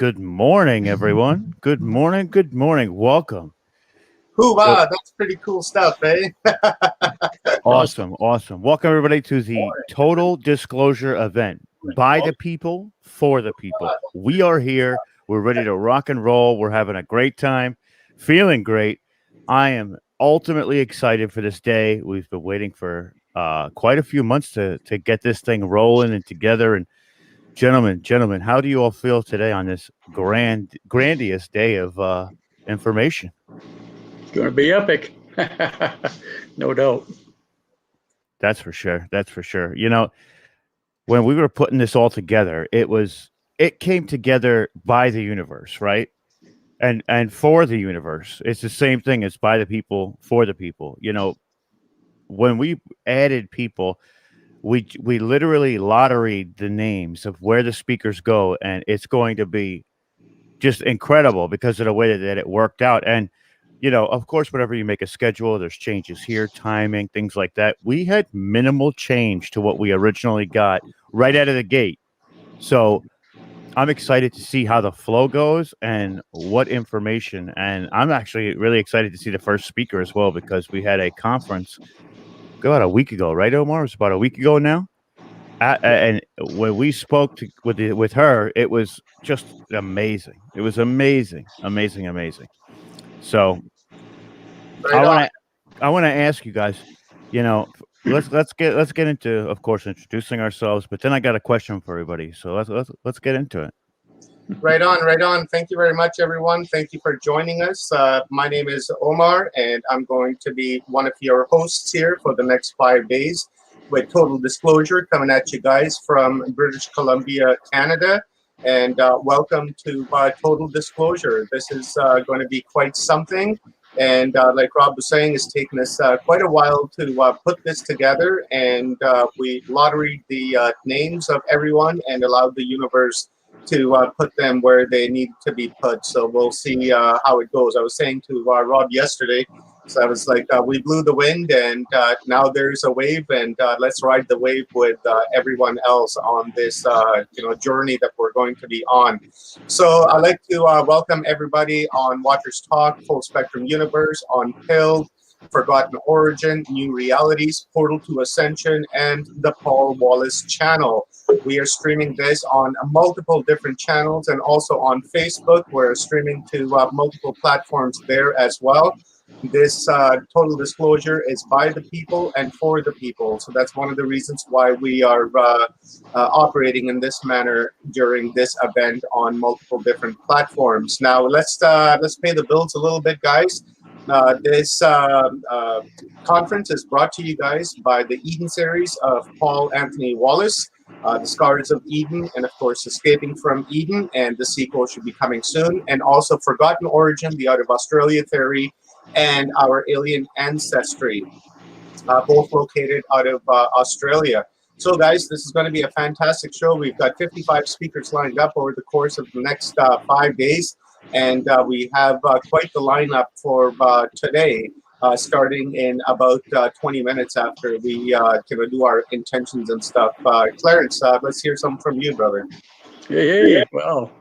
Good morning, everyone. Good morning. Good morning. Welcome. So Hoo-ah, that's pretty cool stuff, eh? awesome. Awesome. Welcome, everybody, to the Total Disclosure event by the people, for the people. We are here. We're ready to rock and roll. We're having a great time, feeling great. I am ultimately excited for this day. We've been waiting for quite a few months to get this thing rolling and together. And gentlemen, how do you all feel today on this grandiose day of information? It's going to be epic. No doubt. That's for sure. That's for sure. You know, when we were putting this all together, it came together by the universe, right? And for the universe. It's the same thing. It's by the people, for the people. You know, when we added people, we literally lotteried the names of where the speakers go, and it's going to be just incredible because of the way that it worked out. And you know, of course, whenever you make a schedule, there's changes here, timing, things like that. We had minimal change to what we originally got right out of the gate. So I'm excited to see how the flow goes and what information. And I'm actually really excited to see the first speaker as well, because we had a conference about a week ago, right, Omar? It was about a week ago now. And when we spoke with her, it was just amazing. It was amazing. So Right I want to ask you guys, you know, let's get into, of course, introducing ourselves. But then I got a question for everybody. So let's get into it. Right on. Thank you very much, everyone. Thank you for joining us. My name is Omar, and I'm going to be one of your hosts here for the next 5 days with Total Disclosure, coming at you guys from British Columbia, Canada. And welcome to Total Disclosure. This is going to be quite something. And like Rob was saying, it's taken us quite a while to put this together. And we lotteried the names of everyone and allowed the universe to put them where they need to be put. So we'll see how it goes. I was saying to Rob yesterday, so I was like, we blew the wind, and now there's a wave, and let's ride the wave with everyone else on this journey that we're going to be on. So I'd like to welcome everybody on WatchersTalk, Full Spectrum Universe, on Pill, Forgotten Origin, New Realities, Portal to Ascension, and the Paul Wallace channel. We are streaming this on multiple different channels, and also on Facebook. We're streaming to multiple platforms there as well. This Total Disclosure is by the people and for the people. So that's one of the reasons why we are operating in this manner during this event on multiple different platforms. Now, let's pay the bills a little bit, guys. This conference is brought to you guys by the Eden series of Paul Anthony Wallace, The Scars of Eden, and of course Escaping from Eden, and the sequel should be coming soon, and also Forgotten Origin, the Out of Australia theory, and Our Alien Ancestry, both located out of Australia. So guys, this is going to be a fantastic show. We've got 55 speakers lined up over the course of the next 5 days. And we have quite the lineup for today, starting in about 20 minutes after we do our intentions and stuff. Clarence, let's hear some from you, brother. Hey, well,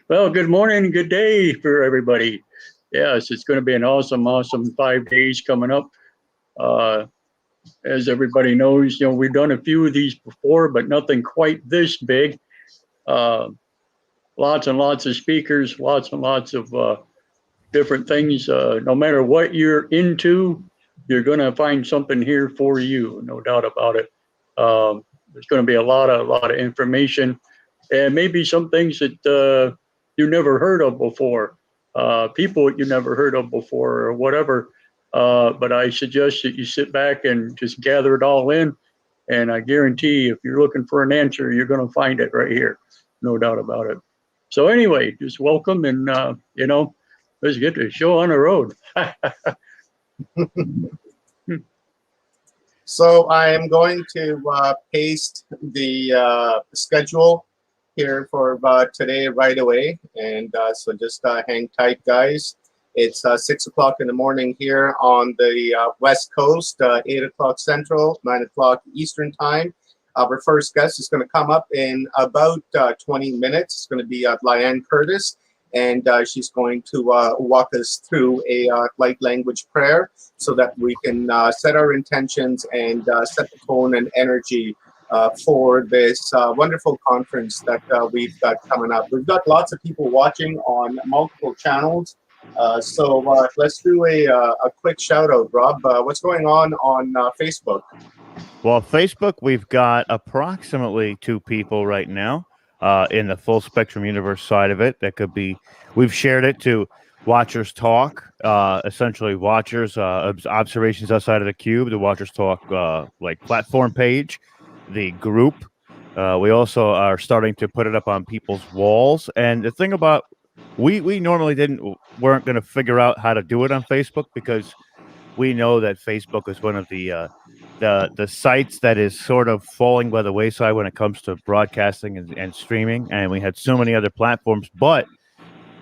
well, good morning, good day for everybody. Yes, it's going to be an awesome 5 days coming up. As everybody knows, we've done a few of these before, but nothing quite this big. Lots and lots of speakers, lots and lots of different things. No matter what you're into, you're going to find something here for you, no doubt about it. There's going to be a lot of information, and maybe some things that you never heard of before, people you never heard of before, or whatever. But I suggest that you sit back and just gather it all in, and I guarantee if you're looking for an answer, you're going to find it right here, no doubt about it. So anyway, just welcome, and let's get the show on the road. So I am going to paste the schedule here for today right away, and so just hang tight, guys. It's 6 o'clock in the morning here on the West Coast, 8 o'clock Central, 9 o'clock Eastern time. Our first guest is going to come up in about 20 minutes. It's going to be Lyanne Curtis, and she's going to walk us through a light language prayer so that we can set our intentions and set the tone and energy for this wonderful conference that we've got coming up. We've got lots of people watching on multiple channels. So let's do a quick shout out, Rob. What's going on Facebook? Well, Facebook, we've got approximately 2 people right now in the full spectrum universe side of it. That could be, we've shared it to WatchersTalk, essentially Watchers, Observations Outside of the Cube, the WatchersTalk like platform page, the group. We also are starting to put it up on people's walls. And the thing about, we normally weren't going to figure out how to do it on Facebook because we know that Facebook is one of the sites that is sort of falling by the wayside when it comes to broadcasting and streaming. And we had so many other platforms, but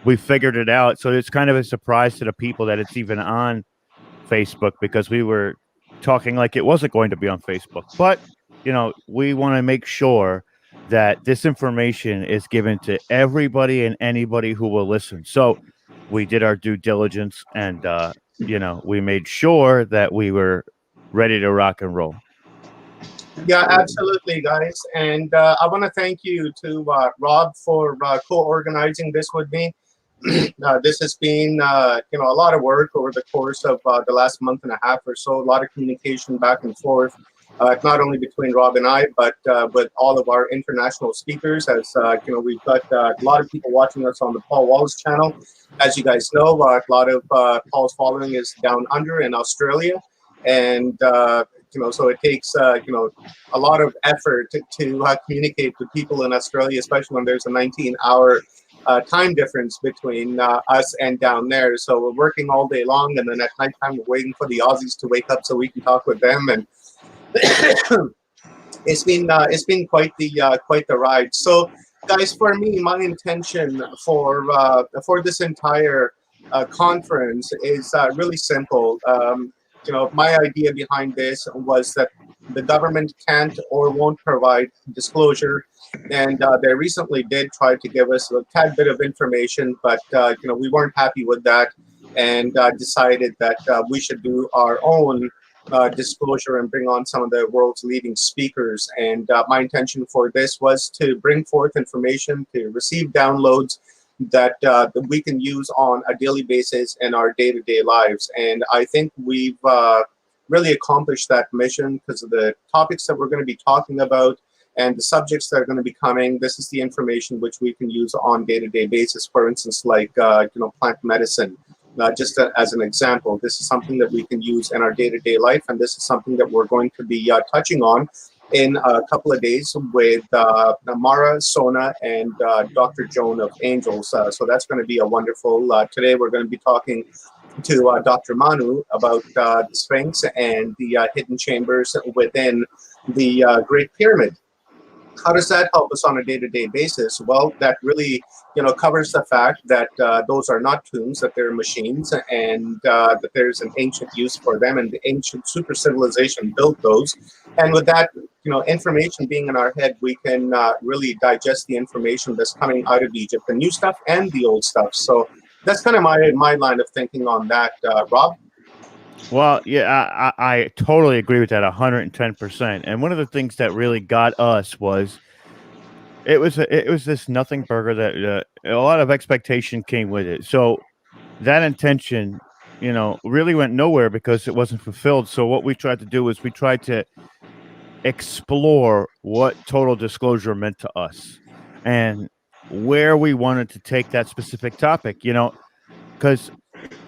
we figured it out. So it's kind of a surprise to the people that it's even on Facebook because we were talking like it wasn't going to be on Facebook. But, we want to make sure that this information is given to everybody and anybody who will listen. So we did our due diligence and, we made sure that we were ready to rock and roll. Yeah, absolutely, guys. And I want to thank you to Rob for co-organizing this with me. This has been, a lot of work over the course of the last month and a half or so. A lot of communication back and forth, not only between Rob and I, but with all of our international speakers. As we've got a lot of people watching us on the Paul Wallace channel. As you guys know, a lot of Paul's following is down under in Australia, and so it takes a lot of effort to communicate with people in Australia, especially when there's a 19-hour time difference between us and down there. So we're working all day long, and then at nighttime we're waiting for the Aussies to wake up so we can talk with them. And it's been quite the ride. So, guys, for me, my intention for this entire conference is really simple. My idea behind this was that the government can't or won't provide disclosure, and they recently did try to give us a tad bit of information, but we weren't happy with that, and decided that we should do our own disclosure and bring on some of the world's leading speakers. And my intention for this was to bring forth information, to receive downloads that we can use on a daily basis in our day-to-day lives. And I think we've really accomplished that mission because of the topics that we're going to be talking about and the subjects that are going to be coming. This is the information which we can use on day-to-day basis. For instance, like plant medicine. Just as an example, this is something that we can use in our day-to-day life, and this is something that we're going to be touching on in a couple of days with Mara, Sona, and Dr. Joan of Angels. So that's going to be a wonderful. Today we're going to be talking to Dr. Manu about the Sphinx and the hidden chambers within the Great Pyramid. How does that help us on a day-to-day basis? Well, that really, covers the fact that those are not tombs, that they're machines, and that there's an ancient use for them, and the ancient super civilization built those. And with that, information being in our head, we can really digest the information that's coming out of Egypt, the new stuff and the old stuff. So that's kind of my line of thinking on that, Rob. Well, yeah, I totally agree with that 110%. And one of the things that really got us was it was this nothing burger that a lot of expectation came with it. So that intention, really went nowhere because it wasn't fulfilled. So what we tried to do is we tried to explore what total disclosure meant to us and where we wanted to take that specific topic, because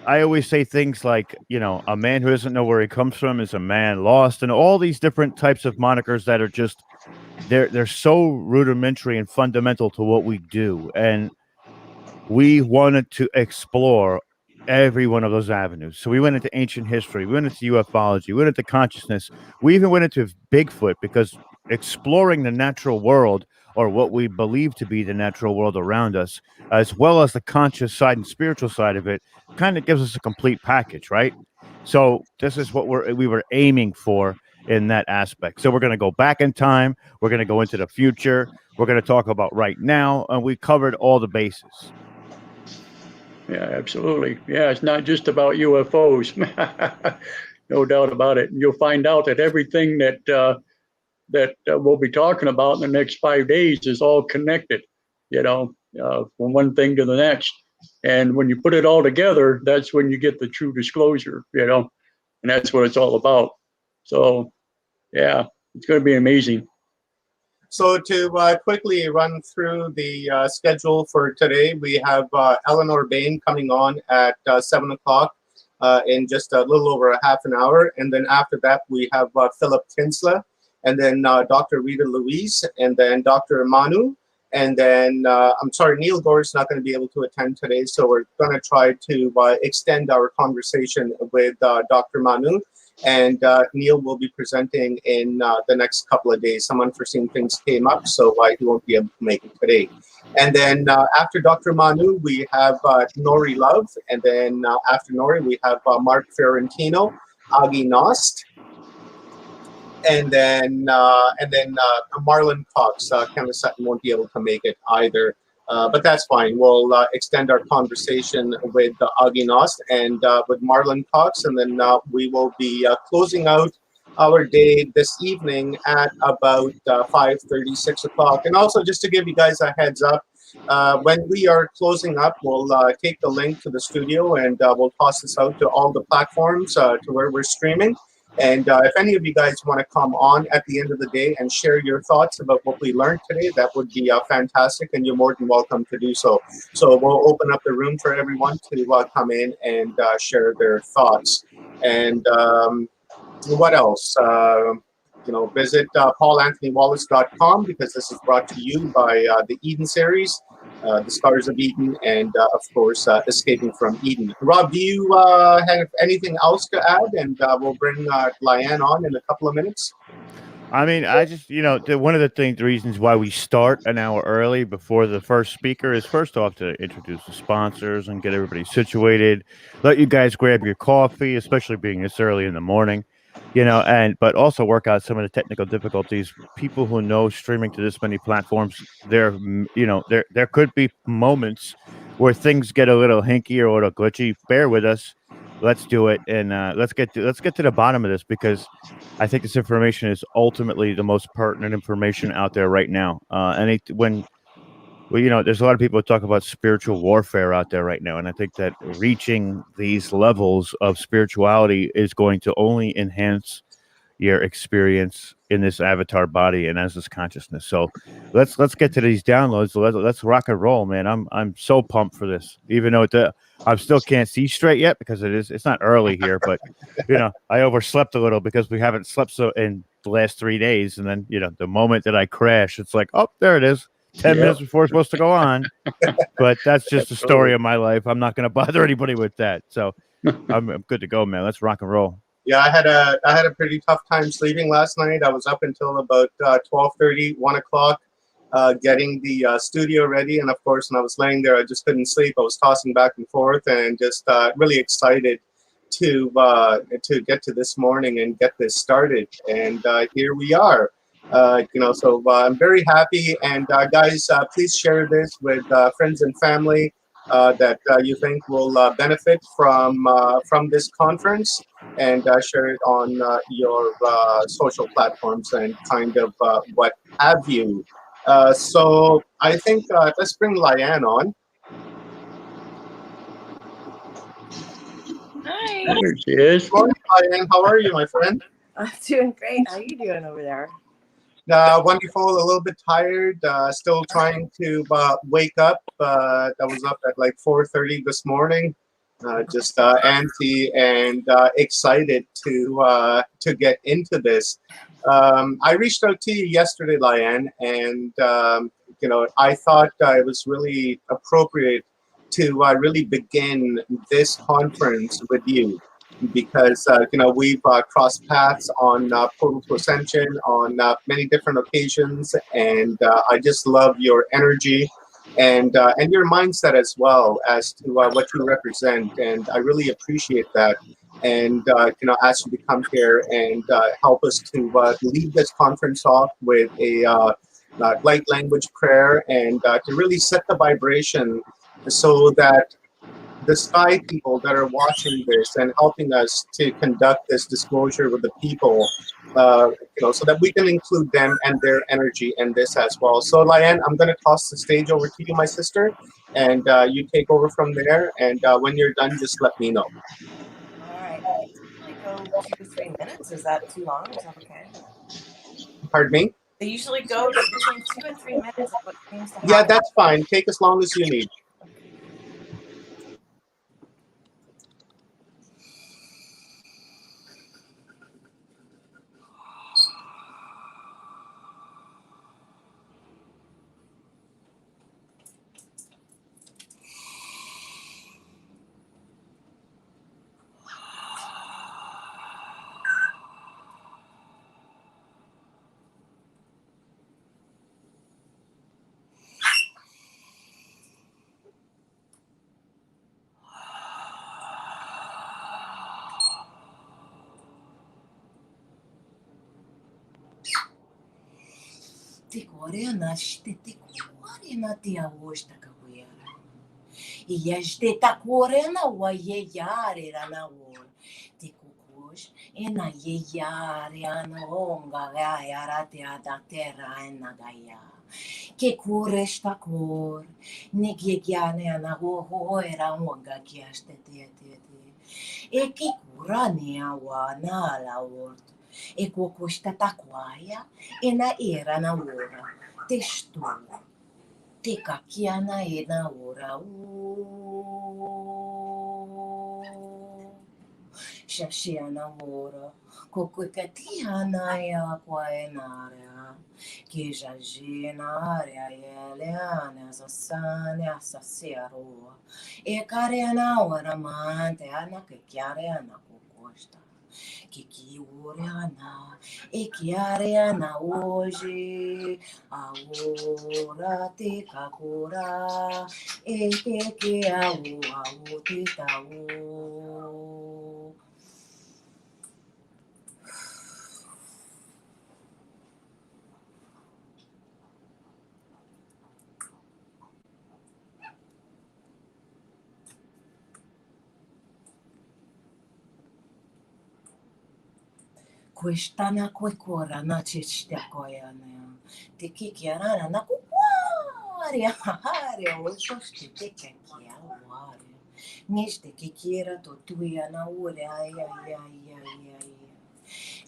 I always say things like, a man who doesn't know where he comes from is a man lost, and all these different types of monikers that are just, they're so rudimentary and fundamental to what we do. And we wanted to explore every one of those avenues. So we went into ancient history, we went into ufology, we went into consciousness, we even went into Bigfoot, because exploring the natural world, or what we believe to be the natural world around us, as well as the conscious side and spiritual side of it, kind of gives us a complete package, right? So this is what we were aiming for. in that aspect. So we're going to go back in time. We're going to go into the future. We're going to talk about right now. And we covered all the bases. Yeah, absolutely. Yeah, it's not just about UFOs. No doubt about it. And you'll find out that everything that we'll be talking about in the next 5 days is all connected, from one thing to the next. And when you put it all together, that's when you get the true disclosure, and that's what it's all about. So, yeah, it's going to be amazing. So to quickly run through the schedule for today, we have Eleanor Bayne coming on at 7 o'clock in just a little over a half an hour. And then after that, we have Philip Kinsella, and then Dr. Rita Louise, and then Dr. Manu. And then, I'm sorry, Neil Gore's not going to be able to attend today. So we're going to try to extend our conversation with Dr. Manu. And Neil will be presenting in the next couple of days. Some unforeseen things came up, so he won't be able to make it today. And then after Dr. Manu, we have Nori Love. And then after Nori, we have Mark Fiorentino, Aage Nost. And then Marlon Cox. Kevin Sutton won't be able to make it either. But that's fine. We'll extend our conversation with Aage Nost and with Marlon Cox, and then we will be closing out our day this evening at about 5:30, 6 o'clock. And also, just to give you guys a heads up, when we are closing up, we'll take the link to the studio and we'll toss this out to all the platforms to where we're streaming. And if any of you guys want to come on at the end of the day and share your thoughts about what we learned today, that would be fantastic, and you're more than welcome to do so. So we'll open up the room for everyone to come in and share their thoughts. And what else? Visit paulanthonywallace.com, because this is brought to you by the Eden series, The Scars of Eden, and of course, Escaping from Eden. Rob, do you have anything else to add? And we'll bring Liane on in a couple of minutes. I mean, I just, one of the reasons why we start an hour early before the first speaker is, first off, to introduce the sponsors and get everybody situated, let you guys grab your coffee, especially being this early in the morning, but also work out some of the technical difficulties. People who know streaming to this many platforms, there could be moments where things get a little hinky or a little glitchy. Bear with us. Let's do it, and let's get to the bottom of this, because I think this information is ultimately the most pertinent information out there right now. There's a lot of people who talk about spiritual warfare out there right now, and I think that reaching these levels of spirituality is going to only enhance your experience in this avatar body and as this consciousness. So let's get to these downloads. Let's rock and roll, man. I'm so pumped for this, even though I still can't see straight yet, because it's not early here, but I overslept a little because we haven't slept so in the last 3 days, and then the moment that I crash, it's like, oh, there it is, 10 minutes before it's supposed to go on. But that's just the story of my life. I'm not going to bother anybody with that. So I'm good to go, man. Let's rock and roll. Yeah, I had a pretty tough time sleeping last night. I was up until about 12:30, 1 o'clock, getting the studio ready. And of course, when I was laying there, I just couldn't sleep. I was tossing back and forth, and just really excited to get to this morning and get this started. And here we are. So I'm very happy. And guys, please share this with friends and family that you think will benefit from this conference, and share it on your social platforms and kind of what have you. So I think let's bring Liane on. Hi. There she is. Good morning, Liane. How are you, my friend? I'm doing great. How are you doing over there? Wonderful. A little bit tired. Still trying to wake up. I was up at like 4:30 this morning. Just antsy and excited to get into this. I reached out to you yesterday, Liane, and I thought it was really appropriate to really begin this conference with you, because we've crossed paths on Portal to Ascension on many different occasions, and I just love your energy and your mindset as well as to what you represent, and I really appreciate that. and ask you to come here and help us to lead this conference off with a light language prayer, and to really set the vibration so that the sky people that are watching this and helping us to conduct this disclosure with the people, so that we can include them and their energy in this as well. So, Lyanne, I'm going to toss the stage over to you, my sister, and you take over from there. And when you're done, just let me know. All right. They usually go 2 to 3 minutes. Is that too long? Is that okay? Pardon me? They usually go between 2 and 3 minutes. Is what seems to Yeah, happen. that's fine. Take as long as you need. Tikorena shtete korena tia wosta kawera. Yeste takorena wa ye yare rana wor. Tikukush ena ye yare anonga yara tia da terra ena gaya. Que kuresta kor. Nik ye gyane ana ho era wonga kiaste te. E que kurane awa na la wort. E kokosta takwaya ena era na ora testu te kakiana ena ora shashiana ora kokukatiana ya kwaenarea que jajina area eleana zasania sasiaro e karena ora mante ana que kiareana kokosta que orana e que arena hoje a ora te kakura e que a o te tau. Quest'ana quecora na ciccia coiana te kikiarana na kuaria haria o sosti te kiawaria neste kikira to tuia na ore ai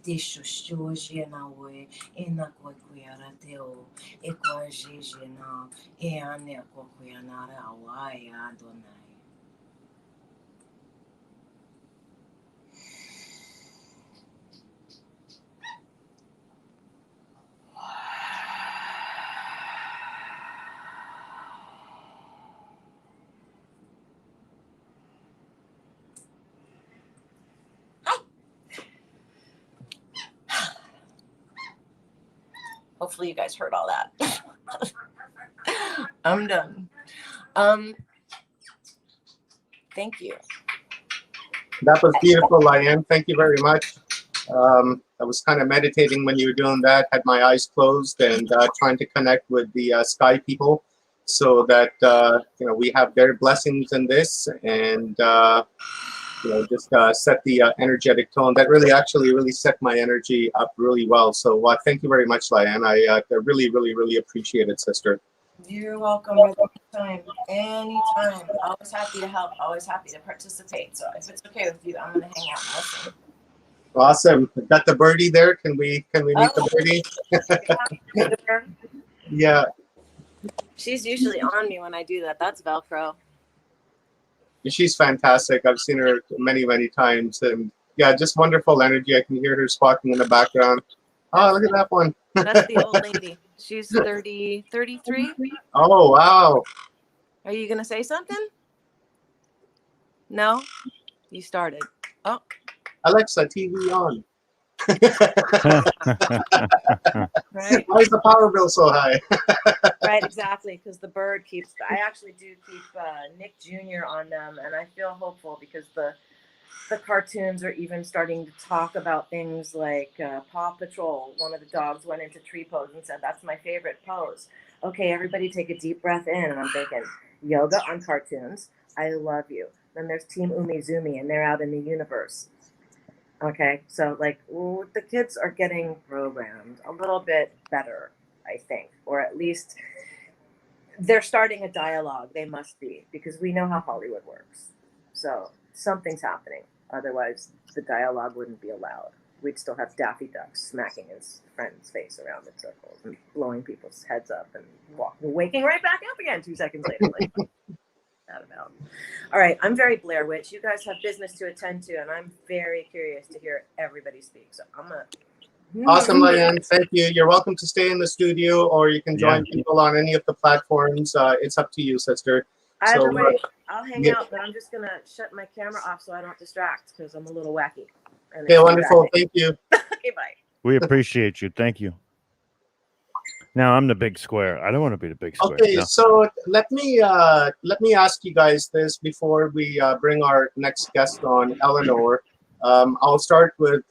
te shoshioji na we ena koikuiara teo e koajiji na e ane koikuianara awai adonai. Hopefully you guys heard all that. I'm done. Thank you. That was beautiful, Lyanne. Thank you very much. I was kind of meditating when you were doing that, had my eyes closed, and trying to connect with the sky people so that we have their blessings in this, and just set the energetic tone. That really set my energy up really well. So thank you very much, Lyanne. I really appreciate it, sister. You're welcome. Anytime. Always happy to help. Always happy to participate. So if it's okay with you, I'm gonna hang out and listen. Awesome. Got the birdie there. Can we meet the birdie? Yeah. She's usually on me when I do that. That's Velcro. She's fantastic. I've seen her many times, and yeah, just wonderful energy. I can hear her squawking in the background. Oh, look at that one. That's the old lady. She's 33. Oh, wow. Are you gonna say something? No? You started. Oh. Alexa, TV on. Right. Why is the power bill so high? Right, exactly, because the bird keeps. I actually do keep Nick Jr. on them, and I feel hopeful because the the cartoons are even starting to talk about things like Paw Patrol. One of the dogs went into tree pose and said, "That's my favorite pose." Okay, everybody take a deep breath in. And I'm thinking, yoga on cartoons. I love you. Then there's Team Umizoomi, and they're out in the universe. Okay, so like the kids are getting programmed a little bit better, I think, or at least they're starting a dialogue. They must be, because we know how Hollywood works. So something's happening. Otherwise, the dialogue wouldn't be allowed. We'd still have Daffy Duck smacking his friend's face around in circles and blowing people's heads up and waking right back up again 2 seconds later. Like, that about. All right, I'm very Blair Witch. You guys have business to attend to, and I'm very curious to hear everybody speak. So I'm gonna. Awesome, Leanne. Thank you. You're welcome to stay in the studio, or you can join people on any of the platforms. It's up to you, sister. Either way, I'll hang out, but I'm just going to shut my camera off so I don't distract, because I'm a little wacky. Okay, wonderful. Thank you. Okay, bye. We appreciate you. Thank you. Now I'm the big square. I don't want to be the big square. Okay, no. so let me ask you guys this before we bring our next guest on, Eleanor. I'll start with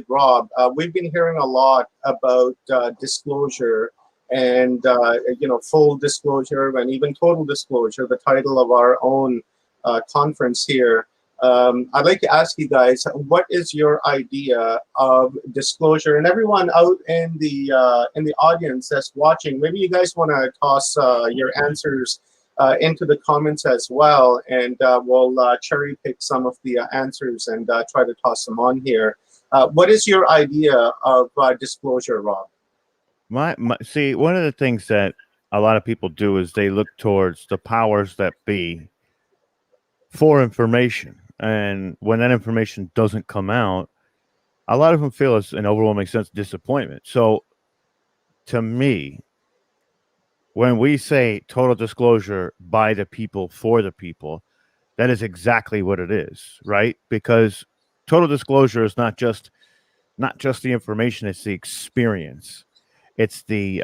Rob. We've been hearing a lot about disclosure and full disclosure and even total disclosure, the title of our own conference here. I'd like to ask you guys, what is your idea of disclosure? And everyone out in the audience that's watching, maybe you guys want to toss your answers into the comments as well, and we'll cherry pick some of the answers and try to toss them on here. What is your idea of disclosure, Rob? See, one of the things that a lot of people do is they look towards the powers that be for information. And when that information doesn't come out, a lot of them feel it's an overwhelming sense of disappointment. So to me, when we say total disclosure by the people, for the people, that is exactly what it is, right? Because total disclosure is not just the information, it's the experience. It's the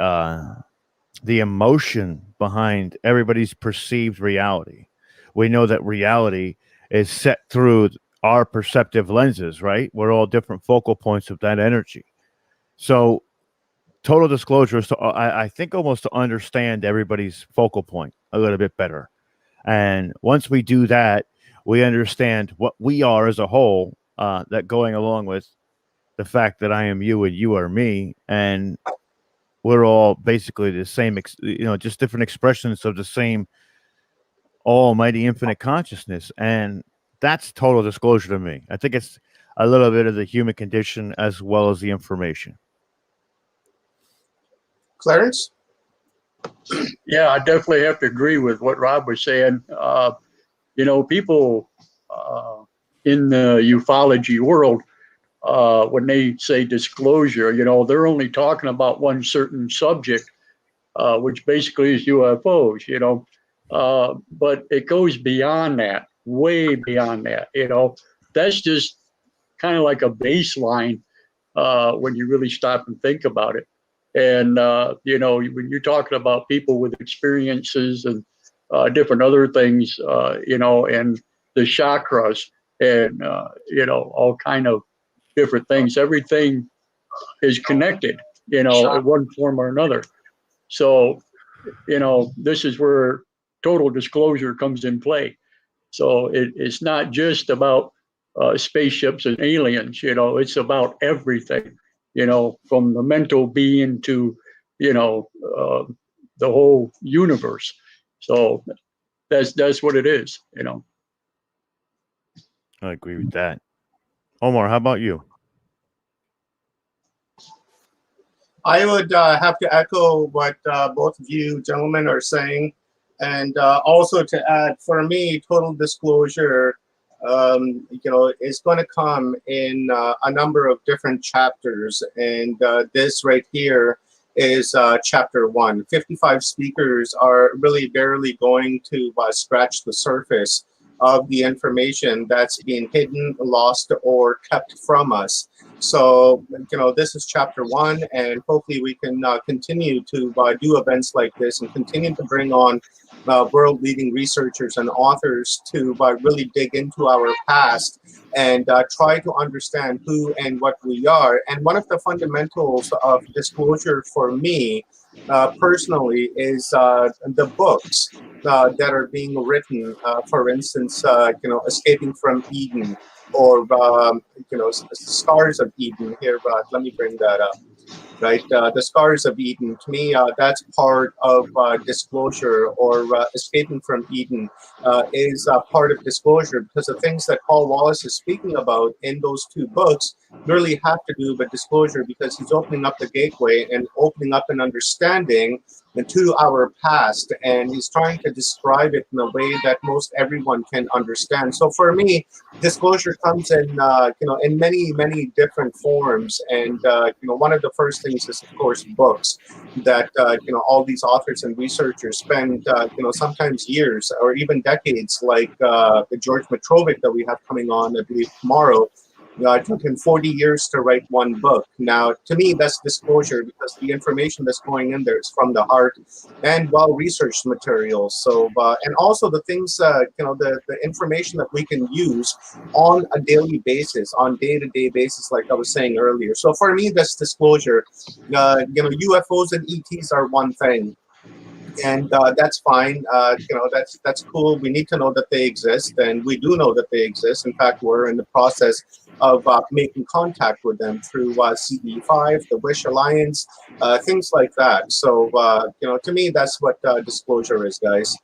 emotion behind everybody's perceived reality. We know that reality is set through our perceptive lenses, right? We're all different focal points of that energy. So total disclosure is, I think, almost to understand everybody's focal point a little bit better. And once we do that, we understand what we are as a whole, that going along with the fact that I am you and you are me, and we're all basically the same, just different expressions of the same almighty infinite consciousness. And that's total disclosure to me. I think it's a little bit of the human condition as well as the information. Clarence? Yeah, I definitely have to agree with what Rob was saying. People in the ufology world, when they say disclosure, they're only talking about one certain subject, which basically is UFOs, but it goes beyond that, way beyond that. That's just kind of like a baseline when you really stop and think about it. And, when you're talking about people with experiences and different other things, and the chakras and, all kind of different things, everything is connected, in one form or another. So, this is where total disclosure comes in play. So it's not just about spaceships and aliens, it's about everything, from the mental being to, the whole universe. So that's what it is, I agree with that. Omar, how about you? I would have to echo what both of you gentlemen are saying. And also to add, for me, total disclosure, is going to come in a number of different chapters. And this right here is chapter 1. 55 speakers are really barely going to scratch the surface of the information that's being hidden, lost, or kept from us. So, this is chapter 1, and hopefully we can continue to do events like this and continue to bring on world-leading researchers and authors to really dig into our past and try to understand who and what we are. And one of the fundamentals of disclosure for me personally is the books that are being written. For instance, Escaping from Eden, or Scars of Eden. Here, let me bring that up. Right, the Scars of Eden. To me, that's part of disclosure, or Escaping from Eden is part of disclosure, because the things that Paul Wallace is speaking about in those 2 books really have to do with disclosure, because he's opening up the gateway and opening up an understanding into our past, and he's trying to describe it in a way that most everyone can understand. So for me, disclosure comes in in many different forms, and one of the first things is, of course, books that all these authors and researchers spend sometimes years or even decades, like the George Metrovic that we have coming on, I believe, tomorrow. It took him 40 years to write 1 book. Now, to me, that's disclosure, because the information that's going in there is from the heart and well-researched materials. So, and also the things, the information that we can use on a daily basis, on day-to-day basis, like I was saying earlier. So for me, that's disclosure. UFOs and ETs are one thing. And that's fine. That's cool. We need to know that they exist, and we do know that they exist. In fact, we're in the process of making contact with them through CE5, the Wish Alliance, things like that. So, to me, that's what disclosure is, guys.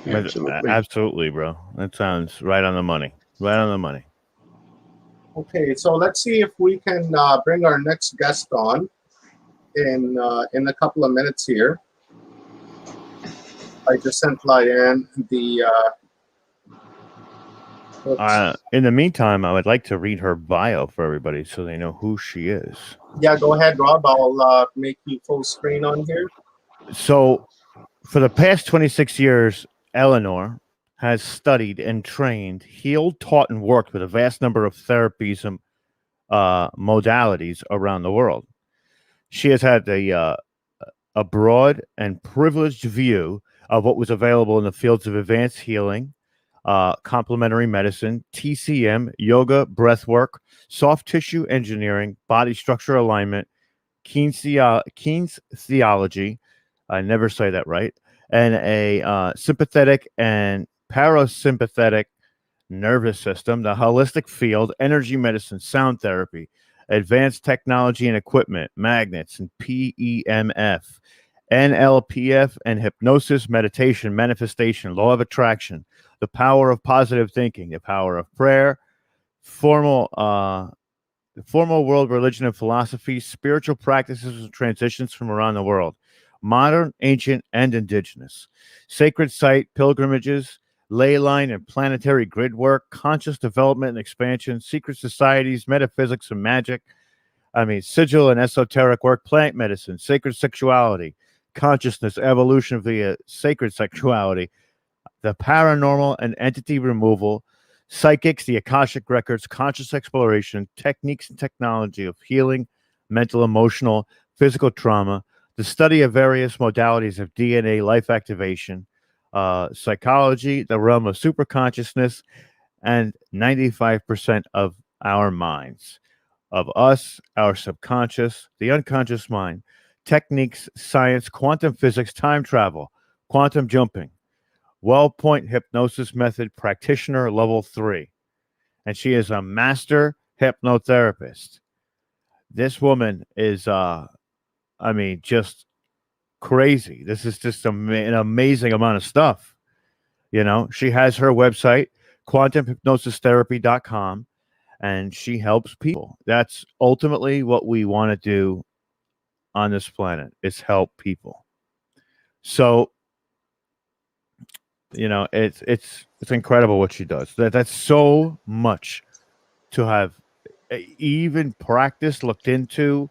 Absolutely. Absolutely, bro. That sounds right on the money. Right on the money. Okay, so let's see if we can bring our next guest on in a couple of minutes here. I just sent Lyanne the. In the meantime, I would like to read her bio for everybody so they know who she is. Yeah, go ahead, Rob. I'll make you full screen on here. So, for the past 26 years, Eleanor has studied and trained, healed, taught, and worked with a vast number of therapies and modalities around the world. She has had a broad and privileged view of what was available in the fields of advanced healing, complementary medicine, TCM, yoga, breathwork, soft tissue engineering, body structure alignment, kinesiology, I never say that right, and a sympathetic and parasympathetic nervous system, the holistic field, energy medicine, sound therapy, advanced technology and equipment, magnets, and PEMF, NLPF, and hypnosis, meditation, manifestation, law of attraction, the power of positive thinking, the power of prayer, formal world religion and philosophy, spiritual practices and transitions from around the world, modern, ancient, and indigenous, sacred site pilgrimages, ley line and planetary grid work, conscious development and expansion, secret societies, metaphysics and magic, sigil and esoteric work, plant medicine, sacred sexuality, consciousness, evolution via sacred sexuality, the paranormal and entity removal, psychics, the Akashic records, conscious exploration, techniques and technology of healing, mental, emotional, physical trauma, the study of various modalities of DNA, life activation, psychology, the realm of superconsciousness, and 95% of our minds, of us, our subconscious, the unconscious mind, techniques, science, quantum physics, time travel, quantum jumping, Wellpoint Hypnosis Method Practitioner Level 3. And she is a master hypnotherapist. This woman is, just crazy. This is just an amazing amount of stuff. She has her website, quantumhypnosistherapy.com, and she helps people. That's ultimately what we want to do on this planet, is help people. So, it's incredible what she does. That's so much to have even practiced, looked into,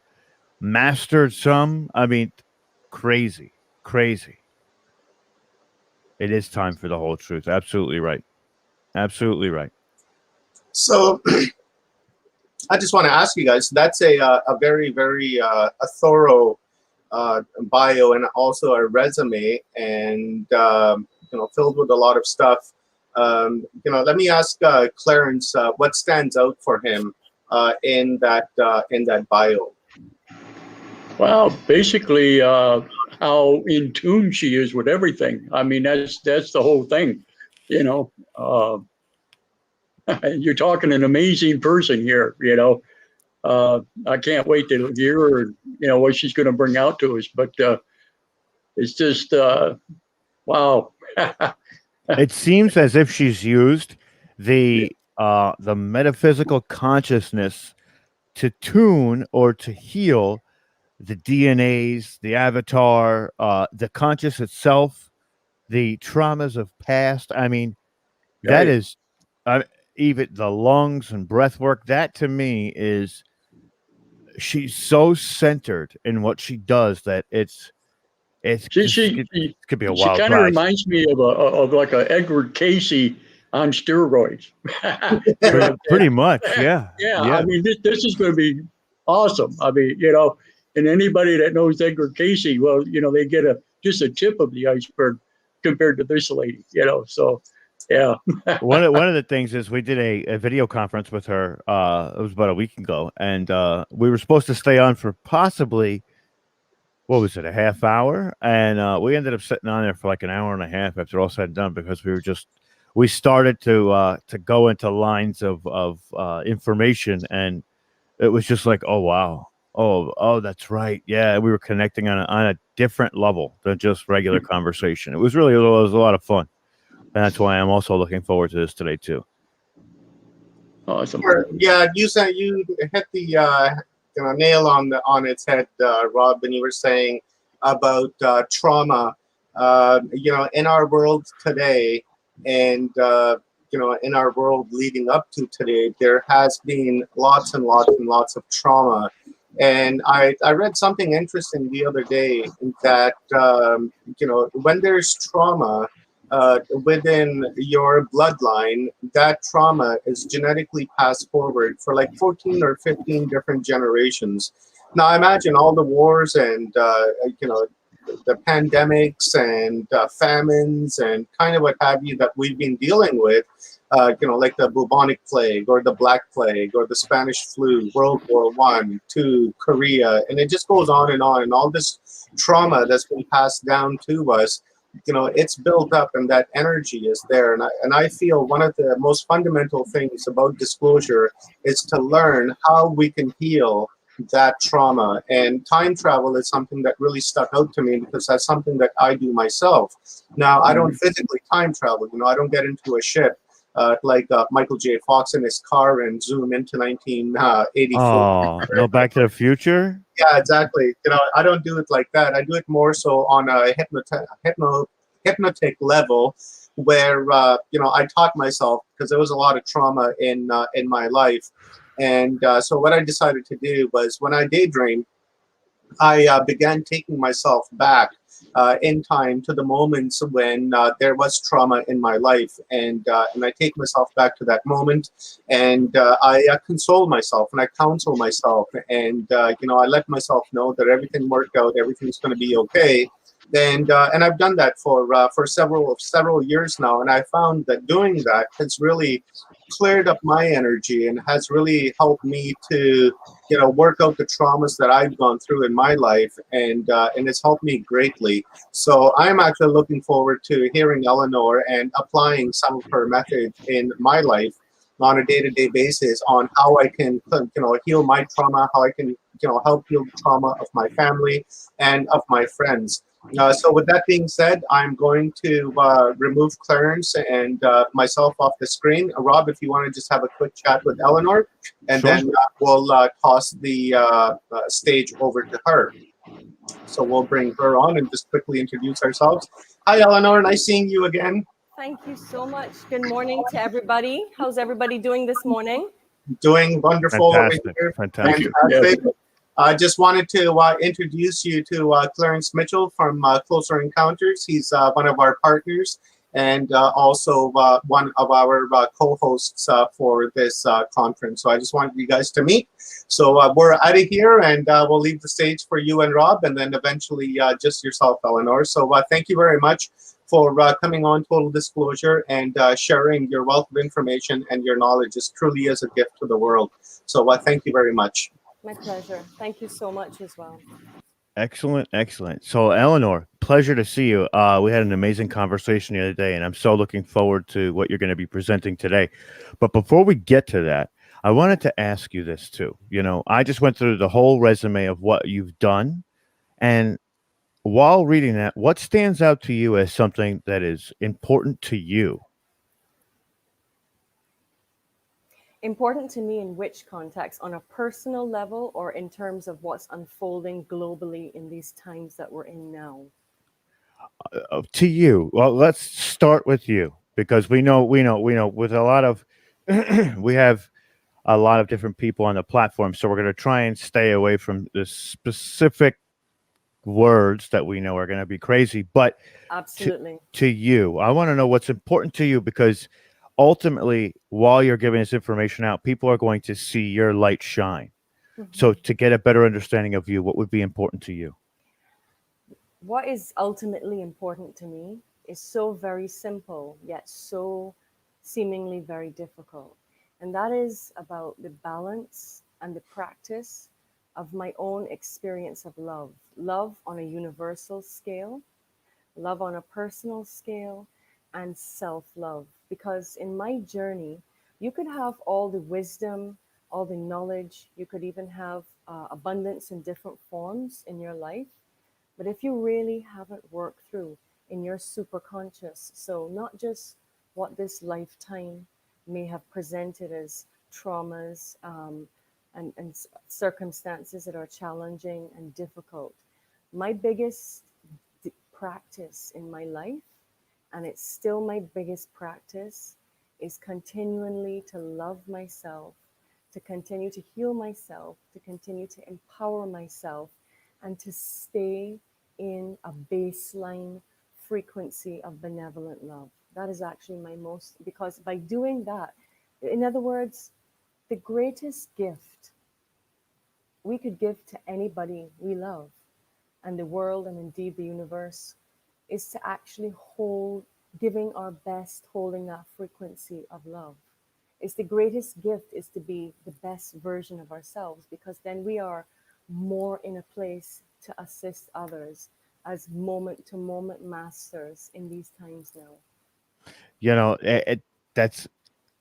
mastered some. Crazy. It is time for the whole truth. Absolutely right. Absolutely right. So I just want to ask you guys. That's a very very a thorough bio and also a resume, and filled with a lot of stuff. Let me ask Clarence what stands out for him in that bio. Well, basically, how in tune she is with everything. I mean, that's the whole thing, you know. You're talking an amazing person here, you know. I can't wait to hear her, what she's going to bring out to us. But it's just, wow. It seems as if she's used the metaphysical consciousness to tune or to heal the DNAs, the avatar, the conscious itself, the traumas of past. I mean, that Right. is even the lungs and breath work. That to me is, she's so centered in what she does that it could be a She wild kind of ride. reminds me of like a Edward Casey on steroids. Pretty much, yeah. Yeah. I mean, this is going to be awesome. I mean, and anybody that knows Edgar Casey, well, they get just a tip of the iceberg compared to this lady, so yeah. one of the things is we did a video conference with her. It was about a week ago, and we were supposed to stay on for possibly, what was it, a half hour, and we ended up sitting on there for like an hour and a half after all said and done, because we started to go into lines of information, and it was just like, oh wow, oh that's right, yeah, we were connecting on a different level than just regular conversation. It was a lot of fun, and that's why I'm also looking forward to this today too. Awesome. Yeah, you said you hit the nail on its head, Rob, when you were saying about trauma. In our world today, and in our world leading up to today, there has been lots and lots and lots of trauma. And I read something interesting the other day that when there's trauma within your bloodline, that trauma is genetically passed forward for like 14 or 15 different generations. Now imagine all the wars and the pandemics and famines and kind of what have you that we've been dealing with, like the bubonic plague or the Black Plague or the Spanish flu, World War I, II, Korea, and it just goes on. And all this trauma that's been passed down to us, it's built up, and that energy is there. And I feel one of the most fundamental things about disclosure is to learn how we can heal that trauma. And time travel is something that really stuck out to me, because that's something that I do myself. Now, I don't physically time travel. I don't get into a ship like Michael J. Fox in his car and zoom into 1984. Oh, no Back to the Future? Yeah, exactly. I don't do it like that. I do it more so on a hypnotic level, where I taught myself, because there was a lot of trauma in my life. And so what I decided to do was, when I daydream, I began taking myself back in time to the moments when there was trauma in my life, and I take myself back to that moment, and I console myself and I counsel myself, and I let myself know that everything worked out, everything's going to be okay. And I've done that for several years now, and I found that doing that has really cleared up my energy and has really helped me to work out the traumas that I've gone through in my life, and it's helped me greatly. So I'm actually looking forward to hearing Eleanor and applying some of her methods in my life on a day-to-day basis, on how I can heal my trauma, how I can help heal the trauma of my family and of my friends. So with that being said, I'm going to remove Clarence and myself off the screen. Rob, if you want to just have a quick chat with Eleanor, and Sure. then we'll toss the stage over to her. So we'll bring her on and just quickly introduce ourselves. Hi, Eleanor. Nice seeing you again. Thank you so much. Good morning to everybody. How's everybody doing this morning? Doing wonderful Fantastic. over here. Fantastic. Fantastic. I just wanted to introduce you to Clarence Mitchell from Closer Encounters. He's one of our partners, and also one of our co-hosts for this conference. So I just wanted you guys to meet. So we're out of here, and we'll leave the stage for you and Rob, and then eventually just yourself, Eleanor. So thank you very much for coming on Total Disclosure and sharing your wealth of information and your knowledge. Is truly is a gift to the world. So thank you very much. My pleasure. Thank you so much as well. Excellent, excellent. So, Eleanor, pleasure to see you. We had an amazing conversation the other day, and I'm so looking forward to what you're going to be presenting today. But before we get to that, I wanted to ask you this too. You know, I just went through the whole resume of what you've done, and while reading that, what stands out to you as something that is important to you? Important to me in which context? On a personal level or in terms of what's unfolding globally in these times that we're in now? To you. Well, let's start with you because we know with a lot of we have a lot of different people on the platform, so we're going to try and stay away from the specific words that we know are going to be crazy. But Absolutely. to you, I want to know what's important to you because ultimately, while you're giving this information out, people are going to see your light shine. So, to get a better understanding of you, what would be important to you? What is ultimately important to me is so very simple, yet so seemingly very difficult. And that is about the balance and the practice of my own experience of love. Love on a universal scale, love on a personal scale, and self-love. Because in my journey, you could have all the wisdom, all the knowledge, you could even have abundance in different forms in your life. But if you really haven't worked through in your superconscious, so not just what this lifetime may have presented as traumas and circumstances that are challenging and difficult, my biggest practice in my life, and it's still my biggest practice, is continually to love myself, to continue to heal myself, to continue to empower myself, and to stay in a baseline frequency of benevolent love. That is actually my most, because by doing that, in other words, the greatest gift we could give to anybody we love and the world and indeed the universe is to actually hold, giving our best, holding that frequency of love. It's the greatest gift is to be the best version of ourselves, because then we are more in a place to assist others as moment to moment masters in these times now. You know, that's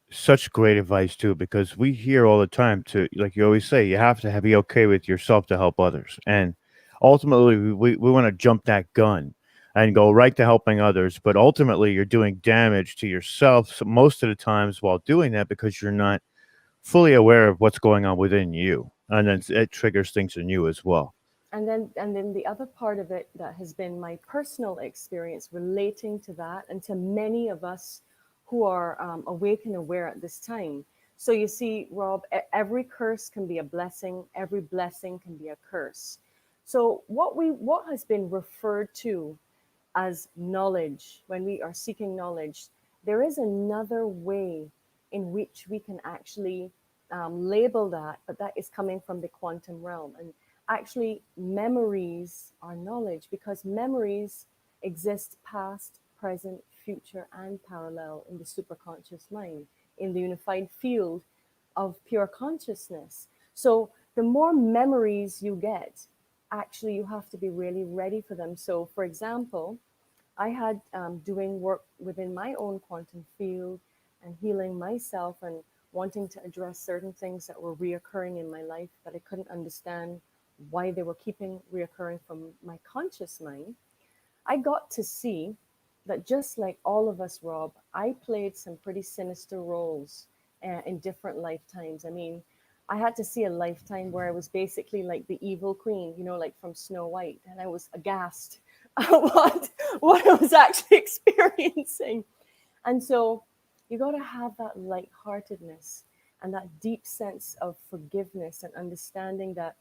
such great advice too, because we hear all the time to, like you always say, you have to be okay with yourself to help others. And ultimately, we want to jump that gun and go right to helping others. But ultimately, you're doing damage to yourself so most of the times while doing that because you're not fully aware of what's going on within you. And then it triggers things in you as well. And then the other part of it that has been my personal experience relating to that and to many of us who are awake and aware at this time. So you see, Rob, every curse can be a blessing. Every blessing can be a curse. So what has been referred to as knowledge, when we are seeking knowledge, there is another way in which we can actually label that, but that is coming from the quantum realm. And actually, memories are knowledge, because memories exist past, present, future, and parallel in the superconscious mind, in the unified field of pure consciousness. So the more memories you get, actually, you have to be really ready for them. So, for example, I had doing work within my own quantum field and healing myself and wanting to address certain things that were reoccurring in my life that I couldn't understand why they were keeping reoccurring from my conscious mind. I got to see that just like all of us, Rob, I played some pretty sinister roles in different lifetimes. I mean, I had to see a lifetime where I was basically like the evil queen, you know, like from Snow White, and I was aghast at what I was actually experiencing. And so you got to have that lightheartedness and that deep sense of forgiveness and understanding that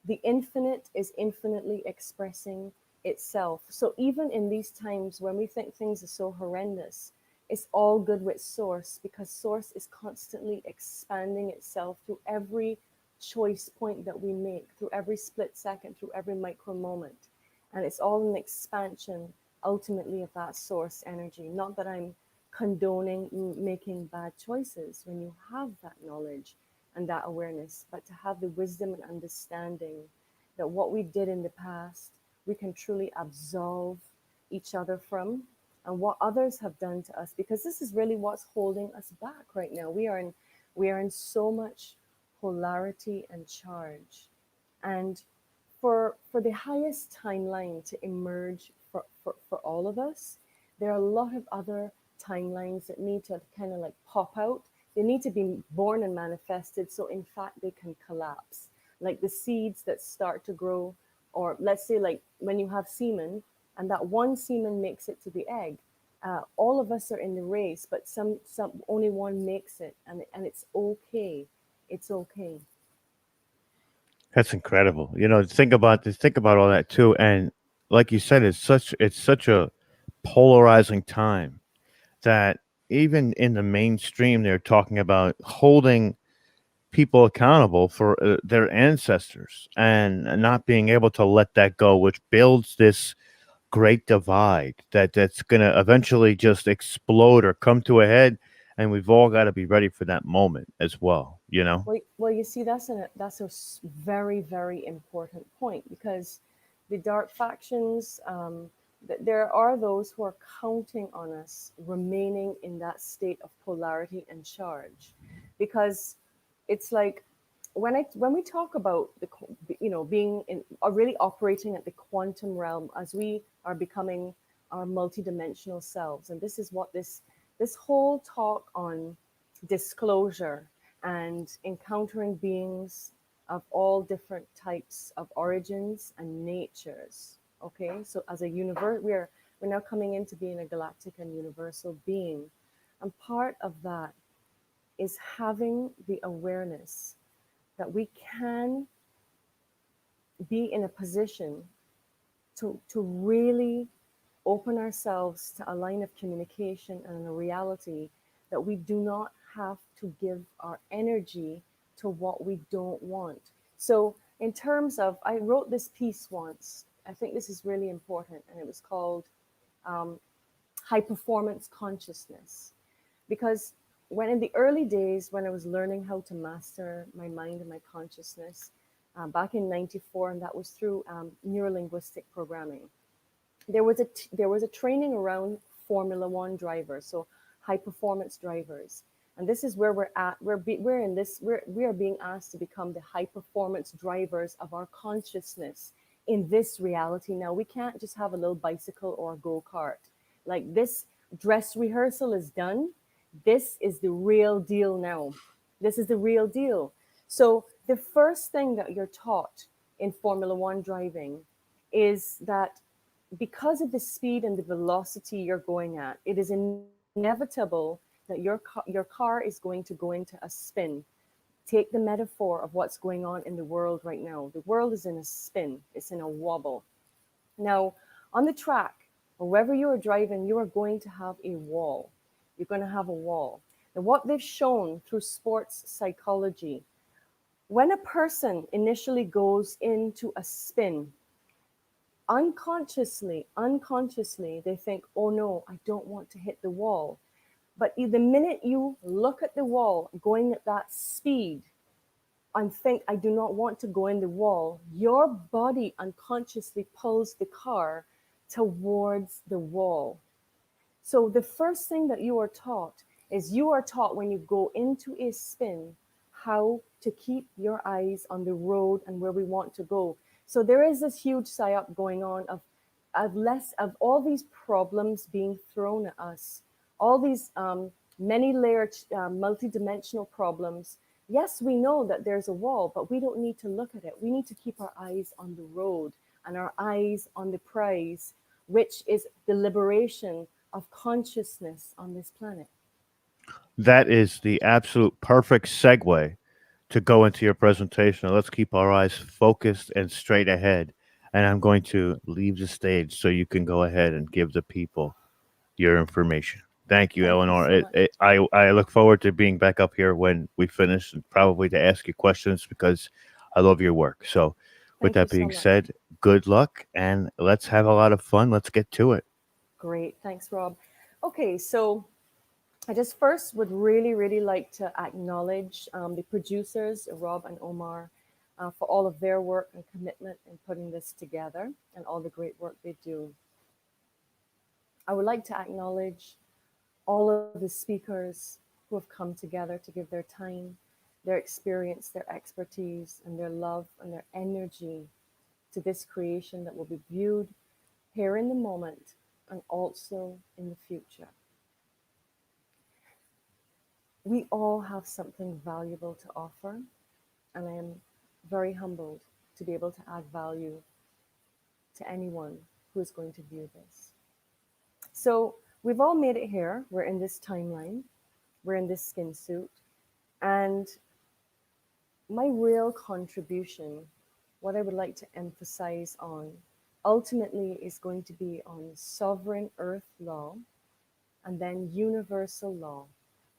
the infinite is infinitely expressing itself. So even in these times when we think things are so horrendous, it's all good with source, because source is constantly expanding itself through every choice point that we make, through every split second, through every micro moment. And it's all an expansion ultimately of that source energy. Not that I'm condoning making bad choices when you have that knowledge and that awareness, but to have the wisdom and understanding that what we did in the past, we can truly absolve each other from, and what others have done to us, because this is really what's holding us back right now. We are in so much polarity and charge. And for the highest timeline to emerge for all of us, there are a lot of other timelines that need to kind of like pop out. They need to be born and manifested, so in fact they can collapse. Like the seeds that start to grow, or let's say like when you have semen and that one semen makes it to the egg, all of us are in the race, but some only one makes it, and it's okay. It's okay. That's incredible. You know, think about all that too. And like you said, it's such a polarizing time that even in the mainstream, they're talking about holding people accountable for their ancestors and not being able to let that go, which builds this great divide that's going to eventually just explode or come to a head. And we've all got to be ready for that moment as well, you know? Well, you see, that's a very, very important point, because the dark factions, there are those who are counting on us remaining in that state of polarity and charge, because it's like when we talk about being in, or really operating at the quantum realm as we are becoming our multidimensional selves, and this is what this whole talk on disclosure and encountering beings of all different types of origins and natures. Okay, so as a universe, we're now coming into being a galactic and universal being, and part of that is having the awareness that we can be in a position to really open ourselves to a line of communication and a reality that we do not have to give our energy to what we don't want. So, in terms of, I wrote this piece once. I think this is really important, and it was called High Performance Consciousness. Because when in the early days, when I was learning how to master my mind and my consciousness, back in '94, and that was through neurolinguistic programming, there was a training around Formula One drivers, so high performance drivers, and this is where we're at. We are being asked to become the high performance drivers of our consciousness in this reality. Now we can't just have a little bicycle or a go-kart. Like, this dress rehearsal is done. This is the real deal now. This is the real deal. So the first thing that you're taught in Formula One driving is that because of the speed and the velocity you're going at, it is inevitable that your car is going to go into a spin. Take the metaphor of what's going on in the world right now. The world is in a spin. It's in a wobble. Now, on the track, or wherever you are driving, you are going to have a wall. You're going to have a wall. And what they've shown through sports psychology, when a person initially goes into a spin, unconsciously, they think, oh no, I don't want to hit the wall. But the minute you look at the wall going at that speed and think, I do not want to go in the wall, your body unconsciously pulls the car towards the wall. So the first thing that you are taught when you go into a spin, how to keep your eyes on the road and where we want to go. So there is this huge psyop going on of all these problems being thrown at us, all these many layered, multidimensional problems. Yes, we know that there's a wall, but we don't need to look at it. We need to keep our eyes on the road and our eyes on the prize, which is the liberation of consciousness on this planet. That is the absolute perfect segue to go into your presentation. Let's keep our eyes focused and straight ahead and I'm going to leave the stage so you can go ahead and give the people your information. Thank you, Thank you Eleanor. so much. I look forward to being back up here when we finish and probably to ask you questions because I love your work. So, with Thank you that so being much. said, good luck and let's have a lot of fun. Let's get to it. Great. Thanks, Rob. Okay, so I just first would really, really like to acknowledge the producers, Rob and Omar, for all of their work and commitment in putting this together and all the great work they do. I would like to acknowledge all of the speakers who have come together to give their time, their experience, their expertise, and their love and their energy to this creation that will be viewed here in the moment and also in the future. We all have something valuable to offer, and I am very humbled to be able to add value to anyone who is going to view this. So we've all made it here. We're in this timeline. We're in this skin suit. And my real contribution, what I would like to emphasize on, ultimately is going to be on sovereign earth law and then universal law,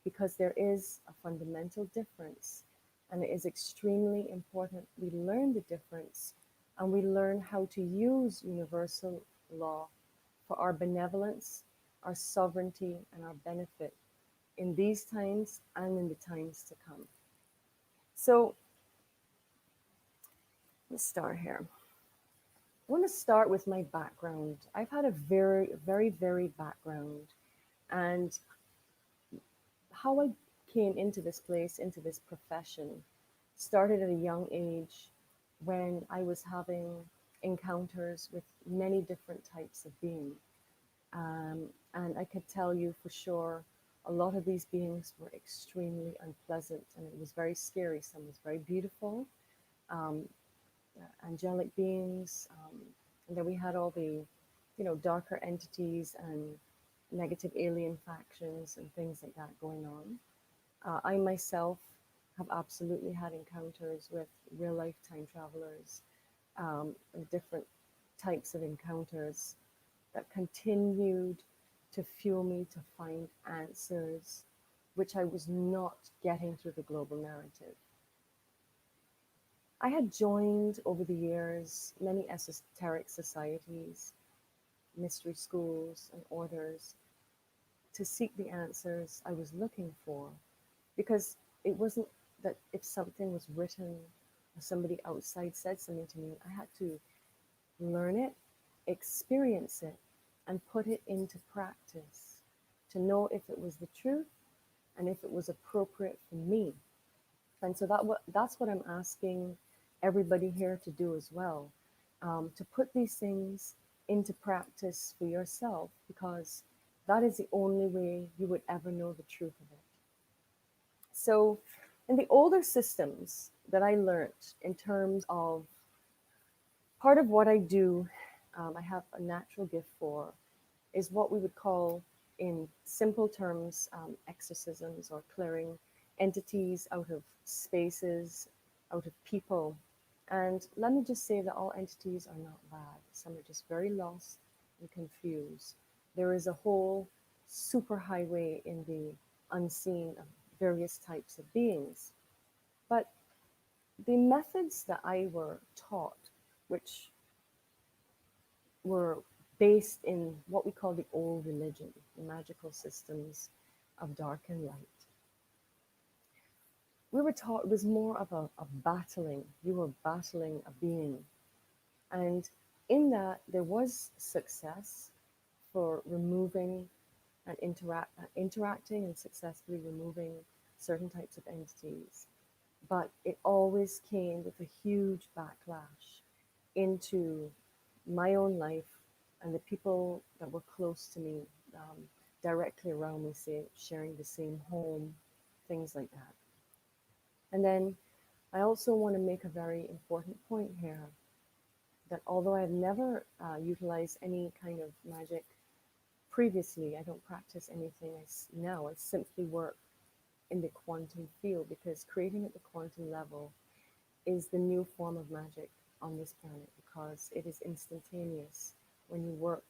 because there is a fundamental difference. And it is extremely important we learn the difference and we learn how to use universal law for our benevolence, our sovereignty, and our benefit in these times and in the times to come. So let's start here. I want to start with my background. I've had a very, very varied background, and how I came into this place, into this profession, started at a young age when I was having encounters with many different types of being. And I could tell you for sure, a lot of these beings were extremely unpleasant and it was very scary. Some was very beautiful, um, angelic beings. And then we had all the, darker entities and negative alien factions and things like that going on. I myself have absolutely had encounters with real life time travelers, and different types of encounters that continued to fuel me to find answers which I was not getting through the global narrative. I had joined over the years many esoteric societies, mystery schools, and orders to seek the answers I was looking for, because it wasn't that if something was written or somebody outside said something to me, I had to learn it, experience it, and put it into practice to know if it was the truth and if it was appropriate for me. And so that's what I'm asking everybody here to do as well, to put these things into practice for yourself, because that is the only way you would ever know the truth of it. So in the older systems that I learned in terms of part of what I do, I have a natural gift for, is what we would call, in simple terms, exorcisms or clearing entities out of spaces, out of people. And let me just say that all entities are not bad. Some are just very lost and confused. There is a whole superhighway in the unseen of various types of beings. But the methods that I were taught, which were based in what we call the old religion, the magical systems of dark and light. We were taught it was more of a battling. You were battling a being. And in that, there was success for removing and interacting and successfully removing certain types of entities. But it always came with a huge backlash into my own life and the people that were close to me, directly around me, say, sharing the same home, things like that. And then I also want to make a very important point here, that although I've never utilized any kind of magic previously, I don't practice anything now. I simply work in the quantum field, because creating at the quantum level is the new form of magic on this planet because it is instantaneous when you work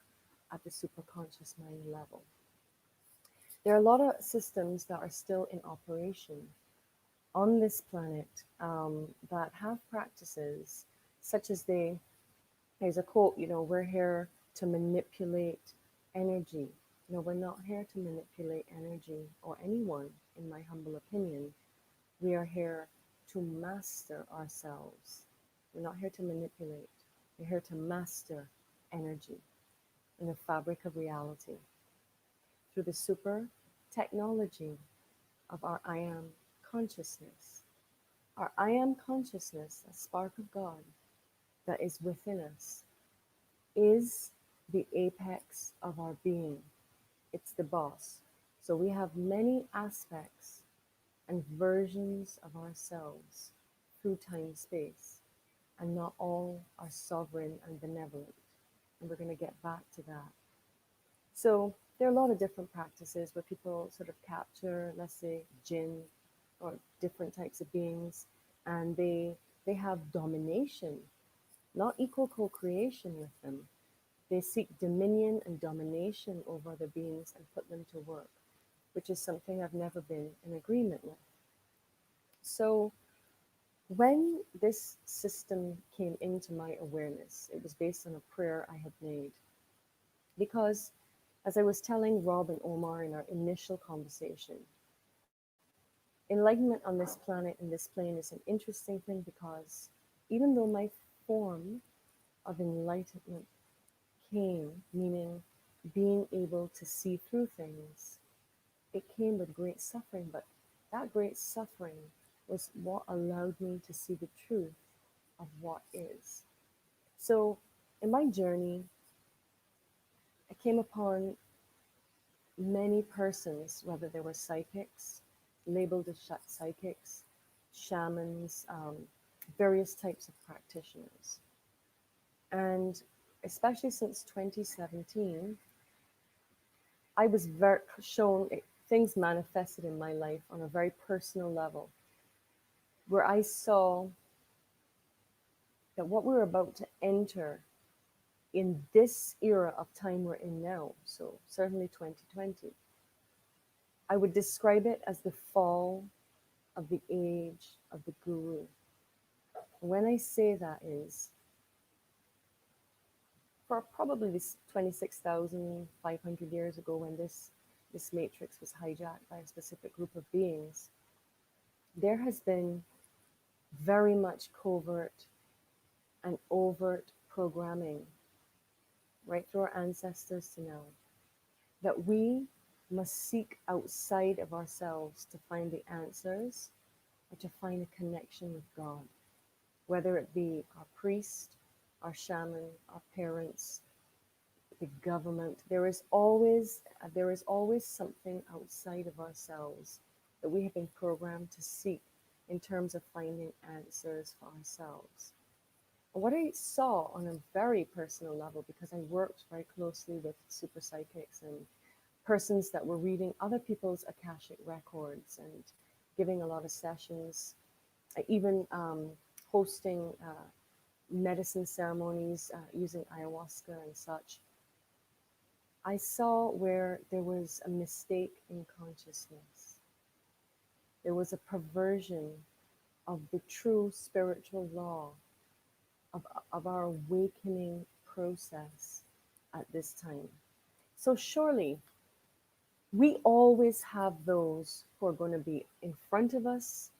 at the superconscious mind level. There are a lot of systems that are still in operation on this planet that have practices such as there's a quote, we're here to manipulate energy. No, we're not here to manipulate energy or anyone, in my humble opinion. We are here to master ourselves. We're not here to manipulate. We're here to master energy in the fabric of reality through the super technology of our I am consciousness. Our I am consciousness, a spark of God that is within us, is the apex of our being. It's the boss. So we have many aspects and versions of ourselves through time space, and not all are sovereign and benevolent. And we're going to get back to that. So there are a lot of different practices where people sort of capture, let's say, jinn or different types of beings, and they have domination, not equal co-creation with them. They seek dominion and domination over other beings and put them to work, which is something I've never been in agreement with. So when this system came into my awareness, it was based on a prayer I had made. Because as I was telling Rob and Omar in our initial conversation, enlightenment on this planet and this plane is an interesting thing because even though my form of enlightenment came, meaning being able to see through things, it came with great suffering, but that great suffering was what allowed me to see the truth of what is. So in my journey, I came upon many persons, whether they were psychics, labeled as psychics, shamans, various types of practitioners. And especially since 2017, I was shown things manifested in my life on a very personal level, where I saw that what we're about to enter in this era of time we're in now, so certainly 2020, I would describe it as the fall of the age of the guru. When I say that is, for probably this 26,500 years ago when this matrix was hijacked by a specific group of beings, there has been very much covert and overt programming right through our ancestors to now, that we must seek outside of ourselves to find the answers or to find a connection with God, whether it be our priest, our shaman, our parents, the government. There is always something outside of ourselves that we have been programmed to seek in terms of finding answers for ourselves. And what I saw on a very personal level, because I worked very closely with super psychics and persons that were reading other people's Akashic records and giving a lot of sessions, even hosting medicine ceremonies using ayahuasca and such, I saw where there was a mistake in consciousness. There was a perversion of the true spiritual law of our awakening process at this time. So surely, we always have those who are going to be in front of us,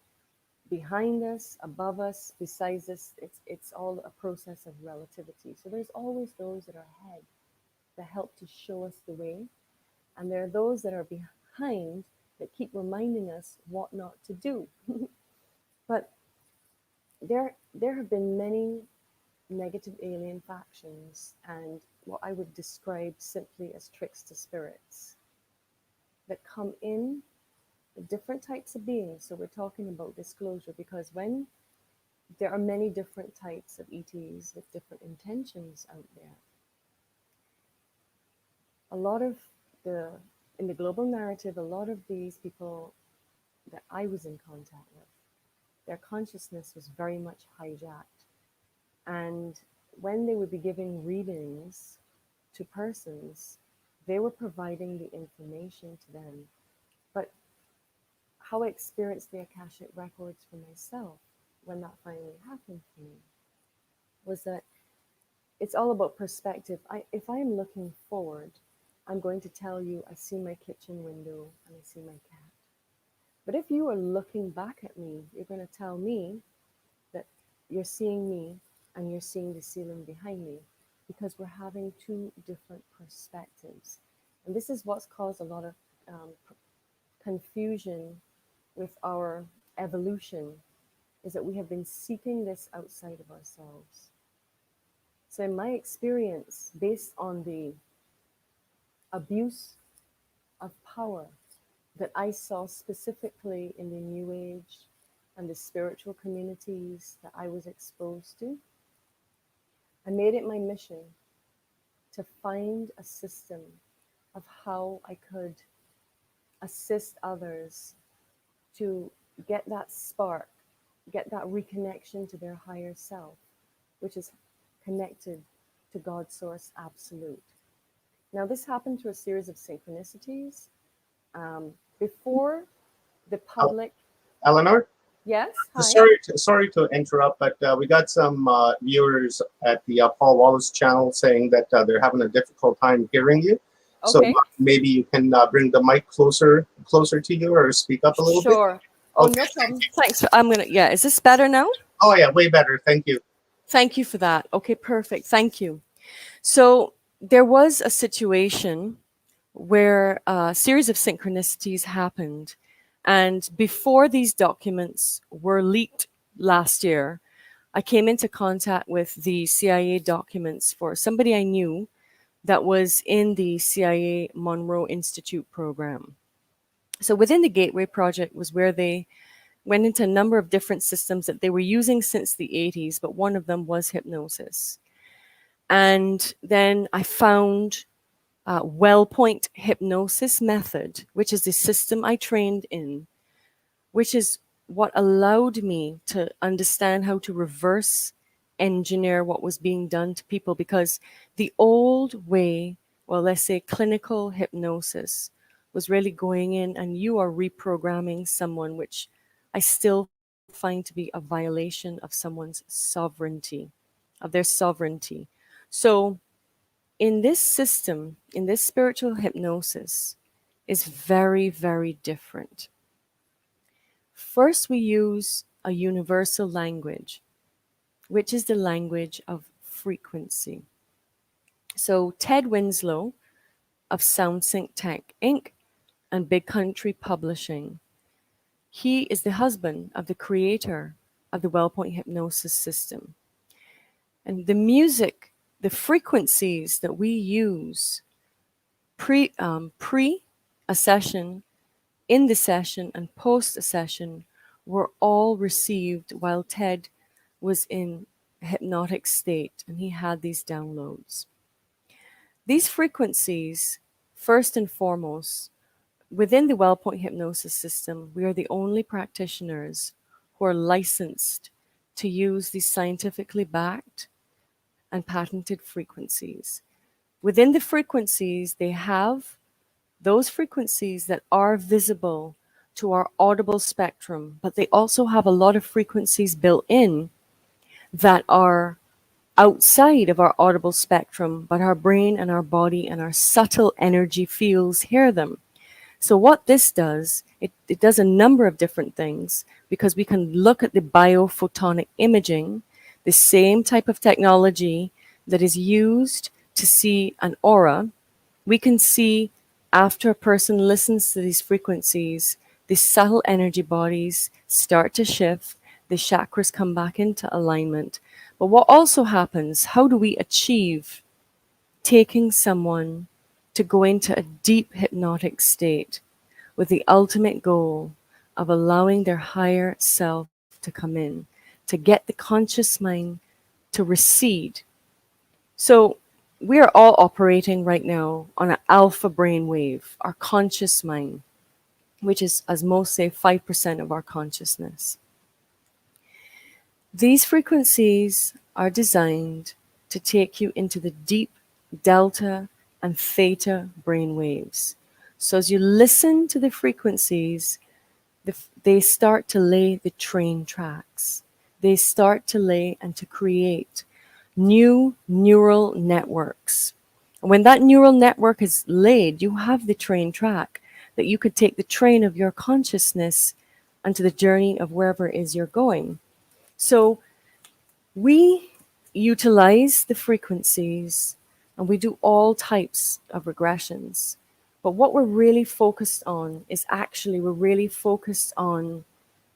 behind us, above us, besides us. It's all a process of relativity. So there's always those that are ahead that help to show us the way. And there are those that are behind that keep reminding us what not to do. But there have been many negative alien factions and what I would describe simply as trickster spirits that come in with different types of beings. So we're talking about disclosure because when there are many different types of ETs with different intentions out there, a lot of in the global narrative, a lot of these people that I was in contact with, their consciousness was very much hijacked And when they would be giving readings to persons, they were providing the information to them. But how I experienced the Akashic records for myself when that finally happened for me was that it's all about perspective. If I am looking forward, I'm going to tell you I see my kitchen window and I see my cat. But if you are looking back at me, you're going to tell me that you're seeing me and you're seeing the ceiling behind me, because we're having two different perspectives. And this is what's caused a lot of confusion with our evolution, is that we have been seeking this outside of ourselves. So in my experience, based on the abuse of power that I saw specifically in the New Age and the spiritual communities that I was exposed to, I made it my mission to find a system of how I could assist others to get that spark, get that reconnection to their higher self, which is connected to God's source absolute. Now, this happened through a series of synchronicities. Before the public... Eleanor? Yes, hi. Sorry to interrupt, but we got some viewers at the Paul Wallace channel saying that they're having a difficult time hearing you. Okay. So maybe you can bring the mic closer to you, or speak up a little bit. Sure. Oh, Okay. no problem. Thanks. Yeah, is this better now? Oh yeah, way better. Thank you. Thank you for that. Okay, perfect. Thank you. So there was a situation where a series of synchronicities happened. And before these documents were leaked last year, I came into contact with the CIA documents for somebody I knew that was in the CIA Monroe Institute program. So within the Gateway Project was where they went into a number of different systems that they were using since the 80s, but one of them was hypnosis. And then I found Wellpoint hypnosis method, which is the system I trained in, which is what allowed me to understand how to reverse engineer what was being done to people. Because the old way, well, let's say clinical hypnosis, was really going in and you are reprogramming someone, which I still find to be a violation of someone's sovereignty, of their sovereignty. So in this system, in this spiritual hypnosis, is very, very different. First, we use a universal language, which is the language of frequency. So Ted Winslow of SoundSync Tech Inc. and Big Country Publishing, he is the husband of the creator of the Wellpoint hypnosis system. And the music, the frequencies that we use pre a session, in the session, and post a session were all received while Ted was in a hypnotic state and he had these downloads. These frequencies, first and foremost, within the Wellpoint hypnosis system, we are the only practitioners who are licensed to use these scientifically backed and patented frequencies. Within the frequencies, they have those frequencies that are visible to our audible spectrum, but they also have a lot of frequencies built in that are outside of our audible spectrum, but our brain and our body and our subtle energy fields hear them. So what this does, it does a number of different things, because we can look at the biophotonic imaging, the same type of technology that is used to see an aura. We can see, after a person listens to these frequencies, the subtle energy bodies start to shift, the chakras come back into alignment. But what also happens, how do we achieve taking someone to go into a deep hypnotic state with the ultimate goal of allowing their higher self to come in, to get the conscious mind to recede? So we are all operating right now on an alpha brainwave, our conscious mind, which is, as most say, 5% of our consciousness. These frequencies are designed to take you into the deep delta and theta brain waves. So as you listen to the frequencies, they start to lay the train tracks. They start to lay and to create new neural networks. When that neural network is laid, you have the train track that you could take the train of your consciousness onto the journey of wherever it is you're going. So we utilize the frequencies and we do all types of regressions. But what we're really focused on is we're really focused on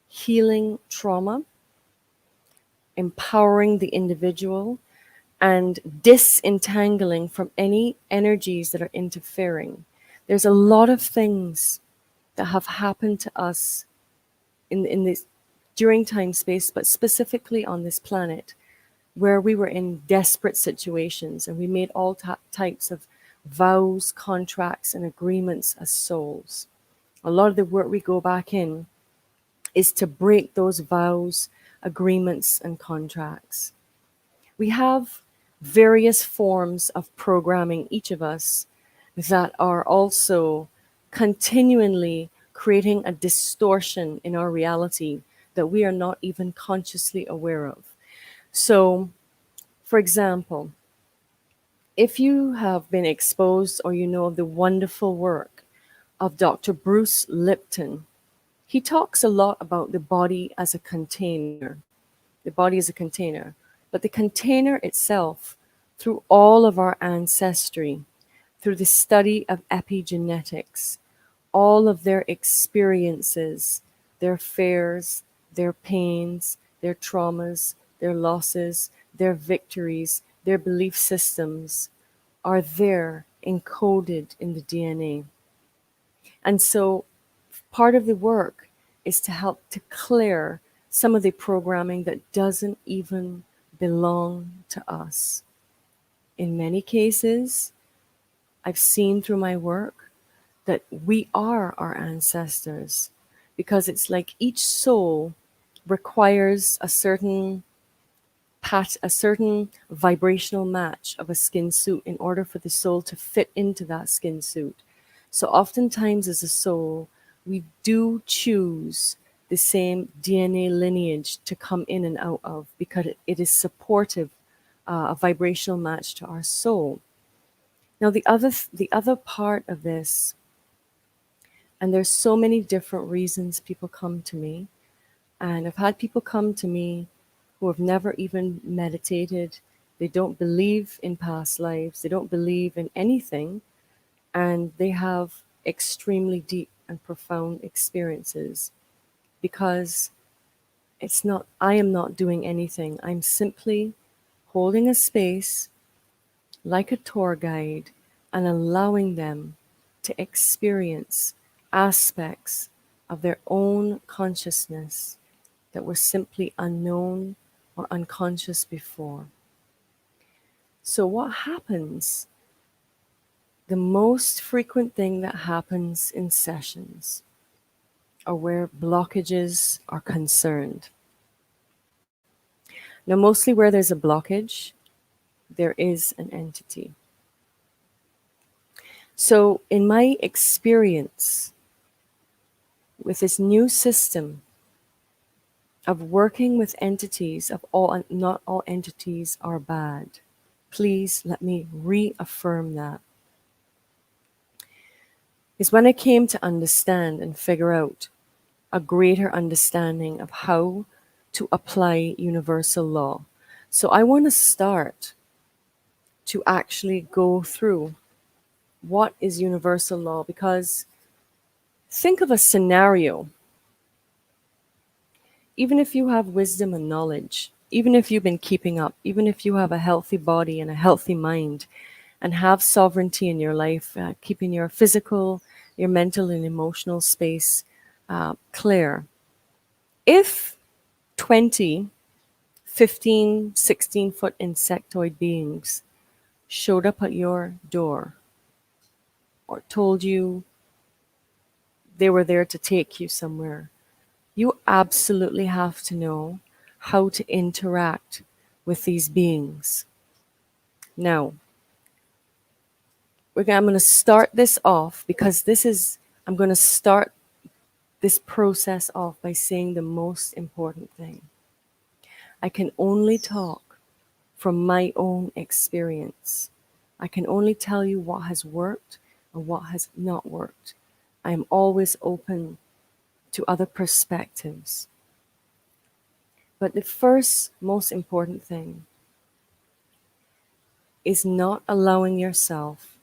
healing trauma, empowering the individual, and disentangling from any energies that are interfering. There's a lot of things that have happened to us in this during time space, but specifically on this planet, where we were in desperate situations and we made all types of vows, contracts, and agreements as souls. A lot of the work we go back in is to break those vows, agreements, and contracts. We have various forms of programming, each of us, that are also continually creating a distortion in our reality that we are not even consciously aware of. So, for example, if you have been exposed or you know of the wonderful work of Dr. Bruce Lipton, he talks a lot about the body as a container. The body is a container, but the container itself, through all of our ancestry, through the study of epigenetics, all of their experiences, their fears, their pains, their traumas, their losses, their victories, their belief systems are there encoded in the DNA. And so part of the work is to help to clear some of the programming that doesn't even belong to us. In many cases, I've seen through my work that we are our ancestors, because it's like each soul requires a certain vibrational match of a skin suit in order for the soul to fit into that skin suit. So oftentimes as a soul, we do choose the same DNA lineage to come in and out of, because it is supportive, a vibrational match to our soul. Now the other part of this, and there's so many different reasons people come to me, and I've had people come to me who have never even meditated. They don't believe in past lives. They don't believe in anything. And they have extremely deep and profound experiences, because I am not doing anything. I'm simply holding a space like a tour guide and allowing them to experience aspects of their own consciousness that were simply unknown or unconscious before. So what happens? The most frequent thing that happens in sessions are where blockages are concerned. Now, mostly where there's a blockage, there is an entity. So in my experience with this new system of working with entities, not all entities are bad. Please let me reaffirm that. Is when I came to understand and figure out a greater understanding of how to apply universal law. So I want to start to actually go through what is universal law, because think of a scenario. Even if you have wisdom and knowledge, even if you've been keeping up, even if you have a healthy body and a healthy mind and have sovereignty in your life, keeping your physical, your mental and emotional space clear. If 20, 15, 16-foot insectoid beings showed up at your door or told you they were there to take you somewhere, you absolutely have to know how to interact with these beings. Now, I'm going to start this off because I'm going to start this process off by saying the most important thing. I can only talk from my own experience. I can only tell you what has worked and what has not worked. I am always open to other perspectives. But the first most important thing is not allowing yourself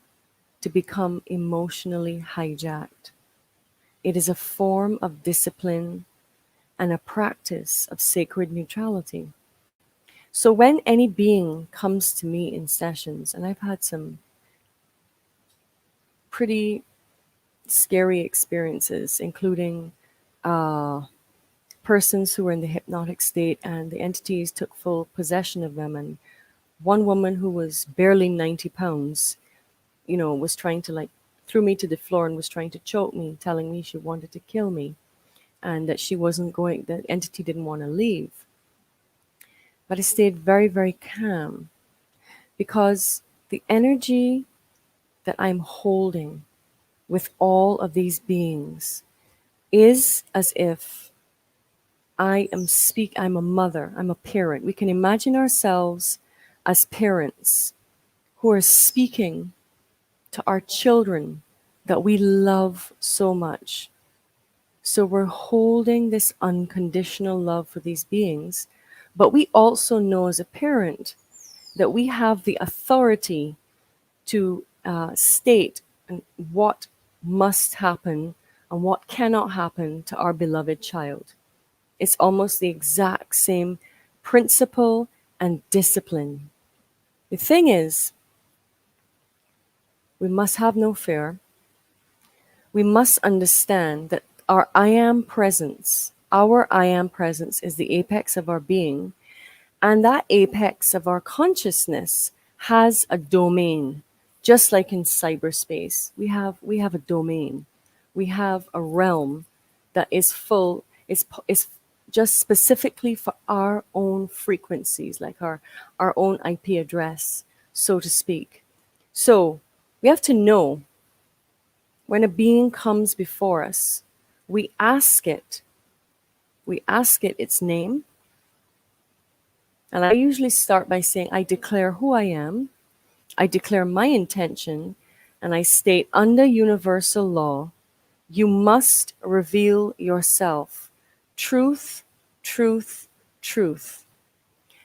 to become emotionally hijacked. It is a form of discipline and a practice of sacred neutrality. So when any being comes to me in sessions, and I've had some pretty scary experiences, including persons who were in the hypnotic state and the entities took full possession of them. And one woman who was barely 90 pounds, was trying to threw me to the floor and was trying to choke me, telling me she wanted to kill me and that the entity didn't want to leave. But I stayed very, very calm because the energy that I'm holding with all of these beings is as if I'm a mother, I'm a parent. We can imagine ourselves as parents who are speaking to our children that we love so much. So we're holding this unconditional love for these beings, but we also know as a parent that we have the authority to state what must happen and what cannot happen to our beloved child. It's almost the exact same principle and discipline. The thing is, we must have no fear. We must understand that our I am presence is the apex of our being, and that apex of our consciousness has a domain. Just like in cyberspace, we have a domain. We have a realm that is just specifically for our own frequencies, like our own IP address, so to speak. So we have to know when a being comes before us, we ask it its name. And I usually start by saying, I declare who I am, I declare my intention, and I state under universal law, you must reveal yourself. Truth, truth, truth.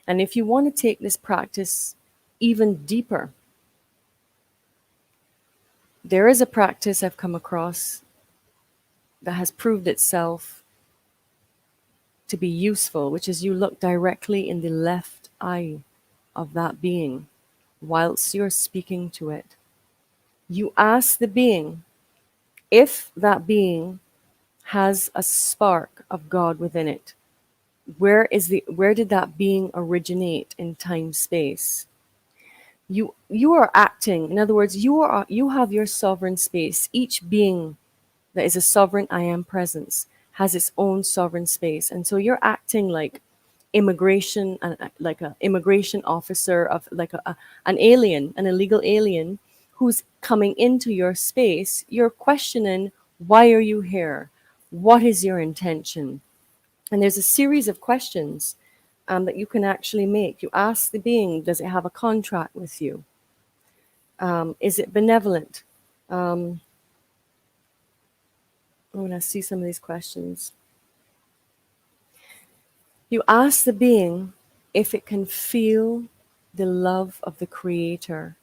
And if you want to take this practice even deeper, there is a practice I've come across that has proved itself to be useful, which is you look directly in the left eye of that being whilst you're speaking to it. You ask the being if that being has a spark of God within it. Where did that being originate in time space? You are acting. In other words, you have your sovereign space. Each being that is a sovereign I am presence has its own sovereign space, and so you're acting like immigration, like an immigration officer of an alien, an illegal alien who's coming into your space. You're questioning, why are you here? What is your intention? And there's a series of questions that you can actually make. You ask the being, does it have a contract with you? Is it benevolent? When I see some of these questions, you ask the being if it can feel the love of the Creator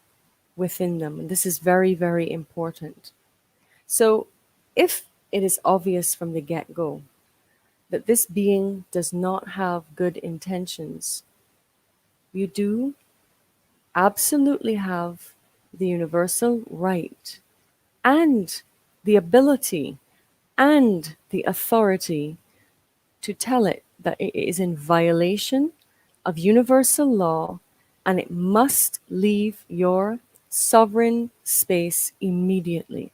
within them. And this is very, very important. So if it is obvious from the get-go that this being does not have good intentions, you do absolutely have the universal right and the ability and the authority to tell it that it is in violation of universal law and it must leave your sovereign space immediately.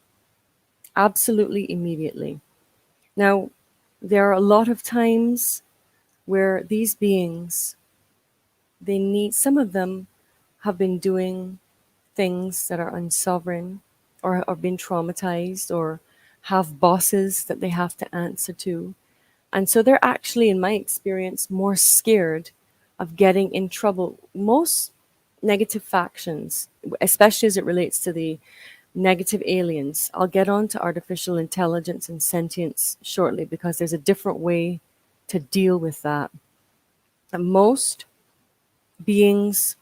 Absolutely immediately. Now, there are a lot of times where these beings they need, some of them have been doing things that are unsovereign, or have been traumatized, or have bosses that they have to answer to. And so they're actually, in my experience, more scared of getting in trouble. Most negative factions, especially as it relates to the negative aliens, I'll get on to artificial intelligence and sentience shortly, because there's a different way to deal with that. And most beings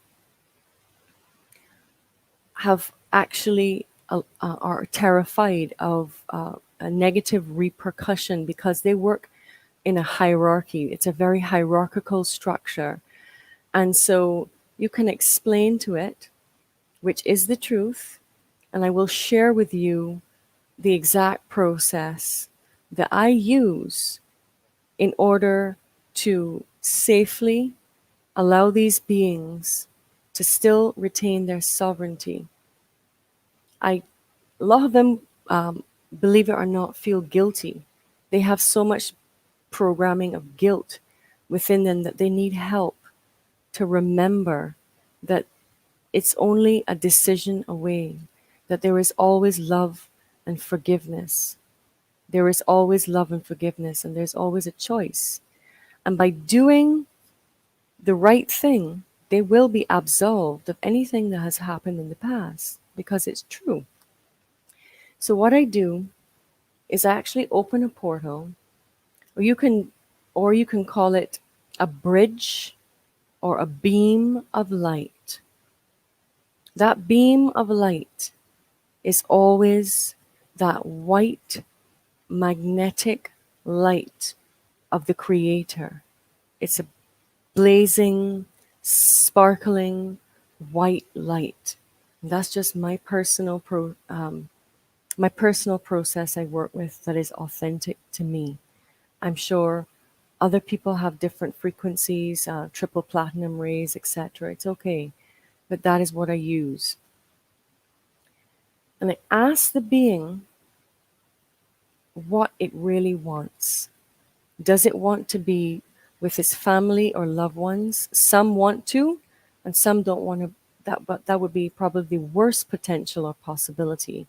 have actually are terrified of a negative repercussion, because they work in a hierarchy. It's a very hierarchical structure. And so you can explain to it, which is the truth, and I will share with you the exact process that I use in order to safely allow these beings to still retain their sovereignty. A lot of them, believe it or not, feel guilty. They have so much programming of guilt within them that they need help to remember that it's only a decision away, that there is always love and forgiveness. There is always love and forgiveness, and there's always a choice. And by doing the right thing, they will be absolved of anything that has happened in the past, because it's true. So what I do is I actually open a portal, or you can call it a bridge or a beam of light. That beam of light is always that white magnetic light of the Creator. It's a blazing, sparkling white light. And that's just my personal process I work with, that is authentic to me. I'm sure other people have different frequencies, triple platinum rays, etc. It's okay, but that is what I use. And I ask the being what it really wants. Does it want to be with its family or loved ones? Some want to, and some don't want to. But that would be probably the worst potential or possibility.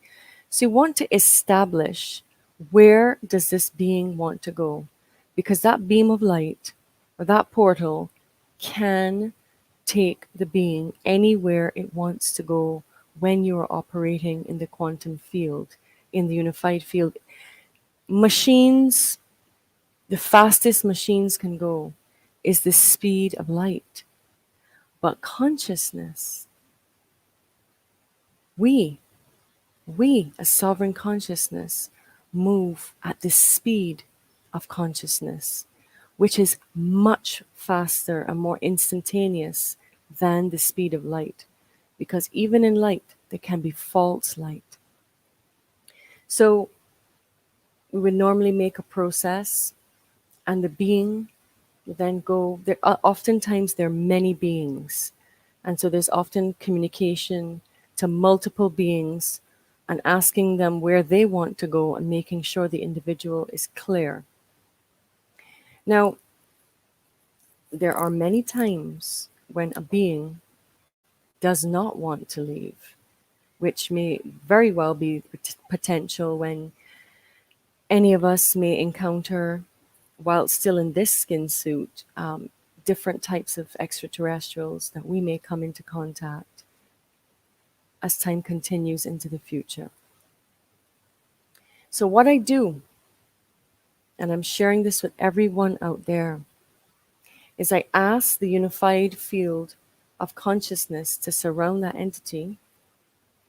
So you want to establish, where does this being want to go? Because that beam of light or that portal can take the being anywhere it wants to go when you are operating in the quantum field, in the unified field. Machines, the fastest machines can go is the speed of light. But consciousness, we, a sovereign consciousness, move at the speed of consciousness, which is much faster and more instantaneous than the speed of light. Because even in light, there can be false light. So we would normally make a process, and the being would then go. There, oftentimes, there are many beings. And so there's often communication to multiple beings and asking them where they want to go, and making sure the individual is clear. Now, there are many times when a being does not want to leave, which may very well be potential when any of us may encounter, while still in this skin suit, different types of extraterrestrials that we may come into contact as time continues into the future. So what I do, and I'm sharing this with everyone out there, is I ask the unified field of consciousness to surround that entity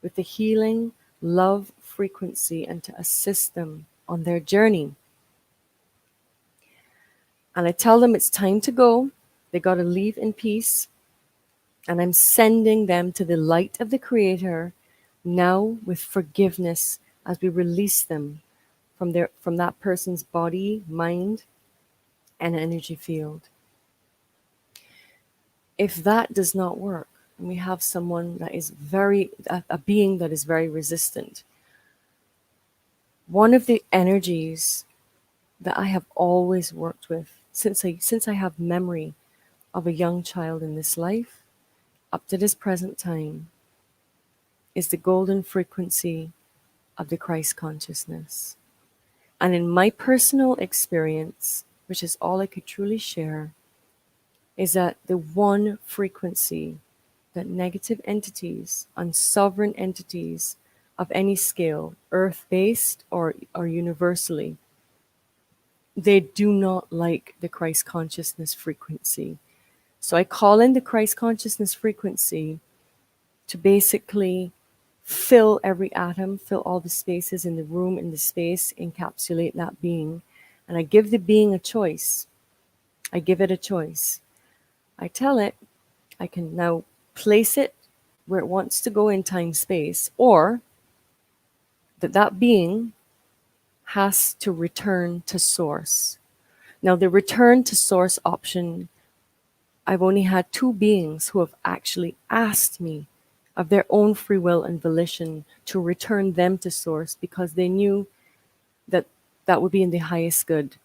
with the healing love frequency, and to assist them on their journey. And I tell them it's time to go. They got to leave in peace. And I'm sending them to the light of the Creator now, with forgiveness, as we release them from that person's body, mind, and energy field. If that does not work, and we have someone that is a being that is very resistant, one of the energies that I have always worked with since I have memory of a young child in this life, up to this present time, is the golden frequency of the Christ consciousness. And in my personal experience, which is all I could truly share, is that the one frequency that negative entities, unsovereign entities of any scale, earth-based or universally, they do not like the Christ consciousness frequency. So I call in the Christ consciousness frequency to basically fill every atom, fill all the spaces in the room, in the space, encapsulate that being. And I give the being a choice. I give it a choice. I tell it, I can now place it where it wants to go in time space, or that being has to return to source. Now, the return to source option, I've only had 2 beings who have actually asked me of their own free will and volition to return them to source, because they knew that that would be in the highest good.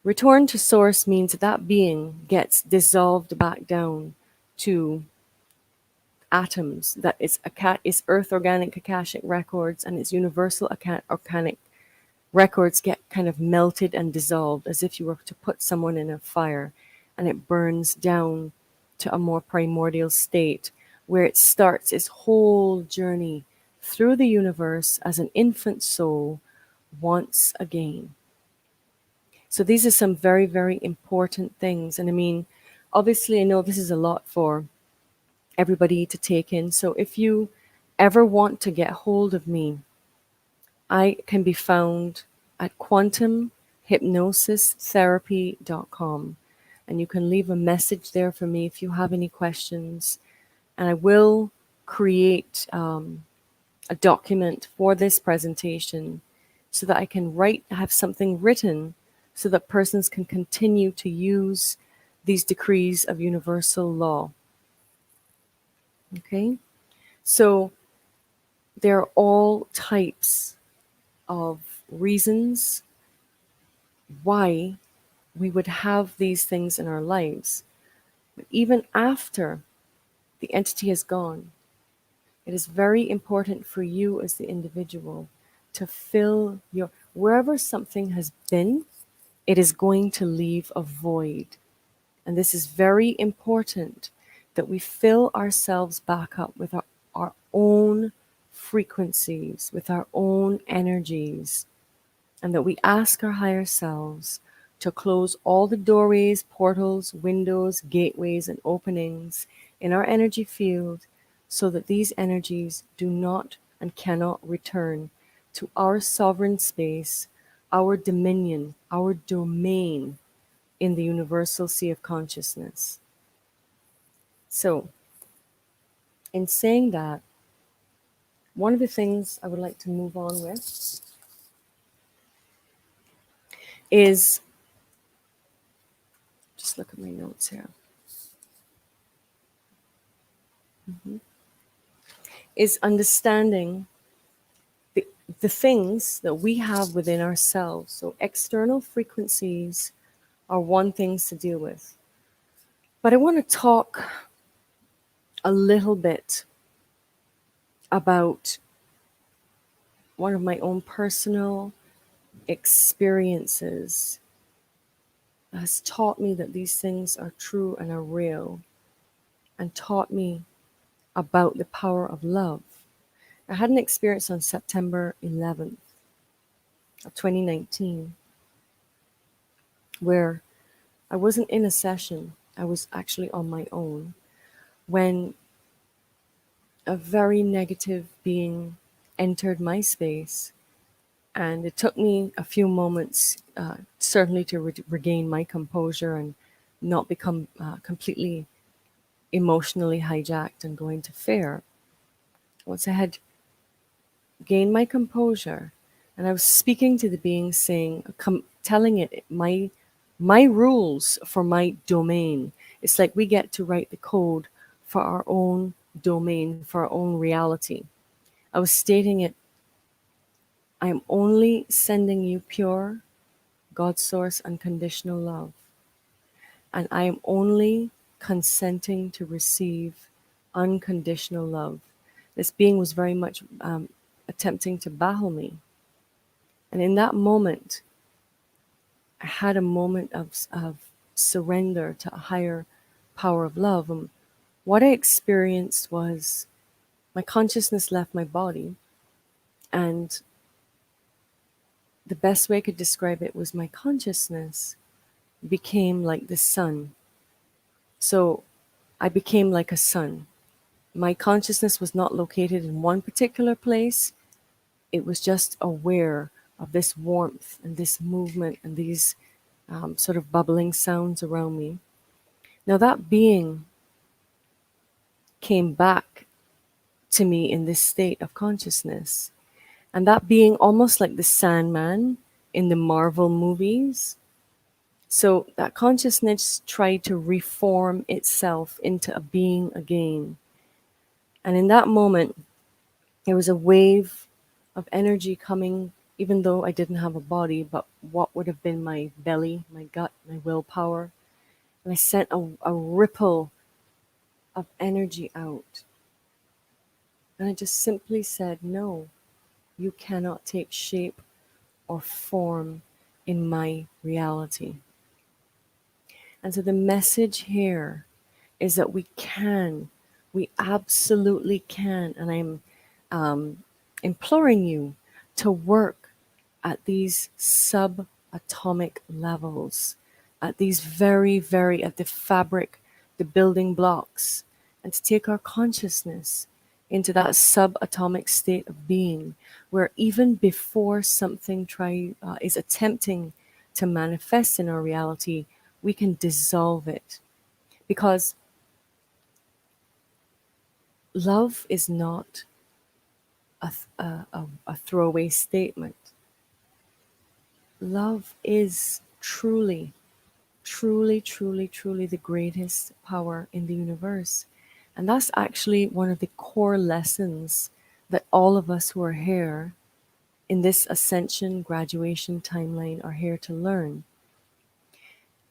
Return to source means that being gets dissolved back down to atoms, that its earth organic akashic records and its universal organic records get kind of melted and dissolved, as if you were to put someone in a fire and it burns down to a more primordial state, where it starts its whole journey through the universe as an infant soul once again. So these are some very, very important things. And I mean, obviously, I know this is a lot for everybody to take in. So if you ever want to get hold of me, I can be found at quantumhypnosistherapy.com. And you can leave a message there for me if you have any questions. And I will create a document for this presentation so that I can have something written so that persons can continue to use these decrees of universal law. Okay? So there are all types of reasons why we would have these things in our lives. But even after the entity has gone, it is very important for you as the individual to fill wherever something has been, it is going to leave a void. And this is very important, that we fill ourselves back up with our own frequencies, with our own energies, and that we ask our higher selves to close all the doorways, portals, windows, gateways, and openings in our energy field, so that these energies do not and cannot return to our sovereign space, our dominion, our domain in the universal sea of consciousness. So, in saying that, one of the things I would like to move on with is, just look at my notes here, is understanding the things that we have within ourselves. So external frequencies are one thing to deal with. But I want to talk a little bit about one of my own personal experiences that has taught me that these things are true and are real, and taught me about the power of love. I had an experience on September 11th of 2019 where I wasn't in a session, I was actually on my own, when a very negative being entered my space. And it took me a few moments, certainly, to regain my composure and not become completely emotionally hijacked and go into fear. Once I had gained my composure, and I was speaking to the being, saying, telling it my rules for my domain. It's like we get to write the code for our own domain, for our own reality. I was stating it, I am only sending you pure, God source, unconditional love. and I am only consenting to receive unconditional love. This being was very much attempting to battle me. And in that moment, I had a moment of surrender to a higher power of love. And what I experienced was my consciousness left my body, and the best way I could describe it was my consciousness became like the sun. So I became like a sun. My consciousness was not located in one particular place. It was just aware of this warmth and this movement and these sort of bubbling sounds around me. Now, that being came back to me in this state of consciousness. And that being almost like the Sandman in the Marvel movies. So that consciousness tried to reform itself into a being again. And in that moment, there was a wave of energy coming, even though I didn't have a body, but what would have been my belly, my gut, my willpower. And I sent a ripple of energy out. And I just simply said, no, you cannot take shape or form in my reality. And so the message here is that we absolutely can. And I'm imploring you to work at these subatomic levels, at these at the fabric, the building blocks, and to take our consciousness into that subatomic state of being, where even before something is attempting to manifest in our reality, we can dissolve it. Because love is not a throwaway statement. Love is truly, truly, truly, truly the greatest power in the universe. And that's actually one of the core lessons that all of us who are here in this ascension graduation timeline are here to learn.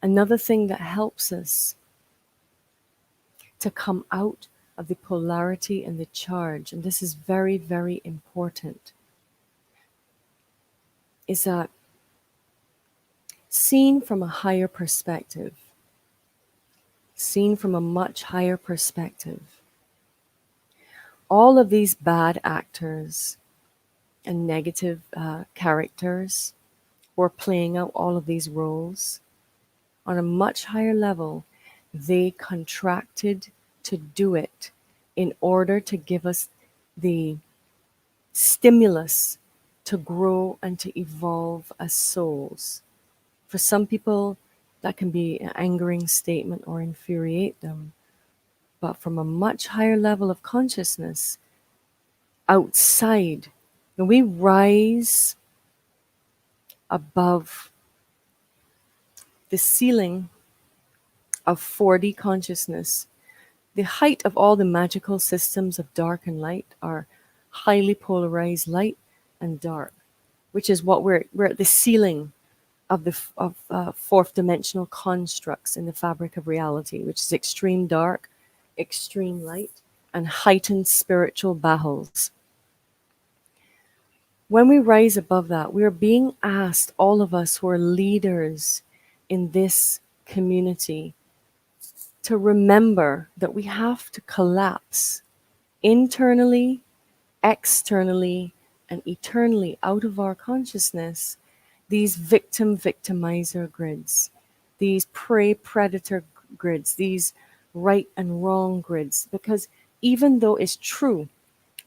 Another thing that helps us to come out of the polarity and the charge, and this is very, very important, is that seen from a higher perspective, seen from a much higher perspective, all of these bad actors and negative characters who are playing out all of these roles on a much higher level, they contracted to do it in order to give us the stimulus to grow and to evolve as souls. For some people, that can be an angering statement or infuriate them. But from a much higher level of consciousness, outside, when we rise above the ceiling of 4D consciousness, the height of all the magical systems of dark and light are highly polarized light and dark, which is what we're at the ceiling of the fourth dimensional constructs in the fabric of reality, which is extreme dark, extreme light, and heightened spiritual battles. When we rise above that, we are being asked, all of us who are leaders in this community, to remember that we have to collapse internally, externally, and eternally out of our consciousness these victim-victimizer grids, these prey-predator grids, these right and wrong grids. Because even though it's true,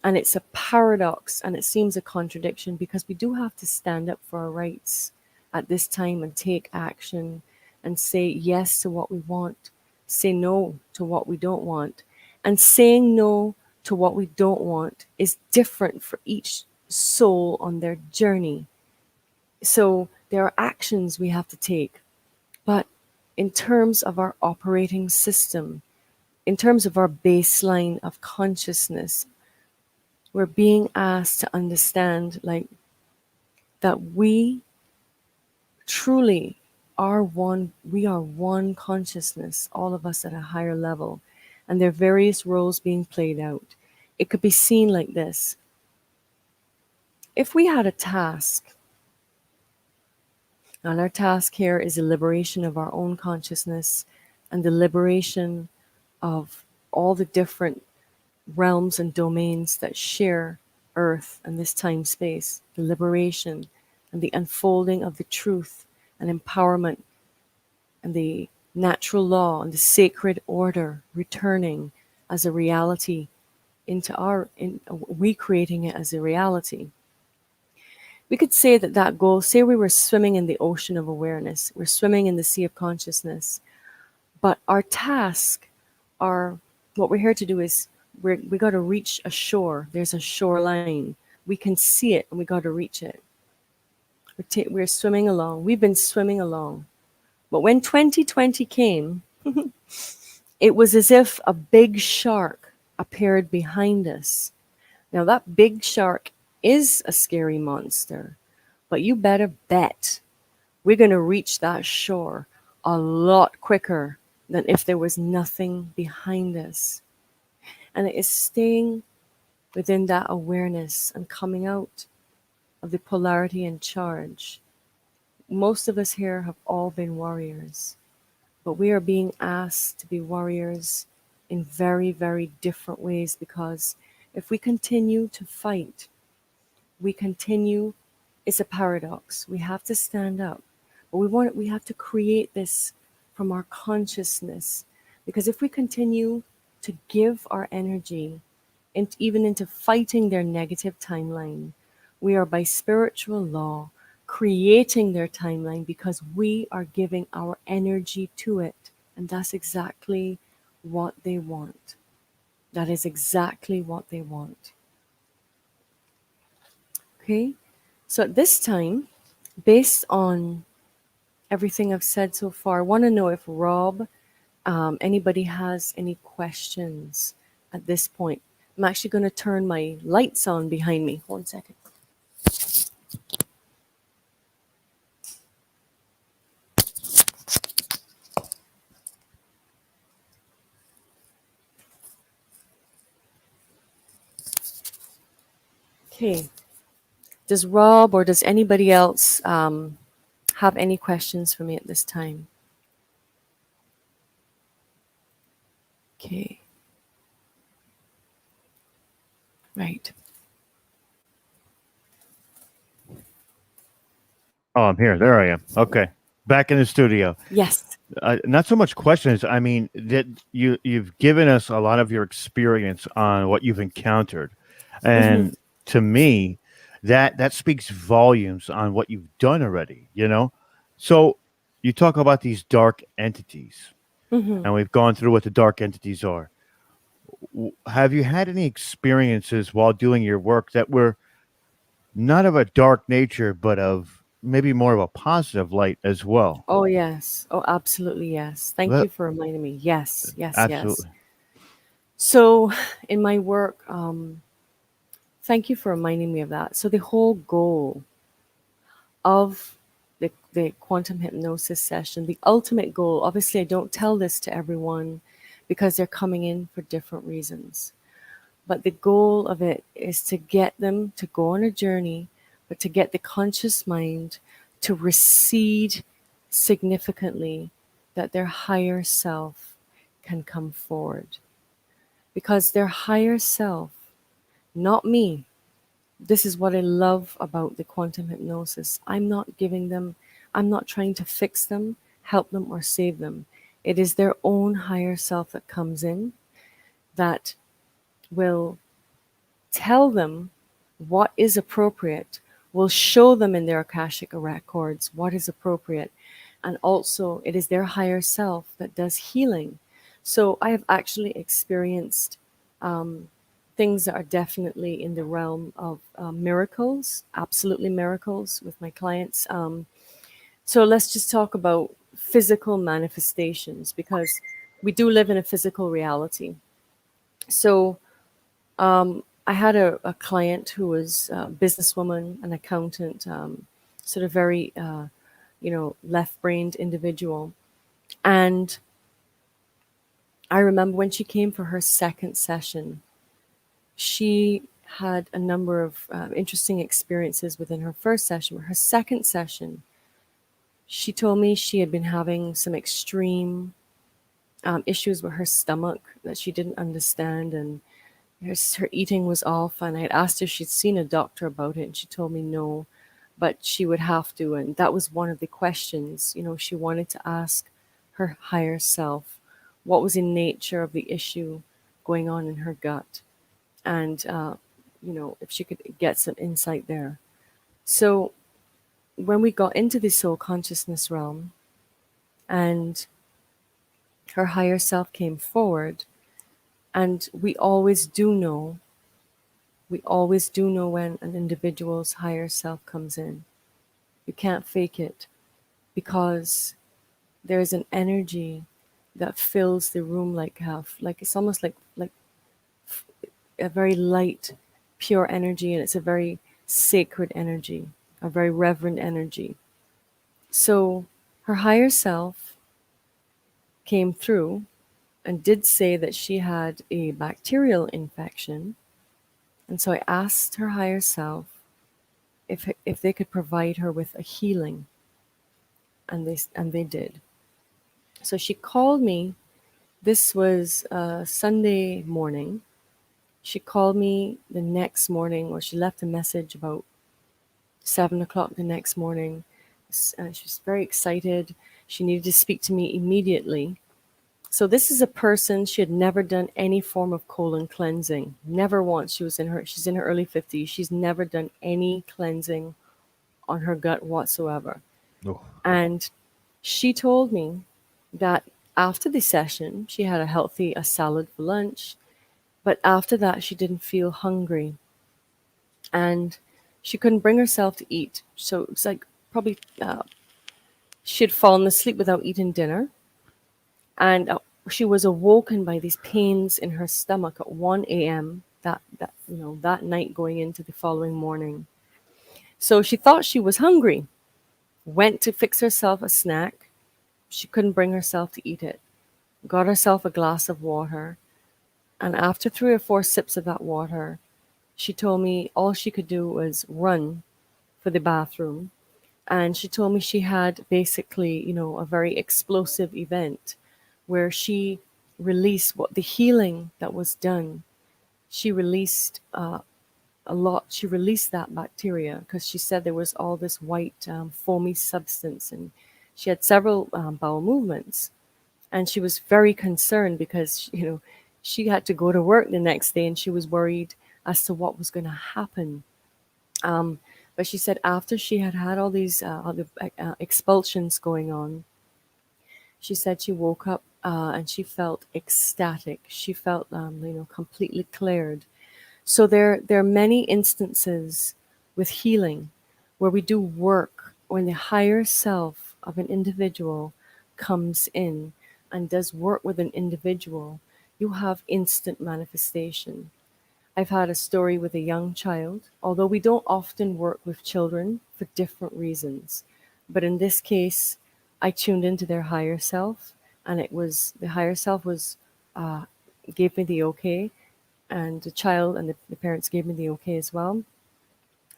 and it's a paradox, and it seems a contradiction, because we do have to stand up for our rights at this time and take action and say yes to what we want, say no to what we don't want. And saying no to what we don't want is different for each soul on their journey. So there are actions we have to take. But in terms of our operating system, in terms of our baseline of consciousness, we're being asked to understand that we truly are one. We are one consciousness, all of us at a higher level, and there are various roles being played out. It could be seen like this. If we had a task, and our task here is the liberation of our own consciousness and the liberation of all the different realms and domains that share Earth and this time space, the liberation and the unfolding of the truth and empowerment and the natural law and the sacred order returning as a reality into recreating it as a reality. We could say that goal, say we were swimming in the ocean of awareness, we're swimming in the sea of consciousness, but our task, what we're here to do is we got to reach a shore. There's a shoreline. We can see it and we got to reach it. We're swimming along. We've been swimming along. But when 2020 came, it was as if a big shark appeared behind us. Now, that big shark is a scary monster, but you better bet we're going to reach that shore a lot quicker than if there was nothing behind us. And it is staying within that awareness and coming out of the polarity and charge. Most of us here have all been warriors, but we are being asked to be warriors in very, very different ways, because if we continue to fight, it's a paradox. We have to stand up, but we have to create this from our consciousness, because if we continue to give our energy and even into fighting their negative timeline, we are by spiritual law creating their timeline, because we are giving our energy to it. And that's exactly what they want. That is exactly what they want. Okay? So at this time, based on everything I've said so far, I want to know if Rob, anybody has any questions at this point. I'm actually going to turn my lights on behind me. 1 second. Okay. Does Rob or does anybody else have any questions for me at this time? Okay. Right. Oh, I'm here. There I am. Okay. Back in the studio. Yes. Not so much questions. I mean, that you've given us a lot of your experience on what you've encountered, and to me, that speaks volumes on what you've done already. You know, so you talk about these dark entities, and we've gone through what the dark entities are. Have you had any experiences while doing your work that were not of a dark nature, but of maybe more of a positive light as well? Oh, yes. Oh, absolutely, yes. Thank That- you for reminding me. Yes, yes, yes. Absolutely. So, in my work, thank you for reminding me of that. So, the whole goal of the quantum hypnosis session, the ultimate goal, obviously, I don't tell this to everyone because they're coming in for different reasons. But the goal of it is to get them to go on a journey, but to get the conscious mind to recede significantly, that their higher self can come forward. Because their higher self, not me, this is what I love about the quantum hypnosis. I'm not trying to fix them, help them, or save them. It is their own higher self that comes in, that will tell them what is appropriate, will show them in their Akashic records what is appropriate. And also, it is their higher self that does healing. So I have actually experienced things that are definitely in the realm of miracles, absolutely miracles with my clients. So let's just talk about physical manifestations, because we do live in a physical reality. So I had a client who was a businesswoman, an accountant, sort of very left-brained individual. And I remember when she came for her second session, she had a number of interesting experiences within her first session. Her second session, she told me she had been having some extreme issues with her stomach that she didn't understand, and her eating was off. And I had asked her if she'd seen a doctor about it, and she told me no, but she would have to. And that was one of the questions, she wanted to ask her higher self what was the nature of the issue going on in her gut, and if she could get some insight there. So when we got into the soul consciousness realm and her higher self came forward, and we always do know when an individual's higher self comes in. You can't fake it, because there's an energy that fills the room like it's almost like a very light, pure energy, and it's a very sacred energy, a very reverent energy. So her higher self came through and did say that she had a bacterial infection. And so I asked her higher self if they could provide her with a healing, and they did. So she called me. This was Sunday morning. She called me the next morning, or she left a message about 7 o'clock the next morning. She was very excited. She needed to speak to me immediately. So this is a person, she had never done any form of colon cleansing. Never once. She's in her early 50s. She's never done any cleansing on her gut whatsoever. Oh. And she told me that after the session, she had a salad for lunch, but after that, she didn't feel hungry. And she couldn't bring herself to eat. So it's like probably she had fallen asleep without eating dinner. And she was awoken by these pains in her stomach at 1 a.m. that night going into the following morning. So she thought she was hungry, went to fix herself a snack. She couldn't bring herself to eat it. Got herself a glass of water. And after 3 or 4 sips of that water, she told me all she could do was run for the bathroom. And she told me she had basically, a very explosive event where she released the healing that was done. She released a lot. She released that bacteria because she said there was all this white foamy substance, and she had several bowel movements. And she was very concerned because, she had to go to work the next day, and she was worried as to what was going to happen. But she said after she had all these other expulsions going on, she said she woke up and she felt ecstatic. She felt, completely cleared. So there are many instances with healing where we do work when the higher self of an individual comes in and does work with an individual. You have instant manifestation. I've had a story with a young child, although we don't often work with children for different reasons. But in this case, I tuned into their higher self, and the higher self gave me the okay, and the child and the parents gave me the okay as well.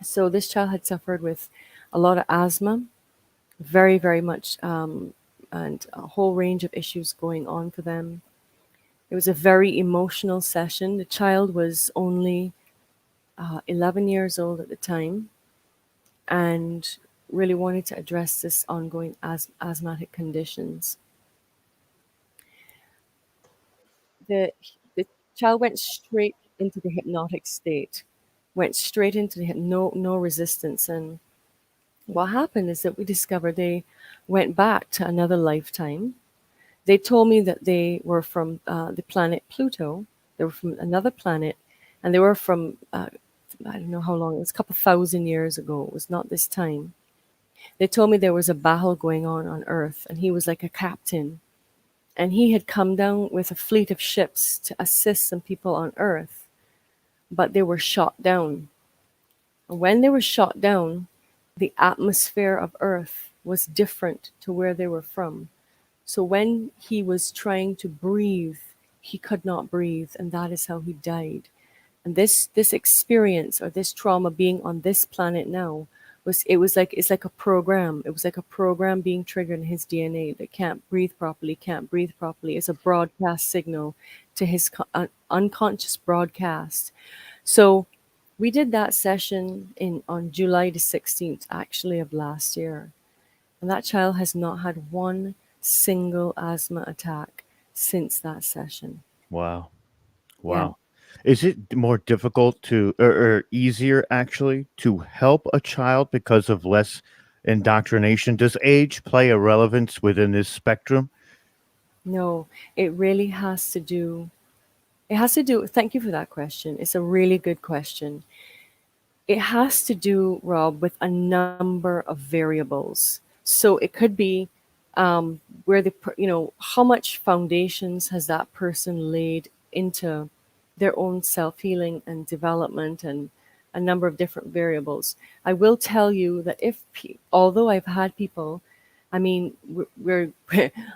So this child had suffered with a lot of asthma, very, very much, and a whole range of issues going on for them. It was a very emotional session. The child was only 11 years old at the time and really wanted to address this ongoing asthmatic conditions. The child went straight into the hypnotic state, went straight into no resistance. And what happened is that we discovered they went back to another lifetime. They told me that they were from the planet Pluto. They were from another planet, and they were from, I don't know how long, it was a couple thousand years ago. It was not this time. They told me there was a battle going on Earth, and he was like a captain. And he had come down with a fleet of ships to assist some people on Earth, but they were shot down. And when they were shot down, the atmosphere of Earth was different to where they were from. So when he was trying to breathe, he could not breathe, and that is how he died. And this experience or this trauma being on this planet now it's like a program. It was like a program being triggered in his DNA that can't breathe properly, can't breathe properly. It's a broadcast signal to his unconscious broadcast. So we did that session on July the 16th, actually, of last year. And that child has not had one single asthma attack since that session. Wow. Yeah. Wow. Is it more difficult or easier actually to help a child because of less indoctrination? Does age play a relevance within this spectrum? No, it really has to do. It has to do. Thank you for that question. It's a really good question. It has to do, Rob, with a number of variables. So it could be where how much foundations has that person laid into their own self healing and development, and a number of different variables. I will tell you that although I've had people, I mean,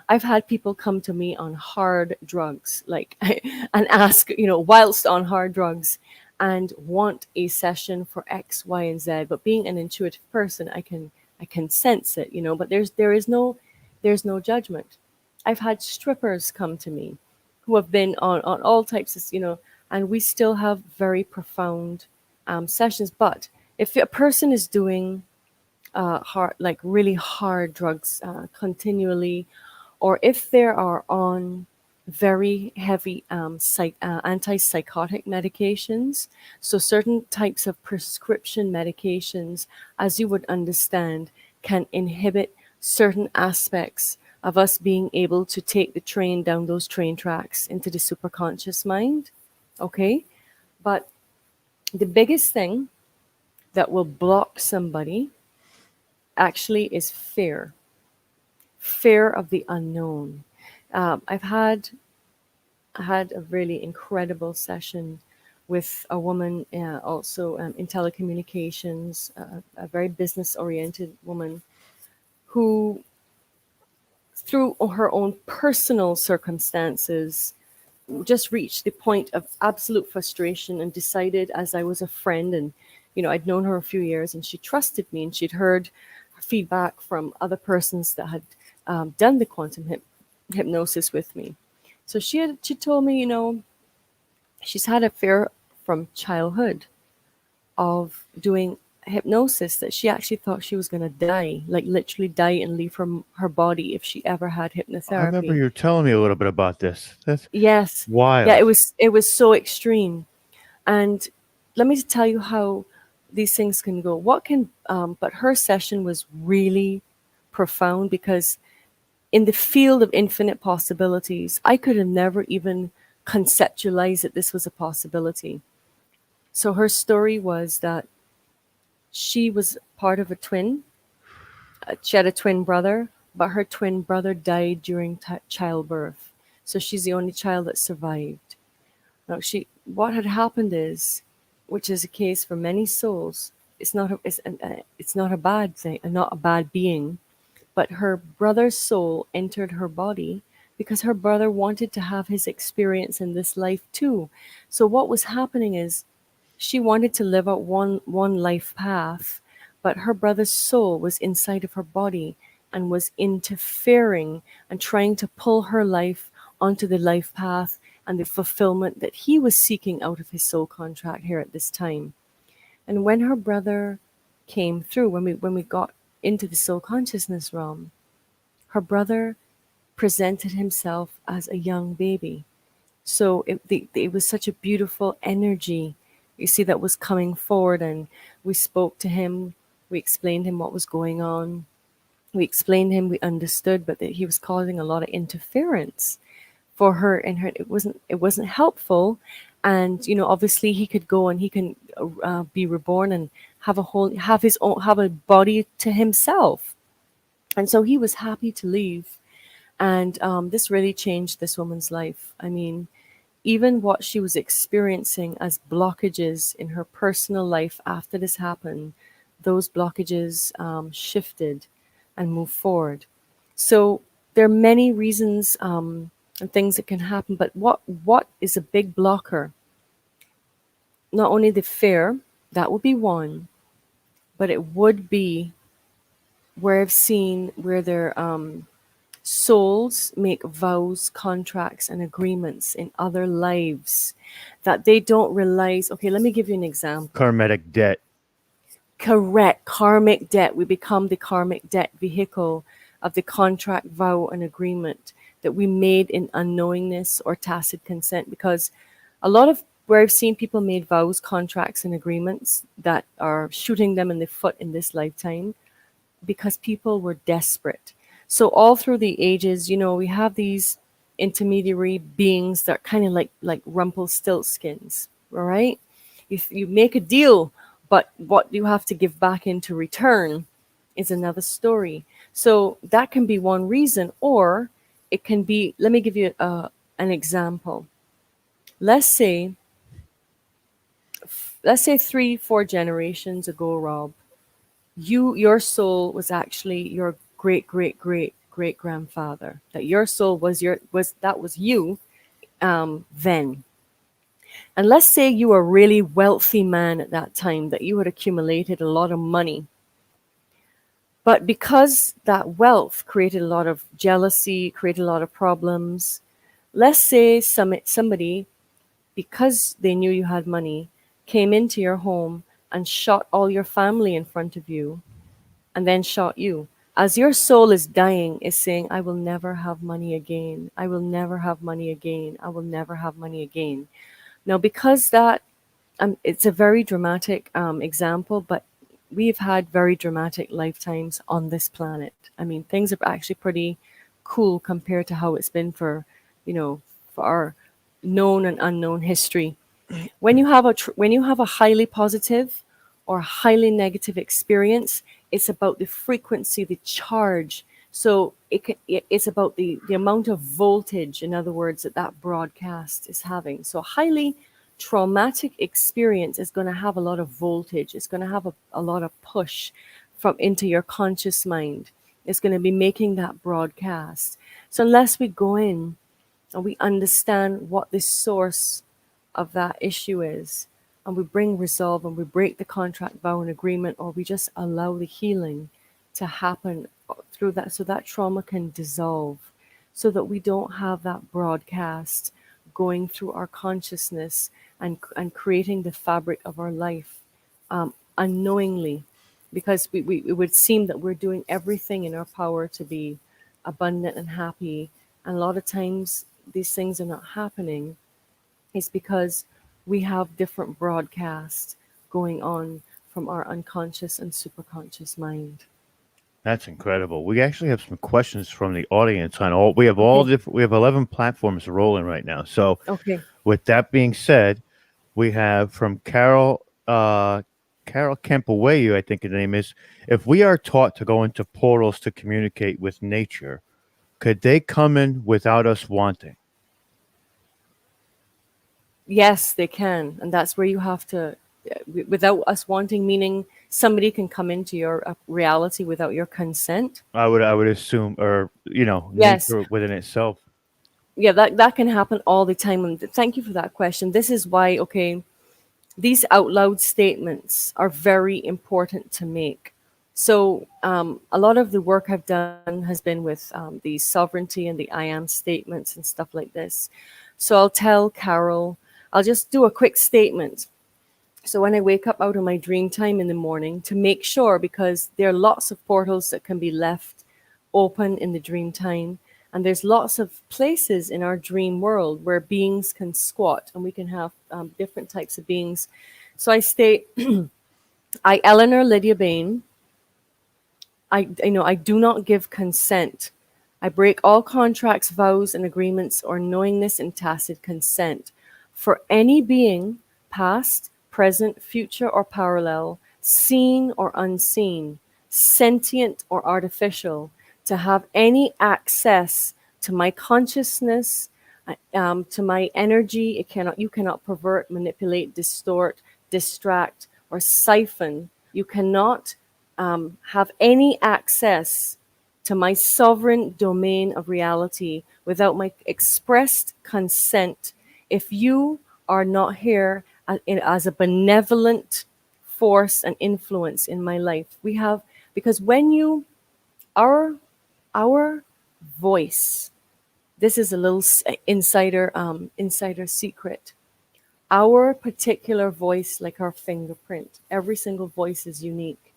I've had people come to me on hard drugs, like, and ask, whilst on hard drugs, and want a session for X, Y, and Z. But being an intuitive person, I can sense it, But there's no judgment. I've had strippers come to me who have been on all types of, and we still have very profound sessions. But if a person is doing hard, like really hard drugs continually, or if they are on very heavy antipsychotic medications, so certain types of prescription medications, as you would understand, can inhibit certain aspects of us being able to take the train down those train tracks into the superconscious mind. Okay? But the biggest thing that will block somebody actually is fear of the unknown. I've had a really incredible session with a woman, also in telecommunications, a very business oriented woman who, through her own personal circumstances, just reached the point of absolute frustration and decided, as I was a friend, and I'd known her a few years, and she trusted me, and she'd heard feedback from other persons that had done the quantum hypnosis with me. So she told me, she's had a fear from childhood of doing hypnosis, that she actually thought she was going to die, like literally die and leave her body if she ever had hypnotherapy. I remember you telling me a little bit about this. That's Yes. wild. Yeah, it was so extreme. And let me tell you how these things can go. But her session was really profound, because in the field of infinite possibilities, I could have never even conceptualized that this was a possibility. So her story was that she was part of a twin. She had a twin brother, but her twin brother died during childbirth. So she's the only child that survived. Now, what had happened is, which is a case for many souls, it's not a bad thing, not a bad being, but her brother's soul entered her body because her brother wanted to have his experience in this life too. So what was happening is, she wanted to live out one life path, but her brother's soul was inside of her body and was interfering and trying to pull her life onto the life path and the fulfillment that he was seeking out of his soul contract here at this time. And when her brother came through, when we got into the soul consciousness realm, her brother presented himself as a young baby. So it was such a beautiful energy, you see, that was coming forward. And we spoke to him. We explained him what was going on. We explained him, we understood, but that he was causing a lot of interference for her, and it wasn't helpful. And obviously he could go and he can be reborn and have a body to himself. And so he was happy to leave. And this really changed this woman's life. I mean, even what she was experiencing as blockages in her personal life after this happened, those blockages shifted. and move forward. So there are many reasons and things that can happen, but what is a big blocker? Not only the fear, that would be one, but it would be where I've seen where their souls make vows, contracts, and agreements in other lives that they don't realize. Okay, let me give you an example. Karmatic debt. Correct. Karmic debt. We become the karmic debt vehicle of the contract, vow, and agreement that we made in unknowingness or tacit consent. Because a lot of where I've seen people made vows, contracts, and agreements that are shooting them in the foot in this lifetime because people were desperate. So all through the ages, we have these intermediary beings that are kind of like Rumpelstiltskins, all right? You make a deal, but what you have to give back into return is another story. So that can be one reason, or it can be. Let me give you an example. Let's say 3-4 generations ago, Rob, your soul was actually your great great great great grandfather. That your soul was you then. And let's say you were a really wealthy man at that time, that you had accumulated a lot of money. But because that wealth created a lot of jealousy, created a lot of problems, let's say somebody, because they knew you had money, came into your home and shot all your family in front of you and then shot you. As your soul is dying, is saying, I will never have money again. I will never have money again. I will never have money again. Now, because that, it's a very dramatic example, but we've had very dramatic lifetimes on this planet. I mean, things are actually pretty cool compared to how it's been for our known and unknown history. When you have a highly positive or highly negative experience, it's about the frequency, the charge. So it's about the amount of voltage, in other words, that broadcast is having. So highly traumatic experience is going to have a lot of voltage. It's going to have a lot of push from into your conscious mind. It's going to be making that broadcast. So unless we go in and we understand what the source of that issue is, and we bring resolve and we break the contract, vow, and agreement, or we just allow the healing to happen through that, so that trauma can dissolve, so that we don't have that broadcast going through our consciousness and creating the fabric of our life unknowingly, because it would seem that we're doing everything in our power to be abundant and happy, and a lot of times these things are not happening. Is because we have different broadcasts going on from our unconscious and superconscious mind. That's incredible. We actually have some questions from the audience on all. We have all Okay. different. We have 11 platforms rolling right now. So, Okay. with that being said, we have from Carol Campawayu, I think her name is. If we are taught to go into portals to communicate with nature, could they come in without us wanting? Yes, they can, and that's where you have to, without us wanting, meaning somebody can come into your reality without your consent. I would assume, or Yes. nature within itself. Yeah, that can happen all the time. And thank you for that question. This is why, okay, these out loud statements are very important to make. So a lot of the work I've done has been with the sovereignty and the I am statements and stuff like this. So I'll tell Carol, I'll just do a quick statement. So when I wake up out of my dream time in the morning, to make sure, because there are lots of portals that can be left open in the dream time. And there's lots of places in our dream world where beings can squat, and we can have different types of beings. So I state, I, Eleanor Lydia Bayne, I do not give consent. I break all contracts, vows, and agreements or knowingness and tacit consent for any being, past, present, future, or parallel, seen or unseen, sentient or artificial, to have any access to my consciousness, to my energy. You cannot pervert, manipulate, distort, distract, or siphon. You cannot have any access to my sovereign domain of reality without my expressed consent, if you are not here as a benevolent force and influence in my life, we have, because when you, our our voice, this is a little insider secret. Our particular voice, like our fingerprint, every single voice is unique.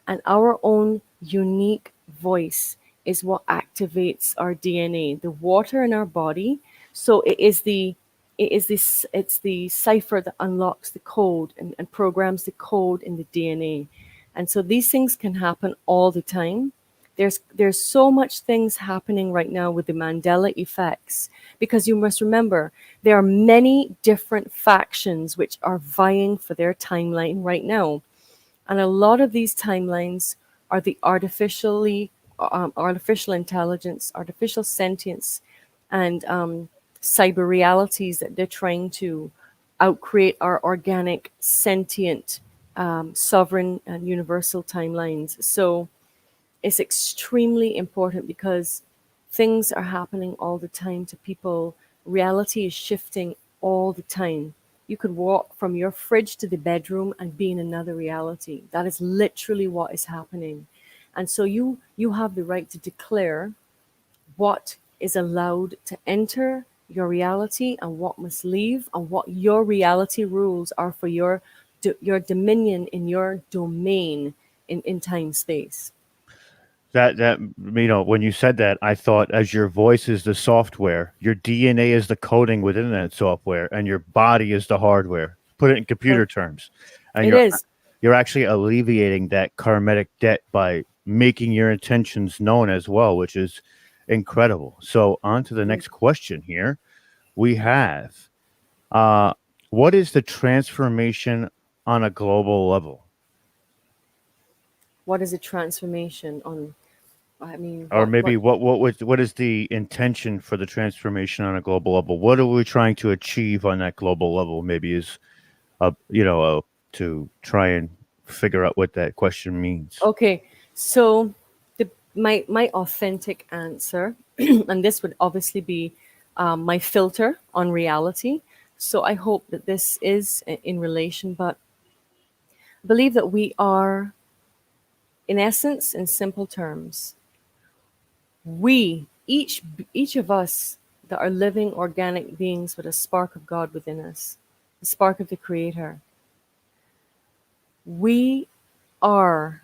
And our own unique voice is what activates our DNA, the water in our body. So it's the cipher that unlocks the code and programs the code in the DNA. And so these things can happen all the time. There's so much things happening right now with the Mandela effects, because you must remember there are many different factions which are vying for their timeline right now, and a lot of these timelines are the artificial intelligence, artificial sentience, and cyber realities that they're trying to outcreate our organic, sentient, sovereign, and universal timelines. So it's extremely important because things are happening all the time to people. Reality is shifting all the time. You could walk from your fridge to the bedroom and be in another reality. That is literally what is happening. And so you have the right to declare what is allowed to enter your reality and what must leave, and what your reality rules are for your dominion in your domain in time space. That when you said that, I thought, as your voice is the software, your DNA is the coding within that software, and your body is the hardware. Put it in computer terms, and It is. you're actually alleviating that karmic debt by making your intentions known as well, which is incredible. So on to the next question here. We have, uh, what is the transformation on a global level? What is a transformation on, I mean, Or maybe what what is the intention for the transformation on a global level? What are we trying to achieve on that global level? Maybe is to try and figure out what that question means. Okay, so my authentic answer, and this would obviously be my filter on reality. So I hope that this is in relation, but I believe that we are, in essence, in simple terms, we each of us that are living organic beings with a spark of God within us, the spark of the Creator. We are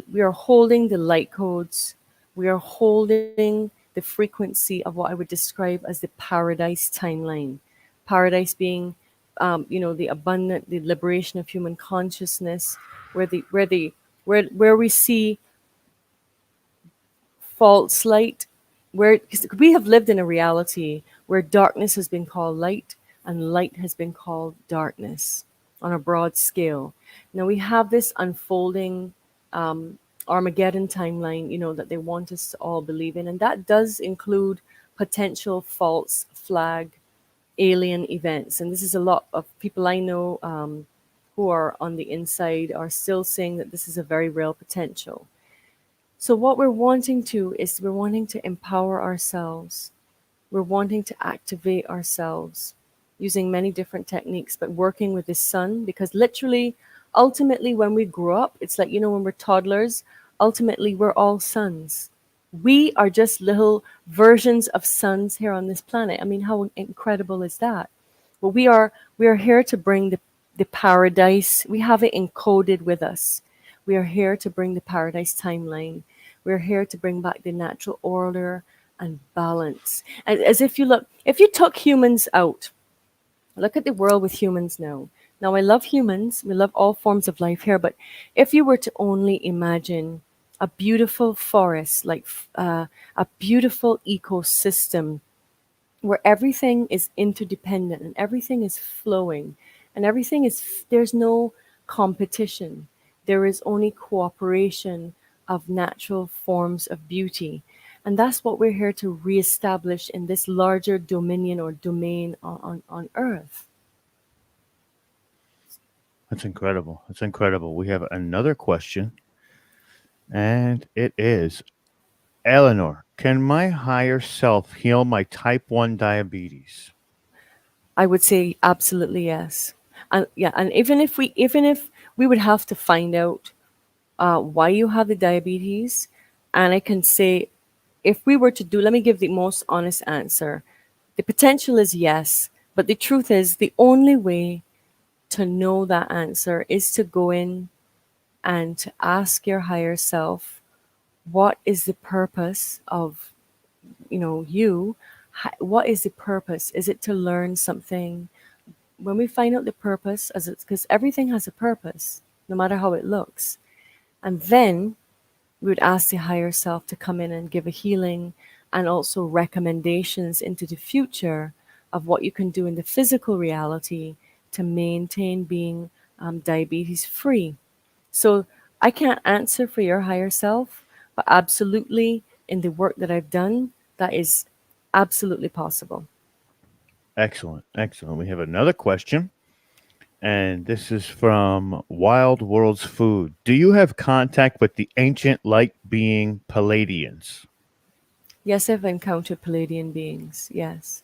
we are holding the light codes. We are holding the frequency of what I would describe as the paradise timeline. Paradise being, the abundant, the liberation of human consciousness, where we see false light, where, 'cause we have lived in a reality where darkness has been called light and light has been called darkness on a broad scale. Now we have this unfolding Armageddon timeline, that they want us to all believe in, and that does include potential false flag alien events. And this is a lot of people I know who are on the inside are still saying that this is a very real potential. So what we're wanting to is we're wanting to empower ourselves. We're wanting to activate ourselves using many different techniques, but working with the sun, because literally, ultimately, when we grow up, it's like, when we're toddlers, ultimately, we're all suns. We are just little versions of suns here on this planet. I mean, how incredible is that? Well, we are here to bring the paradise. We have it encoded with us. We are here to bring the paradise timeline. We're here to bring back the natural order and balance. As if if you took humans out, look at the world with humans now. Now, I love humans. We love all forms of life here. But if you were to only imagine a beautiful forest, like a beautiful ecosystem where everything is interdependent and everything is flowing and there's no competition. There is only cooperation of natural forms of beauty. And that's what we're here to reestablish in this larger dominion or domain on Earth. That's incredible. That's incredible. We have another question, and it is, Eleanor, can my higher self heal my type 1 diabetes? I would say absolutely yes. And yeah, and even if we would have to find out why you have the diabetes, and I can say, if we were to do, let me give the most honest answer. The potential is yes, but the truth is the only way to know that answer is to go in and to ask your higher self, what is the purpose of, you? What is the purpose? Is it to learn something? When we find out the purpose, as it's because everything has a purpose, no matter how it looks, and then we would ask the higher self to come in and give a healing and also recommendations into the future of what you can do in the physical reality to maintain being diabetes free. So I can't answer for your higher self, but absolutely in the work that I've done, that is absolutely possible. Excellent. Excellent. We have another question, and this is from Wild World's Food. Do you have contact with the ancient light being Palladians? Yes, I've encountered Palladian beings. Yes.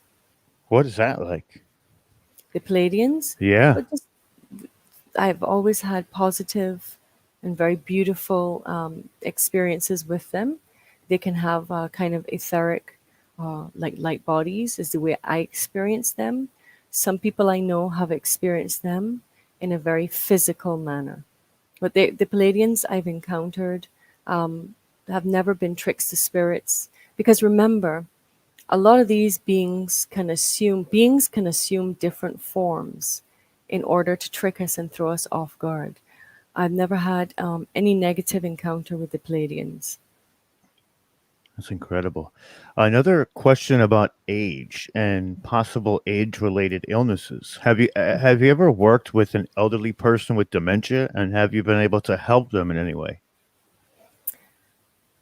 What is that like? The Palladians, Yeah. but just I've always had positive and very beautiful experiences with them. They can have kind of etheric, like light bodies, is the way I experience them. Some people I know have experienced them in a very physical manner. But the Palladians I've encountered have never been tricks to spirits. Because remember, a lot of these beings can assume different forms in order to trick us and throw us off guard. I've never had any negative encounter with the Palladians. That's incredible. Another question about age and possible age-related illnesses. Have you ever worked with an elderly person with dementia, and have you been able to help them in any way?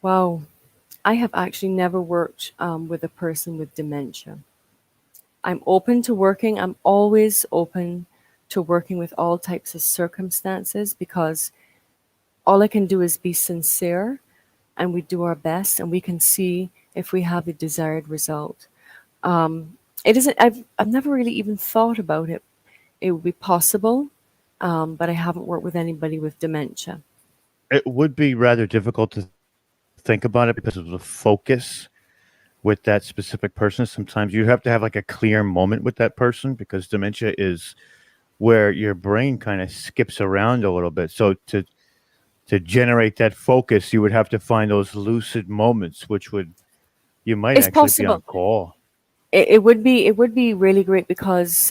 Wow, I have actually never worked with a person with dementia. I'm always open to working with all types of circumstances because all I can do is be sincere and we do our best and we can see if we have the desired result. It isn't, I've never really even thought about it. It would be possible, but I haven't worked with anybody with dementia. It would be rather difficult to think about it because of the focus with that specific person. Sometimes you have to have like a clear moment with that person because dementia is where your brain kind of skips around a little bit. So to generate that focus, you would have to find those lucid moments, which would you might It's actually be on possible. call. It would be really great because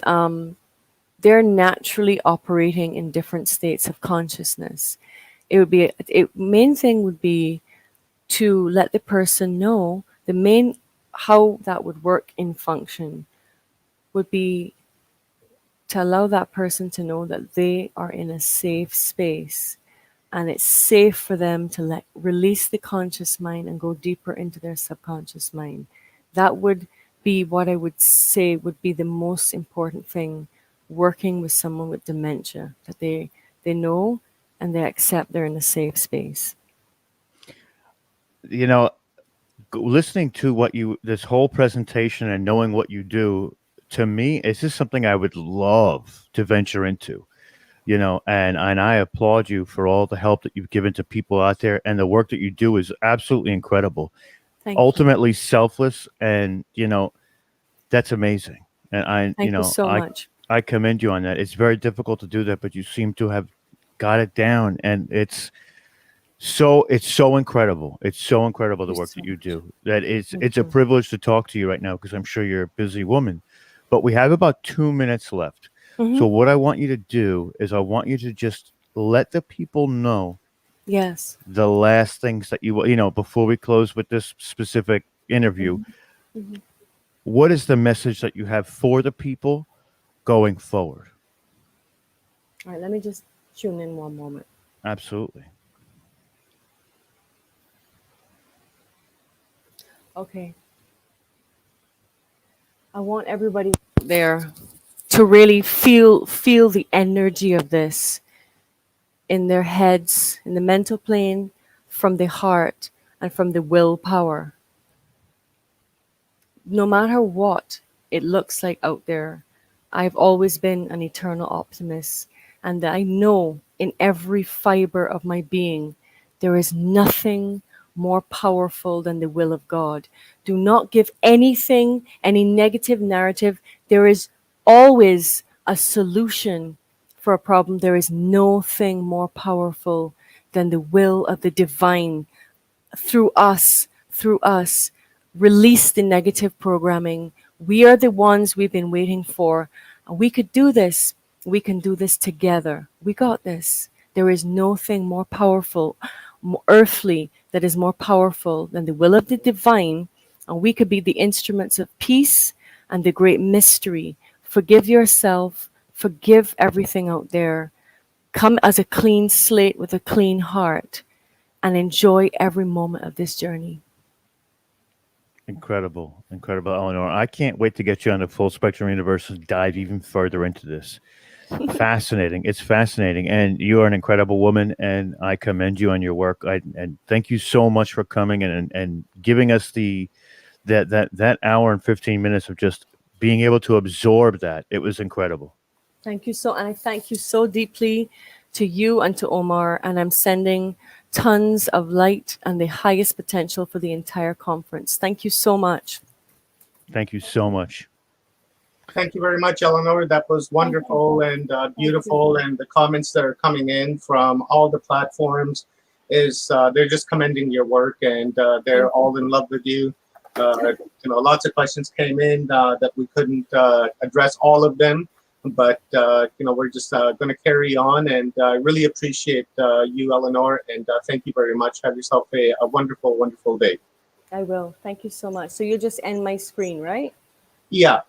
they're naturally operating in different states of consciousness. Main thing would be to let the person know the main how that would work in function would be to allow that person to know that they are in a safe space and it's safe for them to release the conscious mind and go deeper into their subconscious mind. That would be what I would say would be the most important thing working with someone with dementia, that they know and they accept they're in a safe space. You know, listening to what you this whole presentation and knowing what you do, to me, it's just something I would love to venture into. And I applaud you for all the help that you've given to people out there, and the work that you do is absolutely incredible. Thank you. Ultimately selfless, and that's amazing. And Thank you so much. I commend you on that. It's very difficult to do that, but you seem to have got it down, and it's so incredible. It's so incredible Thank the you work so that you much. do. That it's Thank a you. privilege to talk to you right now because I'm sure you're a busy woman. But we have about 2 minutes left. Hmm. So what I want you to do is I want you to just let the people know Yes. the last things that before we close with this specific interview. Hmm. Hmm. What is the message that you have for the people going forward? All right, let me just tune in one moment. Absolutely. Okay. I want everybody there to really feel the energy of this in their heads, in the mental plane, from the heart, and from the willpower. No matter what it looks like out there, I've always been an eternal optimist, and I know in every fiber of my being there is nothing more powerful than the will of God. Do not give anything, any negative narrative. There is always a solution for a problem. There is no thing more powerful than the will of the divine through us, release the negative programming. We are the ones we've been waiting for. And we could do this. We can do this together. We got this. There is no thing more powerful, more earthly, that is more powerful than the will of the divine. And we could be the instruments of peace and the great mystery. Forgive yourself. Forgive everything out there. Come as a clean slate with a clean heart and enjoy every moment of this journey. Incredible, incredible, Eleanor. I can't wait to get you on the Full Spectrum Universe and dive even further into this. Fascinating. It's fascinating. And you are an incredible woman, and I commend you on your work. And thank you so much for coming and giving us that hour and 15 minutes of just being able to absorb that. It was incredible. Thank you so, and I thank you so deeply to you and to Omar, and I'm sending tons of light and the highest potential for the entire conference. Thank you so much. Thank you so much. Thank you very much, Eleanor. That was wonderful and beautiful. And the comments that are coming in from all the platforms is they're just commending your work, and they're all in love with you. Lots of questions came in that we couldn't address all of them. But, we're just going to carry on, and I really appreciate you, Eleanor, and thank you very much. Have yourself a wonderful, wonderful day. I will. Thank you so much. So you'll just end my screen, right? Yeah.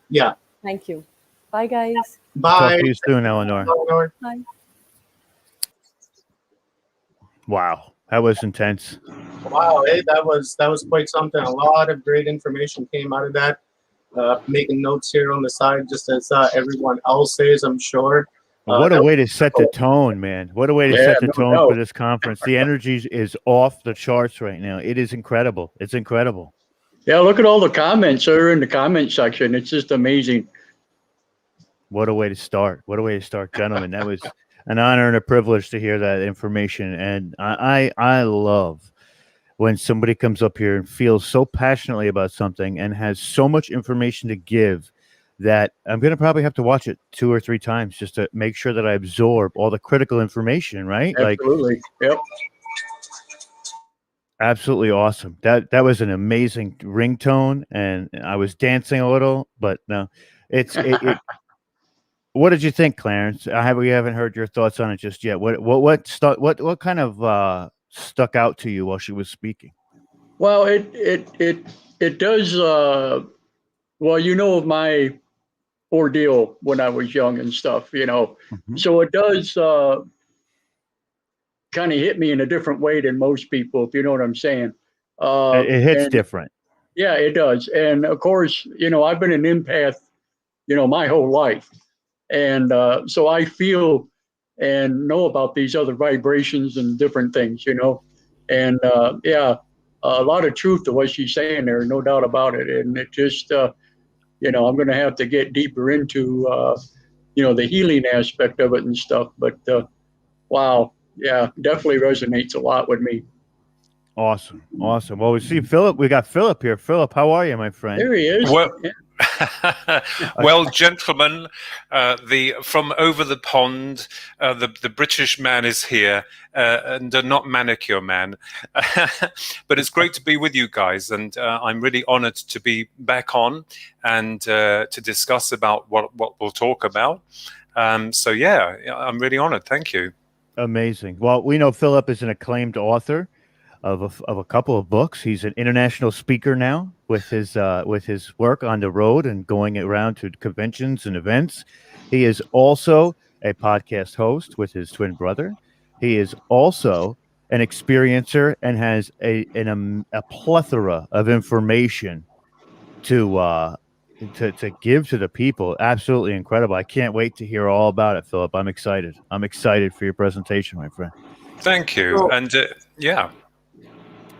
Thank you. Bye, guys. Bye. Talk to you soon, Eleanor. Eleanor. Bye. Wow, that was intense. Wow, that was quite something. A lot of great information came out of that. Making notes here on the side, just as everyone else is, I'm sure. What a way to set the tone, man. What a way to set the tone for this conference. The energy is off the charts right now. It is incredible. It's incredible. Yeah, look at all the comments that are in the comment section. It's just amazing. What a way to start. What a way to start, gentlemen. That was an honor and a privilege to hear that information. And I love when somebody comes up here and feels so passionately about something and has so much information to give that I'm going to probably have to watch it 2 or 3 times just to make sure that I absorb all the critical information, right? Absolutely. Yep. Absolutely awesome. That was an amazing ringtone, and I was dancing a little, but no, it what did you think, Clarence? We haven't heard your thoughts on it just yet. What kind of stuck out to you while she was speaking? Well, it does. Of my ordeal when I was young and stuff, Mm-hmm. So it does kind of hit me in a different way than most people, if you know what I'm saying. It hits different. Yeah, it does. And of course, I've been an empath, my whole life. And so I feel and know about these other vibrations and different things, and a lot of truth to what she's saying there, no doubt about it. And it just, I'm going to have to get deeper into, the healing aspect of it and stuff. But wow, yeah, definitely resonates a lot with me. Awesome. Well, we see Philip. We got Philip here. Philip, how are you, my friend? There he is. Well, well, gentlemen, from over the pond, the British man is here, and not manicure man. But it's great to be with you guys, and I'm really honoured to be back on and to discuss about what we'll talk about. So yeah, I'm really honoured. Thank you. Amazing. Well, we know Philip is an acclaimed author of a couple of books. He's an international speaker now with his work on the road and going around to conventions and events. He is also a podcast host with his twin brother. He is also an experiencer and has a plethora of information to give to the people. Absolutely incredible. I can't wait to hear all about it, Philip. I'm excited. I'm excited for your presentation, my friend. Thank you. And yeah.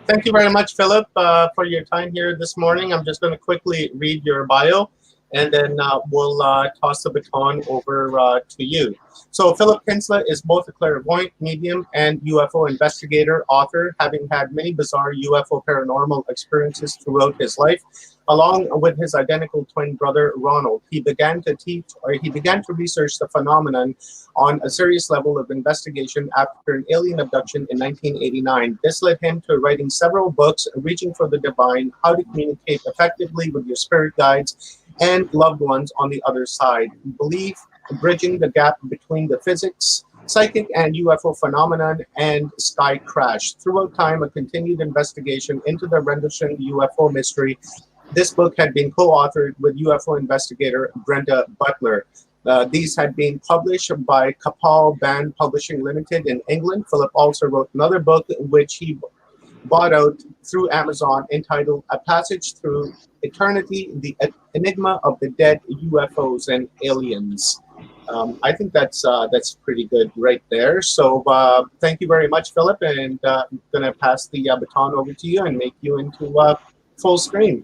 Thank you very much, Philip, for your time here this morning. I'm just going to quickly read your bio, and then we'll toss the baton over to you. So Philip Kinsella is both a clairvoyant, medium, and UFO investigator, author, having had many bizarre UFO paranormal experiences throughout his life. Along with his identical twin brother, Ronald, he began to research the phenomenon on a serious level of investigation after an alien abduction in 1989. This led him to writing several books, Reaching for the Divine, How to Communicate Effectively with Your Spirit Guides and Loved Ones on the Other Side, Belief, Bridging the Gap Between the Physics, Psychic and UFO Phenomenon, and Sky Crash. Throughout time, a continued investigation into the Rendlesham UFO mystery. This book had been co-authored with UFO investigator Brenda Butler. These had been published by Kapal Band Publishing Limited in England. Philip also wrote another book, which he bought out through Amazon, entitled A Passage Through Eternity, The Enigma of the Dead, UFOs and Aliens. I think that's pretty good right there. So thank you very much, Philip, and I'm going to pass the baton over to you and make you into full screen.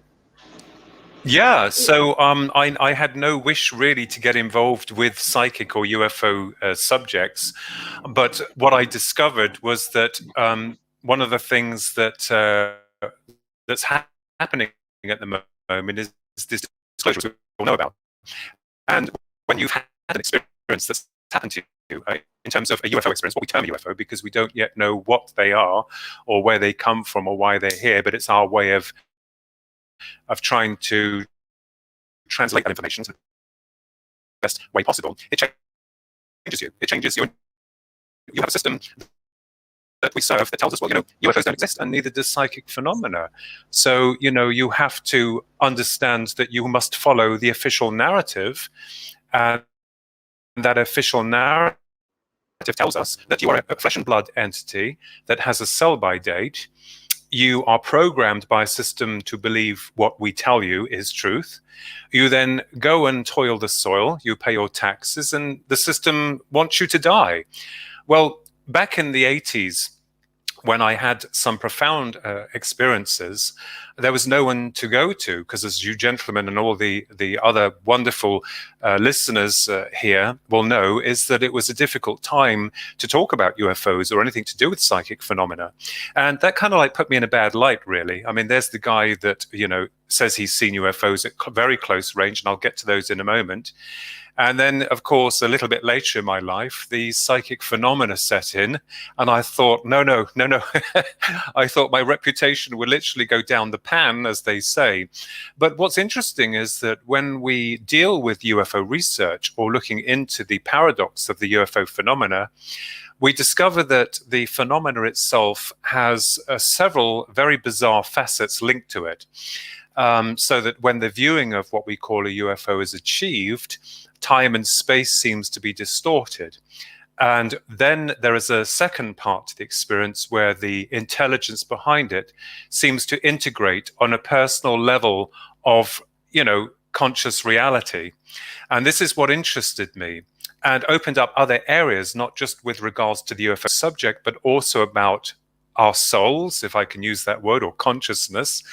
Yeah, so I had no wish really to get involved with psychic or UFO subjects, but what I discovered was that one of the things that that's happening at the moment is this disclosure we all know about. And when you've had an experience that's happened to you, in terms of a UFO experience, what we term a UFO, because we don't yet know what they are or where they come from or why they're here, but it's our way of trying to translate that information to the best way possible. It changes you. It changes you. You have a system that we serve that tells us, well, UFOs don't exist, and neither does psychic phenomena. So, you have to understand that you must follow the official narrative, and that official narrative tells us that you are a flesh and blood entity that has a sell-by date. You are programmed by a system to believe what we tell you is truth. You then go and toil the soil, you pay your taxes, and the system wants you to die. Well, back in the 80s, when I had some profound experiences, there was no one to go to, because as you gentlemen and all the other wonderful listeners here will know, is that it was a difficult time to talk about UFOs or anything to do with psychic phenomena. And that kind of like put me in a bad light, really. I mean, there's the guy that, says he's seen UFOs at very close range, and I'll get to those in a moment. And then, of course, a little bit later in my life, the psychic phenomena set in. And I thought, no. I thought my reputation would literally go down the pan, as they say. But what's interesting is that when we deal with UFO research or looking into the paradox of the UFO phenomena, we discover that the phenomena itself has several very bizarre facets linked to it. So that when the viewing of what we call a UFO is achieved, time and space seems to be distorted. And then there is a second part to the experience where the intelligence behind it seems to integrate on a personal level of, conscious reality. And this is what interested me and opened up other areas, not just with regards to the UFO subject, but also about our souls, if I can use that word, or consciousness,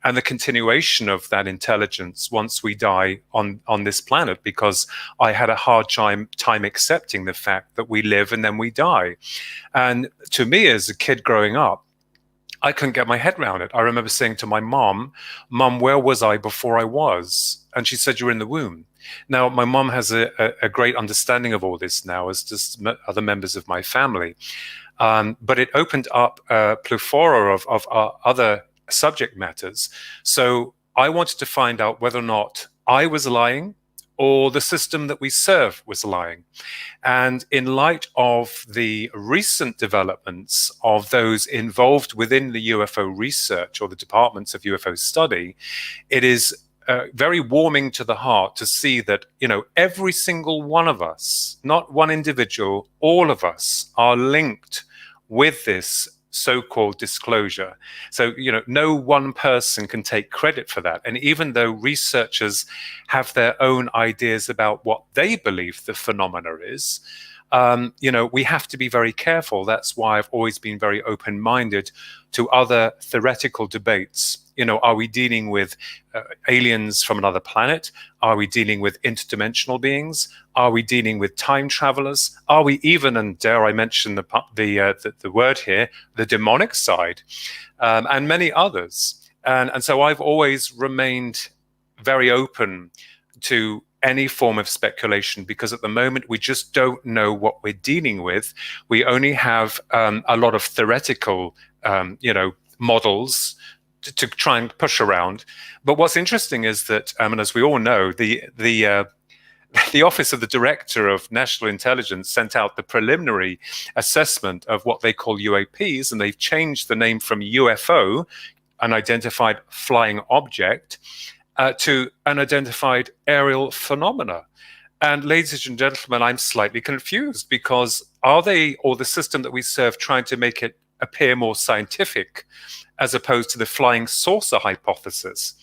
and the continuation of that intelligence once we die on this planet, because I had a hard time accepting the fact that we live and then we die. And to me, as a kid growing up, I couldn't get my head around it. I remember saying to my mom, where was I before I was? And she said, you were in the womb. Now, my mom has a great understanding of all this now, as does other members of my family. But it opened up a plethora of other subject matters. So I wanted to find out whether or not I was lying or the system that we serve was lying. And in light of the recent developments of those involved within the UFO research or the departments of UFO study, it is very warming to the heart to see that, every single one of us, not one individual, all of us are linked with this so-called disclosure. So, no one person can take credit for that. And even though researchers have their own ideas about what they believe the phenomena is, we have to be very careful. That's why I've always been very open-minded to other theoretical debates. Are we dealing with aliens from another planet? Are we dealing with interdimensional beings? Are we dealing with time travelers? Are we even, and dare I mention the word here, the demonic side, and many others? And so I've always remained very open to any form of speculation, because at the moment we just don't know what we're dealing with. We only have a lot of theoretical, models to try and push around. But what's interesting is that, and as we all know, the Office of the Director of National Intelligence sent out the preliminary assessment of what they call UAPs, and they've changed the name from UFO, unidentified flying object, to unidentified aerial phenomena. And ladies and gentlemen, I'm slightly confused, because are they, or the system that we serve, trying to make it appear more scientific as opposed to the flying saucer hypothesis?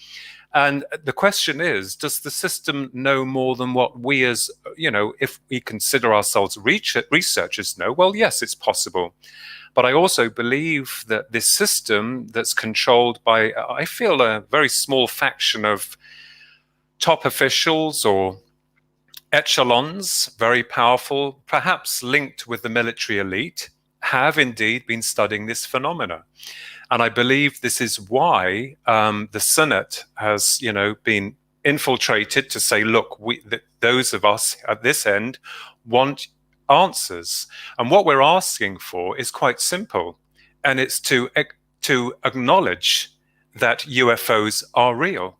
And the question is, does the system know more than what we as, if we consider ourselves researchers, know? Well, yes, it's possible. But I also believe that this system that's controlled by, I feel, a very small faction of top officials or echelons, very powerful, perhaps linked with the military elite, have indeed been studying this phenomena. And I believe this is why the Senate has, been infiltrated to say, look, those of us at this end want answers. And what we're asking for is quite simple, and it's to acknowledge that UFOs are real.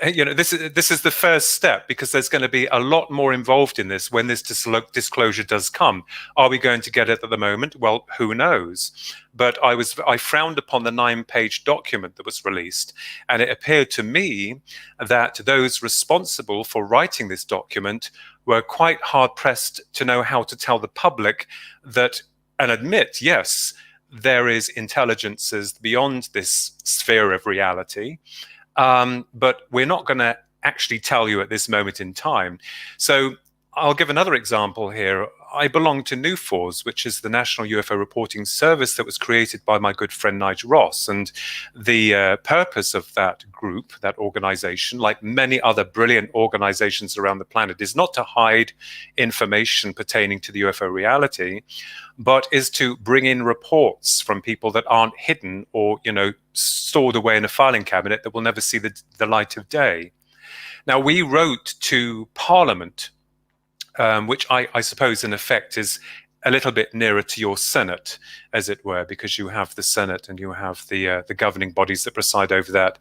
This is the first step, because there's going to be a lot more involved in this when this disclosure does come. Are we going to get it at the moment? Well, who knows? But I frowned upon the 9-page document that was released, and it appeared to me that those responsible for writing this document were quite hard-pressed to know how to tell the public that, and admit, yes, there is intelligences beyond this sphere of reality, but we're not going to actually tell you at this moment in time. So I'll give another example here. I belong to NUFORS, which is the National UFO Reporting Service that was created by my good friend Nigel Ross. And the purpose of that group, that organization, like many other brilliant organizations around the planet, is not to hide information pertaining to the UFO reality, but is to bring in reports from people that aren't hidden or, stored away in a filing cabinet that will never see the light of day. Now, we wrote to Parliament, which I suppose in effect is a little bit nearer to your Senate, as it were, because you have the Senate and you have the governing bodies that preside over that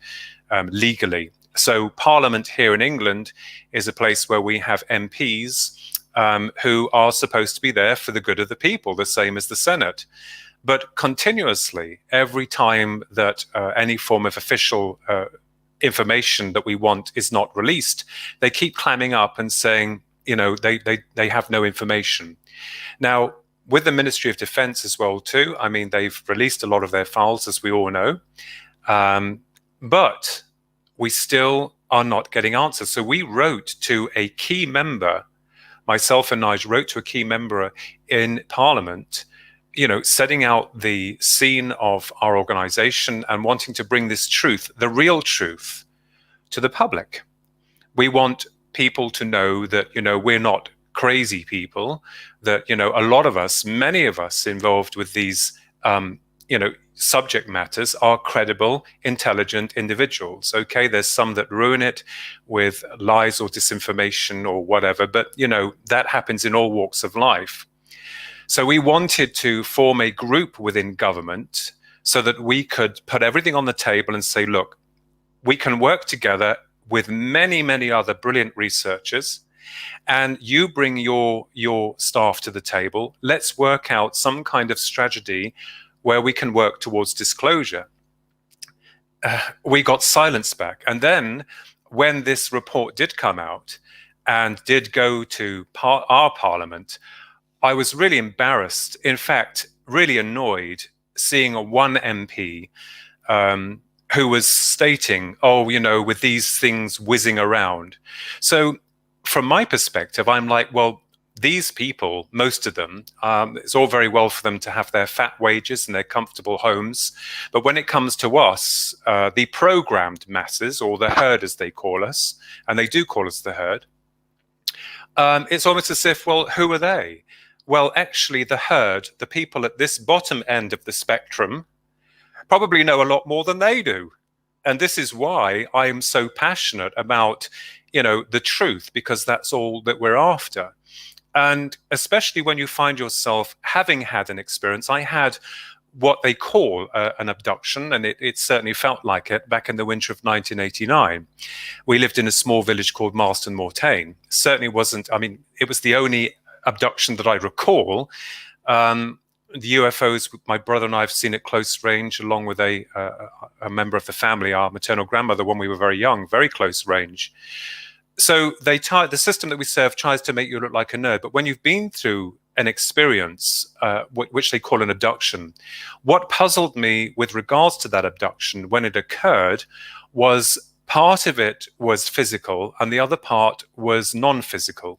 legally. So Parliament here in England is a place where we have MPs who are supposed to be there for the good of the people, the same as the Senate. But continuously, every time that any form of official information that we want is not released, they keep climbing up and saying, they have no information. Now, with the Ministry of Defense as well, too, I mean, they've released a lot of their files, as we all know, but we still are not getting answers. So we wrote to a key member, myself and Nigel wrote to a key member in Parliament, setting out the scene of our organization and wanting to bring this truth, the real truth, to the public. We want people to know that, we're not crazy people, that, a lot of us, many of us involved with these, subject matters are credible, intelligent individuals. Okay, there's some that ruin it with lies or disinformation or whatever, but, that happens in all walks of life. So we wanted to form a group within government so that we could put everything on the table and say, look, we can work together with many, many other brilliant researchers, and you bring your staff to the table. Let's work out some kind of strategy where we can work towards disclosure. We got silence back. And then when this report did come out and did go to our Parliament, I was really embarrassed, in fact, really annoyed, seeing one MP who was stating, with these things whizzing around. So from my perspective, I'm like, well, these people, most of them, it's all very well for them to have their fat wages and their comfortable homes. But when it comes to us, the programmed masses, or the herd as they call us, and they do call us the herd, it's almost as if, well, who are they? Well, actually, the herd, the people at this bottom end of the spectrum, probably know a lot more than they do. And this is why I am so passionate about, the truth, because that's all that we're after. And especially when you find yourself having had an experience. I had what they call an abduction, and it certainly felt like it back in the winter of 1989. We lived in a small village called Marston Mortain. Certainly wasn't, it was the only abduction that I recall. The UFOs, my brother and I have seen at close range, along with a member of the family, our maternal grandmother, when we were very young, very close range. So the system that we serve tries to make you look like a nerd. But when you've been through an experience, which they call an abduction, what puzzled me with regards to that abduction when it occurred was part of it was physical and the other part was non-physical.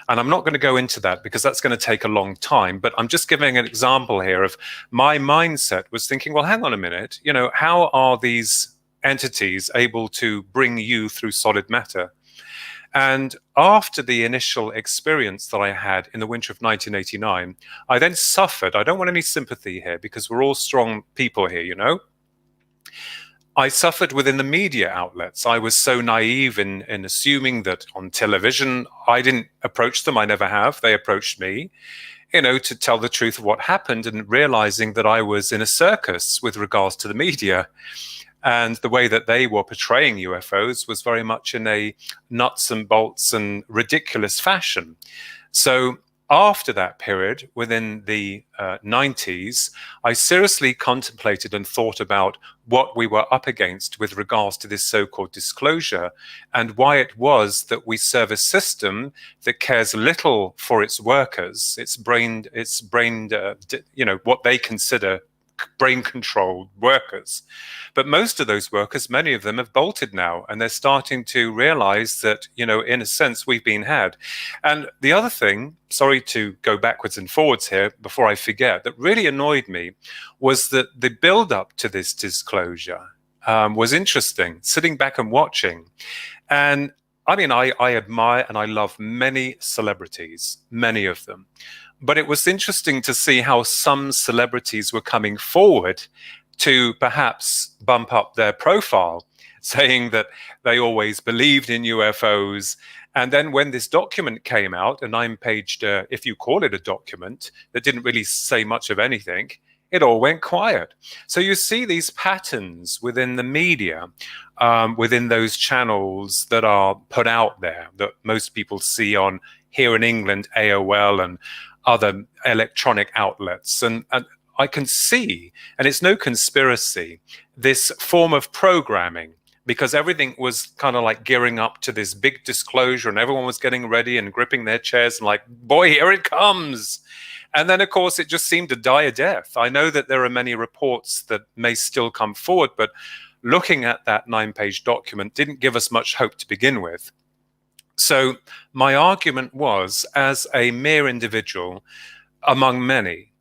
And I'm not going to go into that because that's going to take a long time, but I'm just giving an example here of my mindset was thinking, well, hang on a minute, how are these entities able to bring you through solid matter? And after the initial experience that I had in the winter of 1989, I then suffered. I don't want any sympathy here because we're all strong people here, I suffered within the media outlets. I was so naive in assuming that on television, I didn't approach them. I never have. They approached me, to tell the truth of what happened, and realizing that I was in a circus with regards to the media. And the way that they were portraying UFOs was very much in a nuts and bolts and ridiculous fashion. So after that period, within the 90s, I seriously contemplated and thought about what we were up against with regards to this so-called disclosure, and why it was that we serve a system that cares little for its workers, what they consider brain-controlled workers. But most of those workers, many of them have bolted now, and they're starting to realize that, in a sense, we've been had. And the other thing, sorry to go backwards and forwards here before I forget, that really annoyed me was that the build-up to this disclosure was interesting, sitting back and watching. And I admire and I love many celebrities, many of them. But it was interesting to see how some celebrities were coming forward to perhaps bump up their profile, saying that they always believed in UFOs. And then when this document came out, a 9-page, if you call it a document, that didn't really say much of anything, it all went quiet. So you see these patterns within the media, within those channels that are put out there that most people see on, here in England, AOL and other electronic outlets. And I can see, and it's no conspiracy, this form of programming, because everything was kind of like gearing up to this big disclosure, and everyone was getting ready and gripping their chairs and like, boy, here it comes. And then, of course, it just seemed to die a death. I know that there are many reports that may still come forward, but looking at that 9-page document didn't give us much hope to begin with. So my argument was, as a mere individual among many,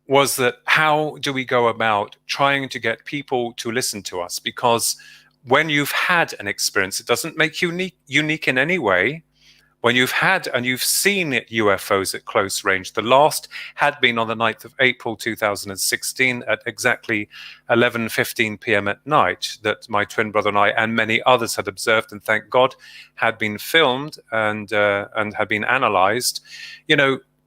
was that how do we go about trying to get people to listen to us? Because when you've had an experience, it doesn't make you unique in any way. When you've had and you've seen UFOs at close range, the last had been on the 9th of April 2016 at exactly 11:15 p.m. at night, that my twin brother and I and many others had observed, and thank God had been filmed and had been analyzed.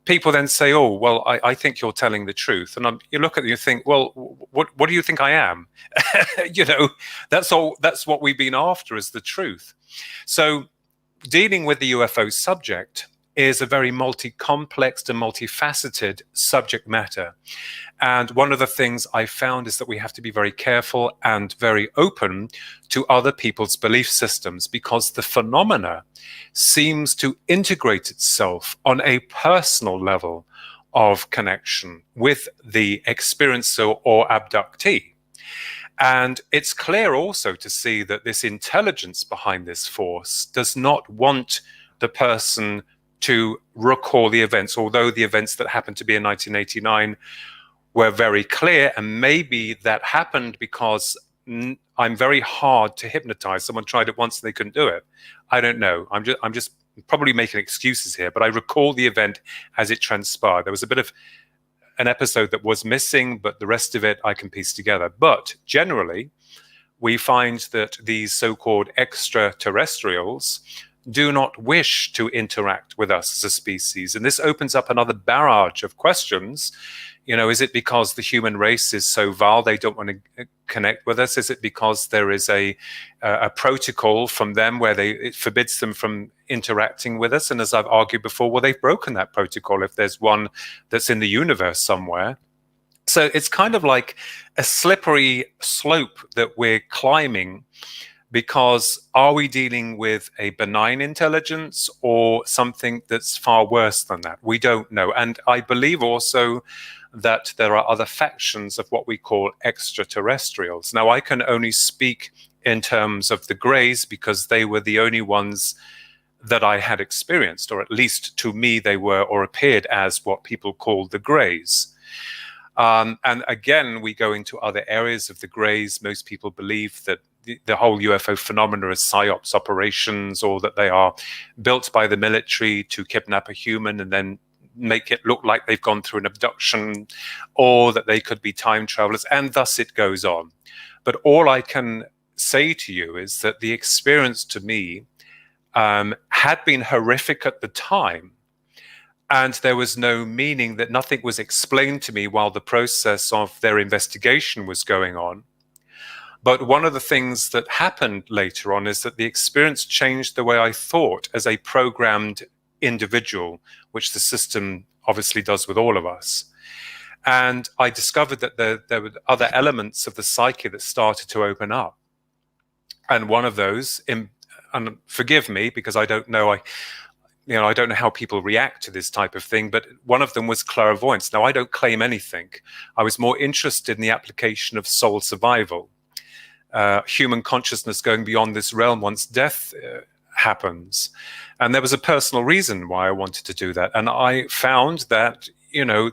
People then say, oh, well, I think you're telling the truth. And you look at it and you think, well, what do you think I am? That's what we've been after, is the truth. So dealing with the UFO subject is a very complex and multifaceted subject matter. And one of the things I found is that we have to be very careful and very open to other people's belief systems, because the phenomena seems to integrate itself on a personal level of connection with the experiencer or abductee. And it's clear also to see that this intelligence behind this force does not want the person to recall the events, although the events that happened to be in 1989 were very clear, and maybe that happened because I'm very hard to hypnotize. Someone tried it once and they couldn't do it. I don't know. I'm just probably making excuses here, but I recall the event as it transpired. There was a bit of an episode that was missing, but the rest of it I can piece together. But generally, we find that these so-called extraterrestrials do not wish to interact with us as a species. And this opens up another barrage of questions. You know, is it because the human race is so vile they don't want to connect with us? Is it because there is a protocol from them where it forbids them from interacting with us? And as I've argued before, well, they've broken that protocol if there's one that's in the universe somewhere. So it's kind of like a slippery slope that we're climbing, because are we dealing with a benign intelligence or something that's far worse than that? We don't know. And I believe also that there are other factions of what we call extraterrestrials. Now, I can only speak in terms of the Greys because they were the only ones that I had experienced, or at least to me they were or appeared as what people call the Greys. And again, we go into other areas of the Greys. Most people believe that the whole UFO phenomena is psyops operations, or that they are built by the military to kidnap a human and then make it look like they've gone through an abduction, or that they could be time travelers, and thus it goes on. But all I can say to you is that the experience to me had been horrific at the time, and there was no meaning, that nothing was explained to me while the process of their investigation was going on. But one of the things that happened later on is that the experience changed the way I thought as a programmed individual, which the system obviously does with all of us. And I discovered that there were other elements of the psyche that started to open up. And one of those, and forgive me because I don't know, I don't know how people react to this type of thing, but one of them was clairvoyance. Now, I don't claim anything. I was more interested in the application of soul survival, human consciousness going beyond this realm once death happens. And there was a personal reason why I wanted to do that. And I found that,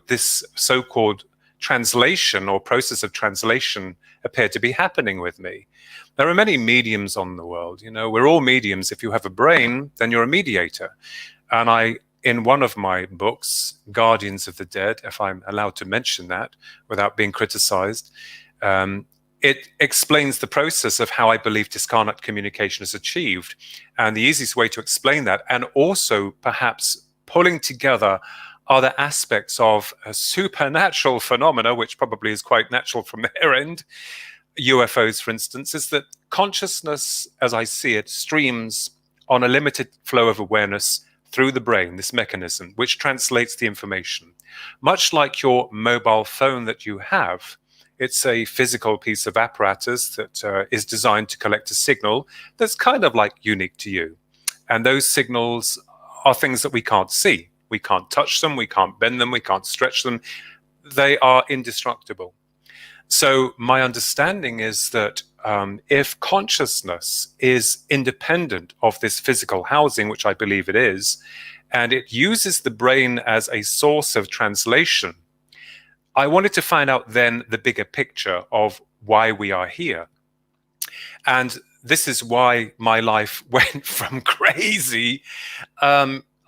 this so-called translation or process of translation appeared to be happening with me. There are many mediums on the world. We're all mediums. If you have a brain, then you're a mediator. And in one of my books, Guardians of the Dead, if I'm allowed to mention that without being criticized, it explains the process of how I believe discarnate communication is achieved. And the easiest way to explain that, and also perhaps pulling together other aspects of a supernatural phenomena, which probably is quite natural from their end, UFOs, for instance, is that consciousness, as I see it, streams on a limited flow of awareness through the brain, this mechanism, which translates the information. Much like your mobile phone that you have, it's a physical piece of apparatus that is designed to collect a signal that's kind of like unique to you. And those signals are things that we can't see. We can't touch them, we can't bend them, we can't stretch them. They are indestructible. So my understanding is that if consciousness is independent of this physical housing, which I believe it is, and it uses the brain as a source of translation, I wanted to find out then the bigger picture of why we are here. And this is why my life went from crazy.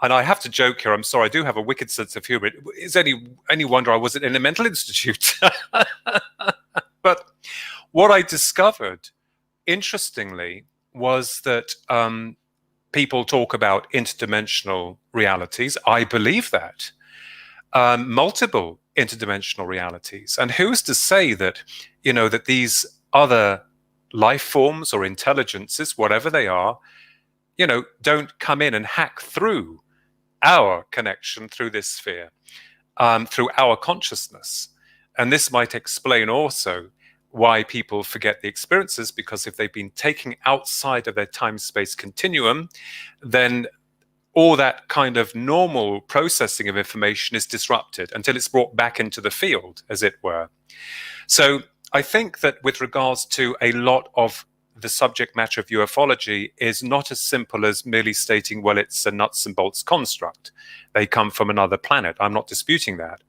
And I have to joke here, I'm sorry, I do have a wicked sense of humor. It's any wonder I wasn't in a mental institute. But what I discovered, interestingly, was that people talk about interdimensional realities. I believe that. Multiple interdimensional realities. And who's to say that, that these other life forms or intelligences, whatever they are, don't come in and hack through our connection through this sphere, through our consciousness. And this might explain also why people forget the experiences, because if they've been taken outside of their time-space continuum, then all that kind of normal processing of information is disrupted until it's brought back into the field, as it were. So I think that with regards to a lot of the subject matter of ufology is not as simple as merely stating, well, it's a nuts and bolts construct. They come from another planet. I'm not disputing that.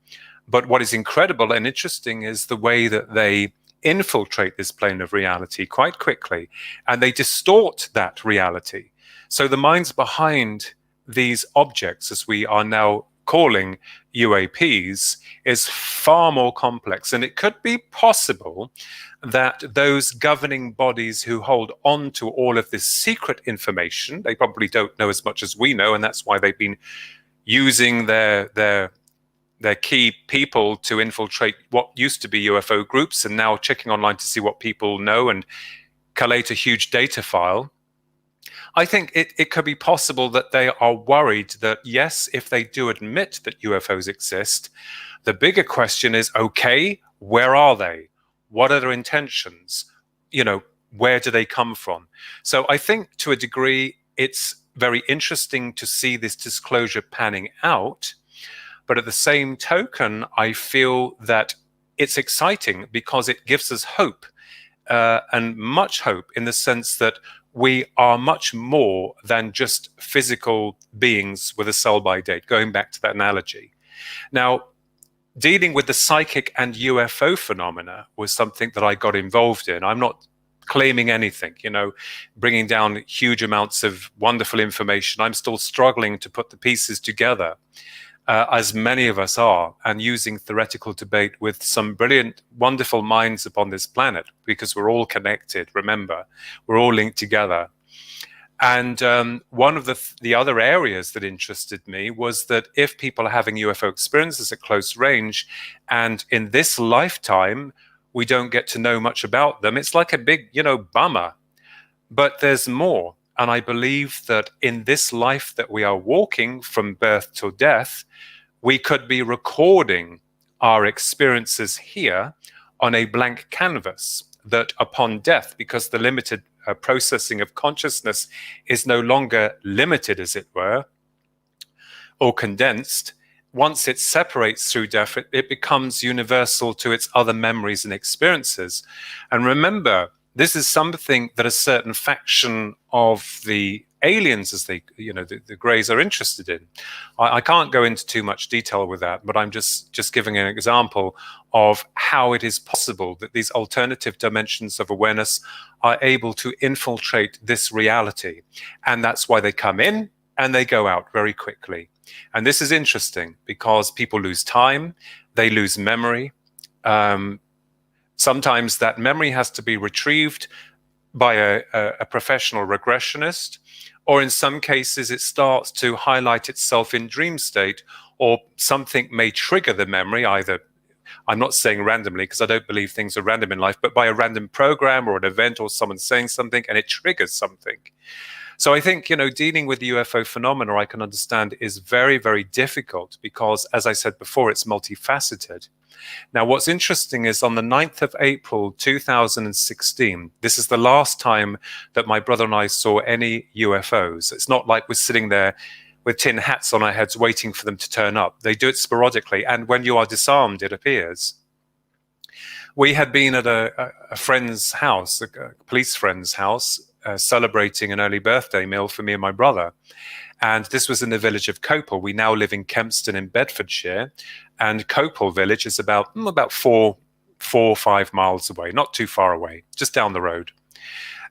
But what is incredible and interesting is the way that they infiltrate this plane of reality quite quickly, and they distort that reality. So the minds behind these objects, as we are now calling UAPs, is far more complex. And it could be possible that those governing bodies who hold on to all of this secret information, they probably don't know as much as we know, and that's why they've been using their key people to infiltrate what used to be UFO groups, and now checking online to see what people know and collate a huge data file. I think it could be possible that they are worried that, yes, if they do admit that UFOs exist, the bigger question is, okay, where are they? What are their intentions? You know, where do they come from? So I think to a degree, it's very interesting to see this disclosure panning out. But at the same token, I feel that it's exciting because it gives us hope, and much hope, in the sense that we are much more than just physical beings with a sell-by date, going back to that analogy. Now, dealing with the psychic and UFO phenomena was something that I got involved in. I'm not claiming anything, you know, bringing down huge amounts of wonderful information. I'm still struggling to put the pieces together, as many of us are, and using theoretical debate with some brilliant, wonderful minds upon this planet, because we're all connected. Remember, we're all linked together. And one of the other areas that interested me was that if people are having UFO experiences at close range, and in this lifetime we don't get to know much about them, it's like a big, you know, bummer. But there's more. And I believe that in this life that we are walking from birth to death, we could be recording our experiences here on a blank canvas, that upon death, because the limited processing of consciousness is no longer limited, as it were, or condensed, once it separates through death, it becomes universal to its other memories and experiences. And remember, this is something that a certain faction of the aliens, as they, you know, the Greys, are interested in. I can't go into too much detail with that, but I'm just giving an example of how it is possible that these alternative dimensions of awareness are able to infiltrate this reality. And that's why they come in and they go out very quickly. And this is interesting because people lose time, they lose memory. Sometimes that memory has to be retrieved by a professional regressionist, or in some cases it starts to highlight itself in dream state, or something may trigger the memory, either, I'm not saying randomly because I don't believe things are random in life, but by a random program or an event or someone saying something and it triggers something. So I think, you know, dealing with the UFO phenomena, I can understand, is very, very difficult because, as I said before, it's multifaceted. Now, what's interesting is on the 9th of April, 2016, this is the last time that my brother and I saw any UFOs. It's not like we're sitting there with tin hats on our heads waiting for them to turn up. They do it sporadically. And when you are disarmed, it appears. We had been at a friend's house, a police friend's house, celebrating an early birthday meal for me and my brother. And this was in the village of Copel. We now live in Kempston in Bedfordshire. And Copel village is about 4 or 5 miles away, not too far away, just down the road.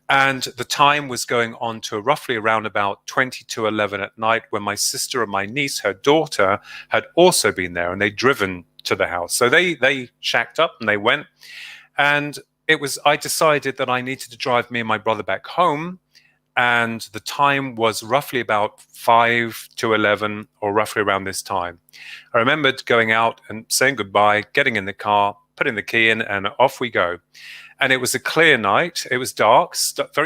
And the time was going on to roughly around about 20 to 11 at night, when my sister and my niece, her daughter, had also been there, and they'd driven to the house. So they shacked up and they went. And I decided that I needed to drive me and my brother back home. And the time was roughly about 5 to 11, or roughly around this time. I remembered going out and saying goodbye, getting in the car, putting the key in, and off we go. And it was a clear night. It was dark,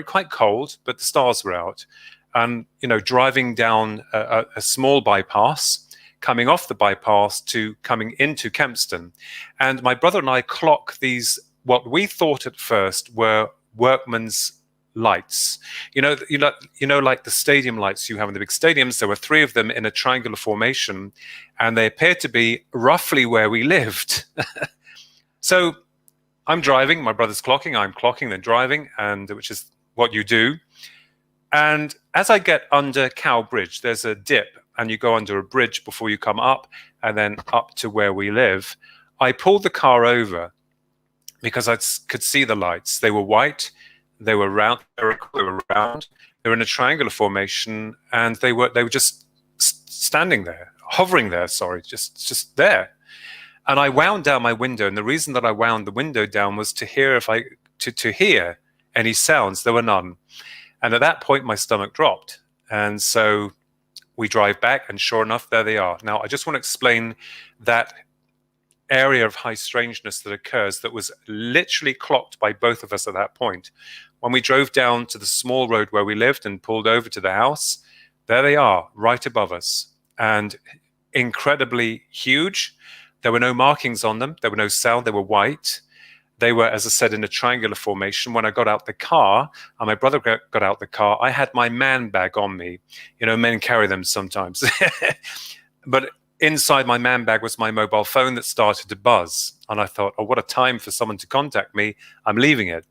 quite cold, but the stars were out. And, you know, driving down a small bypass, coming off the bypass to coming into Kempston. And my brother and I clock these, what we thought at first were workmen's lights. You know, like the stadium lights you have in the big stadiums. There were 3 of them in a triangular formation, and they appeared to be roughly where we lived. So I'm driving, my brother's clocking, I'm clocking, then driving, and which is what you do. And as I get under Cow Bridge, there's a dip, and you go under a bridge before you come up, and then up to where we live. I pulled the car over because I could see the lights. They were white, they were round, they were round, they were in a triangular formation, and they were just standing there, hovering there, sorry, just there. And I wound down my window, and the reason that I wound the window down was to hear to hear any sounds. There were none. And at that point, my stomach dropped. And so we drive back, and sure enough, there they are. Now, I just want to explain that area of high strangeness that occurs that was literally clocked by both of us at that point. When we drove down to the small road where we lived and pulled over to the house, there they are, right above us, and incredibly huge. There were no markings on them. There were no sound. They were white. They were, as I said, in a triangular formation. When I got out the car, and my brother got out the car, I had my man bag on me. You know, men carry them sometimes. But inside my man bag was my mobile phone that started to buzz. And I thought, oh, what a time for someone to contact me. I'm leaving it.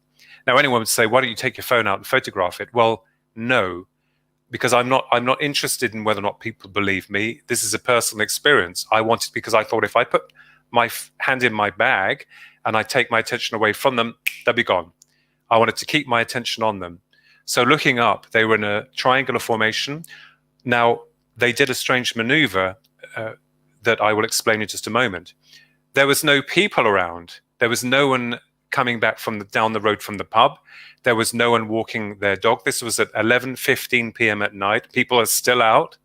Now, anyone would say, why don't you take your phone out and photograph it? Well, no, because I'm not interested in whether or not people believe me. This is a personal experience. I wanted, because I thought if I put my hand in my bag and I take my attention away from them, they'll be gone. I wanted to keep my attention on them. So looking up, they were in a triangular formation. Now, they did a strange maneuver that I will explain in just a moment. There was no people around. There was no one coming back from down the road from the pub. There was no one walking their dog. This was at 11:15 p.m. at night. People are still out.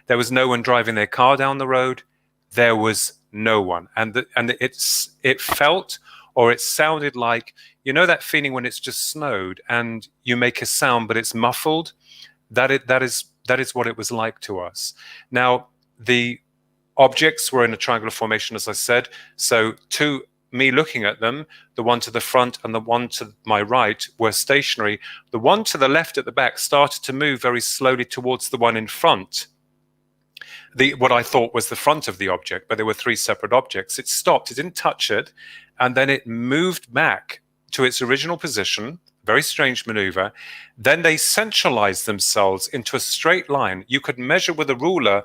There was no one driving their car down the road. There was no one. And it felt, or it sounded like, you know that feeling when it's just snowed and you make a sound but it's muffled? That is what it was like to us. Now, the objects were in a triangular formation, as I said. So to me looking at them, the one to the front and the one to my right were stationary. The one to the left at the back started to move very slowly towards the one in front. What I thought was the front of the object, but there were three separate objects. It stopped, it didn't touch it, and then it moved back to its original position. Very strange maneuver. Then they centralized themselves into a straight line. You could measure with a ruler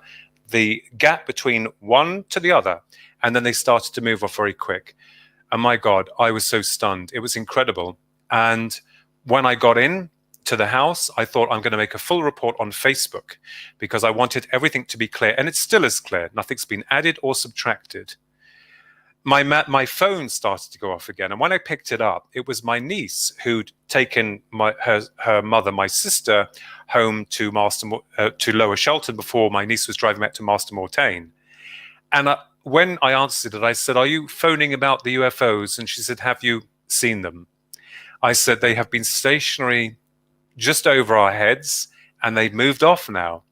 the gap between one to the other, and then they started to move off very quick. And my God, I was so stunned. It was incredible. And when I got in to the house, I thought I'm going to make a full report on Facebook because I wanted everything to be clear. And it still is clear. Nothing's been added or subtracted. My phone started to go off again. And when I picked it up, it was my niece who'd taken her mother, my sister, home to Lower Shelton before my niece was driving back to Master Mortain. And when I answered it, I said, are you phoning about the UFOs? And she said, have you seen them? I said, they have been stationary just over our heads and they've moved off now.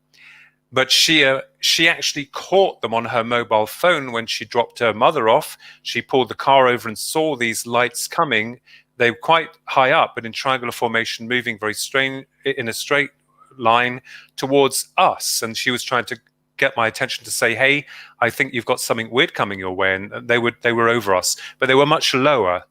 But she actually caught them on her mobile phone when she dropped her mother off. She pulled the car over and saw these lights coming. They were quite high up, but in triangular formation, moving very strange in a straight line towards us. And she was trying to get my attention to say, hey, I think you've got something weird coming your way. And they were over us, but they were much lower.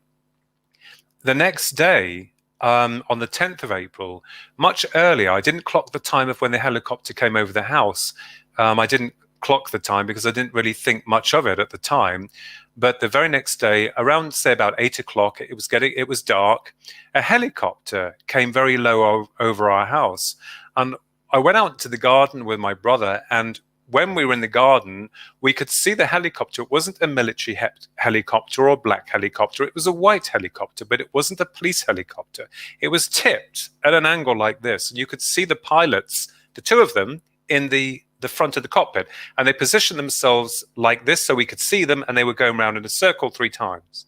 The next day, on the 10th of April, much earlier, I didn't clock the time of when the helicopter came over the house. I didn't clock the time because I didn't really think much of it at the time. But the very next day, around, say, about 8 o'clock, it was dark. A helicopter came very low over our house. And I went out to the garden with my brother, and when we were in the garden, we could see the helicopter. It wasn't a military helicopter or black helicopter. It was a white helicopter, but it wasn't a police helicopter. It was tipped at an angle like this. And you could see the pilots, the two of them, in the front of the cockpit. And they positioned themselves like this so we could see them. And they were going around in a circle 3 times.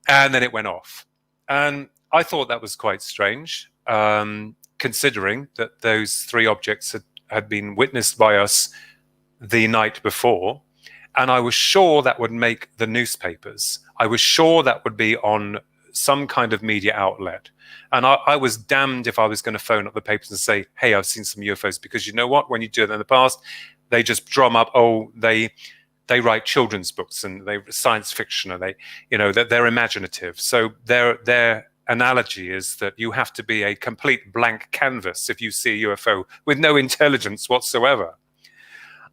And then it went off. And I thought that was quite strange, considering that those 3 objects had been witnessed by us the night before. And I was sure that would make the newspapers. I was sure that would be on some kind of media outlet. And I was damned if I was going to phone up the papers and say, hey, I've seen some UFOs. Because you know what? When you do it in the past, they just drum up, they write children's books and they science fiction, and they're imaginative. So their analogy is that you have to be a complete blank canvas if you see a UFO with no intelligence whatsoever.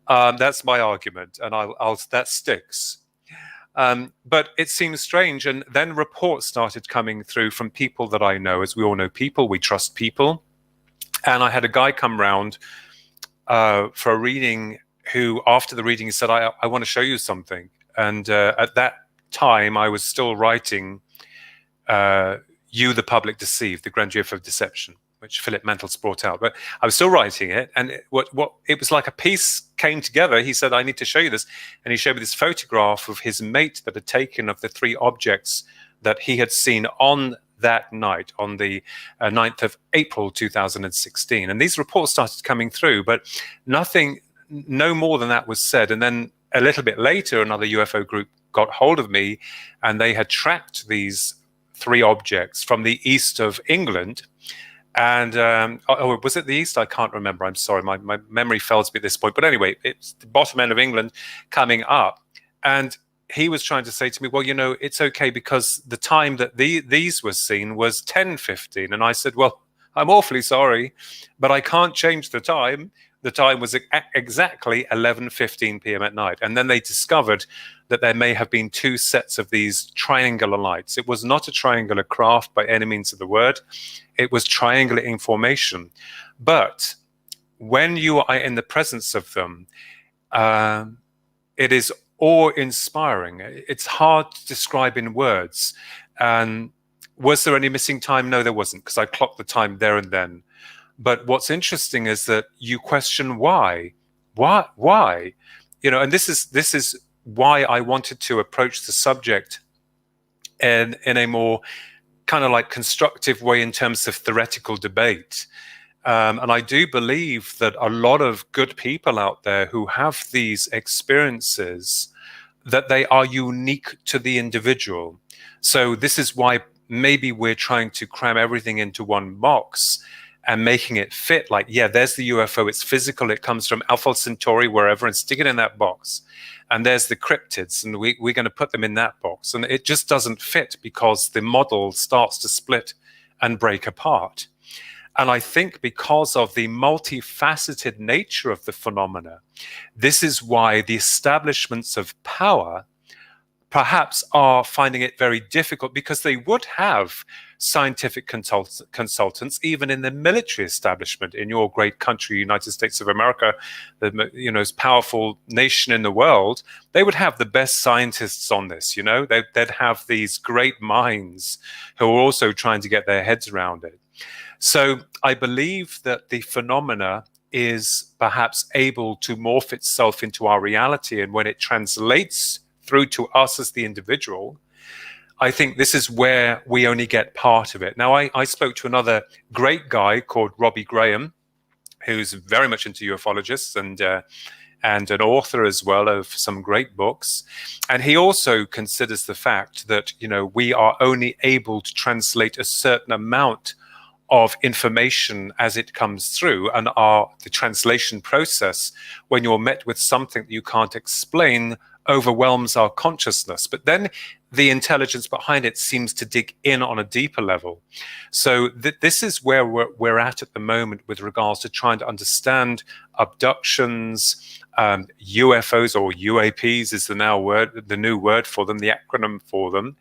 That's my argument, and that sticks. But it seems strange, and then reports started coming through from people that I know. As we all know people, we trust people. And I had a guy come round for a reading who, after the reading, he said, I want to show you something. And at that time, I was still writing You, the Public Deceived, the Grand UFO Deception, which Philip Mantles brought out. But I was still writing it, and it was like a piece came together. He said, I need to show you this. And he showed me this photograph of his mate that had taken of the 3 objects that he had seen on that night, on the 9th of April 2016. And these reports started coming through, but no more than that was said. And then a little bit later, another UFO group got hold of me, and they had tracked these 3 objects from the east of England. And was it the east? I can't remember. I'm sorry. My memory fails me at this point. But anyway, it's the bottom end of England coming up. And he was trying to say to me, well, you know, it's okay because the time that these were seen was 10:15. And I said, well, I'm awfully sorry, but I can't change the time. The time was exactly 11:15 p.m. at night. And then they discovered that there may have been 2 sets of these triangular lights. It was not a triangular craft by any means of the word. It was triangular in formation. But when you are in the presence of them, it is awe-inspiring. It's hard to describe in words. Was there any missing time? No, there wasn't, because I clocked the time there and then. But what's interesting is that you question why. Why? You know, and this is why I wanted to approach the subject in a more kind of like constructive way in terms of theoretical debate. And I do believe that a lot of good people out there who have these experiences, that they are unique to the individual. So this is why maybe we're trying to cram everything into one box and making it fit. Like, yeah, there's the UFO, it's physical, it comes from Alpha Centauri, wherever, and stick it in that box. And there's the cryptids, and we're going to put them in that box. And it just doesn't fit because the model starts to split and break apart. And I think because of the multifaceted nature of the phenomena, this is why the establishments of power perhaps are finding it very difficult, because they would have scientific consultants, even in the military establishment in your great country, United States of America, the most powerful nation in the world. They would have the best scientists on this. They'd have these great minds who are also trying to get their heads around it. So I believe that the phenomena is perhaps able to morph itself into our reality, and when it translates through to us as the individual, I think this is where we only get part of it. Now, I spoke to another great guy called Robbie Graham, who's very much into ufologists and an author as well of some great books. And he also considers the fact that, we are only able to translate a certain amount of information as it comes through, and the translation process, when you're met with something that you can't explain, overwhelms our consciousness. But then the intelligence behind it seems to dig in on a deeper level. So this is where we're at the moment with regards to trying to understand abductions, UFOs or UAPs is the new word for them, the acronym for them,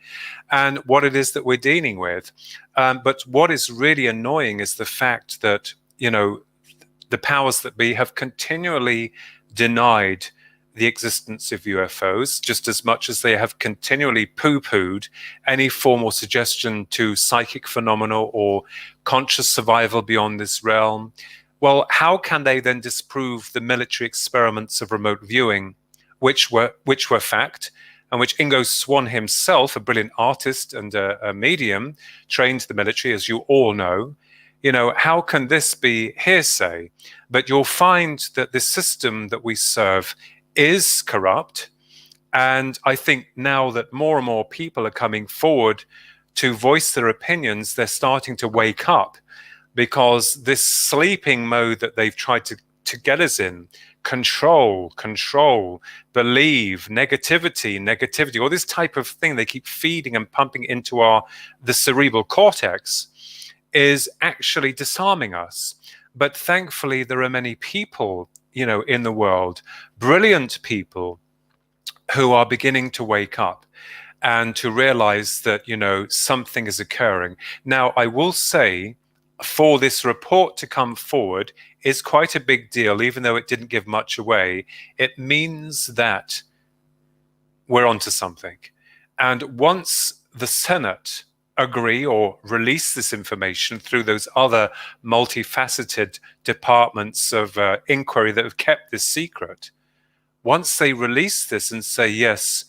and what it is that we're dealing with. But what is really annoying is the fact that, the powers that be have continually denied the existence of UFOs, just as much as they have continually poo-pooed any form or suggestion to psychic phenomena or conscious survival beyond this realm. Well, how can they then disprove the military experiments of remote viewing, which were fact, and which Ingo Swann himself, a brilliant artist and a medium, trained the military, as you all know? How can this be hearsay? But you'll find that the system that we serve is corrupt. And I think now that more and more people are coming forward to voice their opinions, they're starting to wake up, because this sleeping mode that they've tried to get us in control, believe, negativity, all this type of thing they keep feeding and pumping into the cerebral cortex is actually disarming us. But thankfully, there are many people, in the world, brilliant people, who are beginning to wake up and to realize that, something is occurring. Now, I will say, for this report to come forward is quite a big deal, even though it didn't give much away. It means that we're onto something. And once the Senate agree or release this information through those other multifaceted departments of inquiry that have kept this secret, once they release this and say, yes,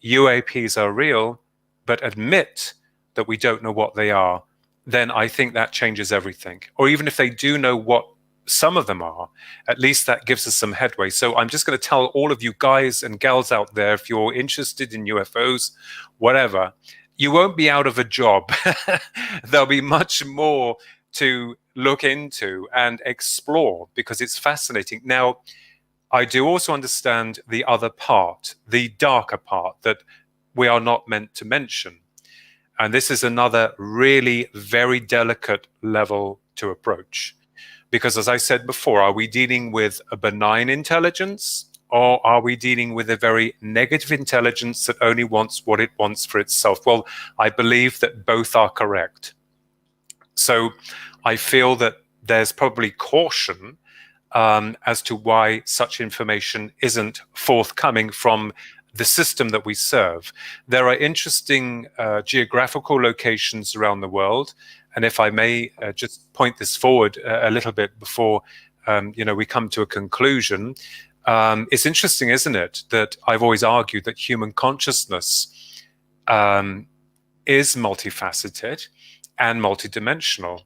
UAPs are real, but admit that we don't know what they are, then I think that changes everything. Or even if they do know what some of them are, at least that gives us some headway. So I'm just going to tell all of you guys and gals out there, if you're interested in UFOs, whatever, you won't be out of a job. There'll be much more to look into and explore because it's fascinating. Now, I do also understand the other part, the darker part that we are not meant to mention. And this is another really very delicate level to approach. Because as I said before, are we dealing with a benign intelligence, or are we dealing with a very negative intelligence that only wants what it wants for itself? Well, I believe that both are correct. So I feel that there's probably caution as to why such information isn't forthcoming from the system that we serve. There are interesting geographical locations around the world. And if I may just point this forward a little bit before we come to a conclusion, it's interesting, isn't it, that I've always argued that human consciousness is multifaceted and multidimensional.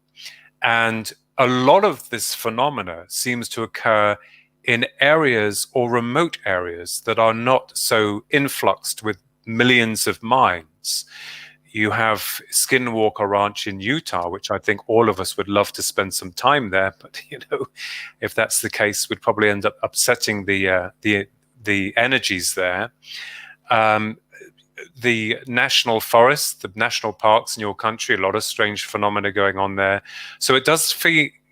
And a lot of this phenomena seems to occur in areas or remote areas that are not so influxed with millions of minds. You have Skinwalker Ranch in Utah, which I think all of us would love to spend some time there. But if that's the case, we'd probably end up upsetting the energies there. The national forests, the national parks in your country, a lot of strange phenomena going on there. So it does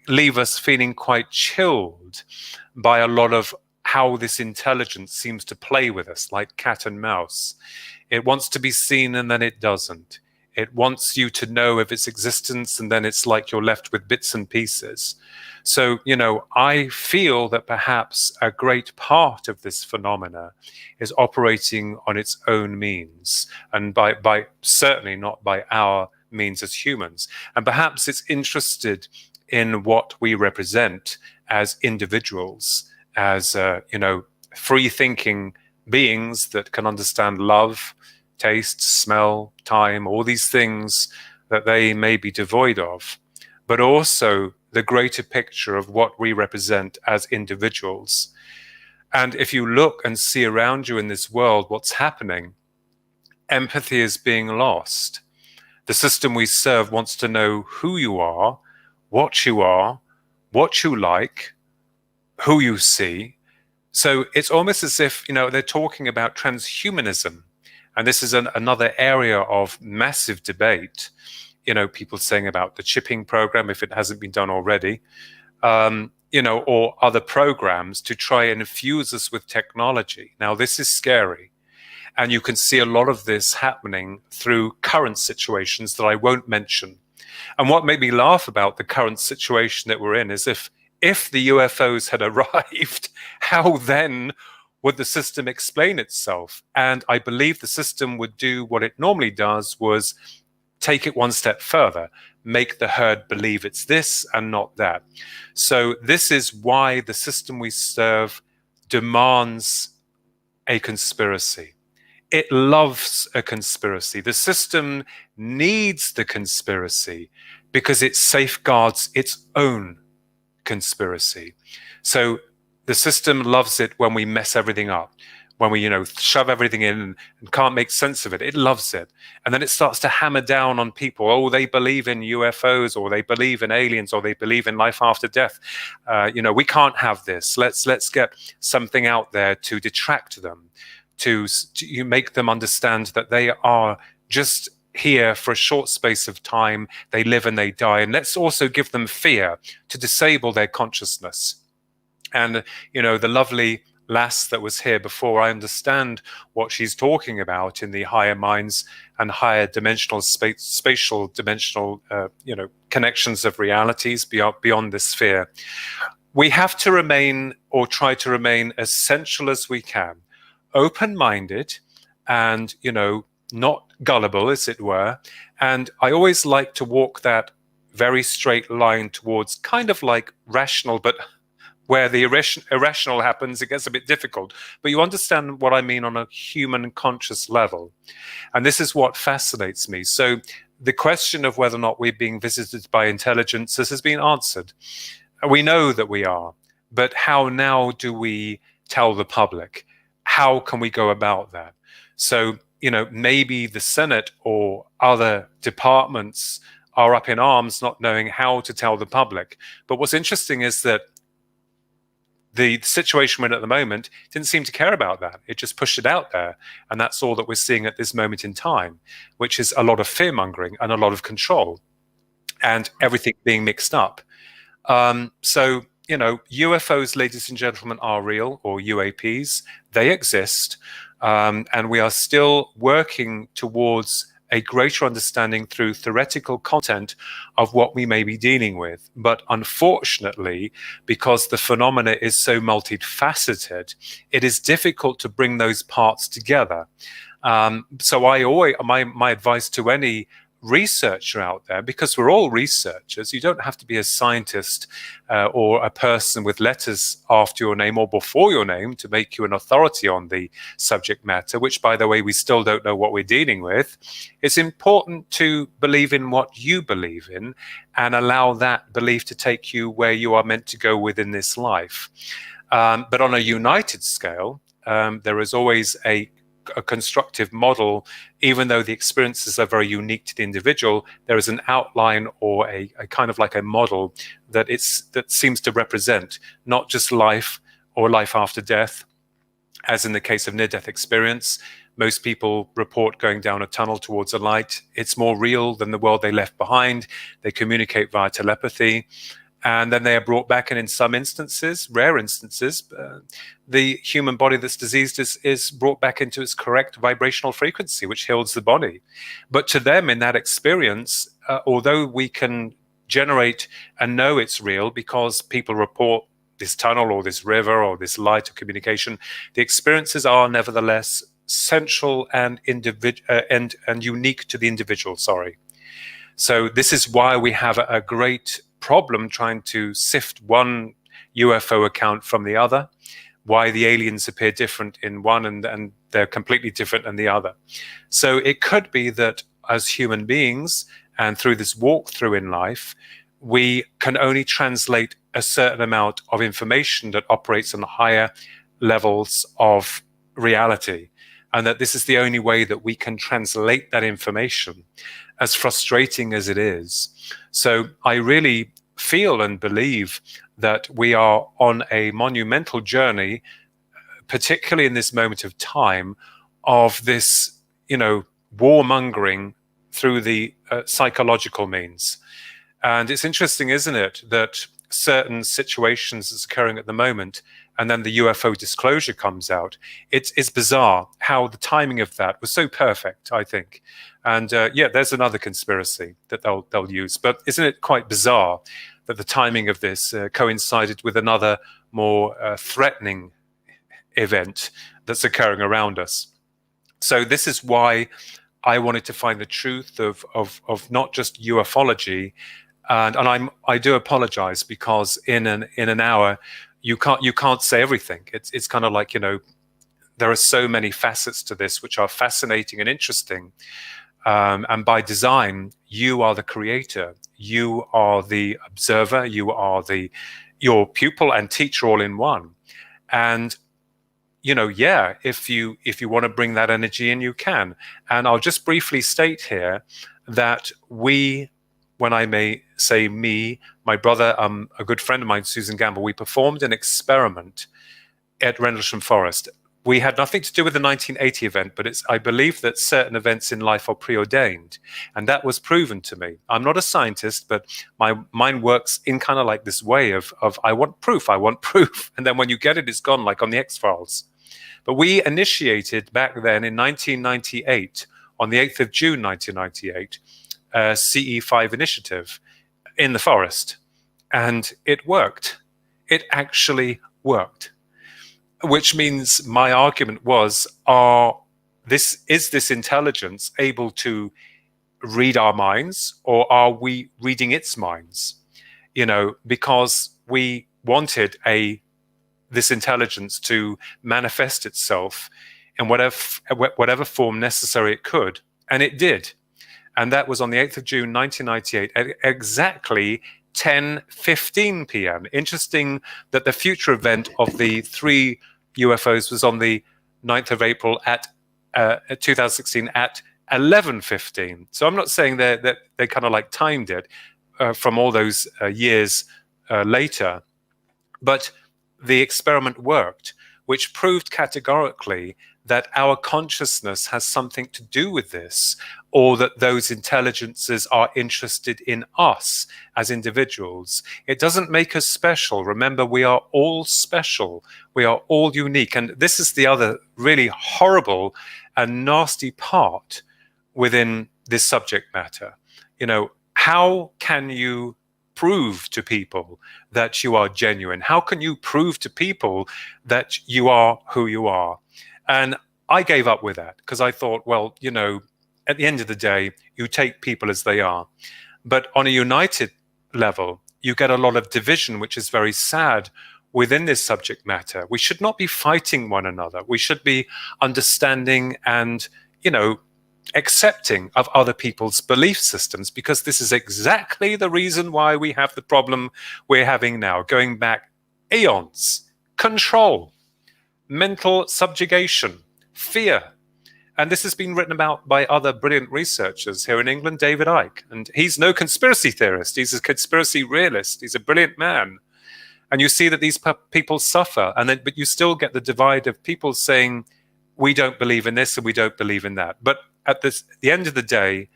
leave us feeling quite chilled by a lot of how this intelligence seems to play with us, like cat and mouse. It wants to be seen and then it doesn't. It wants you to know of its existence and then it's like you're left with bits and pieces. So, I feel that perhaps a great part of this phenomena is operating on its own means, and by certainly not by our means as humans. And perhaps it's interested in what we represent as individuals, as free-thinking beings that can understand love, taste, smell, time, all these things that they may be devoid of, but also the greater picture of what we represent as individuals. And if you look and see around you in this world what's happening, empathy is being lost. The system we serve wants to know who you are, what you like, who you see. So it's almost as if, they're talking about transhumanism. And this is another area of massive debate. People saying about the chipping program, if it hasn't been done already, or other programs to try and infuse us with technology. Now, this is scary. And you can see a lot of this happening through current situations that I won't mention. And what made me laugh about the current situation that we're in is if the UFOs had arrived, how then would the system explain itself? And I believe the system would do what it normally does, was take it one step further, make the herd believe it's this and not that. So this is why the system we serve demands a conspiracy. It loves a conspiracy. The system needs the conspiracy because it safeguards its own conspiracy. So the system loves it when we mess everything up, when we, shove everything in and can't make sense of it. It loves it. And then it starts to hammer down on people. Oh, they believe in UFOs, or they believe in aliens, or they believe in life after death. We can't have this. Let's get something out there to detract them, to make them understand that they are just here for a short space of time. They live and they die. And let's also give them fear to disable their consciousness. And, the lovely lass that was here before, I understand what she's talking about in the higher minds and higher dimensional spatial dimensional connections of realities beyond this sphere. We have to remain, or try to remain, as sensual as we can, open-minded, and not gullible, as it were. And I always like to walk that very straight line towards kind of like rational, but where the irrational happens, it gets a bit difficult. But you understand what I mean on a human conscious level. And this is what fascinates me. So the question of whether or not we're being visited by intelligences has been answered. We know that we are. But how now do we tell the public? How can we go about that? So, maybe the Senate or other departments are up in arms, not knowing how to tell the public. But what's interesting is that the situation we're in at the moment didn't seem to care about that. It just pushed it out there. And that's all that we're seeing at this moment in time, which is a lot of fear-mongering and a lot of control and everything being mixed up. So, UFOs, ladies and gentlemen, are real, or UAPs. They exist. And we are still working towards a greater understanding through theoretical content of what we may be dealing with. But unfortunately, because the phenomena is so multifaceted, it is difficult to bring those parts together. So my advice to any researcher out there, because we're all researchers, you don't have to be a scientist or a person with letters after your name or before your name to make you an authority on the subject matter, which, by the way, we still don't know what we're dealing with. It's important to believe in what you believe in and allow that belief to take you where you are meant to go within this life. But on a united scale, there is always a constructive model. Even though the experiences are very unique to the individual, there is an outline or a kind of like a model that seems to represent not just life or life after death, as in the case of near-death experience. Most people report going down a tunnel towards a light. It's more real than the world they left behind. They communicate via telepathy. And then they are brought back, and in some instances, rare instances, the human body that's diseased is brought back into its correct vibrational frequency, which heals the body. But to them, in that experience, although we can generate and know it's real because people report this tunnel or this river or this light of communication, the experiences are nevertheless central and and unique to the individual. So this is why we have a great problem trying to sift one UFO account from the other, why the aliens appear different in one and they're completely different in the other. So it could be that as human beings and through this walkthrough in life, we can only translate a certain amount of information that operates on higher levels of reality, and that this is the only way that we can translate that information, as frustrating as it is. So I really feel and believe that we are on a monumental journey, particularly in this moment of time, of this, warmongering through the psychological means. And it's interesting, isn't it, that certain situations that's occurring at the moment, and then the UFO disclosure comes out. It's bizarre how the timing of that was so perfect, I think. And there's another conspiracy that they'll use. But isn't it quite bizarre that the timing of this coincided with another more threatening event that's occurring around us? So this is why I wanted to find the truth of not just ufology. And I do apologize, because in an hour you can't say everything. It's kind of like, there are so many facets to this which are fascinating and interesting. And by design, you are the creator, you are the observer, you are your pupil and teacher all in one. And yeah, if you want to bring that energy in, you can. And I'll just briefly state here that we, when I may say me, my brother, a good friend of mine, Susan Gamble, we performed an experiment at Rendlesham Forest. We had nothing to do with the 1980 event, but I believe that certain events in life are preordained. And that was proven to me. I'm not a scientist, but my mind works in kind of like this way of I want proof. And then when you get it, it's gone, like on the X-Files. But we initiated back then in 1998, on the 8th of June, 1998, a CE5 initiative in the forest. And it worked. It actually worked. Which means my argument was, is this intelligence able to read our minds, or are we reading its minds? Because we wanted this intelligence to manifest itself in whatever form necessary it could, and it did. And that was on the 8th of June, 1998, at exactly 10:15 p.m. Interesting that the future event of the 3 UFOs was on the 9th of April at 2016 at 11:15. So I'm not saying that they kind of like timed it from all those years later, but the experiment worked, which proved categorically that our consciousness has something to do with this, or that those intelligences are interested in us as individuals. It doesn't make us special. Remember, we are all special. We are all unique. And this is the other really horrible and nasty part within this subject matter. How can you prove to people that you are genuine? How can you prove to people that you are who you are? And I gave up with that because I thought, well, at the end of the day, you take people as they are. But on a united level, you get a lot of division, which is very sad within this subject matter. We should not be fighting one another. We should be understanding and, accepting of other people's belief systems, because this is exactly the reason why we have the problem we're having now, going back eons. Control, mental subjugation, fear. And this has been written about by other brilliant researchers here in England, David Icke. And he's no conspiracy theorist. He's a conspiracy realist. He's a brilliant man. And you see that these people suffer. But you still get the divide of people saying, we don't believe in this and we don't believe in that. But at the end of the day,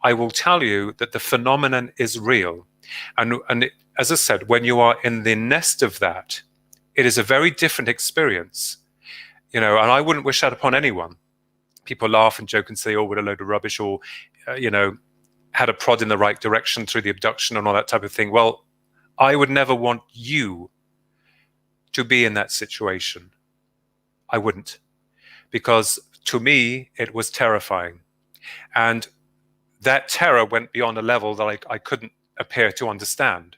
I will tell you that the phenomenon is real. And as I said, when you are in the nest of that, it is a very different experience. And I wouldn't wish that upon anyone. People laugh and joke and say, oh, what a load of rubbish, or, had a prod in the right direction through the abduction and all that type of thing. Well, I would never want you to be in that situation. I wouldn't. Because to me, it was terrifying. And that terror went beyond a level that I couldn't appear to understand.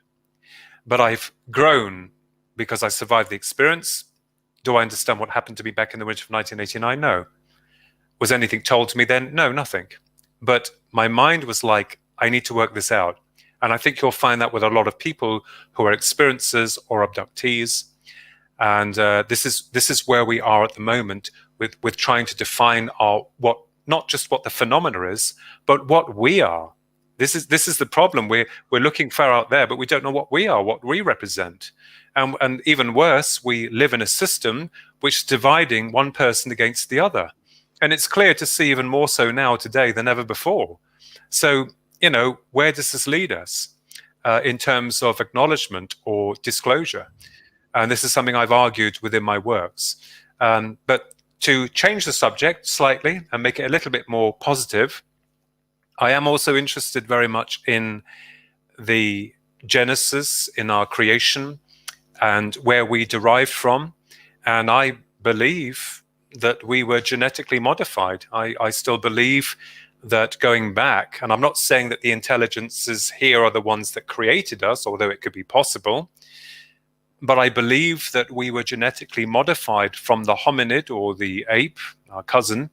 But I've grown because I survived the experience. Do I understand what happened to me back in the winter of 1989? No. Was anything told to me then? No, nothing. But my mind was like, I need to work this out. And I think you'll find that with a lot of people who are experiencers or abductees. And this is where we are at the moment with trying to define not just what the phenomena is, but what we are. This is the problem. We're looking far out there, but we don't know what we are, what we represent. And even worse, we live in a system which is dividing one person against the other. And it's clear to see even more so now today than ever before. So, where does this lead us in terms of acknowledgement or disclosure? And this is something I've argued within my works. But to change the subject slightly and make it a little bit more positive, I am also interested very much in the genesis in our creation and where we derived from. And I believe that we were genetically modified. I still believe that going back, and I'm not saying that the intelligences here are the ones that created us, although it could be possible, but I believe that we were genetically modified from the hominid or the ape, our cousin,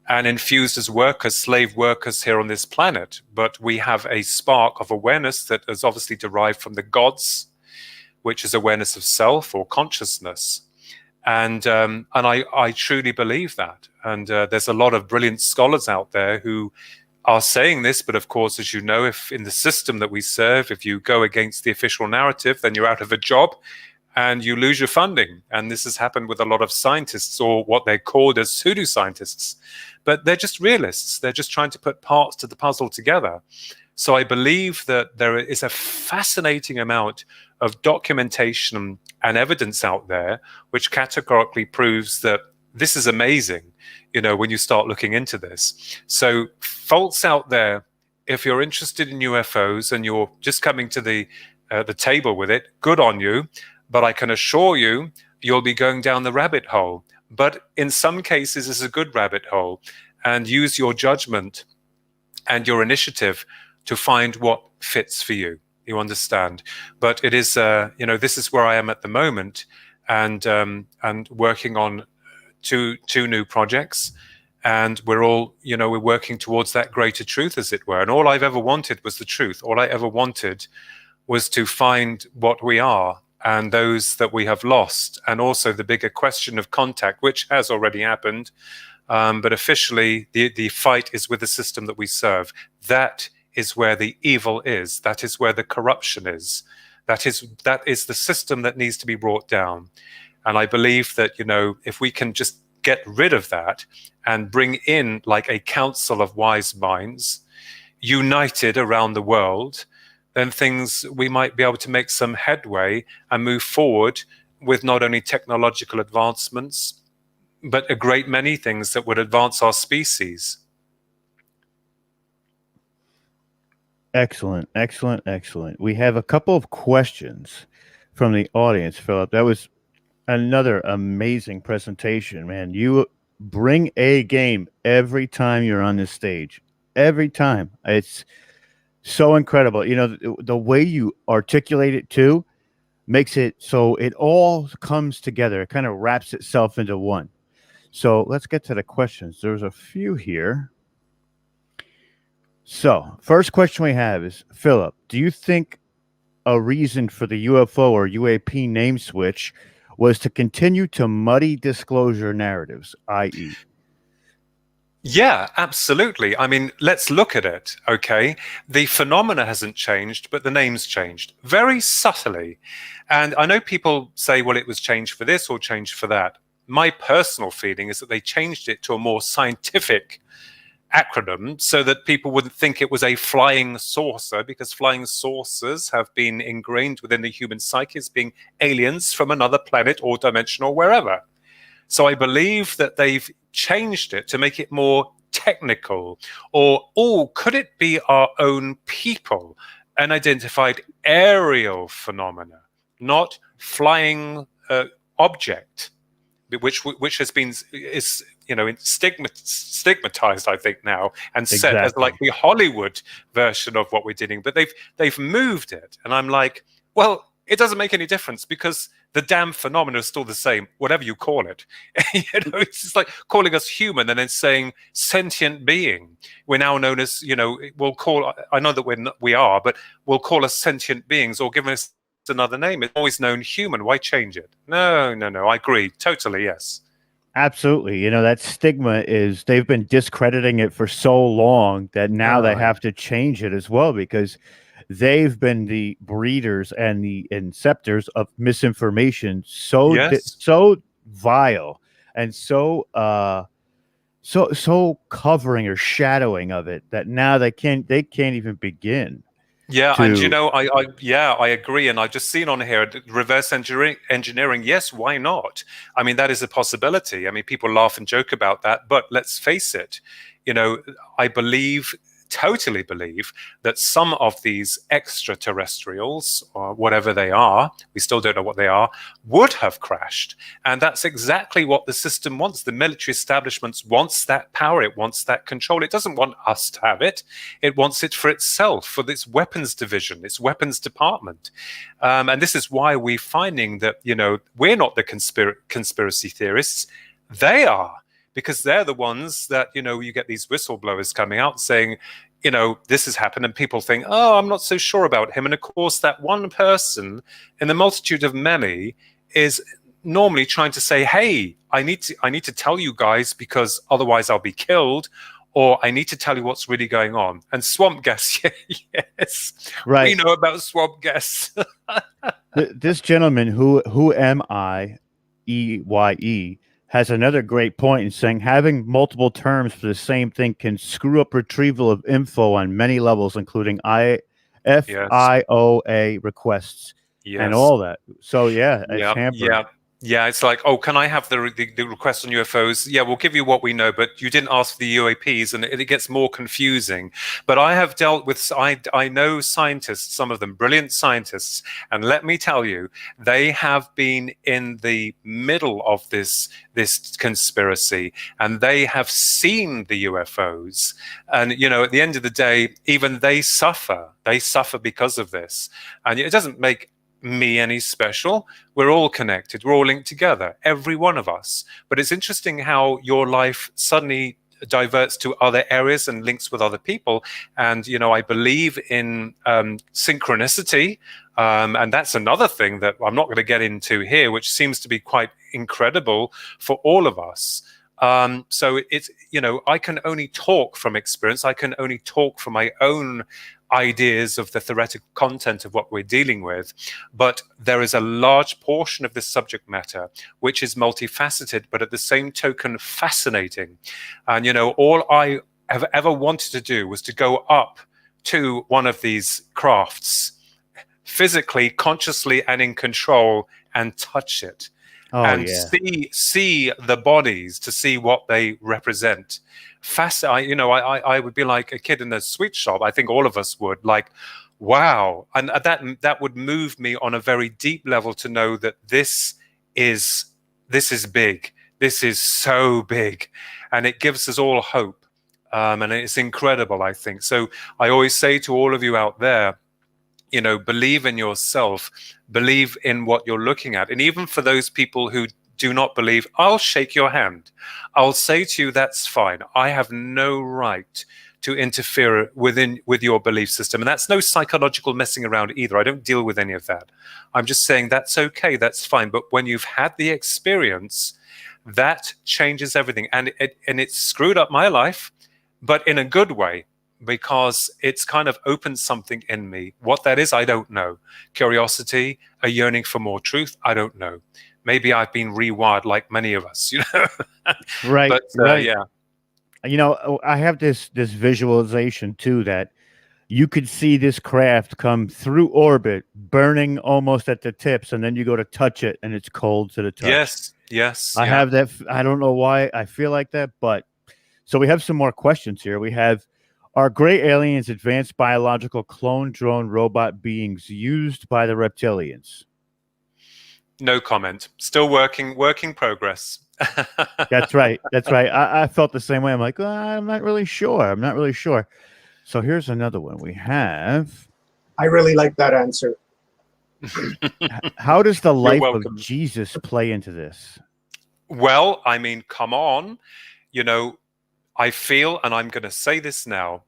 and infused as workers, slave workers here on this planet. But we have a spark of awareness that is obviously derived from the gods, which is awareness of self or consciousness. And I truly believe that. And there's a lot of brilliant scholars out there who are saying this, but of course, as you know, if in the system that we serve, if you go against the official narrative, then you're out of a job and you lose your funding. And this has happened with a lot of scientists, or what they're called as pseudoscientists. But they're just realists. They're just trying to put parts to the puzzle together. So I believe that there is a fascinating amount of documentation and evidence out there which categorically proves that this is amazing, you know, when you start looking into this. So folks out there, if you're interested in UFOs and you're just coming to the table with it, good on you. But I can assure you, you'll be going down the rabbit hole. But in some cases, it's a good rabbit hole. And use your judgment and your initiative to find what fits for you. You understand? But it is, you know, this is where I am at the moment, and working on two new projects, and we're all, you know, we're working towards that greater truth, as it were. And all I've ever wanted was the truth. All I ever wanted was to find what we are and those that we have lost, and also the bigger question of contact, which has already happened. But officially, the fight is with the system that we serve. That is where the evil is. That is where the corruption is. That is the system that needs to be brought down. And I believe that, you know, if we can just get rid of that and bring in like a council of wise minds united around the world, then we might be able to make some headway and move forward with not only technological advancements, but a great many things that would advance our species. Excellent, excellent, excellent. We have a couple of questions from the audience, Philip. That was another amazing presentation, man. You bring a game every time you're on this stage. Every time. It's so incredible. You know, the way you articulate it too makes it so it all comes together. It kind of wraps itself into one. So let's get to the questions. There's a few here. So first question we have is, Philip, do you think a reason for the UFO or UAP name switch was to continue to muddy disclosure narratives, i.e.? Yeah, absolutely. I mean, let's look at it, okay? The phenomena hasn't changed, but the name's changed very subtly. And I know people say, well, it was changed for this or changed for that. My personal feeling is that they changed it to a more scientific acronym so that people wouldn't think it was a flying saucer, because flying saucers have been ingrained within the human psyche as being aliens from another planet or dimension or wherever. So I believe that they've changed it to make it more technical, or, oh, could it be our own people? Unidentified aerial phenomena, not flying object, which has been stigmatized, I think, now, and set as like the Hollywood version of what we're doing. But they've moved it, and I'm like, well, it doesn't make any difference, because the damn phenomena is still the same, whatever you call it. You know, it's just like calling us human and then saying sentient being. We're now known as, you know, I know that we are, but we'll call us sentient beings, or give us another name. It's always known human. Why change it? No. I agree. Totally, yes. Absolutely. You know, that stigma is, they've been discrediting it for so long that now they have to change it as well, because they've been the breeders and the inceptors of misinformation, so vile and so covering or shadowing of it that now they can't even begin. Yeah, and you know, I agree, and I've just seen on here reverse engineering. Yes, why not? I mean, that is a possibility. I mean, people laugh and joke about that, but let's face it. You know, I totally believe that some of these extraterrestrials, or whatever they are, we still don't know what they are, would have crashed. And that's exactly what the system wants. The military establishment wants that power. It wants that control. It doesn't want us to have it. It wants it for itself, for its weapons division, its weapons department. And this is why we're finding that, you know, we're not the conspiracy theorists. They are. Because they're the ones that, you know, you get these whistleblowers coming out saying, you know, this has happened, and people think, oh, I'm not so sure about him. And of course, that one person in the multitude of many is normally trying to say, hey, I need to tell you guys because otherwise I'll be killed, or I need to tell you what's really going on. And swamp gas, yes, Right. we know about swamp gas. This gentleman, who am I, EYE, has another great point in saying having multiple terms for the same thing can screw up retrieval of info on many levels, including FIOA requests and all that. So yeah, it's hampered. Yeah, it's like, oh, can I have the request on UFOs? Yeah, we'll give you what we know, but you didn't ask for the UAPs, and it gets more confusing. But I have dealt with, I know scientists, some of them brilliant scientists, and let me tell you, they have been in the middle of this conspiracy, and they have seen the UFOs. And, you know, at the end of the day, even they suffer. They suffer because of this. And it doesn't make me any special. We're all connected. We're all linked together, every one of us. But it's interesting how your life suddenly diverts to other areas and links with other people. And, you know, I believe in synchronicity. And that's another thing that I'm not going to get into here, which seems to be quite incredible for all of us. So it's, you know, I can only talk from experience. I can only talk from my own ideas of the theoretical content of what we're dealing with, but there is a large portion of this subject matter which is multifaceted, but at the same token fascinating. And, you know, all I have ever wanted to do was to go up to one of these crafts physically, consciously, and in control, and touch it. And see the bodies, to see what they represent. I would be like a kid in a sweet shop. I think all of us would, like, wow. And that would move me on a very deep level to know that this is big. This is so big, and it gives us all hope. And it's incredible, I think. So I always say to all of you out there, you know, believe in yourself, believe in what you're looking at. And even for those people who do not believe, I'll shake your hand. I'll say to you, that's fine. I have no right to interfere with your belief system. And that's no psychological messing around either. I don't deal with any of that. I'm just saying that's okay, that's fine. But when you've had the experience, that changes everything. And it's screwed up my life, but in a good way, because it's kind of opened something in me. What that is, I don't know. Curiosity, a yearning for more truth, I don't know. Maybe I've been rewired like many of us, you know. Right. But right. yeah. You know, I have this visualization too, that you could see this craft come through orbit, burning almost at the tips, and then you go to touch it and it's cold to the touch. Yes. I have that. I don't know why I feel like that, but so we have some more questions here. We have, are gray aliens advanced biological clone drone robot beings used by the reptilians? No comment. Still working progress. That's right. That's right. I felt the same way. I'm like, I'm not really sure. So here's another one. We have, I really like that answer. how does the life of Jesus play into this? Well, I mean, come on. You know, I feel, and I'm going to say this now,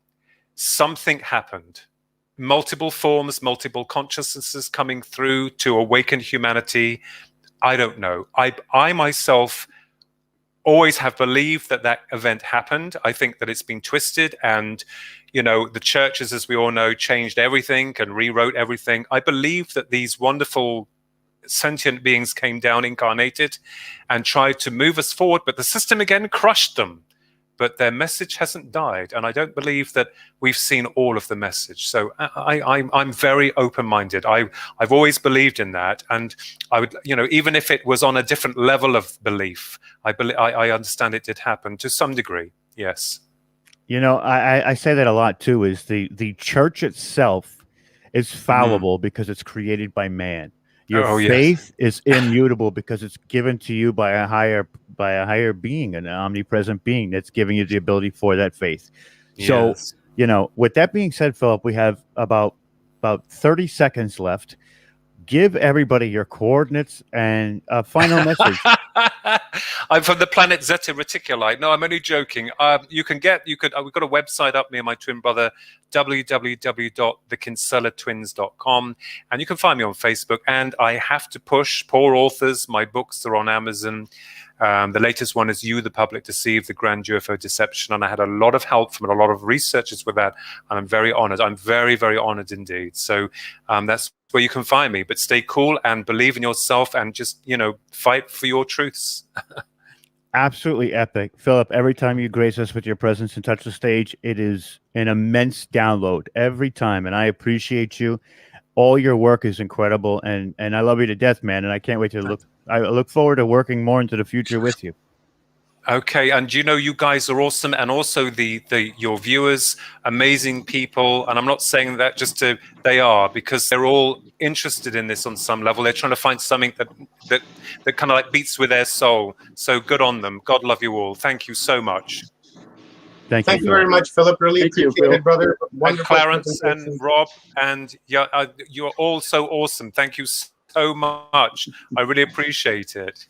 something happened. Multiple forms, multiple consciousnesses coming through to awaken humanity. I don't know. I myself always have believed that event happened. I think that it's been twisted, and, you know, the churches, as we all know, changed everything and rewrote everything. I believe that these wonderful sentient beings came down, incarnated, and tried to move us forward, but the system again crushed them. But their message hasn't died, and I don't believe that we've seen all of the message. So I'm very open-minded. I've always believed in that, and I would, you know, even if it was on a different level of belief, I understand it did happen to some degree. Yes. You know, I say that a lot too. Is the church itself is fallible because it's created by man. Your faith is immutable because it's given to you by a higher being, an omnipresent being that's giving you the ability for that faith. So, you know, with that being said, Philip, we have about 30 seconds left. give everybody your coordinates and a final message. I'm from the planet Zeta Reticuli. No, I'm only joking. We've got a website up, me and my twin brother, www.thekinsellatwins.com, and you can find me on Facebook. And I have to push poor authors. My books are on Amazon. The latest one is You, the Public Deceive, The Grand UFO Deception. And I had a lot of help from a lot of researchers with that. And I'm very honored. I'm very, very honored indeed. So that's where you can find me. But stay cool and believe in yourself and just, fight for your truths. Absolutely epic. Philip, every time you grace us with your presence and touch the stage, it is an immense download every time. And I appreciate you. All your work is incredible. And I love you to death, man. And I can't wait to I look forward to working more into the future with you. Okay, and you guys are awesome, and also your viewers, amazing people. And I'm not saying that they are, because they're all interested in this on some level. They're trying to find something that kind of like beats with their soul. So good on them. God love you all. Thank you so much. Thank you very much, Philip. Really appreciate it, brother. And Clarence and Rob, and you're all so awesome. Thank you so much. I really appreciate it.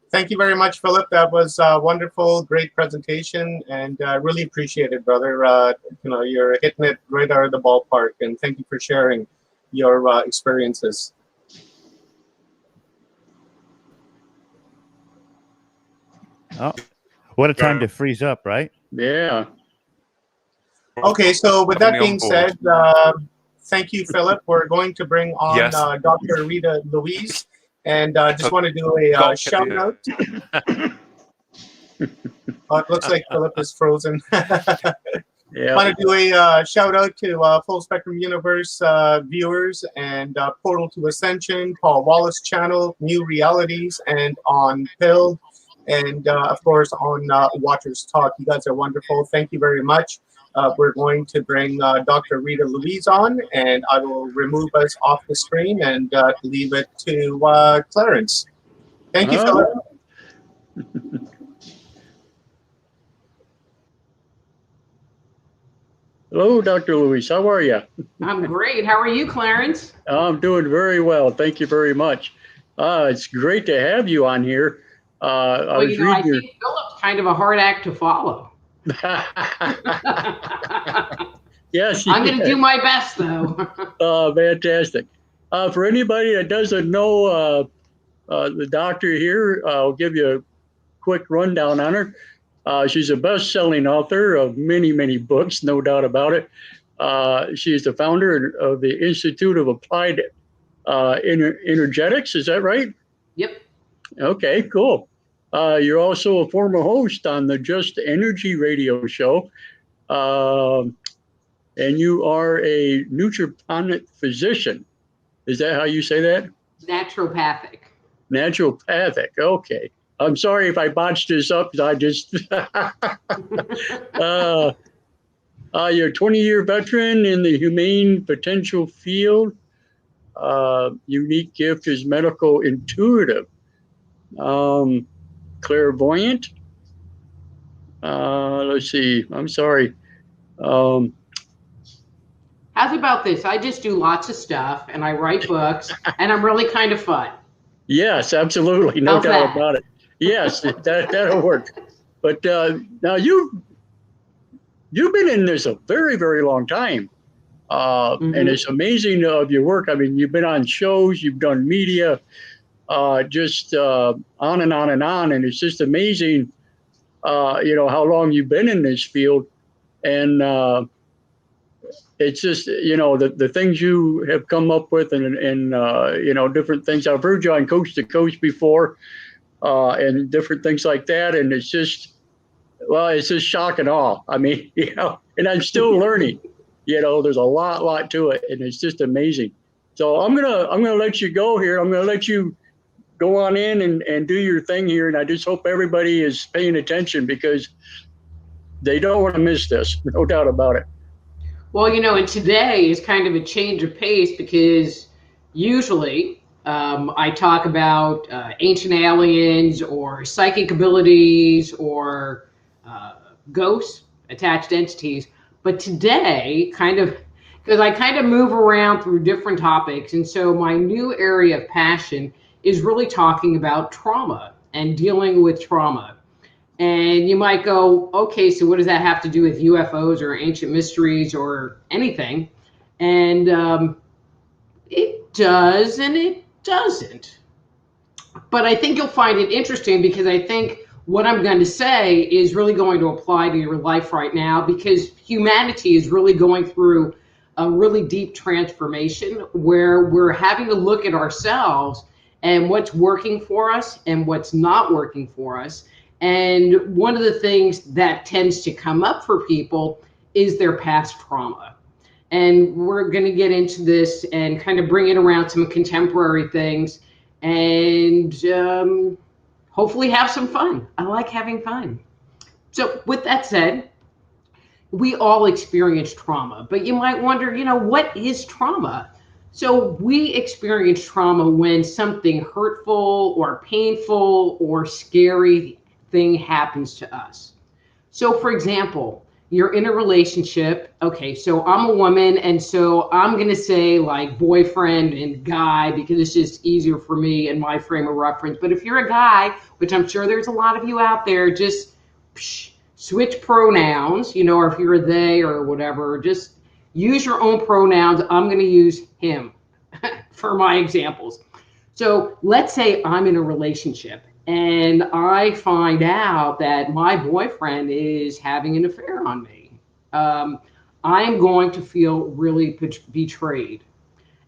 Thank you very much, Philip. That was a wonderful, great presentation, and really appreciate it, brother. You're hitting it right out of the ballpark, and thank you for sharing your experiences. Oh, what a time to freeze up, right? Yeah. Okay, so with that being said, thank you, Philip. We're going to bring on Dr. Rita Louise. And just want to do a shout out. It looks like Philip is frozen. Yeah. Want to do a shout out to Full Spectrum Universe viewers and Portal to Ascension, Paul Wallace channel, New Realities, and on Pilled, and of course on WatchersTalk. You guys are wonderful. Thank you very much. We're going to bring Dr. Rita Louise on, and I will remove us off the screen and leave it to Clarence. Thank you, Philip. Hello, Dr. Louise. How are you? I'm great. How are you, Clarence? I'm doing very well. Thank you very much. It's great to have you on here. I think Philip's kind of a hard act to follow. Yes, I'm going to do my best, though. Fantastic. For anybody that doesn't know the doctor here, I'll give you a quick rundown on her. She's a best-selling author of many, many books, no doubt about it. She's the founder of the Institute of Applied Energetics. Is that right? Yep. Okay, cool. You're also a former host on the Just Energy radio show. And you are a naturopathic physician. Is that how you say that? Naturopathic. Naturopathic. Okay. I'm sorry if I botched this up. I just you're a 20-year veteran in the humane potential field. Unique gift is medical intuitive. Clairvoyant. Let's see. I'm sorry. How's about this? I just do lots of stuff and I write books and I'm really kind of fun. Yes, absolutely. No doubt about it. Yes, that'll work. But now you've been in this a very, very long time. And it's amazing of your work. I mean, you've been on shows, you've done media, just on and on and on. And it's just amazing, how long you've been in this field. And it's just, the things you have come up with and different things. I've heard you on Coast to Coast before and different things like that. And it's just shock and awe. I mean, and I'm still learning. There's a lot to it, and it's just amazing. So I'm gonna let you go here. I'm gonna let you go on in and do your thing here, and I just hope everybody is paying attention because they don't want to miss this, no doubt about it. Well, and today is kind of a change of pace because usually I talk about ancient aliens or psychic abilities or ghosts, attached entities. But today, kind of because I kind of move around through different topics. And so my new area of passion is really talking about trauma and dealing with trauma. And you might go, okay, so what does that have to do with UFOs or ancient mysteries or anything? And it does and it doesn't. But I think you'll find it interesting, because I think what I'm going to say is really going to apply to your life right now, because humanity is really going through a really deep transformation where we're having to look at ourselves and what's working for us and what's not working for us. And one of the things that tends to come up for people is their past trauma. And we're going to get into this and kind of bring it around some contemporary things and hopefully have some fun. I like having fun. So with that said, we all experience trauma, but you might wonder, what is trauma? So we experience trauma when something hurtful or painful or scary thing happens to us. So for example, you're in a relationship. Okay, so I'm a woman, and so I'm going to say like boyfriend and guy because it's just easier for me in my frame of reference. But if you're a guy, which I'm sure there's a lot of you out there, just switch pronouns, or if you're a they or whatever, just use your own pronouns. I'm going to use him for my examples. So let's say I'm in a relationship and I find out that my boyfriend is having an affair on me. I'm going to feel really betrayed.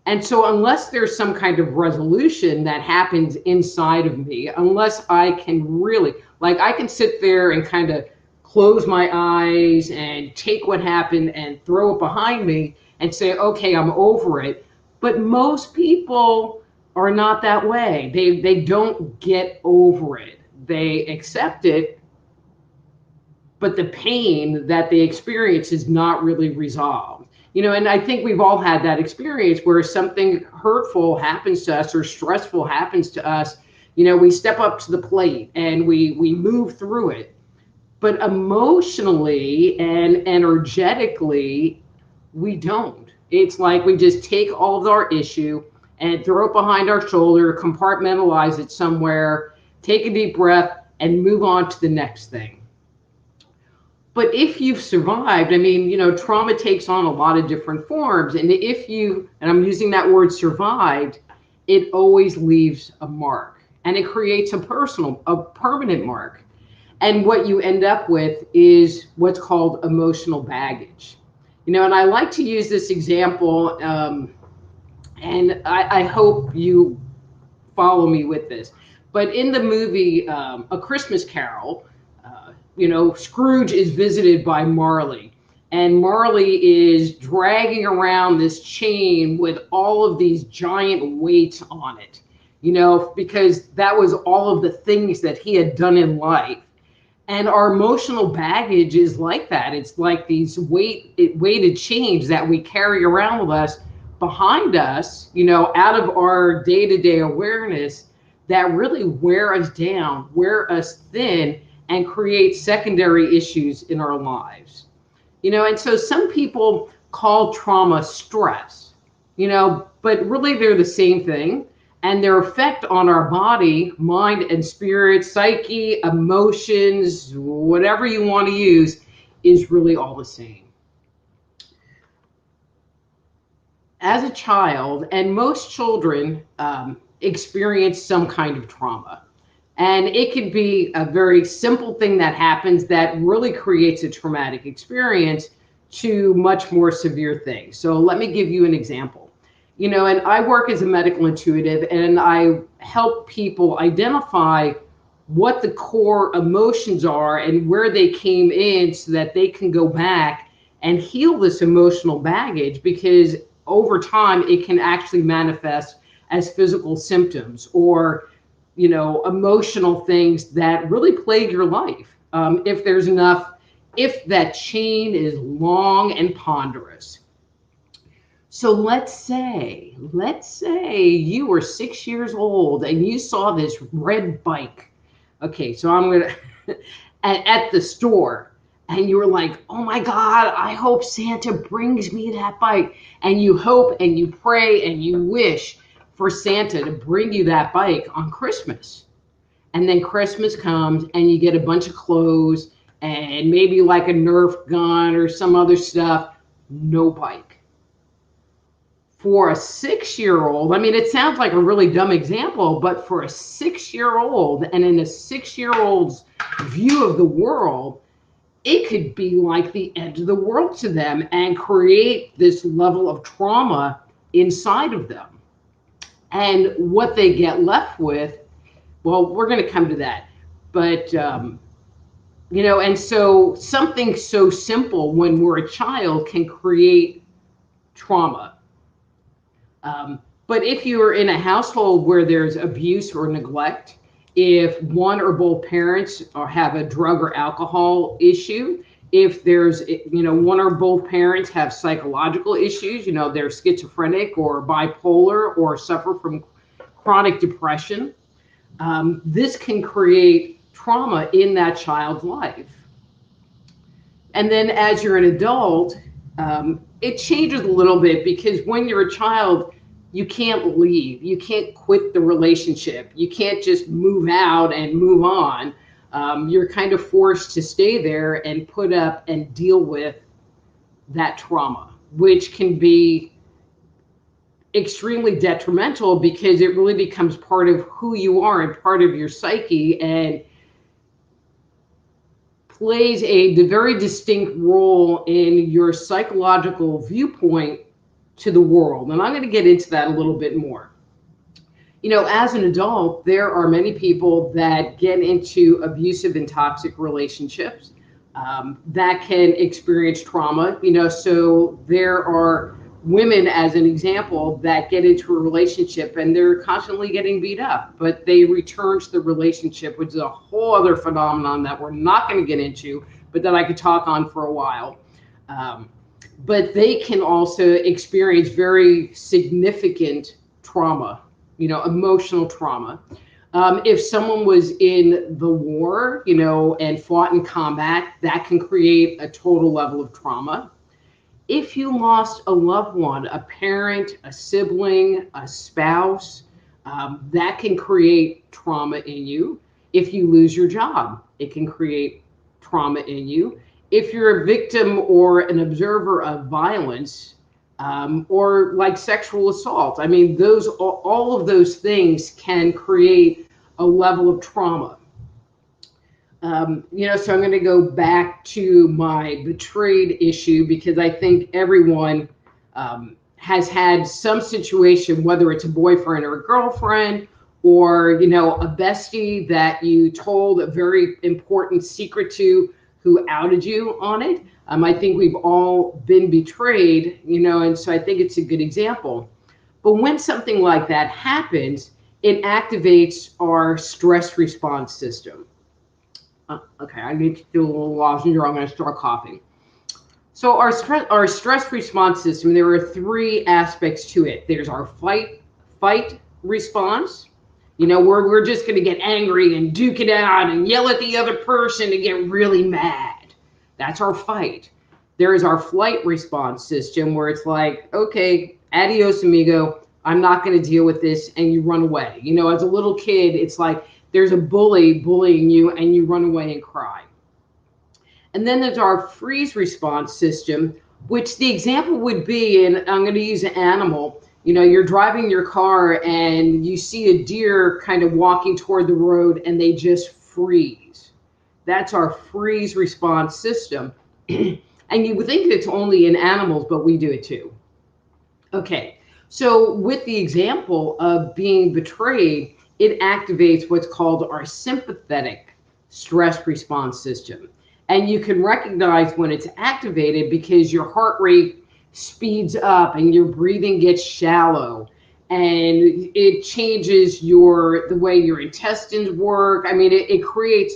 And so unless there's some kind of resolution that happens inside of me, unless I can really, I can sit there and kind of close my eyes and take what happened and throw it behind me and say, okay, I'm over it. But most people are not that way. They don't get over it. They accept it, but the pain that they experience is not really resolved. And I think we've all had that experience where something hurtful happens to us or stressful happens to us. We step up to the plate and we move through it. But emotionally and energetically, we don't. It's like we just take all of our issue and throw it behind our shoulder, compartmentalize it somewhere, take a deep breath, and move on to the next thing. But if you've survived, trauma takes on a lot of different forms. And and I'm using that word survived, it always leaves a mark. And it creates a permanent mark. And what you end up with is what's called emotional baggage. And I like to use this example, and I hope you follow me with this. But in the movie A Christmas Carol, Scrooge is visited by Marley. And Marley is dragging around this chain with all of these giant weights on it, because that was all of the things that he had done in life. And our emotional baggage is like that. It's like these weighted chains that we carry around with us behind us, out of our day-to-day awareness that really wear us down, wear us thin, and create secondary issues in our lives. And so some people call trauma stress, but really they're the same thing. And their effect on our body, mind and spirit, psyche, emotions, whatever you want to use, is really all the same. As a child, and most children experience some kind of trauma. And it could be a very simple thing that happens that really creates a traumatic experience to much more severe things. So let me give you an example. And I work as a medical intuitive, and I help people identify what the core emotions are and where they came in so that they can go back and heal this emotional baggage, because over time it can actually manifest as physical symptoms or, emotional things that really plague your life. If that chain is long and ponderous. So let's say you were 6 years old and you saw this red bike. Okay, so I'm going to, at the store, and you're like, oh my God, I hope Santa brings me that bike. And you hope and you pray and you wish for Santa to bring you that bike on Christmas. And then Christmas comes and you get a bunch of clothes and maybe like a Nerf gun or some other stuff. No bike. For a 6-year-old, I mean, it sounds like a really dumb example, but for a 6-year-old and in a 6-year-old's view of the world, it could be like the end of the world to them and create this level of trauma inside of them. And what they get left with, well, we're going to come to that. But, you know, and so something so simple when we're a child can create trauma. But if you're in a household where there's abuse or neglect, if one or both parents have a drug or alcohol issue, if there's, you know, one or both parents have psychological issues, you know, they're schizophrenic or bipolar or suffer from chronic depression, this can create trauma in that child's life. And then as you're an adult, it changes a little bit, because when you're a child, you can't leave. You can't quit the relationship. You can't just move out and move on. You're kind of forced to stay there and put up and deal with that trauma, which can be extremely detrimental because it really becomes part of who you are and part of your psyche, and plays a very distinct role in your psychological viewpoint to the world. And I'm going to get into that a little bit more. You know, as an adult, there are many people that get into abusive and toxic relationships that can experience trauma. You know, so there are women, as an example, that get into a relationship and they're constantly getting beat up, but they return to the relationship, which is a whole other phenomenon that we're not going to get into, but that I could talk on for a while. But they can also experience very significant trauma, you know, emotional trauma. If someone was in the war, you know, and fought in combat, that can create a total level of trauma. If you lost a loved one, a parent, a sibling, a spouse, that can create trauma in you. If you lose your job, it can create trauma in you. If you're a victim or an observer of violence, or like sexual assault, I mean, those, all of those things can create a level of trauma. You know, so I'm going to go back to my betrayed issue, because I think everyone has had some situation, whether it's a boyfriend or a girlfriend, or, you know, a bestie that you told a very important secret to, who outed you on it. I think we've all been betrayed, you know, and so I think it's a good example. But when something like that happens, it activates our stress response system. Okay, I need to do a little lozenge or I'm going to start coughing. So our stress response system, there are 3 aspects to it. There's our fight response. You know, we're just going to get angry and duke it out and yell at the other person and get really mad. That's our fight. There is our flight response system, where it's like, okay, adios amigo, I'm not going to deal with this, and you run away. You know, as a little kid, it's like there's a bully bullying you and you run away and cry. And then there's our freeze response system, which the example would be, and I'm going to use an animal. You know, you're driving your car and you see a deer kind of walking toward the road and they just freeze. That's our freeze response system. And you would think it's only in animals, but we do it too. Okay, so with the example of being betrayed, it activates what's called our sympathetic stress response system. And you can recognize when it's activated because your heart rate speeds up and your breathing gets shallow, and it changes the way your intestines work. I mean, it creates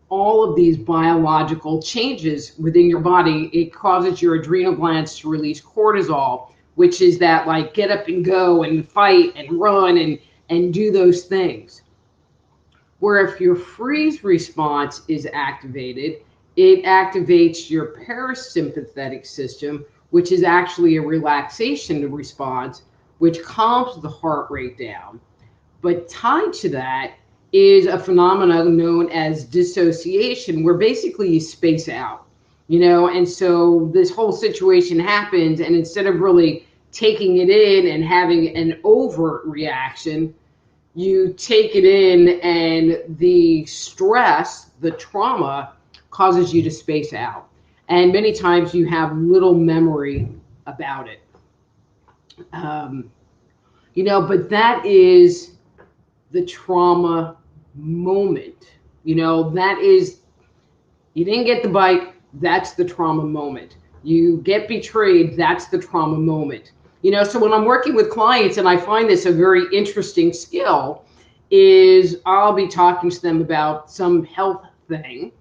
all of these biological changes within your body. It causes your adrenal glands to release cortisol, which is that like get up and go and fight and run and do those things. Where if your freeze response is activated, it activates your parasympathetic system, which is actually a relaxation response, which calms the heart rate down. But tied to that is a phenomenon known as dissociation, where basically you space out, and so this whole situation happens, and instead of really taking it in and having an overt reaction, you take it in, and the stress, the trauma, causes you to space out. And many times you have little memory about it. But that is the trauma moment. That is, you didn't get the bike, that's the trauma moment. You get betrayed, that's the trauma moment. So when I'm working with clients, and I find this a very interesting skill, is I'll be talking to them about some health thing,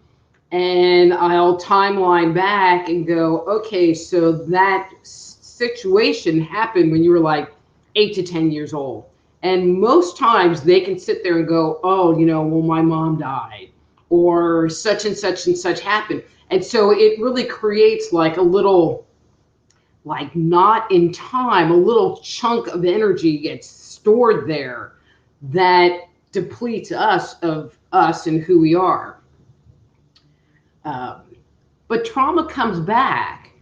and I'll timeline back and go, okay, so that situation happened when you were like 8 to 10 years old. And most times they can sit there and go, oh, well, my mom died, or such and such happened. And so it really creates like a little, like not in time, a little chunk of energy gets stored there that depletes us of us and who we are. But trauma comes back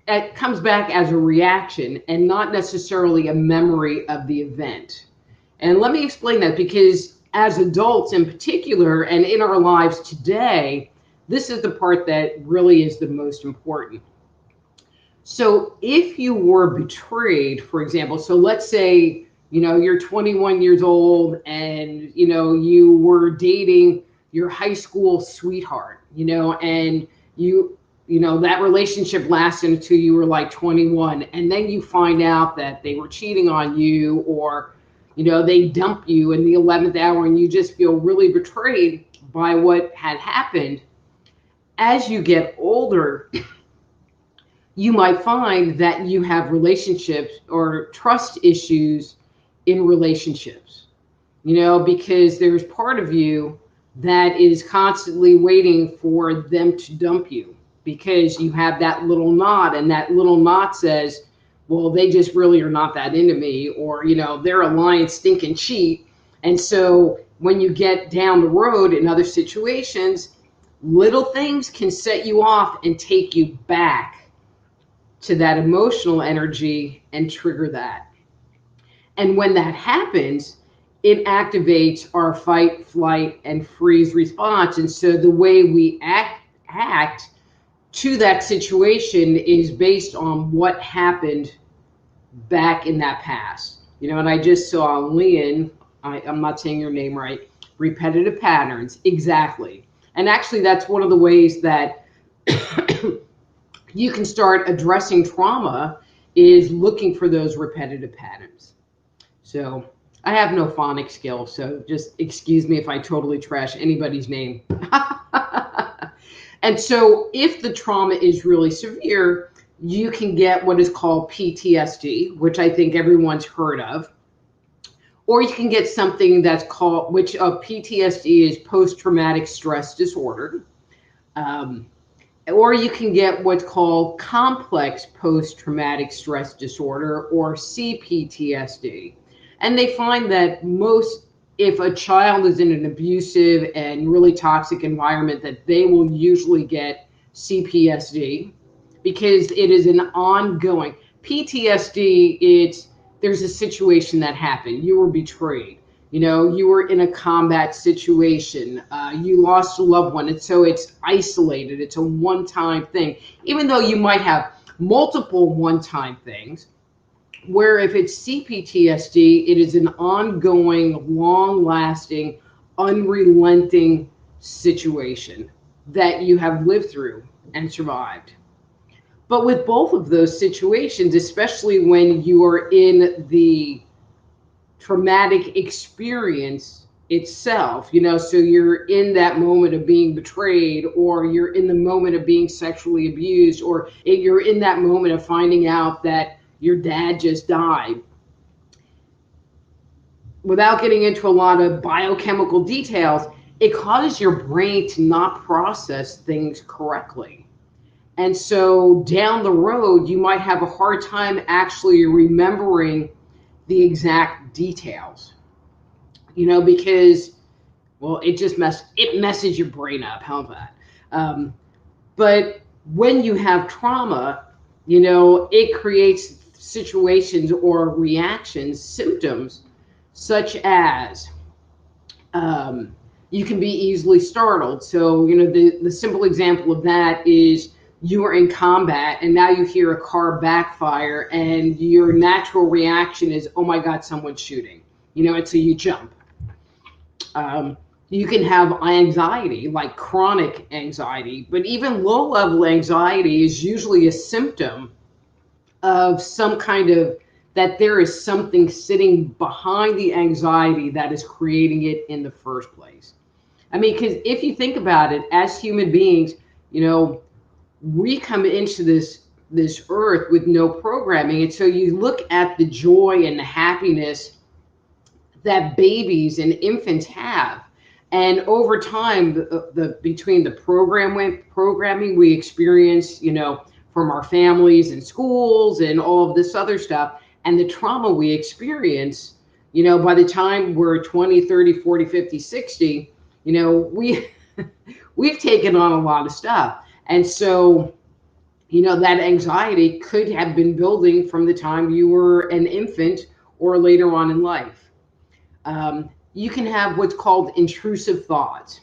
it comes back as a reaction and not necessarily a memory of the event. And let me explain that, because as adults in particular, and in our lives today, this is the part that really is the most important. So if you were betrayed, for example, so let's say, you're 21 years old and, you were dating your high school sweetheart, and that relationship lasted until you were like 21. And then you find out that they were cheating on you, or, they dump you in the 11th hour, and you just feel really betrayed by what had happened. As you get older, you might find that you have relationships or trust issues in relationships, because there's part of you that is constantly waiting for them to dump you, because you have that little knot, and that little knot says, well, they just really are not that into me, or, they're a lying, stinking cheat. And so when you get down the road in other situations, little things can set you off and take you back to that emotional energy and trigger that. And when that happens, it activates our fight, flight, and freeze response. And so the way we act to that situation is based on what happened back in that past. And I just saw Leon, I'm not saying your name right, repetitive patterns. Exactly. And actually, that's one of the ways that you can start addressing trauma, is looking for those repetitive patterns. So I have no phonics skills, so just excuse me if I totally trash anybody's name. And so if the trauma is really severe, you can get what is called PTSD, which I think everyone's heard of. Or you can get something that's called, which PTSD is post-traumatic stress disorder. Or you can get what's called complex post-traumatic stress disorder, or CPTSD. And they find that if a child is in an abusive and really toxic environment, that they will usually get CPTSD, because it is an ongoing PTSD. There's a situation that happened. You were betrayed. You were in a combat situation. You lost a loved one. And so it's isolated. It's a one-time thing, even though you might have multiple one-time things. Where if it's CPTSD, it is an ongoing, long-lasting, unrelenting situation that you have lived through and survived. But with both of those situations, especially when you are in the traumatic experience itself, so you're in that moment of being betrayed, or you're in the moment of being sexually abused, or you're in that moment of finding out that your dad just died. Without getting into a lot of biochemical details, it causes your brain to not process things correctly. And so down the road, you might have a hard time actually remembering the exact details, because, well, it messes your brain up. How about that? But when you have trauma, it creates situations or reactions, symptoms, such as you can be easily startled. So, the simple example of that is you are in combat and now you hear a car backfire and your natural reaction is, oh my God, someone's shooting, and so you jump. You can have anxiety, like chronic anxiety, but even low-level anxiety is usually a symptom of some kind of, that there is something sitting behind the anxiety that is creating it in the first place. I mean, because if you think about it, as human beings, we come into this earth with no programming. And so you look at the joy and the happiness that babies and infants have. And over time, between the programming we experience, from our families and schools and all of this other stuff, and the trauma we experience, by the time we're 20, 30, 40, 50, 60, we've taken on a lot of stuff. And so, that anxiety could have been building from the time you were an infant or later on in life. You can have what's called intrusive thoughts.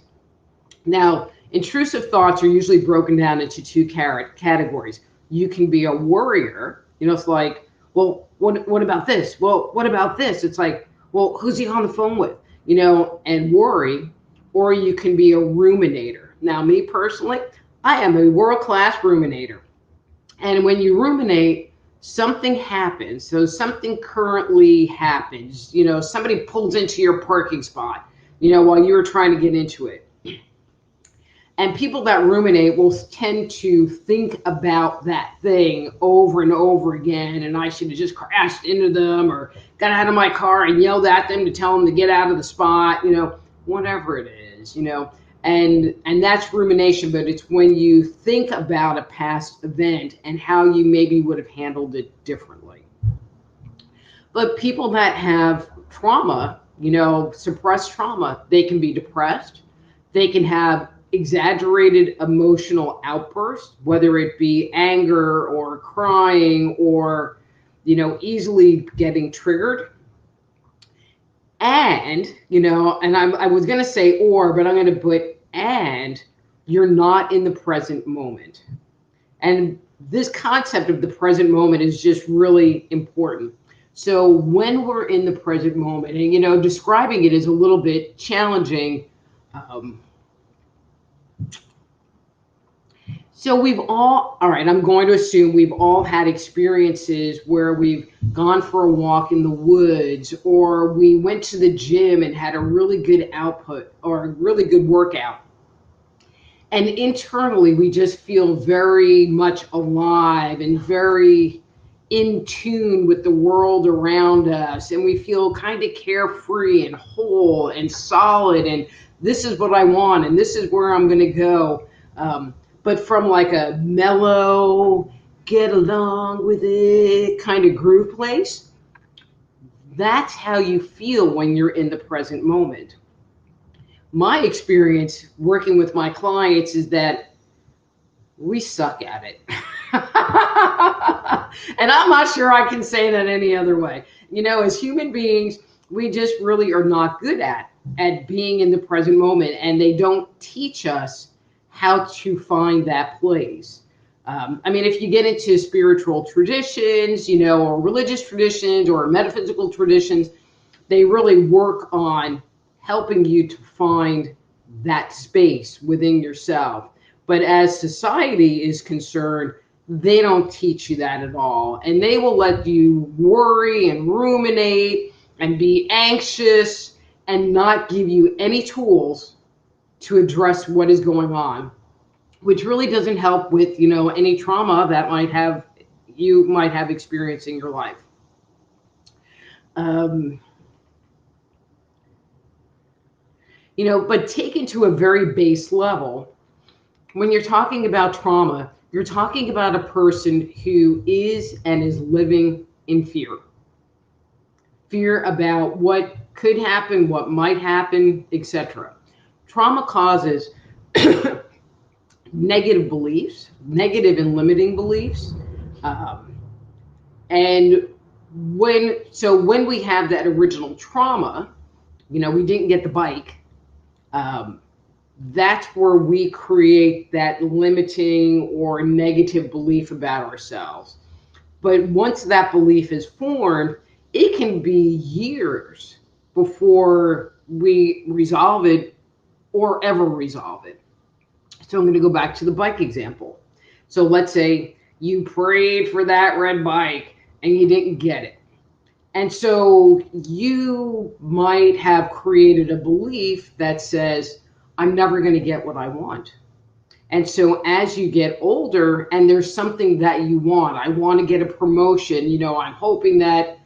Now, intrusive thoughts are usually broken down into two categories. You can be a worrier, it's like, well, what about this? Well, what about this? It's like, well, who's he on the phone with? And worry. Or you can be a ruminator. Now, me personally, I am a world-class ruminator. And when you ruminate, something happens. So something currently happens. Somebody pulls into your parking spot, while you were trying to get into it. And people that ruminate will tend to think about that thing over and over again. And I should have just crashed into them or got out of my car and yelled at them to tell them to get out of the spot, whatever it is, And that's rumination, but it's when you think about a past event and how you maybe would have handled it differently. But people that have trauma, suppressed trauma, they can be depressed. They can have exaggerated emotional outbursts, whether it be anger or crying or, easily getting triggered. And, and I was going to say or, but I'm going to put and, you're not in the present moment. And this concept of the present moment is just really important. So when we're in the present moment, and, describing it is a little bit challenging. So all right, I'm going to assume we've all had experiences where we've gone for a walk in the woods, or we went to the gym and had a really good output or a really good workout. And internally, we just feel very much alive and very in tune with the world around us. And we feel kind of carefree and whole and solid. And this is what I want. And this is where I'm going to go. But from like a mellow, get along with it kind of groove place, that's how you feel when you're in the present moment. My experience working with my clients is that we suck at it. And I'm not sure I can say that any other way. As human beings, we just really are not good at being in the present moment, and they don't teach us how to find that place. If you get into spiritual traditions, or religious traditions or metaphysical traditions, they really work on helping you to find that space within yourself. But as society is concerned, they don't teach you that at all. And they will let you worry and ruminate and be anxious and not give you any tools to address what is going on, which really doesn't help with, any trauma that you might have experienced in your life. But taken to a very base level, when you're talking about trauma, you're talking about a person who is and is living in fear. Fear about what could happen, what might happen, etc. Trauma causes negative beliefs, negative and limiting beliefs. And when we have that original trauma, we didn't get the bike. That's where we create that limiting or negative belief about ourselves. But once that belief is formed, it can be years before we resolve it or ever resolve it. So I'm going to go back to the bike example. So let's say you prayed for that red bike and you didn't get it. And so you might have created a belief that says, I'm never going to get what I want. And so as you get older and there's something that you want, I want to get a promotion, I'm hoping that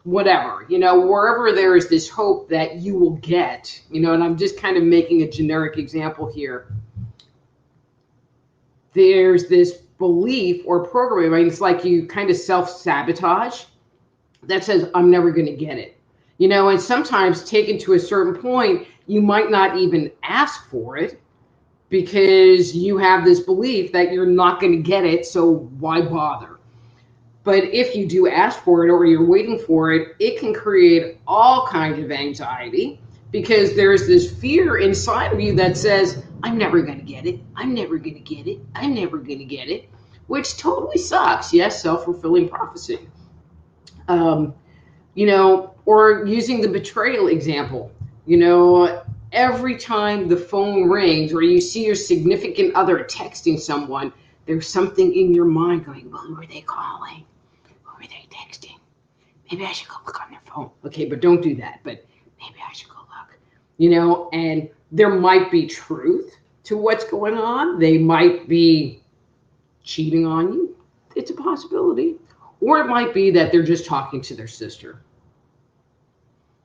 whatever, wherever there is this hope that you will get, and I'm just kind of making a generic example here. There's this belief or programming, right? It's like you kind of self-sabotage that says, I'm never going to get it. And sometimes taken to a certain point, you might not even ask for it because you have this belief that you're not going to get it, so why bother? But if you do ask for it or you're waiting for it, it can create all kinds of anxiety because there's this fear inside of you that says, I'm never going to get it. I'm never going to get it. I'm never going to get it, which totally sucks. Yes, self-fulfilling prophecy. Or using the betrayal example, every time the phone rings or you see your significant other texting someone, there's something in your mind going, well, who are they calling? Who are they texting? Maybe I should go look on their phone. Okay, but don't do that. But maybe I should go look, and there might be truth to what's going on. They might be cheating on you. It's a possibility. Or it might be that they're just talking to their sister,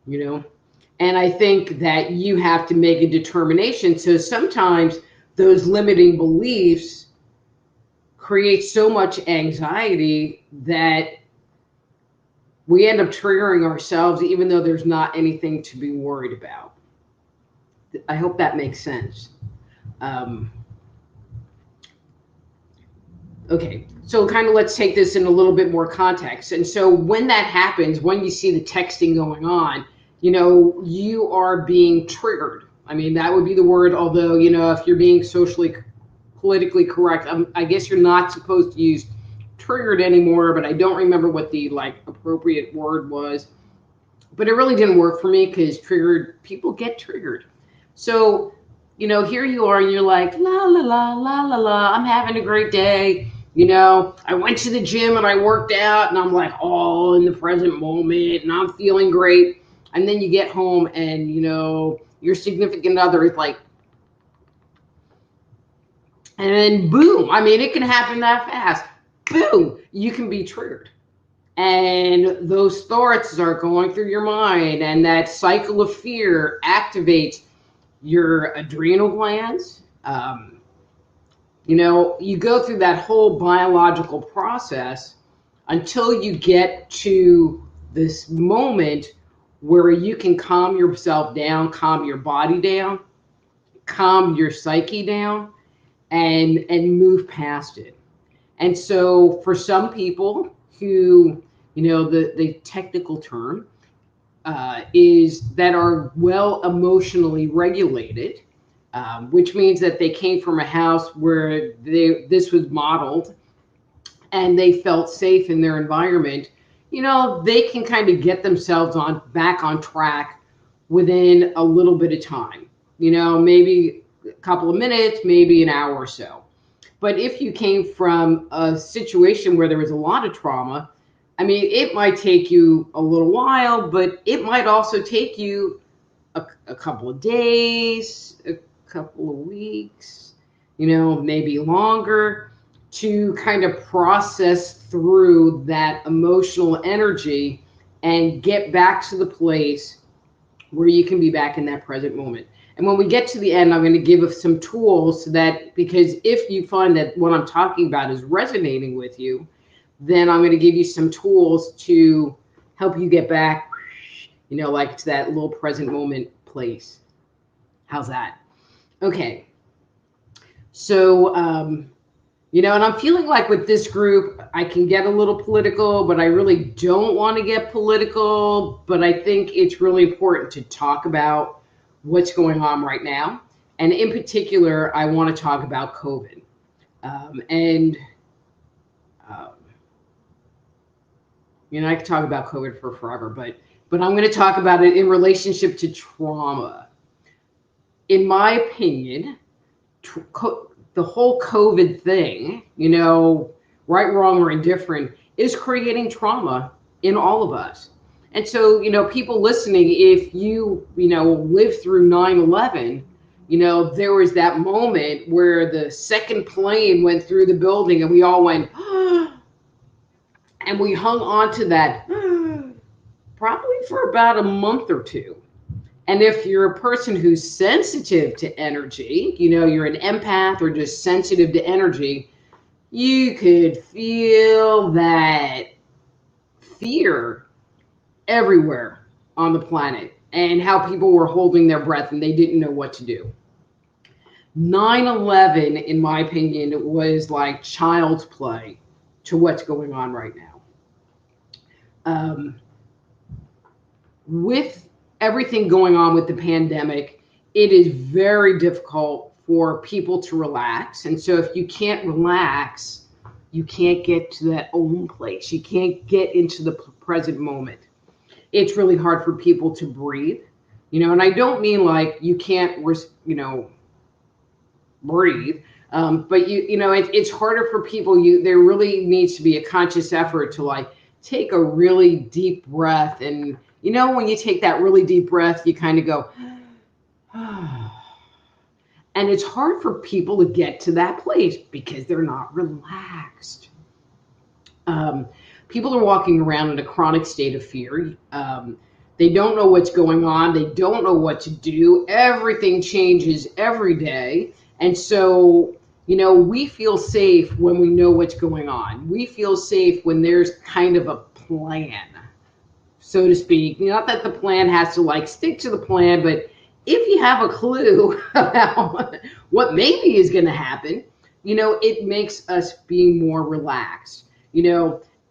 And I think that you have to make a determination. So sometimes those limiting beliefs create so much anxiety that we end up triggering ourselves, even though there's not anything to be worried about. I hope that makes sense. Okay, so kind of let's take this in a little bit more context. And so when that happens, when you see the texting going on, you are being triggered. I mean, that would be the word, although, if you're being politically correct, I guess you're not supposed to use triggered anymore, but I don't remember what the appropriate word was. But it really didn't work for me because people get triggered. So, here you are and you're like, la, la, la, la, la, la, I'm having a great day. I went to the gym and I worked out and I'm like all in the present moment and I'm feeling great. And then you get home and, your significant other is like, and then boom, I mean, it can happen that fast. Boom, you can be triggered. And those thoughts are going through your mind and that cycle of fear activates your adrenal glands. You go through that whole biological process until you get to this moment where you can calm yourself down, calm your body down, calm your psyche down, and move past it. And so for some people who, the technical term is that are well emotionally regulated, which means that they came from a house where this was modeled and they felt safe in their environment, they can kind of get themselves back on track within a little bit of time, maybe a couple of minutes, maybe an hour or so. But if you came from a situation where there was a lot of trauma, I mean, it might take you a little while, but it might also take you a couple of days, a couple of weeks, maybe longer to kind of process through that emotional energy and get back to the place where you can be back in that present moment. And when we get to the end, I'm going to give some tools so that, because if you find that what I'm talking about is resonating with you, then I'm going to give you some tools to help you get back, like to that little present moment place. How's that? Okay. So, and I'm feeling like with this group, I can get a little political, but I really don't want to get political. But I think it's really important to talk about what's going on right now. And in particular, I want to talk about COVID. I could talk about COVID for forever, but I'm going to talk about it in relationship to trauma. In my opinion, the whole COVID thing, right, wrong, or indifferent, is creating trauma in all of us. And so, people listening, if you, lived through 9/11, there was that moment where the second plane went through the building and we all went, and we hung on to that probably for about a month or two. And if you're a person who's sensitive to energy, you're an empath or just sensitive to energy, you could feel that fear everywhere on the planet and how people were holding their breath and they didn't know what to do. 9/11, in my opinion, was like child's play to what's going on right now. With everything going on with the pandemic, it is very difficult for people to relax. And so if you can't relax, you can't get to that own place. You can't get into the present moment. It's really hard for people to breathe, and I don't mean like you can't, breathe. But it's harder for people. There really needs to be a conscious effort to like take a really deep breath. And, when you take that really deep breath, you kind of go, and it's hard for people to get to that place because they're not relaxed. People are walking around in a chronic state of fear. They don't know what's going on. They don't know what to do. Everything changes every day. And so, we feel safe when we know what's going on. We feel safe when there's kind of a plan, so to speak. Not that the plan has to like stick to the plan, but if you have a clue about what maybe is going to happen, it makes us be more relaxed,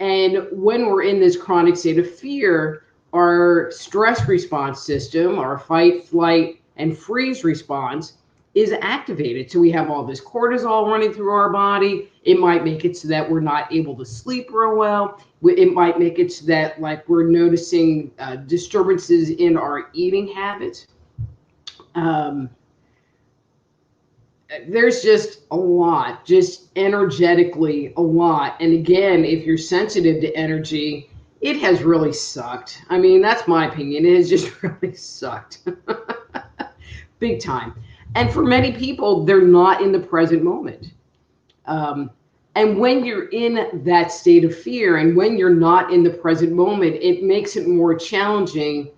and when we're in this chronic state of fear, our stress response system, our fight, flight, and freeze response is activated. So we have all this cortisol running through our body. It might make it so that we're not able to sleep real well. It might make it so that like we're noticing disturbances in our eating habits. There's just a lot, just energetically a lot. And again, if you're sensitive to energy, it has really sucked. I mean, that's my opinion. It has just really sucked. Big time. And for many people, they're not in the present moment. And when you're in that state of fear and when you're not in the present moment, it makes it more challenging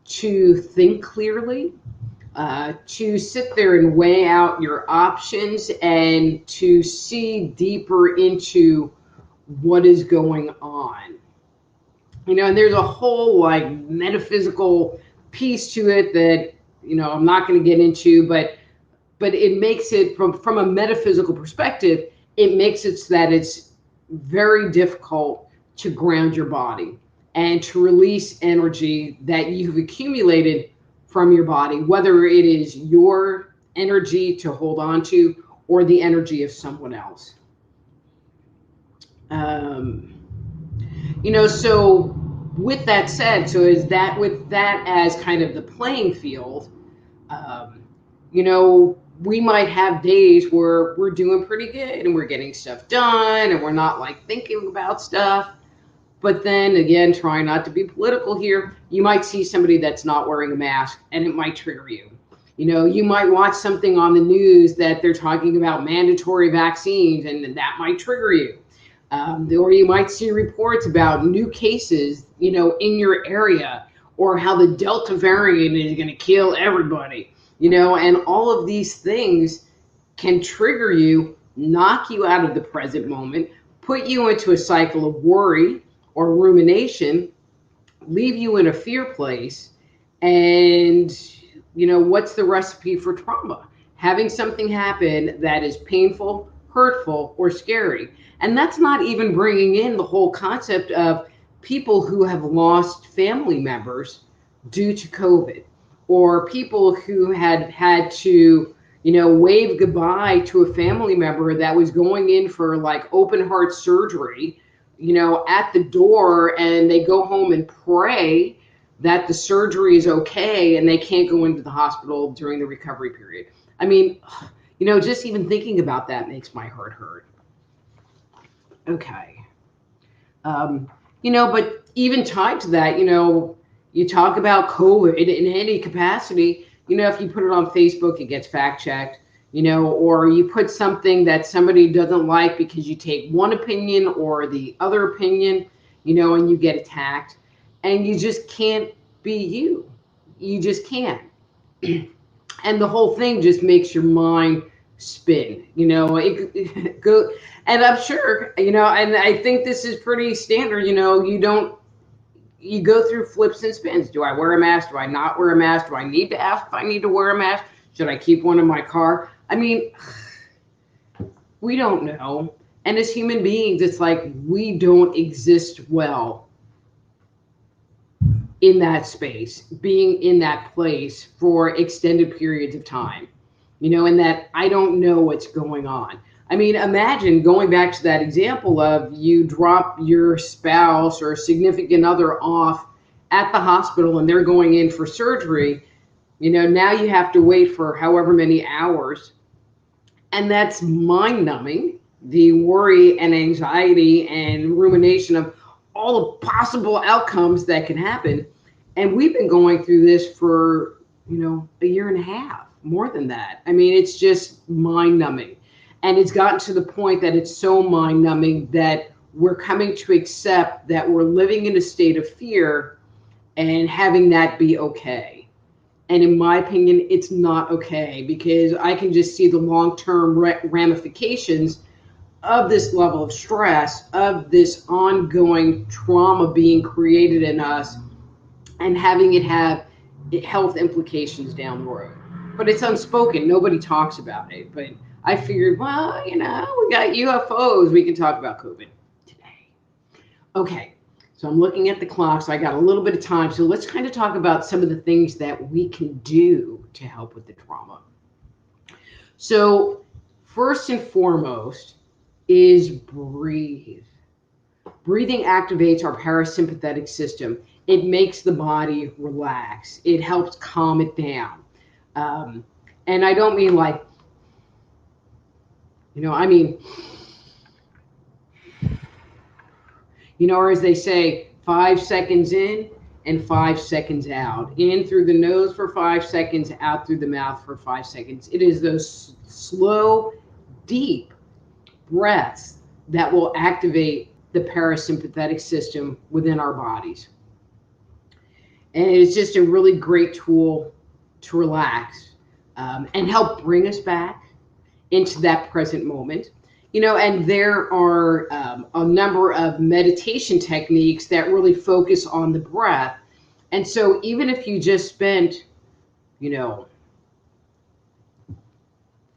to think clearly, to sit there and weigh out your options and to see deeper into what is going on. And there's a whole like metaphysical piece to it that, I'm not going to get into, but it makes it from a metaphysical perspective, it makes it so that it's very difficult to ground your body and to release energy that you've accumulated from your body, whether it is your energy to hold on to or the energy of someone else. So with that said, with that as kind of the playing field, we might have days where we're doing pretty good and we're getting stuff done and we're not like thinking about stuff. But then again, trying not to be political here, you might see somebody that's not wearing a mask and it might trigger you. You might watch something on the news that they're talking about mandatory vaccines and that might trigger you. Or you might see reports about new cases, in your area, or how the Delta variant is going to kill everybody, and all of these things can trigger you, knock you out of the present moment, put you into a cycle of worry or rumination, leave you in a fear place. And, what's the recipe for trauma? Having something happen that is painful, hurtful, or scary. And that's not even bringing in the whole concept of people who have lost family members due to COVID, or people who had to, wave goodbye to a family member that was going in for like open heart surgery, at the door, and they go home and pray that the surgery is okay and they can't go into the hospital during the recovery period. I mean, just even thinking about that makes my heart hurt. Okay. But even tied to that, you talk about COVID in any capacity, if you put it on Facebook, it gets fact checked, or you put something that somebody doesn't like because you take one opinion or the other opinion, and you get attacked, and you just can't be you. You just can't. And the whole thing just makes your mind spin, it go. And I'm sure, and I think this is pretty standard, you go through flips and spins. Do I wear a mask? Do I not wear a mask? Do I need to ask if I need to wear a mask? Should I keep one in my car? I mean, we don't know. And as human beings, it's like we don't exist well in that space, being in that place for extended periods of time, and that I don't know what's going on. I mean, imagine going back to that example of you drop your spouse or significant other off at the hospital and they're going in for surgery. Now you have to wait for however many hours. And that's mind numbing, the worry and anxiety and rumination of all the possible outcomes that can happen. And we've been going through this for, a year and a half, more than that. I mean, it's just mind numbing. And it's gotten to the point that it's so mind numbing that we're coming to accept that we're living in a state of fear and having that be okay. And in my opinion, it's not okay, because I can just see the long-term ramifications of this level of stress, of this ongoing trauma being created in us, and having it have health implications down the road. But it's unspoken. Nobody talks about it. But I figured, well, we got UFOs. We can talk about COVID today. Okay, so I'm looking at the clock, so I got a little bit of time. So let's kind of talk about some of the things that we can do to help with the trauma. So first and foremost is breathe. Breathing activates our parasympathetic system. It makes the body relax. It helps calm it down. And I don't mean like, I mean, or as they say, 5 seconds in and 5 seconds out. In through the nose for 5 seconds, out through the mouth for 5 seconds. It is those slow, deep breaths that will activate the parasympathetic system within our bodies. And it's just a really great tool to relax and help bring us back into that present moment. And there are a number of meditation techniques that really focus on the breath. And so even if you just spent,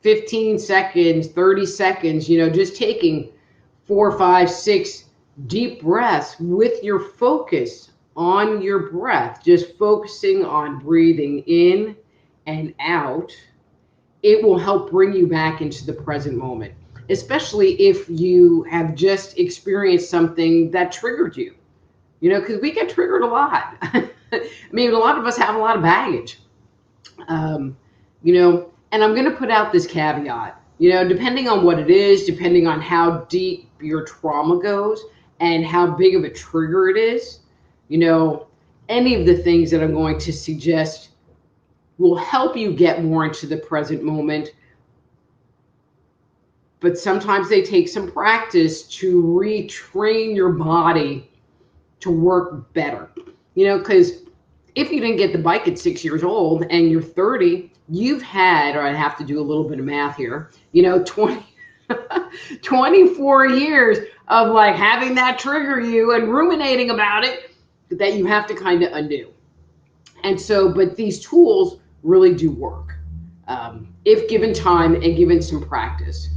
15 seconds, 30 seconds, just taking 4, 5, 6 deep breaths with your focus on your breath, just focusing on breathing in and out, it will help bring you back into the present moment, especially if you have just experienced something that triggered you, because we get triggered a lot. I mean, a lot of us have a lot of baggage, and I'm going to put out this caveat, depending on what it is, depending on how deep your trauma goes and how big of a trigger it is, any of the things that I'm going to suggest will help you get more into the present moment. But sometimes they take some practice to retrain your body to work better, because if you didn't get the bike at 6 years old and you're 30, you've had, or I have to do a little bit of math here, 24 years of like having that trigger you and ruminating about it that you have to kind of undo. And so, but these tools really do work if given time and given some practice.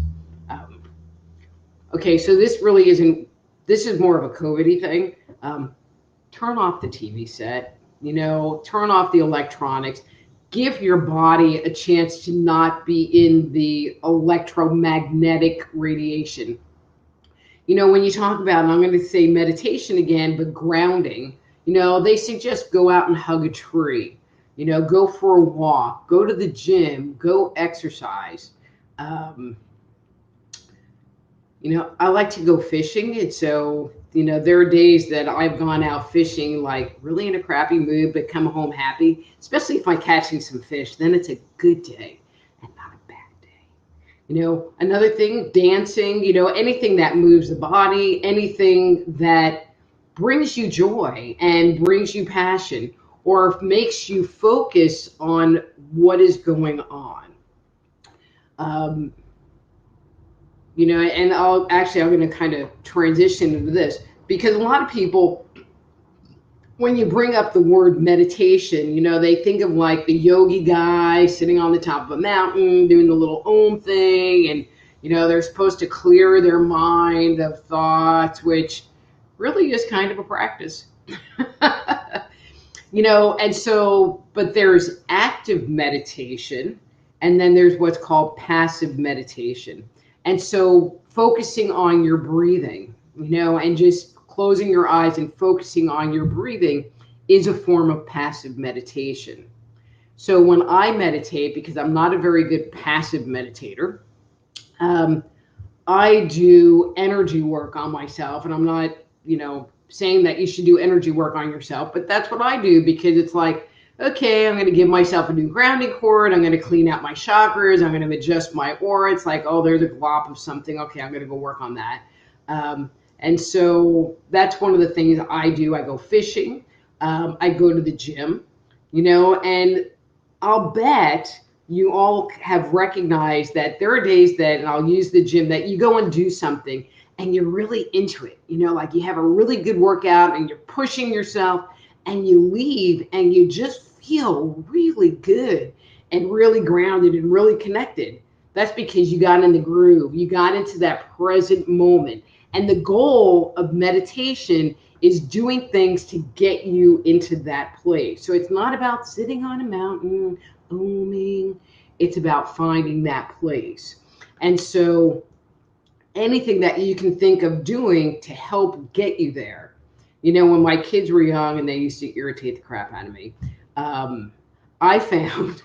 Okay, so this really isn't, this is more of a COVID-y thing. Turn off the TV set, turn off the electronics, give your body a chance to not be in the electromagnetic radiation. When you talk about, and I'm going to say meditation again, but grounding, they suggest go out and hug a tree, go for a walk, go to the gym, go exercise. I like to go fishing. And so, there are days that I've gone out fishing, like really in a crappy mood, but come home happy, especially if I'm catching some fish, then it's a good day and not a bad day. Another thing, dancing, anything that moves the body, anything that brings you joy and brings you passion or makes you focus on what is going on. And I'm going to kind of transition into this because a lot of people, when you bring up the word meditation, they think of like the yogi guy sitting on the top of a mountain doing the little Om thing. And, they're supposed to clear their mind of thoughts, which really is kind of a practice. And so, but there's active meditation and then there's what's called passive meditation. And so focusing on your breathing, and just closing your eyes and focusing on your breathing is a form of passive meditation. So when I meditate, because I'm not a very good passive meditator, I do energy work on myself. And I'm not, saying that you should do energy work on yourself, but that's what I do because it's like, okay, I'm going to give myself a new grounding cord. I'm going to clean out my chakras. I'm going to adjust my aura. It's like, oh, there's a glop of something. Okay, I'm going to go work on that. And so that's one of the things I do. I go fishing. I go to the gym, and I'll bet you all have recognized that there are days that, and I'll use the gym, that you go and do something and you're really into it. Like you have a really good workout and you're pushing yourself and you leave and you just feel really good and really grounded and really connected. That's because you got in the groove. You got into that present moment. And the goal of meditation is doing things to get you into that place. So it's not about sitting on a mountain, oming. It's about finding that place. And so anything that you can think of doing to help get you there. When my kids were young and they used to irritate the crap out of me, I found,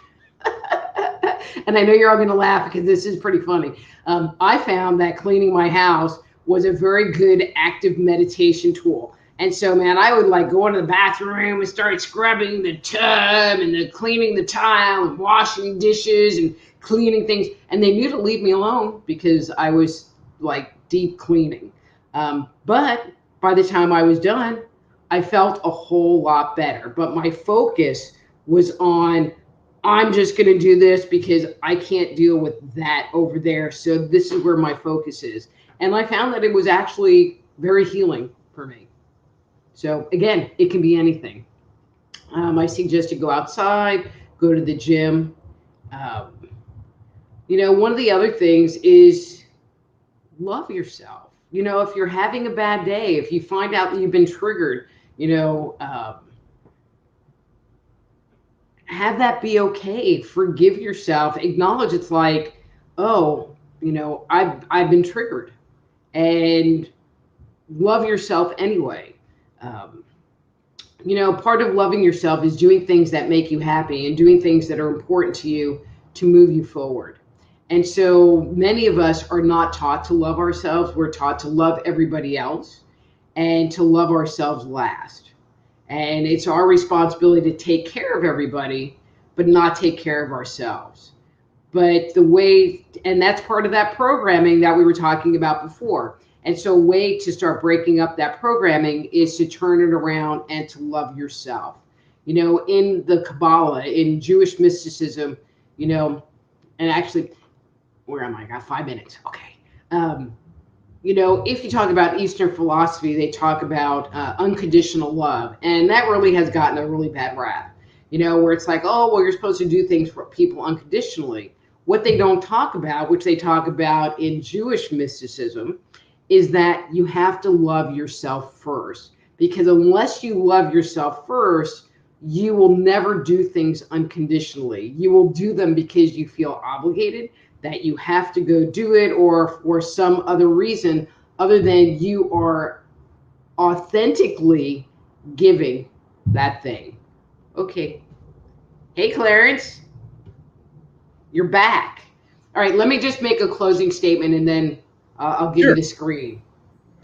and I know you're all going to laugh because this is pretty funny. I found that cleaning my house was a very good active meditation tool. And so, man, I would like go into the bathroom and start scrubbing the tub and cleaning the tile and washing dishes and cleaning things. And they knew to leave me alone because I was like deep cleaning. But by the time I was done, I felt a whole lot better. But my focus was on, I'm just going to do this because I can't deal with that over there. So this is where my focus is. And I found that it was actually very healing for me. So again, it can be anything. I suggest you go outside, go to the gym. One of the other things is love yourself. If you're having a bad day, if you find out that you've been triggered, have that be okay. Forgive yourself. Acknowledge it's like, oh, I've been triggered, and love yourself anyway. Part of loving yourself is doing things that make you happy and doing things that are important to you to move you forward. And so many of us are not taught to love ourselves. We're taught to love everybody else and to love ourselves last. And it's our responsibility to take care of everybody, but not take care of ourselves. But and that's part of that programming that we were talking about before. And so a way to start breaking up that programming is to turn it around and to love yourself. in the Kabbalah, in Jewish mysticism, and actually, where am I? I got 5 minutes. Okay. If you talk about Eastern philosophy, they talk about unconditional love. And that really has gotten a really bad rap, where it's like, oh, well, you're supposed to do things for people unconditionally. What they don't talk about, which they talk about in Jewish mysticism, is that you have to love yourself first. Because unless you love yourself first, you will never do things unconditionally. You will do them because you feel obligated, that you have to go do it, or for some other reason other than you are authentically giving that thing. Okay. Hey, Clarence, you're back. All right, let me just make a closing statement and then I'll give you the screen.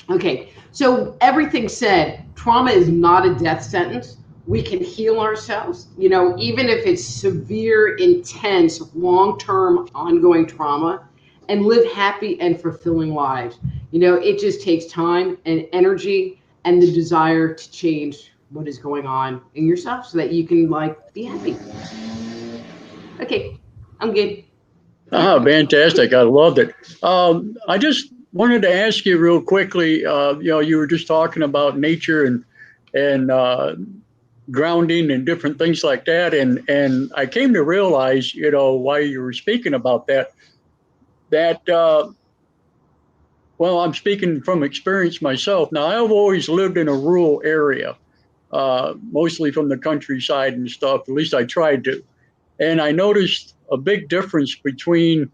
Okay, so everything said, trauma is not a death sentence. We can heal ourselves, even if it's severe, intense, long-term, ongoing trauma, and live happy and fulfilling lives. It just takes time and energy and the desire to change what is going on in yourself so that you can be happy. Okay, I'm good. Fantastic. I loved it. I just wanted to ask you real quickly, you were just talking about nature and grounding and different things like that. And I came to realize, while you were speaking about that, well, I'm speaking from experience myself. Now, I've always lived in a rural area, mostly from the countryside and stuff. At least I tried to. And I noticed a big difference between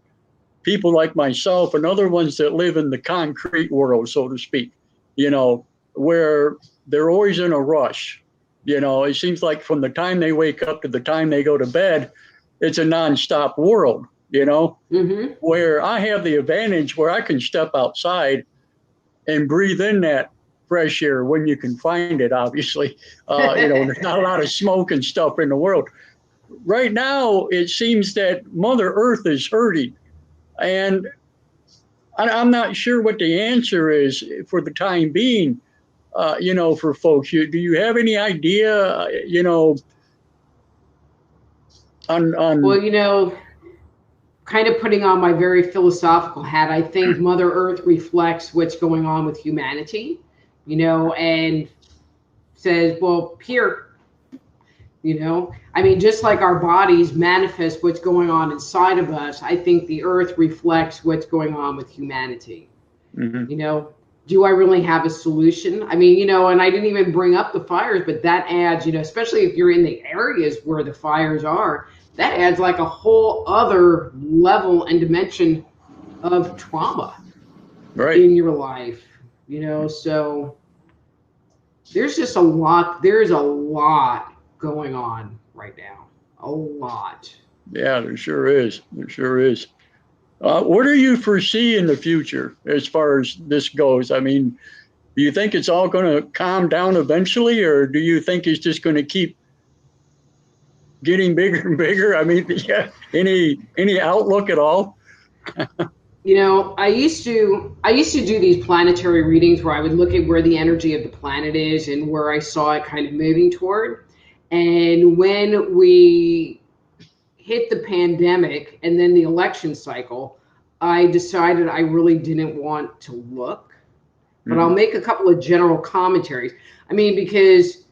people like myself and other ones that live in the concrete world, so to speak, where they're always in a rush. It seems like from the time they wake up to the time they go to bed, it's a nonstop world, where I have the advantage where I can step outside and breathe in that fresh air when you can find it, obviously. There's not a lot of smoke and stuff in the world. Right now, it seems that Mother Earth is hurting. And I'm not sure what the answer is for the time being. For folks, do you have any idea, on Well, kind of putting on my very philosophical hat, I think Mother Earth reflects what's going on with humanity, and says, well, here, just like our bodies manifest what's going on inside of us, I think the earth reflects what's going on with humanity. Mm-hmm. Do I really have a solution? And I didn't even bring up the fires, but that adds, especially if you're in the areas where the fires are, that adds like a whole other level and dimension of trauma in your life, so there's just there's a lot going on right now. A lot. Yeah, there sure is. What do you foresee in the future as far as this goes? Do you think it's all going to calm down eventually, or do you think it's just going to keep getting bigger and bigger? Any outlook at all? I used to do these planetary readings where I would look at where the energy of the planet is and where I saw it kind of moving toward. And when we hit the pandemic and then the election cycle, I decided I really didn't want to look. But I'll make a couple of general commentaries. Because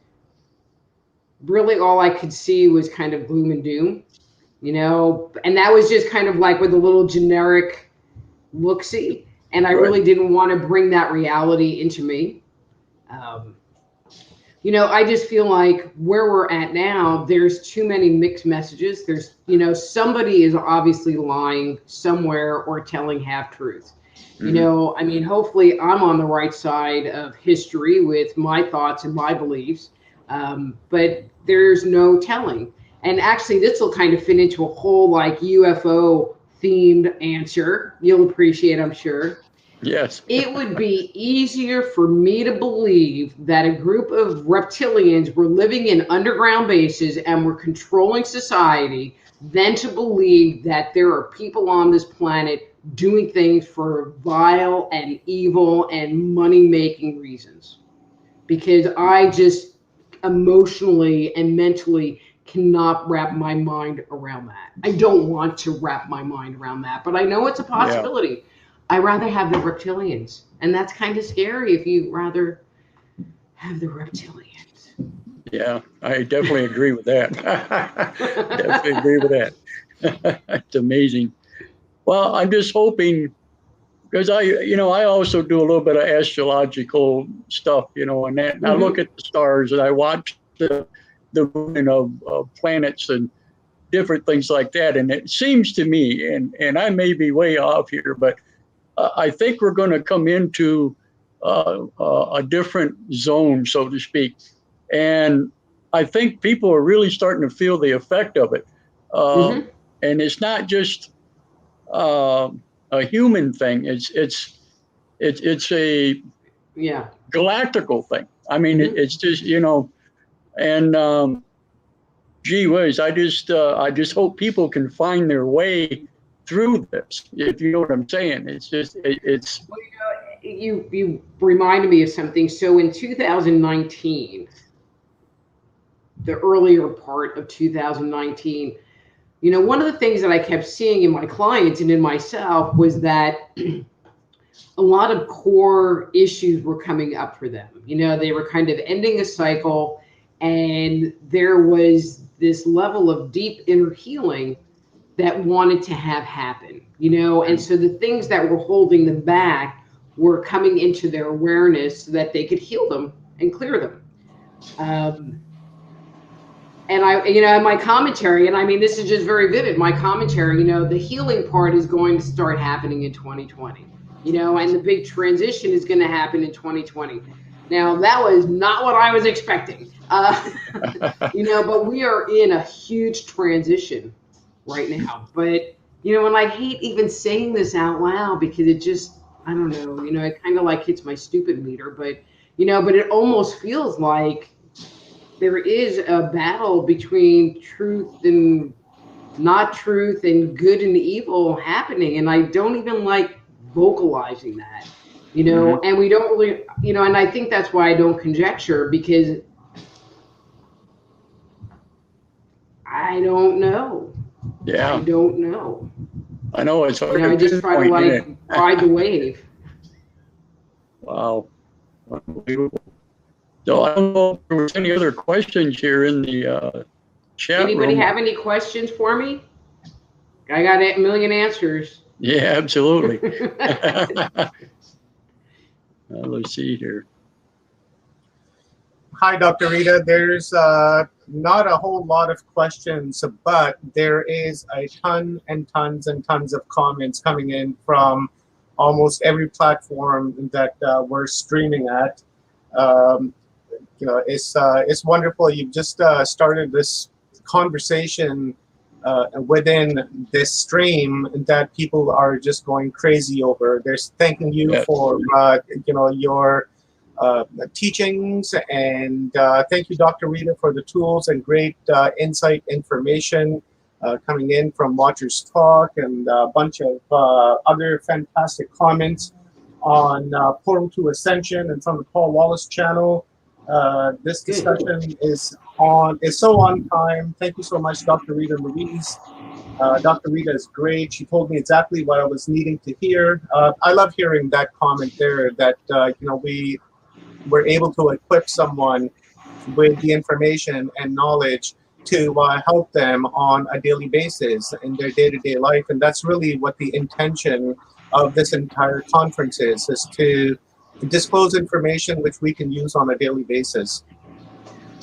really all I could see was kind of gloom and doom, and that was just kind of like with a little generic look-see. And I really didn't want to bring that reality into me. I just feel like where we're at now, there's too many mixed messages. There's, somebody is obviously lying somewhere or telling half-truths. Hopefully I'm on the right side of history with my thoughts and my beliefs, but there's no telling. And actually, this will kind of fit into a whole UFO themed answer. You'll appreciate, I'm sure. Yes. It would be easier for me to believe that a group of reptilians were living in underground bases and were controlling society than to believe that there are people on this planet doing things for vile and evil and money-making reasons. Because emotionally and mentally cannot wrap my mind around that. I don't want to wrap my mind around that, but I know it's a possibility. I rather have the reptilians, and that's kind of scary if you rather have the reptilians. Yeah, I definitely agree with that. Definitely agree with that. It's amazing. Well, I'm just hoping, because I also do a little bit of astrological stuff, and that, and I look at the stars and I watch the movement of planets and different things like that. And it seems to me, and I may be way off here, but I think we're going to come into a different zone, so to speak. And I think people are really starting to feel the effect of it. And it's not just a human thing. It's a galactical thing. I mean, it's just, and gee whiz, I just hope people can find their way through this, if you know what I'm saying. It's just, it's. Well, you reminded me of something. So in 2019, the earlier part of 2019, one of the things that I kept seeing in my clients and in myself was that a lot of core issues were coming up for them. They were kind of ending a cycle, and there was this level of deep inner healing that wanted to have happen, and so the things that were holding them back were coming into their awareness so that they could heal them and clear them. And in my commentary, and I mean, this is just very vivid, my commentary, the healing part is going to start happening in 2020, and the big transition is going to happen in 2020. Now, that was not what I was expecting, but we are in a huge transition right now. But, and I hate even saying this out loud because it just, I don't know, it kind of like hits my stupid meter, but it almost feels like there is a battle between truth and not truth and good and evil happening. And I don't even like vocalizing that, and we don't really, and I think that's why I don't conjecture, because I don't know. Yeah. I don't know. I know it's hard. I just try to ride the wave. Wow. Unbelievable. So I don't know if there was any other questions here in the chat room. Anybody have any questions for me? I got a million answers. Yeah, absolutely. Let's see here. Hi, Dr. Rita. There's not a whole lot of questions, but there is a ton and tons and tons of comments coming in from almost every platform that we're streaming at. It's wonderful. You've just started this conversation within this stream that people are just going crazy over. They're thanking you for your teachings, and thank you, Dr. Rita, for the tools and great insight information coming in from WatchersTalk, and a bunch of other fantastic comments on Portal to Ascension and from the Paul Wallace channel. This discussion is so on time. Thank you so much, Dr. Rita Louise. Dr. Rita is great. She told me exactly what I was needing to hear. I love hearing that comment there, that we were able to equip someone with the information and knowledge to help them on a daily basis in their day-to-day life. And that's really what the intention of this entire conference is to disclose information which we can use on a daily basis.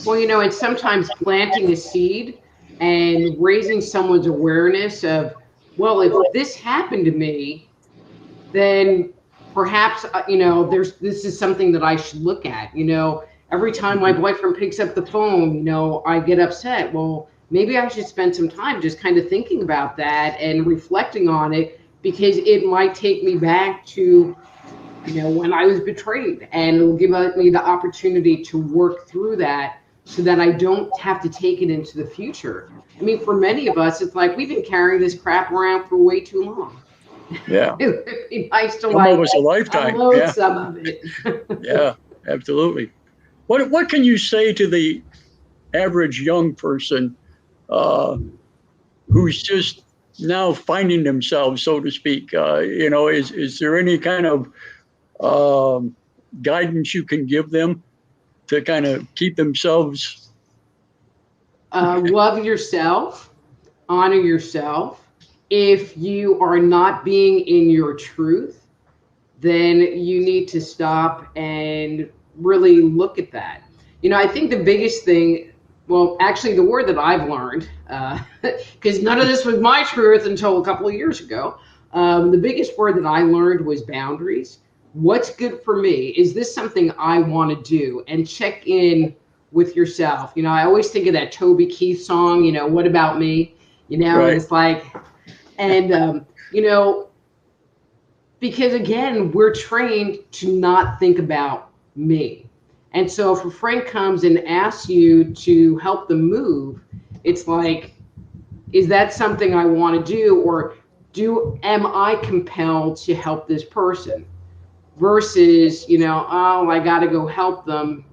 Well, it's sometimes planting a seed and raising someone's awareness of, well, if this happened to me, then perhaps, this is something that I should look at. Every time my boyfriend picks up the phone, I get upset. Well, maybe I should spend some time just kind of thinking about that and reflecting on it, because it might take me back to, when I was betrayed, and it'll give me the opportunity to work through that so that I don't have to take it into the future. I mean, for many of us, it's like we've been carrying this crap around for way too long. Yeah. It'd be nice to almost a lifetime. Unload some of it. Yeah, absolutely. What can you say to the average young person who's just now finding themselves, so to speak? Is there any kind of guidance you can give them to kind of keep themselves? Love yourself, honor yourself. If you are not being in your truth, then you need to stop and really look at that. I think the biggest thing, well, actually the word that I've learned, because none of this was my truth until a couple of years ago, the biggest word that I learned was boundaries. What's good for me? Is this something I want to do? And check in with yourself. I always think of that Toby Keith song, What About Me? Right. It's like, and, because again, we're trained to not think about me. And so if a friend comes and asks you to help them move, it's like, is that something I want to do? Or am I compelled to help this person? Versus, I got to go help them,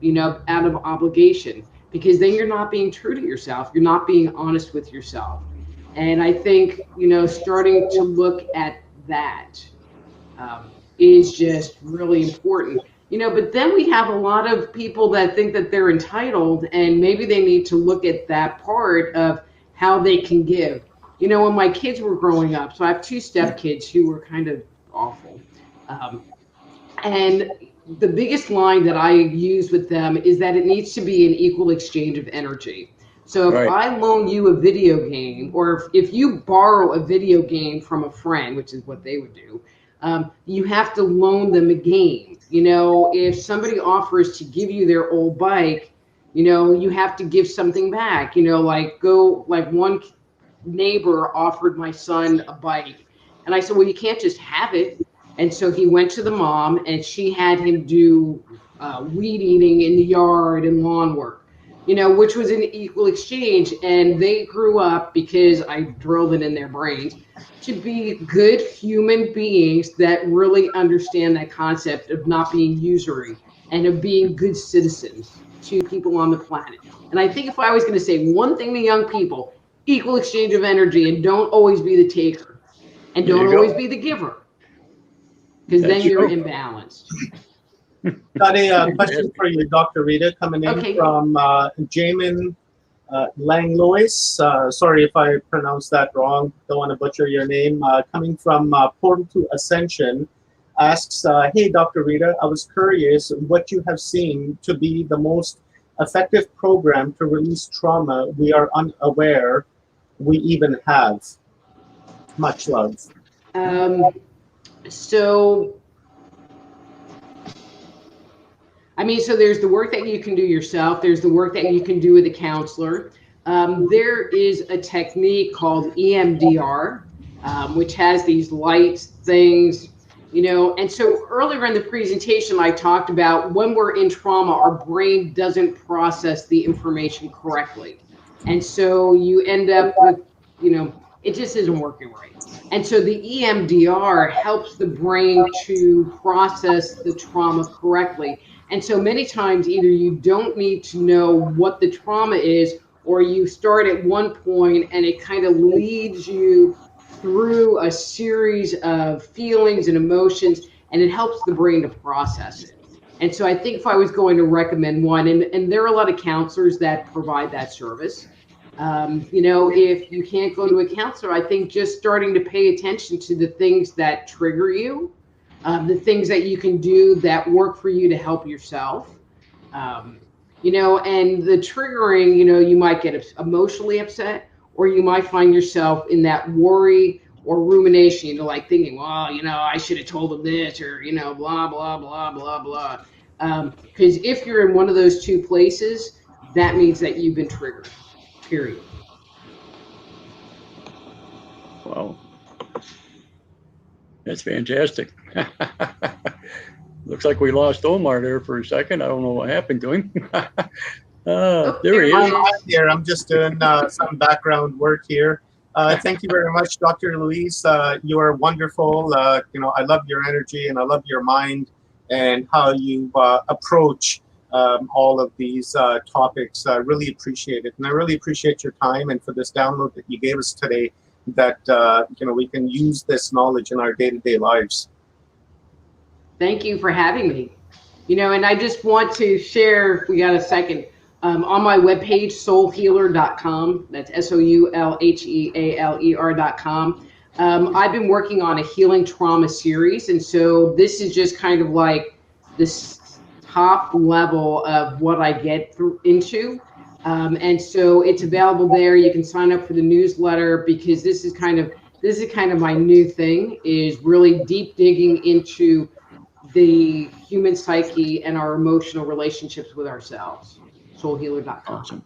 out of obligation, because then you're not being true to yourself. You're not being honest with yourself. And I think, starting to look at that is just really important. But then we have a lot of people that think that they're entitled, and maybe they need to look at that part of how they can give. When my kids were growing up, so I have 2 stepkids who were kind of awful. And the biggest line that I use with them is that it needs to be an equal exchange of energy. So if Right. I loan you a video game, or if you borrow a video game from a friend, which is what they would do, you have to loan them a game. If somebody offers to give you their old bike, you have to give something back. Like one neighbor offered my son a bike, and I said, well, you can't just have it. And so he went to the mom, and she had him do weed eating in the yard and lawn work, which was an equal exchange. And they grew up, because I drilled it in their brains, to be good human beings that really understand that concept of not being usury and of being good citizens to people on the planet. And I think if I was going to say one thing to young people, equal exchange of energy, and don't always be the taker, and There you don't go. always be the giver. Because then That's you're true. imbalanced. Got a question for you, Dr. Rita, coming in Okay. from Jamin Langlois. Sorry if I pronounced that wrong. Don't want to butcher your name. Coming from Portal to Ascension, asks, hey, Dr. Rita, I was curious what you have seen to be the most effective program to release trauma we are unaware we even have. Much love. So there's the work that you can do yourself. There's the work that you can do with a counselor. There is a technique called EMDR, which has these light things, and so earlier in the presentation, I talked about when we're in trauma, our brain doesn't process the information correctly. And so you end up with, it just isn't working right. And so the EMDR helps the brain to process the trauma correctly. And so many times, either you don't need to know what the trauma is, or you start at one point and it kind of leads you through a series of feelings and emotions, and it helps the brain to process it. And so I think if I was going to recommend one, and there are a lot of counselors that provide that service, if you can't go to a counselor, I think just starting to pay attention to the things that trigger you, the things that you can do that work for you to help yourself, and the triggering, you might get emotionally upset, or you might find yourself in that worry or rumination, like thinking, well, I should have told them this, or, blah, blah, blah, blah, blah. Because if you're in one of those two places, that means that you've been triggered, period. Wow. That's fantastic. Looks like we lost Omar there for a second. I don't know what happened to him. There he is. I'm here. I'm just doing some background work here. Thank you very much, Dr. Louise. You are wonderful. I love your energy, and I love your mind and how you approach all of these topics. I really appreciate it, and I really appreciate your time and for this download that you gave us today. That we can use this knowledge in our day-to-day lives. Thank you for having me. And I just want to share, if we got a second, on my webpage, soulhealer.com. That's SOULHEALER.com. I've been working on a healing trauma series, and so this is just kind of like this top level of what I get into. And so it's available there. You can sign up for the newsletter, because this is kind of my new thing, is really deep digging into the human psyche and our emotional relationships with ourselves. Soulhealer.com.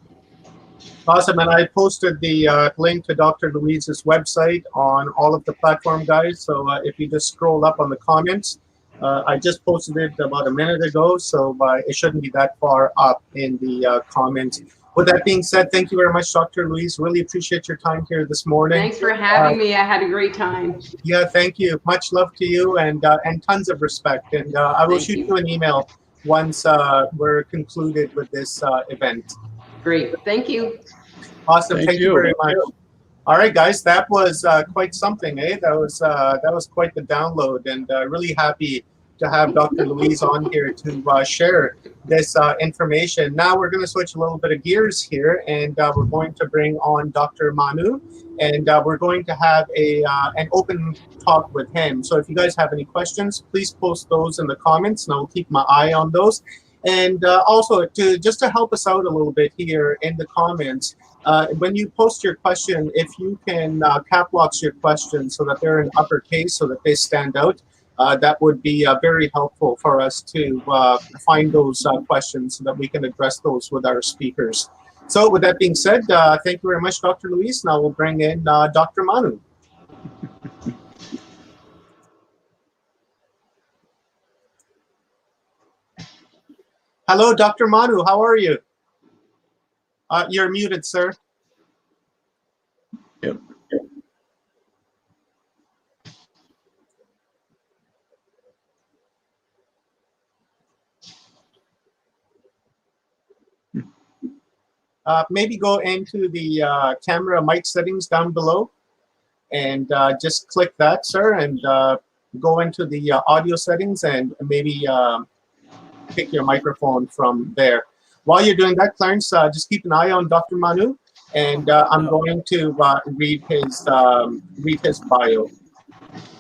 Awesome. And I posted the link to Dr. Louise's website on all of the platform, guys. So if you just scroll up on the comments, I just posted it about a minute ago, so it shouldn't be that far up in the comments. With that being said, thank you very much, Dr. Louise. Really appreciate your time here this morning. Thanks for having me. I had a great time. Yeah, thank you. Much love to you, and tons of respect. And I will shoot you an email once we're concluded with this event. Great. Thank you. Awesome. Thank you very much. All right, guys, that was quite something, eh? That was quite the download, and really happy to have Dr. Louise on here to share this information. Now we're going to switch a little bit of gears here, and we're going to bring on Dr. Manu, and we're going to have an open talk with him. So if you guys have any questions, please post those in the comments, and I will keep my eye on those. And also, just to help us out a little bit here in the comments, when you post your question, if you can caps your question so that they're in uppercase, so that they stand out, that would be very helpful for us to find those questions so that we can address those with our speakers. So with that being said, thank you very much, Dr. Louise. Now we'll bring in Dr. Manu. Hello, Dr. Manu. How are you? You're muted, sir. Yep. Maybe go into the camera mic settings down below, and just click that, sir, and go into the audio settings, and maybe pick your microphone from there. While you're doing that, Clarence, just keep an eye on Dr. Manu, and I'm going to read his bio.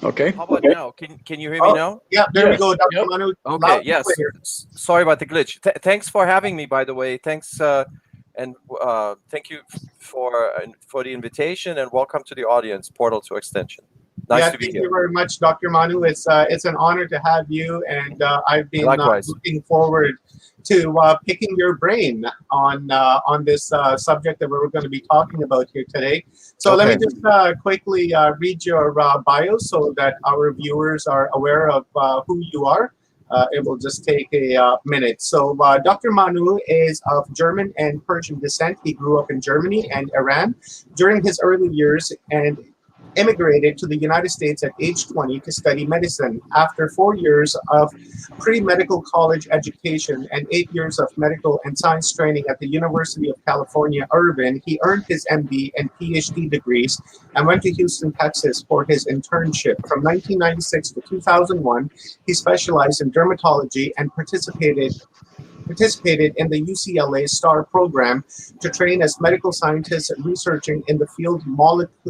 Okay. How about now? Can you hear me now? Yeah, there we go, Dr. Manu. Okay, yes. Sorry about the glitch. Thanks for having me, by the way. Thanks, and thank you for the invitation, and welcome to the audience, Portal to Extension. Nice to be here. Thank you very much, Dr. Manu. It's an honor to have you, and I've been looking forward to picking your brain on this subject that we're going to be talking about here today. So let me just quickly read your bio so that our viewers are aware of who you are. It will just take a minute. So Dr. Manu is of German and Persian descent. He grew up in Germany and Iran during his early years, and immigrated to the United States at age 20 to study medicine. After 4 years of pre-medical college education and 8 years of medical and science training at the University of California, Irvine, he earned his MD and PhD degrees and went to Houston, Texas for his internship. From 1996 to 2001, he specialized in dermatology and participated in the UCLA STAR program to train as medical scientists researching in the field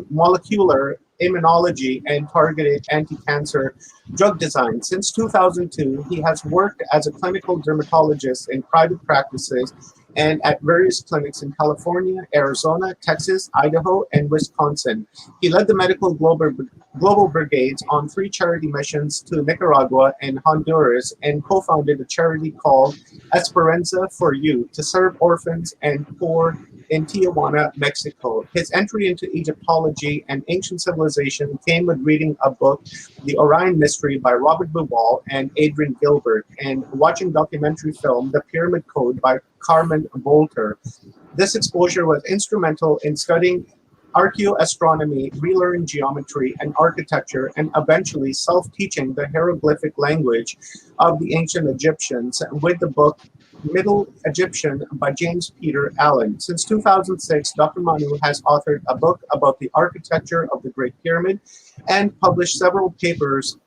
molecular immunology and targeted anti-cancer drug design. Since 2002, he has worked as a clinical dermatologist in private practices and at various clinics in California, Arizona, Texas, Idaho, and Wisconsin. He led the medical global brigades on 3 charity missions to Nicaragua and Honduras, and co-founded a charity called Esperanza for You to serve orphans and poor in Tijuana, Mexico. His entry into Egyptology and ancient civilization came with reading a book, The Orion Mystery by Robert Bauval and Adrian Gilbert, and watching documentary film, The Pyramid Code by Carmen Bolter. This exposure was instrumental in studying archaeoastronomy, relearning geometry and architecture, and eventually self-teaching the hieroglyphic language of the ancient Egyptians with the book Middle Egyptian by James Peter Allen. Since 2006, Dr. Manu has authored a book about the architecture of the Great Pyramid and published several papers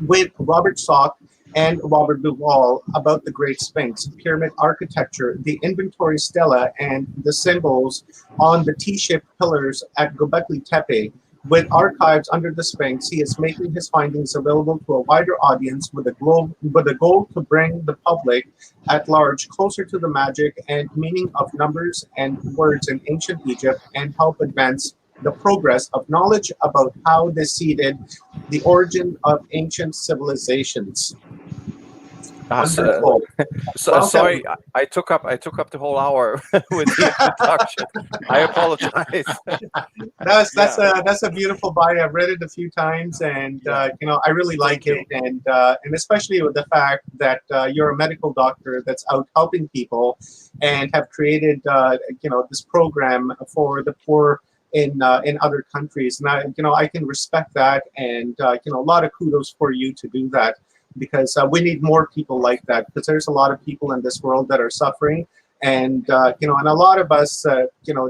with Robert Salk and Robert Duvall about the Great Sphinx, pyramid architecture, the inventory stela, and the symbols on the T-shaped pillars at Göbekli Tepe. With archives under the Sphinx, he is making his findings available to a wider audience with a goal to bring the public at large closer to the magic and meaning of numbers and words in ancient Egypt and help advance the progress of knowledge about how they seeded the origin of ancient civilizations. Wonderful. Sorry, I took up the whole hour with the introduction. I apologize. That's a beautiful bio. I've read it a few times, and I really like it, and especially with the fact that you're a medical doctor that's out helping people, and have created this program for the poor in other countries. And I can respect that, and a lot of kudos for you to do that. Because we need more people like that, because there's a lot of people in this world that are suffering, and and a lot of us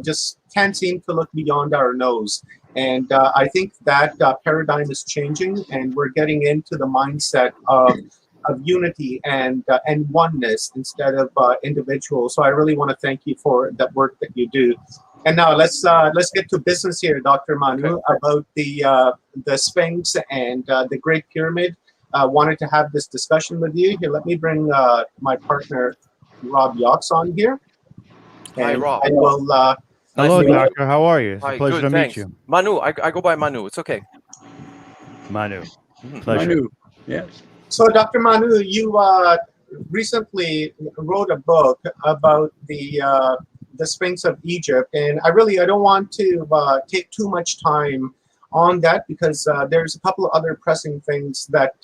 just can't seem to look beyond our nose. And I think that paradigm is changing, and we're getting into the mindset of unity and oneness instead of individuals. So I really want to thank you for that work that you do. And now let's get to business here, Dr. Manu, about the Sphinx and the Great Pyramid. Wanted to have this discussion with you. Here, let me bring my partner, Rob Yox, on here. And hi, Rob. I will, hello, doctor. How are you? It's hi, a pleasure to meet you. Manu, I go by Manu. It's okay. Manu. Pleasure. Manu, yes. So, Dr. Manu, you recently wrote a book about the Sphinx of Egypt, and I don't want to take too much time on that, because there's a couple of other pressing things that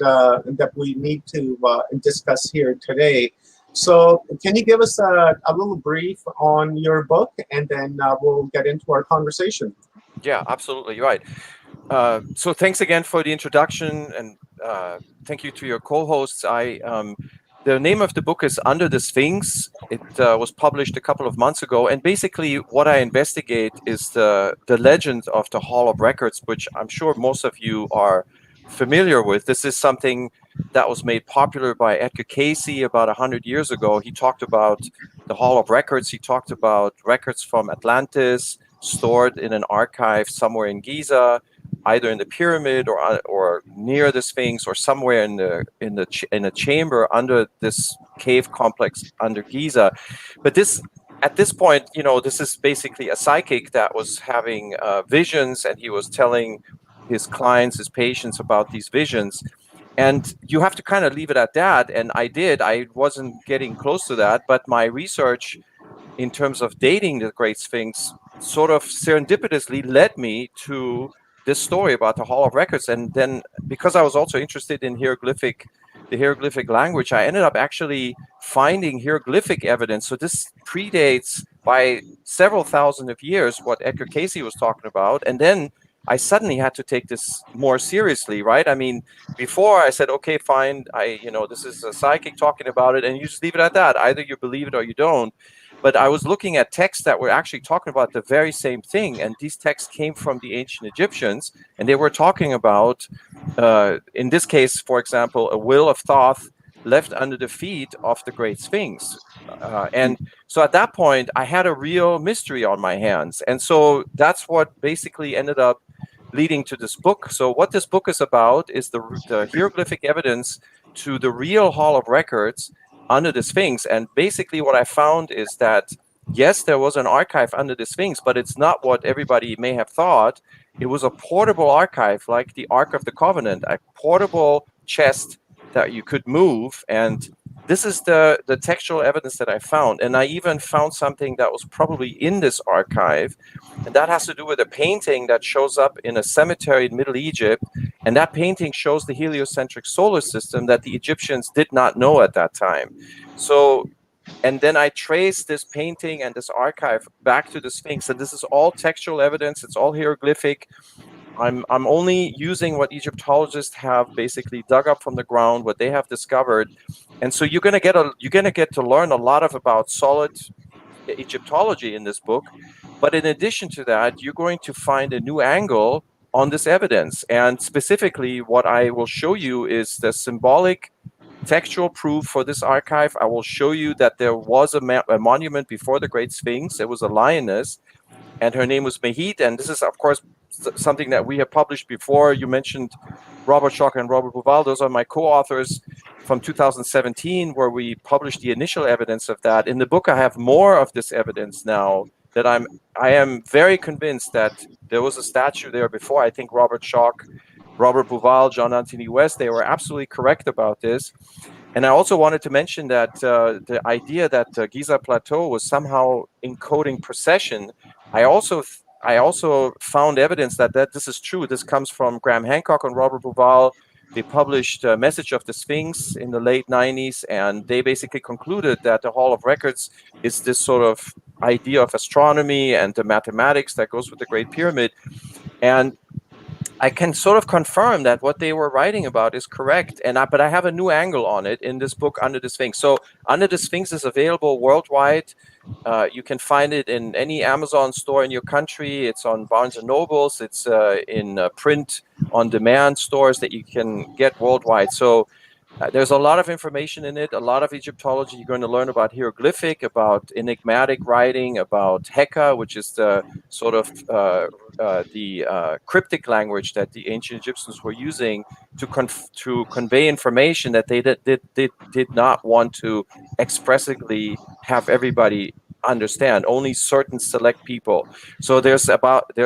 we need to discuss here today. So can you give us a little brief on your book, and then we'll get into our conversation? Yeah, absolutely. You're right. So thanks again for the introduction, and thank you to your co-hosts. The name of the book is Under the Sphinx. It was published a couple of months ago, and basically what I investigate is the legend of the Hall of Records, which I'm sure most of you are familiar with. This is something that was made popular by Edgar Cayce about 100 years ago. He talked about the Hall of Records. He talked about records from Atlantis stored in an archive somewhere in Giza, either in the pyramid or near the Sphinx, or somewhere in a chamber under this cave complex under Giza. But at this point, this is basically a psychic that was having visions, and he was telling his clients, his patients, about these visions. And you have to kind of leave it at that. And I did. I wasn't getting close to that, but my research in terms of dating the Great Sphinx sort of serendipitously led me to this story about the Hall of Records. And then, because I was also interested in the hieroglyphic language, I ended up actually finding hieroglyphic evidence. So this predates by several thousand of years what Edgar Cayce was talking about. And then I suddenly had to take this more seriously, right? I mean, before I said, okay, fine, this is a psychic talking about it, and you just leave it at that. Either you believe it or you don't. But I was looking at texts that were actually talking about the very same thing. And these texts came from the ancient Egyptians. And they were talking about, in this case, for example, a will of Thoth left under the feet of the Great Sphinx. And so at that point, I had a real mystery on my hands. And so that's what basically ended up leading to this book. So what this book is about is the hieroglyphic evidence to the real Hall of Records under the Sphinx. And basically what I found is that, yes, there was an archive under the Sphinx, but it's not what everybody may have thought. It was a portable archive, like the Ark of the Covenant, a portable chest that you could move. And this is the textual evidence that I found. And I even found something that was probably in this archive, and that has to do with a painting that shows up in a cemetery in Middle Egypt. And that painting shows the heliocentric solar system that the Egyptians did not know at that time. So, and then I traced this painting and this archive back to the Sphinx. And this is all textual evidence. It's all hieroglyphic. I'm only using what Egyptologists have basically dug up from the ground, what they have discovered, and so you're gonna get to learn a lot about solid Egyptology in this book. But in addition to that, you're going to find a new angle on this evidence, and specifically, what I will show you is the symbolic textual proof for this archive. I will show you that there was a monument before the Great Sphinx. It was a lioness, and her name was Mehit. And this is, of course, something that we have published before. You mentioned Robert Schock and Robert Bouval. Those are my co-authors from 2017, where we published the initial evidence of that. In the book, I have more of this evidence now that I am very convinced that there was a statue there before. I think Robert Schock, Robert Bouval, John Anthony West, they were absolutely correct about this. And I also wanted to mention that the idea that Giza Plateau was somehow encoding precession, I also found evidence that this is true. This comes from Graham Hancock and Robert Bouval. They published a Message of the Sphinx in the late 90s, and they basically concluded that the Hall of Records is this sort of idea of astronomy and the mathematics that goes with the Great Pyramid. And I can sort of confirm that what they were writing about is correct, but I have a new angle on it in this book, Under the Sphinx. So Under the Sphinx is available worldwide. You can find it in any Amazon store in your country. It's on Barnes & Nobles. It's in print on demand stores that you can get worldwide. So there's a lot of information in it, a lot of Egyptology. You're going to learn about hieroglyphic, about enigmatic writing, about Heka, which is the sort of the cryptic language that the ancient Egyptians were using to convey information that they did not want to expressly have everybody understand, only certain select people. So there's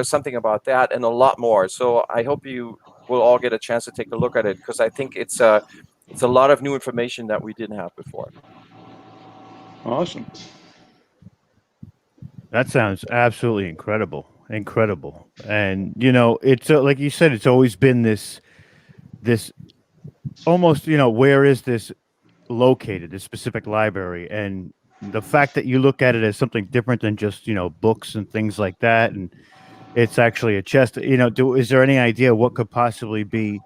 something about that and a lot more. So I hope you will all get a chance to take a look at it, because I think it's a lot of new information that we didn't have before. Awesome. That sounds absolutely incredible. Incredible. And, it's like you said, it's always been this almost, where is this located, this specific library? And the fact that you look at it as something different than just, books and things like that. And it's actually a chest, is there any idea what could possibly be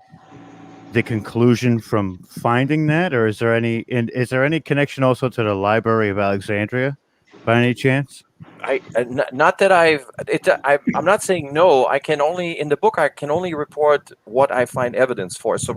the conclusion from finding that, or is there any connection also to the Library of Alexandria by any chance? Not that I'm not saying no. In the book I can only report what I find evidence for. So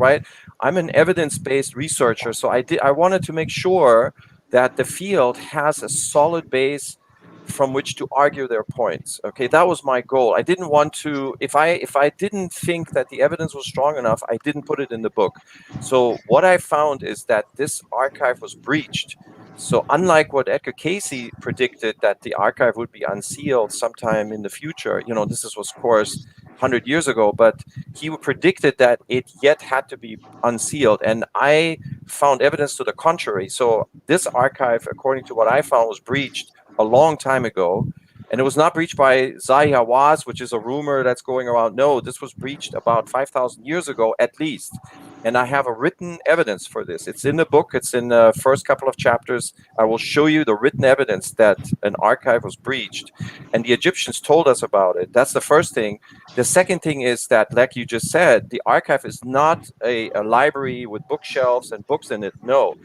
I'm an evidence-based researcher, so I wanted to make sure that the field has a solid base from which to argue their points. Okay, that was my goal. I didn't want to, if I didn't think that the evidence was strong enough, I didn't put it in the book. So what I found is that this archive was breached. So unlike what Edgar Casey predicted, that the archive would be unsealed sometime in the future, this was, of course, 100 years ago, but he predicted that it yet had to be unsealed. And I found evidence to the contrary. So this archive, according to what I found, was breached a long time ago. And it was not breached by Zahi Hawass, which is a rumor that's going around. No, this was breached about 5,000 years ago, at least. And I have a written evidence for this. It's in the book. It's in the first couple of chapters. I will show you the written evidence that an archive was breached. And the Egyptians told us about it. That's the first thing. The second thing is that, like you just said, the archive is not a library with bookshelves and books in it. No.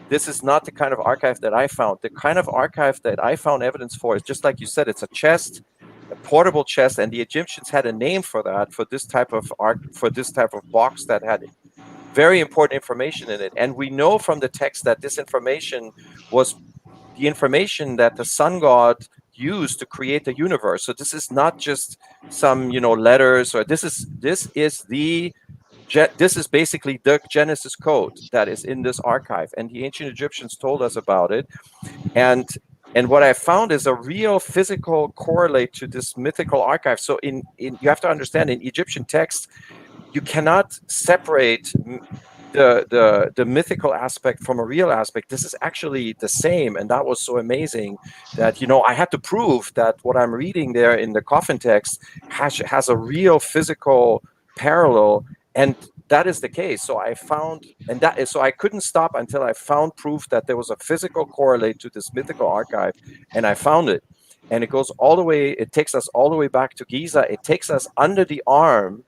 This is not the kind of archive that I found. The kind of archive that I found evidence for is, just like you said, it's a chest, a portable chest, and the Egyptians had a name for that, for this type of box that had very important information in it. And we know from the text that this information was the information that the sun god used to create the universe. So this is not just some, letters, or this is basically the Genesis code that is in this archive, and the ancient Egyptians told us about it. And what I found is a real physical correlate to this mythical archive. So you have to understand, in Egyptian text, you cannot separate the mythical aspect from a real aspect. This is actually the same, and that was so amazing that I had to prove that what I'm reading there in the coffin text has a real physical parallel. And that is the case. So I found, so I couldn't stop until I found proof that there was a physical correlate to this mythical archive, and I found it. And it goes all the way, it takes us all the way back to Giza. It takes us under the arm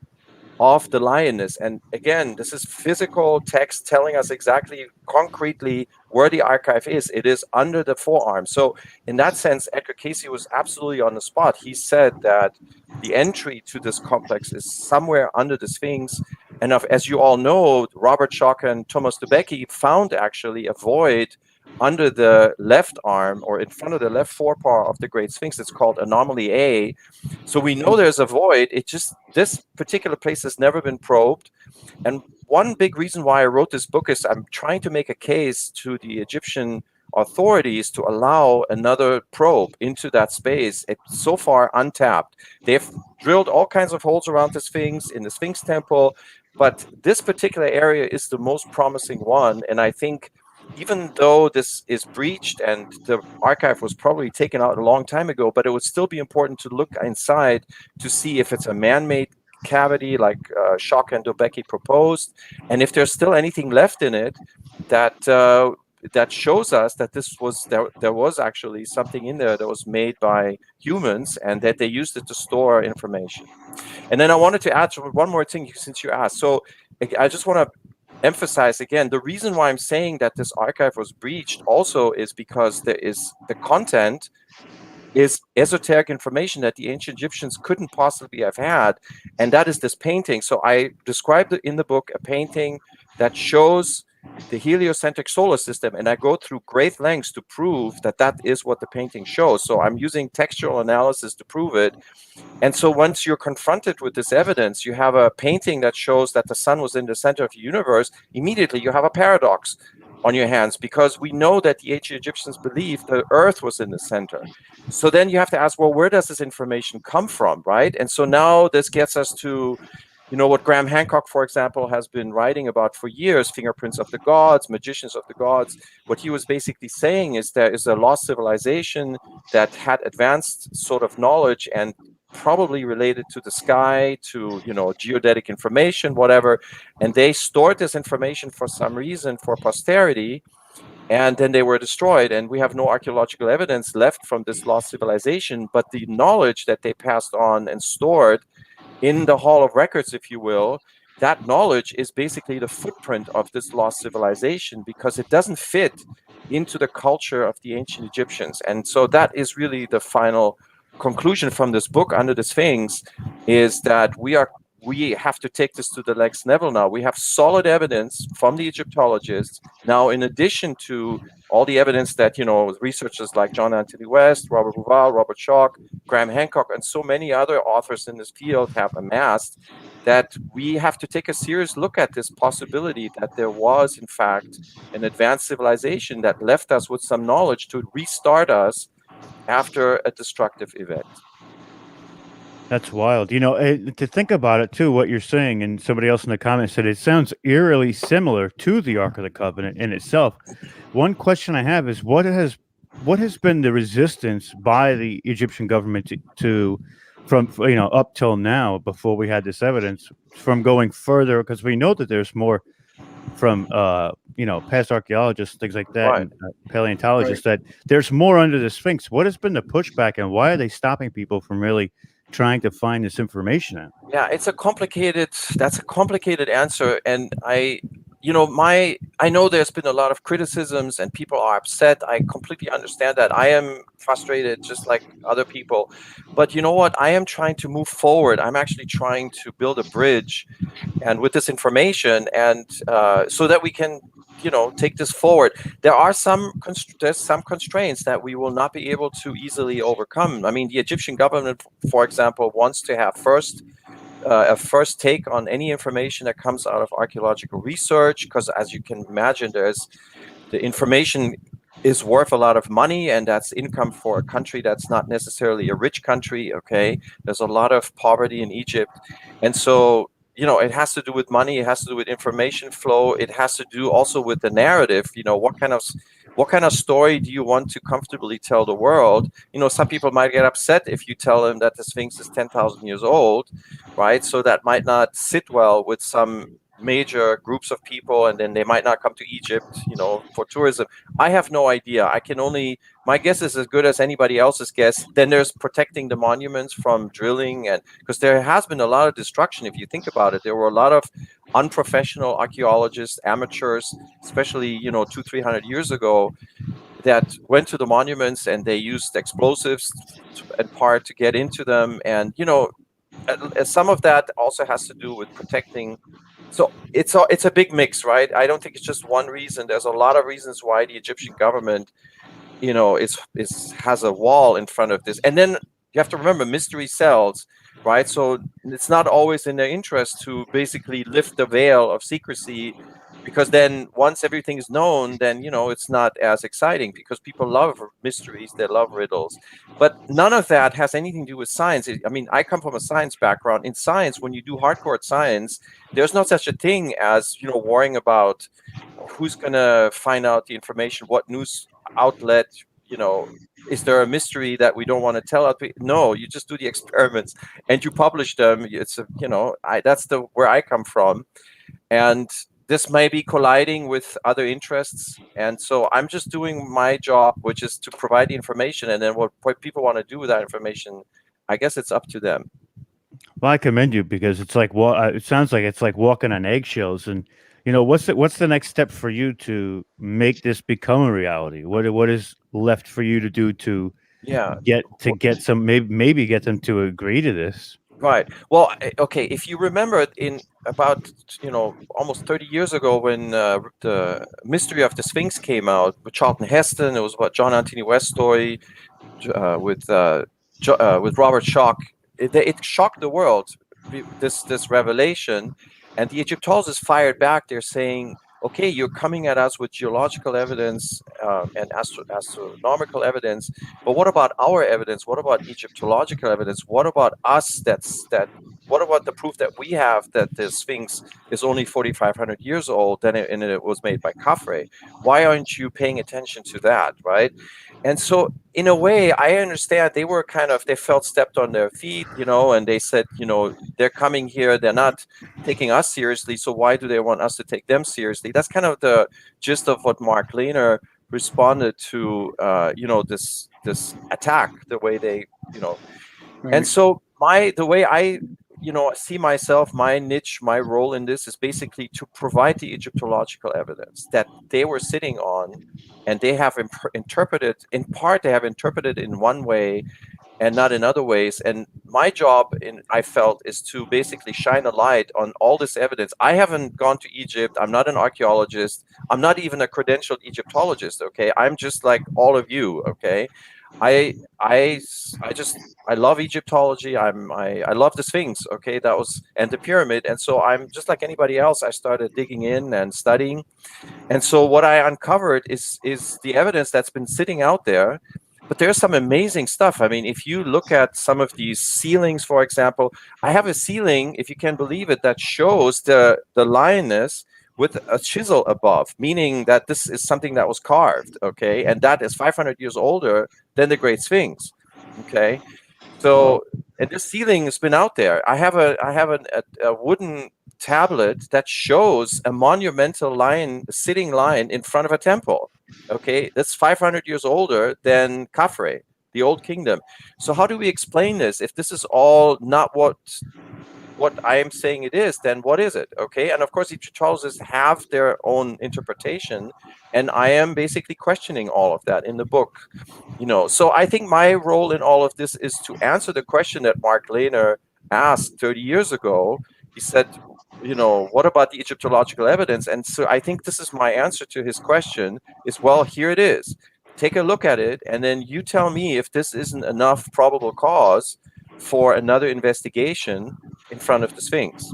of the lioness. And again, this is physical text telling us exactly, concretely, where the archive is. It is under the forearm. So in that sense, Edgar Cayce was absolutely on the spot. He said that the entry to this complex is somewhere under the Sphinx. And as you all know, Robert Schock and Thomas Dubecki found actually a void under the left arm, or in front of the left forepaw of the Great Sphinx. It's called Anomaly A. So we know there's a void. It just, this particular place has never been probed. And one big reason why I wrote this book is I'm trying to make a case to the Egyptian authorities to allow another probe into that space. It's so far untapped. They've drilled all kinds of holes around the Sphinx, in the Sphinx temple, but this particular area is the most promising one. And I think even though this is breached and the archive was probably taken out a long time ago, but it would still be important to look inside to see if it's a man-made cavity like Schock and Dubecki proposed, and if there's still anything left in it that that shows us that this was there was actually something in there that was made by humans and that they used it to store information. And then I wanted to add one more thing since you asked. So I just want to emphasize again, the reason why I'm saying that this archive was breached also is because there is the content is esoteric information that the ancient Egyptians couldn't possibly have had, and that is this painting. So I described in the book a painting that shows the heliocentric solar system, and I go through great lengths to prove that that is what the painting shows. So I'm using textual analysis to prove it. And so once you're confronted with this evidence, you have a painting that shows that the sun was in the center of the universe, immediately you have a paradox on your hands, because we know that the ancient Egyptians believed the earth was in the center. So then you have to ask, well, where does this information come from, right? And so now this gets us to, you know, what Graham Hancock, for example, has been writing about for years, fingerprints of the gods, magicians of the gods. What he was basically saying is there is a lost civilization that had advanced sort of knowledge and probably related to the sky, to, you know, geodetic information, whatever. And they stored this information for some reason for posterity, and then they were destroyed. And we have no archaeological evidence left from this lost civilization, but the knowledge that they passed on and stored in the Hall of Records, if you will, that knowledge is basically the footprint of this lost civilization, because it doesn't fit into the culture of the ancient Egyptians. And so that is really the final conclusion from this book, Under the Sphinx, is that we have to take this to the next level now. We have solid evidence from the Egyptologists. Now, in addition to all the evidence that, you know, researchers like John Anthony West, Robert Bouval, Robert Schock, Graham Hancock, and so many other authors in this field have amassed, that we have to take a serious look at this possibility that there was, in fact, an advanced civilization that left us with some knowledge to restart us after a destructive event. That's wild. You know, to think about it too, what you're saying, and somebody else in the comments said it sounds eerily similar to the Ark of the Covenant in itself. One question I have is what has been the resistance by the Egyptian government to from, you know, up till now, before we had this evidence, from going further? Because we know that there's more from you know, past archaeologists, things like that, Right. and paleontologists, that there's more under the Sphinx. What has been the pushback, and why are they stopping people from really trying to find this information out? Yeah, that's a complicated answer. And I know there's been a lot of criticisms and people are upset. I completely understand that. I am frustrated just like other people. But you know what? I am trying to move forward. I'm actually trying to build a bridge and with this information, and so that we can, you know, take this forward. There are some constraints that we will not be able to easily overcome. I mean, the Egyptian government, for example, wants to have a first take on any information that comes out of archaeological research, because as you can imagine, the information is worth a lot of money, and that's income for a country that's not necessarily a rich country. Okay, there's a lot of poverty in Egypt, and so, you know, it has to do with money, it has to do with information flow, it has to do also with the narrative. You know, what kind of story do you want to comfortably tell the world? You know, some people might get upset if you tell them that the Sphinx is 10,000 years old, right? So that might not sit well with some major groups of people, and then they might not come to Egypt, for tourism. I have no idea. My guess is as good as anybody else's guess. Then there's protecting the monuments from drilling, and because there has been a lot of destruction. If you think about it, there were a lot of unprofessional archaeologists, amateurs, especially 200-300 years ago, that went to the monuments and they used explosives in part to get into them. And some of that also has to do with protecting. So it's a big mix, right? I don't think it's just one reason. There's a lot of reasons why the Egyptian government has a wall in front of this. And then you have to remember, mystery sells, right? So it's not always in their interest to basically lift the veil of secrecy, because then once everything is known, then it's not as exciting, because people love mysteries, they love riddles. But none of that has anything to do with science. I mean, I come from a science background. In science, when you do hardcore science, there's no such a thing as worrying about who's going to find out the information, what news outlet, is there a mystery that we don't want to tell out? No, you just do the experiments and you publish them. It's that's where I come from, and this may be colliding with other interests, and so I'm just doing my job, which is to provide the information, and then what people want to do with that information, I guess it's up to them. Well, I commend you, because it's like, it sounds like it's like walking on eggshells. And what's the next step for you to make this become a reality? What is left for you to do to get some, maybe get them to agree to this? Right. Well, okay. If you remember, in about almost 30 years ago, when the Mystery of the Sphinx came out with Charlton Heston, it was about John Anthony West's story with Robert Schoch. It shocked the world, this revelation, and the Egyptologists fired back. They're saying, okay, you're coming at us with geological evidence and astronomical evidence, but what about our evidence? What about Egyptological evidence? What about us? What about the proof that we have that the Sphinx is only 4,500 years old and it was made by Khafre? Why aren't you paying attention to that, right? And so, in a way, I understand they were they felt stepped on their feet, and they said, they're coming here, they're not taking us seriously, so why do they want us to take them seriously? That's kind of the gist of what Mark Lehner responded to, this attack, the way they, Right. And so the way I, see myself, my niche, my role in this is basically to provide the Egyptological evidence that they were sitting on, and they have interpreted, in part, they have interpreted in one way and not in other ways. And my job, I felt, is to basically shine a light on all this evidence. I haven't gone to Egypt. I'm not an archaeologist. I'm not even a credentialed Egyptologist. Okay, I'm just like all of you. Okay, I love Egyptology. I love the Sphinx. Okay, and the pyramid. And so I'm just like anybody else. I started digging in and studying. And so what I uncovered is the evidence that's been sitting out there. But there's some amazing stuff. I mean, if you look at some of these ceilings, for example, I have a ceiling, if you can believe it, that shows the lioness with a chisel above, meaning that this is something that was carved, okay? And that is 500 years older than the Great Sphinx, okay? So, and this ceiling has been out there. I have a wooden tablet that shows a monumental sitting lion in front of a temple. Okay, that's 500 years older than Khafre, the Old Kingdom. So how do we explain this? If this is all not what I am saying it is, then what is it? Okay, and of course, Egyptologists have their own interpretation, and I am basically questioning all of that in the book. So I think my role in all of this is to answer the question that Mark Lehner asked 30 years ago. He said, what about the Egyptological evidence? And so I think this is my answer to his question is, well, here it is. Take a look at it, and then you tell me if this isn't enough probable cause for another investigation in front of the Sphinx.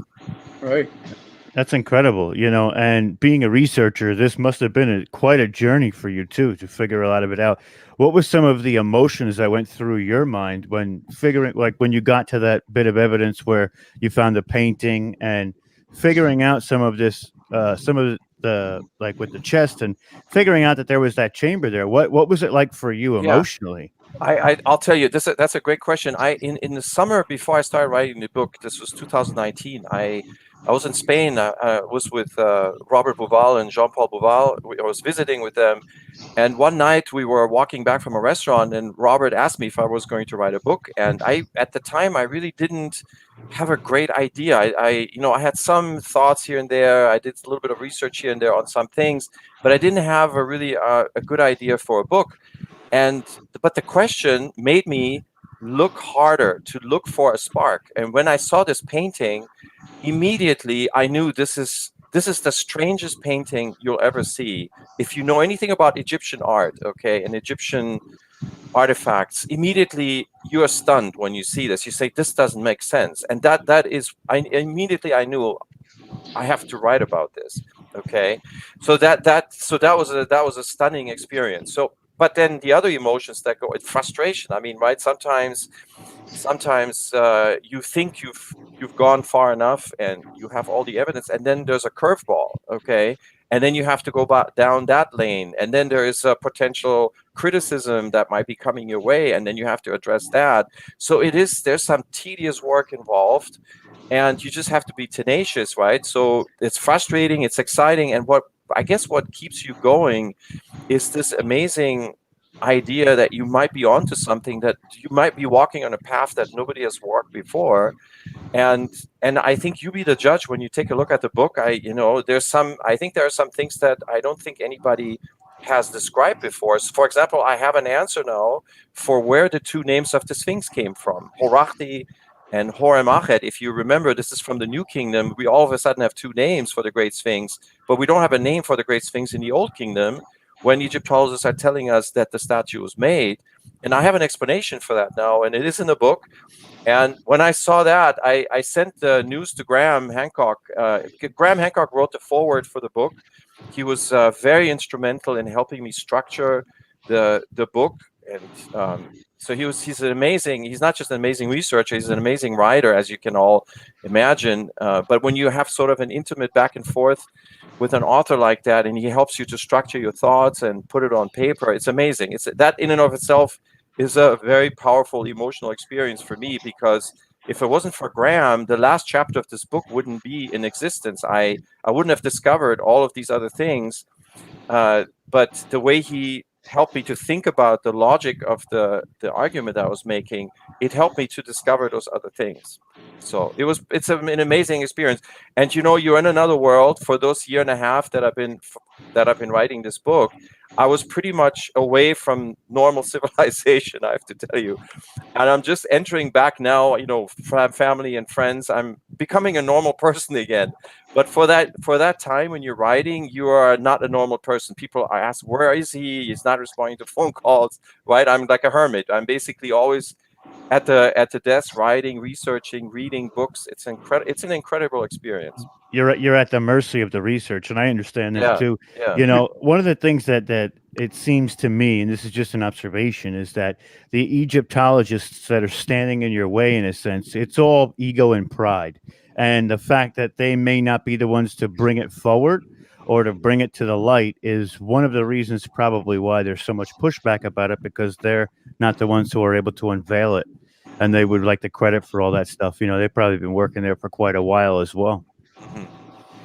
Right. That's incredible, and being a researcher, this must have been quite a journey for you too, to figure a lot of it out. What was some of the emotions that went through your mind when when you got to that bit of evidence where you found the painting and figuring out some of this, some of the, like with the chest, and figuring out that there was that chamber there? What was it like for you emotionally? I'll tell you, that's a great question. In the summer before I started writing the book, this was 2019, I I was in Spain. I was with Robert Bouval and Jean-Paul Bouval. I was visiting with them. And one night we were walking back from a restaurant, and Robert asked me if I was going to write a book. And at the time, I really didn't have a great idea. I had some thoughts here and there. I did a little bit of research here and there on some things, but I didn't have a really a good idea for a book. But the question made me look harder, to look for a spark. And when I saw this painting, immediately I knew this is the strangest painting you'll ever see. If you know anything about Egyptian art, okay, and Egyptian artifacts, immediately you are stunned when you see this. You say, this doesn't make sense. And that is, I knew I have to write about this. Okay. So that was a stunning experience. So, but then the other emotions that go, it's frustration. I mean, right? Sometimes you think you've gone far enough and you have all the evidence, and then there's a curveball, okay, and then you have to go down that lane, and then there is a potential criticism that might be coming your way, and then you have to address that. So there's some tedious work involved, and you just have to be tenacious, right? So it's frustrating, it's exciting, and what keeps you going is this amazing idea that you might be onto something, that you might be walking on a path that nobody has walked before. And I think you be the judge when you take a look at the book. I think there are some things that I don't think anybody has described before. So for example, I have an answer now for where the two names of the Sphinx came from, Horachti and Horemachet. If you remember, this is from the New Kingdom. We all of a sudden have two names for the Great Sphinx, but we don't have a name for the Great Sphinx in the Old Kingdom when Egyptologists are telling us that the statue was made. And I have an explanation for that now, and it is in the book. And when I saw that, I sent the news to Graham Hancock. Graham Hancock wrote the foreword for the book. He was very instrumental in helping me structure the book. And so he's not just an amazing researcher, he's an amazing writer, as you can all imagine. But when you have sort of an intimate back and forth with an author like that, and he helps you to structure your thoughts and put it on paper, it's amazing. That in and of itself is a very powerful emotional experience for me, because if it wasn't for Graham, the last chapter of this book wouldn't be in existence. I wouldn't have discovered all of these other things. But the way he helped me to think about the logic of the argument I was making, it helped me to discover those other things. So it's an amazing experience. And you're in another world. For those year and a half that I've been writing this book, I was pretty much away from normal civilization, I have to tell you. And I'm just entering back now, family and friends. I'm becoming a normal person again. But for that time when you're writing, you are not a normal person. People are asked, where is he? He's not responding to phone calls, right? I'm like a hermit. I'm basically always at the desk, writing, researching, reading books. It's an incredible experience. You're at the mercy of the research, and I understand that too. Yeah. One of the things that it seems to me, and this is just an observation, is that the Egyptologists that are standing in your way, in a sense, it's all ego and pride, and the fact that they may not be the ones to bring it forward or to bring it to the light is one of the reasons probably why there's so much pushback about it, because they're not the ones who are able to unveil it, and they would like the credit for all that stuff. They've probably been working there for quite a while as well. Mm-hmm.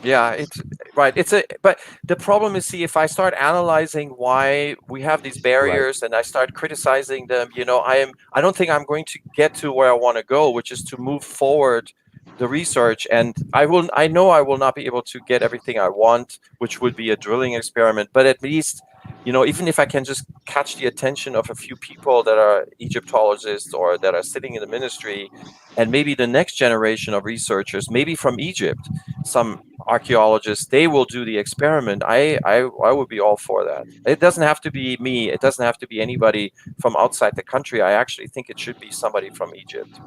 Yeah, it's right. But the problem is, see, if I start analyzing why we have these barriers, and I start criticizing them, I don't think I'm going to get to where I want to go, which is to move forward the research. And I know I will not be able to get everything I want, which would be a drilling experiment, but at least, even if I can just catch the attention of a few people that are Egyptologists or that are sitting in the ministry, and maybe the next generation of researchers, maybe from Egypt, some archaeologists, they will do the experiment. I would be all for that. It doesn't have to be me. It doesn't have to be anybody from outside the country. I actually think it should be somebody from Egypt.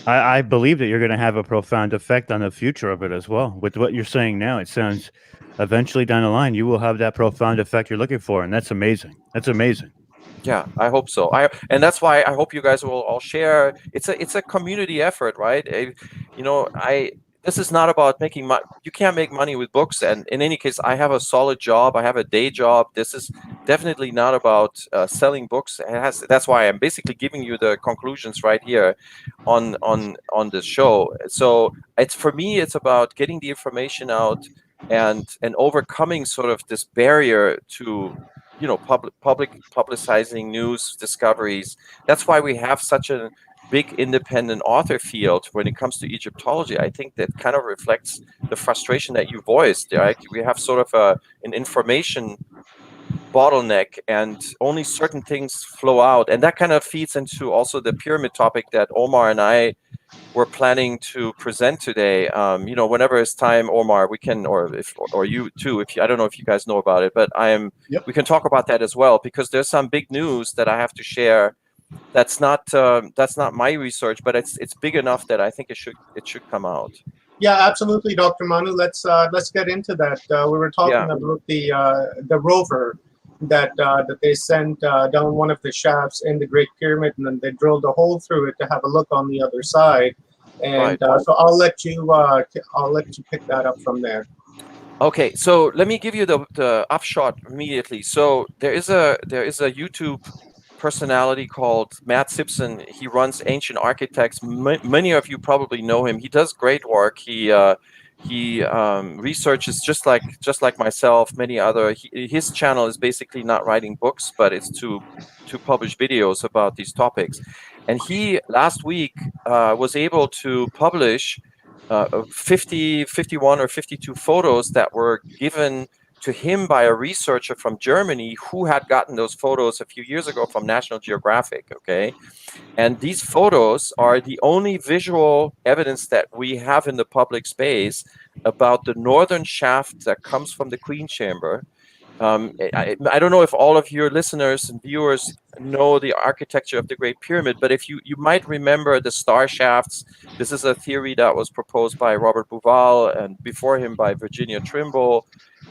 I believe that you're going to have a profound effect on the future of it as well. With what you're saying now, it sounds eventually down the line, you will have that profound effect you're looking for. And that's amazing. That's amazing. Yeah, I hope so. And that's why I hope you guys will all share. It's a community effort, right? this is not about making money. You can't make money with books. And in any case, I have a solid job. I have a day job. This is definitely not about selling books. That's why I'm basically giving you the conclusions right here on the show. So for me, it's about getting the information out and overcoming sort of this barrier to, you know, publicizing news discoveries. That's why we have such a big independent author field when it comes to Egyptology. I think that kind of reflects the frustration that you voiced. Right? We have sort of an information bottleneck, and only certain things flow out, and that kind of feeds into also the pyramid topic that Omar and I were planning to present today. You know, whenever it's time, Omar, we can, or you too, I don't know if you guys know about it, but we can talk about that as well, because there's some big news that I have to share. That's not my research, but it's big enough that I think it should come out. Yeah, absolutely, Dr. Manu. Let's get into that. We were talking about the rover that they sent down one of the shafts in the Great Pyramid, and then they drilled a hole through it to have a look on the other side. And so I'll let you pick that up from there. Okay, so let me give you the upshot immediately. So there is a YouTube personality called Matt Simpson. He runs Ancient Architects. Many of you probably know him. He does great work. He researches just like myself. Many other. His channel is basically not writing books, but it's to publish videos about these topics. And he last week was able to publish 51 or 52 photos that were given to him by a researcher from Germany who had gotten those photos a few years ago from National Geographic, okay? And these photos are the only visual evidence that we have in the public space about the northern shaft that comes from the Queen Chamber. I don't know if all of your listeners and viewers know the architecture of the Great Pyramid, but if you might remember the star shafts. This is a theory that was proposed by Robert Bouval, and before him by Virginia Trimble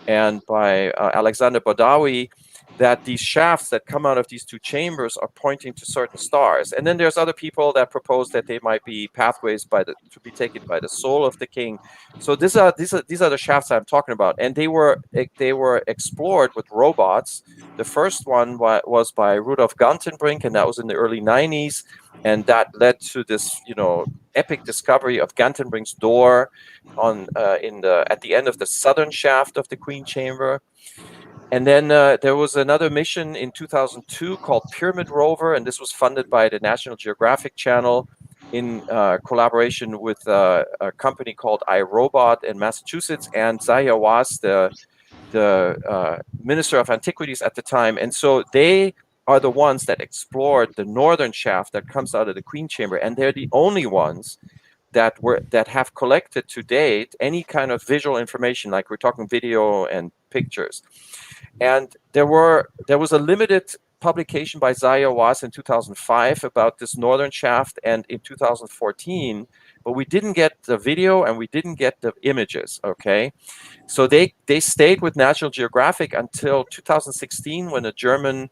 and by Alexander Badawi, that these shafts that come out of these two chambers are pointing to certain stars. And then there's other people that propose that they might be pathways to be taken by the soul of the king. So these are the shafts I'm talking about, and they were explored with robots. The first one was by Rudolf Gantenbrink, and that was in the early 90s, and that led to this, you know, epic discovery of Gantenbrink's door at the end of the southern shaft of the Queen Chamber. And then there was another mission in 2002 called Pyramid Rover, and this was funded by the National Geographic Channel in collaboration with a company called iRobot in Massachusetts, and Zahia Was, the Minister of Antiquities at the time. And so they are the ones that explored the northern shaft that comes out of the Queen Chamber, and they're the only ones that have collected to date any kind of visual information, like we're talking video and pictures. And there was a limited publication by Zahia Was in 2005 about this northern shaft, and in 2014, but we didn't get the video and we didn't get the images, okay? So they stayed with National Geographic until 2016, when a German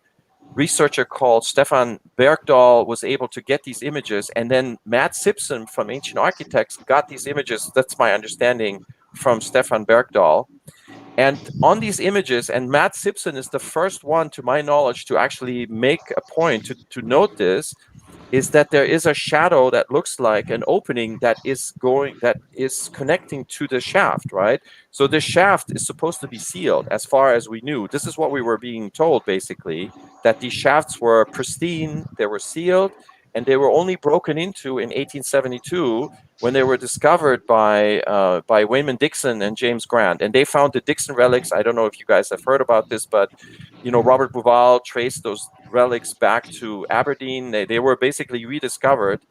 researcher called Stefan Bergdahl was able to get these images, and then Matt Simpson from Ancient Architects got these images, that's my understanding, from Stefan Bergdahl. And on these images, and Matt Simpson is the first one, to my knowledge, to actually make a point to note this, is that there is a shadow that looks like an opening that is connecting to the shaft, right? So the shaft is supposed to be sealed, as far as we knew. This is what we were being told, basically, that these shafts were pristine, they were sealed, and they were only broken into in 1872 when they were discovered by Wayman Dixon and James Grant. And they found the Dixon relics. I don't know if you guys have heard about this, but you know, Robert Bouval traced those relics back to Aberdeen. They were basically rediscovered.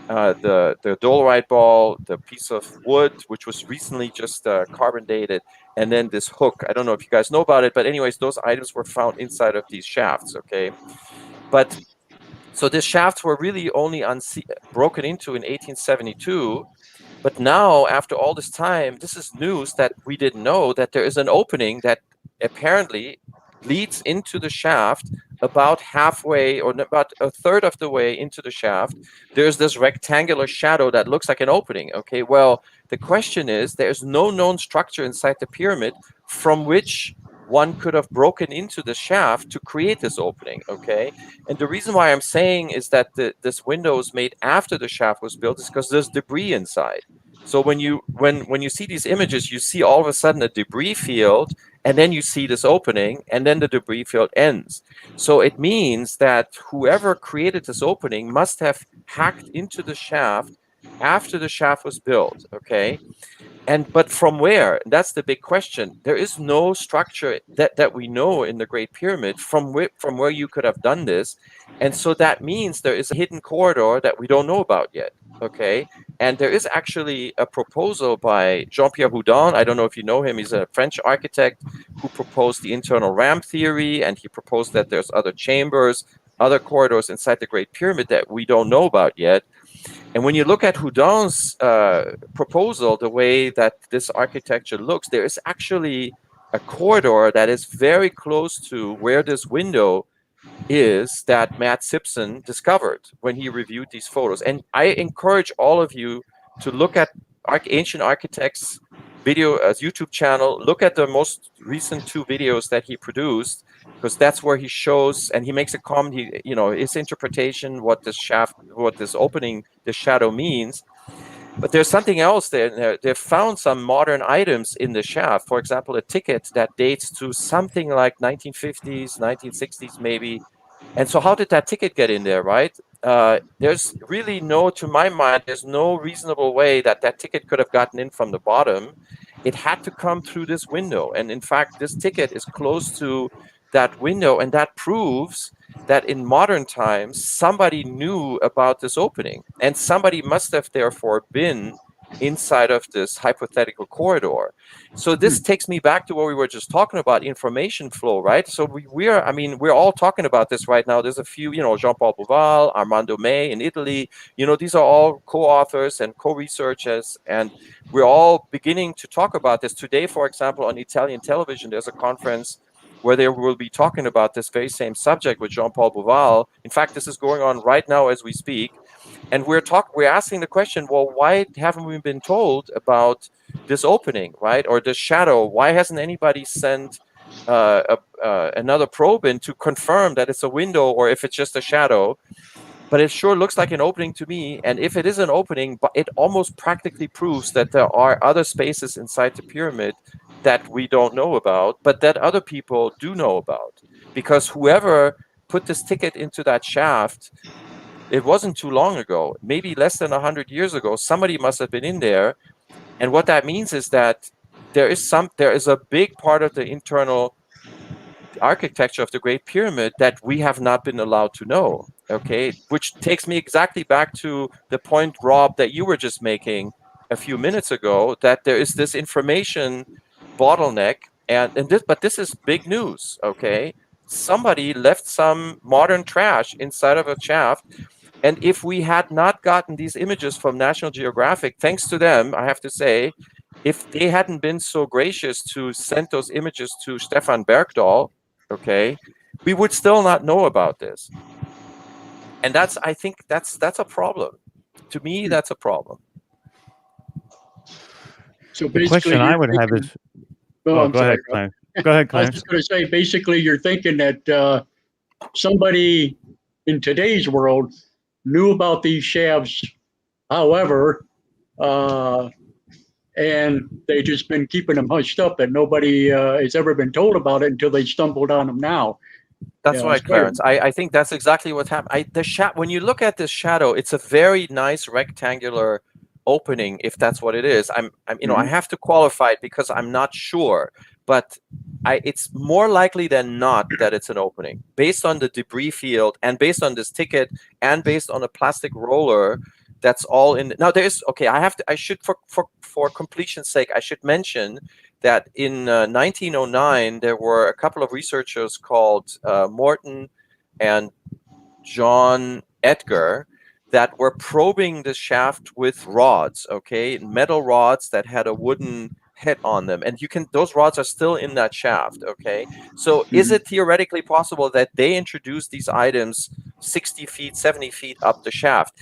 The dolomite ball, the piece of wood, which was recently just carbon dated, and then this hook. I don't know if you guys know about it, but anyways, those items were found inside of these shafts, okay? But so the shafts were really only broken into in 1872. But now, after all this time, this is news that we didn't know, that there is an opening that apparently leads into the shaft about halfway or about a third of the way into the shaft, there's this rectangular shadow that looks like an opening. Okay, well, the question is, there's no known structure inside the pyramid from which one could have broken into the shaft to create this opening. Okay, and the reason why I'm saying is that this window was made after the shaft was built is because there's debris inside. So when you see these images, you see all of a sudden a debris field, and then you see this opening, and then the debris field ends. So it means that whoever created this opening must have hacked into the shaft after the shaft was built. Okay, but from where? That's the big question. There is no structure that we know in the Great Pyramid from where you could have done this, and so that means there is a hidden corridor that we don't know about yet. Okay, and there is actually a proposal by Jean-Pierre Houdin. I don't know if you know him. He's a French architect who proposed the internal ramp theory, and he proposed that there's other chambers, other corridors inside the Great Pyramid that we don't know about yet. And when you look at Houdin's proposal, the way that this architecture looks, there is actually a corridor that is very close to where this window is that Matt Simpson discovered when he reviewed these photos. And I encourage all of you to look at Ancient Architects video YouTube channel. Look at the most recent 2 videos that he produced, because that's where he shows and he makes a comment. His interpretation, what this opening, the shadow means. But there's something else there. They've found some modern items in the shaft. For example, a ticket that dates to something like 1950s, 1960s, maybe. And so how did that ticket get in there, right? There's really to my mind, there's no reasonable way that ticket could have gotten in from the bottom. It had to come through this window. And in fact, this ticket is close to that window. And that proves that in modern times, somebody knew about this opening. And somebody must have therefore been inside of this hypothetical corridor. So this takes me back to what we were just talking about, information flow, right? So we're all talking about this right now. There's a few, Jean-Paul Bouval, Armando May in Italy, these are all co-authors and co-researchers, and we're all beginning to talk about this. Today, for example, on Italian television, there's a conference where they will be talking about this very same subject with Jean-Paul Bouval. In fact, this is going on right now as we speak. And we're asking the question, well, why haven't we been told about this opening, right? Or this shadow? Why hasn't anybody sent another probe in to confirm that it's a window or if it's just a shadow? But it sure looks like an opening to me. And if it is an opening, but it almost practically proves that there are other spaces inside the pyramid that we don't know about, but that other people do know about. Because whoever put this ticket into that shaft, it wasn't too long ago, maybe less than 100 years ago, somebody must have been in there. And what that means is that there is a big part of the internal architecture of the Great Pyramid that we have not been allowed to know. Okay, which takes me exactly back to the point, Rob, that you were just making a few minutes ago, that there is this information bottleneck, but this is big news. Okay, somebody left some modern trash inside of a shaft. And if we had not gotten these images from National Geographic, thanks to them, I have to say, if they hadn't been so gracious to send those images to Stefan Bergdahl, okay, we would still not know about this. And I think that's a problem. To me, that's a problem. So the question I would have is, go ahead, Clarence. Go ahead, Clarence. I was just going to say, basically, you're thinking that somebody in today's world knew about these shafts, however, and they just been keeping them hushed up, and nobody has ever been told about it until they stumbled on them now. That's right, Clarence. I think that's exactly what happened. When you look at this shadow, it's a very nice rectangular opening, if that's what it is. I have to qualify it because I'm not sure, but it's more likely than not that it's an opening based on the debris field and based on this ticket and based on a plastic roller that's all in. Now for completion's sake, I should mention that in 1909, there were a couple of researchers called Morton and John Edgar that were probing the shaft with rods, okay, metal rods that had a wooden hit on them, and those rods are still in that shaft. Okay, so is it theoretically possible that they introduced these items 60 feet, 70 feet up the shaft?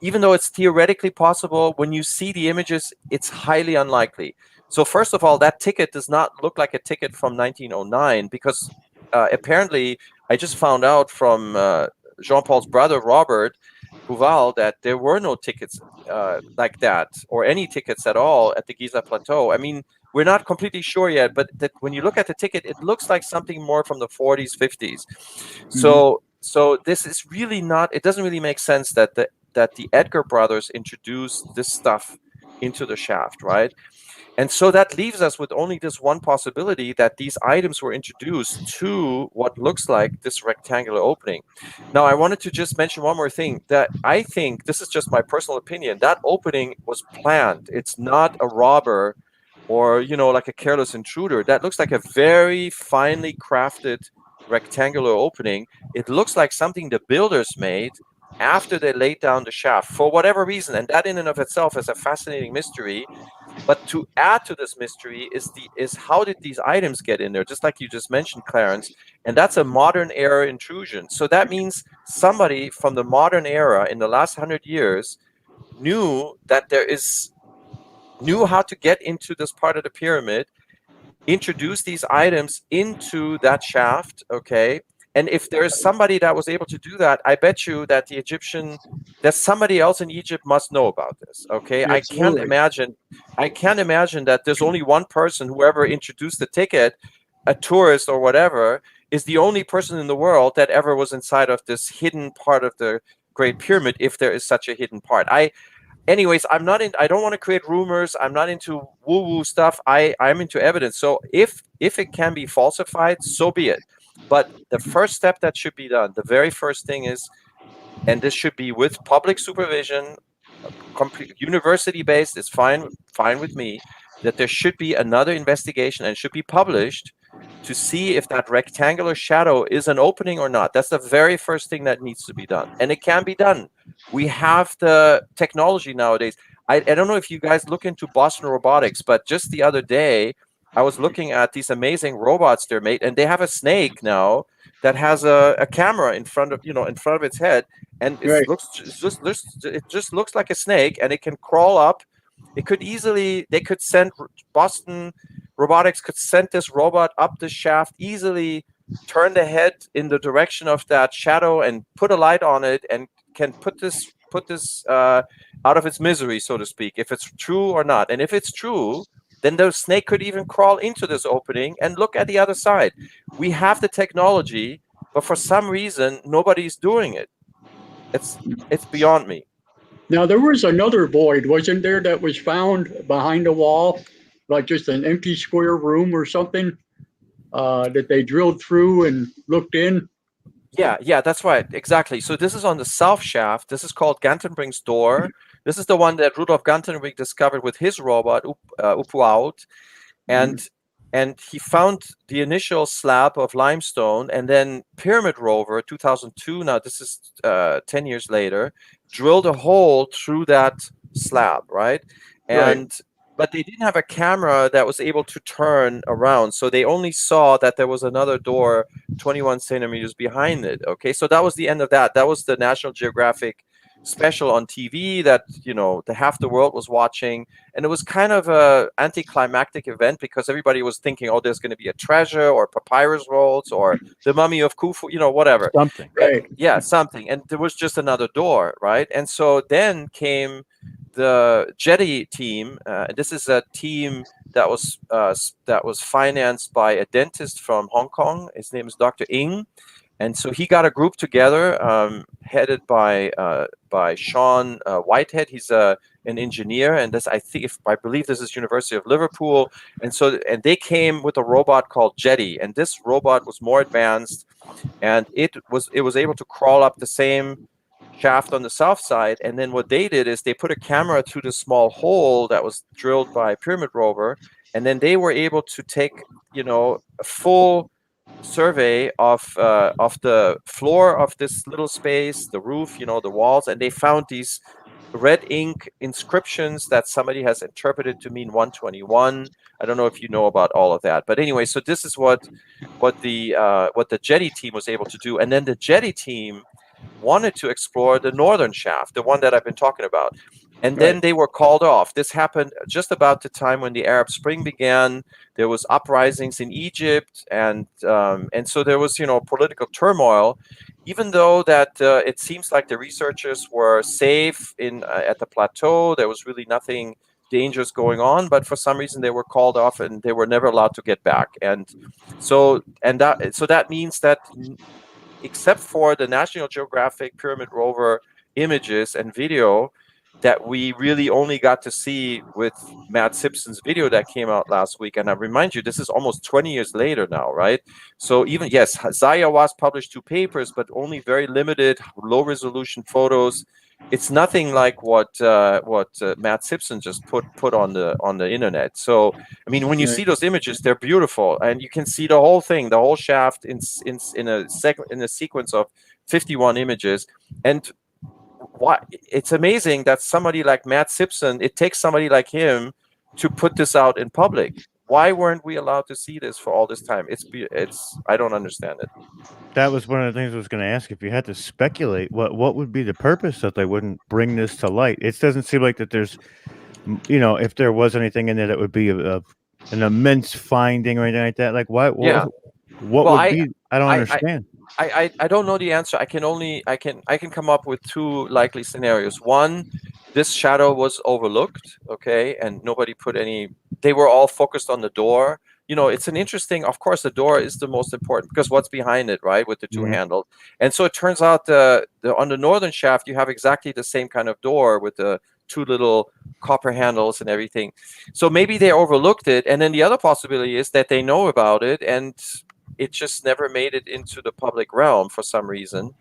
Even though it's theoretically possible, when you see the images, it's highly unlikely. So first of all, that ticket does not look like a ticket from 1909, because apparently I just found out from Jean-Paul's brother, Robert Bouval, that there were no tickets like that, or any tickets at all at the Giza Plateau. I mean, we're not completely sure yet, but that when you look at the ticket, it looks like something more from the 40s, 50s. So this is really not, it doesn't really make sense that the Edgar brothers introduced this stuff into the shaft, right? And so that leaves us with only this one possibility, that these items were introduced to what looks like this rectangular opening. Now, I wanted to just mention one more thing, that I think, this is just my personal opinion, that opening was planned. It's not a robber or, like a careless intruder. That looks like a very finely crafted rectangular opening. It looks like something the builders made after they laid down the shaft for whatever reason. And that in and of itself is a fascinating mystery. But to add to this mystery is how did these items get in there? Just like you just mentioned, Clarence, and that's a modern era intrusion. So that means somebody from the modern era in the last 100 years knew how to get into this part of the pyramid, introduce these items into that shaft, okay? And if there is somebody that was able to do that, I bet you that that somebody else in Egypt must know about this, okay? Absolutely. I can't imagine that there's only one person, whoever introduced the ticket, a tourist or whatever, is the only person in the world that ever was inside of this hidden part of the Great Pyramid, if there is such a hidden part. Anyways, I don't want to create rumors. I'm not into woo-woo stuff. I'm into evidence. So if it can be falsified, so be it. But the first step that should be done, the very first thing is, and this should be with public supervision, complete university-based, is fine with me, that there should be another investigation and should be published to see if that rectangular shadow is an opening or not. That's the very first thing that needs to be done. And it can be done. We have the technology nowadays. I don't know if you guys look into Boston Robotics, but just the other day, I was looking at these amazing robots they're made, and they have a snake now that has a camera in front of its head, and it just looks like a snake, and it can crawl up. Boston Robotics could send this robot up the shaft easily, turn the head in the direction of that shadow, and put a light on it, and can put this out of its misery, so to speak, if it's true or not. And if it's true, then the snake could even crawl into this opening and look at the other side. We have the technology, but for some reason, nobody's doing it. It's beyond me. Now, there was another void, wasn't there, that was found behind a wall, like just an empty square room or something, that they drilled through and looked in? Yeah, that's right. Exactly. So this is on the south shaft. This is called Gantenbrink's door. This is the one that Rudolf Gantenbrink discovered with his robot, Upuaut. And he found the initial slab of limestone, and then Pyramid Rover, 2002, now this is 10 years later, drilled a hole through that slab, right? But they didn't have a camera that was able to turn around, so they only saw that there was another door 21 centimeters behind it, okay? So that was the end of that. That was the National Geographic special on TV that the half the world was watching, and it was kind of a anticlimactic event because everybody was thinking, oh, there's going to be a treasure or papyrus rolls or the mummy of Khufu, whatever, something, right? Yeah, something. And there was just another door, right? And so then came the Jetty team. This is a team that was financed by a dentist from Hong Kong. His name is Dr. Ng. And so he got a group together, headed by Sean Whitehead. He's an engineer, and I believe this is University of Liverpool. And they came with a robot called Jetty, and this robot was more advanced, and it was able to crawl up the same shaft on the south side. And then what they did is they put a camera through the small hole that was drilled by Pyramid Rover, and then they were able to take a full survey of the floor of this little space, the roof, the walls, and they found these red ink inscriptions that somebody has interpreted to mean 121. I don't know if you know about all of that, but anyway, so this is what the Jetty team was able to do, and then the Jetty team wanted to explore the northern shaft, the one that I've been talking about. And then they were called off. This happened just about the time when the Arab Spring began. There was uprisings in Egypt, and so there was, political turmoil. Even though that it seems like the researchers were safe at the plateau, there was really nothing dangerous going on. But for some reason, they were called off, and they were never allowed to get back. And so that means that, except for the National Geographic Pyramid Rover images and video that we really only got to see with Matt Simpson's video that came out last week. And I remind you, this is almost 20 years later now, right? So even, yes, Zaya was published 2 papers, but only very limited, low-resolution photos. It's nothing like what Matt Simpson just put on the internet. So, I mean, when you see those images, they're beautiful, and you can see the whole thing, the whole shaft in a sequence of 51 images. And it's amazing that somebody like Matt Simpson, it takes somebody like him to put this out in public. Why weren't we allowed to see this for all this time? I don't understand it. That was one of the things I was going to ask. If you had to speculate, what would be the purpose that they wouldn't bring this to light? It doesn't seem like that there's, if there was anything in there that would be an immense finding or anything like that. Like, what would be? I don't understand. I don't know the answer. I can come up with 2 likely scenarios. One, this shadow was overlooked, okay, and nobody put any. They were all focused on the door. It's an interesting. Of course, the door is the most important because what's behind it, right, with the 2 handles. And so it turns out on the northern shaft you have exactly the same kind of door with the 2 little copper handles and everything. So maybe they overlooked it, and then the other possibility is that they know about it and it just never made it into the public realm for some reason.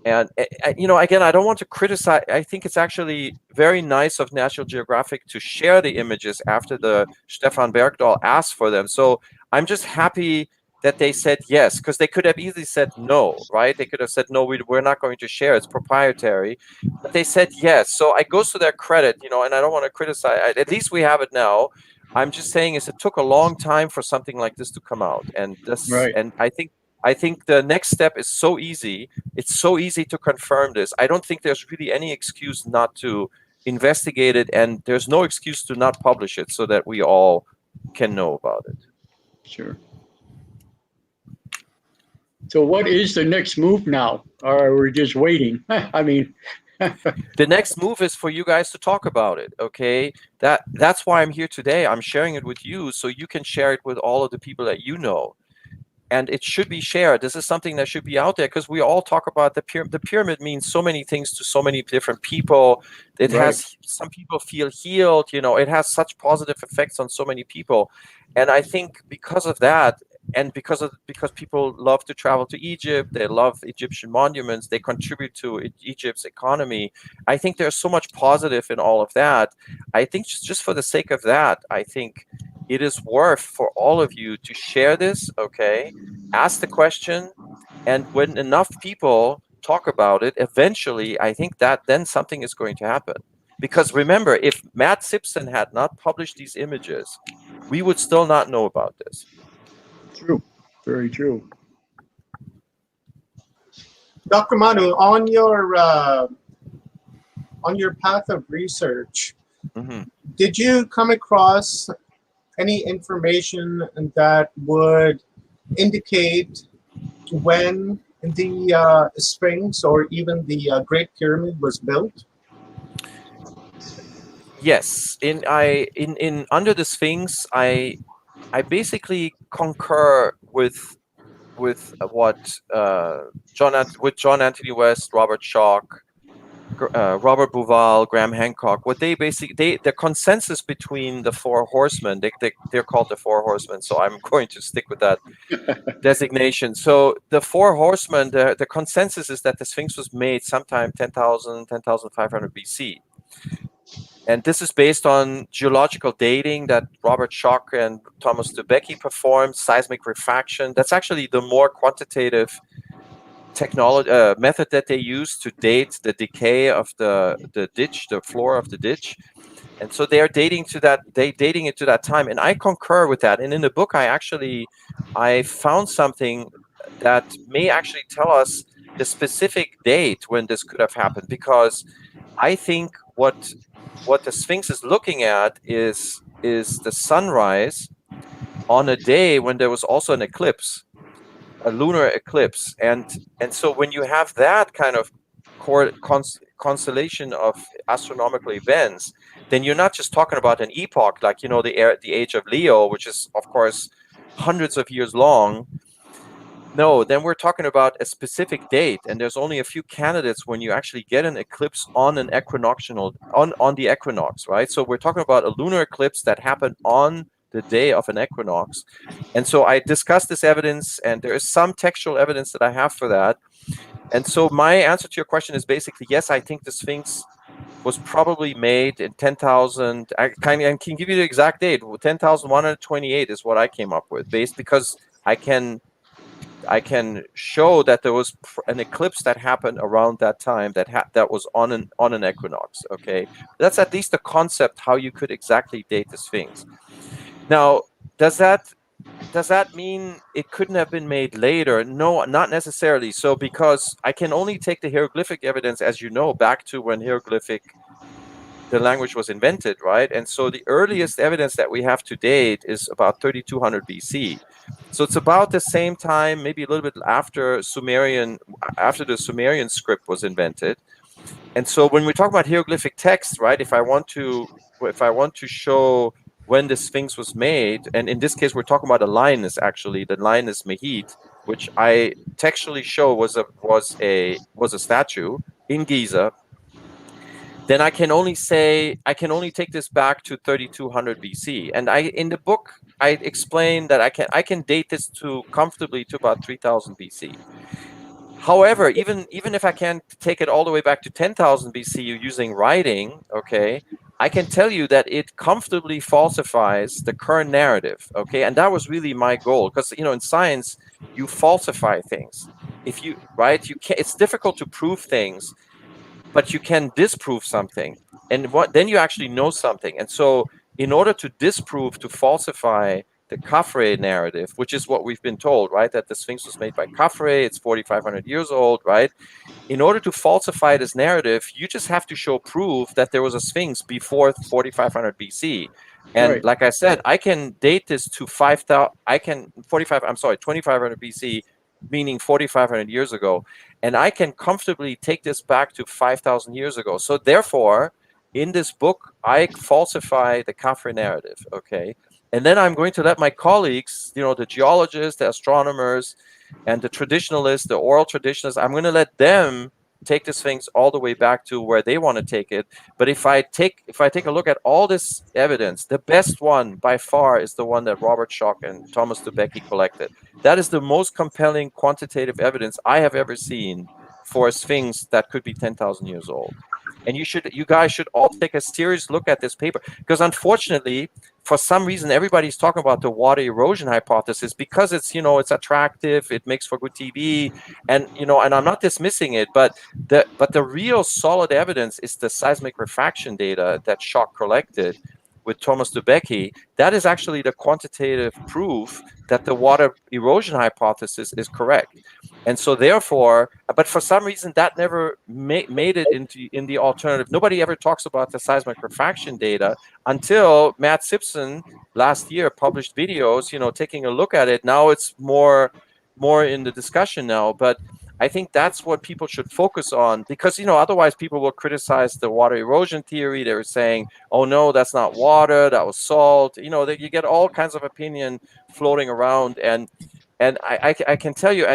And, again, I don't want to criticize. I think it's actually very nice of National Geographic to share the images after the Stefan Bergdahl asked for them. So I'm just happy that they said yes, because they could have easily said no, right? They could have said, no, we're not going to share. It's proprietary. But they said yes. So it goes to their credit, and I don't want to criticize. At least we have it now. I'm just saying it took a long time for something like this to come out. And and I think the next step is so easy. It's so easy to confirm this. I don't think there's really any excuse not to investigate it, and there's no excuse to not publish it so that we all can know about it. Sure. So what is the next move now? Or are we just waiting? I mean, the next move is for you guys to talk about it, okay? That's why I'm here today. I'm sharing it with you so you can share it with all of the people that you know. And it should be shared. This is something that should be out there because we all talk about the pyramid means so many things to so many different people. It has some people feel healed, it has such positive effects on so many people. And I think because of that, and because people love to travel to Egypt, they love Egyptian monuments, they contribute to Egypt's economy. I think there's so much positive in all of that. I think just for the sake of that, I think it is worth for all of you to share this, okay? Ask the question, and when enough people talk about it, eventually, I think that then something is going to happen. Because remember, if Matt Simpson had not published these images, we would still not know about this. True. Very true. Dr. Manu, on your path of research, did you come across any information that would indicate when the Sphinx or even the Great Pyramid was built? Yes, in Under the Sphinx, I basically concur with what John Anthony West, Robert Schoch, Robert Bouval, Graham Hancock. What they basically the consensus between the 4 horsemen, they're called the 4 horsemen, so I'm going to stick with that designation. So the 4 horsemen, the consensus is that the Sphinx was made sometime 10,500 BC. And this is based on geological dating that Robert Schoch and Thomas de Becky performed, seismic refraction. That's actually the more quantitative technology method that they use to date the decay of the ditch, the floor of the ditch. And so they are dating it to that time. And I concur with that. And in the book, I found something that may actually tell us the specific date when this could have happened, because I think what the Sphinx is looking at is the sunrise on a day when there was also an eclipse, a lunar eclipse. And so when you have that kind of constellation of astronomical events, then you're not just talking about an epoch like, the age of Leo, which is of course hundreds of years long. No, then we're talking about a specific date, and there's only a few candidates when you actually get an eclipse on an equinoctial on the equinox, right? So we're talking about a lunar eclipse that happened on the day of an equinox. And so I discussed this evidence, and there is some textual evidence that I have for that. And so my answer to your question is basically yes. I think the Sphinx was probably made in 10,000. I can give you the exact date. 10,128 is what I came up with, because I can show that there was an eclipse that happened around that time that was on an equinox. Okay, that's at least the concept how you could exactly date the Sphinx. Now, does that mean it couldn't have been made later? No, not necessarily. So because I can only take the hieroglyphic evidence, as you know, back to when the language was invented, right? And so the earliest evidence that we have to date is about 3200 BC. So it's about the same time, maybe a little bit after the Sumerian script was invented. And so when we talk about hieroglyphic text, right, if I want to show when the Sphinx was made, and in this case we're talking about a lioness, actually, the lioness Mehit, which I textually show was a statue in Giza, then I can only take this back to 3200 BC. And in the book I explain that I can date this comfortably to about 3000 BC. However, even if I can't take it all the way back to 10,000 BC using writing, okay, I can tell you that it comfortably falsifies the current narrative, okay? And that was really my goal, because in science you falsify things. It's difficult to prove things, but you can disprove something, and then you actually know something. And so in order to disprove, to falsify the Khafre narrative, which is what we've been told, right, that the Sphinx was made by Khafre, it's 4,500 years old, right? In order to falsify this narrative, you just have to show proof that there was a Sphinx before 4,500 BC. And Right. like I said, I can date this to 2,500 BC, meaning 4,500 years ago. And I can comfortably take this back to 5,000 years ago. So therefore, in this book, I falsify the Khafre narrative, okay? And then I'm going to let my colleagues, the geologists, the astronomers, and the traditionalists, the oral traditionalists, I'm going to let them take the Sphinx all the way back to where they want to take it. But if I take a look at all this evidence, the best one by far is the one that Robert Schoch and Thomas Dubecki collected. That is the most compelling quantitative evidence I have ever seen for a Sphinx that could be 10,000 years old. And you guys should all take a serious look at this paper, because unfortunately, for some reason, everybody's talking about the water erosion hypothesis because it's attractive, it makes for good TV, and and I'm not dismissing it, but the real solid evidence is the seismic refraction data that Schoch collected with Thomas Dubecki. That is actually the quantitative proof that the water erosion hypothesis is correct. And so therefore, but for some reason that never made it in the alternative. Nobody ever talks about the seismic refraction data until Matt Simpson last year published videos, taking a look at it. Now it's more in the discussion now, but I think that's what people should focus on, because otherwise people will criticize the water erosion theory. They were saying, oh no, that's not water, that was salt. That you get all kinds of opinion floating around, and I can tell you,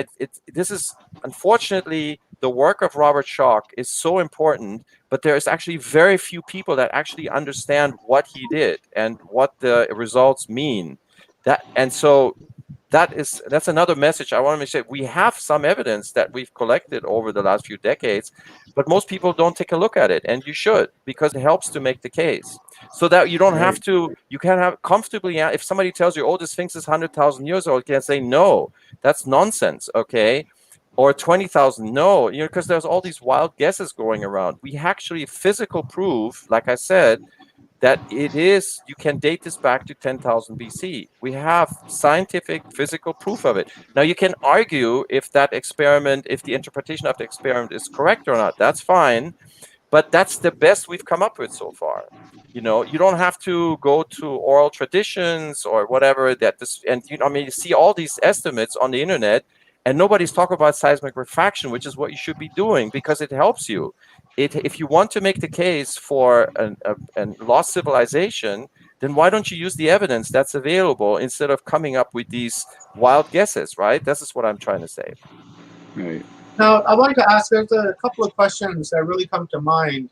this is unfortunately the work of Robert Schoch is so important, but there is actually very few people that actually understand what he did and what the results mean. That's another message I want to say. We have some evidence that we've collected over the last few decades, but most people don't take a look at it, and you should, because it helps to make the case. So that you don't have to, you can have comfortably, if somebody tells you, oh, the Sphinx is 100,000 years old, you can say, no, that's nonsense, okay? or 20,000. No, because there's all these wild guesses going around. We actually physical proof, like I said, that it is, you can date this back to 10,000 BC. We have scientific physical proof of it. Now you can argue if that experiment, if the interpretation of the experiment is correct or not, that's fine, but that's the best we've come up with so far. You don't have to go to oral traditions or whatever and you see all these estimates on the internet, and nobody's talking about seismic refraction, which is what you should be doing because it helps you. If you want to make the case for a lost civilization, then why don't you use the evidence that's available instead of coming up with these wild guesses, right? This is what I'm trying to say. Right. Now, I wanted to ask, there's a couple of questions that really come to mind.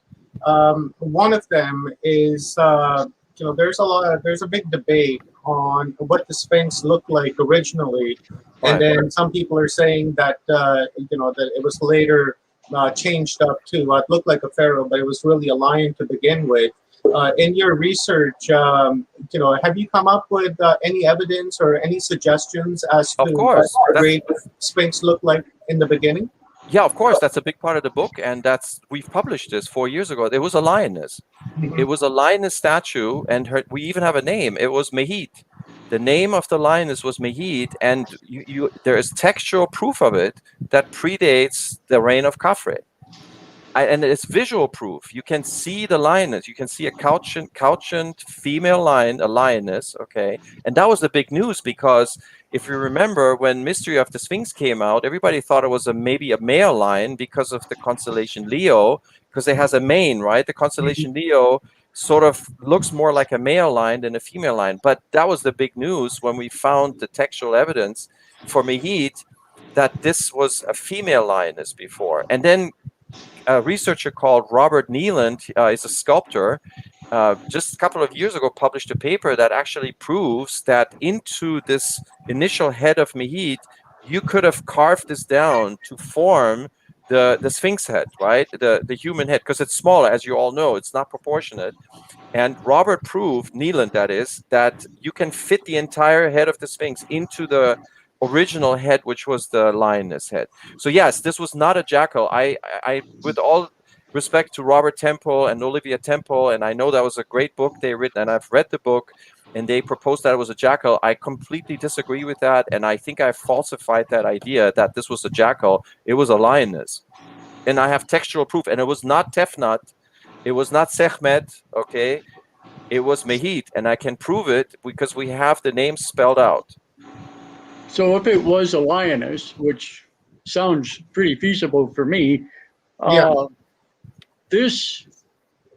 One of them is, there's a big debate on what the Sphinx looked like originally, and then some people are saying that that it was later changed up to look like a pharaoh, but it was really a lion to begin with. In your research, have you come up with any evidence or any suggestions as to what the Great Sphinx looked like in the beginning? Yeah, of course. That's a big part of the book, and we've published this 4 years ago. It was a lioness. Mm-hmm. It was a lioness statue, and we even have a name. It was Mehit. The name of the lioness was Mehit, and there is textual proof of it that predates the reign of Khafre. And it's visual proof. You can see the lioness. You can see a couchant female lion, a lioness, okay? And that was the big news because if you remember when Mystery of the Sphinx came out, everybody thought it was maybe a male lion because of the constellation Leo, because it has a mane, right? The constellation Leo sort of looks more like a male lion than a female lion. But that was the big news when we found the textual evidence for Mehit that this was a female lioness before. And then a researcher called Robert Neeland is a sculptor, just a couple of years ago published a paper that actually proves that into this initial head of Mehit, you could have carved this down to form the Sphinx head, right? The human head, because it's smaller, as you all know, it's not proportionate. And Robert proved, Neeland that is, that you can fit the entire head of the Sphinx into the original head, which was the lioness head. So yes, this was not a jackal. I with all respect to Robert Temple and Olivia Temple, and I know that was a great book they written, and I've read the book, and they proposed that it was a jackal. I completely disagree with that, and I think I falsified that idea that this was a jackal. It was a lioness, and I have textual proof, and it was not Tefnut, it was not Sekhmet, okay? It was Mehit, and I can prove it because we have the name spelled out. So if it was a lioness, which sounds pretty feasible for me, this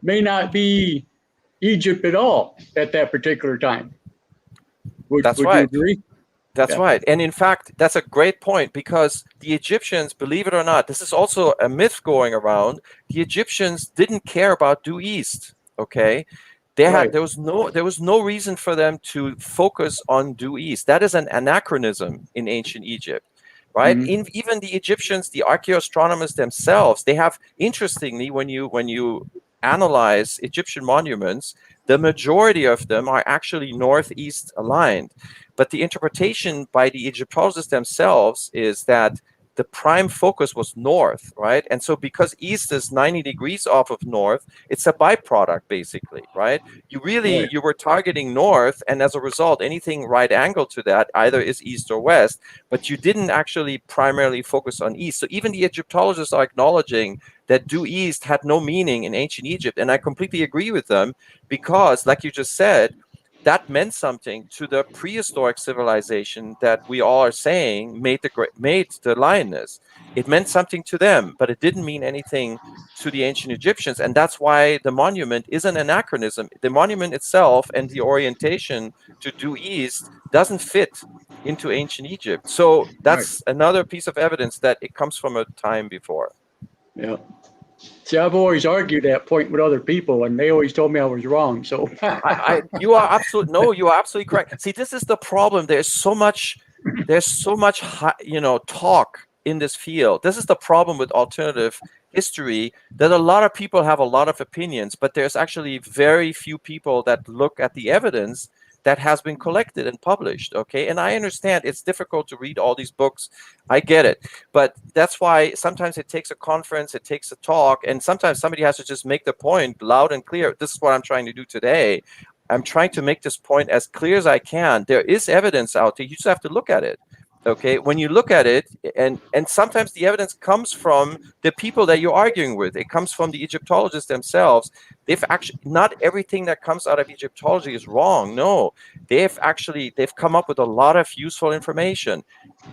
may not be Egypt at all at that particular time. Would you agree? That's right. And in fact, that's a great point because the Egyptians, believe it or not, this is also a myth going around. The Egyptians didn't care about due east, okay? There was no reason for them to focus on due east. That is an anachronism in ancient Egypt, right? Even the Egyptians, the archaeoastronomers themselves, they have, interestingly, when you analyze Egyptian monuments, the majority of them are actually northeast aligned. But the interpretation by the Egyptologists themselves is that the prime focus was north, right? And so because east is 90 degrees off of north, it's a byproduct, basically, right? You were targeting north, and as a result, anything right angle to that either is east or west, but you didn't actually primarily focus on east. So even the Egyptologists are acknowledging that due east had no meaning in ancient Egypt, and I completely agree with them because, like you just said, that meant something to the prehistoric civilization that we all are saying made the lioness. It meant something to them, but it didn't mean anything to the ancient Egyptians, and that's why the monument is an anachronism. The monument itself and the orientation to due east doesn't fit into ancient Egypt. So that's another piece of evidence that it comes from a time before. Yeah. See, I've always argued that point with other people, and they always told me I was wrong. So you are absolutely correct. See, this is the problem. There's so much, talk in this field. This is the problem with alternative history, that a lot of people have a lot of opinions, but there's actually very few people that look at the evidence that has been collected and published. Okay, and I understand it's difficult to read all these books. I get it, but that's why sometimes it takes a conference, it takes a talk, and sometimes somebody has to just make the point loud and clear. This is what I'm trying to do today. I'm trying to make this point as clear as I can. There is evidence out there. You just have to look at it. Okay, when you look at it, and sometimes the evidence comes from the people that you're arguing with. It comes from the Egyptologists themselves. They've actually, not everything that comes out of Egyptology is wrong. No, they've come up with a lot of useful information.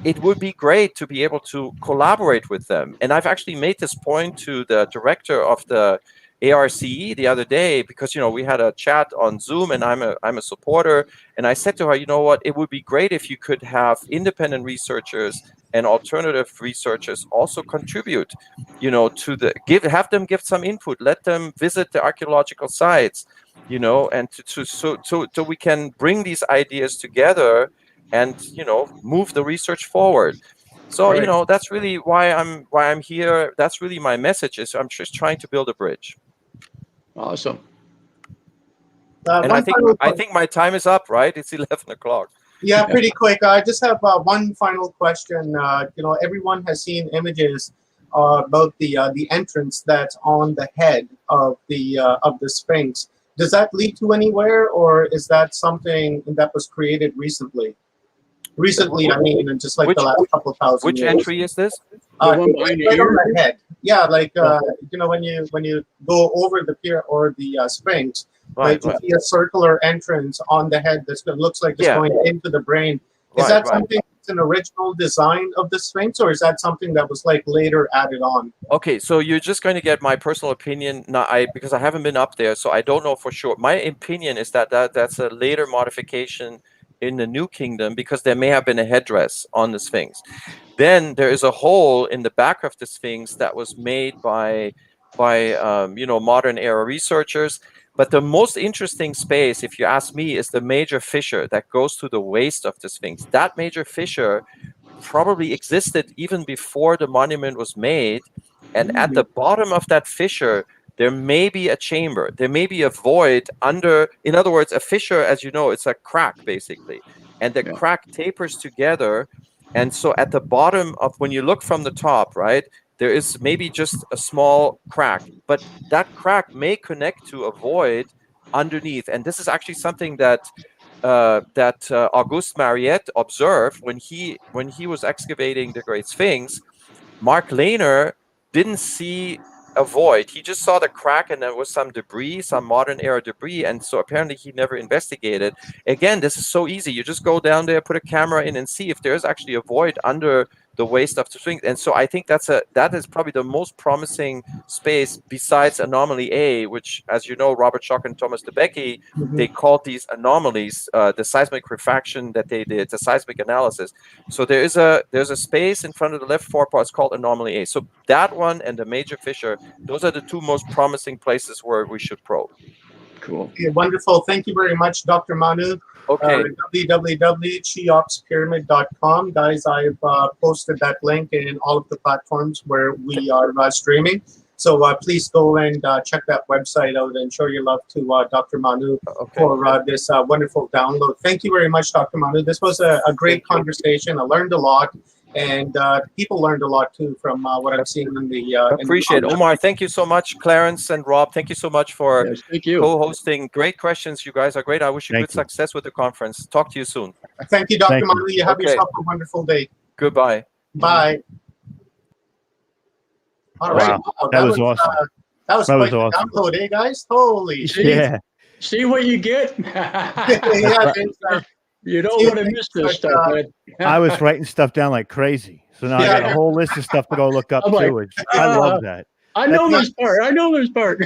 It would be great to be able to collaborate with them. And I've actually made this point to the director of the ARCE the other day, because we had a chat on Zoom, and I'm a supporter, and I said to her, you know what, it would be great if you could have independent researchers and alternative researchers also contribute, to have them give some input, let them visit the archaeological sites, and so we can bring these ideas together and move the research forward. So Right. that's really why I'm here. That's really my message. Is I'm just trying to build a bridge. Awesome. And I think my time is up, right? It's 11 o'clock. Yeah, pretty quick. I just have one final question. Everyone has seen images about the entrance that's on the head of the Sphinx. Does that lead to anywhere, or is that something that was created recently? Recently, I mean, in just like the last couple of thousand Which years. entry is this? The one behind Right the on ear? the head. Yeah, like when you go over the pier or the Sphinx, Right, you see a circular entrance on the head that looks like it's going into the brain. Is that something that's an original design of the Sphinx, or is that something that was like later added on? Okay, so you're just going to get my personal opinion. Because I haven't been up there, so I don't know for sure. My opinion is that's a later modification in the New Kingdom, because there may have been a headdress on the Sphinx. Then there is a hole in the back of the Sphinx that was made by modern era researchers. But the most interesting space, if you ask me, is the major fissure that goes to the waist of the Sphinx. That major fissure probably existed even before the monument was made. And at the bottom of that fissure, there may be a chamber. There may be a void under, in other words, a fissure, as you know, it's a crack basically. And the crack tapers together. And so at the bottom of, when you look from the top, right, there is maybe just a small crack, but that crack may connect to a void underneath. And this is actually something that Auguste Mariette observed when he was excavating the Great Sphinx. Mark Lehner didn't see a void. He just saw the crack, and there was some debris, some modern era debris. And so apparently he never investigated. Again, this is so easy. You just go down there, put a camera in, and see if there's actually a void under the waist of the Sphinx. And so I think that is probably the most promising space besides anomaly A, which, as you know, Robert Schoch and Thomas de Becky, they called these anomalies, the seismic refraction that they did, the seismic analysis. So there's a space in front of the left forepart. It's called anomaly A. So that one and the major fissure, those are the two most promising places where we should probe. Cool. Okay, wonderful. Thank you very much, Dr. Manu. Okay. www.cheopspyramid.com. Guys, I've posted that link in all of the platforms where we are streaming. So please go and check that website out and show your love to Dr. Manu for this wonderful download. Thank you very much, Dr. Manu. This was a great conversation. I learned a lot. And people learned a lot too from what I'm seeing in the. Appreciate it, Omar. Thank you so much, Clarence and Rob. Thank you so much for co-hosting. Great questions. You guys are great. I wish you good success with the conference. Talk to you soon. Thank you, Dr. Manu. You have yourself a wonderful day. Goodbye. Bye. All right. Wow. That was awesome. That was quite the download, eh, guys? Holy shit. Yeah. See what you get? Yeah, you don't want to miss this stuff, man. I was writing stuff down like crazy. So now I got a whole list of stuff to go look up too. I love that. I know this part.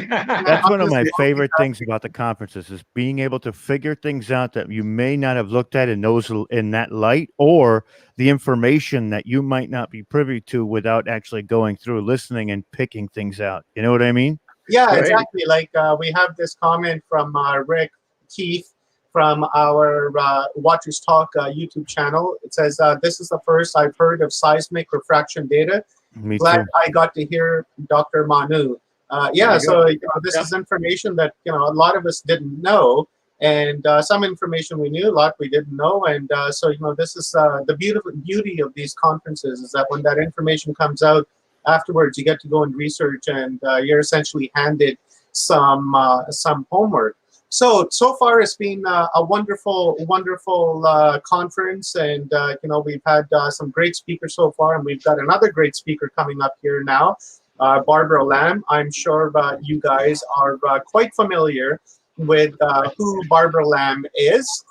That's one of my favorite things about the conferences is being able to figure things out that you may not have looked at in that light, or the information that you might not be privy to without actually going through, listening, and picking things out. You know what I mean? Yeah, exactly. Like we have this comment from Rick Keith from our WatchersTalk YouTube channel. It says, this is the first I've heard of seismic refraction data. Glad I got to hear Dr. Manu. So this is information that a lot of us didn't know, And some information we knew, a lot we didn't know. And so, this is the beauty of these conferences, is that when that information comes out afterwards, you get to go and research, and you're essentially handed some homework. So far it's been a wonderful conference, and we've had some great speakers so far, and we've got another great speaker coming up here now, Barbara Lamb. I'm sure you guys are quite familiar with who Barbara Lamb is.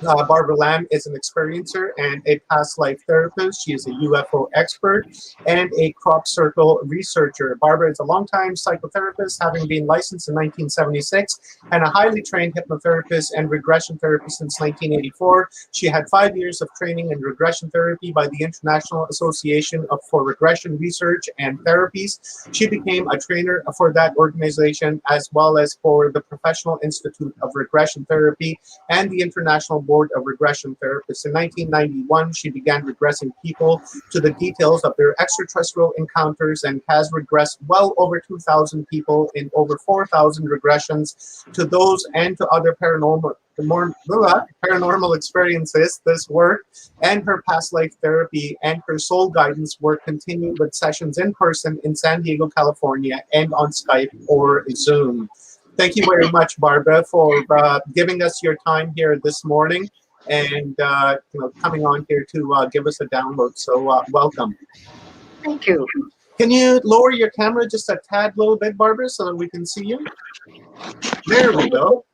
Barbara Lamb is an experiencer and a past life therapist. She is a UFO expert and a crop circle researcher. Barbara is a longtime psychotherapist, having been licensed in 1976, and a highly trained hypnotherapist and regression therapist since 1984. She had 5 years of training in regression therapy by the International Association for Regression Research and Therapies. She became a trainer for that organization, as well as for the Professional Institute of Regression Therapy and the International Board of Regression Therapists. In 1991, she began regressing people to the details of their extraterrestrial encounters, and has regressed well over 2,000 people in over 4,000 regressions to those and to other paranormal experiences. This work and her past life therapy and her soul guidance work continue with sessions in person in San Diego, California, and on Skype or Zoom. Thank you very much, Barbara, for giving us your time here this morning, and coming on here to give us a download. So welcome. Thank you. Can you lower your camera just a tad little bit, Barbara, so that we can see you? There we go.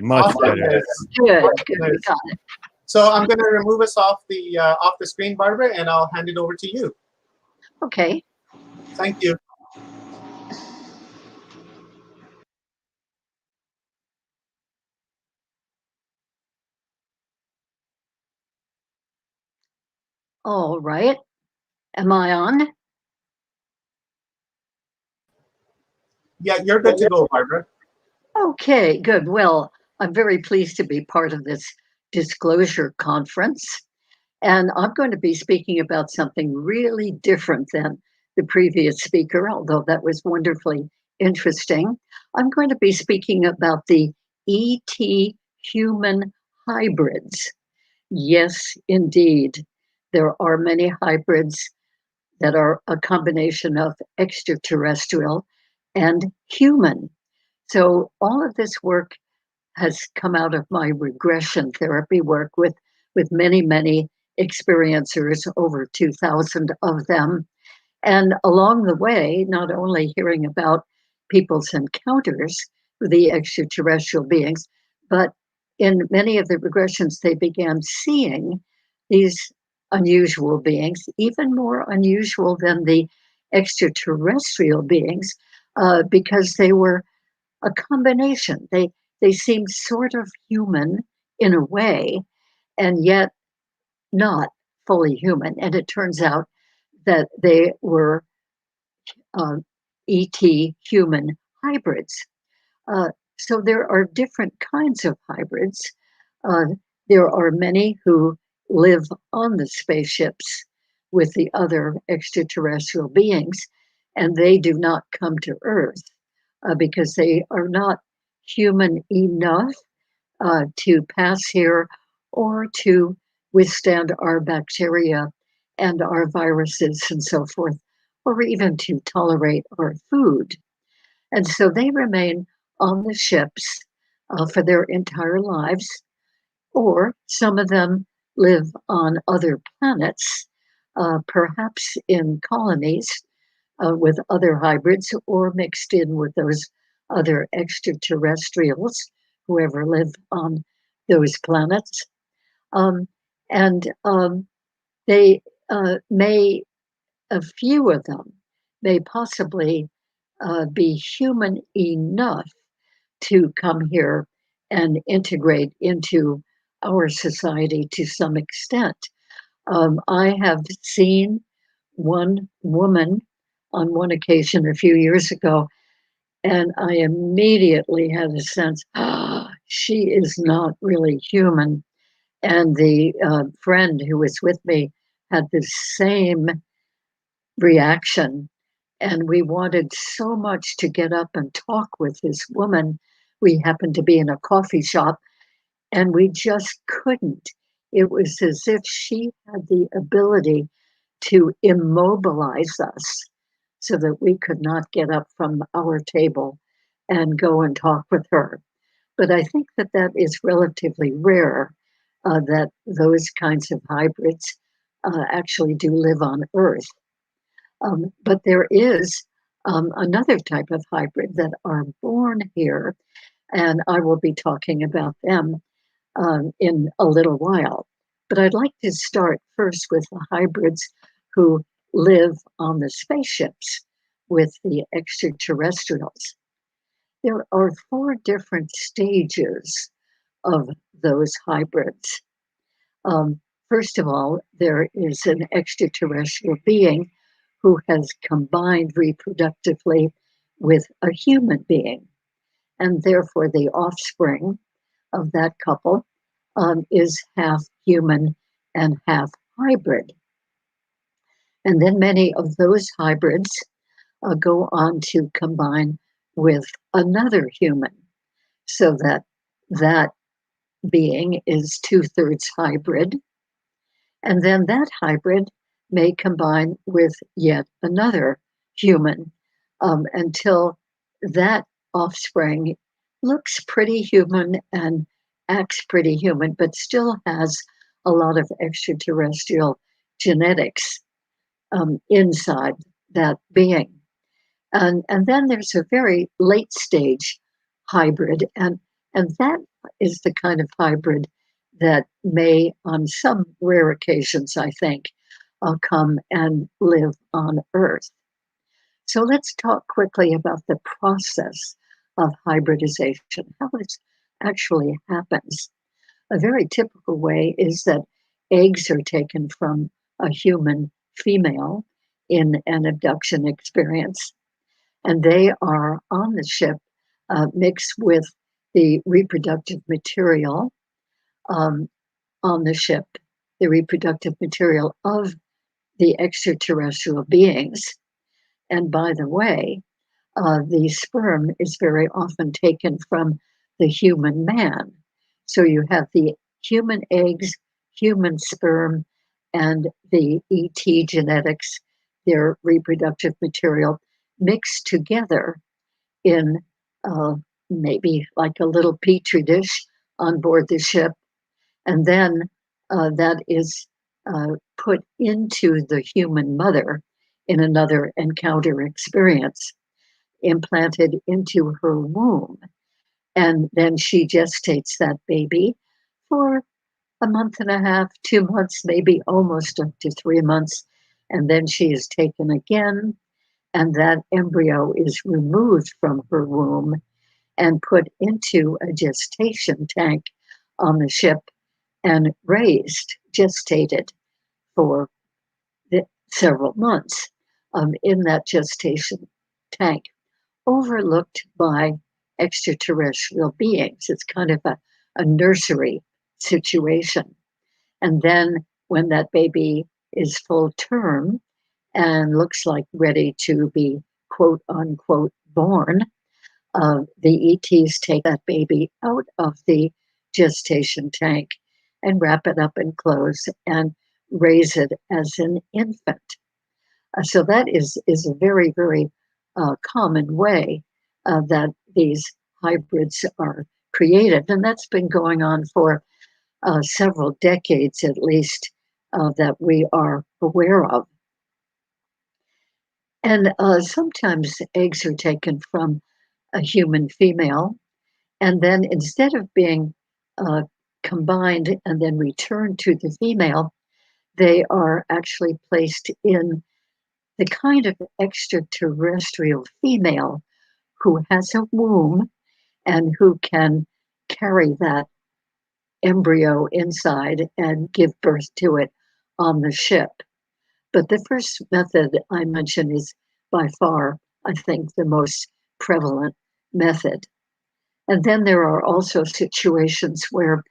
Much Awesome. better. Good, we got it. So I'm going to remove us off the screen, Barbara, and I'll hand it over to you. Okay. Thank you. All right. Am I on? Yeah, you're good to go, Barbara. Okay, good. Well, I'm very pleased to be part of this disclosure conference. And I'm going to be speaking about something really different than the previous speaker, although that was wonderfully interesting. I'm going to be speaking about the ET human hybrids. Yes, indeed. There are many hybrids that are a combination of extraterrestrial and human. So all of this work has come out of my regression therapy work with many experiencers, over 2,000 of them. And along the way, not only hearing about people's encounters with the extraterrestrial beings, but in many of the regressions, they began seeing these unusual beings, even more unusual than the extraterrestrial beings, because they were a combination. They seemed sort of human in a way, and yet not fully human. And it turns out that they were ET human hybrids. So there are different kinds of hybrids. There are many who live on the spaceships with the other extraterrestrial beings, and they do not come to Earth because they are not human enough to pass here or to withstand our bacteria and our viruses and so forth, or even to tolerate our food. And so they remain on the ships for their entire lives, or some of them live on other planets, perhaps in colonies with other hybrids, or mixed in with those other extraterrestrials, whoever live on those planets. They may, a few of them may possibly be human enough to come here and integrate into our society to some extent. I have seen one woman on one occasion a few years ago, and I immediately had a sense, she is not really human. And the friend who was with me had the same reaction. And we wanted so much to get up and talk with this woman. we happened to be in a coffee shop, and we just couldn't. It was as if she had the ability to immobilize us so that we could not get up from our table and go and talk with her. But I think that that is relatively rare, that those kinds of hybrids actually do live on Earth. But there is another type of hybrid that are born here, and I will be talking about them in a little while. But I'd like to start first with the hybrids who live on the spaceships with the extraterrestrials. There are 4 different stages of those hybrids. First of all, there is an extraterrestrial being who has combined reproductively with a human being, and therefore the offspring of that couple is half human and half hybrid. And then many of those hybrids go on to combine with another human, so that that being is 2/3 hybrid. And then that hybrid may combine with yet another human until that offspring looks pretty human and acts pretty human, but still has a lot of extraterrestrial genetics inside that being. And then there's a very late stage hybrid, and that is the kind of hybrid that may, on some rare occasions, I think, come and live on Earth. So let's talk quickly about the process of hybridization, how it actually happens. A very typical way is that eggs are taken from a human female in an abduction experience, and they are on the ship mixed with the reproductive material on the ship, the reproductive material of the extraterrestrial beings. And by the way, the sperm is very often taken from the human man. So you have the human eggs, human sperm, and the ET genetics, their reproductive material, mixed together in maybe like a little petri dish on board the ship. And then that is put into the human mother in another encounter experience, implanted into her womb. And then she gestates that baby for a month and a half, 2 months, maybe almost up to 3 months. And then she is taken again, and that embryo is removed from her womb and put into a gestation tank on the ship and raised, gestated for several months in that gestation tank, overlooked by extraterrestrial beings. It's kind of a nursery situation. And then when that baby is full term and looks like ready to be quote unquote born, the ETs take that baby out of the gestation tank and wrap it up in clothes and raise it as an infant. So that is a very, very common way that these hybrids are created. And that's been going on for several decades at least that we are aware of. And sometimes eggs are taken from a human female, and then instead of being combined and then returned to the female, they are actually placed in the kind of extraterrestrial female who has a womb and who can carry that embryo inside and give birth to it on the ship. But the first method I mentioned is by far, I think, the most prevalent method. And then there are also situations where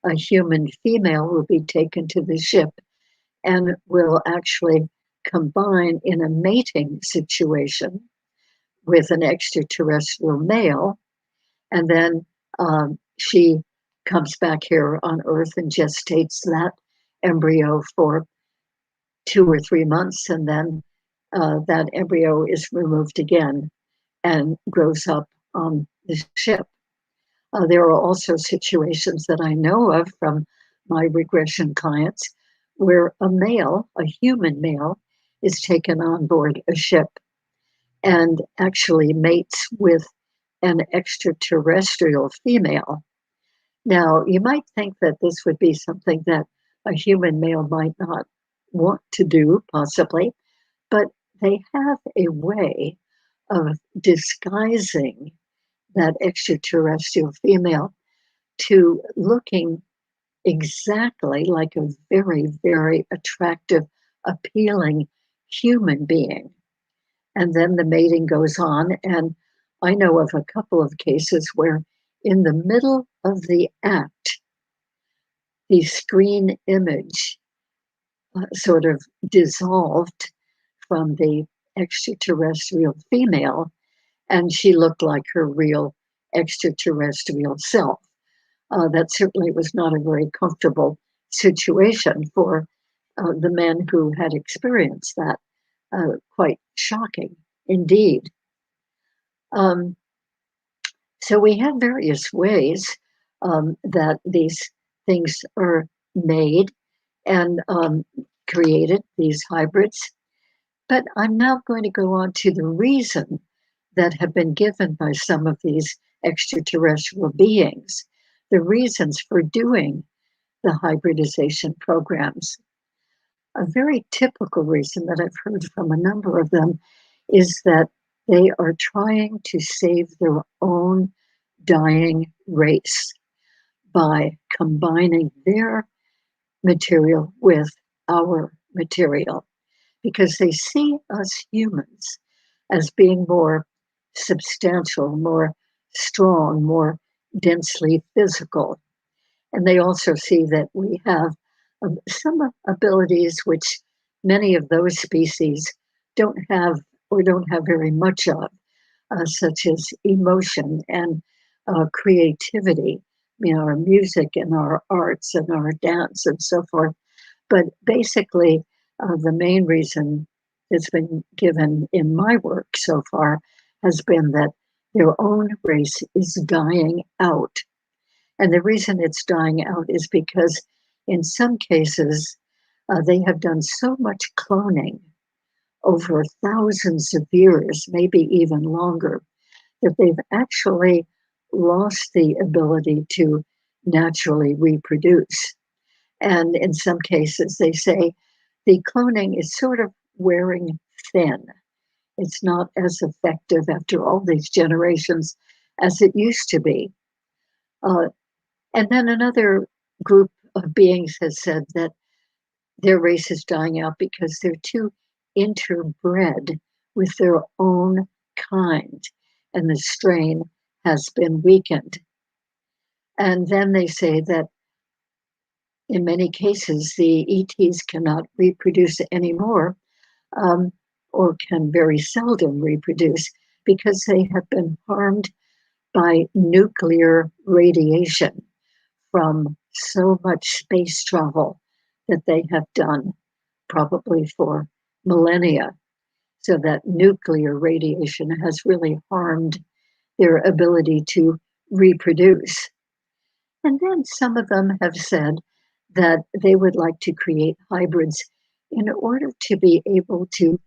a human female will be taken to the ship and will actually combine in a mating situation with an extraterrestrial male. And then she comes back here on Earth and gestates that embryo for 2 or 3 months, and then that embryo is removed again and grows up on the ship. There are also situations that I know of from my regression clients where a male, a human male, is taken on board a ship and actually mates with an extraterrestrial female. Now, you might think that this would be something that a human male might not want to do, possibly, but they have a way of disguising that extraterrestrial female to looking exactly like a very, very attractive, appealing human being. And then the mating goes on. And I know of a couple of cases where, in the middle of the act, the screen image sort of dissolved from the extraterrestrial female, and she looked like her real extraterrestrial self. That certainly was not a very comfortable situation for the men who had experienced that. Quite shocking indeed. So we have various ways that these things are made and created, these hybrids. But I'm now going to go on to the reason that have been given by some of these extraterrestrial beings, the reasons for doing the hybridization programs. A very typical reason that I've heard from a number of them is that they are trying to save their own dying race by combining their material with our material, because they see us humans as being more substantial, more strong, more densely physical. And they also see that we have some abilities which many of those species don't have, or don't have very much of, such as emotion and creativity, our music and our arts and our dance and so forth. But basically, the main reason that's been given in my work so far has been that their own race is dying out. And the reason it's dying out is because in some cases, they have done so much cloning over thousands of years, maybe even longer, that they've actually lost the ability to naturally reproduce. And in some cases, they say the cloning is sort of wearing thin. It's not as effective after all these generations as it used to be. And then another group of beings has said that their race is dying out because they're too interbred with their own kind, and the strain has been weakened. And then they say that in many cases, the ETs cannot reproduce anymore, or can very seldom reproduce, because they have been harmed by nuclear radiation from so much space travel that they have done, probably for millennia. So that nuclear radiation has really harmed their ability to reproduce. And then some of them have said that they would like to create hybrids in order to be able to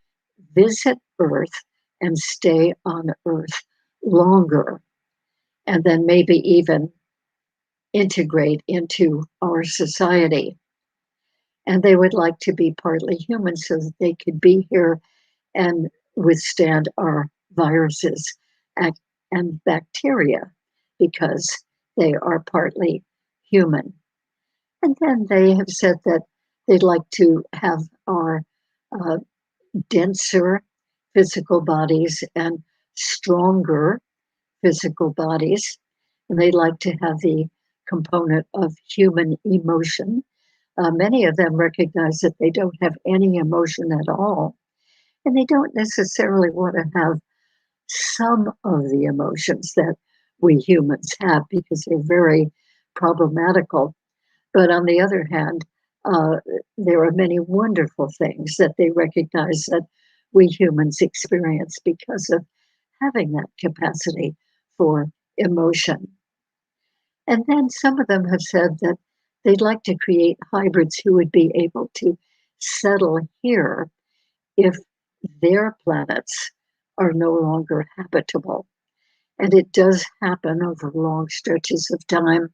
visit Earth and stay on Earth longer, and then maybe even integrate into our society. And they would like to be partly human so that they could be here and withstand our viruses and bacteria, because they are partly human. And then they have said that they'd like to have our denser physical bodies and stronger physical bodies. And they'd like to have the component of human emotion. Many of them recognize that they don't have any emotion at all. And they don't necessarily want to have some of the emotions that we humans have, because they're very problematical. But on the other hand, there are many wonderful things that they recognize that we humans experience because of having that capacity for emotion. And then some of them have said that they'd like to create hybrids who would be able to settle here if their planets are no longer habitable. And it does happen over long stretches of time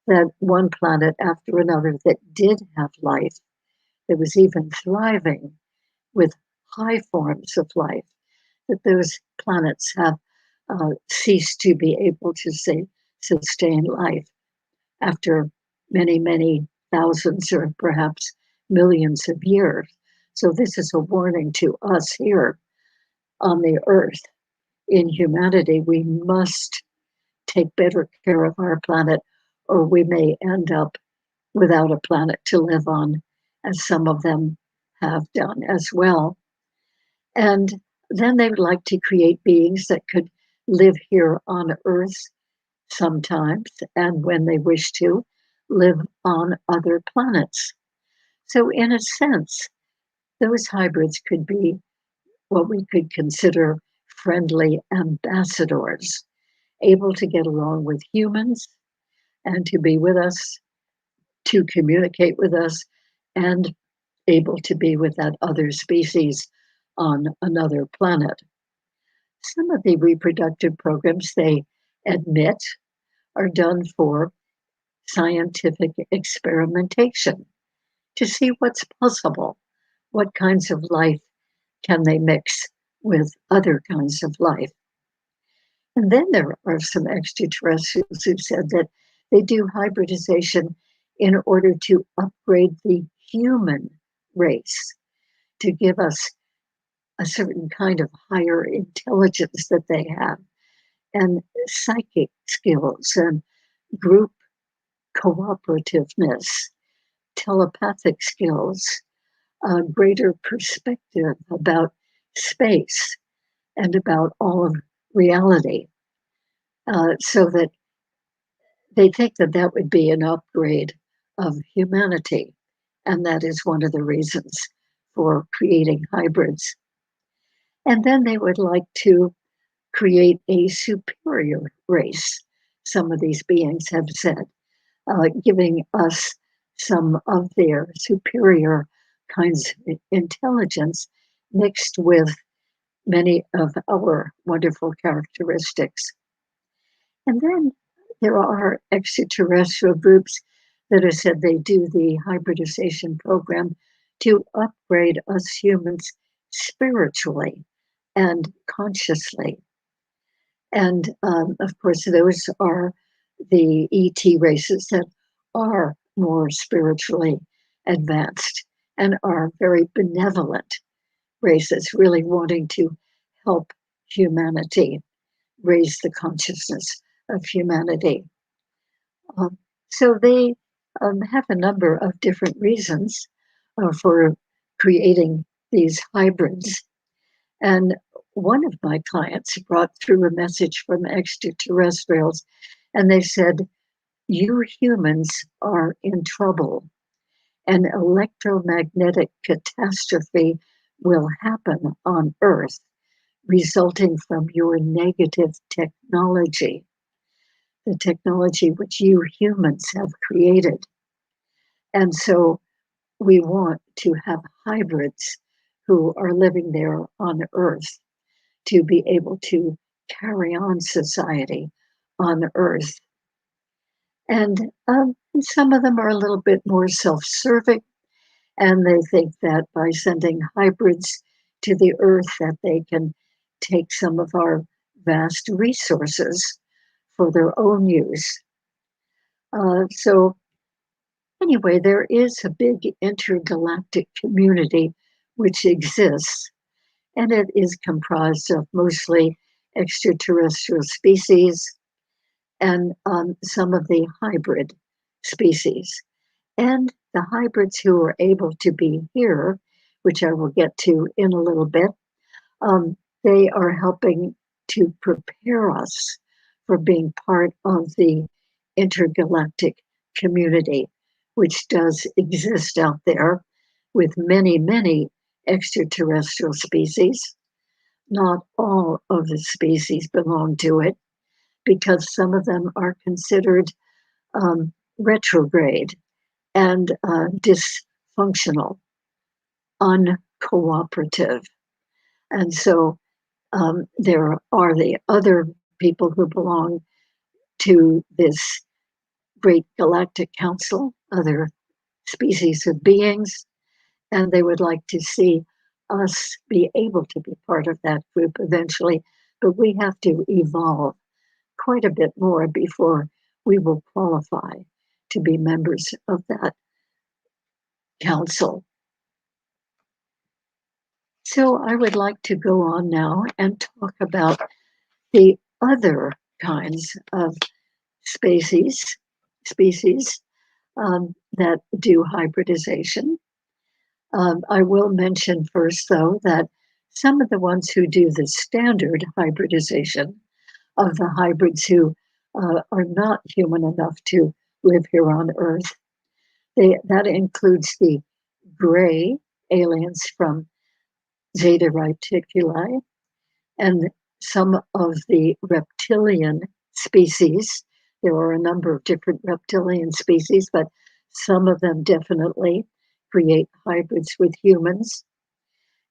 that one planet after another that did have life, that was even thriving with high forms of life, that those planets have ceased to be able to sustain life after many, many thousands or perhaps millions of years. So this is a warning to us here on the Earth. In humanity, we must take better care of our planet, or we may end up without a planet to live on, as some of them have done as well. And then they would like to create beings that could live here on Earth sometimes, and when they wish to, live on other planets. So in a sense, those hybrids could be what we could consider friendly ambassadors, able to get along with humans and to be with us, to communicate with us, and able to be with that other species on another planet. Some of the reproductive programs, they admit, are done for scientific experimentation to see what's possible. What kinds of life can they mix with other kinds of life? And then there are some extraterrestrials who've said that they do hybridization in order to upgrade the human race, to give us a certain kind of higher intelligence that they have, and psychic skills, and group cooperativeness, telepathic skills, a greater perspective about space and about all of reality, so that they think that that would be an upgrade of humanity. And that is one of the reasons for creating hybrids. And then they would like to create a superior race, some of these beings have said, giving us some of their superior kinds of intelligence mixed with many of our wonderful characteristics. And then there are extraterrestrial groups that have said they do the hybridization program to upgrade us humans spiritually and consciously. And of course, those are the ET races that are more spiritually advanced and are very benevolent races, really wanting to help humanity raise the consciousness of humanity. So they have a number of different reasons for creating these hybrids. And one of my clients brought through a message from extraterrestrials, and they said, "You humans are in trouble. An electromagnetic catastrophe will happen on Earth, resulting from your negative technology, the technology which you humans have created. And so we want to have hybrids who are living there on Earth to be able to carry on society on Earth." And some of them are a little bit more self-serving, and they think that by sending hybrids to the Earth that they can take some of our vast resources for their own use. So anyway, there is a big intergalactic community which exists, and it is comprised of mostly extraterrestrial species and some of the hybrid species. And the hybrids who are able to be here, which I will get to in a little bit, they are helping to prepare us for being part of the intergalactic community, which does exist out there with many, many extraterrestrial species. Not all of the species belong to it because some of them are considered retrograde and dysfunctional, uncooperative. And so there are the other people who belong to this great galactic council, other species of beings, and they would like to see us be able to be part of that group eventually. But we have to evolve quite a bit more before we will qualify to be members of that council. So I would like to go on now and talk about the other kinds of species that do hybridization. I will mention first, though, that some of the ones who do the standard hybridization of the hybrids who are not human enough to live here on Earth, that includes the gray aliens from Zeta Reticuli and some of the reptilian species. There are a number of different reptilian species, but some of them definitely create hybrids with humans.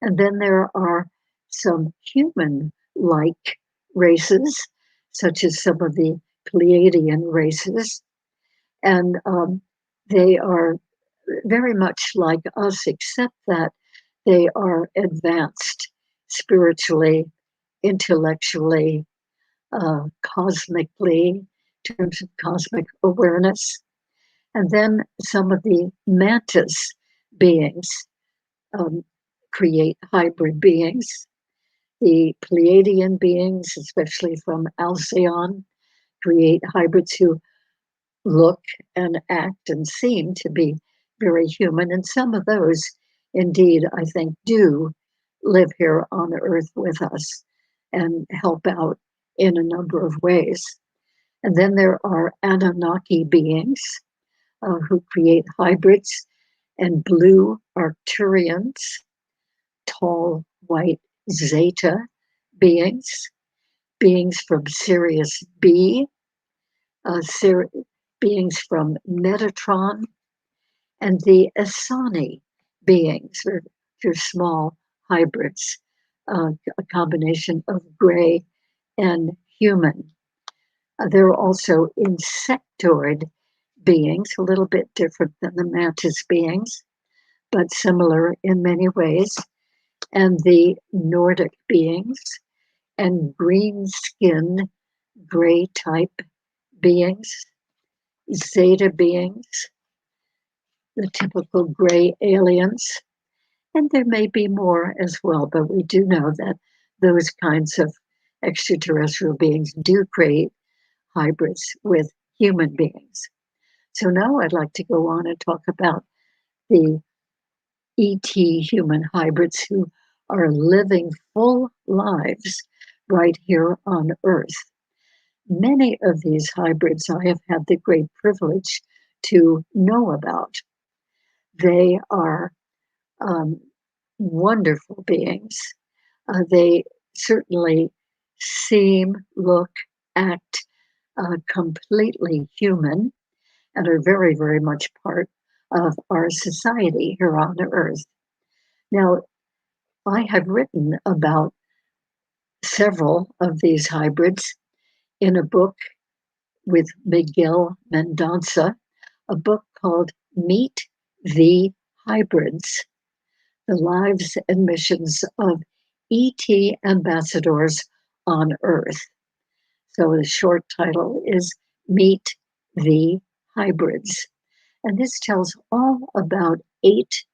And then there are some human-like races, such as some of the Pleiadian races. And they are very much like us, except that they are advanced spiritually, intellectually, cosmically, in terms of cosmic awareness. And then some of the mantis beings create hybrid beings. The Pleiadian beings, especially from Alcyon, create hybrids who look and act and seem to be very human. And some of those, indeed, I think, do live here on Earth with us and help out in a number of ways. And then there are Anunnaki beings who create hybrids, and blue Arcturians, tall white Zeta beings, beings from Sirius B, beings from Metatron, and the Asani beings, which are small hybrids, a combination of gray and human. There are also insectoid beings, a little bit different than the mantis beings, but similar in many ways, and the Nordic beings, and green-skinned, gray-type beings, Zeta beings, the typical gray aliens, and there may be more as well, but we do know that those kinds of extraterrestrial beings do create hybrids with human beings. So now I'd like to go on and talk about the ET human hybrids who are living full lives right here on Earth. Many of these hybrids I have had the great privilege to know about. They are wonderful beings. They certainly seem, look, act completely human and are very, very much part of our society here on Earth. Now, I have written about several of these hybrids in a book with Miguel Mendonça, a book called Meet the Hybrids, The Lives and Missions of ET Ambassadors on Earth. So the short title is Meet the Hybrids. And this tells all about 8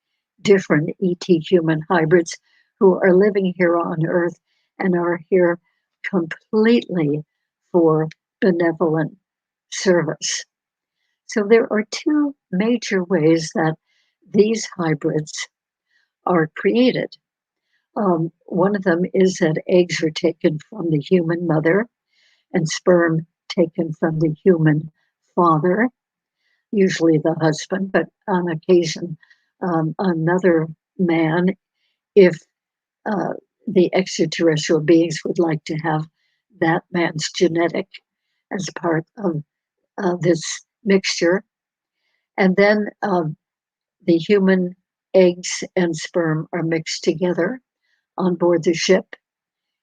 different ET human hybrids who are living here on Earth and are here completely for benevolent service. So there are 2 major ways that these hybrids are created. One of them is that eggs are taken from the human mother, and sperm taken from the human father, usually the husband, but on occasion another man, if the extraterrestrial beings would like to have that man's genetic as part of this mixture. And then the human eggs and sperm are mixed together on board the ship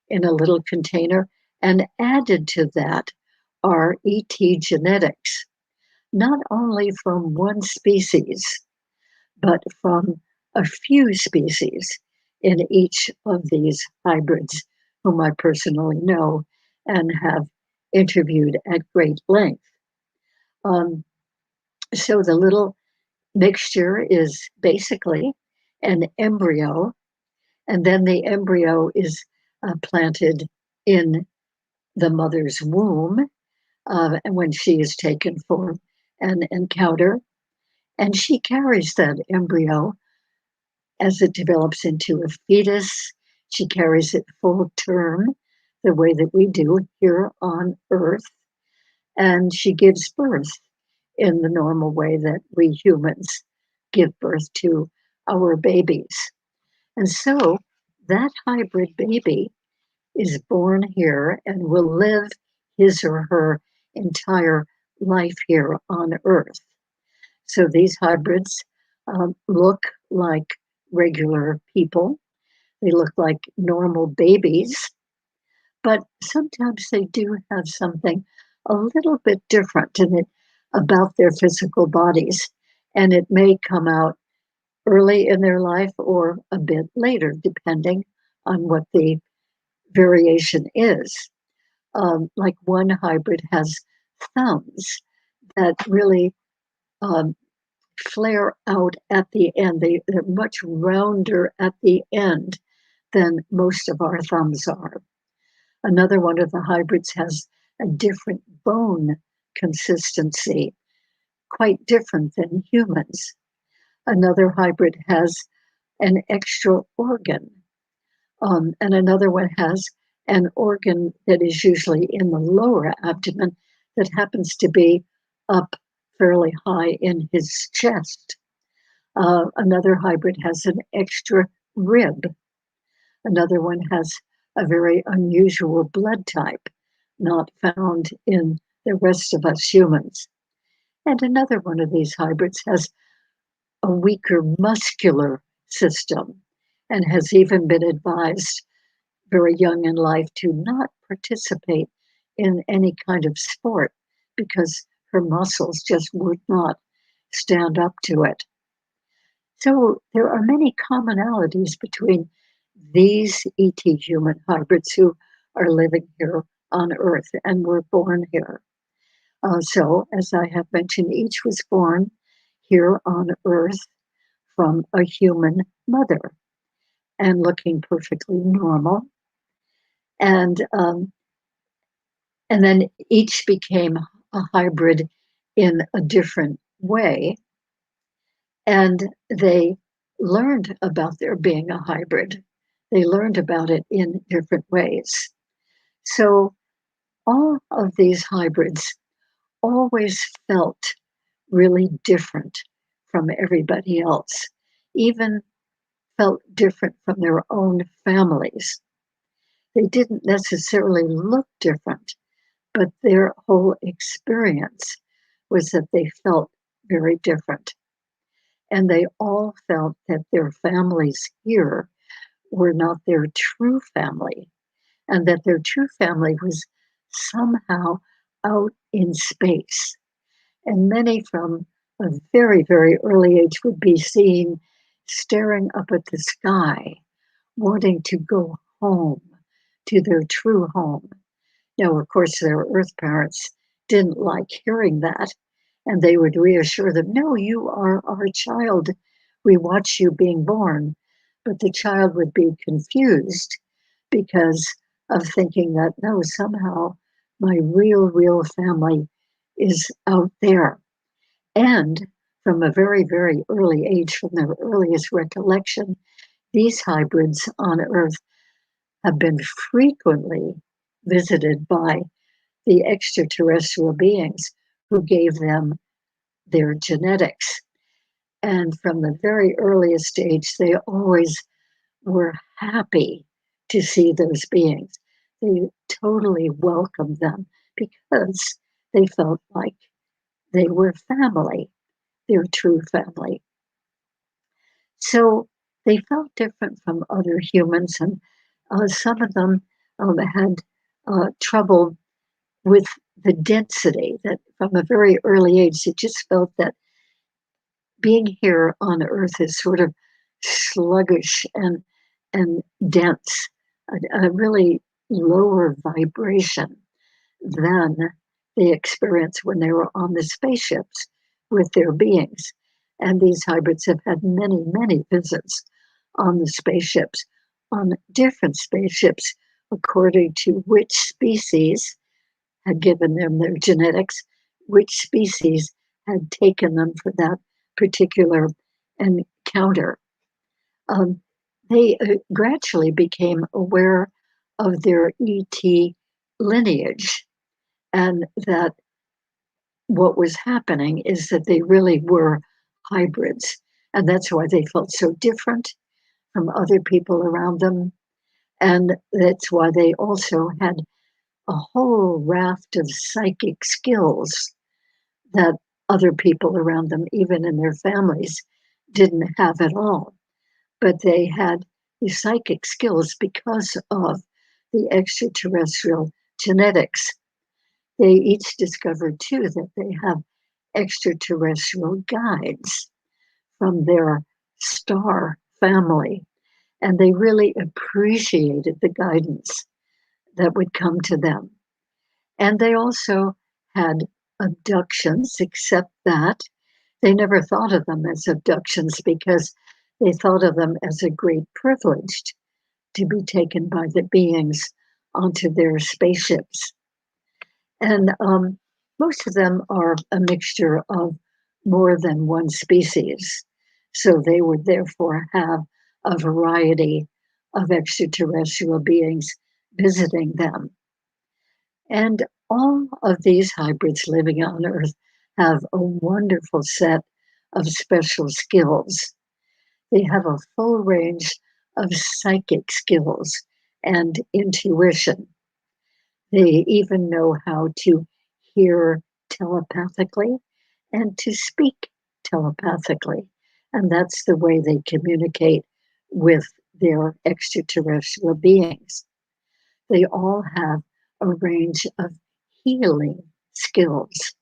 in a little container. And added to that are ET genetics, not only from one species, but from a few species in each of these hybrids, whom I personally know and have interviewed at great length. So the little mixture is basically an embryo, and then the embryo is planted in the mother's womb and when she is taken for an encounter, and she carries that embryo as it develops into a fetus. She carries it full term, the way that we do here on Earth, and she gives birth in the normal way that we humans give birth to our babies. And so that hybrid baby is born here and will live his or her entire life here on Earth. So these hybrids look like regular people. They look like normal babies, but sometimes they do have something a little bit different in it about their physical bodies, and it may come out early in their life or a bit later, depending on what the variation is. Like one hybrid has thumbs that really flare out at the end. They're much rounder at the end than most of our thumbs are. Another one of the hybrids has a different bone consistency, quite different than humans. Another hybrid has an extra organ, and another one has an organ that is usually in the lower abdomen that happens to be up fairly high in his chest. Another hybrid has an extra rib. Another one has a very unusual blood type, not found in the rest of us humans. And another one of these hybrids has a weaker muscular system and has even been advised very young in life to not participate in any kind of sport because her muscles just would not stand up to it. So there are many commonalities between these ET human hybrids who are living here on Earth and were born here. So, as I have mentioned, each was born here on Earth from a human mother and looking perfectly normal. And then each became a hybrid in a different way. And they learned about their being a hybrid. They learned about it in different ways. So all of these hybrids always felt really different from everybody else, even felt different from their own families. They didn't necessarily look different, but their whole experience was that they felt very different. And they all felt that their families here were not their true family, and that their true family was somehow out in space. And many from a very, very early age would be seen staring up at the sky, wanting to go home to their true home. Now, of course, their Earth parents didn't like hearing that, and they would reassure them, no, you are our child. We watch you being born. But the child would be confused because of thinking that, no, somehow my real family is out there. And from a very, very early age, from their earliest recollection, these hybrids on Earth have been frequently visited by the extraterrestrial beings who gave them their genetics. And from the very earliest stage, they always were happy to see those beings. They totally welcomed them because they felt like they were family, their true family. So they felt different from other humans, and some of them had trouble with the density, that from a very early age, they just felt that being here on Earth is sort of sluggish and dense, a really lower vibration than they experienced when they were on the spaceships with their beings. And these hybrids have had many, many visits on the spaceships, on different spaceships, according to which species had given them their genetics, which species had taken them for that particular encounter. They gradually became aware of their ET lineage, and that what was happening is that they really were hybrids. And that's why they felt so different from other people around them. And that's why they also had a whole raft of psychic skills that other people around them, even in their families, didn't have at all. But they had the psychic skills because of the extraterrestrial genetics. They each discovered, too, that they have extraterrestrial guides from their star family, and they really appreciated the guidance that would come to them. And they also had abductions, except that they never thought of them as abductions because they thought of them as a great privilege to be taken by the beings onto their spaceships. And most of them are a mixture of more than one species. So they would therefore have a variety of extraterrestrial beings visiting them. And all of these hybrids living on Earth have a wonderful set of special skills. They have a full range of psychic skills and intuition. They even know how to hear telepathically and to speak telepathically. And that's the way they communicate with their extraterrestrial beings. They all have a range of healing skills.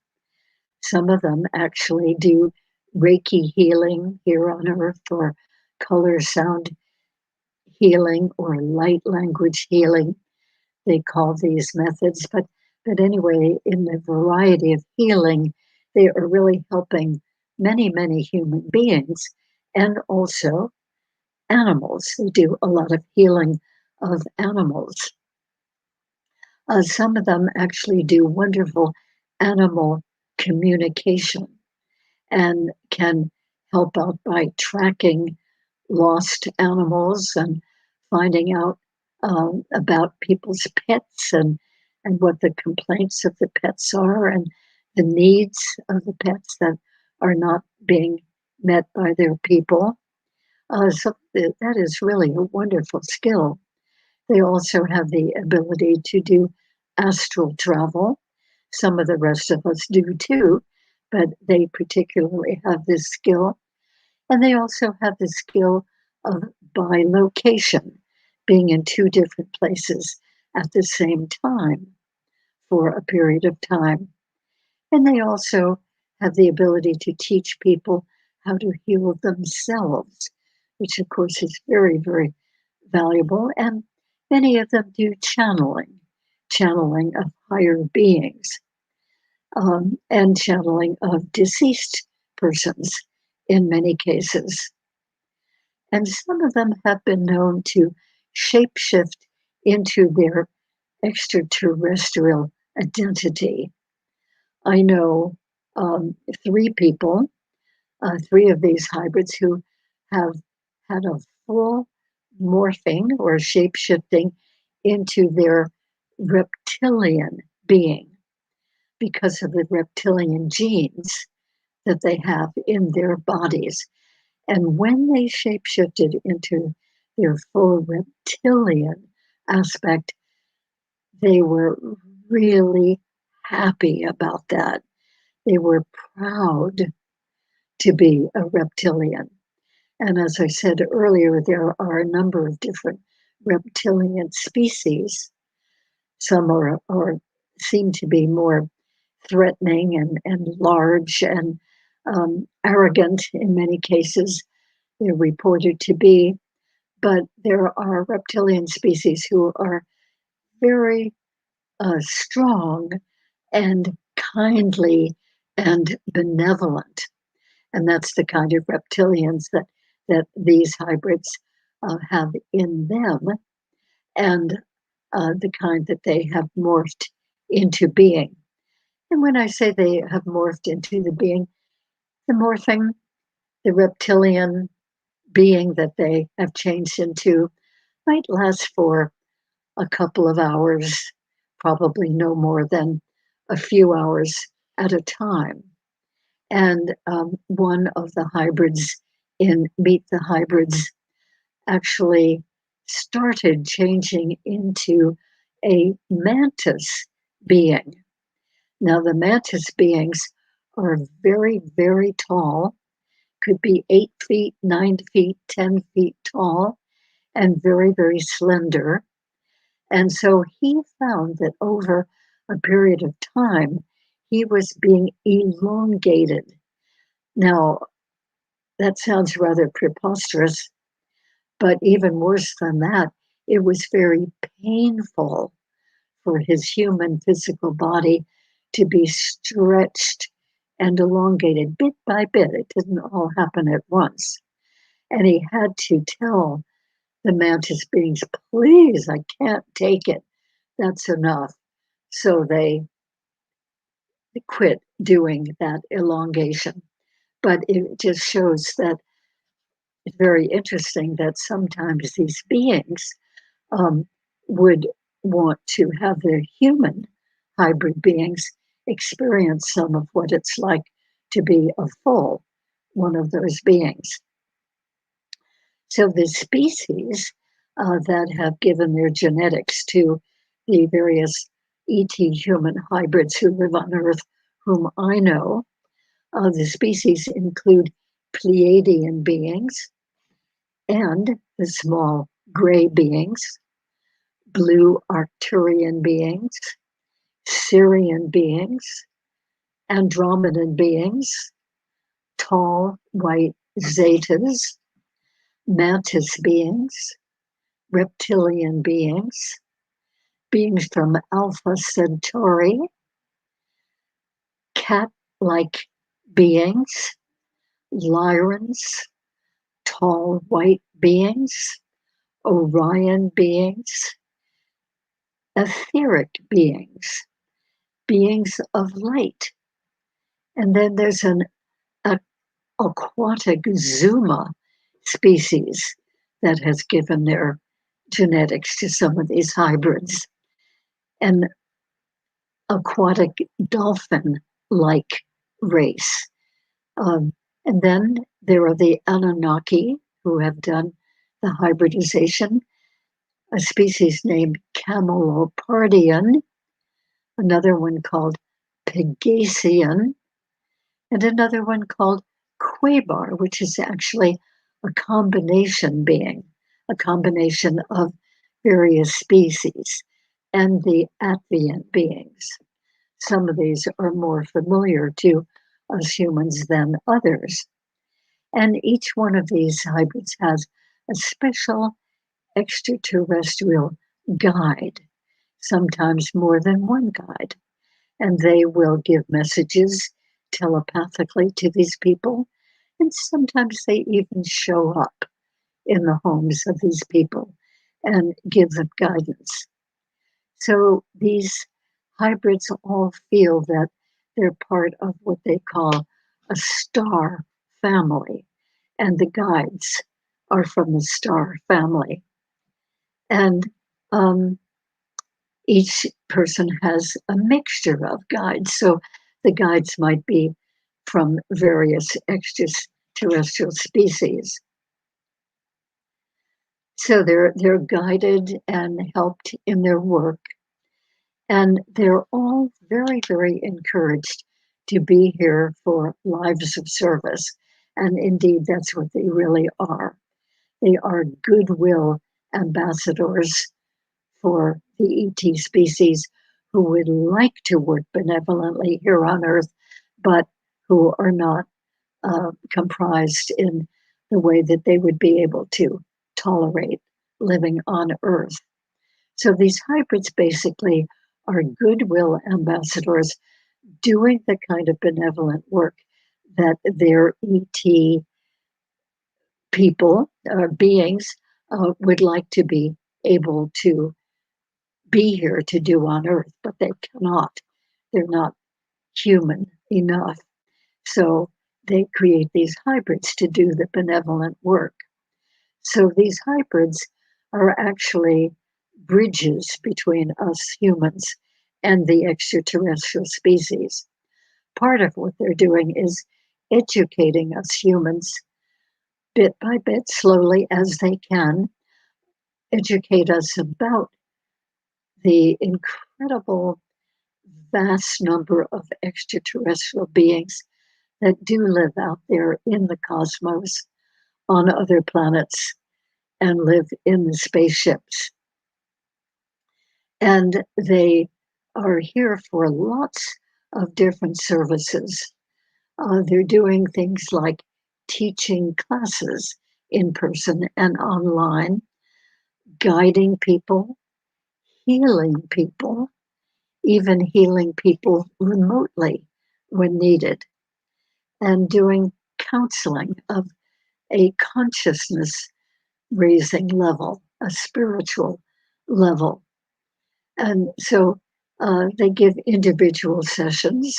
Some of them actually do Reiki healing here on Earth, or color sound healing, or light language healing. They call these methods, but anyway, in the variety of healing, they are really helping many, many human beings and also animals. They do a lot of healing of animals. Some of them actually do wonderful animal communication and can help out by tracking lost animals and finding out about people's pets and what the complaints of the pets are and the needs of the pets that are not being met by their people. So that is really a wonderful skill. They also have the ability to do astral travel. Some of the rest of us do too, but they particularly have this skill. And they also have the skill of bilocation, being in two different places at the same time for a period of time. And they also have the ability to teach people how to heal themselves, which of course is very, very valuable. And many of them do channeling of higher beings, and channeling of deceased persons in many cases. And some of them have been known to shapeshift into their extraterrestrial identity. I know 3 people, 3 of these hybrids who have had a full morphing or shapeshifting into their reptilian being. because of the reptilian genes that they have in their bodies. And when they shapeshifted into their full reptilian aspect, they were really happy about that. They were proud to be a reptilian. And as I said earlier, there are a number of different reptilian species. Some are seem to be more threatening and large and arrogant in many cases. They're reported to be, but there are reptilian species who are very strong and kindly and benevolent. And that's the kind of reptilians that these hybrids have in them, and the kind that they have morphed into being. And when I say they have morphed into the being, the morphing, the reptilian being that they have changed into might last for a couple of hours, probably no more than a few hours at a time. And one of the hybrids in Meet the Hybrids actually started changing into a mantis being. Now, the mantis beings are very, very tall, could be 8 feet, 9 feet, 10 feet tall, and very, very slender. And so he found that over a period of time, he was being elongated. Now, that sounds rather preposterous, but even worse than that, it was very painful for his human physical body to be stretched and elongated bit by bit. It didn't all happen at once. And he had to tell the mantis beings, please, I can't take it. That's enough. So they quit doing that elongation. But it just shows that it's very interesting that sometimes these beings would want to have their human hybrid beings experience some of what it's like to be a full one of those beings. So the species that have given their genetics to the various ET human hybrids who live on Earth, whom I know, the species include Pleiadian beings and the small gray beings, blue Arcturian beings, Sirian beings, Andromedan beings, tall white zetas, mantis beings, reptilian beings, beings from Alpha Centauri, cat-like beings, Lyrans, tall white beings, Orion beings, etheric beings, beings of light. And then there's an aquatic Zuma species that has given their genetics to some of these hybrids. An aquatic dolphin-like race. And then there are the Anunnaki who have done the hybridization, a species named Camelopardian, another one called Pegasian, and another one called Quabar, which is actually a combination being, a combination of various species, and the Atvian beings. Some of these are more familiar to us humans than others. And each one of these hybrids has a special extraterrestrial guide, sometimes more than one guide. And they will give messages telepathically to these people. And sometimes they even show up in the homes of these people and give them guidance. So these hybrids all feel that they're part of what they call a star family, and the guides are from the star family. And each person has a mixture of guides. So the guides might be from various extraterrestrial species. So they're guided and helped in their work. And they're all very, very encouraged to be here for lives of service. And indeed, that's what they really are. They are goodwill ambassadors for the ET species who would like to work benevolently here on Earth, but who are not comprised in the way that they would be able to tolerate living on Earth. So these hybrids basically are goodwill ambassadors doing the kind of benevolent work that their ET people or beings would like to be able to be here to do on Earth, but they cannot. They're not human enough. So they create these hybrids to do the benevolent work. So these hybrids are actually bridges between us humans and the extraterrestrial species. Part of what they're doing is educating us humans bit by bit, slowly as they can, educate us about the incredible vast number of extraterrestrial beings that do live out there in the cosmos on other planets and live in the spaceships. And they are here for lots of different services. They're doing things like teaching classes in person and online, guiding people, healing people, even healing people remotely when needed, and doing counseling of a consciousness raising level, a spiritual level. And so they give individual sessions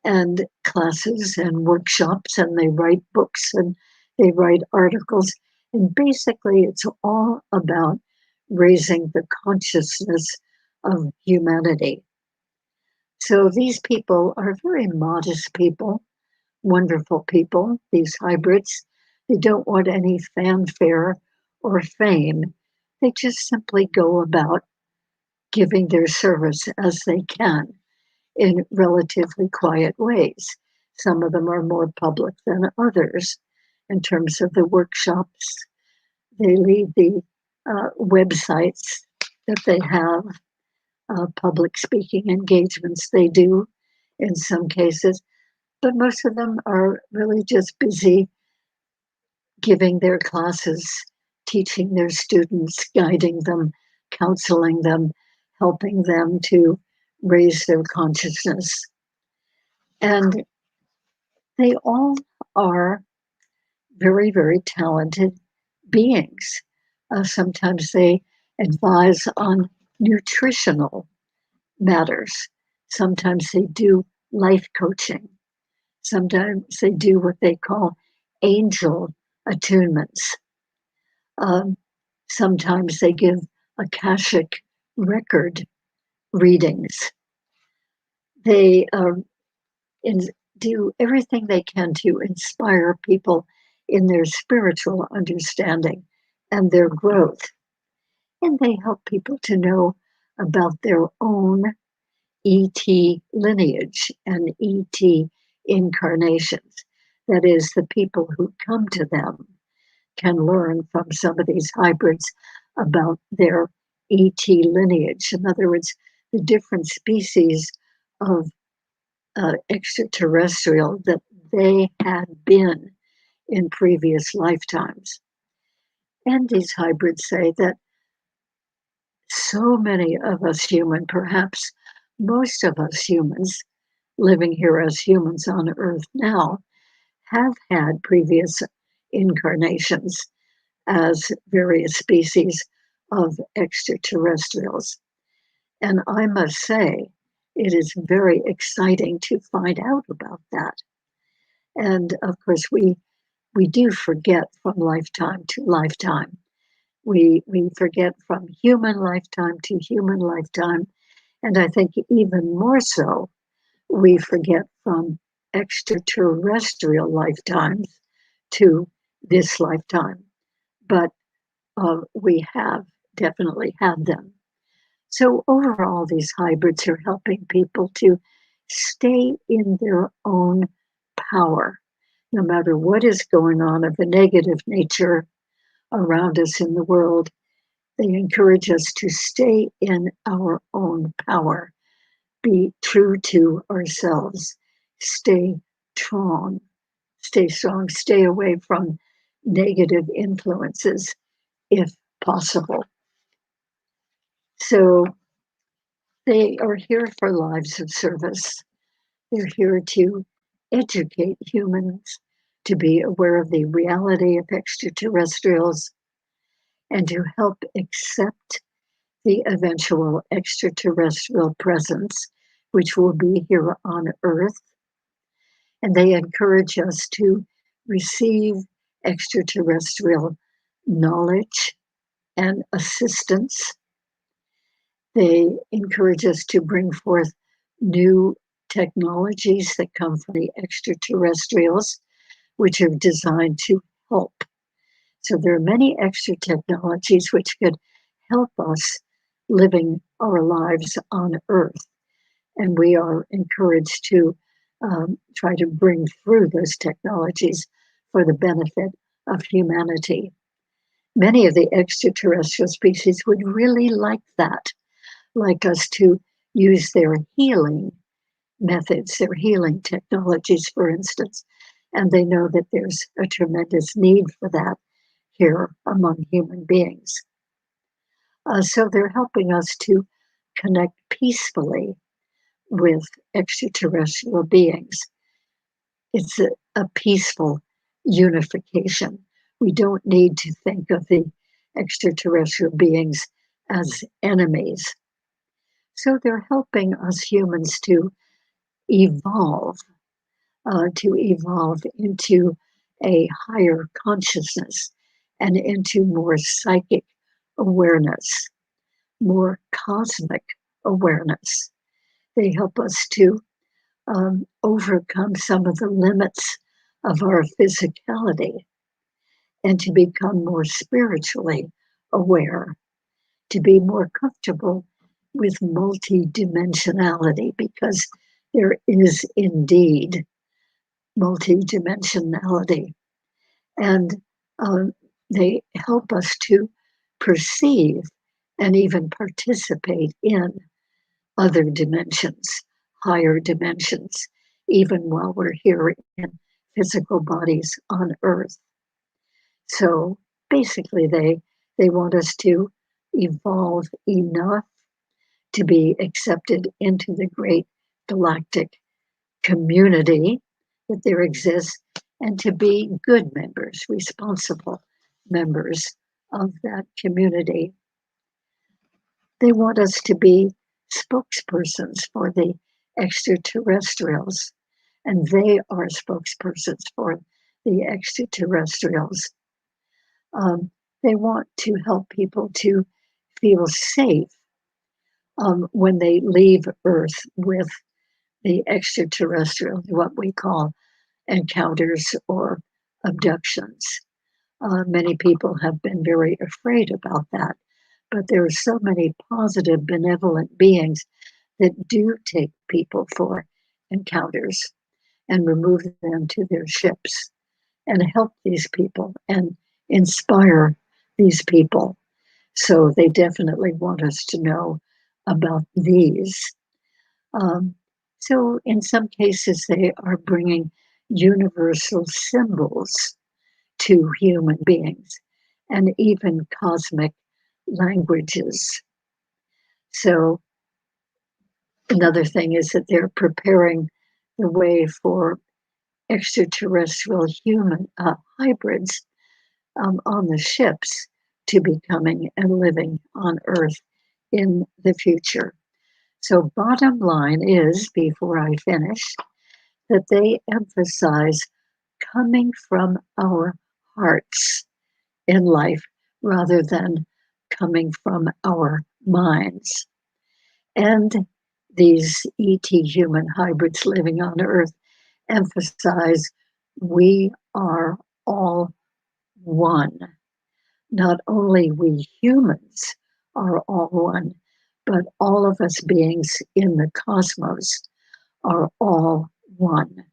and classes and workshops, and they write books and they write articles. And basically, it's all about raising the consciousness of humanity. So these people are very modest people, wonderful people, these hybrids. They don't want any fanfare or fame. They just simply go about giving their service as they can in relatively quiet ways. Some of them are more public than others in terms of the workshops. They lead the websites that they have, public speaking engagements they do in some cases, but most of them are really just busy giving their classes, teaching their students, guiding them, counseling them, helping them to raise their consciousness. And they all are very, very talented beings. Sometimes they advise on nutritional matters. Sometimes they do life coaching. Sometimes they do what they call angel attunements. Sometimes they give Akashic record readings. They do everything they can to inspire people in their spiritual understanding and their growth. And they help people to know about their own ET lineage and ET incarnations. That is, the people who come to them can learn from some of these hybrids about their ET lineage. In other words, the different species of extraterrestrial that they had been in previous lifetimes. And these hybrids say that so many of us human, perhaps most of us humans living here as humans on Earth now, have had previous incarnations as various species of extraterrestrials. And I must say, it is very exciting to find out about that. And of course, we do forget from lifetime to lifetime. We forget from human lifetime to human lifetime, And I think even more so, we forget from extraterrestrial lifetimes to this lifetime. But we have definitely had them. So overall, these hybrids are helping people to stay in their own power, no matter what is going on of a negative nature around us in the world. They encourage us to stay in our own power, be true to ourselves, stay strong, stay away from negative influences if possible. So they are here for lives of service. They're here to educate humans to be aware of the reality of extraterrestrials and to help accept the eventual extraterrestrial presence, which will be here on Earth. And they encourage us to receive extraterrestrial knowledge and assistance. They encourage us to bring forth new technologies that come from the extraterrestrials, which are designed to help. So there are many extra technologies which could help us living our lives on Earth. And we are encouraged to try to bring through those technologies for the benefit of humanity. Many of the extraterrestrial species would really like that, like us to use their healing methods, their healing technologies, for instance. And they know that there's a tremendous need for that here among human beings. So they're helping us to connect peacefully with extraterrestrial beings. It's a peaceful unification. We don't need to think of the extraterrestrial beings as enemies. So they're helping us humans to evolve into a higher consciousness and into more psychic awareness, more cosmic awareness. They help us to overcome some of the limits of our physicality and to become more spiritually aware, to be more comfortable with multidimensionality, because there is indeed multidimensionality. And they help us to perceive and even participate in other dimensions, higher dimensions, even while we're here in physical bodies on Earth. So basically, they want us to evolve enough to be accepted into the great galactic community that there exists, and to be good members, responsible members of that community. They want us to be spokespersons for the extraterrestrials, and they are spokespersons for the extraterrestrials. They want to help people to feel safe when they leave Earth with the extraterrestrial, what we call encounters or abductions. Many people have been very afraid about that, but there are so many positive, benevolent beings that do take people for encounters and remove them to their ships and help these people and inspire these people. So they definitely want us to know about these. So in some cases, they are bringing universal symbols to human beings and even cosmic languages. So another thing is that they're preparing the way for extraterrestrial human hybrids on the ships to be coming and living on Earth in the future. So bottom line is, before I finish, that they emphasize coming from our hearts in life rather than coming from our minds. and these ET human hybrids living on Earth emphasize we are all one. Not only we humans are all one, but all of us beings in the cosmos are all one.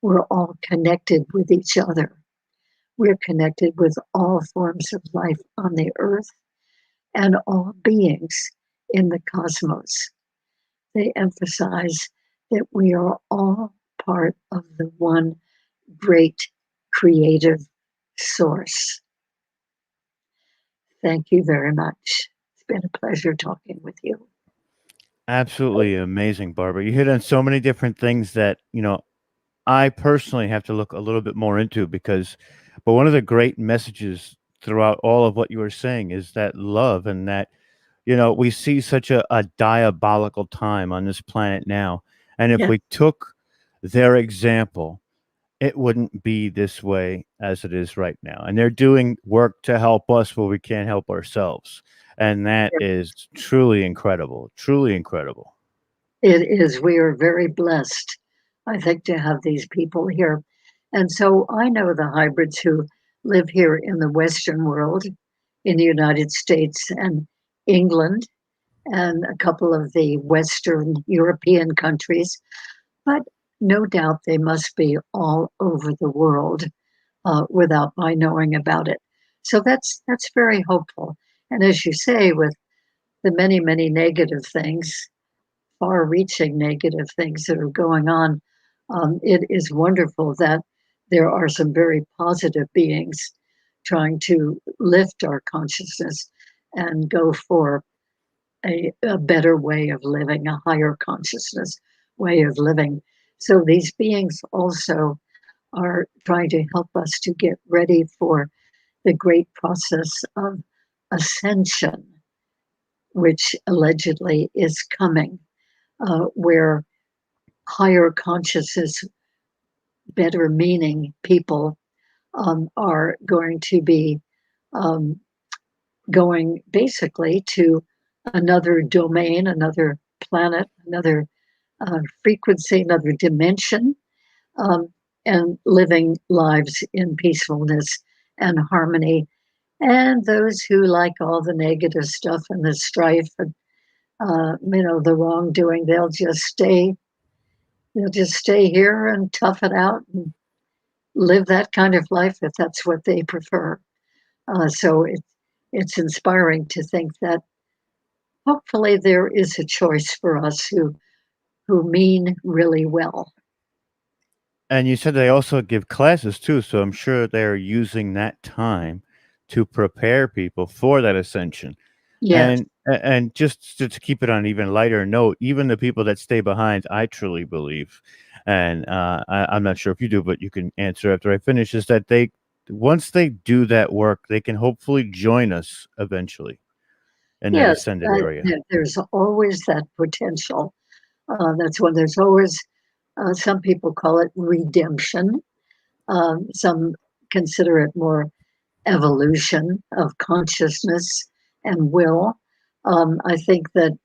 We're all connected with each other. We're connected with all forms of life on the earth and all beings in the cosmos. They emphasize that we are all part of the one great creative source. Thank you very much. It's been a pleasure talking with you. Absolutely amazing, Barbara. You hit on so many different things that, I personally have to look a little bit more into but one of the great messages throughout all of what you were saying is that love and that, we see such a diabolical time on this planet now. And if Yeah. we took their example, it wouldn't be this way as it is right now. And they're doing work to help us where we can't help ourselves. And that is truly incredible, truly incredible. It is. We are very blessed, I think, to have these people here. And so I know the hybrids who live here in the Western world, in the United States and England, and a couple of the Western European countries. But no doubt they must be all over the world without my knowing about it. So that's very hopeful. And as you say, with the many, many negative things, far-reaching negative things that are going on, it is wonderful that there are some very positive beings trying to lift our consciousness and go for a better way of living, a higher consciousness way of living. So these beings also are trying to help us to get ready for the great process of ascension, which allegedly is coming, where higher consciousness, better meaning people are going to be going basically to another domain, another planet, another frequency, another dimension, and living lives in peacefulness and harmony. And those who like all the negative stuff and the strife and the wrongdoing, they'll just stay here and tough it out and live that kind of life if that's what they prefer. So it's inspiring to think that hopefully there is a choice for us who mean really well. And you said they also give classes too, so I'm sure they're using that time to prepare people for that ascension. Yes. And just to keep it on an even lighter note, even the people that stay behind, I truly believe, and I'm not sure if you do, but you can answer after I finish, is that once they do that work, they can hopefully join us eventually in that ascended area. There's always that potential. That's when there's always, some people call it redemption. Some consider it more evolution of consciousness and will. I think that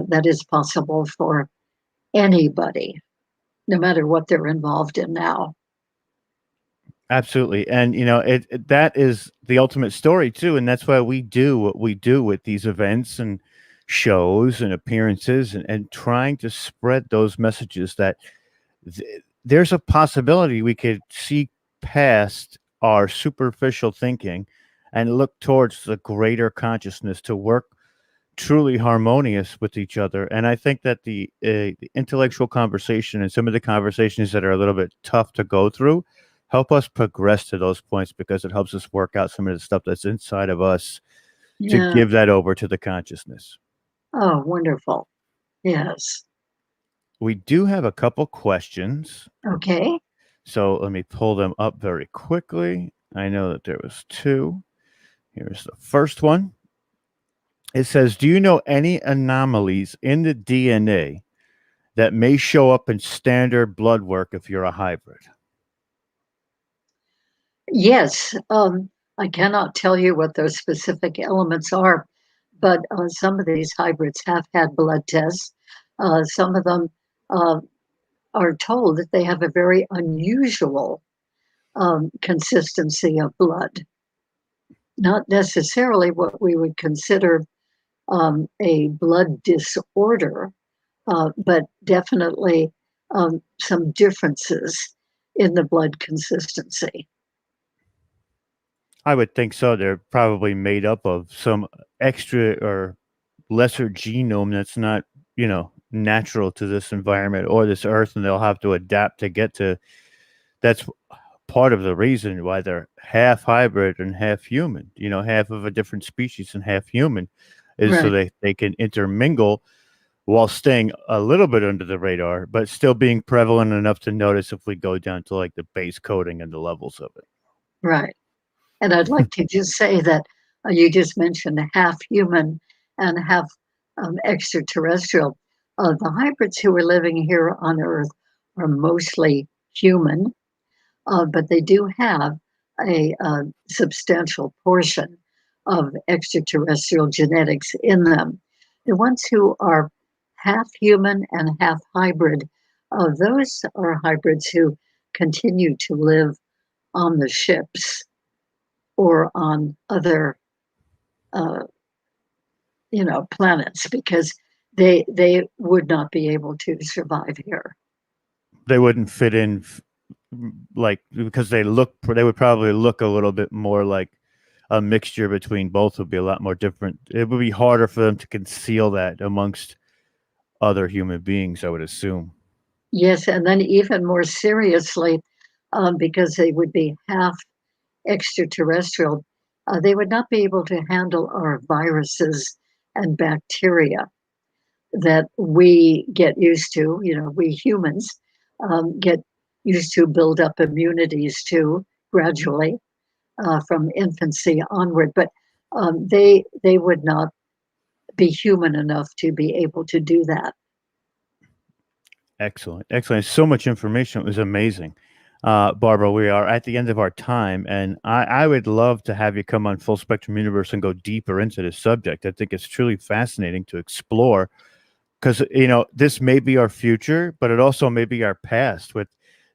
that is possible for anybody, no matter what they're involved in now. Absolutely. And that is the ultimate story too, and that's why we do what we do with these events and shows and appearances and trying to spread those messages that there's a possibility we could see past our superficial thinking and look towards the greater consciousness to work truly harmonious with each other. And I think that the intellectual conversation and some of the conversations that are a little bit tough to go through help us progress to those points, because it helps us work out some of the stuff that's inside of us to give that over to the consciousness. Oh, wonderful. Yes. We do have a couple questions. Okay. So let me pull them up very quickly. I know that there was two. Here's the first one. It says, do you know any anomalies in the DNA that may show up in standard blood work if you're a hybrid? Yes. I cannot tell you what those specific elements are, but some of these hybrids have had blood tests. Some of them are told that they have a very unusual consistency of blood. Not necessarily what we would consider a blood disorder, but definitely some differences in the blood consistency. I would think so. They're probably made up of some extra or lesser genome that's not, natural to this environment or this earth, and they'll have to adapt to get to. That's part of the reason why they're half hybrid and half human, half of a different species and half human, is so Right. they can intermingle while staying a little bit under the radar, but still being prevalent enough to notice if we go down to like the base coding and the levels of it. Right. And I'd like to just say that you just mentioned half human and half extraterrestrial. The hybrids who are living here on Earth are mostly human, but they do have a substantial portion of extraterrestrial genetics in them. The ones who are half human and half hybrid, those are hybrids who continue to live on the ships or on other, planets, because they would not be able to survive here. They wouldn't fit in, because they would probably look a little bit more like a mixture between both. Would be a lot more different. It would be harder for them to conceal that amongst other human beings, I would assume. Yes, and then even more seriously, because they would be half extraterrestrial, they would not be able to handle our viruses and bacteria that we get used to. We humans get used to build up immunities to gradually from infancy onward, but they would not be human enough to be able to do that. Excellent. So much information. It was amazing. Barbara, we are at the end of our time, and I would love to have you come on Full Spectrum Universe and go deeper into this subject. I think it's truly fascinating to explore, because, this may be our future, but it also may be our past with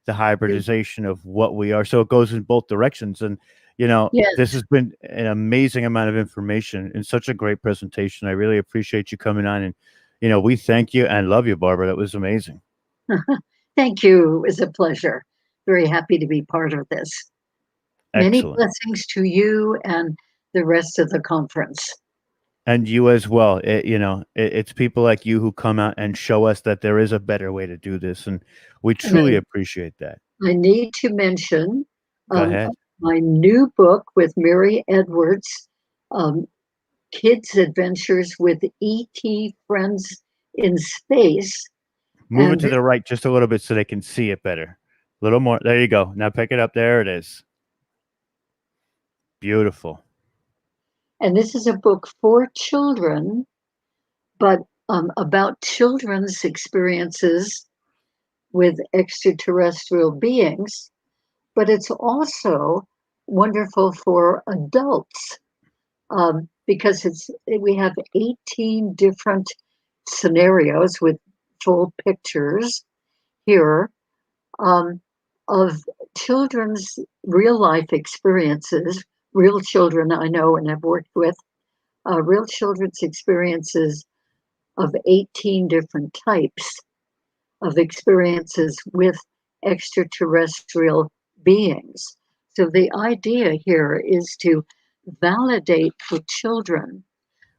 the hybridization of what we are. So it goes in both directions. And, Yes. this has been an amazing amount of information and such a great presentation. I really appreciate you coming on, and, we thank you and love you, Barbara. That was amazing. Thank you. It was a pleasure. Very happy to be part of this. Many Excellent. blessings to you and the rest of the conference. And you as well. It's people like you who come out and show us that there is a better way to do this, and we truly appreciate that. I need to mention Go ahead. my new book with Mary Edwards, Kids' Adventures with E.T. Friends in Space. Move it And to the right just a little bit so they can see it better. A little more. There you go. Now pick it up. There it is. Beautiful. And this is a book for children, but about children's experiences with extraterrestrial beings. But it's also wonderful for adults because we have 18 different scenarios with full pictures here of children's real life experiences, real children I know and have worked with, real children's experiences of 18 different types of experiences with extraterrestrial beings. So the idea here is to validate for children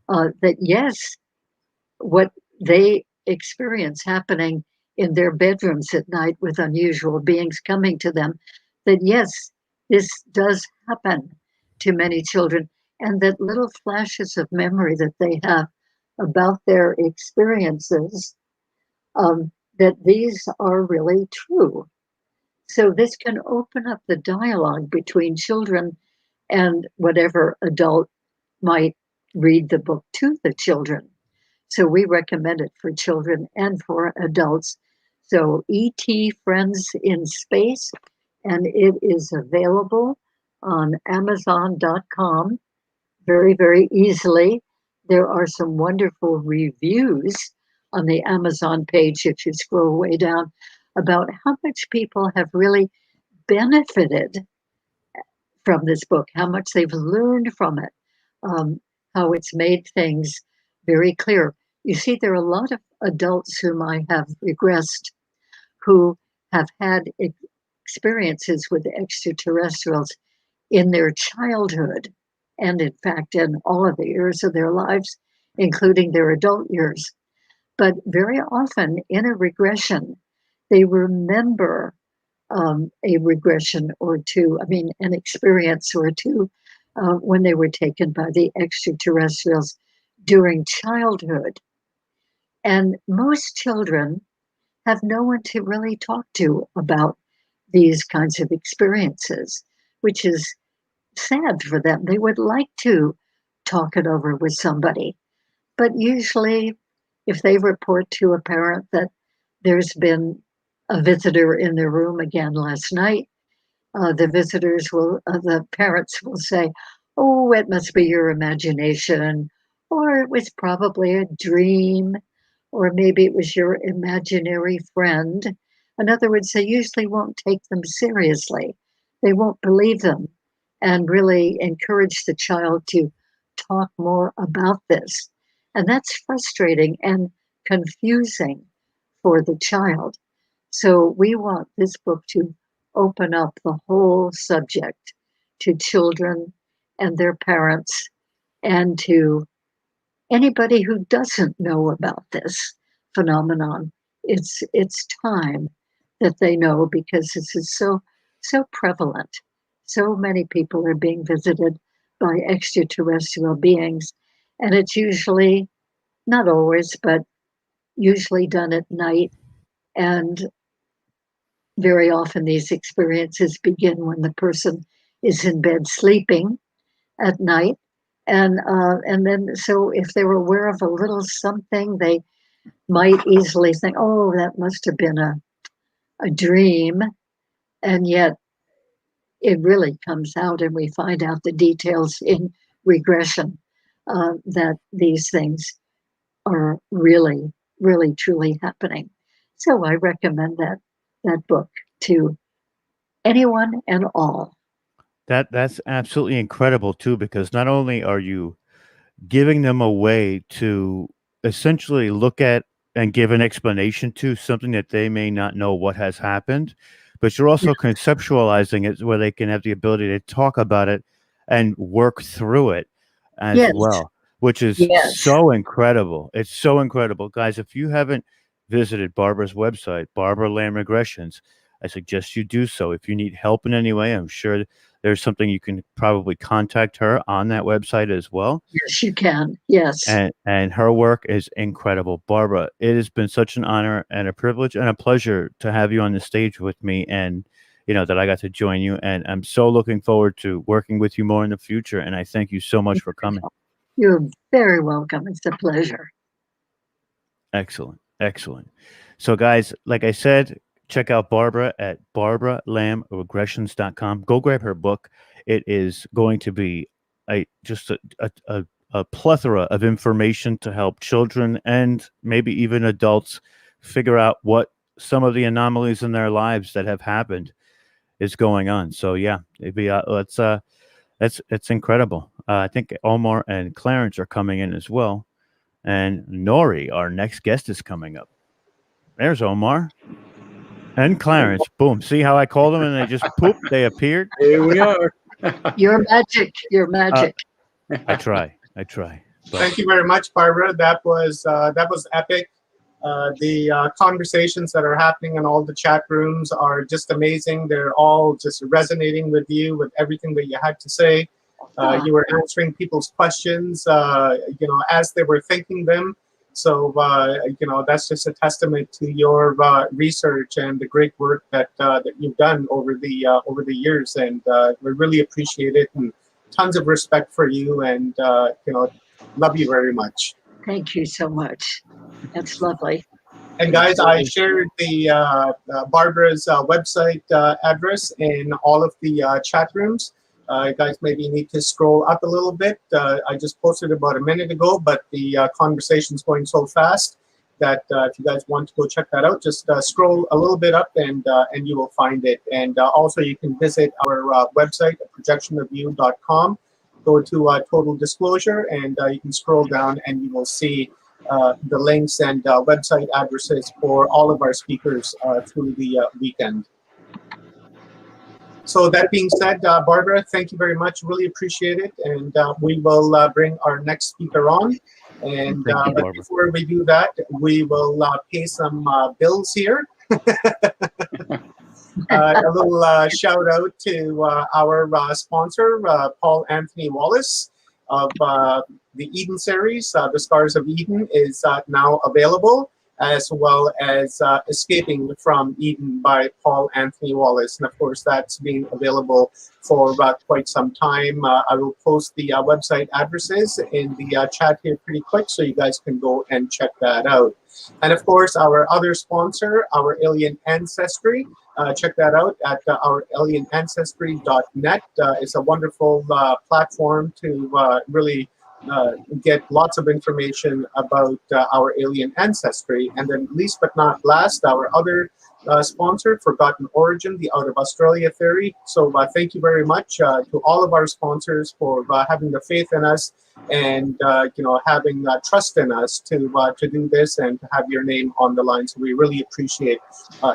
that yes, what they experience happening in their bedrooms at night with unusual beings coming to them, that yes, this does happen to many children, and that little flashes of memory that they have about their experiences, that these are really true. So this can open up the dialogue between children and whatever adult might read the book to the children. So we recommend it for children and for adults. So E.T. Friends in Space, and it is available on Amazon.com very, very easily. there are some wonderful reviews on the Amazon page, if you scroll way down, about how much people have really benefited from this book, how much they've learned from it, how it's made things very clear. You see, there are a lot of adults whom I have regressed who have had experiences with extraterrestrials in their childhood, and in fact, in all of the years of their lives, including their adult years. But very often in a regression, they remember a regression or two, an experience or two when they were taken by the extraterrestrials during childhood. And most children have no one to really talk to about these kinds of experiences, which is sad for them. They would like to talk it over with somebody. But usually, if they report to a parent that there's been a visitor in their room again last night, the parents will say, "Oh, it must be your imagination," or "It was probably a dream," or maybe it was your imaginary friend. In other words, they usually won't take them seriously. They won't believe them and really encourage the child to talk more about this. And that's frustrating and confusing for the child. So we want this book to open up the whole subject to children and their parents and to anybody who doesn't know about this phenomenon. It's time that they know, because this is so prevalent. So many people are being visited by extraterrestrial beings, and it's usually, not always, but usually done at night. And very often these experiences begin when the person is in bed sleeping at night. And then, so if they were aware of a little something, they might easily think, "Oh, that must have been a dream." And yet it really comes out, and we find out the details in regression that these things are really, really, truly happening. So I recommend that book to anyone and all. That's absolutely incredible too, because not only are you giving them a way to essentially look at and give an explanation to something that they may not know what has happened, but you're also conceptualizing it where they can have the ability to talk about it and work through it as Yes. well, which is Yes. so incredible. It's so incredible. Guys, if you haven't visited Barbara's website, Barbara Lamb Regressions, I suggest you do so. If you need help in any way, I'm sure there's something you can probably contact her on that website as well. Yes, you can. Yes. And her work is incredible. Barbara, it has been such an honor and a privilege and a pleasure to have you on the stage with me, and that I got to join you. And I'm so looking forward to working with you more in the future. And I thank you so much for coming. You're very welcome. It's a pleasure. Excellent. Excellent. So guys, like I said, check out Barbara at barbaralamregressions.com. Go grab her book. It is going to be just a plethora of information to help children and maybe even adults figure out what some of the anomalies in their lives that have happened is going on. So yeah, it'd be it's incredible. I think Omar and Clarence are coming in as well, and Nori, our next guest, is coming up. There's Omar and Clarence. Boom! See how I called them and they just poop? They appeared. Here we are. You're magic. You're magic. I try. But Thank you very much, Barbara. That was epic. The conversations that are happening in all the chat rooms are just amazing. They're all just resonating with you, with everything that you had to say. You were answering people's questions, as they were thinking them. So, that's just a testament to your research and the great work that you've done over the years. And we really appreciate it, and tons of respect for you, and love you very much. Thank you so much. That's lovely. And guys, I shared the Barbara's website address in all of the chat rooms. Guys maybe need to scroll up a little bit. I just posted about a minute ago, but the conversation's going so fast that if you guys want to go check that out, just scroll a little bit up and you will find it. And also you can visit our website, projectionofview.com. Go to Total Disclosure, and you can scroll down and you will see the links and website addresses for all of our speakers through the weekend. So that being said, Barbara, thank you very much. Really appreciate it. And we will bring our next speaker on. And but before we do that, we will pay some bills here. A little shout out to our sponsor, Paul Anthony Wallace of the Eden series. The Scars of Eden is now available, as well as Escaping from Eden by Paul Anthony Wallace. And of course, that's been available for quite some time. I will post the website addresses in the chat here pretty quick, so you guys can go and check that out. And of course, our other sponsor, Our Alien Ancestry. Check that out at ouralienancestry.net. It's a wonderful platform to really get lots of information about our alien ancestry. And then least but not last, our other sponsor, Forgotten Origin, the Out of Australia Theory. So thank you very much to all of our sponsors for having the faith in us and having trust in us to do this and to have your name on the line. So we really appreciate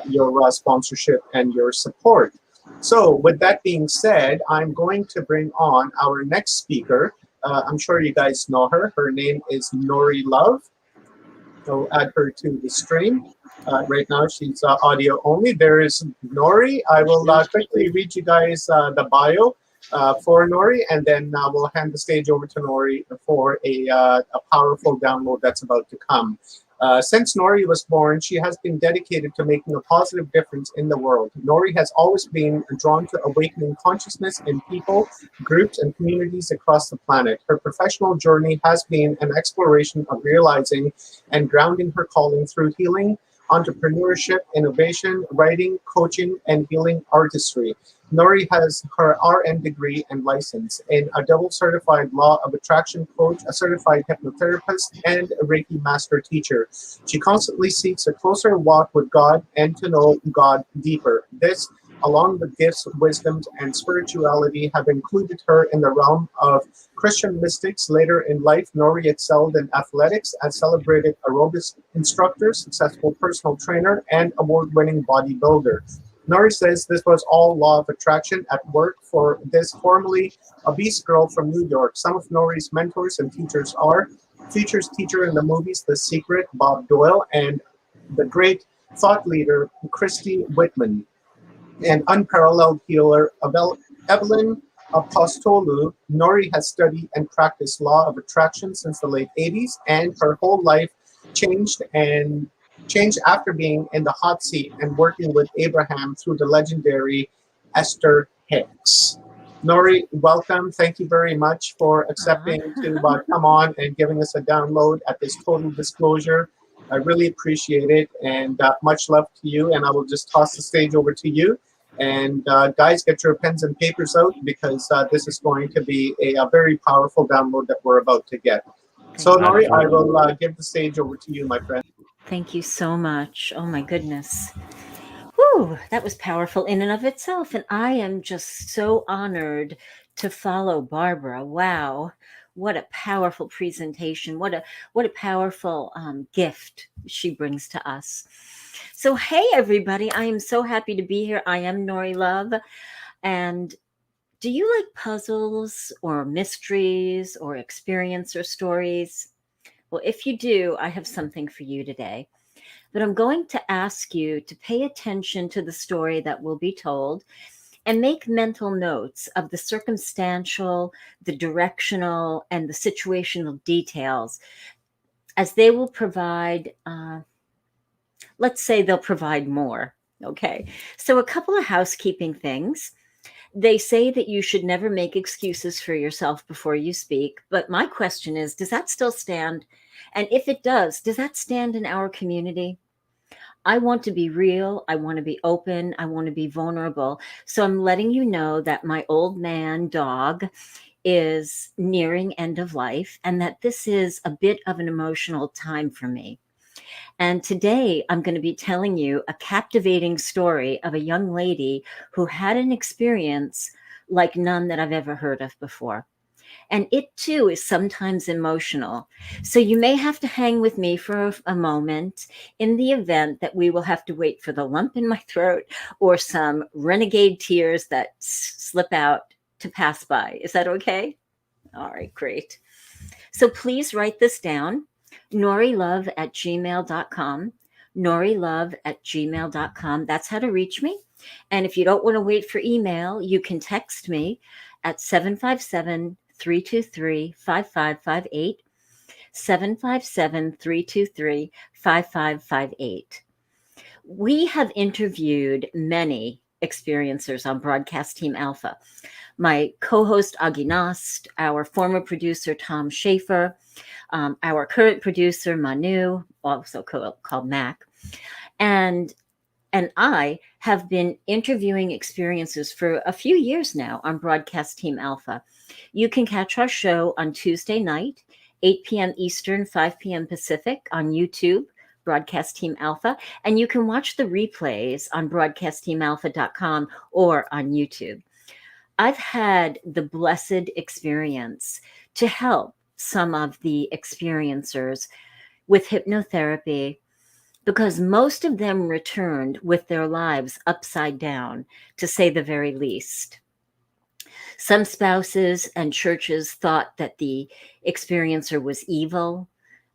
your sponsorship and your support. So with that being said, I'm going to bring on our next speaker. I'm sure you guys know her. Her name is Nori Love. So add her to the stream. Right now, she's audio only. There is Nori. I will quickly read you guys the bio for Nori, and then we'll hand the stage over to Nori for a powerful download that's about to come. Since Nori was born, she has been dedicated to making a positive difference in the world. Nori has always been drawn to awakening consciousness in people, groups, and communities across the planet. Her professional journey has been an exploration of realizing and grounding her calling through healing, entrepreneurship, innovation, writing, coaching, and healing artistry. Nori has her RN degree and license in a double certified law of attraction coach, a certified hypnotherapist, and a Reiki master teacher. She constantly seeks a closer walk with God and to know God deeper. This, along with gifts, wisdoms, and spirituality, have included her in the realm of Christian mystics. Later in life, Nori excelled in athletics as celebrated aerobics instructor, successful personal trainer, and award-winning bodybuilder. Nori says this was all law of attraction at work for this formerly obese girl from New York. Some of Nori's mentors and teachers are features teacher in the movies The Secret, Bob Doyle, and the great thought leader, Christy Whitman, and unparalleled healer, Evelyn Apostolou. Nori has studied and practiced law of attraction since the late 80s, and her whole life changed after being in the hot seat and working with Abraham through the legendary Esther Hicks. Nori, welcome. Thank you very much for accepting to come on and giving us a download at this Total Disclosure. I really appreciate it, and much love to you. And I will just toss the stage over to you. And guys, get your pens and papers out, because this is going to be a very powerful download that we're about to get. So Nori, I will give the stage over to you, my friend. Thank you so much. Oh my goodness. Whew, that was powerful in and of itself. And I am just so honored to follow Barbara. Wow. What a powerful presentation. What a powerful gift she brings to us. So, hey, everybody. I am so happy to be here. I am Nori Love. And do you like puzzles or mysteries or experiencer stories? Well, if you do, I have something for you today. But I'm going to ask you to pay attention to the story that will be told and make mental notes of the circumstantial, the directional, and the situational details, as they will provide, let's say they'll provide more. Okay, so a couple of housekeeping things. They say that you should never make excuses for yourself before you speak. But my question is, does that still stand? And if it does that stand in our community? I want to be real. I want to be open. I want to be vulnerable. So I'm letting you know that my old man dog is nearing end of life and that this is a bit of an emotional time for me. And today I'm going to be telling you a captivating story of a young lady who had an experience like none that I've ever heard of before. And it too is sometimes emotional. So you may have to hang with me for a moment in the event that we will have to wait for the lump in my throat or some renegade tears that slip out to pass by. Is that okay? All right, great. So please write this down. NoriLove@gmail.com. NoriLove@gmail.com. That's how to reach me. And if you don't want to wait for email, you can text me at 757-323-5558. 757-323-5558. We have interviewed many experiencers on Broadcast Team Alpha. My co-host Aage Nost, our former producer Tom Schaefer, our current producer Manu, also called Mac, and I have been interviewing experiencers for a few years now on Broadcast Team Alpha. You can catch our show on Tuesday night, 8 p.m. Eastern, 5 p.m. Pacific on YouTube, Broadcast Team Alpha, and you can watch the replays on broadcastteamalpha.com or on YouTube. I've had the blessed experience to help some of the experiencers with hypnotherapy because most of them returned with their lives upside down, to say the very least. Some spouses and churches thought that the experiencer was evil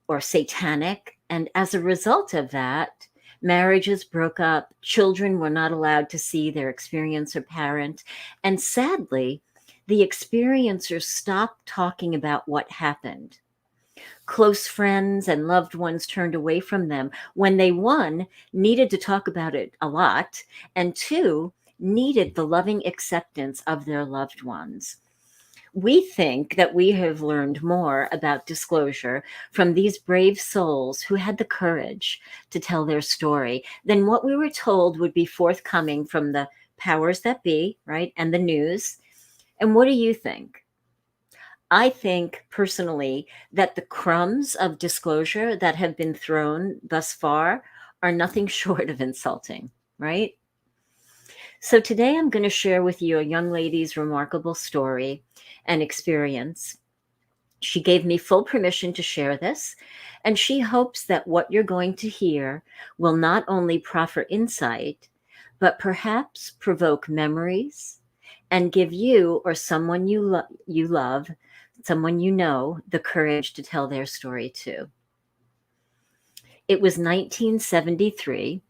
or satanic, and as a result of that, marriages broke up, children were not allowed to see their experiencer parent, and sadly, the experiencers stopped talking about what happened. Close friends and loved ones turned away from them when they, one, needed to talk about it a lot, and two, needed the loving acceptance of their loved ones. We think that we have learned more about disclosure from these brave souls who had the courage to tell their story than what we were told would be forthcoming from the powers that be, right, and the news. And what do you think? I think personally that the crumbs of disclosure that have been thrown thus far are nothing short of insulting, right? So today I'm going to share with you a young lady's remarkable story and experience. She gave me full permission to share this, and she hopes that what you're going to hear will not only proffer insight, but perhaps provoke memories and give you or someone you love, someone you know, the courage to tell their story too. It was 1973.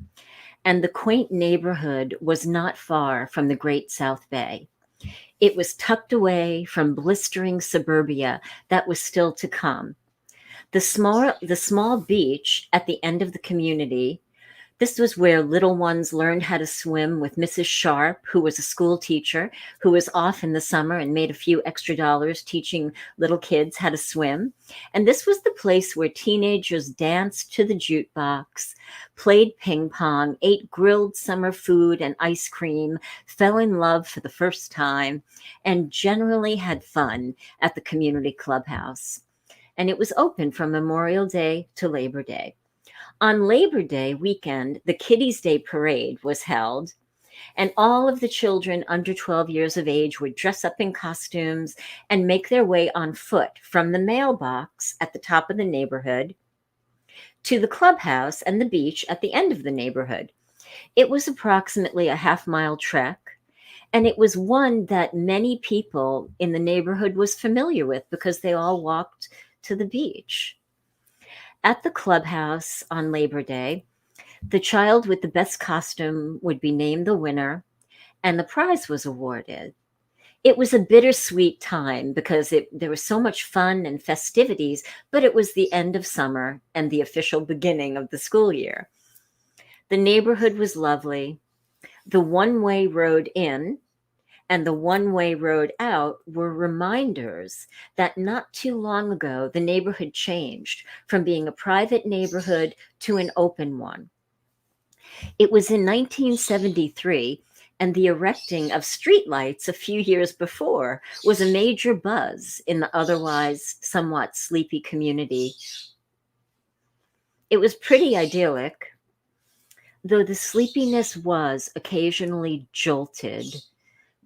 And the quaint neighborhood was not far from the Great South Bay. It was tucked away from blistering suburbia that was still to come. The small beach at the end of the community, this was where little ones learned how to swim with Mrs. Sharp, who was a school teacher, who was off in the summer and made a few extra dollars teaching little kids how to swim. And this was the place where teenagers danced to the jukebox, played ping pong, ate grilled summer food and ice cream, fell in love for the first time, and generally had fun at the community clubhouse. And it was open from Memorial Day to Labor Day. On Labor Day weekend, the Kiddies' Day Parade was held, and all of the children under 12 years of age would dress up in costumes and make their way on foot from the mailbox at the top of the neighborhood to the clubhouse and the beach at the end of the neighborhood. It was approximately a half-mile trek, and it was one that many people in the neighborhood was familiar with because they all walked to the beach. At the clubhouse on Labor Day, the child with the best costume would be named the winner, and the prize was awarded. It was a bittersweet time because there was so much fun and festivities, but it was the end of summer and the official beginning of the school year. The neighborhood was lovely. The one-way road in and the one-way road out were reminders that not too long ago, the neighborhood changed from being a private neighborhood to an open one. It was in 1973, and the erecting of streetlights a few years before was a major buzz in the otherwise somewhat sleepy community. It was pretty idyllic, though the sleepiness was occasionally jolted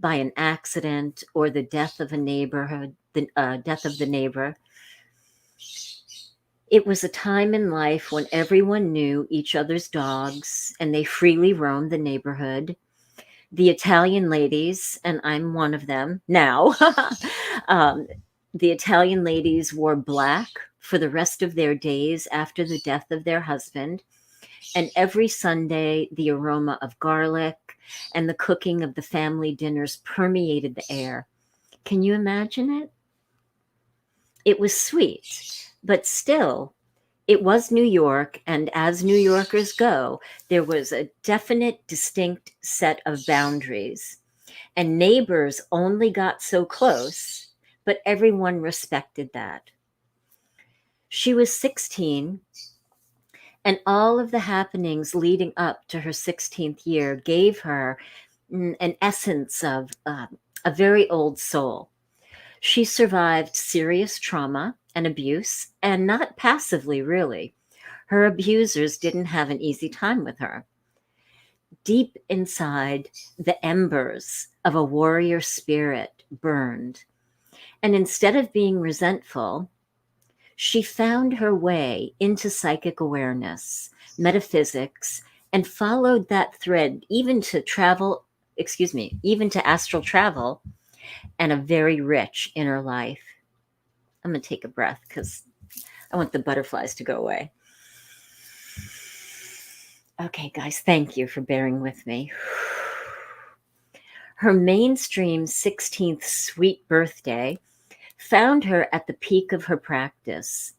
by an accident or the death of a neighborhood, the death of the neighbor. It was a time in life when everyone knew each other's dogs and they freely roamed the neighborhood. The Italian ladies, and I'm one of them now, the Italian ladies wore black for the rest of their days after the death of their husband. And every Sunday, the aroma of garlic and the cooking of the family dinners permeated the air. Can you imagine it? It was sweet, but still, it was New York, and as New Yorkers go, there was a definite, distinct set of boundaries. And neighbors only got so close, but everyone respected that. She was 16, and all of the happenings leading up to her 16th year gave her an essence of a very old soul. She survived serious trauma and abuse, and not passively, really. Her abusers didn't have an easy time with her. Deep inside, the embers of a warrior spirit burned. And instead of being resentful, she found her way into psychic awareness, metaphysics, and followed that thread even to astral travel and a very rich inner life. I'm going to take a breath because I want the butterflies to go away. Okay, guys, thank you for bearing with me. Her mainstream 16th sweet birthday found her at the peak of her practice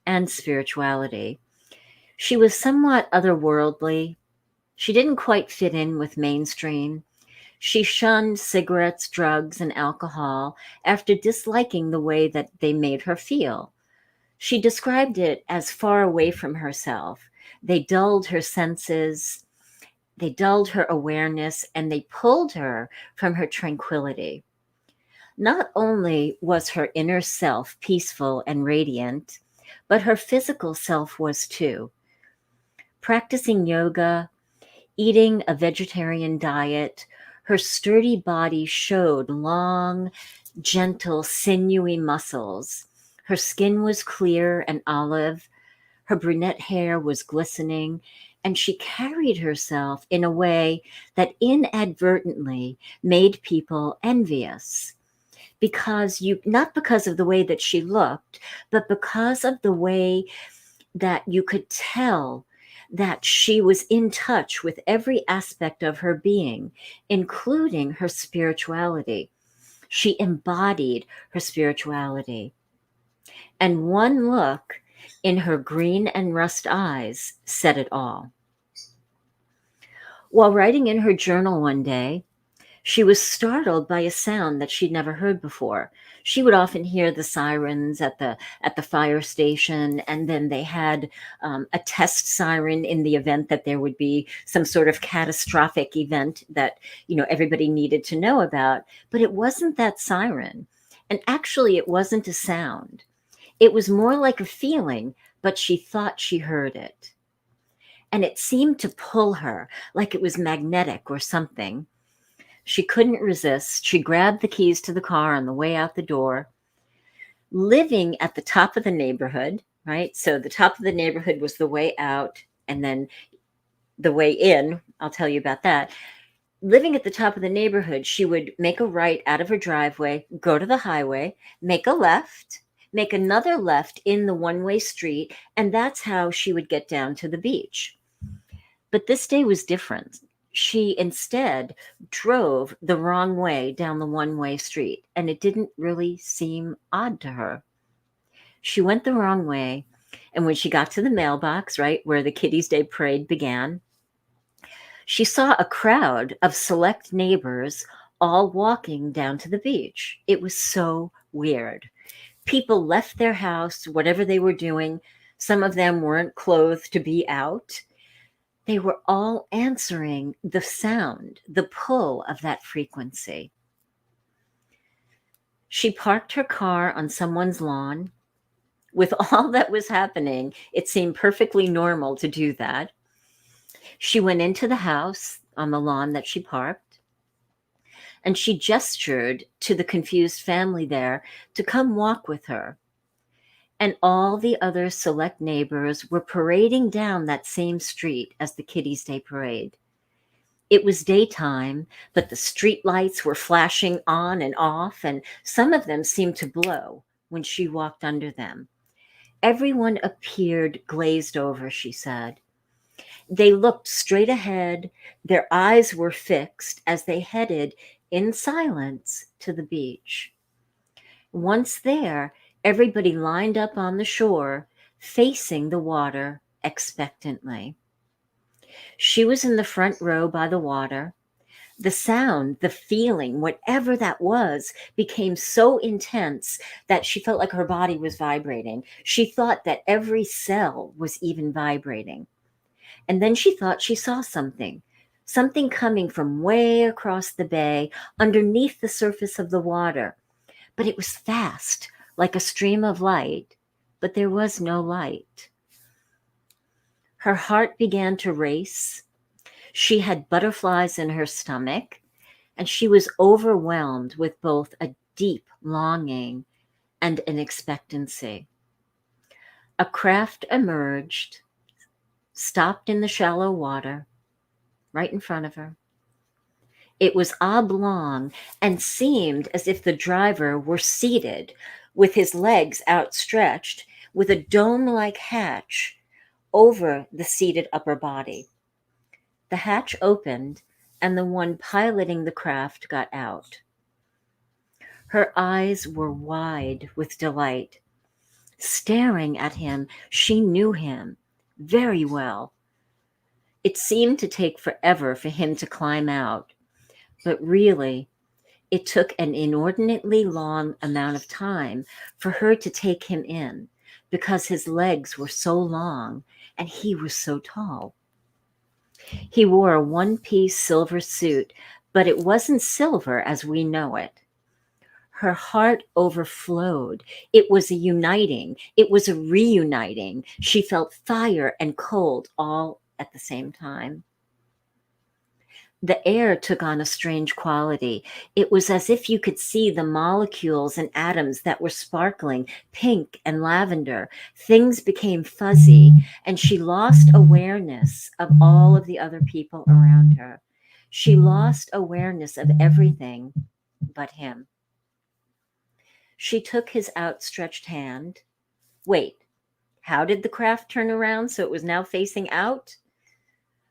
and spirituality. She was somewhat otherworldly. She didn't quite fit in with mainstream. She shunned cigarettes, drugs, and alcohol after disliking the way that they made her feel. She described it as far away from herself. They dulled her senses, they dulled her awareness, and they pulled her from her tranquility. Not only was her inner self peaceful and radiant, but her physical self was too. Practicing yoga, eating a vegetarian diet, her sturdy body showed long, gentle, sinewy muscles. Her skin was clear and olive. Her brunette hair was glistening, and she carried herself in a way that inadvertently made people envious. Not because of the way that she looked, but because of the way that you could tell that she was in touch with every aspect of her being, including her spirituality. She embodied her spirituality. And one look in her green and rust eyes said it all. While writing in her journal one day, she was startled by a sound that she'd never heard before. She would often hear the sirens at the fire station, and then they had a test siren in the event that there would be some sort of catastrophic event that everybody needed to know about. But it wasn't that siren, and actually, it wasn't a sound. It was more like a feeling, but she thought she heard it, and it seemed to pull her like it was magnetic or something. She couldn't resist. She grabbed the keys to the car on the way out the door. Living at the top of the neighborhood, right? So the top of the neighborhood was the way out, and then the way in, I'll tell you about that. Living at the top of the neighborhood, she would make a right out of her driveway, go to the highway, make a left, make another left in the one-way street, and that's how she would get down to the beach. But this day was different. She instead drove the wrong way down the one-way street, and it didn't really seem odd to her. She went the wrong way, and when she got to the mailbox, right, where the Kiddies' Day Parade began, she saw a crowd of select neighbors all walking down to the beach. It was so weird. People left their house, whatever they were doing. Some of them weren't clothed to be out. They were all answering the sound, the pull of that frequency. She parked her car on someone's lawn. With all that was happening, it seemed perfectly normal to do that. She went into the house on the lawn that she parked, and she gestured to the confused family there to come walk with her. And all the other select neighbors were parading down that same street as the Kiddies' Day Parade. It was daytime, but the street lights were flashing on and off, and some of them seemed to blow when she walked under them. Everyone appeared glazed over, she said. They looked straight ahead. Their eyes were fixed as they headed in silence to the beach. Once there, everybody lined up on the shore, facing the water expectantly. She was in the front row by the water. The sound, the feeling, whatever that was, became so intense that she felt like her body was vibrating. She thought that every cell was even vibrating. And then she thought she saw something coming from way across the bay underneath the surface of the water. But it was fast, like a stream of light, but there was no light. Her heart began to race. She had butterflies in her stomach, and she was overwhelmed with both a deep longing and an expectancy. A craft emerged, stopped in the shallow water, right in front of her. It was oblong and seemed as if the driver were seated with his legs outstretched, with a dome-like hatch over the seated upper body. The hatch opened, and the one piloting the craft got out. Her eyes were wide with delight. Staring at him, she knew him very well. It seemed to take forever for him to climb out, but really, it took an inordinately long amount of time for her to take him in, because his legs were so long and he was so tall. He wore a one-piece silver suit, but it wasn't silver as we know it. Her heart overflowed. It was a uniting. It was a reuniting. She felt fire and cold all at the same time. The air took on a strange quality. It was as if you could see the molecules and atoms that were sparkling, pink and lavender. Things became fuzzy, and she lost awareness of all of the other people around her. She lost awareness of everything but him. She took his outstretched hand. Wait, how did the craft turn around so it was now facing out?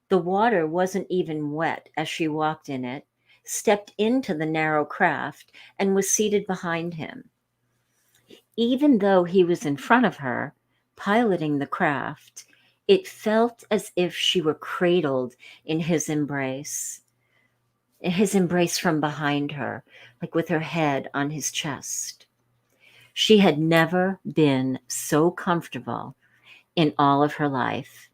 The water wasn't even wet as she walked in it, stepped into the narrow craft, and was seated behind him. Even though he was in front of her, piloting the craft, it felt as if she were cradled in his embrace from behind her, like with her head on his chest. She had never been so comfortable in all of her life.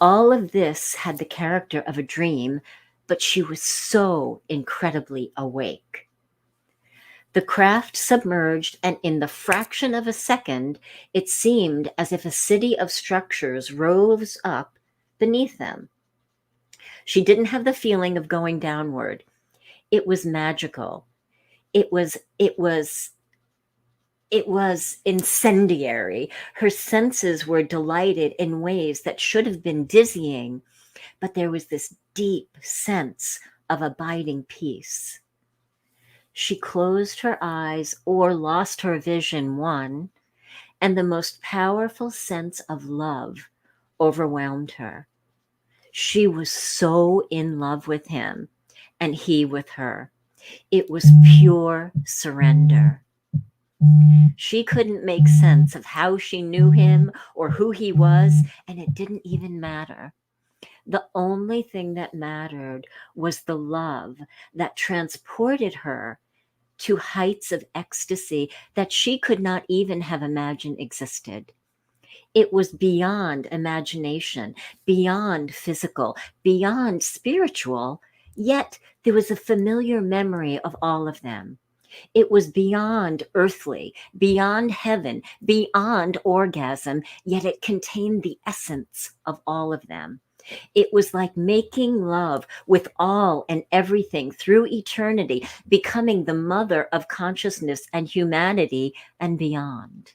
All of this had the character of a dream, but she was so incredibly awake. The craft submerged, and in the fraction of a second, it seemed as if a city of structures rose up beneath them. She didn't have the feeling of going downward. It was magical. It was incendiary. Her senses were delighted in ways that should have been dizzying, but there was this deep sense of abiding peace. She closed her eyes or lost her vision, one, and the most powerful sense of love overwhelmed her. She was so in love with him, and he with her. It was pure surrender. She couldn't make sense of how she knew him or who he was, and it didn't even matter. The only thing that mattered was the love that transported her to heights of ecstasy that she could not even have imagined existed. It was beyond imagination, beyond physical, beyond spiritual, yet there was a familiar memory of all of them. It was beyond earthly, beyond heaven, beyond orgasm, yet it contained the essence of all of them. It was like making love with all and everything through eternity, becoming the mother of consciousness and humanity and beyond.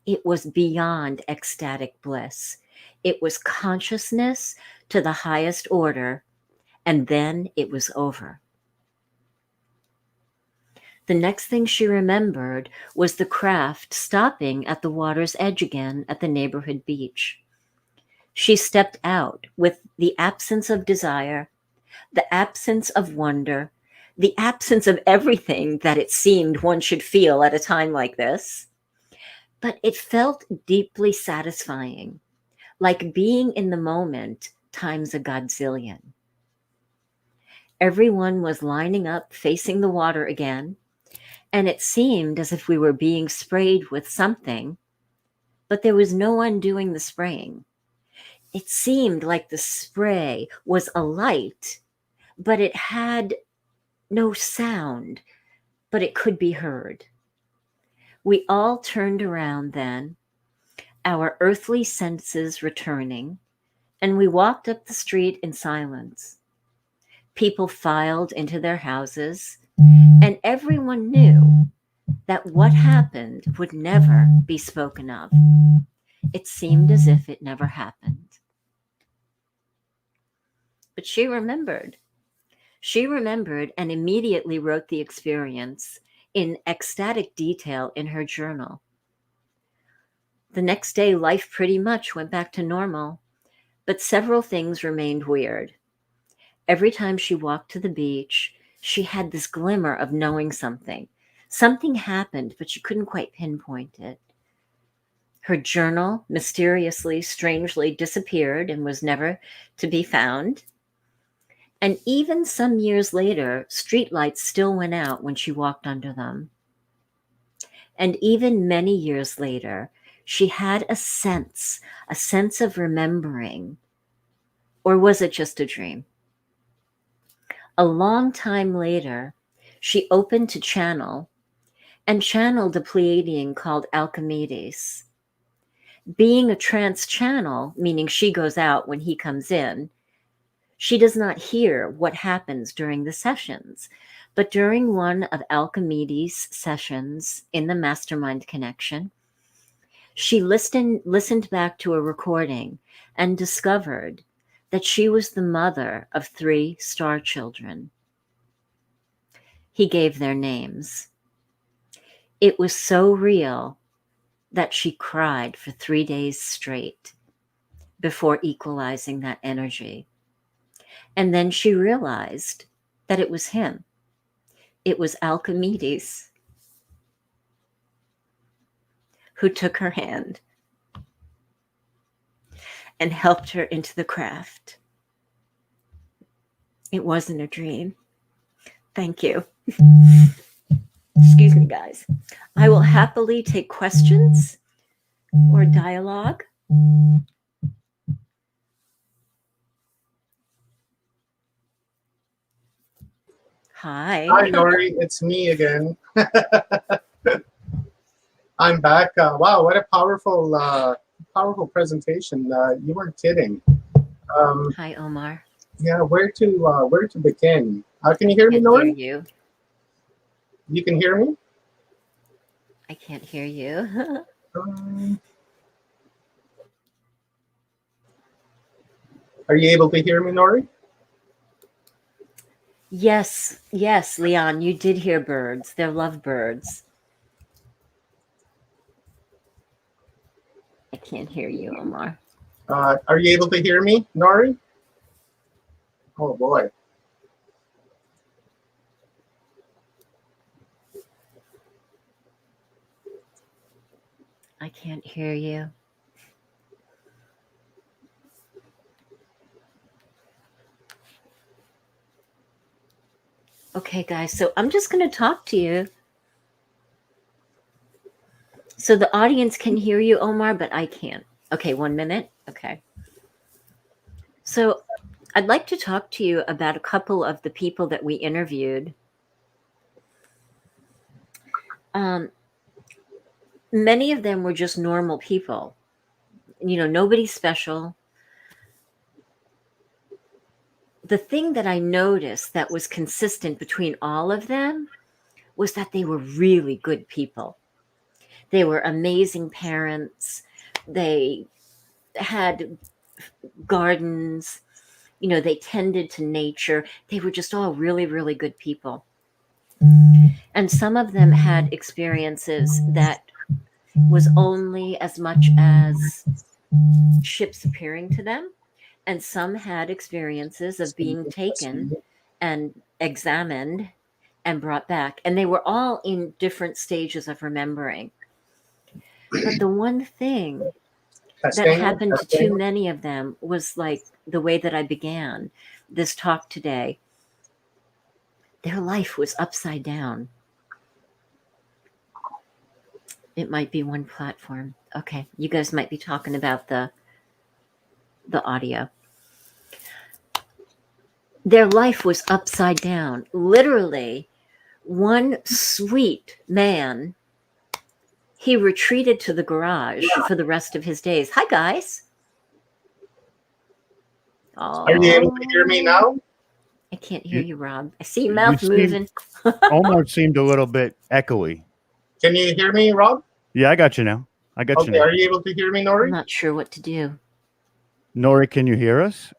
It was beyond ecstatic bliss. It was consciousness to the highest order, and then it was over. The next thing she remembered was the craft stopping at the water's edge again at the neighborhood beach. She stepped out with the absence of desire, the absence of wonder, the absence of everything that it seemed one should feel at a time like this. But it felt deeply satisfying, like being in the moment times a godzillion. Everyone was lining up facing the water again, and it seemed as if we were being sprayed with something, but there was no one doing the spraying. It seemed like the spray was a light, but it had no sound, but it could be heard. We all turned around then, our earthly senses returning, and we walked up the street in silence. People filed into their houses, and everyone knew that what happened would never be spoken of. It seemed as if it never happened. But she remembered. She remembered and immediately wrote the experience in ecstatic detail in her journal. The next day, life pretty much went back to normal, but several things remained weird. Every time she walked to the beach, she had this glimmer of knowing something. Something happened, but she couldn't quite pinpoint it. Her journal mysteriously, strangely disappeared and was never to be found. And even some years later, streetlights still went out when she walked under them. And even many years later, she had a sense of remembering. Or was it just a dream? A long time later, she opened to channel and channeled a Pleiadian called Alchemedes. Being a trance channel, meaning she goes out when he comes in, she does not hear what happens during the sessions. But during one of Alchemedes' sessions in the Mastermind Connection, she listened back to a recording and discovered that she was the mother of 3 star children. He gave their names. It was so real that she cried for 3 days straight before equalizing that energy. And then she realized that it was him. It was Alchemedes who took her hand and helped her into the craft. It wasn't a dream. Thank you. Excuse me, guys. I will happily take questions or dialogue. Hi. Hi, Nori. It's me again. I'm back. Wow, what a powerful presentation. You weren't kidding. Hi, Omar. Yeah, where to begin? Can you hear me, I can't Nori? hear you. You can hear me? I can't hear you. Are you able to hear me, Nori? Yes, Leon, you did hear birds. They're lovebirds. I can't hear you, Omar. Are you able to hear me, Nori? Oh boy. I can't hear you. Okay, guys, so I'm just going to talk to you. So the audience can hear you, Omar, but I can't. Okay, 1 minute. Okay. So I'd like to talk to you about a couple of the people that we interviewed. Many of them were just normal people. You know, nobody special. The thing that I noticed that was consistent between all of them was that they were really good people. They were amazing parents. They had gardens. You know, they tended to nature. They were just all really, really good people. And some of them had experiences that was only as much as ships appearing to them. And some had experiences of being taken and examined and brought back. And they were all in different stages of remembering. But the one thing that happened to too many of them was like the way that I began this talk today. Their life was upside down. It might be one platform. Okay, you guys might be talking about the audio. Their life was upside down. Literally, one sweet man, he retreated to the garage for the rest of his days. Hi, guys. Are you able to hear me now? I can't hear you, Rob. I see your mouth moving. Omar seemed a little bit echoey. Can you hear me, Rob? Yeah, I got you now. I got you now. Are you able to hear me, Nori? I'm not sure what to do. Nori, can you hear us?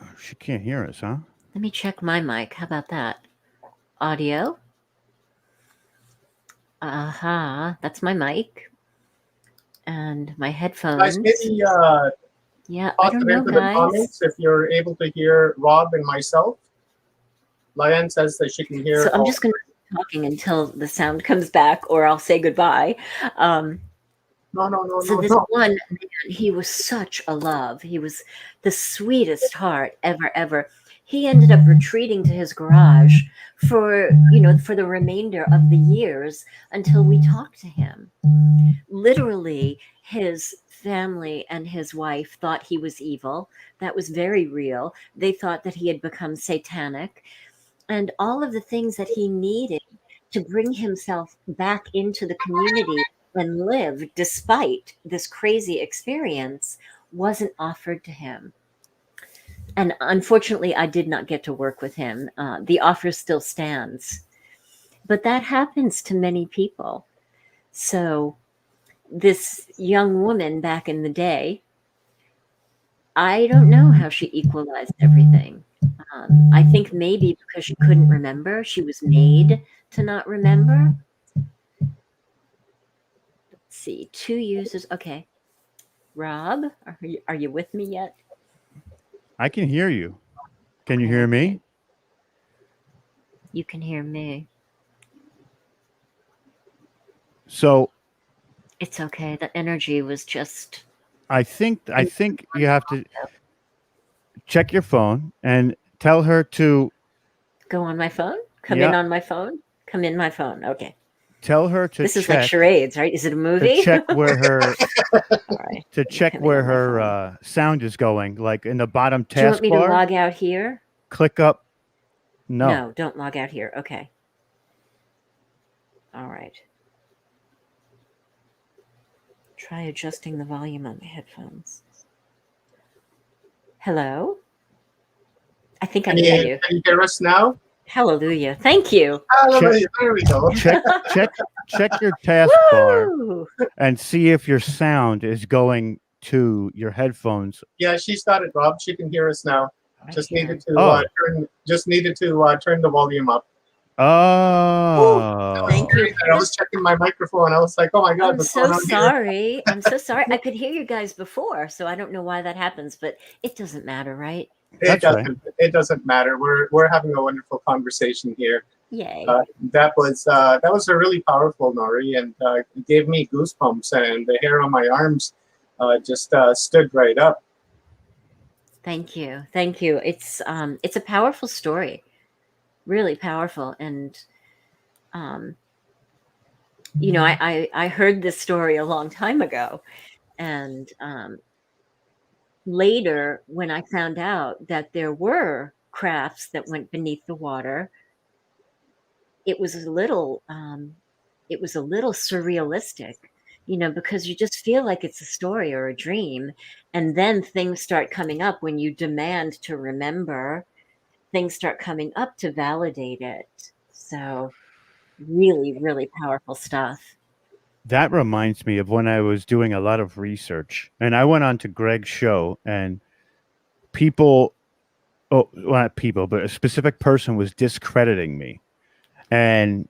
Oh, she can't hear us, huh? Let me check my mic. How about that? Audio. That's my mic. And my headphones. Guys, maybe yeah, I don't know, into guys. the comments if you're able to hear Rob and myself. Liane says that she can hear. So I'm just going to keep talking until the sound comes back, or I'll say goodbye. No. So this one man, he was such a love. He was the sweetest heart ever. He ended up retreating to his garage for the remainder of the years until we talked to him. Literally, his family and his wife thought he was evil. That was very real. They thought that he had become satanic. And all of the things that he needed to bring himself back into the community and live despite this crazy experience wasn't offered to him. And unfortunately, I did not get to work with him. The offer still stands. But that happens to many people. So this young woman back in the day, I don't know how she equalized everything. I think maybe because she couldn't remember, she was made to not remember. Let's see, 2 users. Okay. Rob, are you with me yet? I can hear you. Can you hear me? You can hear me. So it's okay. The energy was just. I think you have to check your phone and tell her to go on my phone. Come in on my phone. Come in my phone. Okay. Tell her to. This is like charades, right? Is it a movie? To check where her. All right. To check where her sound is going, like in the bottom taskbar. Do you want me to log out here? Click up. No, don't log out here. Okay. All right. Try adjusting the volume on my headphones. Hello? I think I hear you. Can you hear us now? Hallelujah. Thank you. Hallelujah. There we go. Check your taskbar and see if your sound is going to your headphones. Yeah, she's got it, Rob. She can hear us now. Just needed to turn the volume up. Oh, thank you. I was checking my microphone. I was like, "Oh my God!" I'm so sorry. I'm so sorry. I could hear you guys before, so I don't know why that happens, but it doesn't matter, right? It doesn't matter. We're having a wonderful conversation here. Yay! That was a really powerful, Nori, and it gave me goosebumps, and the hair on my arms just stood right up. Thank you. It's a powerful story, really powerful, and You know, I heard this story a long time ago, and later when I found out that there were crafts that went beneath the water, it was a little surrealistic, you know, because you just feel like it's a story or a dream, and then things start coming up when you demand to remember. Things start coming up to validate it. So really, really powerful stuff. That reminds me of when I was doing a lot of research, and I went on to Greg's show, and people, oh, well, not people, but a specific person was discrediting me. And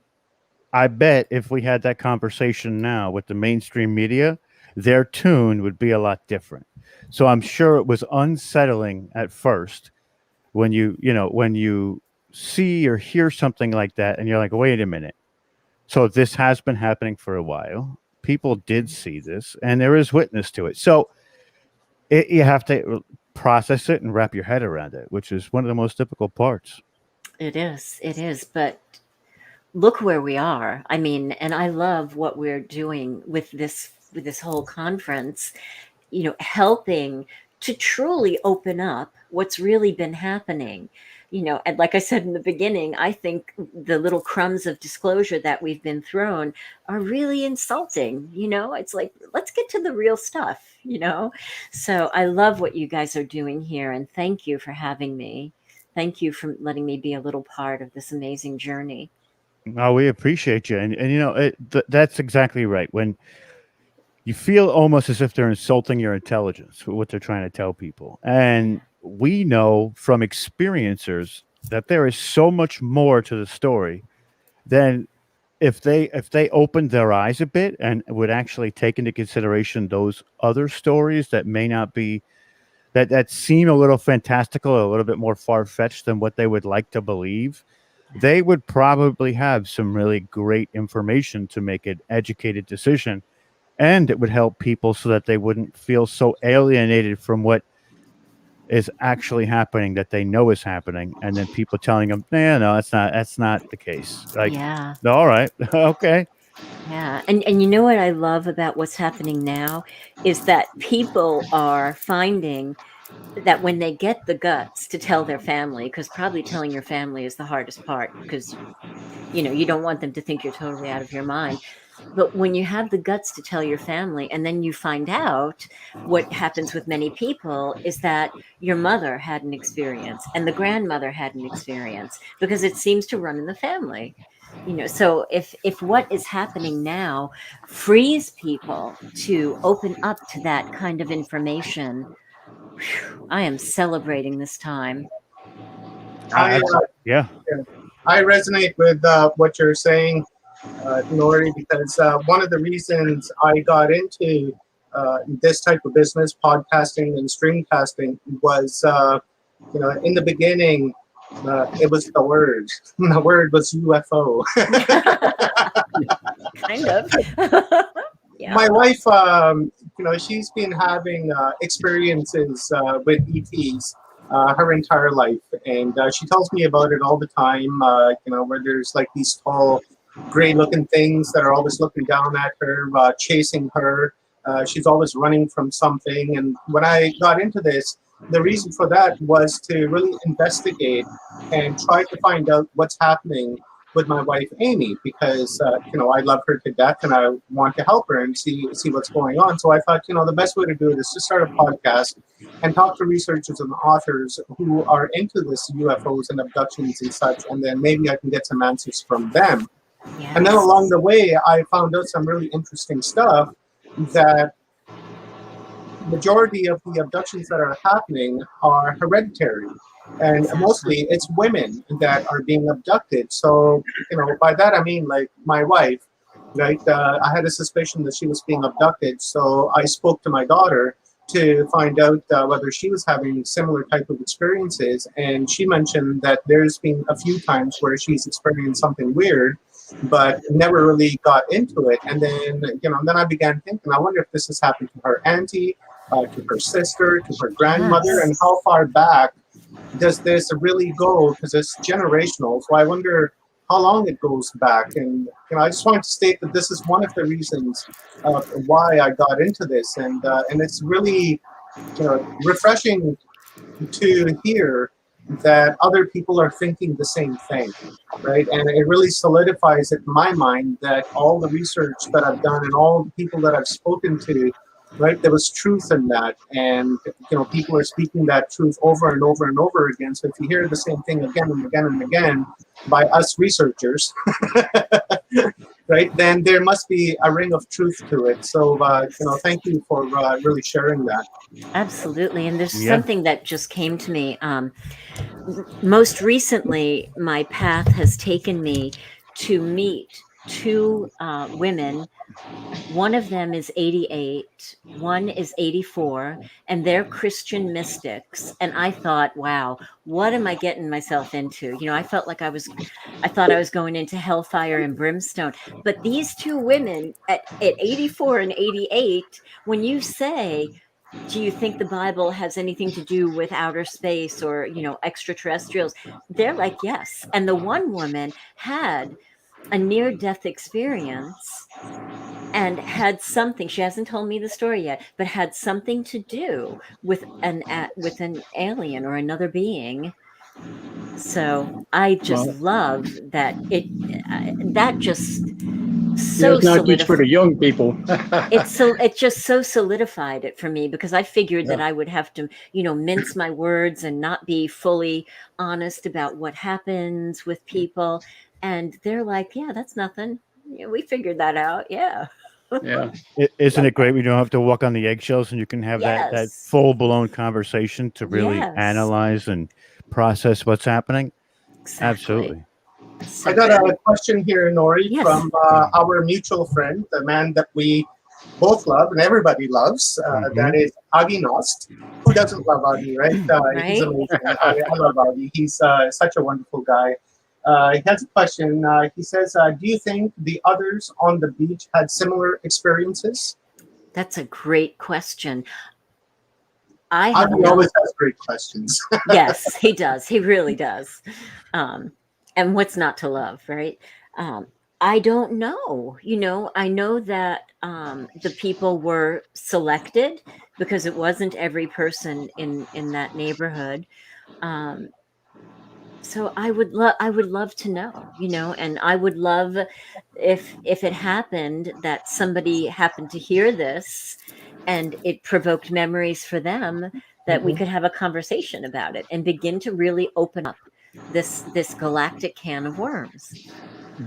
I bet if we had that conversation now with the mainstream media, their tune would be a lot different. So I'm sure it was unsettling at first when when you see or hear something like that, and you're like, wait a minute. So this has been happening for a while. People did see this, and there is witness to it. So you have to process it and wrap your head around it, which is one of the most difficult parts. It is, but look where we are. I mean, and I love what we're doing with this whole conference, you know, helping to truly open up what's really been happening. You know, and like I said in the beginning, I think the little crumbs of disclosure that we've been thrown are really insulting. You know, it's like, let's get to the real stuff, you know? So I love what you guys are doing here, and thank you for having me. Thank you for letting me be a little part of this amazing journey. Oh, we appreciate you. And you know, that's exactly right. When you feel almost as if they're insulting your intelligence with what they're trying to tell people. And we know from experiencers that there is so much more to the story than if they opened their eyes a bit and would actually take into consideration those other stories that may not be that seem a little fantastical, a little bit more far-fetched than what they would like to believe. They would probably have some really great information to make an educated decision, and it would help people so that they wouldn't feel so alienated from what is actually happening that they know is happening, and then people telling them, "Nah, no, that's not the case." Like, Yeah. all right, okay. Yeah. And you know what I love about what's happening now is that people are finding that when they get the guts to tell their family, because probably telling your family is the hardest part, because you know, you don't want them to think you're totally out of your mind. But when you have the guts to tell your family, and then you find out, what happens with many people is that your mother had an experience and the grandmother had an experience, because it seems to run in the family. You know, so if what is happening now frees people to open up to that kind of information, whew, I am celebrating this time. Yeah. I resonate with what you're saying, Nori, because one of the reasons I got into this type of business, podcasting and streamcasting, was, in the beginning, it was the word. The word was UFO. Kind of. Yeah. My wife, she's been having experiences with ETs her entire life, and she tells me about it all the time. Where there's like these tall, gray-looking things that are always looking down at her, chasing her. She's always running from something. And when I got into this, the reason for that was to really investigate and try to find out what's happening with my wife Amy, because I love her to death and I want to help her and see what's going on. So I thought, the best way to do it is to start a podcast and talk to researchers and authors who are into this UFOs and abductions and such, and then maybe I can get some answers from them. Yes. And then along the way, I found out some really interesting stuff, that majority of the abductions that are happening are hereditary. And mostly it's women that are being abducted. So, by that I mean, like my wife, right? I had a suspicion that she was being abducted. So I spoke to my daughter to find out whether she was having similar type of experiences. And she mentioned that there's been a few times where she's experienced something weird, but never really got into it. And then, then I began thinking, I wonder if this has happened to her auntie, to her sister, to her grandmother, and how far back does this really go? Because it's generational. So I wonder how long it goes back. And I just wanted to state that this is one of the reasons why I got into this, and it's really refreshing to hear that other people are thinking the same thing, right? And it really solidifies it in my mind that all the research that I've done and all the people that I've spoken to, right, there was truth in that. And, people are speaking that truth over and over and over again. So if you hear the same thing again and again and again by us researchers, right, then there must be a ring of truth to it. So, thank you for really sharing that. Absolutely. And there's something that just came to me. Most recently, my path has taken me to meet two women. One of them is 88, one is 84, and they're Christian mystics. And I thought, wow, what am I getting myself into? I felt like I thought I was going into hellfire and brimstone. But these two women at 84 and 88, when you say, do you think the Bible has anything to do with outer space or, extraterrestrials? They're like, yes. And the one woman had a near-death experience and had something, she hasn't told me the story yet, but had something to do with an alien or another being. So I just love that that just so it's not just for the young people. it just so solidified it for me, because I figured that I would have to, mince my words and not be fully honest about what happens with people. And they're like, yeah, that's nothing. We figured that out. Yeah. Yeah. Isn't it great? We don't have to walk on the eggshells, and you can have that full blown conversation to really analyze and process what's happening. Exactly. Absolutely. I got a question here, Nori, from our mutual friend, the man that we both love and everybody loves. That is Aage Nost. Who doesn't love Aage, right? He's amazing. I love Aage. He's such a wonderful guy. He has a question. He says, do you think the others on the beach had similar experiences? That's a great question. Aage always has great questions. Yes, he does. He really does. And what's not to love, right? I don't know. I know that the people were selected because it wasn't every person in that neighborhood. So I would love to know, and I would love if it happened that somebody happened to hear this and it provoked memories for them, that we could have a conversation about it and begin to really open up this galactic can of worms.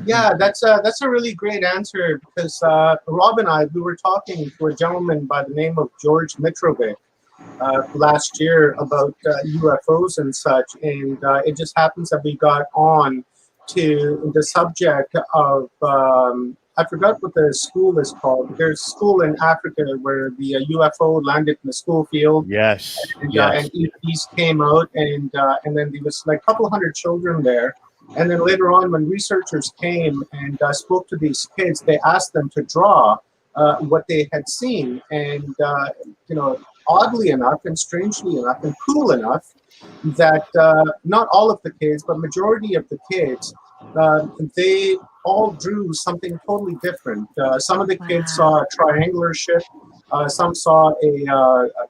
Yeah, that's a really great answer, because Rob and I, we were talking to a gentleman by the name of George Mitrovic last year about UFOs and such, and it just happens that we got on to the subject of I forgot what the school is called. There's a school in Africa where the UFO landed in the school field. Yes. And ETs came out, and then there was like a couple hundred children there. And then later on, when researchers came and spoke to these kids, they asked them to draw what they had seen. And, oddly enough and strangely enough and cool enough, that not all of the kids, but majority of the kids, they all drew something totally different. Some of the kids saw a triangular ship. Some saw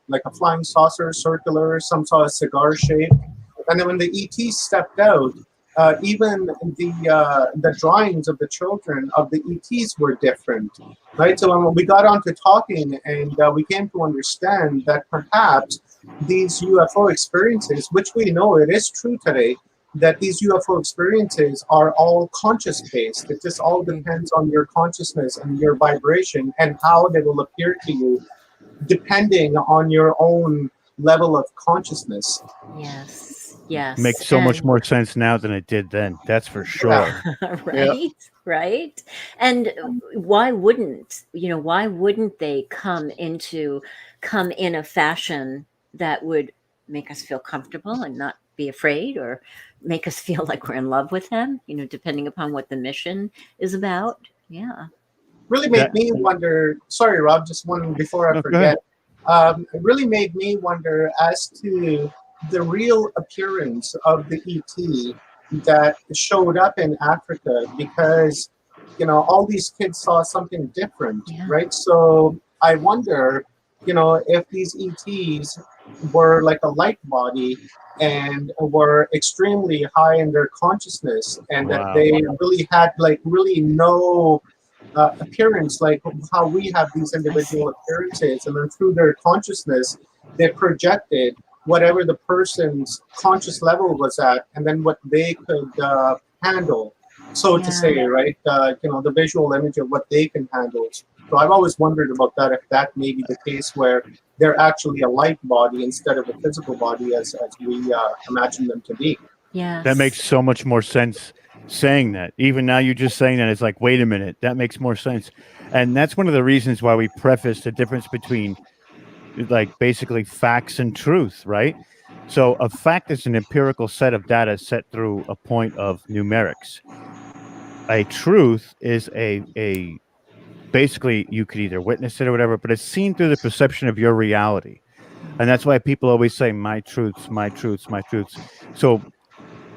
like a flying saucer, circular. Some saw a cigar shape. And then when the ET stepped out, even the drawings of the children of the ETs were different, right? So when we got on to talking, and we came to understand that perhaps these UFO experiences, which we know it is true today, that these UFO experiences are all conscious-based. It just all depends on your consciousness and your vibration and how they will appear to you, depending on your own level of consciousness. Yes. Makes so much more sense now than it did then. That's for sure. Right. And why wouldn't they come in a fashion that would make us feel comfortable and not be afraid, or make us feel like we're in love with them, depending upon what the mission is about. Yeah. Really made me wonder, sorry, Rob, just one before I forget. It really made me wonder as to the real appearance of the ET that showed up in Africa because, all these kids saw something different, right? So I wonder, if these ETs were like a light body and were extremely high in their consciousness, and that Wow. they really had like really no appearance, like how we have these individual appearances, and then through their consciousness, they projected whatever the person's conscious level was at, and then what they could handle, so to say, right? The visual image of what they can handle. So I've always wondered about that, if that may be the case where they're actually a light body instead of a physical body as we imagine them to be. Yes. That makes so much more sense saying that. Even now, you just saying that, it's like, wait a minute, that makes more sense. And that's one of the reasons why we preface the difference between, like, basically facts and truth, right? So a fact is an empirical set of data set through a point of numerics. A truth is a basically, you could either witness it or whatever, but it's seen through the perception of your reality. And that's why people always say, my truths, my truths, my truths. So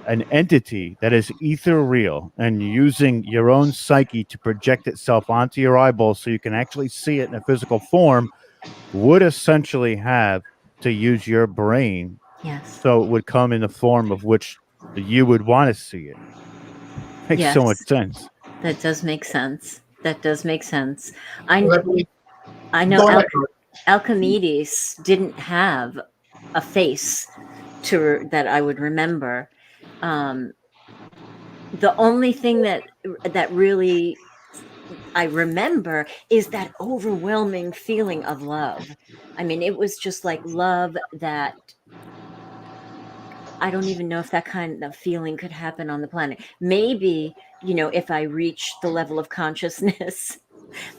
an entity that is ethereal and using your own psyche to project itself onto your eyeballs so you can actually see it in a physical form would essentially have to use your brain. Yes. So it would come in the form of which you would want to see it. Makes so much sense. That does make sense. That does make sense. I Go know ahead. Alcimedes didn't have a face that I would remember. The only thing that really I remember is that overwhelming feeling of love. I mean, it was just like love that I don't even know if that kind of feeling could happen on the planet. Maybe, if I reach the level of consciousness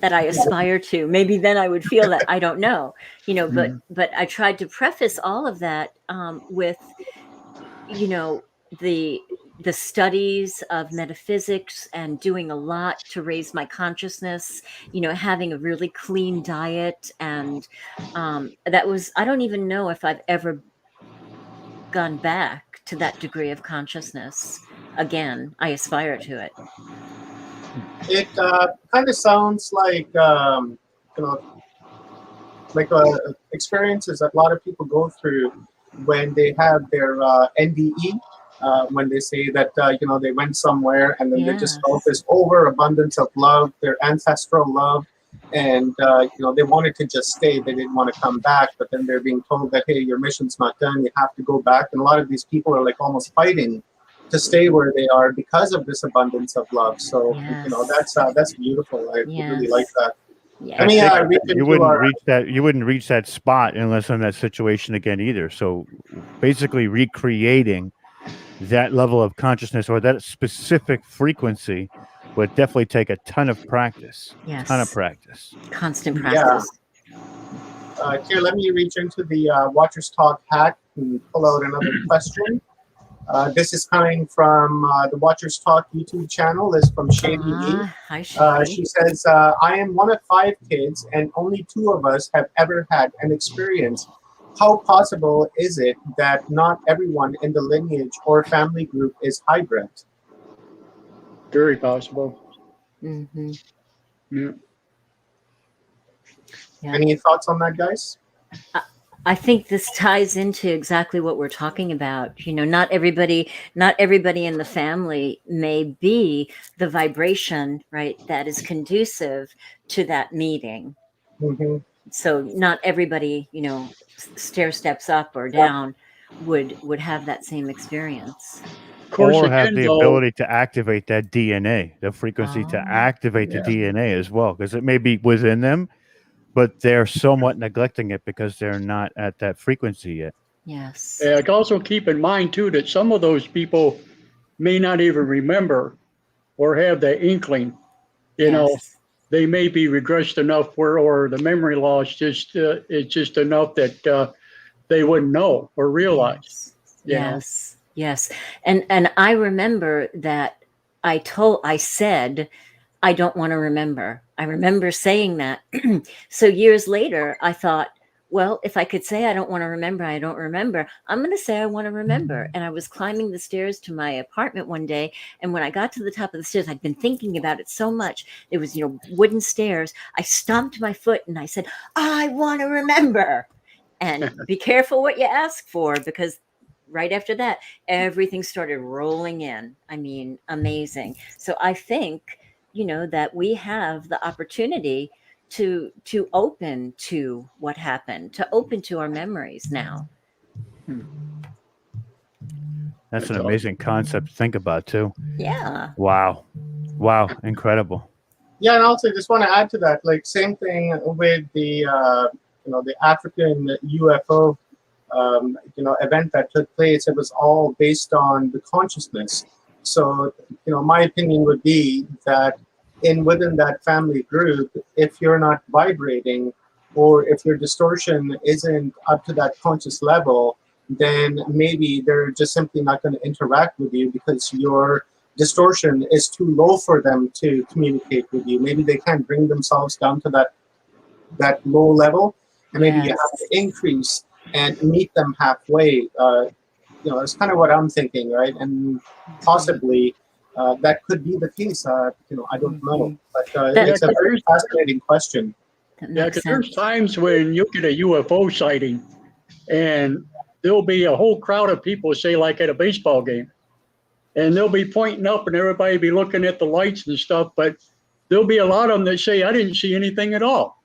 that I aspire to, maybe then I would feel that. I don't know, but I tried to preface all of that with, the studies of metaphysics and doing a lot to raise my consciousness, having a really clean diet. And that was, I don't even know if I've ever gone back to that degree of consciousness again. I aspire to it. It kind of sounds like experiences that a lot of people go through when they have their NDE. When they say that they went somewhere and then they just felt this overabundance of love, their ancestral love, and they wanted to just stay. They didn't want to come back, but then they're being told that, hey, your mission's not done. You have to go back. And a lot of these people are like almost fighting to stay where they are because of this abundance of love. So that's beautiful. I really like that. Yeah. I mean, you wouldn't reach that spot unless in that situation again either. So basically recreating that level of consciousness or that specific frequency would definitely take a ton of practice. Yes. Ton of practice. Constant practice. Here, let me reach into the WatchersTalk hack and pull out another question. This is coming from the WatchersTalk YouTube channel. This is from Shady Lee. Hi, Shady. She says, I am one of 5 kids and only 2 of us have ever had an experience. How possible is it that not everyone in the lineage or family group is hybrid? Very possible. Mm-hmm. Yeah. Any thoughts on that, guys? I think this ties into exactly what we're talking about. Not everybody in the family may be the vibration, right, that is conducive to that meeting. Mm-hmm. So not everybody, stair steps up or down would have that same experience. Of course, or have again, the though, ability to activate that DNA, the frequency to activate the DNA as well, because it may be within them, but they're somewhat neglecting it because they're not at that frequency yet. Yes. Also keep in mind too that some of those people may not even remember or have that inkling. They may be regressed enough or the memory loss is just enough that they wouldn't know or realize. Yes. And I remember that I said, I don't want to remember. I remember saying that. So years later, I thought, well, if I could say I don't want to remember, I don't remember, I'm going to say I want to remember. And I was climbing the stairs to my apartment one day. And when I got to the top of the stairs, I'd been thinking about it so much. It was, wooden stairs. I stomped my foot and I said, I want to remember. And be careful what you ask for, because right after that, everything started rolling in. I mean, amazing. So I think, that we have the opportunity to open to what happened, to open to our memories now. That's an amazing concept to think about too. Yeah. Wow, incredible. Yeah, and also just want to add to that, like same thing with the the African UFO event that took place. It was all based on the consciousness. So my opinion would be that within that family group, if you're not vibrating, or if your distortion isn't up to that conscious level, then maybe they're just simply not going to interact with you because your distortion is too low for them to communicate with you. Maybe they can't bring themselves down to that low level, and maybe you have to increase and meet them halfway. It's kind of what I'm thinking, right? And possibly that could be the case. I don't know, but it's a very fascinating question. Yeah, because there's times when you get a UFO sighting, and there'll be a whole crowd of people, say like at a baseball game, and they'll be pointing up and everybody be looking at the lights and stuff, but there'll be a lot of them that say, I didn't see anything at all.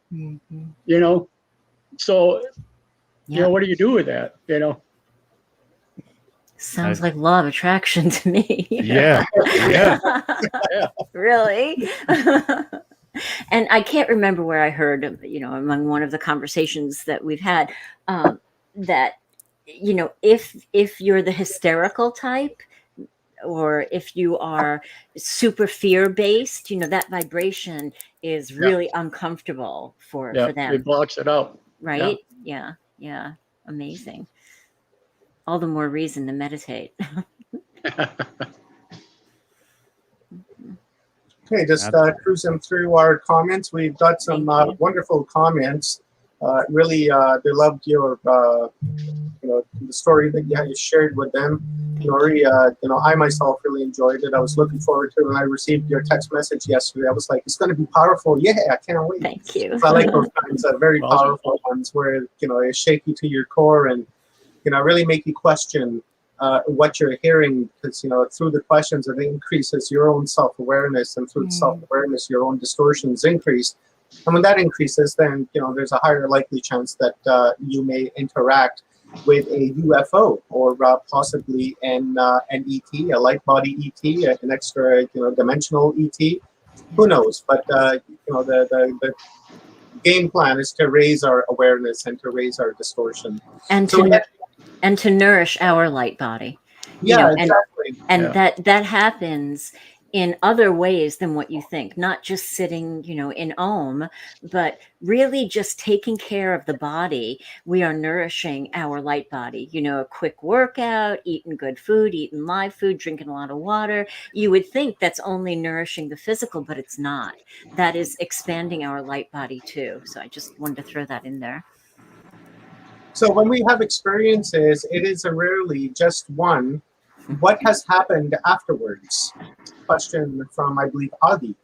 So, what do you do with that, Sounds like law of attraction to me. Yeah. Really? And I can't remember where I heard, among one of the conversations that we've had, that, if you're the hysterical type, or if you are super fear-based, that vibration is really uncomfortable for them. It blocks it out. Right? Yeah. Amazing. All the more reason to meditate. Okay, just cruising through our comments. We've got some wonderful comments. Really, they loved your, the story that you shared with them. Nori, I myself really enjoyed it. I was looking forward to it when I received your text message yesterday. I was like, it's going to be powerful. Yeah, I can't wait. Thank you. I like those kinds of very powerful ones where, they shake you to your core and, really make you question what you're hearing, because through the questions it increases your own self-awareness, and through self-awareness your own distortions increase, and when that increases, then there's a higher likely chance that you may interact with a UFO, or possibly an ET, a light body ET, an extra dimensional ET. Who knows? But the game plan is to raise our awareness and to raise our distortion, and to nourish our light body. Exactly. And that happens in other ways than what you think, not just sitting, in Om, but really just taking care of the body. We are nourishing our light body, a quick workout, eating good food, eating live food, drinking a lot of water. You would think that's only nourishing the physical, but it's not. That is expanding our light body too. So I just wanted to throw that in there. So when we have experiences, it is rarely just one. What has happened afterwards? Question from, I believe, Aage.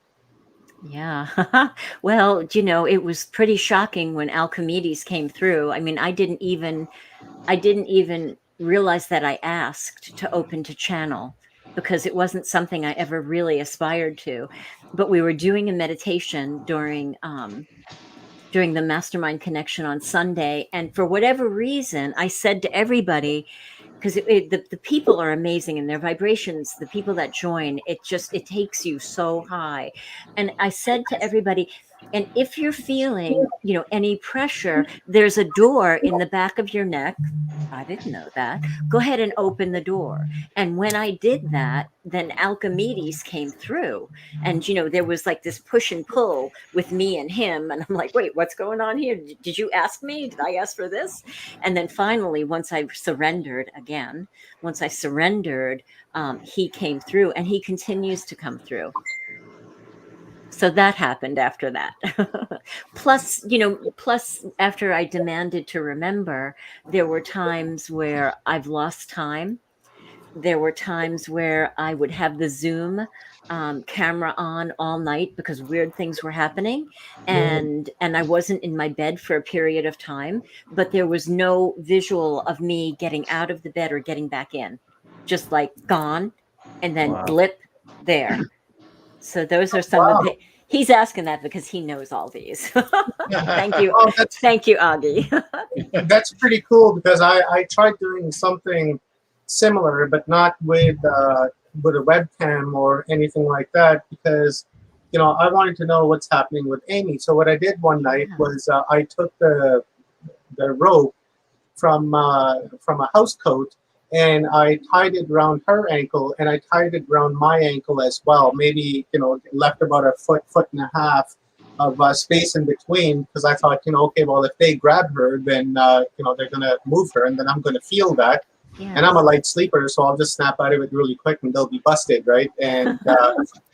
Yeah. Well, it was pretty shocking when Alchemedes came through. I mean, I didn't even realize that I asked to open to channel, because it wasn't something I ever really aspired to. But we were doing a meditation during the Mastermind Connection on Sunday. And for whatever reason, I said to everybody, because the people are amazing, and their vibrations, the people that join, it takes you so high. And I said to everybody, and if you're feeling, any pressure, there's a door in the back of your neck. I didn't know that. Go ahead and open the door. And when I did that, then Alchemedes came through. And, there was like this push and pull with me and him. And I'm like, wait, what's going on here? Did you ask me? Did I ask for this? And then finally, once I surrendered, he came through, and he continues to come through. So that happened after that. Plus, plus after I demanded to remember, there were times where I've lost time. There were times where I would have the Zoom camera on all night because weird things were happening, and I wasn't in my bed for a period of time, but there was no visual of me getting out of the bed or getting back in, just like gone, and then blip there. So those are some of the. He's asking that because he knows all these. Thank you, thank you, Aage. That's pretty cool because I tried doing something similar, but not with a webcam or anything like that, because I wanted to know what's happening with Amy. So what I did one night was I took the rope from a house coat, and I tied it around her ankle, and I tied it around my ankle as well. Maybe left about a foot and a half of space in between, because I thought, okay, well, if they grab her, then they're gonna move her, and then I'm gonna feel that. Yes. And I'm a light sleeper, so I'll just snap out of it really quick, and they'll be busted, right? And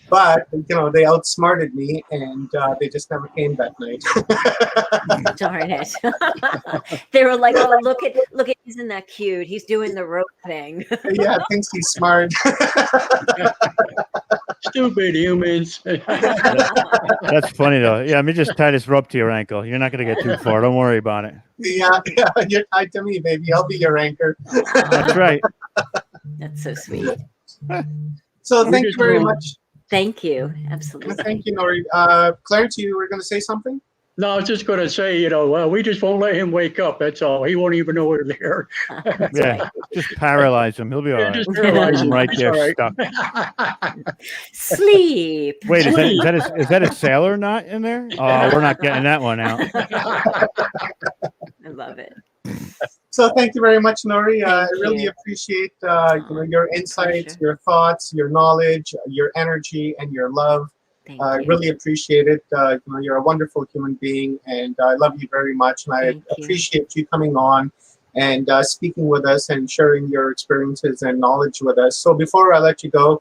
but they outsmarted me, and they just never came that night. Darn it! They were like, "Oh, look at, isn't that cute? He's doing the rope thing." Yeah, thinks he's smart. Stupid humans. That's funny though. Yeah, let me just tie this rope to your ankle. You're not going to get too far. Don't worry about it. Yeah, you're tied to me, baby. I'll be your anchor. That's right. That's so sweet. So thank you very much. Thank you. Absolutely. Thank you, Nori. Clarence, you were going to say something? No, I was just going to say, well, we just won't let him wake up. That's all. He won't even know we're there. Yeah, just paralyze him. He'll be all right. Just paralyze him. Right He's there, all right. stuck. Sleep. Wait, is that a sailor knot in there? Oh, we're not getting that one out. I love it. So thank you very much, Nori. I really you. appreciate your insights, your thoughts, your knowledge, your energy, and your love. I really appreciate it. You're a wonderful human being, and I love you very much. And I appreciate you coming on and speaking with us and sharing your experiences and knowledge with us. So before I let you go,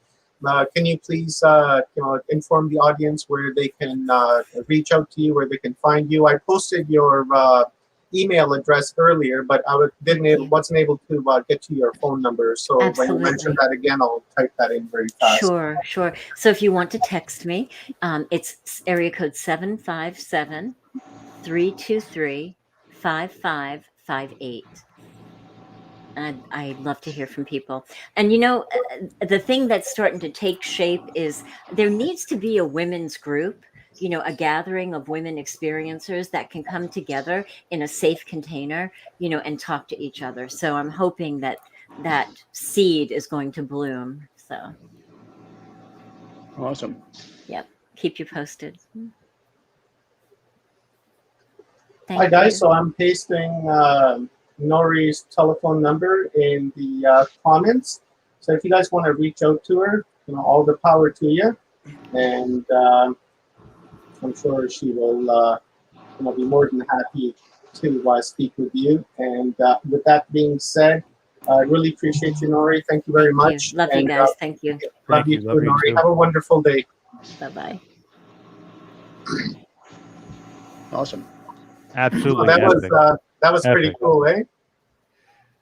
can you please inform the audience where they can reach out to you, where they can find you? I posted your email address earlier, but I wasn't able to get to your phone number. So when you mention that again, I'll type that in very fast. Sure. So if you want to text me, it's area code 757-323-5558. I'd love to hear from people. And the thing that's starting to take shape is there needs to be a women's group, a gathering of women experiencers that can come together in a safe container, and talk to each other. So I'm hoping that seed is going to bloom. So. Awesome. Yep. Keep you posted. Hi, guys. So I'm pasting Nori's telephone number in the comments. So if you guys want to reach out to her, all the power to you. And I'm sure she will be more than happy to speak with you. And with that being said, I really appreciate you, Nori. Thank you very much. Love you guys. Thank you. Love you too, Nori. Have a wonderful day. Bye-bye. Awesome. Absolutely. So that was pretty cool, eh?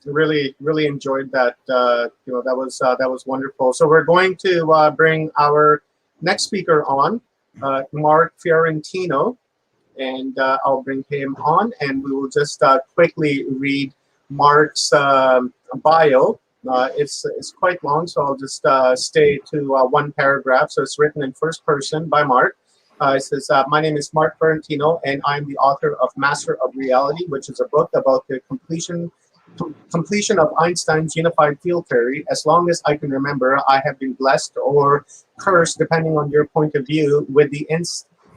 Really enjoyed that. That was wonderful. So we're going to bring our next speaker on, Mark Fiorentino, and I'll bring him on, and we will just quickly read Mark's bio. It's quite long, so I'll just stay to one paragraph. So it's written in first person by Mark. It says, my name is Mark Fiorentino, and I'm the author of Master of Reality, which is a book about the completion of Einstein's unified field theory. As long as I can remember, I have been blessed or cursed, depending on your point of view, with the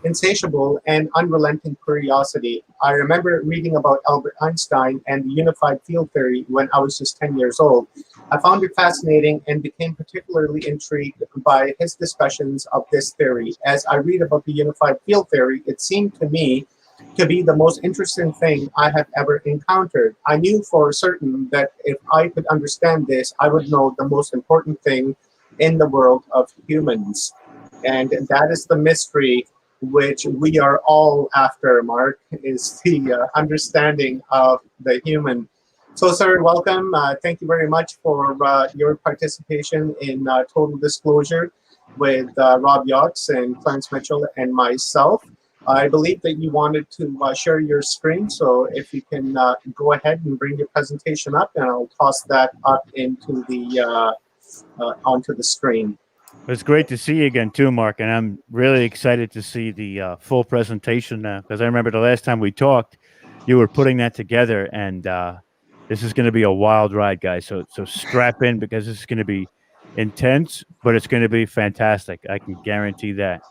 insatiable and unrelenting curiosity. I remember reading about Albert Einstein and the unified field theory when I was just 10 years old. I found it fascinating and became particularly intrigued by his discussions of this theory. As I read about the unified field theory, it seemed to me to be the most interesting thing I have ever encountered. I knew for certain that if I could understand this, I would know the most important thing in the world of humans. And that is the mystery which we are all after, Mark, is the understanding of the human. So, sir, welcome. Thank you very much for your participation in Total Disclosure with Rob Yachts and Clarence Mitchell and myself. I believe that you wanted to share your screen, so if you can go ahead and bring your presentation up, and I'll toss that up into the onto the screen. It's great to see you again too, Mark, and I'm really excited to see the full presentation now, because I remember the last time we talked, you were putting that together, and this is going to be a wild ride, guys. So strap in, because this is going to be intense, but it's going to be fantastic. I can guarantee that.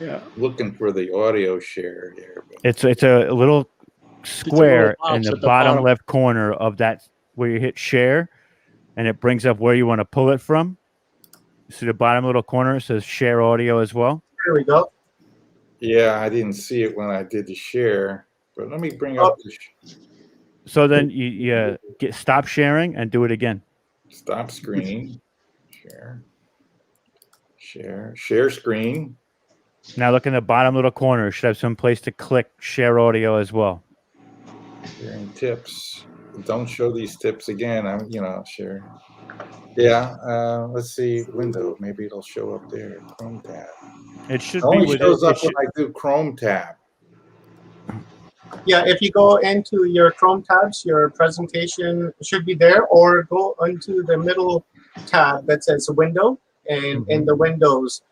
Yeah, looking for the audio share here. It's a little square in the bottom left corner of that, where you hit share, and it brings up where you want to pull it from. See the bottom little corner, it says share audio as well. There we go. Yeah, I didn't see it when I did the share, but let me bring up the So then you get stop sharing and do it again. Stop screen. Share screen. Now look in the bottom little corner. It should have some place to click share audio as well. Sharing tips. Don't show these tips again. I'm, share. Yeah, let's see, window. Maybe it'll show up there. Chrome tab. It should only be shows up when I do Chrome tab. Yeah, if you go into your Chrome tabs, your presentation should be there, or go into the middle tab that says window, and in the windows,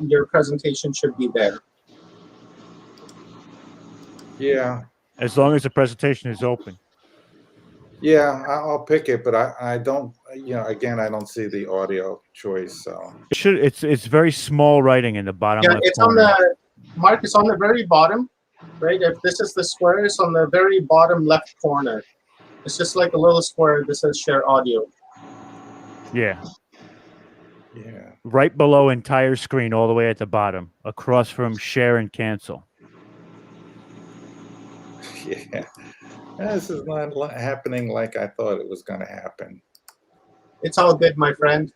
your presentation should be there. Yeah. As long as the presentation is open. Yeah, I'll pick it, but I don't, again, I don't see the audio choice. So it's very small writing in the bottom left it's corner. on the, Mark, it's on the very bottom, right? If this is the square, it's on the very bottom left corner. It's just like a little square that says share audio. Yeah. Yeah. Right below entire screen, all the way at the bottom, across from share and cancel. Yeah. This is not happening like I thought it was going to happen. It's all good, my friend.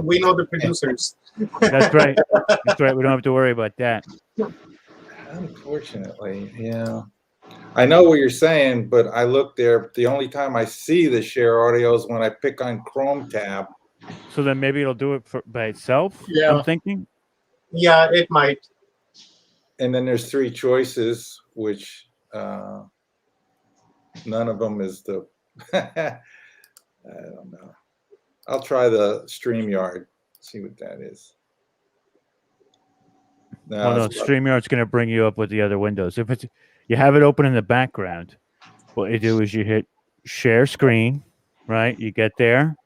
We know the producers. That's right. That's right. We don't have to worry about that. Unfortunately, yeah. I know what you're saying, but I look there. The only time I see the share audio is when I pick on Chrome tab. So then maybe it'll do it by itself. Yeah. I'm thinking. Yeah, it might. And then there's three choices, which none of them is the. I don't know. I'll try the StreamYard. See what that is. No, StreamYard's going to bring you up with the other windows. If it's you have it open in the background, what you do is you hit share screen, right? You get there,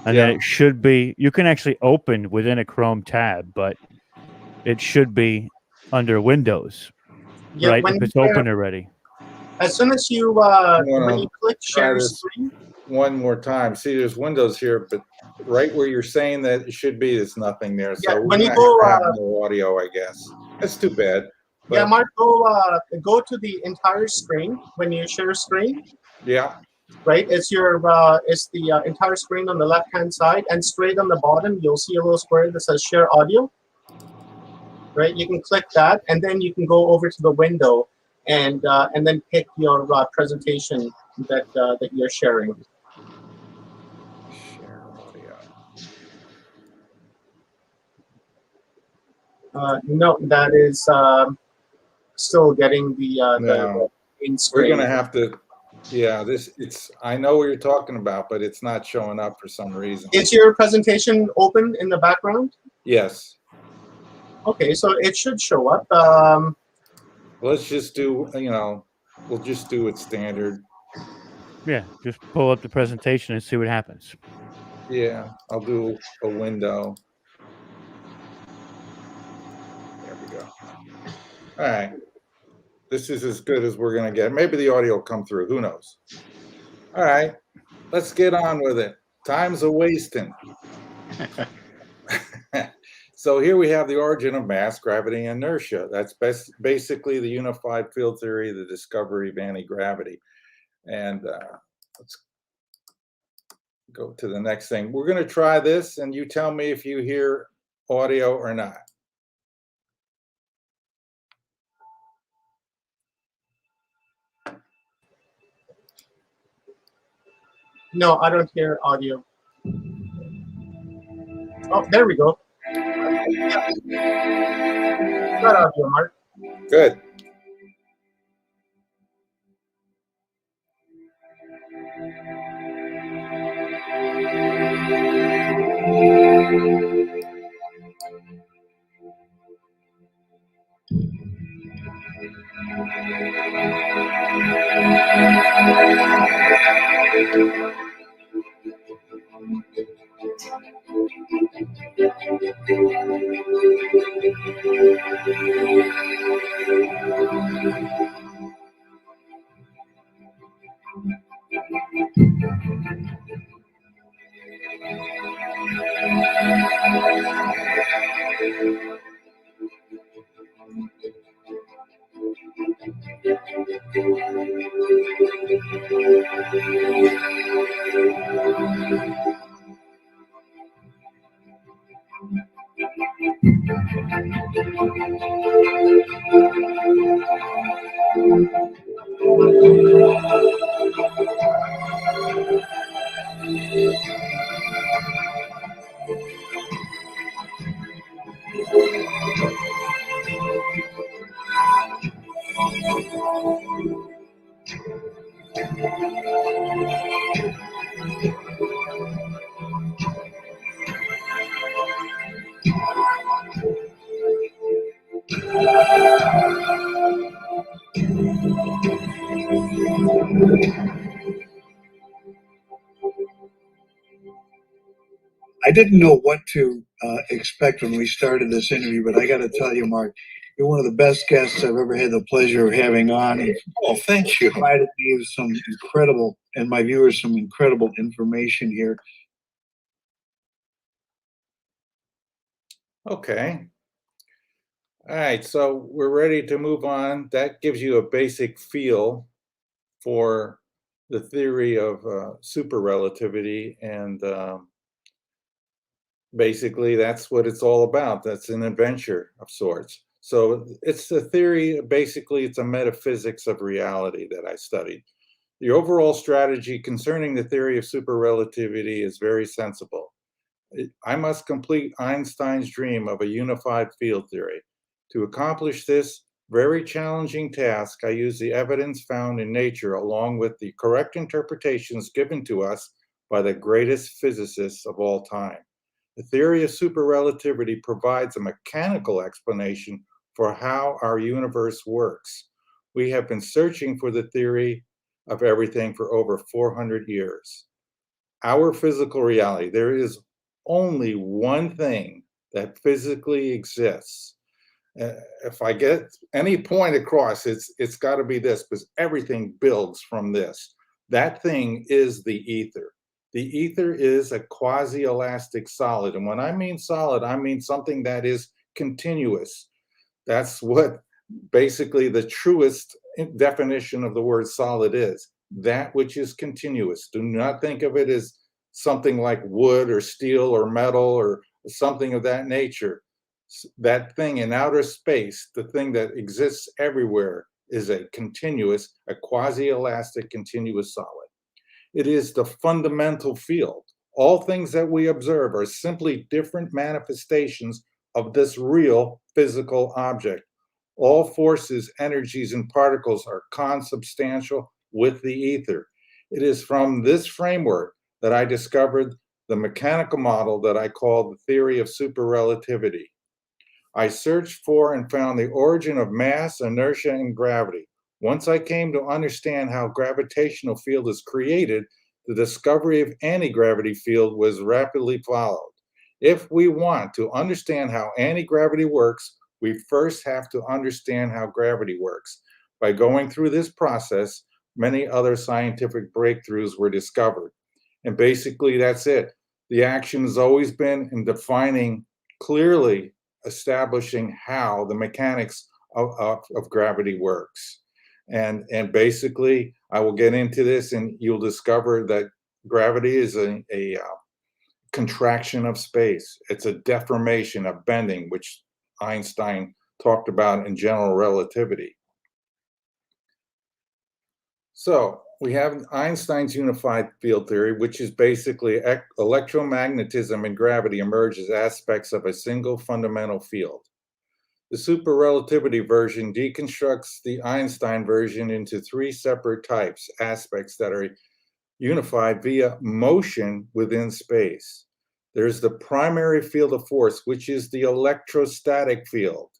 and then it should be. You can actually open within a Chrome tab, but it should be under Windows, right? If it's open already. As soon as you when you click share screen. One more time. See, there's windows here, but right where you're saying that it should be, there's nothing there. So when you go, no audio, I guess. That's too bad. But, yeah, Mark, go to the entire screen when you share screen. Yeah. Right. It's the entire screen on the left-hand side, and straight on the bottom, you'll see a little square that says share audio. Right. You can click that, and then you can go over to the window, and then pick your presentation that you're sharing. No, that is still getting the in screen. We're gonna have to. Yeah, I know what you're talking about, but it's not showing up for some reason. Is your presentation open in the background? Yes. Okay, so it should show up. Let's just do. We'll just do it standard. Yeah, just pull up the presentation and see what happens. Yeah, I'll do a window. There we go. All right. This is as good as we're going to get. Maybe the audio will come through. Who knows? All right. Let's get on with it. Time's a wasting. So here we have the origin of mass, gravity, and inertia. That's basically the unified field theory, the discovery of anti-gravity. And let's go to the next thing. We're going to try this, and you tell me if you hear audio or not? No, I don't hear audio. Oh, there we go. Got audio, Mark. Good. I didn't know what to expect when we started this interview, but I got to tell you, Mark, you're one of the best guests I've ever had the pleasure of having on. Oh, thank you. Provided me with some incredible, and my viewers, some incredible information here. Okay. All right, so we're ready to move on. That gives you a basic feel for the theory of super relativity, and basically that's what it's all about. That's an adventure of sorts. So it's a theory, basically it's a metaphysics of reality that I studied. The overall strategy concerning the theory of super relativity is very sensible. I must complete Einstein's dream of a unified field theory. To accomplish this very challenging task, I use the evidence found in nature along with the correct interpretations given to us by the greatest physicists of all time. The theory of super relativity provides a mechanical explanation for how our universe works. We have been searching for the theory of everything for over 400 years. Our physical reality, there is only one thing that physically exists. If I get any point across, it's got to be this, because everything builds from this. That thing is the ether. The ether is a quasi-elastic solid. And when I mean solid, I mean something that is continuous. That's what basically the truest definition of the word solid is. That which is continuous. Do not think of it as something like wood or steel or metal or something of that nature. That thing in outer space, the thing that exists everywhere, is a continuous, a quasi-elastic continuous solid. It is the fundamental field. All things that we observe are simply different manifestations of this real physical object. All forces, energies, and particles are consubstantial with the ether. It is from this framework that I discovered the mechanical model that I call the theory of superrelativity. I searched for and found the origin of mass, inertia, and gravity. Once I came to understand how gravitational field is created, the discovery of anti-gravity field was rapidly followed. If we want to understand how anti-gravity works, we first have to understand how gravity works. By going through this process, many other scientific breakthroughs were discovered. And basically that's it. The action has always been in defining clearly, establishing how the mechanics of gravity works. And basically, I will get into this and you'll discover that gravity is a contraction of space. It's a deformation, a bending, which Einstein talked about in general relativity. So we have Einstein's unified field theory, which is basically electromagnetism and gravity emerge as aspects of a single fundamental field. The superrelativity version deconstructs the Einstein version into three separate types, aspects that are unified via motion within space. There's the primary field of force, which is the electrostatic field.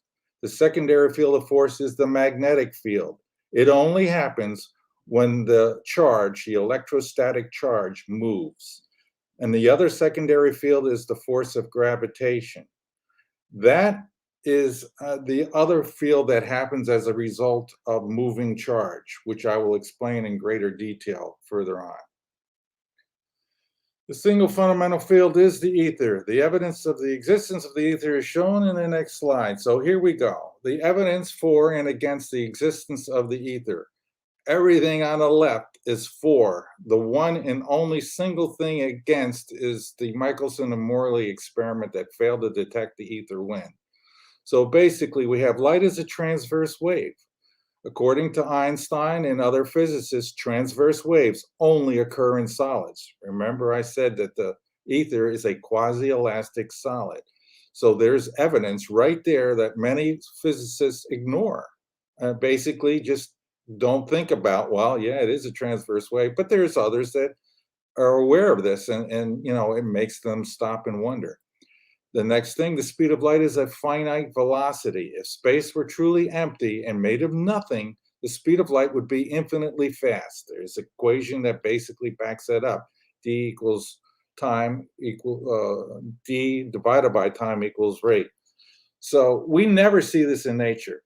The secondary field of force is the magnetic field. It only happens when the charge, the electrostatic charge, moves. And the other secondary field is the force of gravitation. That is the other field that happens as a result of moving charge, which I will explain in greater detail further on. The single fundamental field is the ether. The evidence of the existence of the ether is shown in the next slide. So here we go. The evidence for and against the existence of the ether. Everything on the left is for. The one and only single thing against is the Michelson and Morley experiment that failed to detect the ether wind. So basically, we have light as a transverse wave. According to Einstein and other physicists, transverse waves only occur in solids. Remember, I said that the ether is a quasi-elastic solid. So there's evidence right there that many physicists ignore. Basically, just don't think about, well, yeah, it is a transverse wave, but there's others that are aware of this, and you know, it makes them stop and wonder. The next thing, the speed of light is a finite velocity. If space were truly empty and made of nothing, the speed of light would be infinitely fast. There's an equation that basically backs that up. D equals time equal, D divided by time equals rate. So we never see this in nature.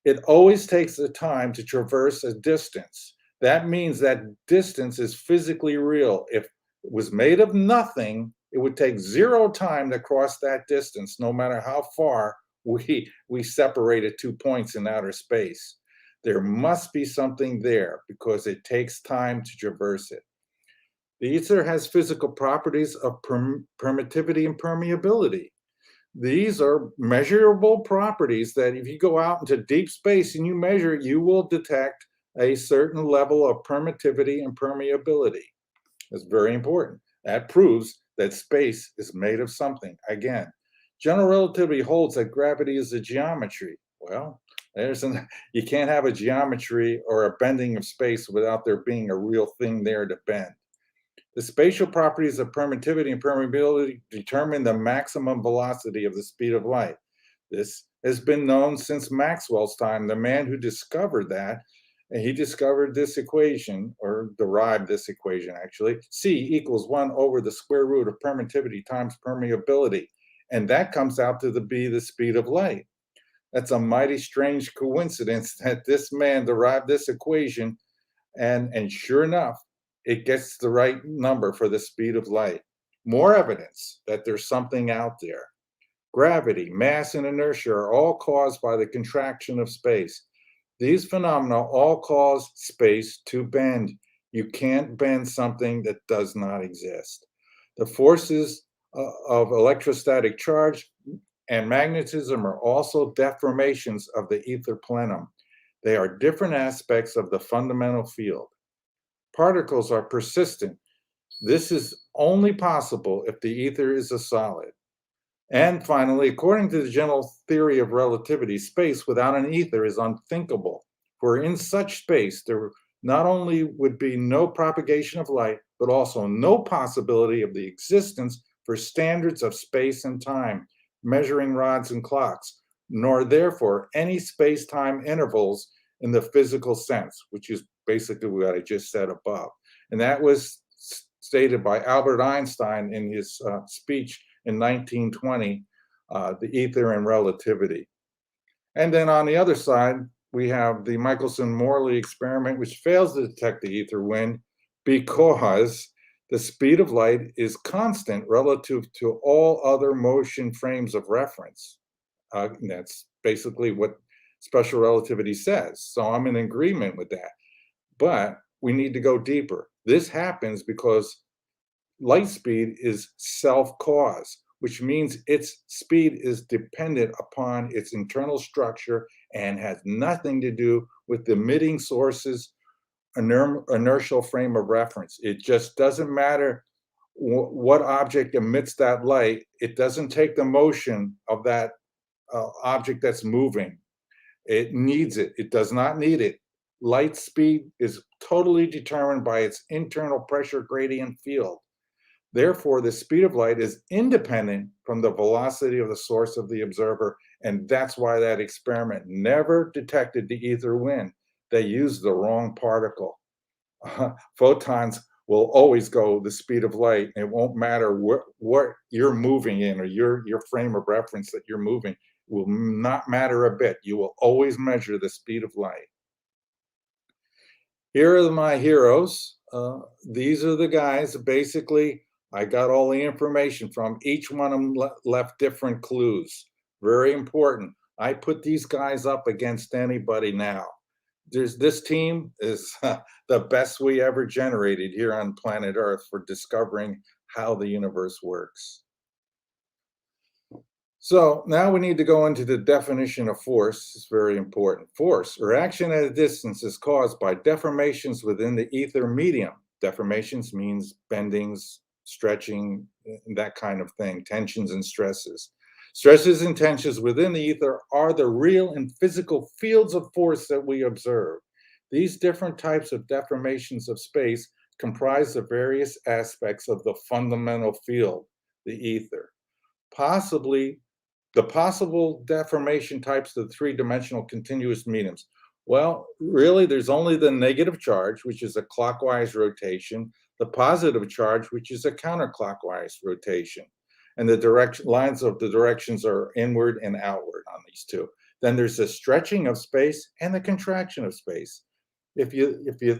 It always takes the time to traverse a distance. That means that distance is physically real. If it was made of nothing, it would take zero time to cross that distance, no matter how far we separated 2 points in outer space. There must be something there because it takes time to traverse it. The ether has physical properties of permittivity and permeability. These are measurable properties that if you go out into deep space and you measure it, you will detect a certain level of permittivity and permeability. That's very important. That proves that space is made of something. Again, general relativity holds that gravity is a geometry. Well, you can't have a geometry or a bending of space without there being a real thing there to bend. The spatial properties of permittivity and permeability determine the maximum velocity of the speed of light. This has been known since Maxwell's time, the man who discovered that. And he discovered this equation, or derived this equation actually, C equals 1 over the square root of permittivity times permeability. And that comes out to be the speed of light. That's a mighty strange coincidence that this man derived this equation, and sure enough, it gets the right number for the speed of light. More evidence that there's something out there. Gravity, mass, and inertia are all caused by the contraction of space. These phenomena all cause space to bend. You can't bend something that does not exist. The forces of electrostatic charge and magnetism are also deformations of the ether plenum. They are different aspects of the fundamental field. Particles are persistent. This is only possible if the ether is a solid. And finally, according to the general theory of relativity, space without an ether is unthinkable. For in such space, there not only would be no propagation of light, but also no possibility of the existence for standards of space and time, measuring rods and clocks, nor therefore any space-time intervals in the physical sense, which is basically what I just said above. And that was stated by Albert Einstein in his speech in 1920, The Ether and Relativity. And then on the other side, we have the Michelson-Morley experiment, which fails to detect the ether wind because the speed of light is constant relative to all other motion frames of reference. That's basically what special relativity says. So I'm in agreement with that. But we need to go deeper. This happens because light speed is self-caused, which means its speed is dependent upon its internal structure and has nothing to do with the emitting source's inertial frame of reference. It just doesn't matter what object emits that light. It doesn't take the motion of that object that's moving. It needs it. It does not need it. Light speed is totally determined by its internal pressure gradient field. Therefore, the speed of light is independent from the velocity of the source of the observer, and that's why that experiment never detected the ether wind. They used the wrong particle. Photons will always go the speed of light. It won't matter what you're moving in or your frame of reference that you're moving will not matter a bit. You will always measure the speed of light. Here are my heroes. These are the guys. Basically, I got all the information from. Each one of them left different clues. Very important. I put these guys up against anybody now. This team is the best we ever generated here on planet Earth for discovering how the universe works. So now we need to go into the definition of force. It's very important. Force, or action at a distance, is caused by deformations within the ether medium. Deformations means bendings, stretching, that kind of thing, tensions and stresses. Stresses and tensions within the ether are the real and physical fields of force that we observe. These different types of deformations of space comprise the various aspects of the fundamental field, the ether. The possible deformation types of the three-dimensional continuous mediums. Well, really, there's only the negative charge, which is a clockwise rotation, the positive charge, which is a counterclockwise rotation. And the lines of the directions are inward and outward on these two. Then there's the stretching of space and the contraction of space. If you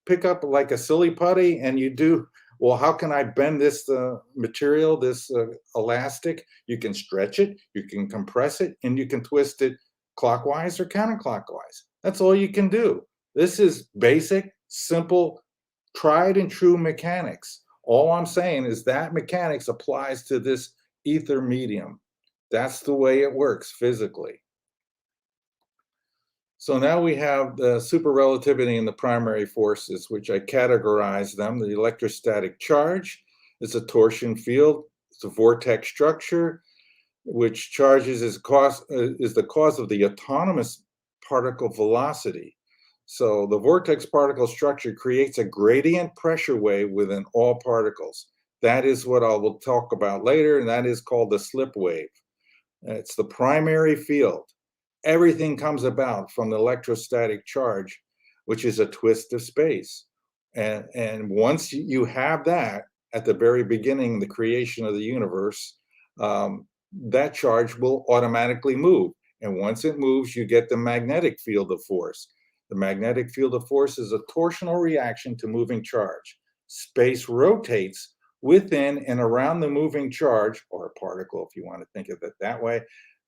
pick up like a silly putty and you do, well, how can I bend this material, this elastic? You can stretch it, you can compress it, and you can twist it clockwise or counterclockwise. That's all you can do. This is basic, simple, tried and true mechanics. All I'm saying is that mechanics applies to this ether medium. That's the way it works physically. So now we have the superrelativity and the primary forces, which I categorize them. The electrostatic charge is a torsion field. It's a vortex structure, which charges is the cause of the autonomous particle velocity. So the vortex particle structure creates a gradient pressure wave within all particles. That is what I will talk about later, and that is called the slip wave. It's the primary field. Everything comes about from the electrostatic charge, which is a twist of space. And once you have that at the very beginning, the creation of the universe, that charge will automatically move. And once it moves, you get the magnetic field of force. The magnetic field of force is a torsional reaction to moving charge. Space rotates within and around the moving charge, or a particle if you want to think of it that way,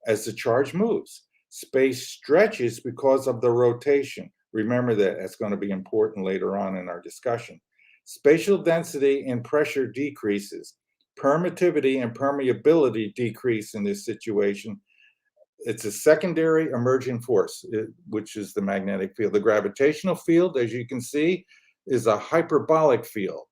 as the charge moves. Space stretches because of the rotation. Remember that, it's going to be important later on in our discussion. Spatial density and pressure decreases. Permittivity and permeability decrease in this situation. It's a secondary emergent force, which is the magnetic field. The gravitational field, as you can see, is a hyperbolic field.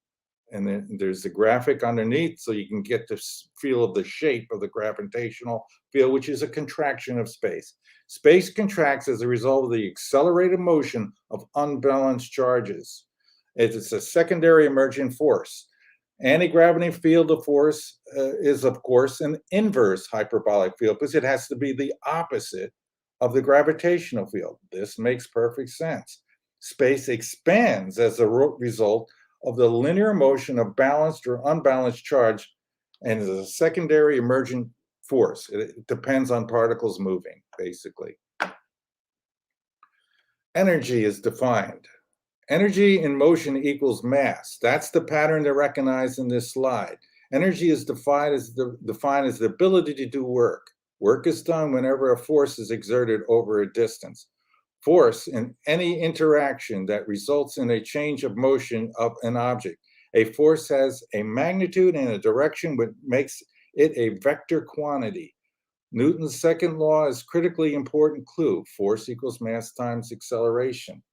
And then there's a graphic underneath, so you can get the feel of the shape of the gravitational field, which is a contraction of space. Space contracts as a result of the accelerated motion of unbalanced charges. It's a secondary emergent force. Anti-gravity field of force is, of course, an inverse hyperbolic field because it has to be the opposite of the gravitational field. This makes perfect sense. Space expands as a result of the linear motion of balanced or unbalanced charge and is a secondary emergent force. It depends on particles moving, basically. Energy is defined. Energy in motion equals mass. That's the pattern to recognize in this slide. Energy is defined as the ability to do work. Work is done whenever a force is exerted over a distance. Force in any interaction that results in a change of motion of an object. A force has a magnitude and a direction which makes it a vector quantity. Newton's second law is critically important clue. Force equals mass times acceleration.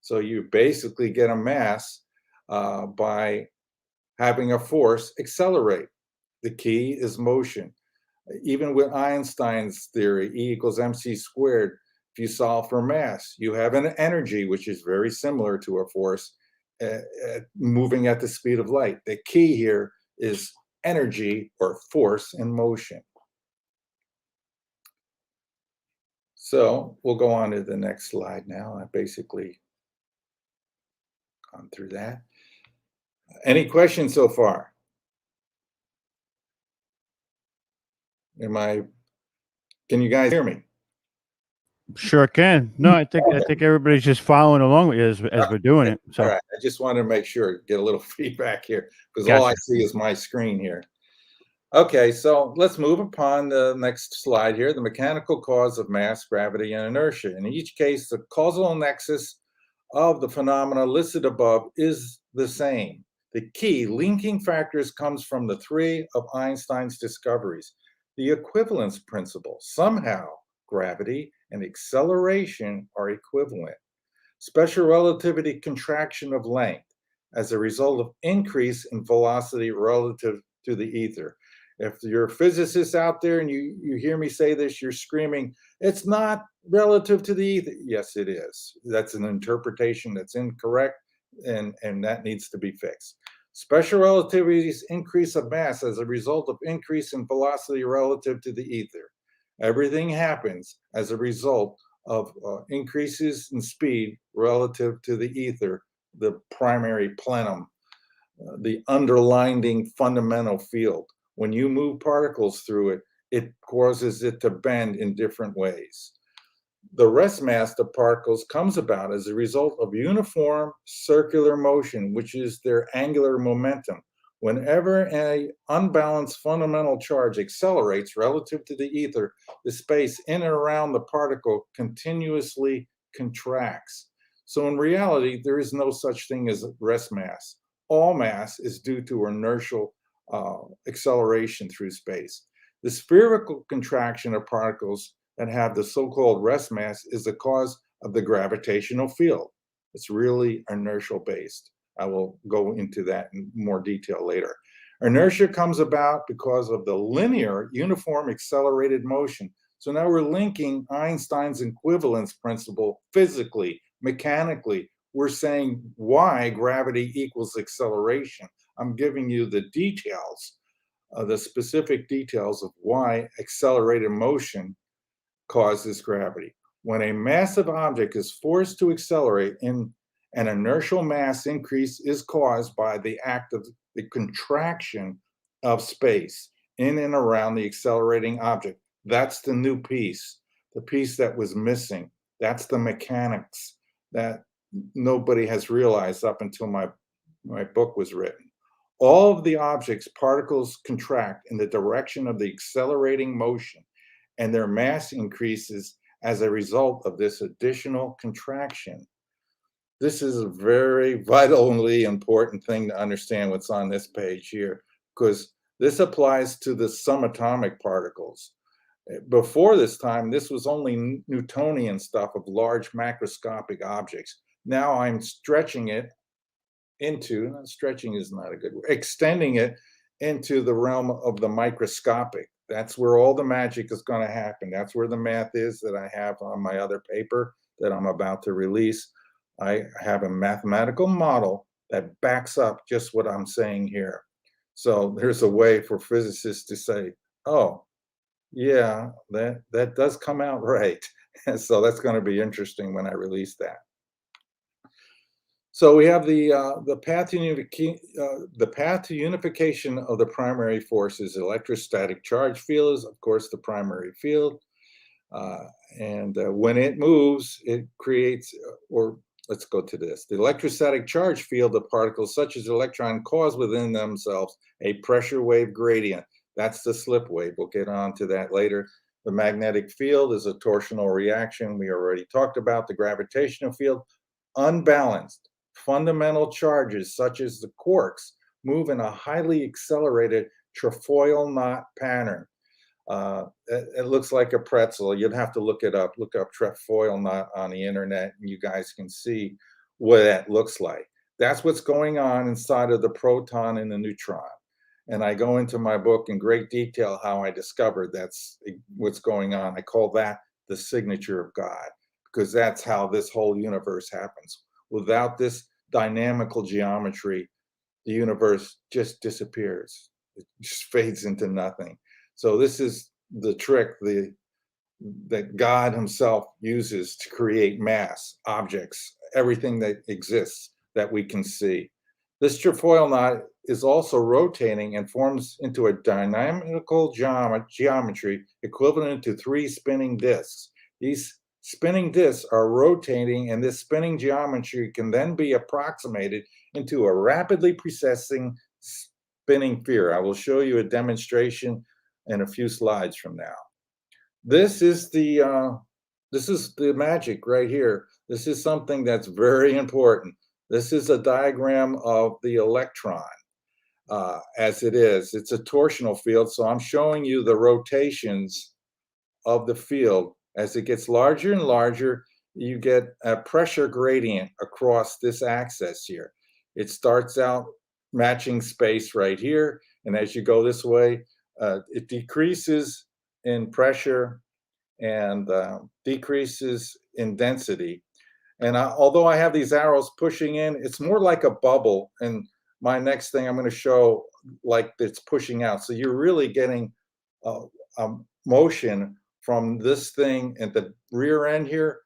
So you basically get a mass by having a force accelerate. The key is motion. Even with Einstein's theory, E equals mc squared, if you solve for mass, you have an energy, which is very similar to a force moving at the speed of light. The key here is energy or force in motion. So we'll go on to the next slide now. I basically gone through that. Any questions so far? Can you guys hear me? Sure can. No, I think everybody's just following along with you as we're doing it. So all right, I just wanted to make sure, get a little feedback here, because all I see is my screen here. Okay, so let's move upon the next slide here, the mechanical cause of mass, gravity, and inertia. In each case, the causal nexus of the phenomena listed above is the same. The key linking factors comes from the three of Einstein's discoveries. The equivalence principle. Somehow, gravity and acceleration are equivalent. Special relativity contraction of length as a result of increase in velocity relative to the ether. If you're a physicist out there and you hear me say this, you're screaming, it's not relative to the ether. Yes, it is. That's an interpretation that's incorrect, and that needs to be fixed. Special relativity's increase of mass as a result of increase in velocity relative to the ether. Everything happens as a result of increases in speed relative to the ether, the primary plenum, the underlying fundamental field. When you move particles through it, it causes it to bend in different ways. The rest mass of particles comes about as a result of uniform circular motion, which is their angular momentum. Whenever an unbalanced fundamental charge accelerates relative to the ether, the space in and around the particle continuously contracts. So in reality, there is no such thing as rest mass. All mass is due to inertial acceleration through space. The spherical contraction of particles that have the so-called rest mass is the cause of the gravitational field. It's really inertial based. I will go into that in more detail later. Inertia comes about because of the linear uniform accelerated motion. So now we're linking Einstein's equivalence principle physically, mechanically. We're saying why gravity equals acceleration. I'm giving you the details, the specific details of why accelerated motion causes gravity. When a massive object is forced to accelerate, an inertial mass increase is caused by the act of the contraction of space in and around the accelerating object. That's the new piece, the piece that was missing. That's the mechanics that nobody has realized up until my book was written. All of the objects, particles contract in the direction of the accelerating motion, and their mass increases as a result of this additional contraction. This is a very vitally important thing to understand what's on this page here, because this applies to the subatomic particles. Before this time, this was only Newtonian stuff of large macroscopic objects. Now I'm stretching it into, stretching is not a good word, extending it into the realm of the microscopic. That's where all the magic is going to happen. That's where the math is that I have on my other paper that I'm about to release. I have a mathematical model that backs up just what I'm saying here. So there's a way for physicists to say, oh, yeah, that does come out right. And so that's going to be interesting when I release that. So we have the path to unification of the primary forces. Electrostatic charge field is, of course, the primary field. And when it moves, it creates, or let's go to this. The electrostatic charge field of particles such as electron cause within themselves a pressure wave gradient. That's the slip wave. We'll get on to that later. The magnetic field is a torsional reaction. We already talked about the gravitational field. Unbalanced fundamental charges such as the quarks move in a highly accelerated trefoil knot pattern. It looks like a pretzel. You'd have to look it up. Look up trefoil knot on the internet, and you guys can see what that looks like. That's what's going on inside of the proton and the neutron. And I go into my book in great detail how I discovered that's what's going on. I call that the signature of God, because that's how this whole universe happens. Without this dynamical geometry, the universe just disappears. It just fades into nothing. So this is the trick that God himself uses to create mass, objects, everything that exists that we can see. This trefoil knot is also rotating and forms into a dynamical geometry equivalent to 3 spinning disks. These spinning disks are rotating, and this spinning geometry can then be approximated into a rapidly precessing spinning sphere. I will show you a demonstration in a few slides from now. This is the magic right here. This is something that's very important. This is a diagram of the electron as it is. It's a torsional field, so I'm showing you the rotations of the field. As it gets larger and larger, you get a pressure gradient across this axis here. It starts out matching space right here, and as you go this way, it decreases in pressure and decreases in density. And although I have these arrows pushing in, it's more like a bubble. And my next thing I'm going to show like it's pushing out. So you're really getting a motion from this thing at the rear end here,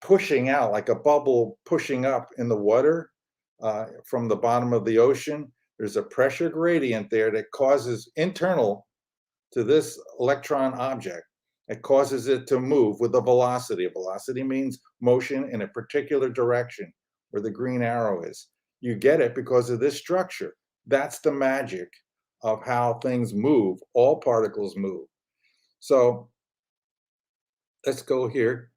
pushing out like a bubble pushing up in the water from the bottom of the ocean. There's a pressure gradient there that causes internal to this electron object. It causes it to move with a velocity. A velocity means motion in a particular direction where the green arrow is. You get it because of this structure. That's the magic of how things move. All particles move. So let's go here.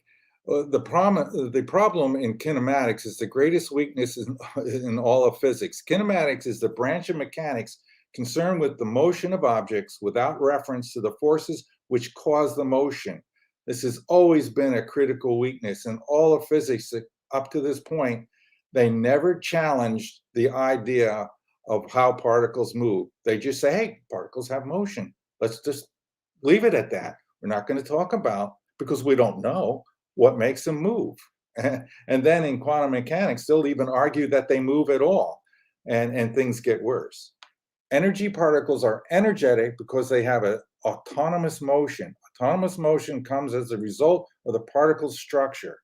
The problem in kinematics is the greatest weakness in all of physics. Kinematics is the branch of mechanics concerned with the motion of objects without reference to the forces which cause the motion. This has always been a critical weakness in all of physics. Up to this point, they never challenged the idea of how particles move. They just say, hey, particles have motion. Let's just leave it at that. We're not going to talk about, because we don't know what makes them move. And then in quantum mechanics, they'll even argue that they move at all, and things get worse. Energy particles are energetic because they have an autonomous motion. Autonomous motion comes as a result of the particle's structure.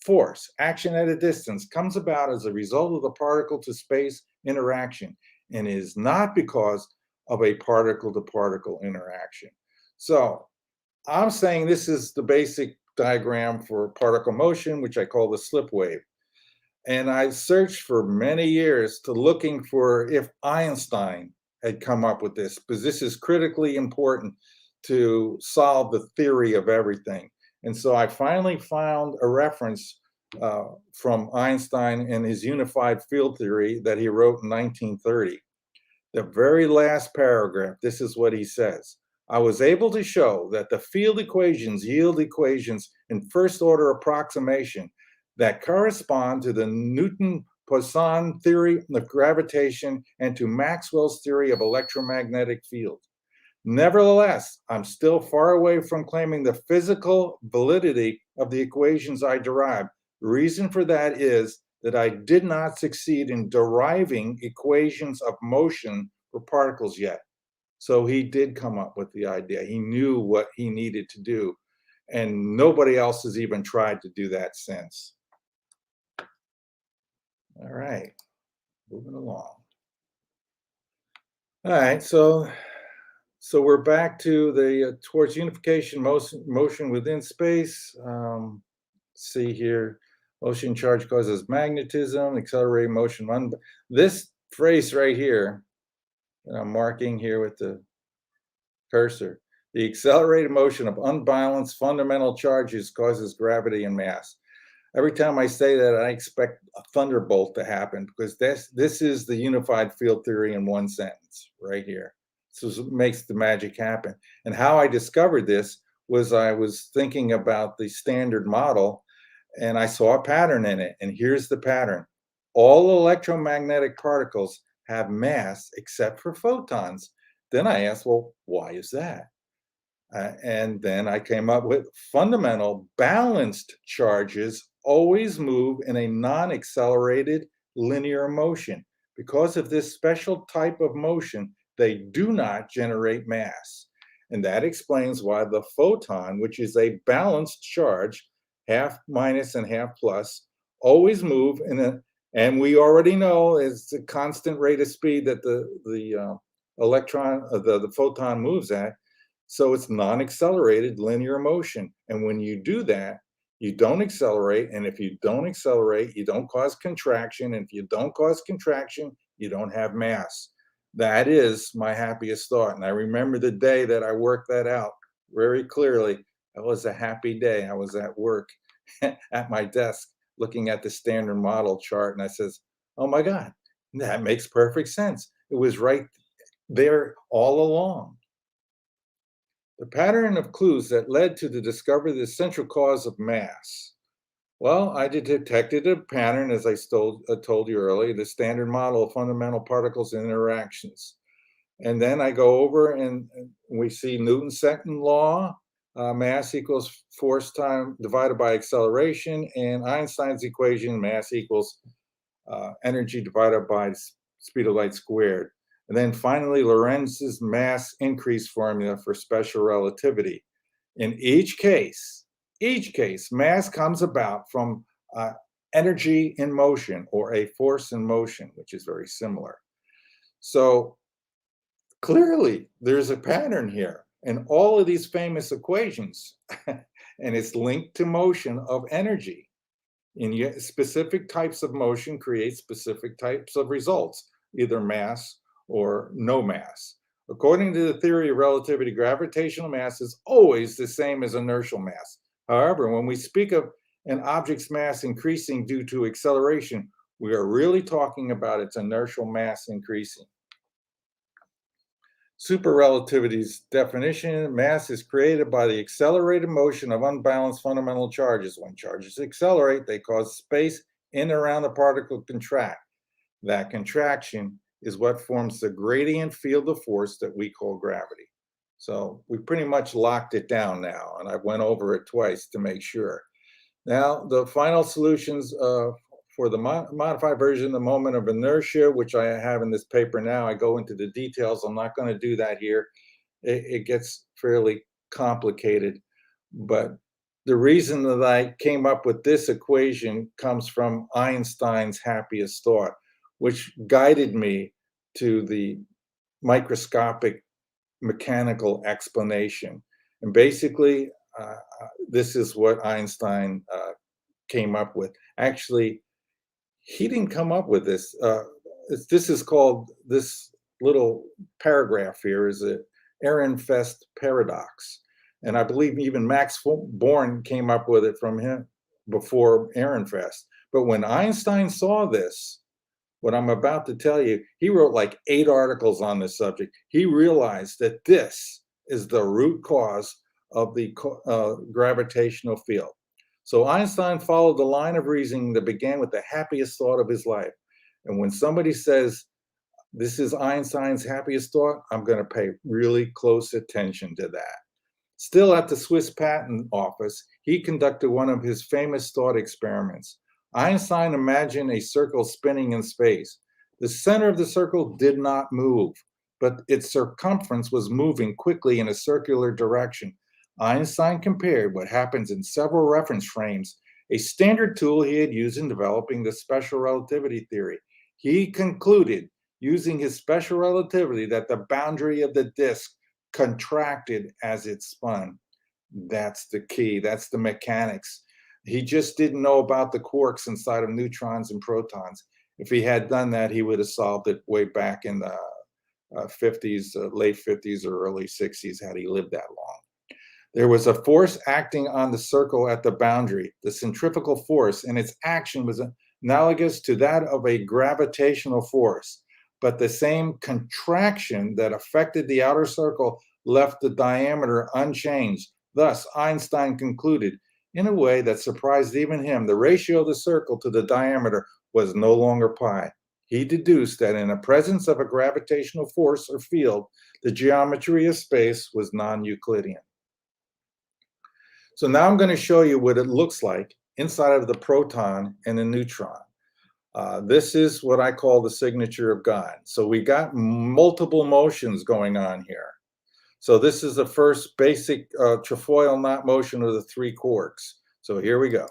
Force, action at a distance, comes about as a result of the particle to space interaction and is not because of a particle to particle interaction. So I'm saying this is the basic diagram for particle motion, which I call the slip wave. And I searched for many years to looking for if Einstein had come up with this, because this is critically important to solve the theory of everything. And so I finally found a reference from Einstein and his unified field theory that he wrote in 1930. The very last paragraph, this is what he says. I was able to show that the field equations yield equations in first order approximation that correspond to the Newton-Poisson theory of gravitation and to Maxwell's theory of electromagnetic fields. Nevertheless, I'm still far away from claiming the physical validity of the equations I derived. The reason for that is that I did not succeed in deriving equations of motion for particles yet. So he did come up with the idea. He knew what he needed to do, and nobody else has even tried to do that since. All right, moving along. All right, so we're back to the towards unification motion within space. See here, motion charge causes magnetism, accelerating motion. This phrase right here, that I'm marking here with the cursor, the accelerated motion of unbalanced fundamental charges causes gravity and mass. Every time I say that, I expect a thunderbolt to happen, because this is the unified field theory in one sentence right here. So it makes the magic happen. And how I discovered this was I was thinking about the standard model, and I saw a pattern in it. And here's the pattern. All electromagnetic particles have mass except for photons. Then I asked, well, why is that? And then I came up with fundamental balanced charges always move in a non-accelerated linear motion. Because of this special type of motion, they do not generate mass. And that explains why the photon, which is a balanced charge, half minus and half plus, always move in a, and we already know it's a constant rate of speed that the photon moves at. So it's non-accelerated linear motion. And when you do that, you don't accelerate. And if you don't accelerate, you don't cause contraction. And if you don't cause contraction, you don't have mass. That is my happiest thought. And I remember the day that I worked that out very clearly. That was a happy day. I was at work at my desk looking at the standard model chart. And I says, oh my God, that makes perfect sense. It was right there all along. The pattern of clues that led to the discovery of the central cause of mass. Well, I detected a pattern, as I told you earlier, the standard model of fundamental particles and interactions. And then I go over and we see Newton's second law, mass equals force time divided by acceleration, and Einstein's equation, mass equals energy divided by speed of light squared. And then finally, Lorentz's mass increase formula for special relativity. In each case, mass comes about from energy in motion, or a force in motion, which is very similar. So clearly, there's a pattern here in all of these famous equations, and it's linked to motion of energy. And specific types of motion create specific types of results, either mass or no mass. According to the theory of relativity, gravitational mass is always the same as inertial mass. However, when we speak of an object's mass increasing due to acceleration, we are really talking about its inertial mass increasing. Superrelativity's definition: mass is created by the accelerated motion of unbalanced fundamental charges. When charges accelerate, they cause space in and around the particle to contract. That contraction is what forms the gradient field of force that we call gravity. So we pretty much locked it down now, and I went over it twice to make sure. Now, the final solutions for the modified version, the moment of inertia, which I have in this paper now, I go into the details. I'm not going to do that here. It gets fairly complicated, but the reason that I came up with this equation comes from Einstein's happiest thought, which guided me to the microscopic mechanical explanation. And basically, this is what Einstein came up with. Actually, he didn't come up with this. This is called, this little paragraph here is a Ehrenfest paradox. And I believe even Max Born came up with it from him before Ehrenfest. But when Einstein saw this, what I'm about to tell you, he wrote like 8 articles on this subject. He realized that this is the root cause of the gravitational field. So Einstein followed the line of reasoning that began with the happiest thought of his life. And when somebody says, this is Einstein's happiest thought, I'm going to pay really close attention to that. Still at the Swiss Patent Office, he conducted one of his famous thought experiments. Einstein imagined a circle spinning in space. The center of the circle did not move, but its circumference was moving quickly in a circular direction. Einstein compared what happens in several reference frames, a standard tool he had used in developing the special relativity theory. He concluded, using his special relativity, that the boundary of the disk contracted as it spun. That's the key. That's the mechanics. He just didn't know about the quarks inside of neutrons and protons. If he had done that, he would have solved it way back in the 50s, late 50s or early 60s, had he lived that long. There was a force acting on the circle at the boundary. The centrifugal force and its action was analogous to that of a gravitational force, but the same contraction that affected the outer circle left the diameter unchanged. Thus, Einstein concluded, in a way that surprised even him, the ratio of the circle to the diameter was no longer pi. He deduced that in the presence of a gravitational force or field, the geometry of space was non-Euclidean. So now I'm going to show you what it looks like inside of the proton and the neutron. This is what I call the signature of God. So we got multiple motions going on here. So this is the first basic trefoil knot motion of the 3 quarks. So here we go.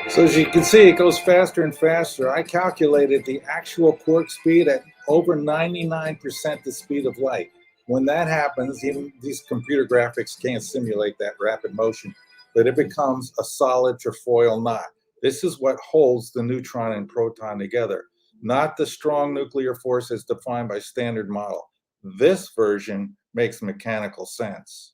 So as you can see, it goes faster and faster. I calculated the actual quark speed at over 99% the speed of light. When that happens, even these computer graphics can't simulate that rapid motion, but it becomes a solid trefoil knot. This is what holds the neutron and proton together, not the strong nuclear force as defined by standard model. This version makes mechanical sense.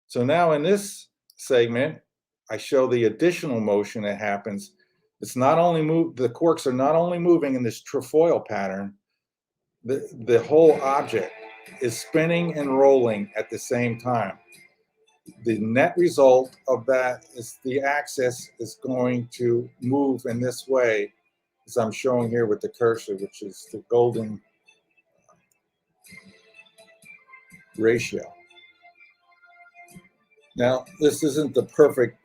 So now in this segment, I show the additional motion that happens. It's not only the quarks are not only moving in this trefoil pattern, the whole object is spinning and rolling at the same time. The net result of that is the axis is going to move in this way, as I'm showing here with the cursor, which is the golden ratio. Now, this isn't the perfect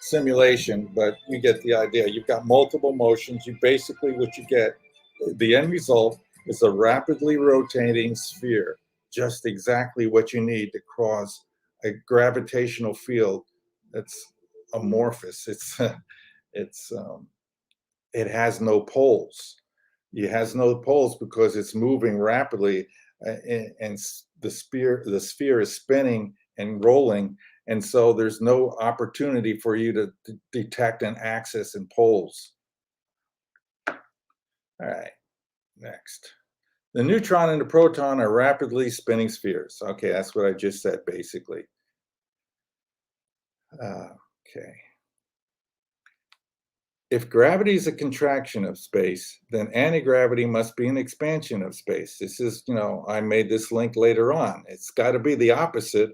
simulation, but you get the idea. You've got multiple motions. You basically, what you get, the end result is a rapidly rotating sphere, just exactly what you need to cause a gravitational field that's amorphous. It has no poles. It has no poles because it's moving rapidly, and the sphere is spinning and rolling. And so there's no opportunity for you to detect an axis and poles. All right, next. The neutron and the proton are rapidly spinning spheres. Okay, that's what I just said, basically. Okay. If gravity is a contraction of space, then anti-gravity must be an expansion of space. This is, I made this link later on. It's got to be the opposite.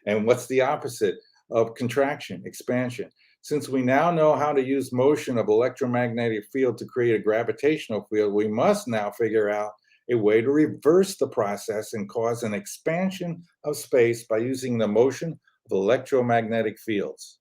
And what's the opposite of contraction? Expansion. Since we now know how to use motion of electromagnetic field to create a gravitational field, we must now figure out a way to reverse the process and cause an expansion of space by using the motion of electromagnetic fields.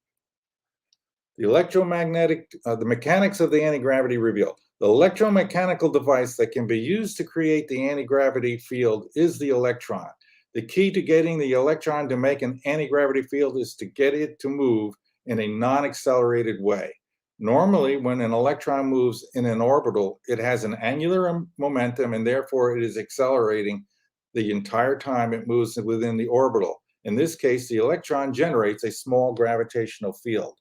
The mechanics of the anti-gravity revealed. The electromechanical device that can be used to create the anti-gravity field is the electron. The key to getting the electron to make an anti-gravity field is to get it to move in a non-accelerated way. Normally, when an electron moves in an orbital, it has an angular momentum and therefore it is accelerating the entire time it moves within the orbital. In this case, the electron generates a small gravitational field.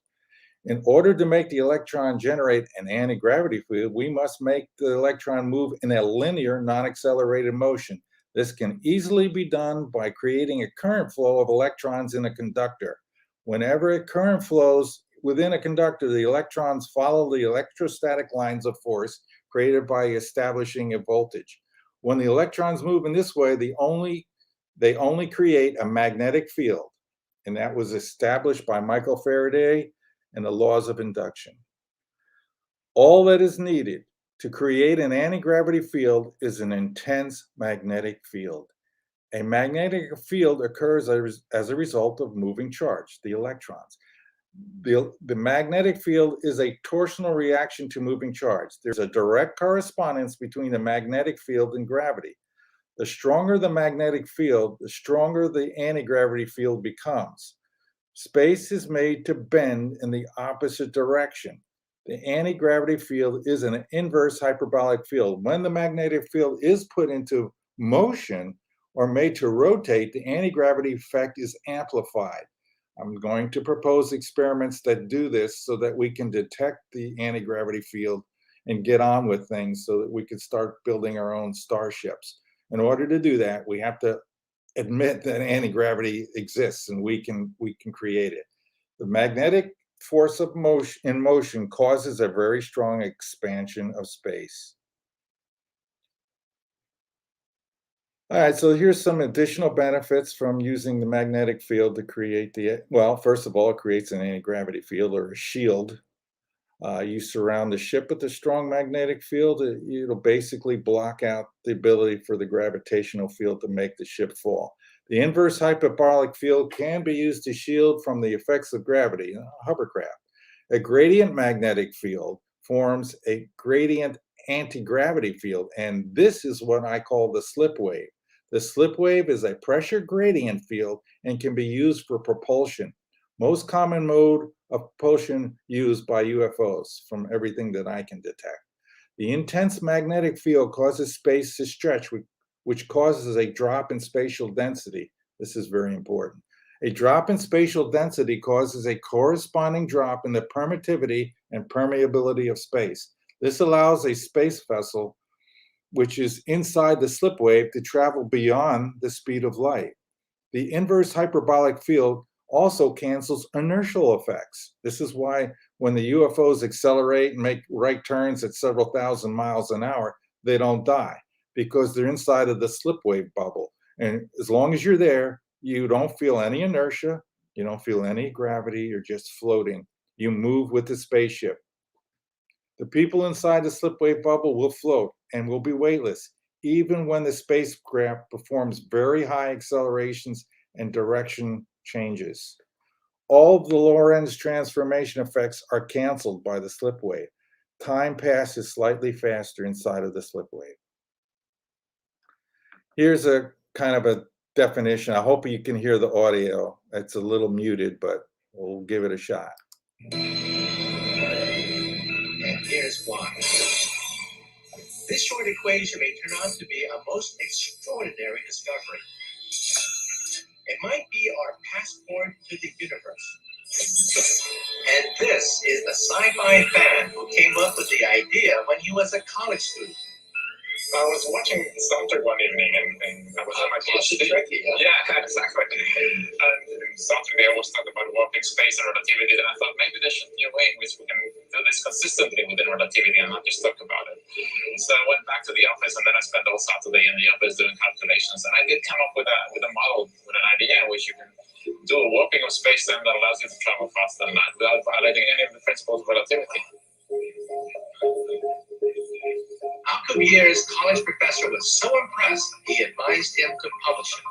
In order to make the electron generate an anti-gravity field, we must make the electron move in a linear, non-accelerated motion. This can easily be done by creating a current flow of electrons in a conductor. Whenever a current flows within a conductor, the electrons follow the electrostatic lines of force created by establishing a voltage. When the electrons move in this way, they only create a magnetic field, and that was established by Michael Faraday and the laws of induction. All that is needed to create an anti-gravity field is an intense magnetic field. A magnetic field occurs as a result of moving charge, the electrons. The magnetic field is a torsional reaction to moving charge. There's a direct correspondence between the magnetic field and gravity. The stronger the magnetic field, the stronger the anti-gravity field becomes. Space is made to bend in the opposite direction. The anti-gravity field is an inverse hyperbolic field. When the magnetic field is put into motion or made to rotate, the anti-gravity effect is amplified. I'm going to propose experiments that do this so that we can detect the anti-gravity field and get on with things so that we can start building our own starships. In order to do that, we have to admit that anti-gravity exists and we can create it. The magnetic force of motion causes a very strong expansion of space. All right, so here's some additional benefits from using the magnetic field to create well, first of all, it creates an anti-gravity field or a shield. You surround the ship with a strong magnetic field, it'll basically block out the ability for the gravitational field to make the ship fall. The inverse hyperbolic field can be used to shield from the effects of gravity, hovercraft. A gradient magnetic field forms a gradient anti-gravity field, and this is what I call the slip wave. The slip wave is a pressure gradient field and can be used for propulsion. Most common mode of propulsion used by UFOs from everything that I can detect. The intense magnetic field causes space to stretch, which causes a drop in spatial density. This is very important. A drop in spatial density causes a corresponding drop in the permittivity and permeability of space. This allows a space vessel, which is inside the slip wave, to travel beyond the speed of light. The inverse hyperbolic field also cancels inertial effects. This is why when the UFOs accelerate and make right turns at several thousand miles an hour, they don't die, because they're inside of the slip wave bubble. And as long as you're there, you don't feel any inertia, you don't feel any gravity, you're just floating. You move with the spaceship. The people inside the slip wave bubble will float and will be weightless, even when the spacecraft performs very high accelerations and direction changes. All of the Lorentz transformation effects are canceled by the slip wave. Time passes slightly faster inside of the slip wave. Here's a kind of a definition. I hope you can hear the audio. It's a little muted, but we'll give it a shot. And here's why. This short equation may turn out to be a most extraordinary discovery. It might be our passport to the universe. And this is the sci-fi fan who came up with the idea when he was a college student. I was watching Star Trek one evening, and I was on my PhD. Yeah, exactly. And Star Trek, they always talk about warping space and relativity, and I thought maybe there should be a way in which we can do this consistently within relativity and not just talk about it. So I went back to the office, and then I spent all Saturday in the office doing calculations, and I did come up with a model, with an idea in which you can do a warping of space-time that allows you to travel faster than light without violating any of the principles of relativity. Alcubierre's college professor was so impressed, he advised him to publish it.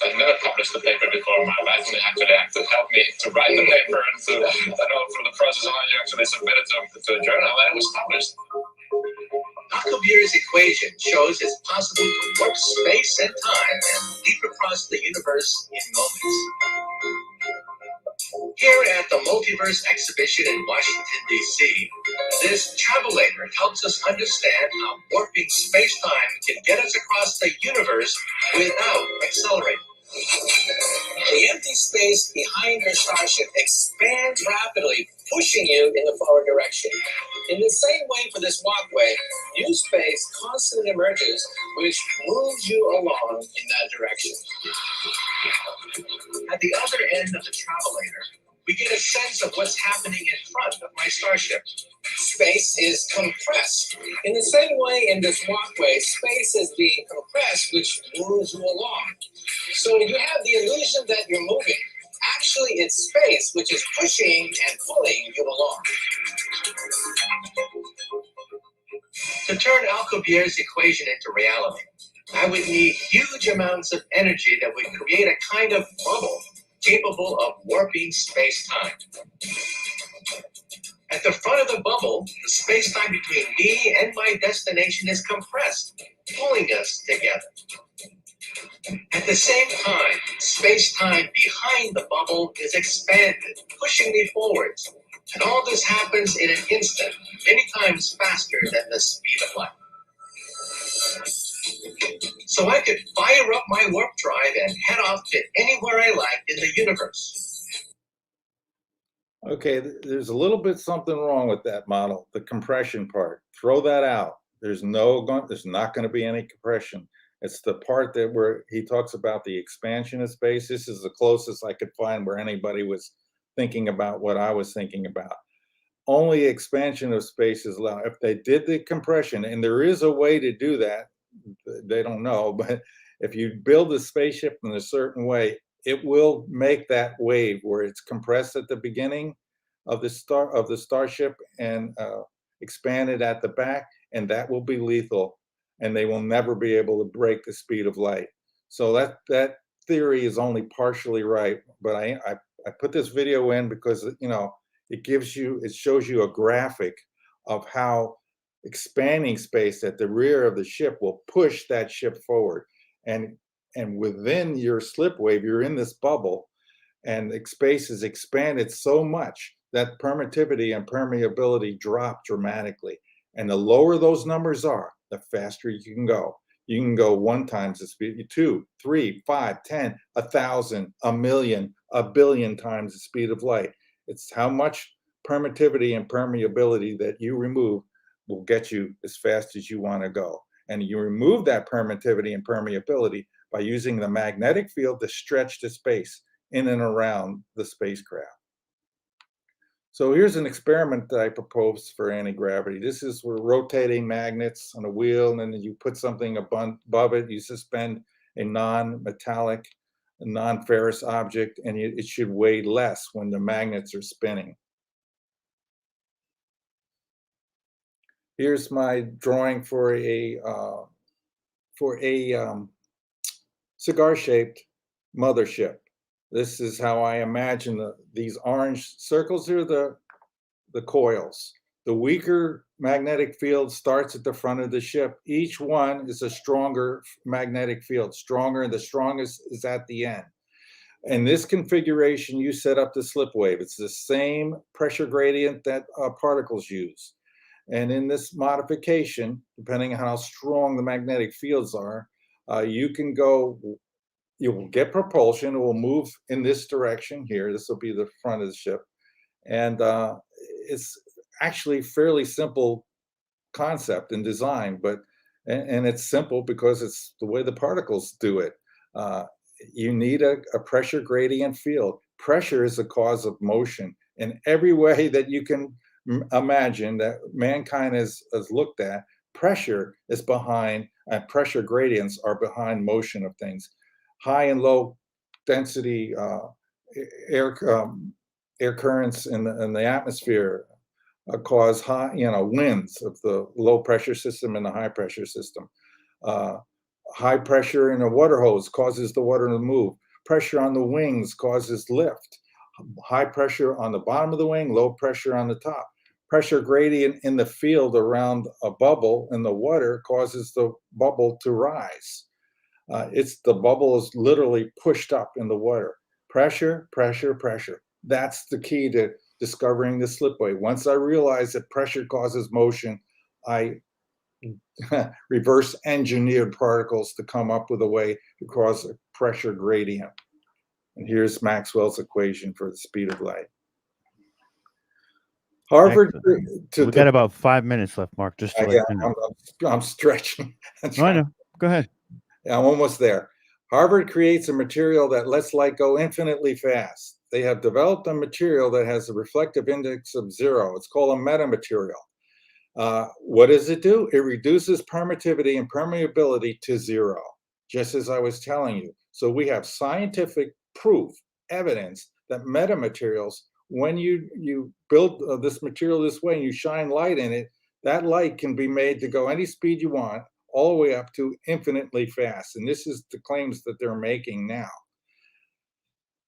I've never published a paper before in my life, and they actually had to help me to write the paper and to know through the process how you actually submit it to a journal, and it was published. Alcubierre's equation shows it's possible to warp space and time and leap across the universe in moments. Here at the Multiverse Exhibition in Washington, D.C., this travelator helps us understand how warping space-time can get us across the universe without accelerating. The empty space behind your starship expands rapidly, pushing you in the forward direction. In the same way for this walkway, new space constantly emerges, which moves you along in that direction. At the other end of the travelator, we get a sense of what's happening in front of my starship. Space is compressed. In the same way in this walkway, space is being compressed, which moves you along. So you have the illusion that you're moving. Actually, it's space which is pushing and pulling you along. To turn Alcubierre's equation into reality, I would need huge amounts of energy that would create a kind of bubble capable of warping space-time. At the front of the bubble, the space-time between me and my destination is compressed, pulling us together. At the same time, space-time behind the bubble is expanded, pushing me forwards. And all this happens in an instant, many times faster than the speed of light. So I could fire up my warp drive and head off to anywhere I like in the universe. Okay, there's a little bit something wrong with that model, the compression part. Throw that out. There's not going to be any compression. It's the part that where he talks about the expansion of space. This is the closest I could find where anybody was thinking about what I was thinking about. Only expansion of space is allowed. If they did the compression, and there is a way to do that, they don't know, but if you build a spaceship in a certain way, it will make that wave where it's compressed at the beginning of the starship and expanded at the back, and that will be lethal, and they will never be able to break the speed of light. So that theory is only partially right, but I put this video in because it shows you a graphic of how expanding space at the rear of the ship will push that ship forward. And within your slip wave, you're in this bubble, and the space is expanded so much that permittivity and permeability drop dramatically. And the lower those numbers are, the faster you can go. You can go 1 times the speed, 2, 3, 5, 10, 1,000, 1,000,000, 1,000,000,000 times the speed of light. It's how much permittivity and permeability that you remove will get you as fast as you want to go. And you remove that permittivity and permeability by using the magnetic field to stretch the space in and around the spacecraft. So here's an experiment that I proposed for anti-gravity. This is where rotating magnets on a wheel, and then you put something above it, you suspend a non-metallic, non-ferrous object, and it should weigh less when the magnets are spinning. Here's my drawing for a cigar-shaped mothership. This is how I imagine these orange circles are the coils. The weaker magnetic field starts at the front of the ship. Each one is a stronger magnetic field, stronger, and the strongest is at the end. In this configuration, you set up the slip wave. It's the same pressure gradient that particles use. And in this modification, depending on how strong the magnetic fields are, you will get propulsion. It will move in this direction here. This will be the front of the ship. And it's actually fairly simple concept and design, and it's simple because it's the way the particles do it. You need a pressure gradient field. Pressure is the cause of motion in every way that you can imagine that mankind has looked at. Pressure is behind, and pressure gradients are behind motion of things. High and low density air currents in the atmosphere cause high, winds of the low pressure system and the high pressure system. High pressure in a water hose causes the water to move. Pressure on the wings causes lift. High pressure on the bottom of the wing, low pressure on the top. Pressure gradient in the field around a bubble in the water causes the bubble to rise. The bubble is literally pushed up in the water. Pressure, pressure, pressure. That's the key to discovering the slip wave. Once I realized that pressure causes motion, I reverse engineered particles to come up with a way to cause a pressure gradient. And here's Maxwell's equation for the speed of light. Harvard. We got about 5 minutes left, Mark. Just to let you know. I'm stretching. I know. Go ahead. I'm almost there. Harvard creates a material that lets light go infinitely fast. They have developed a material that has a reflective index of 0. It's called a metamaterial. What does it do? It reduces permittivity and permeability to 0, just as I was telling you. So we have scientific proof, evidence that metamaterials, when you build this material this way and you shine light in it, that light can be made to go any speed you want, all the way up to infinitely fast. And this is the claims that they're making now.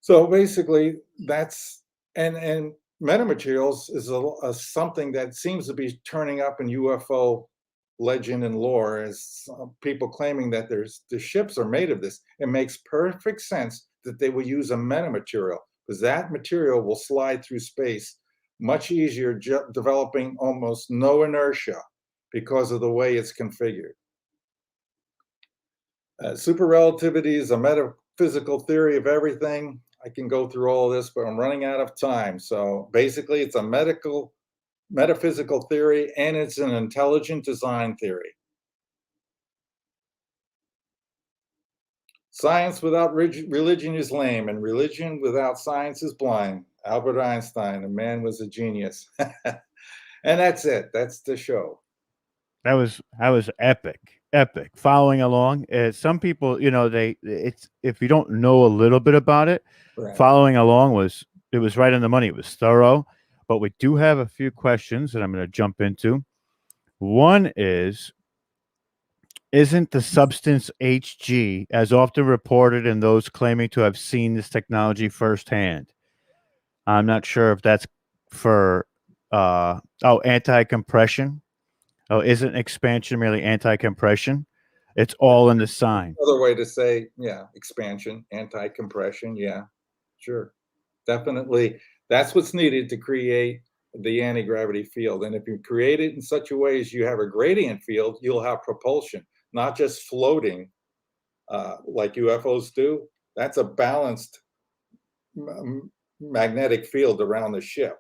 So basically that's, and metamaterials is something that seems to be turning up in UFO legend and lore as people claiming that the ships are made of this. It makes perfect sense that they will use a metamaterial, because that material will slide through space much easier, developing almost no inertia because of the way it's configured. Super relativity is a metaphysical theory of everything. I can go through all of this, but I'm running out of time. So basically, it's a metaphysical theory, and it's an intelligent design theory. Science without religion is lame, and religion without science is blind. Albert Einstein, a man was a genius. And that's it. That's the show. That was epic, epic. Following along, some people, it's if you don't know a little bit about it, Right. following along was right on the money. It was thorough, but we do have a few questions that I'm going to jump into. One is, isn't the substance Hg as often reported in those claiming to have seen this technology firsthand? I'm not sure if that's for anti-compression. Oh, isn't expansion merely anti-compression? It's all in the sign. Another way to say, expansion, anti-compression. Yeah, sure. Definitely. That's what's needed to create the anti-gravity field. And if you create it in such a way as you have a gradient field, you'll have propulsion, not just floating like UFOs do. That's a balanced magnetic field around the ship.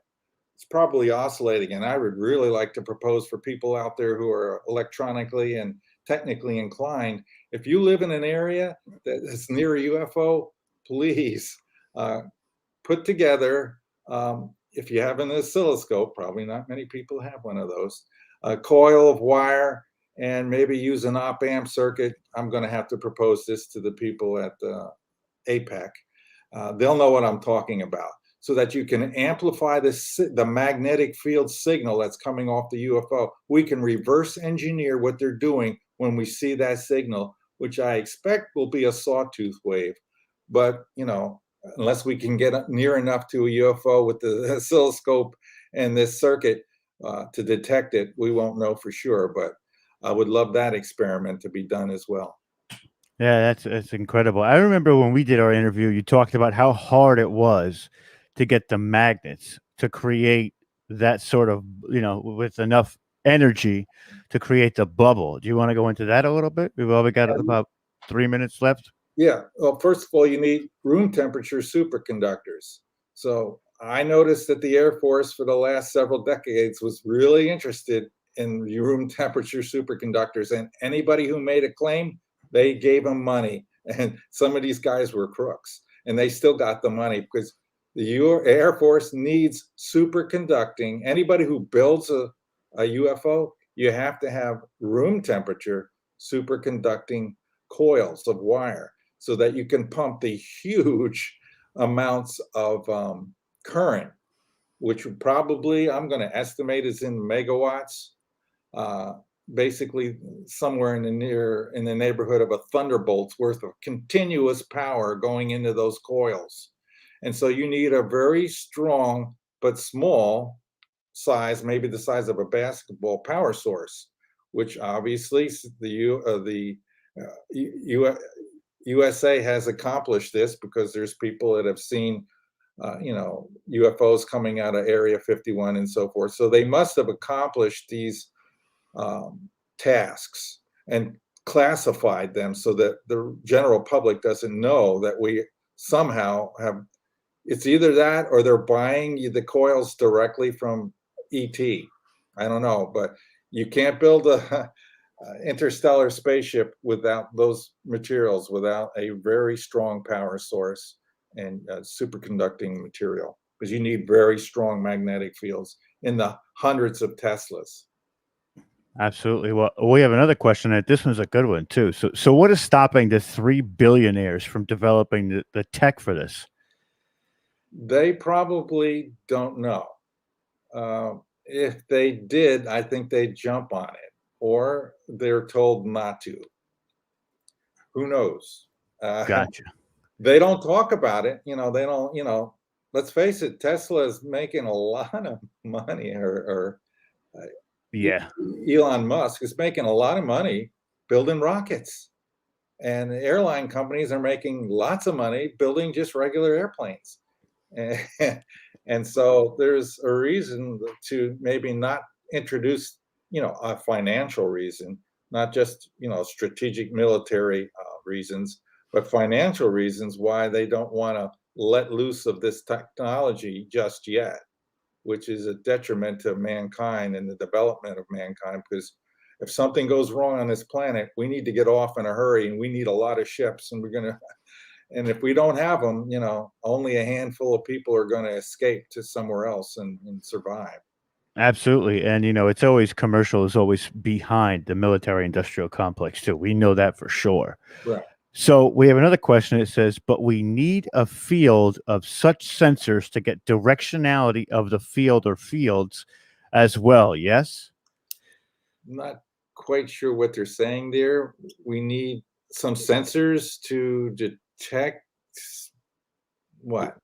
It's probably oscillating, and I would really like to propose for people out there who are electronically and technically inclined, if you live in an area that is near a UFO, please put together, if you have an oscilloscope, probably not many people have one of those, a coil of wire, and maybe use an op-amp circuit. I'm going to have to propose this to the people at APEC. They'll know what I'm talking about, so that you can amplify the magnetic field signal that's coming off the UFO. We can reverse engineer what they're doing when we see that signal, which I expect will be a sawtooth wave. But, unless we can get near enough to a UFO with the oscilloscope and this circuit to detect it, we won't know for sure. But I would love that experiment to be done as well. Yeah, that's incredible. I remember when we did our interview, you talked about how hard it was to get the magnets to create that sort of, with enough energy to create the bubble. Do you want to go into that a little bit? We've only got about 3 minutes left. Yeah. Well, first of all, you need room temperature superconductors. So I noticed that the Air Force for the last several decades was really interested in room temperature superconductors, and anybody who made a claim, they gave them money. And some of these guys were crooks, and they still got the money because the Air Force needs superconducting. Anybody who builds a UFO, you have to have room temperature superconducting coils of wire so that you can pump the huge amounts of current, which would probably, I'm going to estimate, is in megawatts, basically somewhere in the neighborhood of a thunderbolt's worth of continuous power going into those coils. And so you need a very strong but small size, maybe the size of a basketball, power source, which obviously the USA has accomplished this because there's people that have seen UFOs coming out of Area 51 and so forth. So they must have accomplished these tasks and classified them so that the general public doesn't know that we somehow have. It's either that or they're buying the coils directly from ET. I don't know, but you can't build a interstellar spaceship without those materials, without a very strong power source and superconducting material, because you need very strong magnetic fields in the hundreds of Teslas. Absolutely. Well, we have another question, and this one's a good one too. So what is stopping the 3 billionaires from developing the tech for this? They probably don't know. If they did, I think they'd jump on it, or they're told not to. Who knows? Gotcha. They don't talk about it. They don't, let's face it, Tesla is making a lot of money, or Yeah. Elon Musk is making a lot of money building rockets, and the airline companies are making lots of money building just regular airplanes. And so there's a reason to maybe not introduce, a financial reason, not just, strategic military reasons, but financial reasons why they don't want to let loose of this technology just yet, which is a detriment to mankind and the development of mankind. Because if something goes wrong on this planet, we need to get off in a hurry, and we need a lot of ships, and if we don't have them, only a handful of people are going to escape to somewhere else and survive. Absolutely. And, it's always commercial is always behind the military industrial complex, too. We know that for sure. Right. So we have another question. It says, but we need a field of such sensors to get directionality of the field or fields as well. Yes? Not quite sure what they're saying there. We need some sensors to detect what?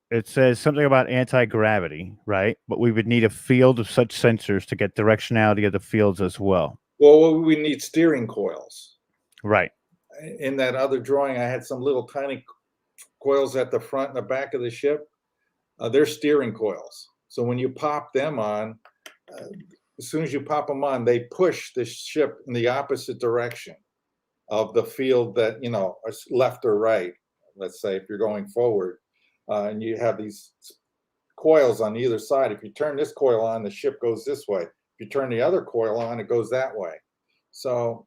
It says something about anti-gravity, right? But we would need a field of such sensors to get directionality of the fields as well. Well, we need steering coils. Right. In that other drawing, I had some little tiny coils at the front and the back of the ship. They're steering coils. So when you pop them on, as soon as you pop them on, they push the ship in the opposite direction of the field that, left or right. Let's say if you're going forward, and you have these coils on either side. If you turn this coil on, the ship goes this way. If you turn the other coil on, it goes that way. So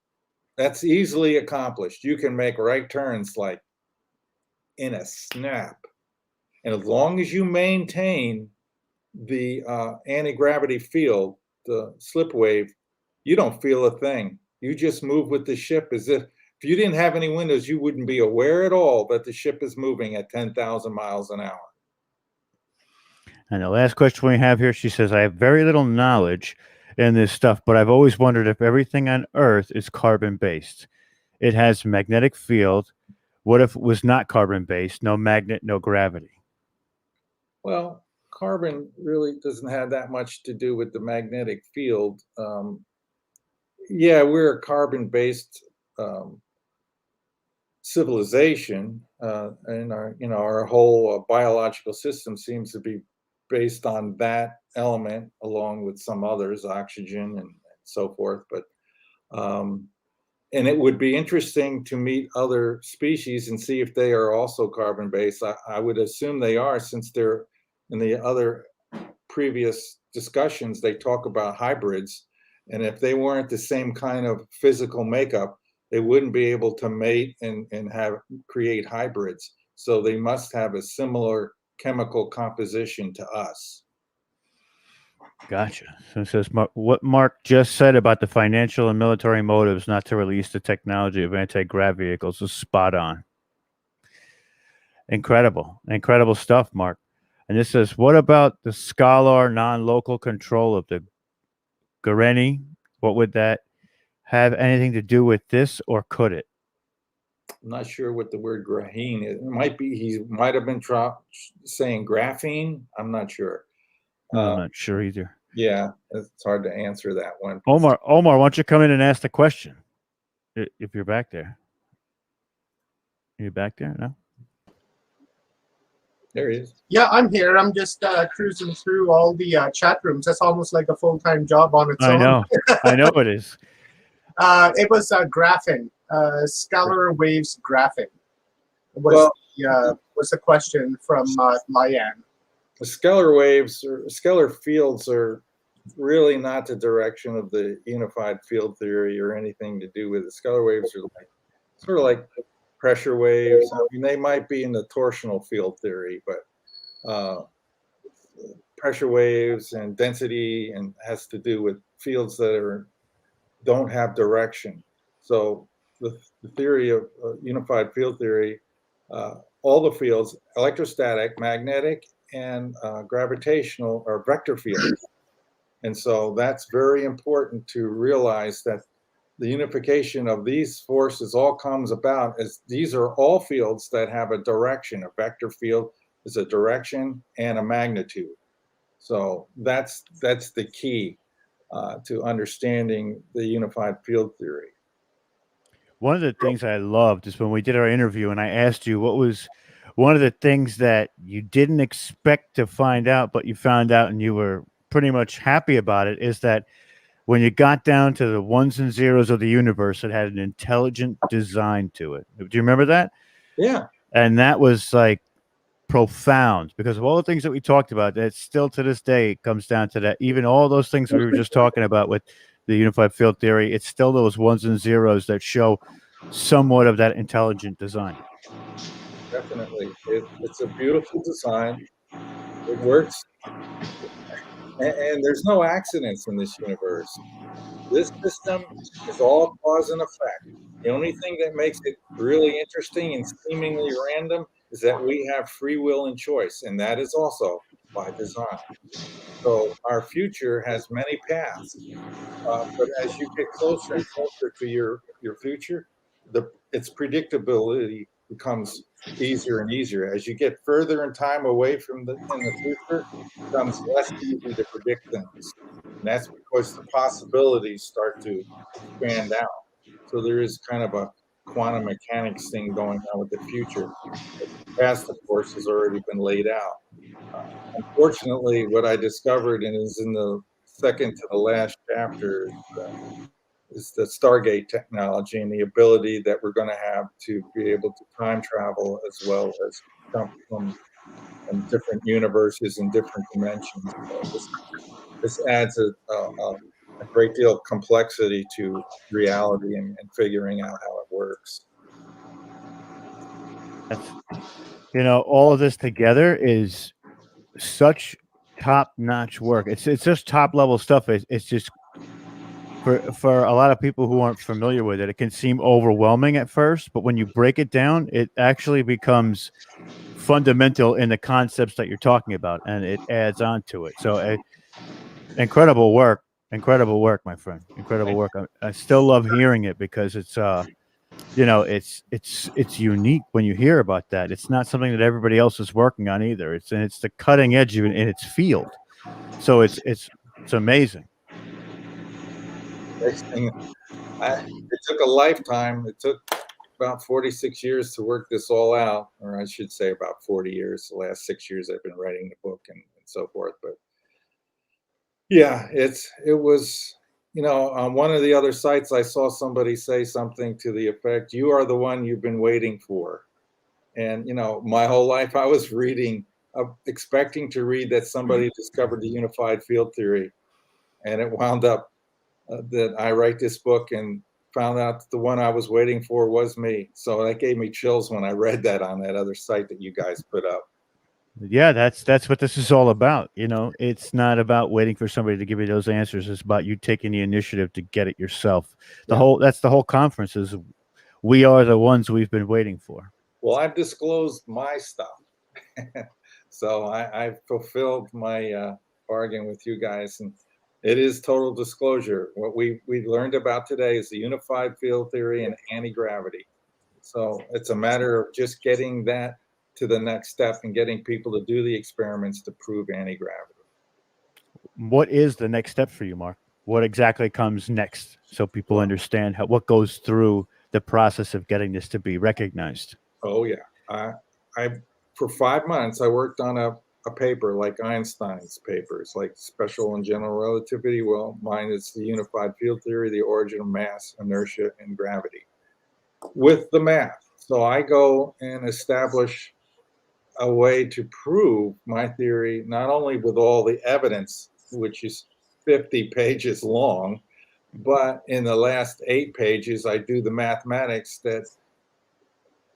that's easily accomplished. You can make right turns like in a snap. And as long as you maintain the anti-gravity field, the slip wave, you don't feel a thing. You just move with the ship as if you didn't have any windows, you wouldn't be aware at all that the ship is moving at 10,000 miles an hour. And the last question we have here, she says, I have very little knowledge in this stuff, but I've always wondered if everything on Earth is carbon-based. It has magnetic field. What if it was not carbon-based? No magnet, no gravity. Well, carbon really doesn't have that much to do with the magnetic field. Yeah, we're a carbon-based civilization, and our whole biological system seems to be based on that element, along with some others, oxygen and so forth. But and it would be interesting to meet other species and see if they are also carbon-based. I would assume they are, since they're in the other previous discussions, they talk about hybrids. And if they weren't the same kind of physical makeup, they wouldn't be able to mate and create hybrids. So they must have a similar chemical composition to us. Gotcha. So it says, what Mark just said about the financial and military motives not to release the technology of anti-grav vehicles is spot on. Incredible stuff, Mark. And this says, what about the scalar non-local control of the Guarani? What would that have anything to do with this, or could it? I'm not sure what the word graphene is. It might be, he might have been saying graphene. I'm not sure. I'm not sure either. Yeah, it's hard to answer that one. Omar, why don't you come in and ask the question? If you're back there. Are you back there? No? There he is. Yeah, I'm here. I'm just cruising through all the chat rooms. That's almost like a full-time job on its own. I know. I know it is. It was graphing, scalar waves graphing. Was the question from Lyanne. The scalar waves or scalar fields are really not the direction of the unified field theory or anything to do with it. Scalar waves are sort of like pressure waves. I mean, they might be in the torsional field theory, but pressure waves and density and has to do with fields that don't have direction. So the theory of unified field theory, all the fields, electrostatic, magnetic, and gravitational, are vector fields. And so that's very important to realize, that the unification of these forces all comes about as these are all fields that have a direction. A vector field is a direction and a magnitude. So that's the key. to understanding the unified field theory. One of the things I loved is when we did our interview and I asked you what was one of the things that you didn't expect to find out, but you found out and you were pretty much happy about it, is that when you got down to the ones and zeros of the universe, it had an intelligent design to it. Do you remember that? Yeah. And that was like profound because of all the things that we talked about. That still to this day it comes down to that. Even all those things we were just talking about with the unified field theory, it's still those ones and zeros that show somewhat of that intelligent design. Definitely. It's a beautiful design. It works. And there's no accidents in this universe. This system is all cause and effect. The only thing that makes it really interesting and seemingly random is that we have free will and choice, and that is also by design. So our future has many paths, but as you get closer and closer to your future, its predictability becomes easier and easier. As you get further in time away from in the future, it becomes less easy to predict things. And that's because the possibilities start to expand out. So there is kind of a quantum mechanics thing going on with the future. The past, of course, has already been laid out. Unfortunately, what I discovered, and is in the second to the last chapter, is the Stargate technology and the ability that we're going to have to be able to time travel as well as jump from different universes and different dimensions. So this adds a great deal of complexity to reality and figuring out how it works. All of this together is such top-notch work. It's just top-level stuff. It's just for a lot of people who aren't familiar with it, it can seem overwhelming at first, but when you break it down, it actually becomes fundamental in the concepts that you're talking about, and it adds on to it. So, incredible work, my friend. Incredible work. I still love hearing it because it's it's unique when you hear about that. It's not something that everybody else is working on either. It's the cutting edge in its field. So it's amazing. It took a lifetime. It took about 46 years to work this all out, or I should say about 40 years. The last 6 years I've been writing the book and so forth. But yeah, it was, on one of the other sites, I saw somebody say something to the effect, "You are the one you've been waiting for." And, my whole life I was reading, expecting to read that somebody discovered the unified field theory. And it wound up that I write this book and found out that the one I was waiting for was me. So that gave me chills when I read that on that other site that you guys put up. Yeah, that's what this is all about. It's not about waiting for somebody to give you those answers. It's about you taking the initiative to get it yourself. That's the whole conference is we are the ones we've been waiting for. Well, I've disclosed my stuff. So I've fulfilled my bargain with you guys, and it is total disclosure. What we learned about today is the unified field theory and anti-gravity. So it's a matter of just getting that to the next step and getting people to do the experiments to prove anti-gravity. What is the next step for you, Mark? What exactly comes next so people understand what goes through the process of getting this to be recognized? Oh, yeah. For 5 months, I worked on a paper like Einstein's papers, like special and general relativity. Well, mine is the unified field theory, the origin of mass, inertia, and gravity with the math. So I go and establish a way to prove my theory, not only with all the evidence, which is 50 pages long, but in the last 8 pages, I do the mathematics that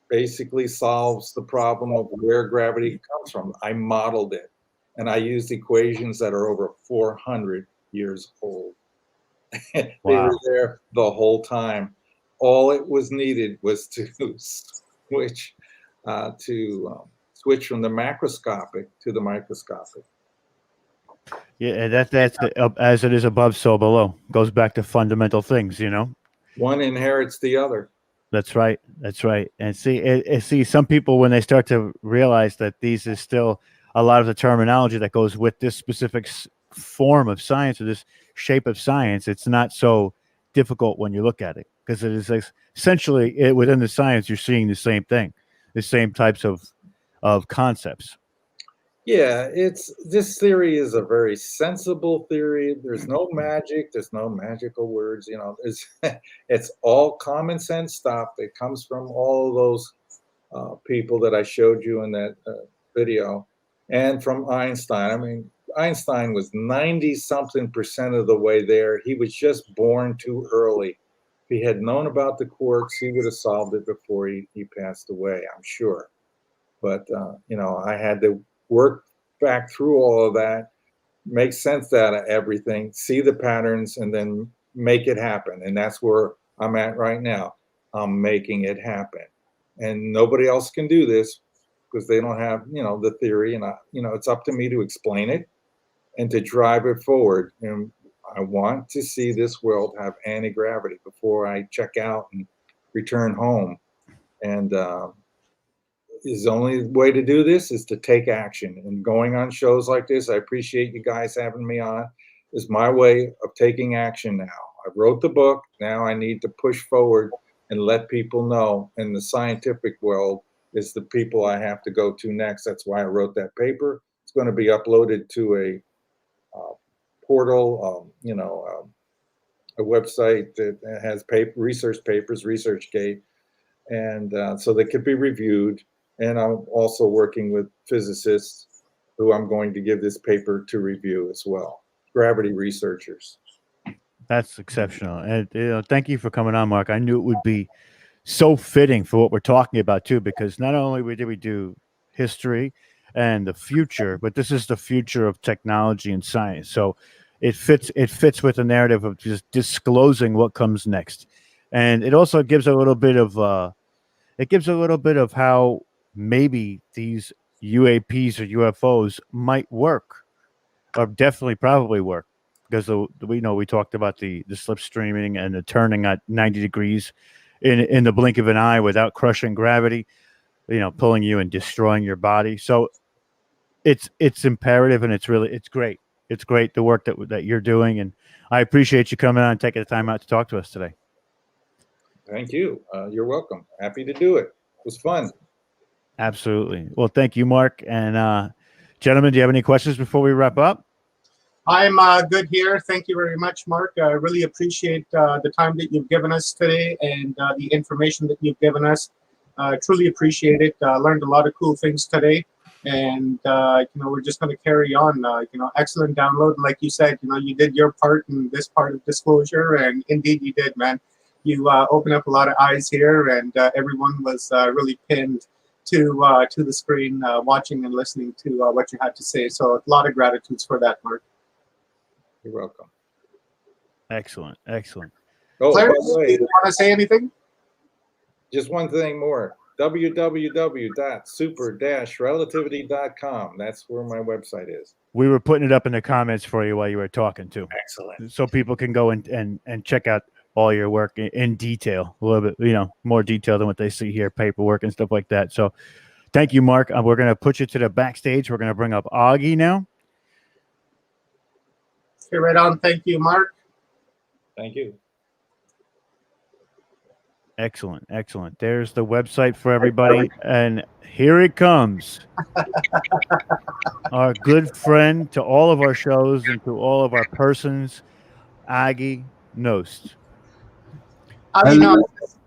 basically solves the problem of where gravity comes from. I modeled it, and I used equations that are over 400 years old. They were there the whole time. All it was needed was to switch from the macroscopic to the microscopic. Yeah, that's as it is above, so below. Goes back to fundamental things, One inherits the other. That's right. And see, some people, when they start to realize that these is still a lot of the terminology that goes with this specific form of science or this shape of science, it's not so difficult when you look at it, because it is essentially within the science, you're seeing the same thing, the same types of concepts. Yeah, this theory is a very sensible theory. There's no magic. There's no magical words. You know, it's all common sense stuff that comes from all of those people that I showed you in that video, and from Einstein. I mean, Einstein was 90-something% of the way there. He was just born too early. If he had known about the quarks, he would have solved it before he passed away, I'm sure. But, you know, I had to work back through all of that, make sense out of everything, see the patterns, and then make it happen. And that's where I'm at right now. I'm making it happen. And nobody else can do this because they don't have, you know, the theory. And, you know, it's up to me to explain it and to drive it forward. And I want to see this world have anti-gravity before I check out and return home. And the only way to do this is to take action. And going on shows like this, I appreciate you guys having me on, is my way of taking action now. I wrote the book. Now I need to push forward and let people know. In the scientific world is the people I have to go to next. That's why I wrote that paper. It's going to be uploaded to a portal, you know, a website that has research papers, ResearchGate, and so they could be reviewed. And I'm also working with physicists who I'm going to give this paper to review as well, gravity researchers. That's exceptional. And you know, thank you for coming on, Mark. I knew it would be so fitting for what we're talking about too, because not only did we do history and the future, but this is the future of technology and science. So it fits with the narrative of just disclosing what comes next. And it also gives a little bit of how maybe these UAPs or UFOs might work, or definitely probably work, because we talked about the slipstreaming and the turning at 90 degrees in the blink of an eye without crushing gravity, you know, pulling you and destroying your body. So it's imperative, and it's great. It's great, the work that you're doing, and I appreciate you coming on and taking the time out to talk to us today. Thank you. You're welcome. Happy to do it. It was fun. Absolutely. Well, thank you, Mark. And gentlemen, do you have any questions before we wrap up? I'm good here. Thank you very much, Mark. I really appreciate the time that you've given us today and the information that you've given us. Truly appreciate it. Learned a lot of cool things today. And, you know, we're just going to carry on. You know, excellent download. And like you said, you know, you did your part in this part of disclosure. And indeed you did, man. You opened up a lot of eyes here, and everyone was really pinned to the screen, watching and listening to what you had to say. So a lot of gratitudes for that, Mark. You're welcome. Excellent. Oh, Clarence, do you want to say anything? Just one thing more. www.super-relativity.com. That's where my website is. We were putting it up in the comments for you while you were talking too. Excellent. So people can go and check out all your work in detail, a little bit, you know, more detail than what they see here, paperwork and stuff like that. So thank you, Mark. We're going to put you to the backstage. We're going to bring up Aage now. Okay, right on. Thank you, Mark. Thank you. Excellent. There's the website for everybody. And here it comes. Our good friend to all of our shows and to all of our persons, Aage Nost.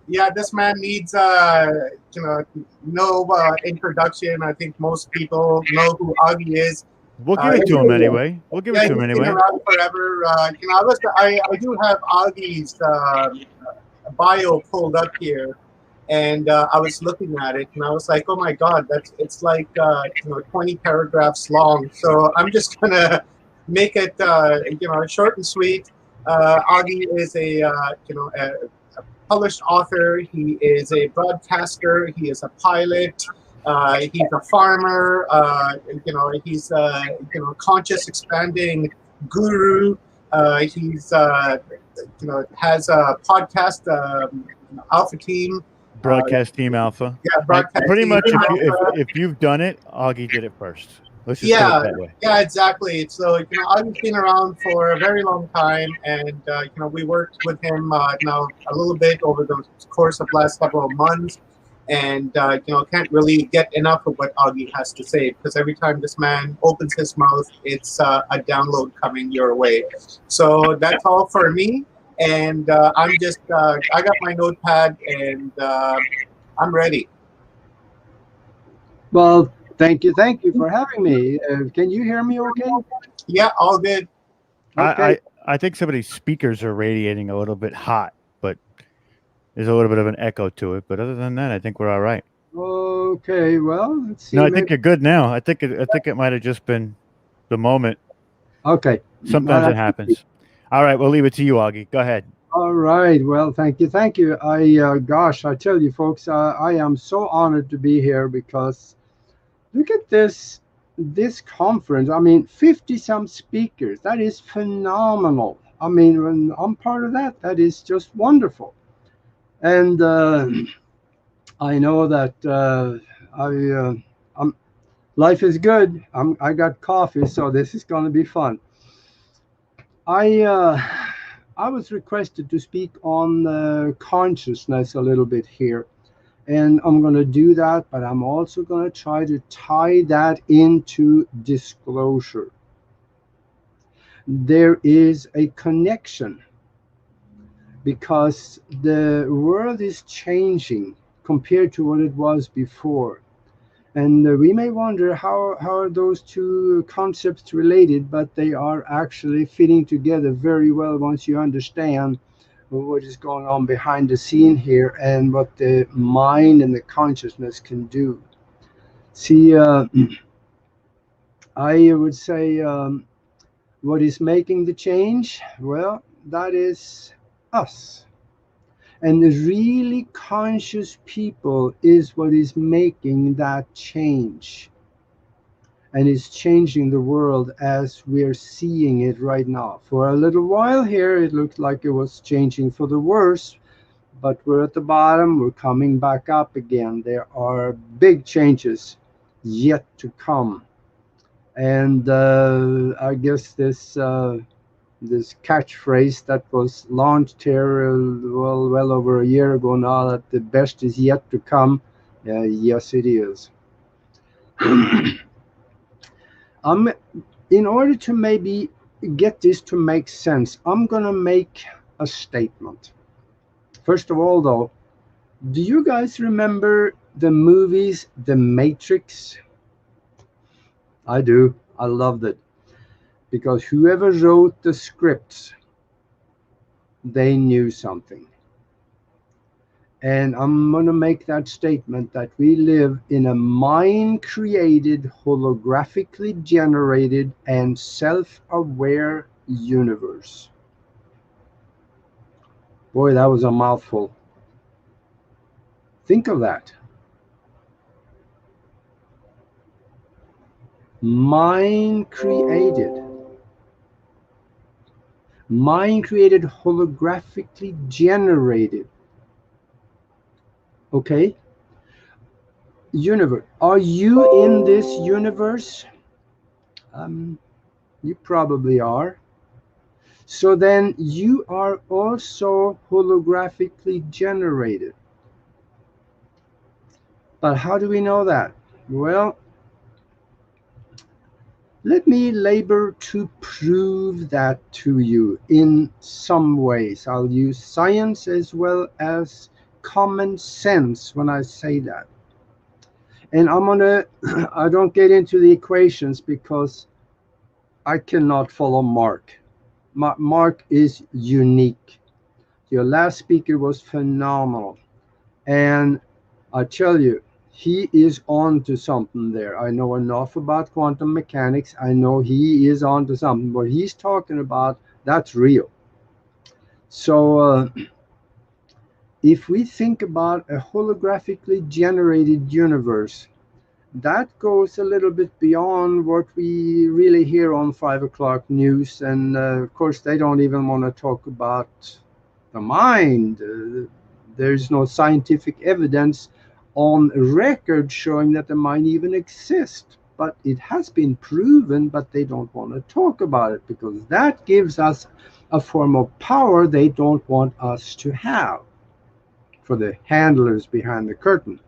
Yeah, this man needs, you know, no introduction. I think most people know who Aage is. We'll give it to him anyway. He's been around forever. You know, I do have Aage's bio pulled up here, and I was looking at it, and I was like, oh my God, it's like you know, 20 paragraphs long. So I'm just gonna make it you know, short and sweet. Aage is a you know, a published author. He is a broadcaster. He is a pilot. He's a farmer. You know, he's you know, conscious expanding guru. He's you know, has a podcast, Alpha Team. Broadcast Team Alpha. Yeah, broadcast. Pretty team much, Alpha. if you've done it, Aage did it first. Let's just put it Yeah, that way. yeah, exactly. So, I've been around for a very long time, and we worked with him now a little bit over the course of last couple of months, and can't really get enough of what Aage has to say, because every time this man opens his mouth, it's a download coming your way. So that's all for me, and I'm just I got my notepad, and I'm ready. Well, thank you for having me. Can you hear me okay? Yeah, all good. Okay. I think somebody's speakers are radiating a little bit hot, but there's a little bit of an echo to it. But other than that, I think we're all right. Okay, well, let's see. No, I think you're good now. I think it might have just been the moment. Okay. Sometimes it happens. All right, we'll leave it to you, Aage. Go ahead. All right. Well, thank you. Gosh, I tell you, folks, I am so honored to be here because look at this conference. I mean, 50 some speakers. That is phenomenal. I mean, when I'm part of that, that is just wonderful. And I know that life is good. I got coffee, so this is going to be fun. I was requested to speak on consciousness a little bit here, and I'm going to do that, but I'm also going to try to tie that into disclosure. There is a connection because the world is changing compared to what it was before. And we may wonder how are those two concepts related, but they are actually fitting together very well once you understand what is going on behind the scene here and what the mind and the consciousness can do. See, I would say what is making the change? Well, that is us. And the really conscious people is what is making that change. And is changing the world as we're seeing it right now. For a little while here, it looked like it was changing for the worse, but we're at the bottom, we're coming back up again. There are big changes yet to come. And I guess this catchphrase that was launched here well over a year ago now, that the best is yet to come. Yes, it is. In order to maybe get this to make sense, I'm going to make a statement. First of all, though, do you guys remember the movies The Matrix? I do. I loved it. Because whoever wrote the scripts, they knew something. And I'm going to make that statement that we live in a mind-created, holographically generated, and self-aware universe. Boy, that was a mouthful. Think of that. Mind-created. Mind-created, holographically generated. Okay? Universe. Are you in this universe? You probably are. So then you are also holographically generated. But how do we know that? Well, let me labor to prove that to you in some ways. I'll use science as well as common sense when I say that. And I don't get into the equations because I cannot follow Mark. Mark is unique. Your last speaker was phenomenal. And I tell you, he is on to something there. I know enough about quantum mechanics. I know he is on to something. What he's talking about, that's real. So if we think about a holographically generated universe, that goes a little bit beyond what we really hear on 5 o'clock news. And of course, they don't even want to talk about the mind. There's no scientific evidence on record showing that the mind even exists. but it has been proven, but they don't want to talk about it because that gives us a form of power they don't want us to have, for the handlers behind the curtain.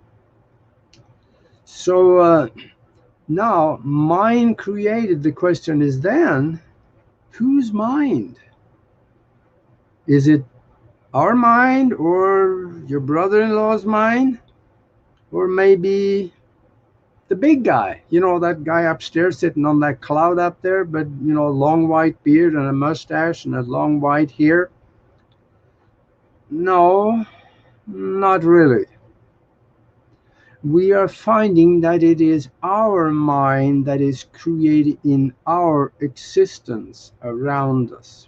So now mind created. The question is then, whose mind? Is it our mind, or your brother-in-law's mind, or maybe the big guy, that guy upstairs sitting on that cloud up there, but long white beard and a mustache and a long white hair? No, not really. We are finding that it is our mind that is created in our existence around us.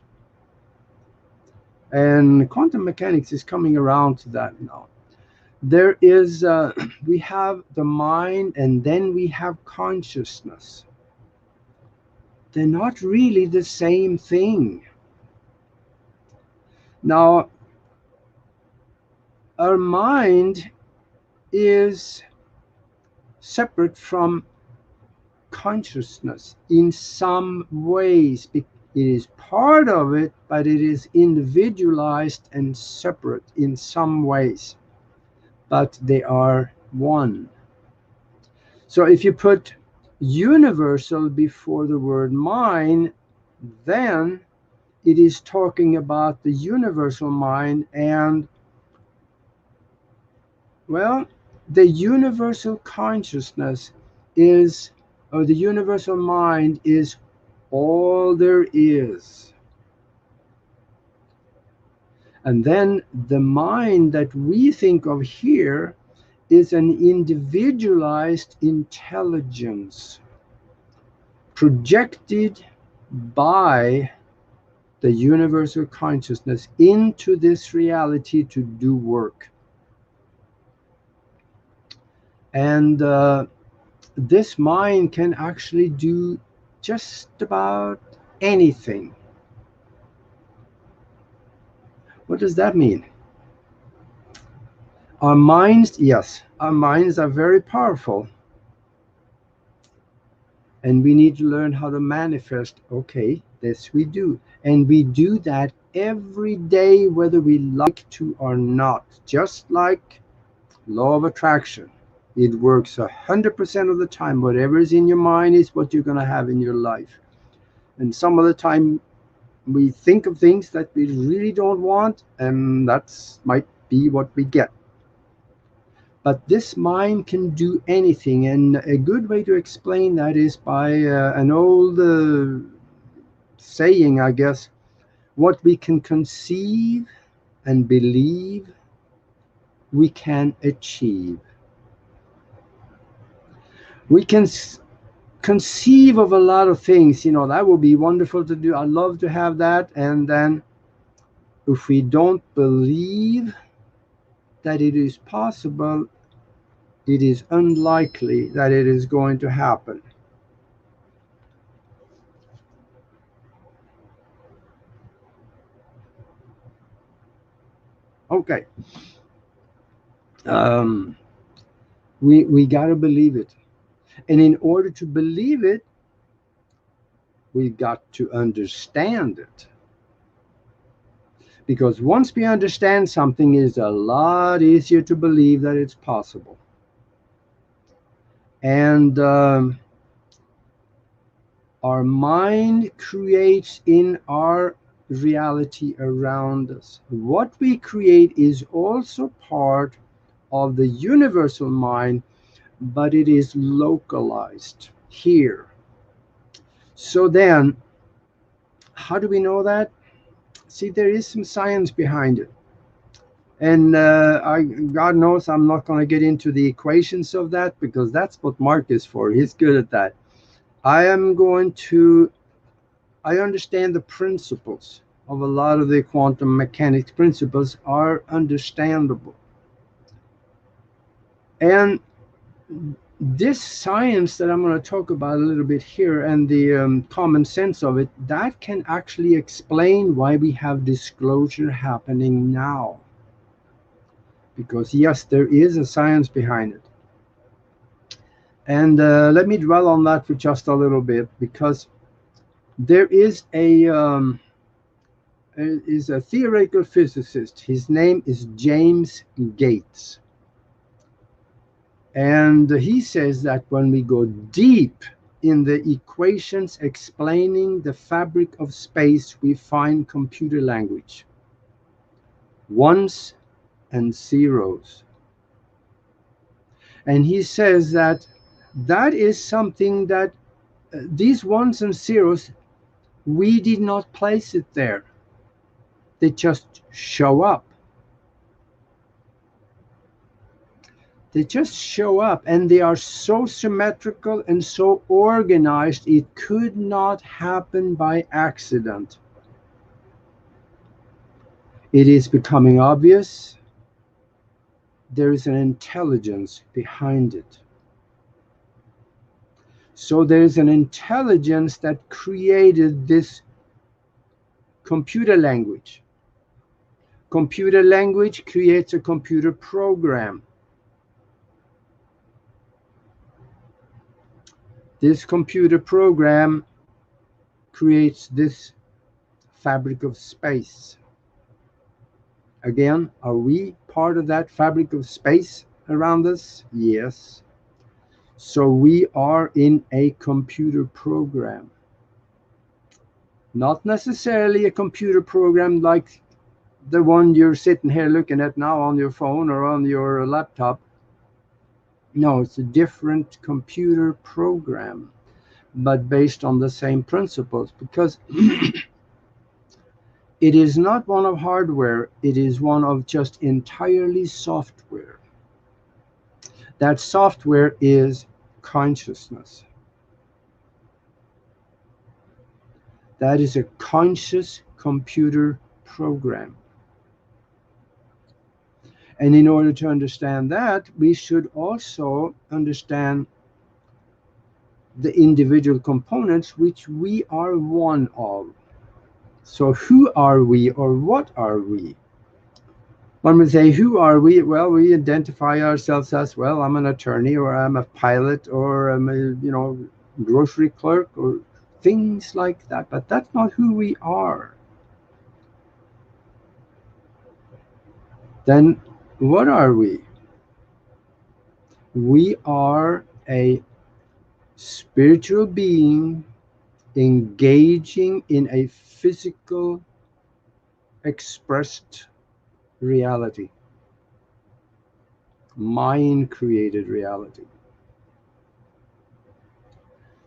And quantum mechanics is coming around to that now. There is, we have the mind, and then we have consciousness. They're not really the same thing. Now, our mind is separate from consciousness in some ways. It is part of it, but it is individualized and separate in some ways. But they are one. So if you put universal before the word mind, then it is talking about the universal mind, and well, the universal consciousness is, or the universal mind is all there is. And then the mind that we think of here is an individualized intelligence projected by the universal consciousness into this reality to do work. And this mind can actually do just about anything. What does that mean? Our minds, yes, our minds are very powerful. And we need to learn how to manifest. Okay, this we do. And we do that every day, whether we like to or not. Just like law of attraction. It works 100% of the time. Whatever is in your mind is what you're going to have in your life. And some of the time we think of things that we really don't want, and that might be what we get. But this mind can do anything, and a good way to explain that is by an old saying, I guess. What we can conceive and believe, we can achieve. We can conceive of a lot of things, that would be wonderful to do. I'd love to have that. And then if we don't believe that it is possible, it is unlikely that it is going to happen. Okay. We got to believe it. And in order to believe it, we've got to understand it. Because once we understand something, it's a lot easier to believe that it's possible. And our mind creates in our reality around us. What we create is also part of the universal mind, but it is localized here. So then, how do we know that? See, there is some science behind it. And God knows I'm not going to get into the equations of that, because that's what Mark is for. He's good at that. I understand the principles of a lot of the quantum mechanics principles are understandable. And this science that I'm going to talk about a little bit here, and the common sense of it, that can actually explain why we have disclosure happening now. Because yes, there is a science behind it. And let me dwell on that for just a little bit, because there is a theoretical physicist. His name is James Gates. And he says that when we go deep in the equations explaining the fabric of space, we find computer language. Ones and zeros. And he says that that is something that these ones and zeros, we did not place it there. They just show up. They just show up, and they are so symmetrical and so organized, it could not happen by accident. It is becoming obvious there is an intelligence behind it. So there's an intelligence that created this computer language. Computer language creates a computer program. This computer program creates this fabric of space. Again, are we part of that fabric of space around us? Yes. So we are in a computer program. Not necessarily a computer program like the one you're sitting here looking at now on your phone or on your laptop. No, it's a different computer program, but based on the same principles, because it is not one of hardware, it is one of just entirely software. That software is consciousness. That is a conscious computer program. And in order to understand that, we should also understand the individual components which we are one of. So who are we, or what are we? When we say who are we, well, we identify ourselves as, well, I'm an attorney, or I'm a pilot, or I'm a grocery clerk, or things like that. But that's not who we are. Then what are we? We are a spiritual being engaging in a physical expressed reality, mind created reality.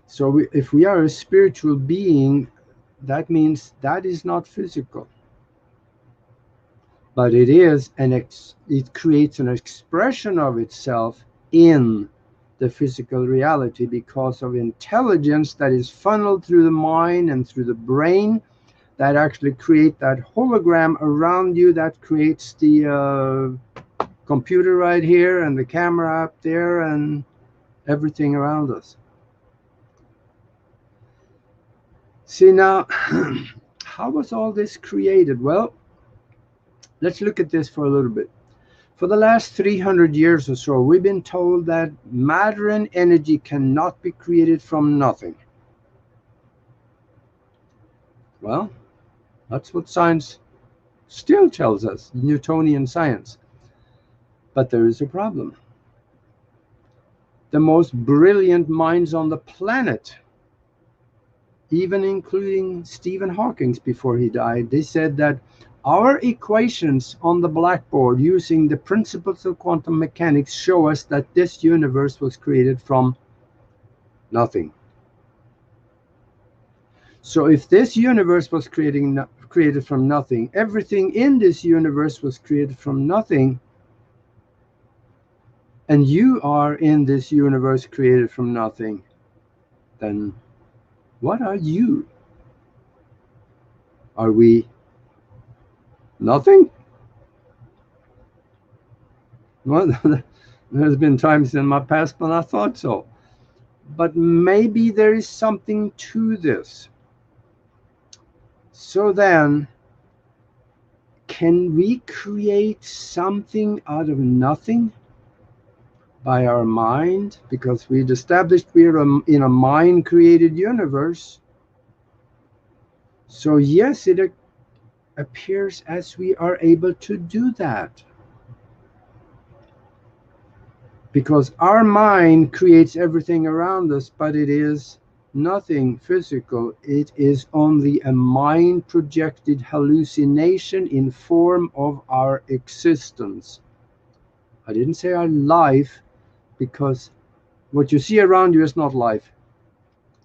So if we are a spiritual being, that means that is not physical, but it is it creates an expression of itself in the physical reality because of intelligence that is funneled through the mind and through the brain that actually create that hologram around you that creates the computer right here and the camera up there and everything around us. See now, how was all this created? Well, let's look at this for a little bit. For the last 300 years or so, we've been told that matter and energy cannot be created from nothing. Well, that's what science still tells us, Newtonian science. But there is a problem. The most brilliant minds on the planet, even including Stephen Hawking before he died, they said that our equations on the blackboard using the principles of quantum mechanics show us that this universe was created from nothing. So if this universe was created from nothing, everything in this universe was created from nothing, and you are in this universe created from nothing, then what are you? Are we nothing? Well, there's been times in my past when I thought so. But maybe there is something to this. So then, can we create something out of nothing? by our mind, because we'd established we're in a mind-created universe. So yes, it appears as we are able to do that. Because our mind creates everything around us, but it is nothing physical. It is only a mind-projected hallucination in form of our existence. I didn't say our life, because what you see around you is not life.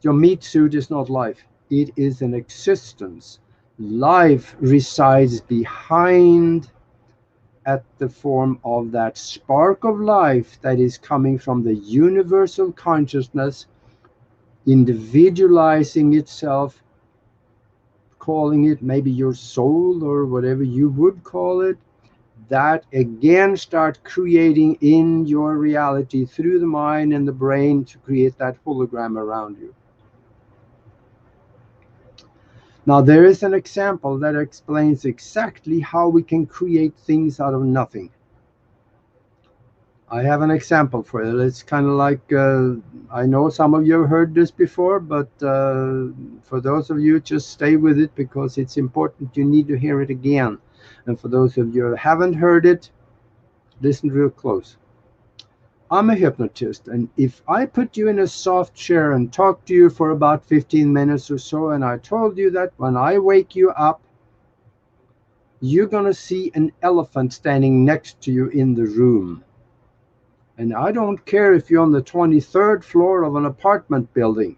Your meat suit is not life. It is an existence. Life resides behind at the form of that spark of life that is coming from the universal consciousness, individualizing itself, calling it maybe your soul or whatever you would call it, that again start creating in your reality through the mind and the brain to create that hologram around you. Now there is an example that explains exactly how we can create things out of nothing. I have an example for it. It's kind of like, I know some of you have heard this before, but for those of you, just stay with it because it's important. You need to hear it again. And for those of you who haven't heard it, listen real close. I'm a hypnotist, and if I put you in a soft chair and talk to you for about 15 minutes or so, and I told you that when I wake you up, you're going to see an elephant standing next to you in the room. And I don't care if you're on the 23rd floor of an apartment building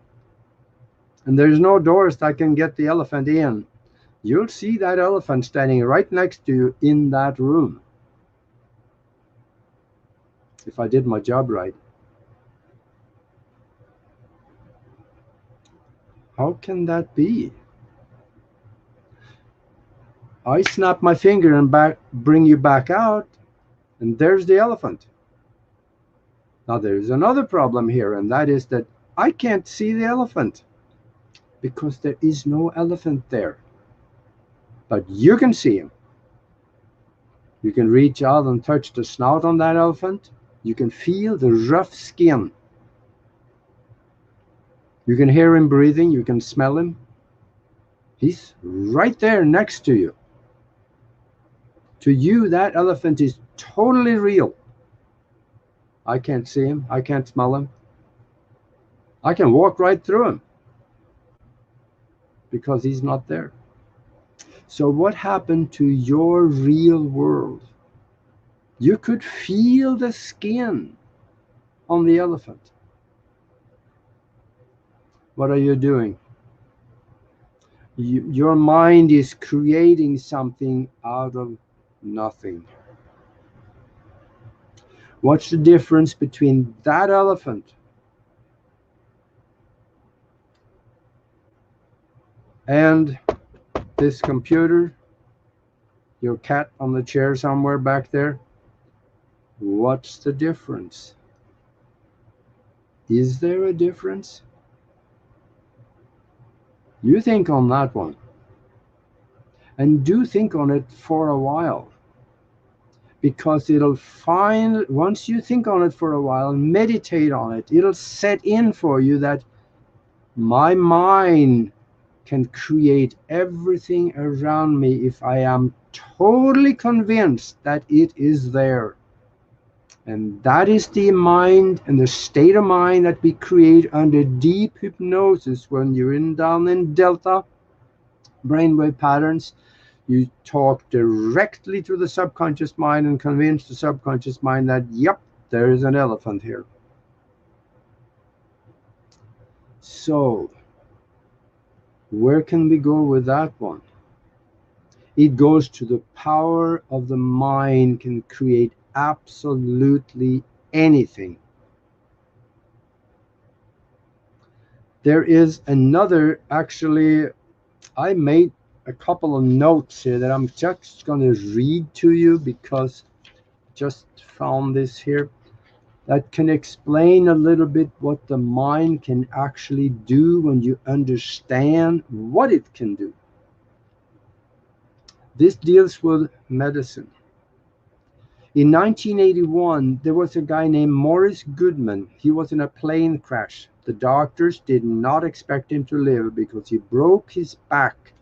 and there's no doors that can get the elephant in. You'll see that elephant standing right next to you in that room. If I did my job right. How can that be? I snap my finger and bring you back out, and there's the elephant. Now there's another problem here, and that is that I can't see the elephant because there is no elephant there. But you can see him. You can reach out and touch the snout on that elephant. You can feel the rough skin. You can hear him breathing. You can smell him. He's right there next to you. To you, that elephant is totally real. I can't see him. I can't smell him. I can walk right through him because he's not there. So what happened to your real world? You could feel the skin on the elephant. What are you doing? Your mind is creating something out of nothing. What's the difference between that elephant and this computer, your cat on the chair somewhere back there? What's the difference? Is there a difference? You think on that one. And do think on it for a while. Because once you think on it for a while, meditate on it, it'll set in for you that my mind can create everything around me if I am totally convinced that it is there. And that is the mind and the state of mind that we create under deep hypnosis when you're down in delta brainwave patterns. You talk directly to the subconscious mind and convince the subconscious mind that, yep, there is an elephant here. So, where can we go with that one? It goes to the power of the mind can create absolutely anything. There is another, actually, I made a couple of notes here that I'm just going to read to you because I just found this here that can explain a little bit what the mind can actually do when you understand what it can do. This deals with medicine. In 1981, there was a guy named Morris Goodman. He was in a plane crash. The doctors did not expect him to live because he broke his back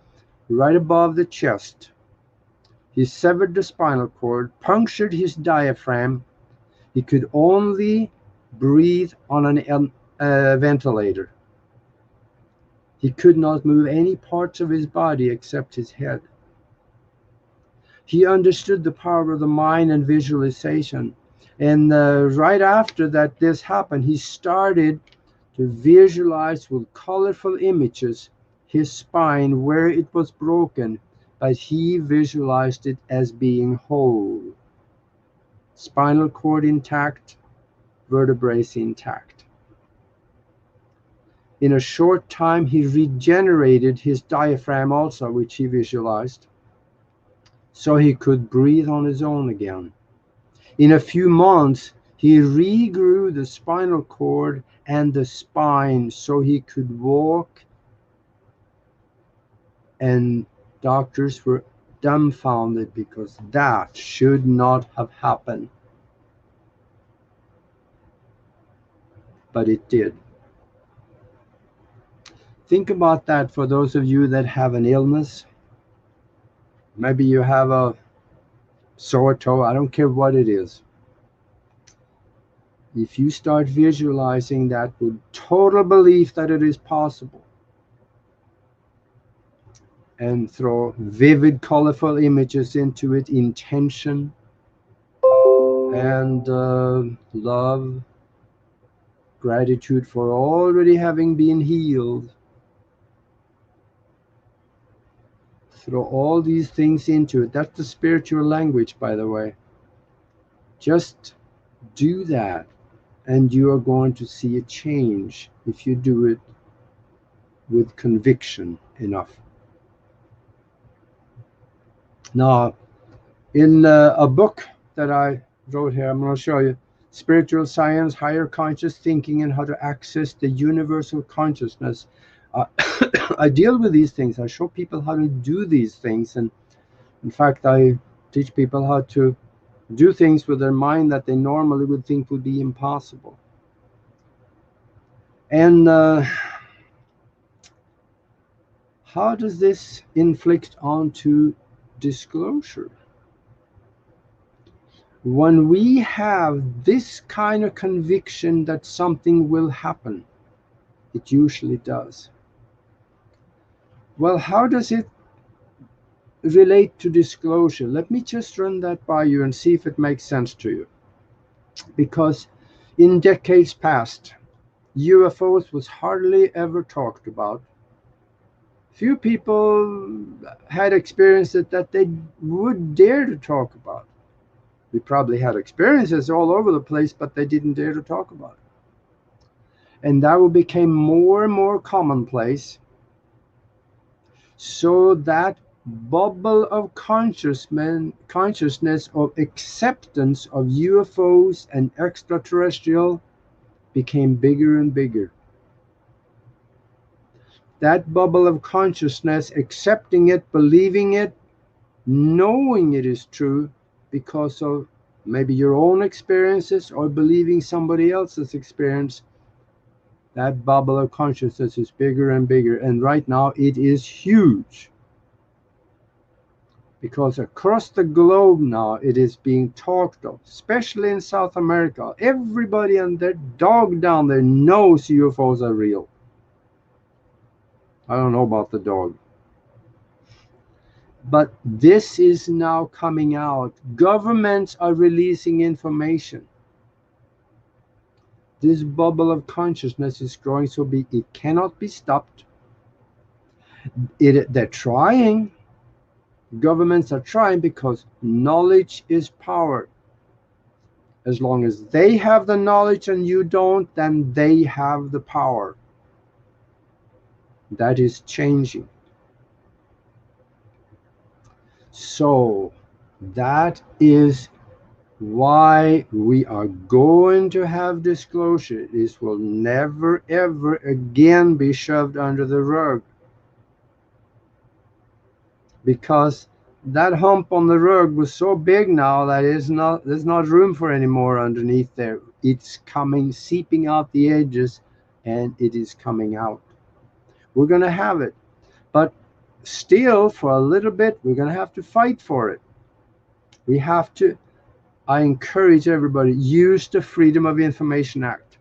right above the chest. He severed the spinal cord, punctured his diaphragm. He could only breathe on a ventilator. He could not move any parts of his body except his head. He understood the power of the mind and visualization. And right after that, this happened, he started to visualize with colorful images his spine where it was broken, but he visualized it as being whole. Spinal cord intact, vertebrae intact. In a short time, he regenerated his diaphragm also, which he visualized, so he could breathe on his own again. In a few months, he regrew the spinal cord and the spine so he could walk, and doctors were dumbfounded because that should not have happened. But it did. Think about that for those of you that have an illness. Maybe you have a sore toe, I don't care what it is. If you start visualizing that with total belief that it is possible, and throw vivid, colorful images into it, intention and love, gratitude for already having been healed, throw all these things into it. That's the spiritual language, by the way. Just do that, and you are going to see a change if you do it with conviction enough. Now, in a book that I wrote here, I'm going to show you Spiritual Science, Higher Conscious Thinking, and How to Access the Universal Consciousness. I deal with these things. I show people how to do these things. And in fact, I teach people how to do things with their mind that they normally would think would be impossible. And how does this inflict onto disclosure? When we have this kind of conviction that something will happen, it usually does. Well, how does it relate to disclosure? Let me just run that by you and see if it makes sense to you. Because in decades past, UFOs was hardly ever talked about. Few people had experienced it that they would dare to talk about. We probably had experiences all over the place, but they didn't dare to talk about it. And that became more and more commonplace. So that bubble of consciousness of acceptance of UFOs and extraterrestrial became bigger and bigger. That bubble of consciousness, accepting it, believing it, knowing it is true because of maybe your own experiences or believing somebody else's experience, that bubble of consciousness is bigger and bigger. And right now it is huge. Because across the globe now it is being talked of, especially in South America. Everybody and their dog down there knows UFOs are real. I don't know about the dog. But this is now coming out. Governments are releasing information. This bubble of consciousness is growing so big it cannot be stopped. They're trying. Governments are trying because knowledge is power. As long as they have the knowledge and you don't, then they have the power. That is changing. So that is why we are going to have disclosure. This will never ever again be shoved under the rug. Because that hump on the rug was so big now that there's not room for any more underneath there. It's coming, seeping out the edges, and it is coming out. We're going to have it. But still, for a little bit, we're going to have to fight for it. We have to, I encourage everybody, use the Freedom of Information Act,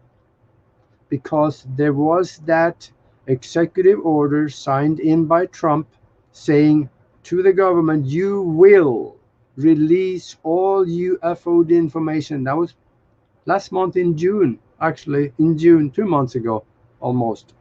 because there was that executive order signed in by Trump saying to the government, you will release all UFO information. That was last month in June, actually in June, 2 months ago, almost.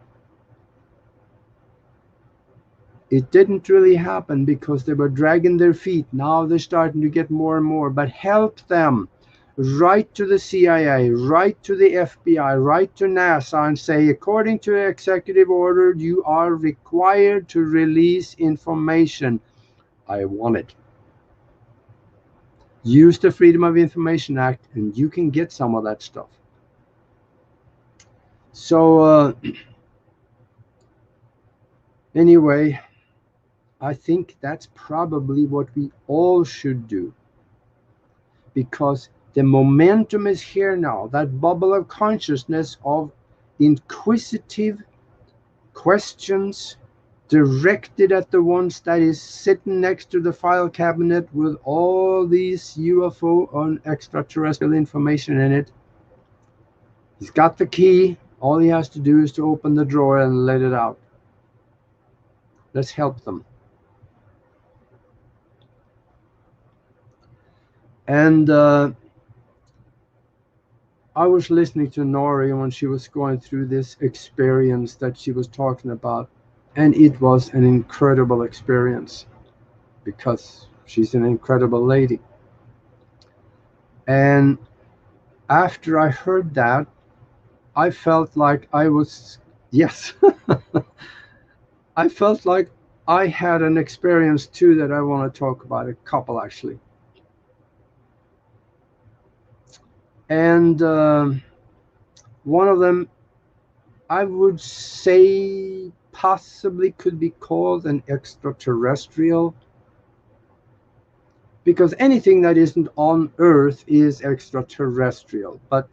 It didn't really happen because they were dragging their feet. Now they're starting to get more and more, but help them. Write to the CIA, write to the FBI, write to NASA and say, according to the executive order, you are required to release information. I want it. Use the Freedom of Information Act and you can get some of that stuff. So anyway, I think that's probably what we all should do, because the momentum is here now. That bubble of consciousness of inquisitive questions directed at the ones that is sitting next to the file cabinet with all these UFO and extraterrestrial information in it. He's got the key. All he has to do is to open the drawer and let it out. Let's help them. And I was listening to Nori when she was going through this experience that she was talking about, and it was an incredible experience because she's an incredible lady. And after I heard that, I felt like I was, yes, I felt like I had an experience too that I want to talk about, a couple actually. And one of them, I would say, possibly could be called an extraterrestrial, because anything that isn't on Earth is extraterrestrial, but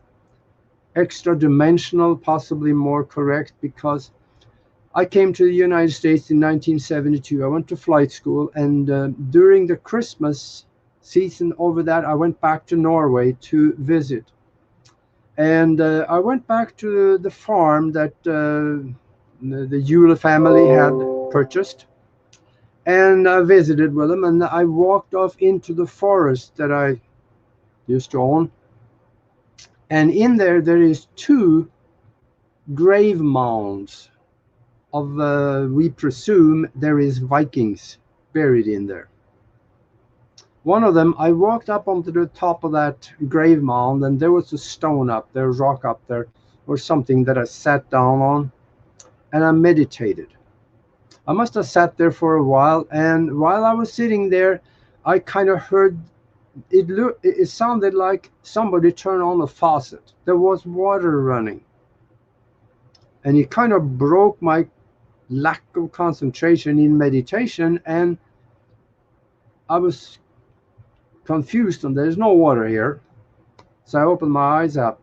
extra-dimensional, possibly more correct, because I came to the United States in 1972. I went to flight school, and during the Christmas season over that, I went back to Norway to visit. And I went back to the farm that the Yule family had purchased, and I visited with them, and I walked off into the forest that I used to own. And in there is 2 grave mounds of, we presume there is Vikings buried in there. One of them, I walked up onto the top of that grave mound, and there was a stone up there, rock up there, or something that I sat down on, and I meditated. I must have sat there for a while, and while I was sitting there, I kind of heard, it sounded like somebody turned on a faucet. There was water running. And it kind of broke my lack of concentration in meditation, and I was confused, and there's no water here. So I opened my eyes up,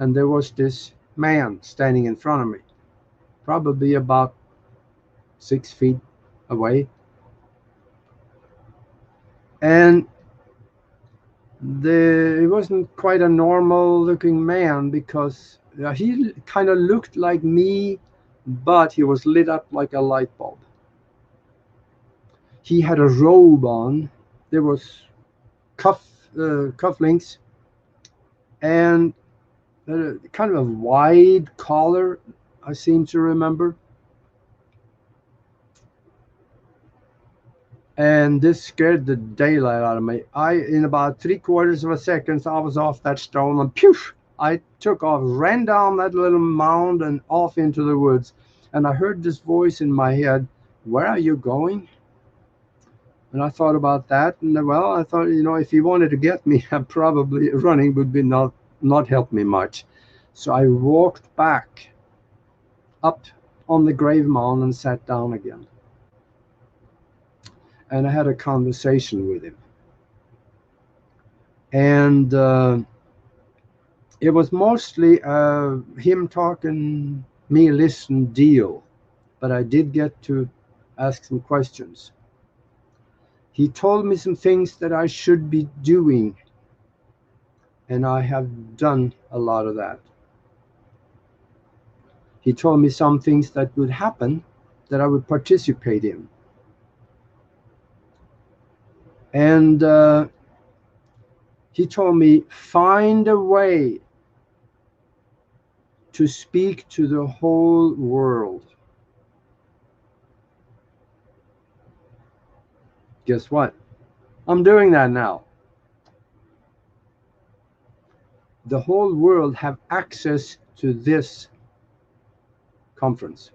and there was this man standing in front of me, probably about 6 feet away. And he wasn't quite a normal looking man, because he kind of looked like me, but he was lit up like a light bulb. He had a robe on. There was cufflinks and kind of a wide collar, I seem to remember. And this scared the daylight out of me. In about 3/4 of a second, I was off that stone, and poof, I took off, ran down that little mound and off into the woods. And I heard this voice in my head, "Where are you going?" And I thought about that, and well, I thought, if he wanted to get me, probably running would be not help me much. So I walked back up on the grave mound and sat down again. and I had a conversation with him. And it was mostly him talking, me listen deal, but I did get to ask some questions. He told me some things that I should be doing, and I have done a lot of that. He told me some things that would happen that I would participate in. And he told me, find a way to speak to the whole world. Guess what? I'm doing that now. The whole world have access to this conference.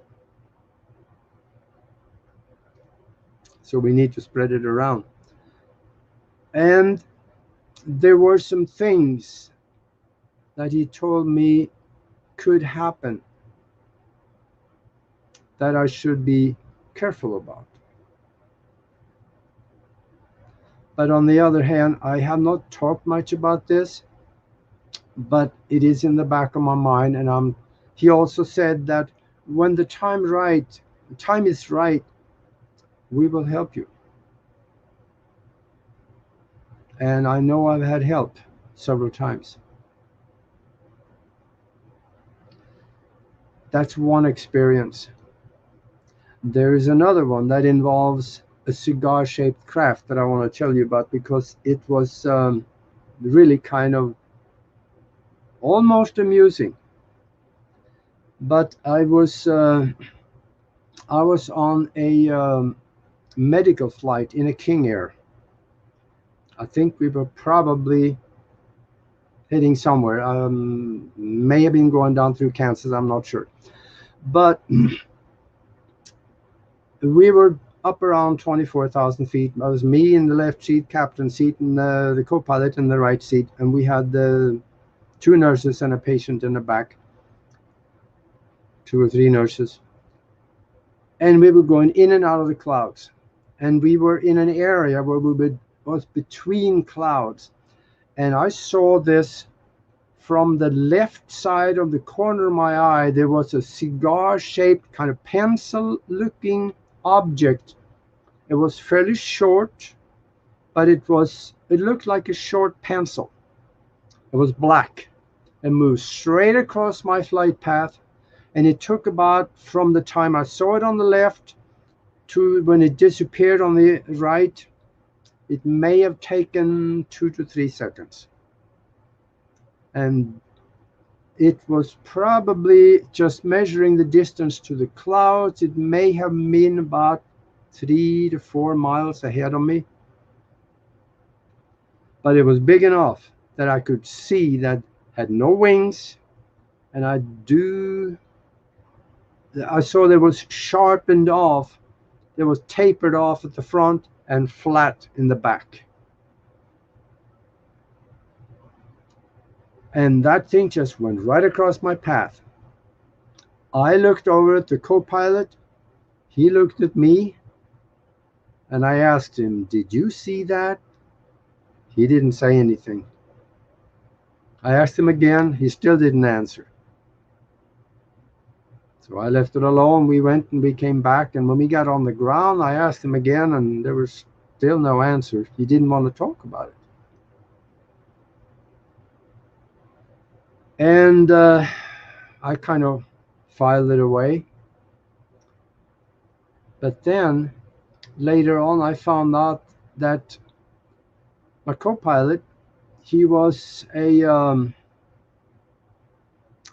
So we need to spread it around. And there were some things that he told me could happen that I should be careful about. But on the other hand, I have not talked much about this, but it is in the back of my mind. And he also said that when the time is right, we will help you. And I know I've had help several times. That's one experience. There is another one that involves a cigar-shaped craft that I want to tell you about, because it was really kind of almost amusing. But I was on a medical flight in a King Air. I think we were probably heading somewhere. May have been going down through Kansas, I'm not sure. But we were up around 24,000 feet. It was me in the left seat, captain seat, and the co-pilot in the right seat. And we had two nurses and a patient in the back, 2 or 3 nurses. And we were going in and out of the clouds. And we were in an area where was between clouds. And I saw this from the left side of the corner of my eye. There was a cigar-shaped, kind of pencil-looking object. It was fairly short, but it looked like a short pencil. It was black and moved straight across my flight path. And it took about, from the time I saw it on the left to when it disappeared on the right, it may have taken 2 to 3 seconds. And it was probably just measuring the distance to the clouds. It may have been about 3 to 4 miles ahead of me. But it was big enough that I could see that had no wings. And I saw there was sharpened off. There was tapered off at the front and flat in the back. And that thing just went right across my path. I looked over at the co-pilot. He looked at me. And I asked him, "Did you see that?" He didn't say anything. I asked him again. He still didn't answer. So I left it alone. We went and we came back. And when we got on the ground, I asked him again, and there was still no answer. He didn't want to talk about it. And I kind of filed it away. But then later on, I found out that my co-pilot, he was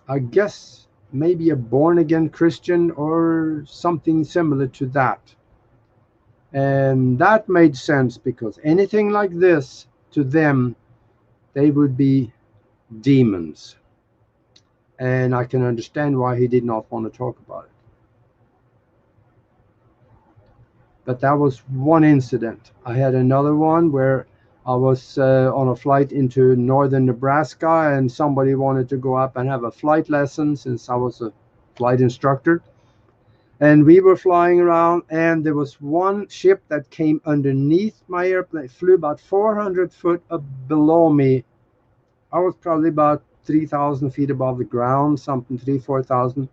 I guess maybe a born-again Christian or something similar to that. And that made sense, because anything like this, to them, they would be demons. And I can understand why he did not want to talk about it. But that was one incident. I had another one where I was on a flight into northern Nebraska, and somebody wanted to go up and have a flight lesson since I was a flight instructor. And we were flying around, and there was one ship that came underneath my airplane, flew about 400 foot below me. I was probably about 3,000 feet above the ground, something 4,000.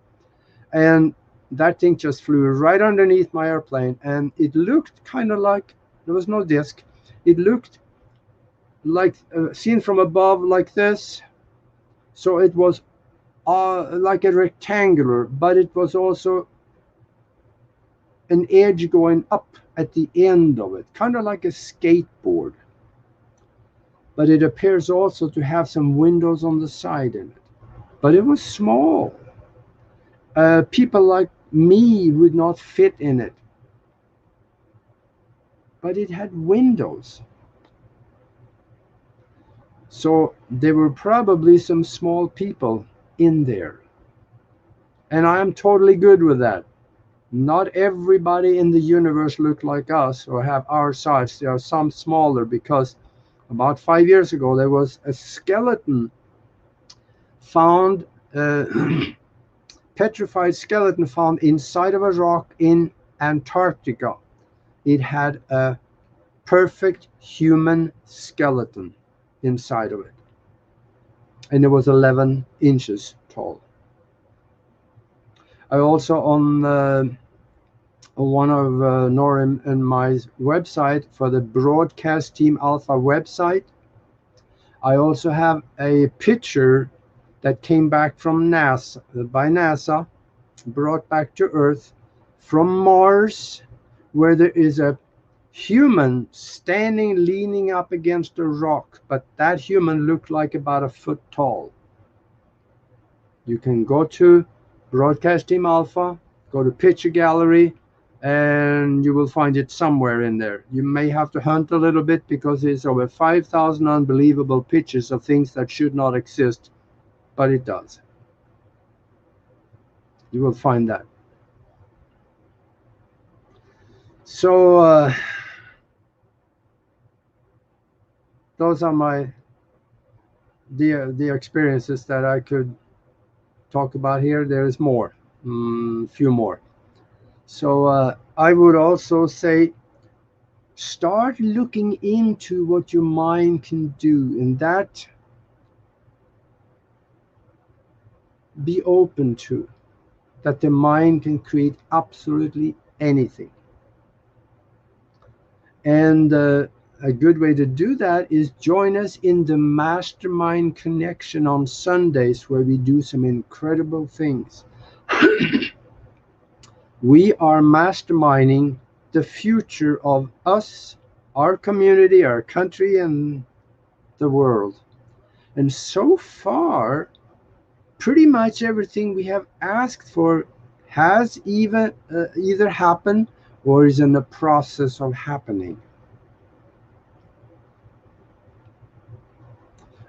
And that thing just flew right underneath my airplane, and it looked kind of like, there was no disc. It looked like seen from above like this. So it was like a rectangular, but it was also an edge going up at the end of it, kind of like a skateboard. But it appears also to have some windows on the side in it. But it was small. People like me would not fit in it. But it had windows. So there were probably some small people in there. And I am totally good with that. Not everybody in the universe look like us or have our size. There are some smaller, because about 5 years ago there was a skeleton found, petrified skeleton found inside of a rock in Antarctica. It had a perfect human skeleton inside of it, and it was 11 inches tall. I also on one of Nori and my website for the Broadcast Team Alpha website, I also have a picture that came back from NASA, by NASA, brought back to Earth from Mars, where there is a human standing leaning up against a rock, but that human looked like about a foot tall. You can go to Broadcast Team Alpha, go to Picture Gallery, and you will find it somewhere in there. You may have to hunt a little bit, because there's over 5,000 unbelievable pictures of things that should not exist, but it does. You will find that. So those are the experiences that I could talk about here. There is more, few more. So I would also say, start looking into what your mind can do, and that be open to, that the mind can create absolutely anything. And a good way to do that is join us in the Mastermind Connection on Sundays, where we do some incredible things. We are masterminding the future of us, our community, our country, and the world. And so far, pretty much everything we have asked for has either happened or is in the process of happening.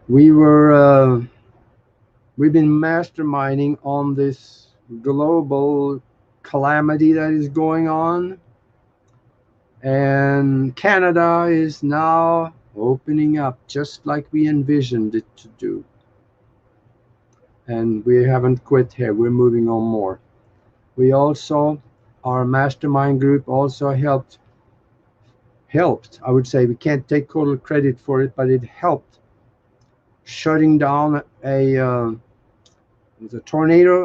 We've been masterminding on this global calamity that is going on, and Canada is now opening up just like we envisioned it to do. And we haven't quit here. We're moving on more. We also, our mastermind group also helped, I would say, we can't take total credit for it, but it helped shutting down a tornado.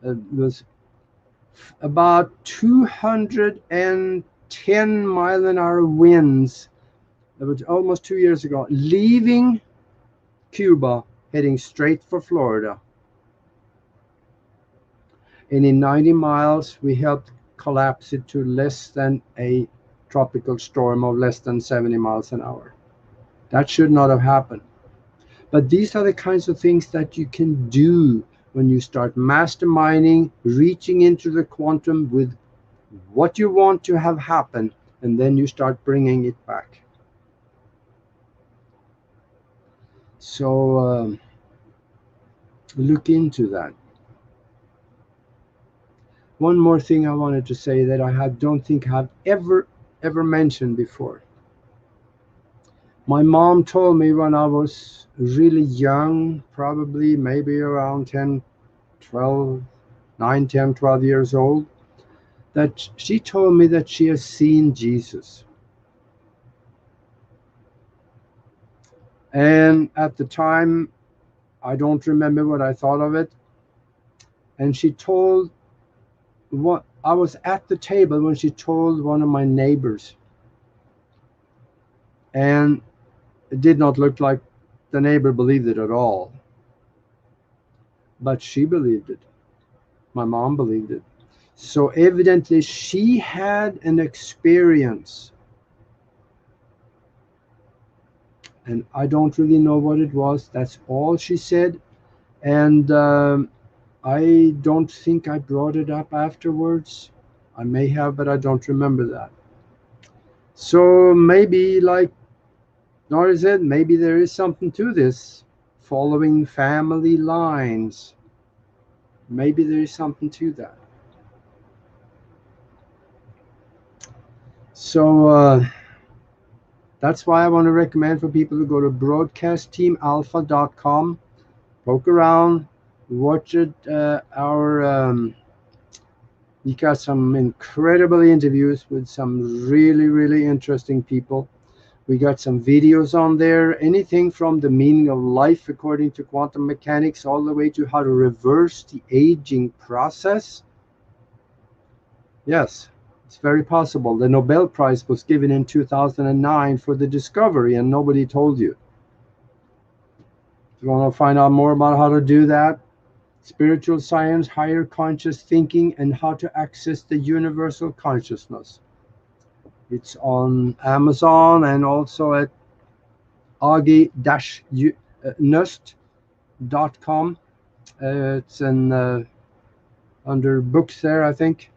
It was about 210 mile-an-hour winds. That was almost 2 years ago, leaving Cuba, heading straight for Florida. And in 90 miles, we helped collapse it to less than a tropical storm of less than 70 miles an hour. That should not have happened. But these are the kinds of things that you can do when you start masterminding, reaching into the quantum with what you want to have happen, and then you start bringing it back. So look into that. One more thing I wanted to say that I don't think I've ever mentioned before. My mom told me when I was really young, probably maybe around 9, 10, 12 years old, that she told me that she has seen Jesus. And at the time, I don't remember what I thought of it. And she told what I was at the table when she told one of my neighbors. And it did not look like the neighbor believed it at all. But she believed it. My mom believed it. So evidently she had an experience. And I don't really know what it was. That's all she said. And I don't think I brought it up afterwards. I may have, but I don't remember that. So maybe, like Nori said, maybe there is something to this, following family lines. Maybe there is something to that. So that's why I want to recommend for people to go to broadcastteamalpha.com, poke around, watch it. We got some incredible interviews with some really, really interesting people. We got some videos on there, anything from the meaning of life according to quantum mechanics all the way to how to reverse the aging process. Yes, it's very possible. The Nobel Prize was given in 2009 for the discovery, and nobody told you. If you want to find out more about how to do that, spiritual science, higher conscious thinking, and how to access the universal consciousness. It's on Amazon and also at Aage-Nost.com. It's under books there, I think.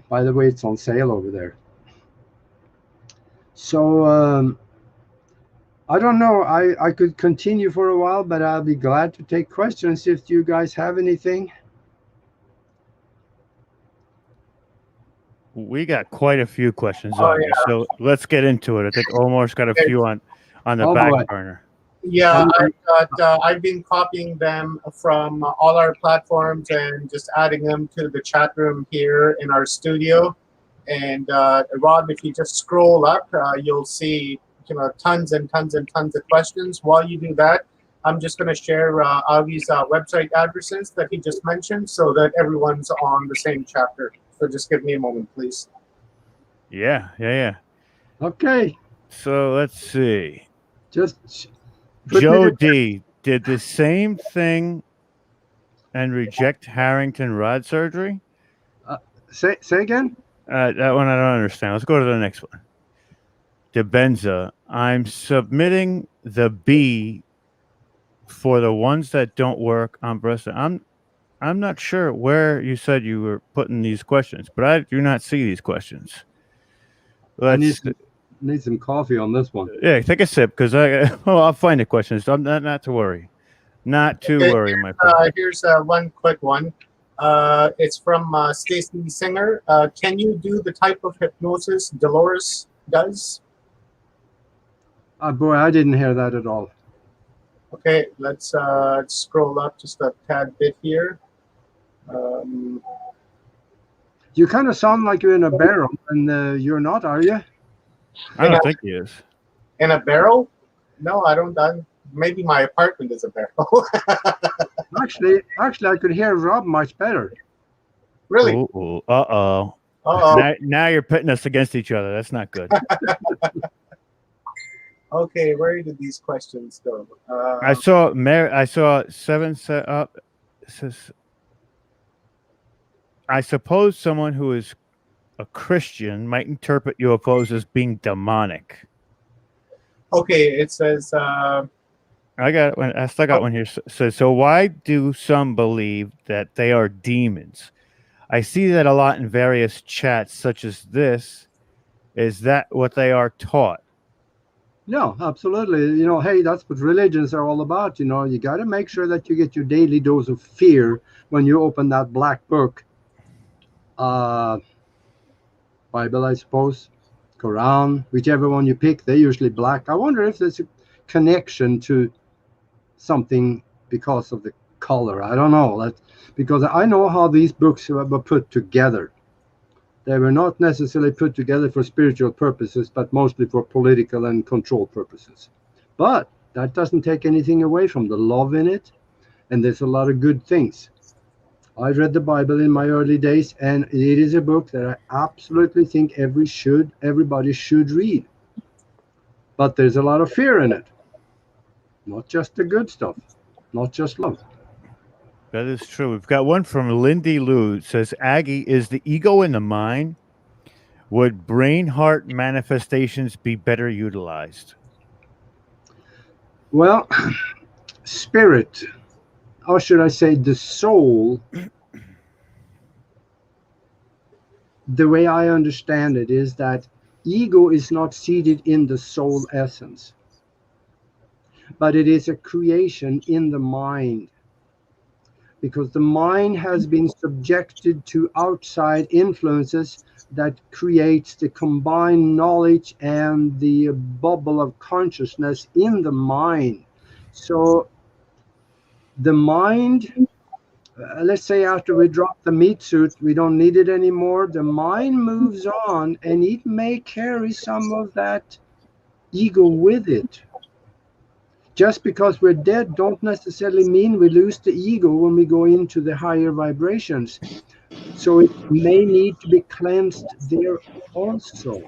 By the way, it's on sale over there. So I don't know. I could continue for a while, but I'll be glad to take questions if you guys have anything. We got quite a few questions on you, so let's get into it. I think Omar's got a few on the back burner. Yeah, I've been copying them from all our platforms and just adding them to the chat room here in our studio. And Rob, if you just scroll up, you'll see tons and tons and tons of questions. While you do that, I'm just going to share Aage's website addresses that he just mentioned so that everyone's on the same chapter. So just give me a moment, please. Yeah. Okay. So let's see. Just Joe D did the same thing and reject Harrington rod surgery. Say again. That one I don't understand. Let's go to the next one. DeBenza, I'm submitting the B for the ones that don't work on breast. I'm not sure where you said you were putting these questions, but I do not see these questions. I need some coffee on this one. Yeah, take a sip because I'll find the questions. I'm not to worry. Not to worry, my friend. Here's one quick one. It's from Stacy Singer. Can you do the type of hypnosis Dolores does? Boy, I didn't hear that at all. Okay, let's scroll up just a tad bit here. You kind of sound like you're in a barrel, and you're not, are you? I don't think he is. In a barrel? No, I don't. Maybe my apartment is a barrel. Actually, I could hear Rob much better. Really? Uh-oh. Now you're putting us against each other. That's not good. Okay, where did these questions go? I saw seven set up. Says, I suppose someone who is a Christian might interpret UFOs as being demonic. Okay, it says. I still got one here. So why do some believe that they are demons? I see that a lot in various chats, such as this. Is that what they are taught? No, absolutely. Hey, that's what religions are all about. You got to make sure that you get your daily dose of fear when you open that black book. Bible, I suppose, Quran, whichever one you pick, they're usually black. I wonder if there's a connection to something because of the color. I don't know. Because I know how these books were put together. They were not necessarily put together for spiritual purposes, but mostly for political and control purposes. But that doesn't take anything away from the love in it, and there's a lot of good things. I read the Bible in my early days, and it is a book that I absolutely think everybody should read. But there's a lot of fear in it, not just the good stuff, not just love. That is true. We've got one from Lindy Lou. It says, Aage, is the ego in the mind? Would brain heart manifestations be better utilized? Well, spirit, or should I say the soul, the way I understand it is that ego is not seated in the soul essence, but it is a creation in the mind. Because the mind has been subjected to outside influences that creates the combined knowledge and the bubble of consciousness in the mind. So the mind, let's say after we drop the meat suit, we don't need it anymore. The mind moves on, and it may carry some of that ego with it. Just because we're dead don't necessarily mean we lose the ego when we go into the higher vibrations. So it may need to be cleansed there also.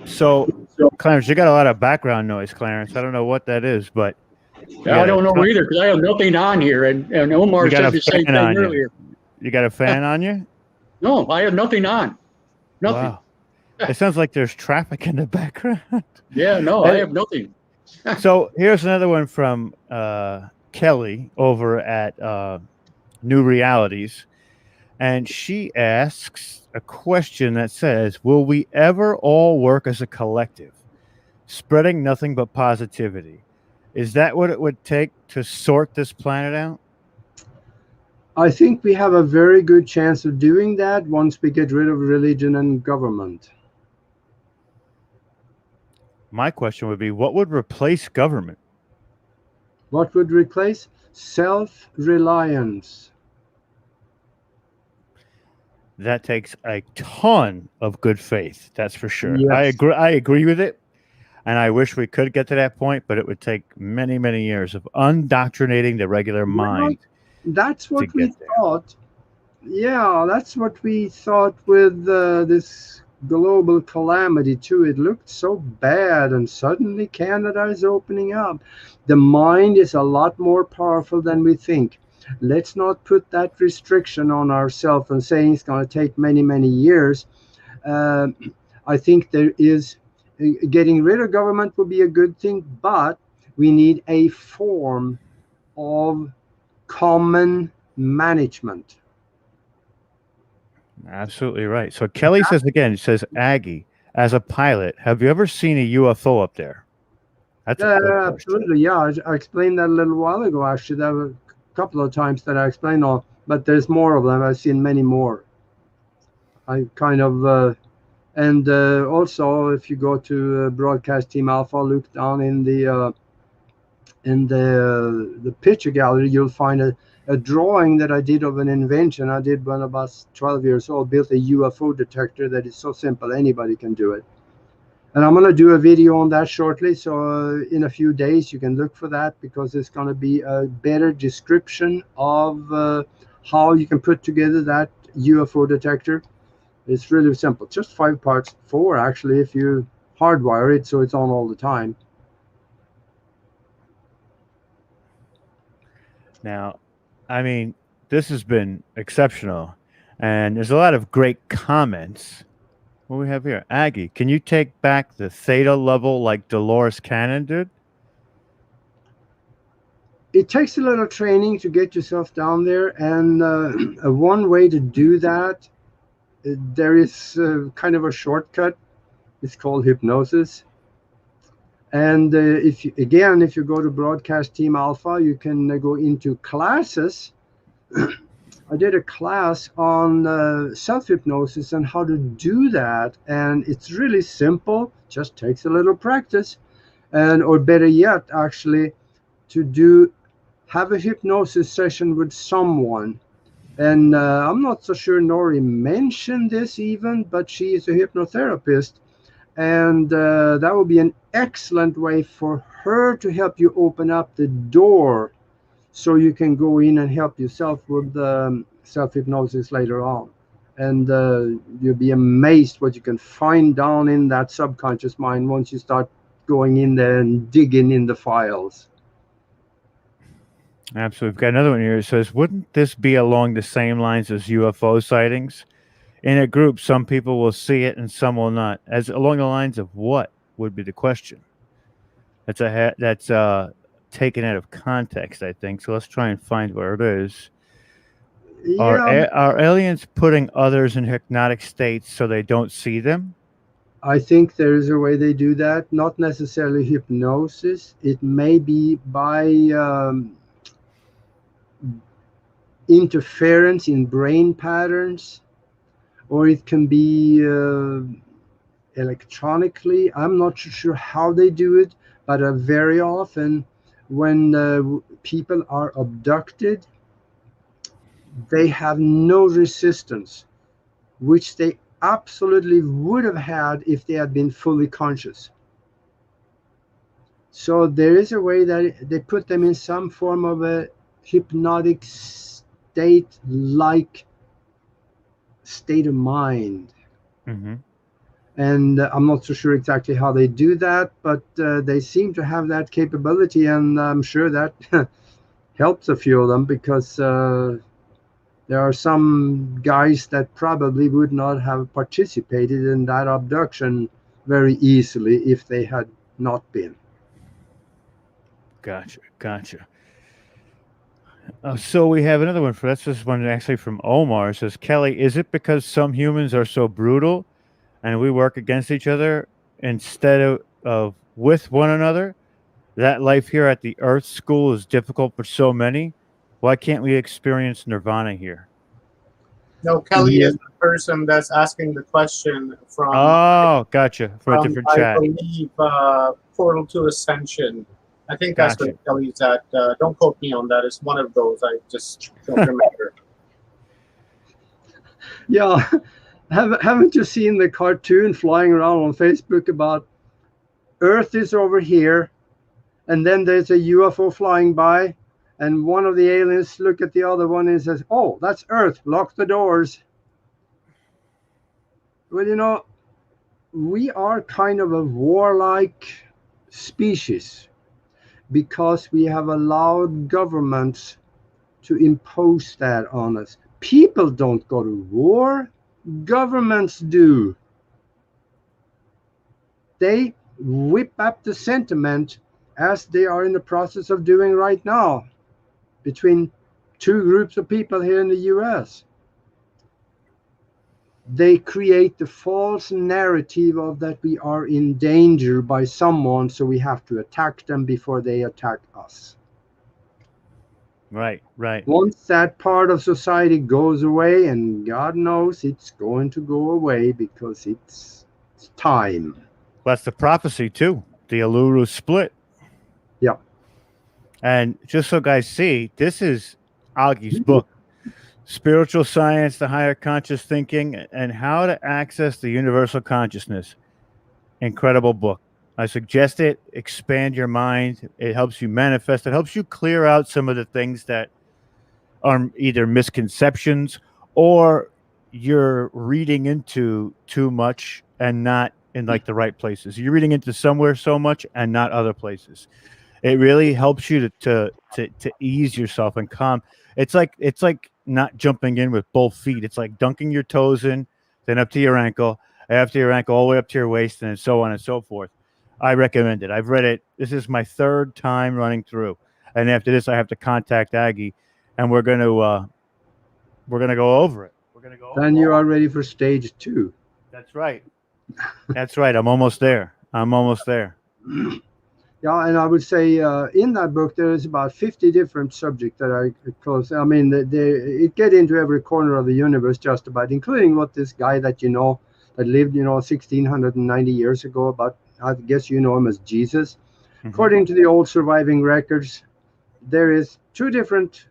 So, Clarence, you got a lot of background noise, Clarence. I don't know what that is, but I don't know either, because I have nothing on here, and Omar said the same thing earlier. You got a fan on you? No, I have nothing on. Nothing. Wow. It sounds like there's traffic in the background. Yeah, no, I have nothing. So here's another one from Kelly over at New Realities. And she asks a question that says, will we ever all work as a collective, spreading nothing but positivity? Is that what it would take to sort this planet out? I think we have a very good chance of doing that once we get rid of religion and government. My question would be, what would replace government? What would replace? Self-reliance. That takes a ton of good faith. That's for sure. Yes. I agree with it. And I wish we could get to that point, but it would take many, many years of undoctrinating the regular mind. That's what we thought. Yeah, that's what we thought with this global calamity too. It looked so bad, and suddenly Canada is opening up. The mind is a lot more powerful than we think. Let's not put that restriction on ourselves and saying it's going to take many, many years. I think there is getting rid of government would be a good thing, but we need a form of common management. Absolutely right. So Kelly says again, it says, Aage, as a pilot, have you ever seen a UFO up there? That's absolutely. Yeah, I explained that a little while ago. Actually, there were a couple of times that I explained all, but there's more of them. I've seen many more. I kind of, and also if you go to Broadcast Team Alpha, look down in the picture gallery, you'll find a drawing that I did of an invention I did when I was 12 years old, built a UFO detector that is so simple anybody can do it. And I'm going to do a video on that shortly, so in a few days you can look for that, because it's going to be a better description of how you can put together that UFO detector. It's really simple, just 5 parts, 4 actually, if you hardwire it so it's on all the time. Now, I mean, this has been exceptional, and there's a lot of great comments. What do we have here? Aage, can you take back the theta level like Dolores Cannon did? It takes a little training to get yourself down there, and one way to do that, there is kind of a shortcut. It's called hypnosis. And if you go to Broadcast Team Alpha, you can go into classes. I did a class on self-hypnosis and how to do that, and it's really simple, just takes a little practice. And or better yet, actually, to have a hypnosis session with someone And I'm not so sure Nori mentioned this even, but she is a hypnotherapist. And that would be an excellent way for her to help you open up the door so you can go in and help yourself with self-hypnosis later on. And you'll be amazed what you can find down in that subconscious mind once you start going in there and digging in the files. Absolutely. We've got another one here. It says, wouldn't this be along the same lines as UFO sightings? In a group, some people will see it and some will not. As along the lines of what would be the question? That's taken out of context, I think. So let's try and find where it is. Yeah, Are aliens putting others in hypnotic states so they don't see them? I think there is a way they do that. Not necessarily hypnosis. It may be by interference in brain patterns, or it can be electronically. I'm not sure how they do it, but very often when people are abducted, they have no resistance, which they absolutely would have had if they had been fully conscious. So there is a way that they put them in some form of a hypnotic state-like state of mind. Mm-hmm. And I'm not so sure exactly how they do that, but they seem to have that capability, and I'm sure that helps a few of them, because there are some guys that probably would not have participated in that abduction very easily if they had not been. Gotcha. So we have another one. That's this one actually from Omar. It says, Kelly, is it because some humans are so brutal and we work against each other instead of with one another? That life here at the Earth School is difficult for so many. Why can't we experience nirvana here? No, Kelly Yeah. is the person that's asking the question from. Oh, gotcha. From a different I chat. believe Portal to Ascension. I think that's Gotcha. what Kelly's at. Don't quote me on that. It's one of those. I just don't remember. Yeah, haven't you seen the cartoon flying around on Facebook about Earth is over here, and then there's a UFO flying by, and one of the aliens look at the other one and says, "Oh, that's Earth. Lock the doors." Well, you know, we are kind of a warlike species because we have allowed governments to impose that on us. People don't go to war, governments do. They whip up the sentiment, as they are in the process of doing right now, between two groups of people here in the US. They create the false narrative of that we are in danger by someone, so we have to attack them before they attack us. Right. Once that part of society goes away, and God knows it's going to go away because it's time. That's the prophecy too. The Uluru split. Yeah. And just so guys see, this is Aage's book, Spiritual Science, the Higher Conscious Thinking, and How to Access the Universal Consciousness. Incredible book. I suggest it. Expand your mind. It helps you manifest. It helps you clear out some of the things that are either misconceptions or you're reading into too much and not in like the right places. You're reading into somewhere so much and not other places. It really helps you to ease yourself and calm. It's like not jumping in with both feet. It's like dunking your toes in, then up to your ankle, after your ankle, all the way up to your waist, and so on and so forth. I recommend it. I've read it. This is my third time running through, and after this, I have to contact Aage, and we're gonna go over it. Then you are ready for stage 2. That's right. I'm almost there. Yeah, and I would say in that book there is about 50 different subjects that are close. I mean, it get into every corner of the universe just about, including what this guy that you know that lived 1690 years ago. About, I guess you know him as Jesus. Mm-hmm. According to the old surviving records, there is 2 different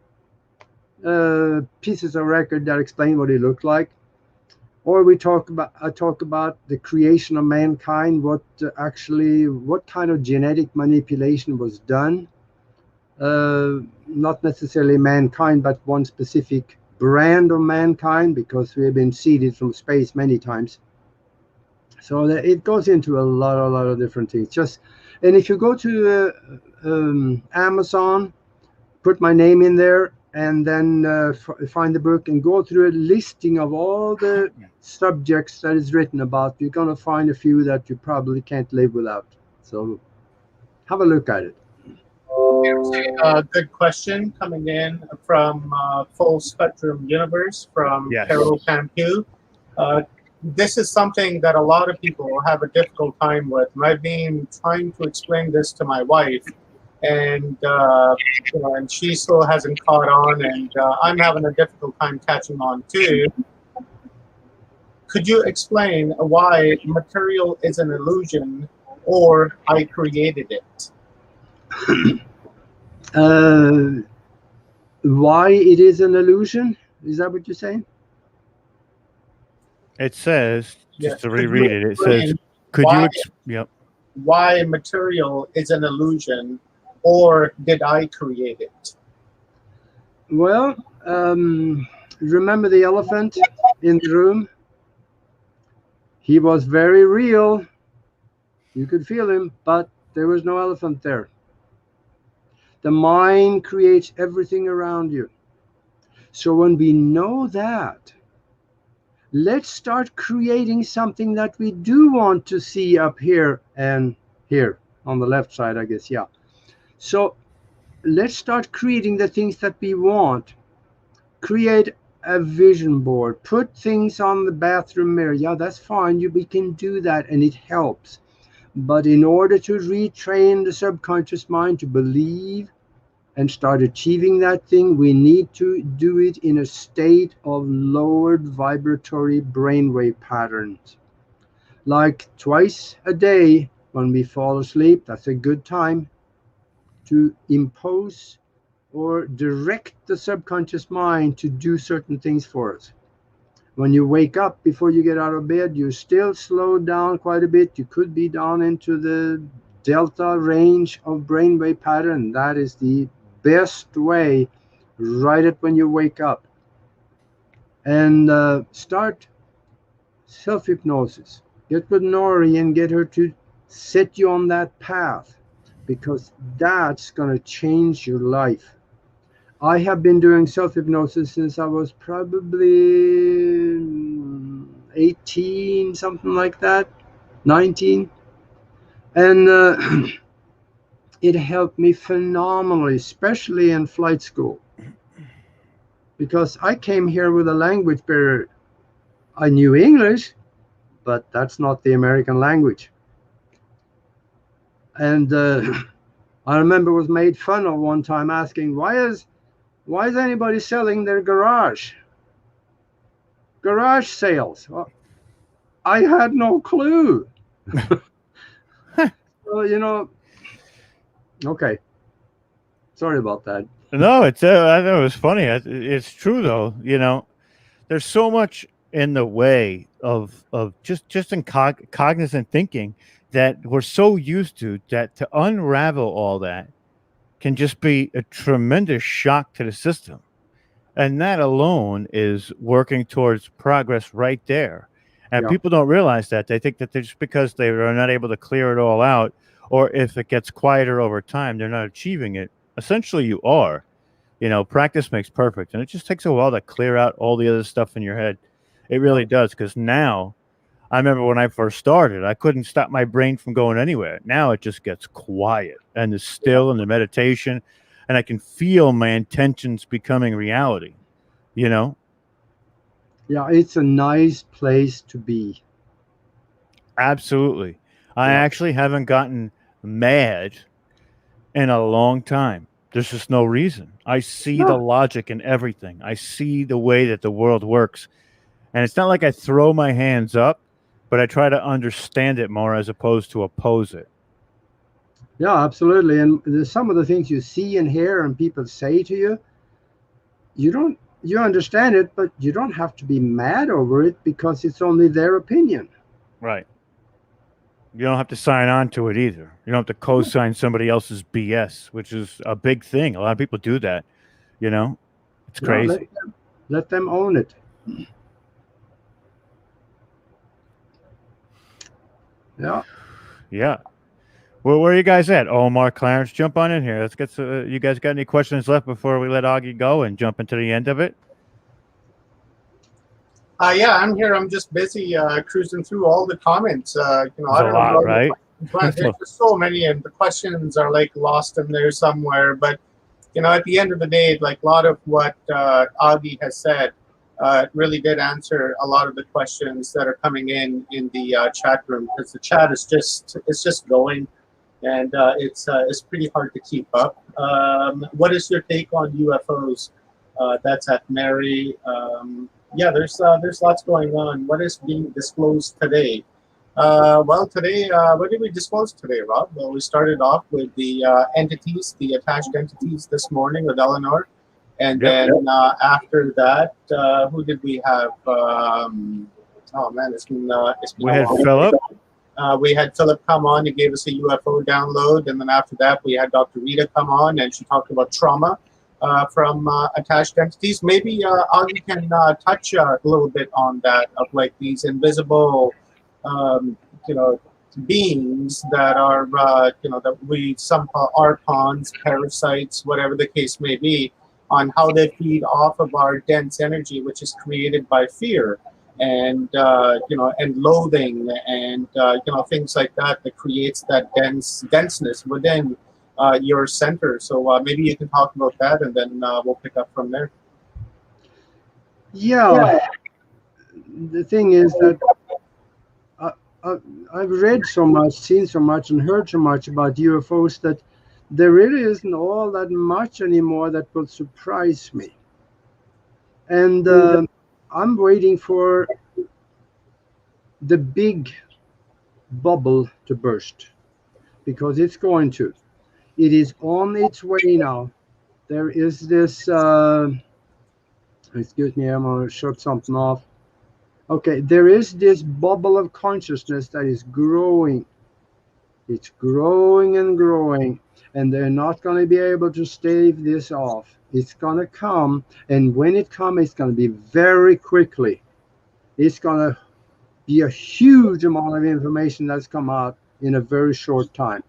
pieces of record that explain what it looked like. Or I talk about the creation of mankind, what kind of genetic manipulation was done. Not necessarily mankind, but one specific brand of mankind, because we have been seeded from space many times. So it goes into a lot of different things. And if you go to Amazon, put my name in there, and then find the book and go through a listing of all the subjects that is written about, you're going to find a few that you probably can't live without. So have a look at it. Good question coming in from Full Spectrum Universe from Carol Campu. This is something that a lot of people have a difficult time with, and I've been trying to explain this to my wife, and and she still hasn't caught on, and I'm having a difficult time catching on too. Could you explain why material is an illusion, or I created it? Why it is an illusion? Is that what you're saying? It says, just to reread it, it says, why material is an illusion, or did I create it? Well, remember the elephant in the room? He was very real. You could feel him, but there was no elephant there. The mind creates everything around you. So when we know that, let's start creating something that we do want to see up here and here on the left side, I guess. Yeah. So let's start creating the things that we want. Create a vision board. Put things on the bathroom mirror. Yeah, that's fine. We can do that, and it helps. But in order to retrain the subconscious mind to believe and start achieving that thing, we need to do it in a state of lowered vibratory brainwave patterns. Like twice a day when we fall asleep, that's a good time to impose or direct the subconscious mind to do certain things for us. When you wake up, before you get out of bed, you're still slowed down quite a bit. You could be down into the delta range of brainwave pattern. That is the best way, right at when you wake up. And start self-hypnosis. Get with Nori and get her to set you on that path, because that's going to change your life. I have been doing self-hypnosis since I was probably 18, something like that, 19. And it helped me phenomenally, especially in flight school. Because I came here with a language barrier. I knew English, but that's not the American language. And I remember was made fun of one time, asking, why is anybody selling their garage sales? Well, I had no clue. So, okay. Sorry about that. No, I thought it was funny. It's true though. There's so much in the way of just in cognizant thinking that we're so used to, that to unravel all that can just be a tremendous shock to the system. And that alone is working towards progress right there. And people don't realize that. They think that just because they are not able to clear it all out, or if it gets quieter over time, they're not achieving it. Essentially, you are. Practice makes perfect. And it just takes a while to clear out all the other stuff in your head. It really does. Because now, I remember when I first started, I couldn't stop my brain from going anywhere. Now it just gets quiet and the still and the meditation. And I can feel my intentions becoming reality, Yeah, it's a nice place to be. Absolutely. I actually haven't gotten mad in a long time. There's just no reason. I see the logic in everything. I see the way that the world works. And it's not like I throw my hands up, but I try to understand it more as opposed to oppose it. Yeah, absolutely. And some of the things you see and hear and people say to you, you understand it, but you don't have to be mad over it because it's only their opinion. Right. You don't have to sign on to it either. You don't have to co-sign somebody else's BS, which is a big thing. A lot of people do that. You know, it's No, crazy. let them own it. Yeah. Yeah. Well, where are you guys at? Omar, Clarence, jump on in here. Let's get. You guys got any questions left before we let Aage go and jump into the end of it? Yeah, I'm here. I'm just busy cruising through all the comments. I There's don't a know lot, what right? but there's just so many, and the questions are like lost in there somewhere. But at the end of the day, like a lot of what Aage has said really did answer a lot of the questions that are coming in the chat room, because the chat is just going, and it's pretty hard to keep up. What is your take on UFOs? That's at Mary. Yeah, there's lots going on. What is being disclosed today? Well, today, what did we disclose today, Rob? Well, we started off with the entities, the attached entities this morning with Eleanor. And then after that, who did we have? Oh, man, it's been We had a Philip. We had Philip come on. He gave us a UFO download. And then after that, we had Dr. Rita come on, and she talked about trauma from attached entities. Maybe Aage can touch a little bit on that, of like these invisible beings that are, that we somehow archons, parasites, whatever the case may be, on how they feed off of our dense energy, which is created by fear and, and loathing and, things like that creates that denseness within your center. So maybe you can talk about that, and then we'll pick up from there. Yeah. The thing is that I've read so much, seen so much, and heard so much about UFOs that there really isn't all that much anymore that will surprise me. And I'm waiting for the big bubble to burst, because it's going to. It is on its way now. There is this, excuse me, I'm going to shut something off. Okay, there is this bubble of consciousness that is growing. It's growing and growing, and they're not going to be able to stave this off. It's going to come, and when it comes, it's going to be very quickly. It's going to be a huge amount of information that's come out in a very short time.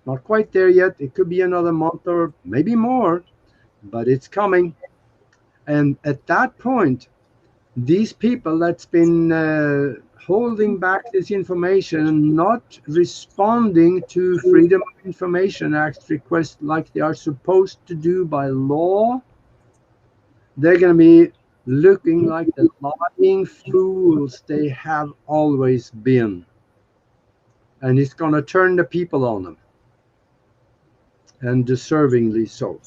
Not quite there yet. It could be another month or maybe more, but it's coming. And at that point, these people that's been holding back this information and not responding to Freedom of Information Act requests like they are supposed to do by law, they're going to be looking like the lying fools they have always been. And it's going to turn the people on them, and deservingly so.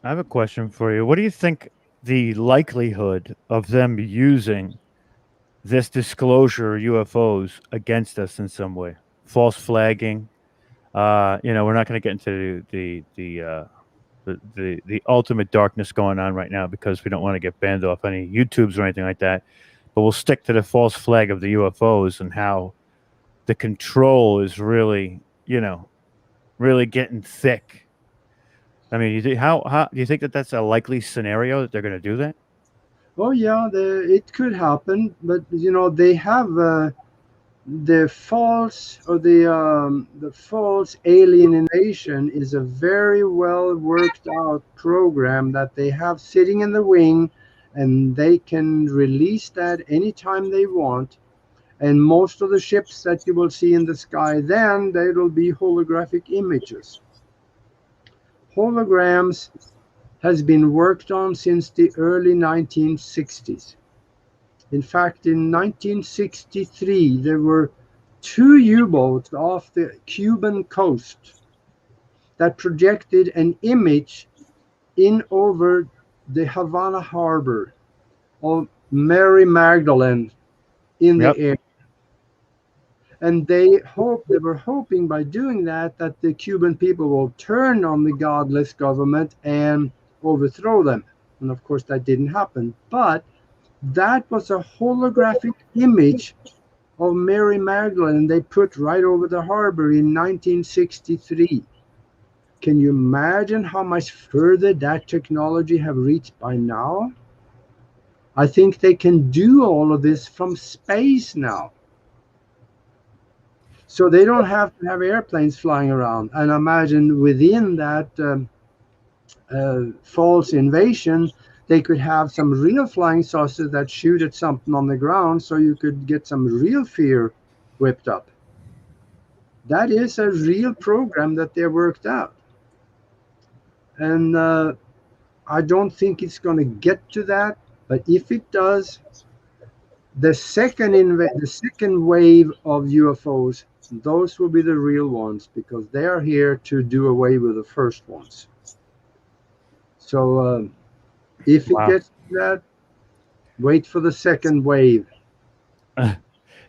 I have a question for you. What do you think the likelihood of them using this disclosure of UFOs against us in some way? False flagging. We're not going to get into the ultimate darkness going on right now, because we don't want to get banned off any YouTubes or anything like that. But we'll stick to the false flag of the UFOs and how the control is really, really getting thick. I mean, how do you think that that's a likely scenario that they're going to do that? Oh yeah, it could happen, but they have the false alienation is a very well worked out program that they have sitting in the wing, and they can release that anytime they want. And most of the ships that you will see in the sky, then they will be holographic images. Holograms has been worked on since the early 1960s. In fact, in 1963, there were 2 U-boats off the Cuban coast that projected an image in over the Havana harbor of Mary Magdalene in the air. And they were hoping by doing that the Cuban people will turn on the godless government and overthrow them. And of course, that didn't happen. But that was a holographic image of Mary Magdalene they put right over the harbor in 1963. Can you imagine how much further that technology have reached by now? I think they can do all of this from space now. So they don't have to have airplanes flying around. And imagine within that false invasion, they could have some real flying saucers that shoot at something on the ground so you could get some real fear whipped up. That is a real program that they worked out. And I don't think it's going to get to that. But if it does, the second wave of UFOs, those will be the real ones because they are here to do away with the first ones. So if it gets to that, wait for the second wave.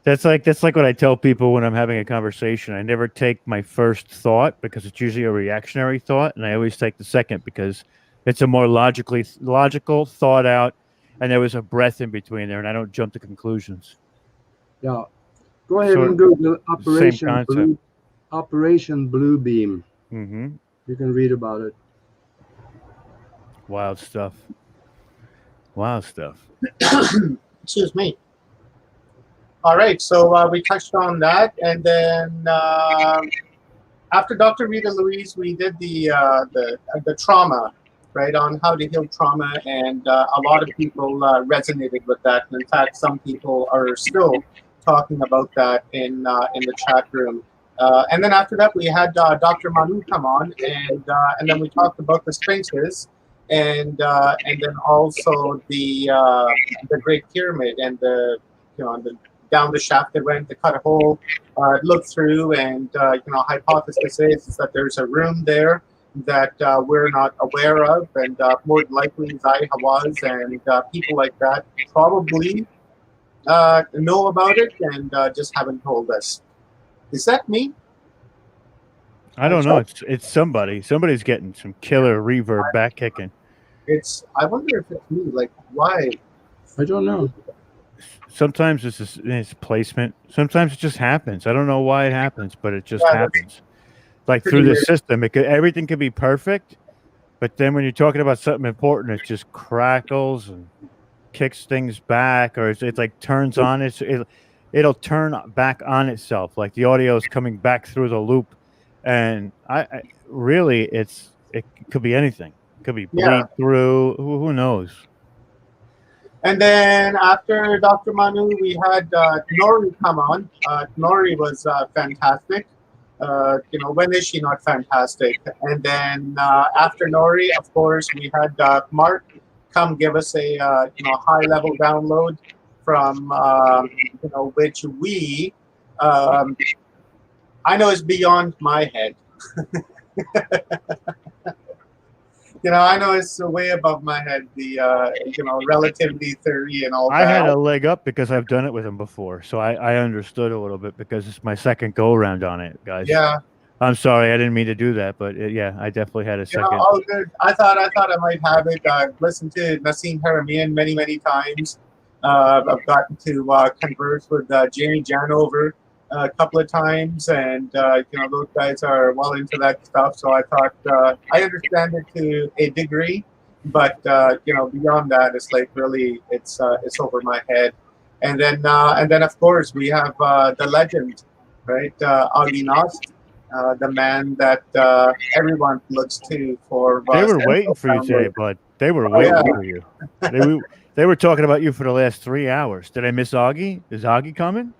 That's like what I tell people when I'm having a conversation. I never take my first thought because it's usually a reactionary thought, and I always take the second because it's a more logical, thought out, and there was a breath in between there, and I don't jump to conclusions. Yeah, go ahead and Google Operation Bluebeam. Mm-hmm. You can read about it. Wild stuff. Wild stuff. Excuse me. All right, so we touched on that, and then after Dr. Rita Louise, we did the trauma, right, on how to heal trauma, and a lot of people resonated with that. And in fact, some people are still talking about that in the chat room. And then after that, we had Dr. Manu come on, and then we talked about the sphinxes, and then also the Great Pyramid and the down the shaft they went to cut a hole, look through, and hypothesis is that there's a room there that we're not aware of, and more than likely Zai Hawass and people like that probably know about it and just haven't told us. Is that me? I don't know. It's somebody. Somebody's getting some killer reverb back kicking. I wonder if it's me. Like, why? I don't know. Sometimes it's placement. Sometimes it just happens. I don't know why it happens, but it just happens. Like through the system, everything could be perfect, but then when you're talking about something important, it just crackles and kicks things back, or it like turns on. It'll turn back on itself, like the audio is coming back through the loop, and I really it could be anything. It could be bleed through. Who knows? And then after Dr. Manu, we had Nori come on. Nori was fantastic. When is she not fantastic? And then after Nori, of course, we had Mark come give us a high-level download from which we I know is beyond my head. I know it's way above my head, the relativity theory and all that. I had a leg up because I've done it with him before, so I understood a little bit because it's my second go around on it, guys. Yeah. I'm sorry, I didn't mean to do that, but I definitely had a second. Oh, good. I thought I might have it. I've listened to Nassim Haramian many times. I've gotten to converse with Jamie Janover a couple of times, and those guys are well into that stuff. So I thought I understand it to a degree, but beyond that, it's like really it's over my head. And then of course we have the legend, right? Aage Nost, the man that everyone looks to for. They were waiting for you today, bud. They were waiting for you. They were talking about you for the last 3 hours. Did I miss Aage? Is Aage coming?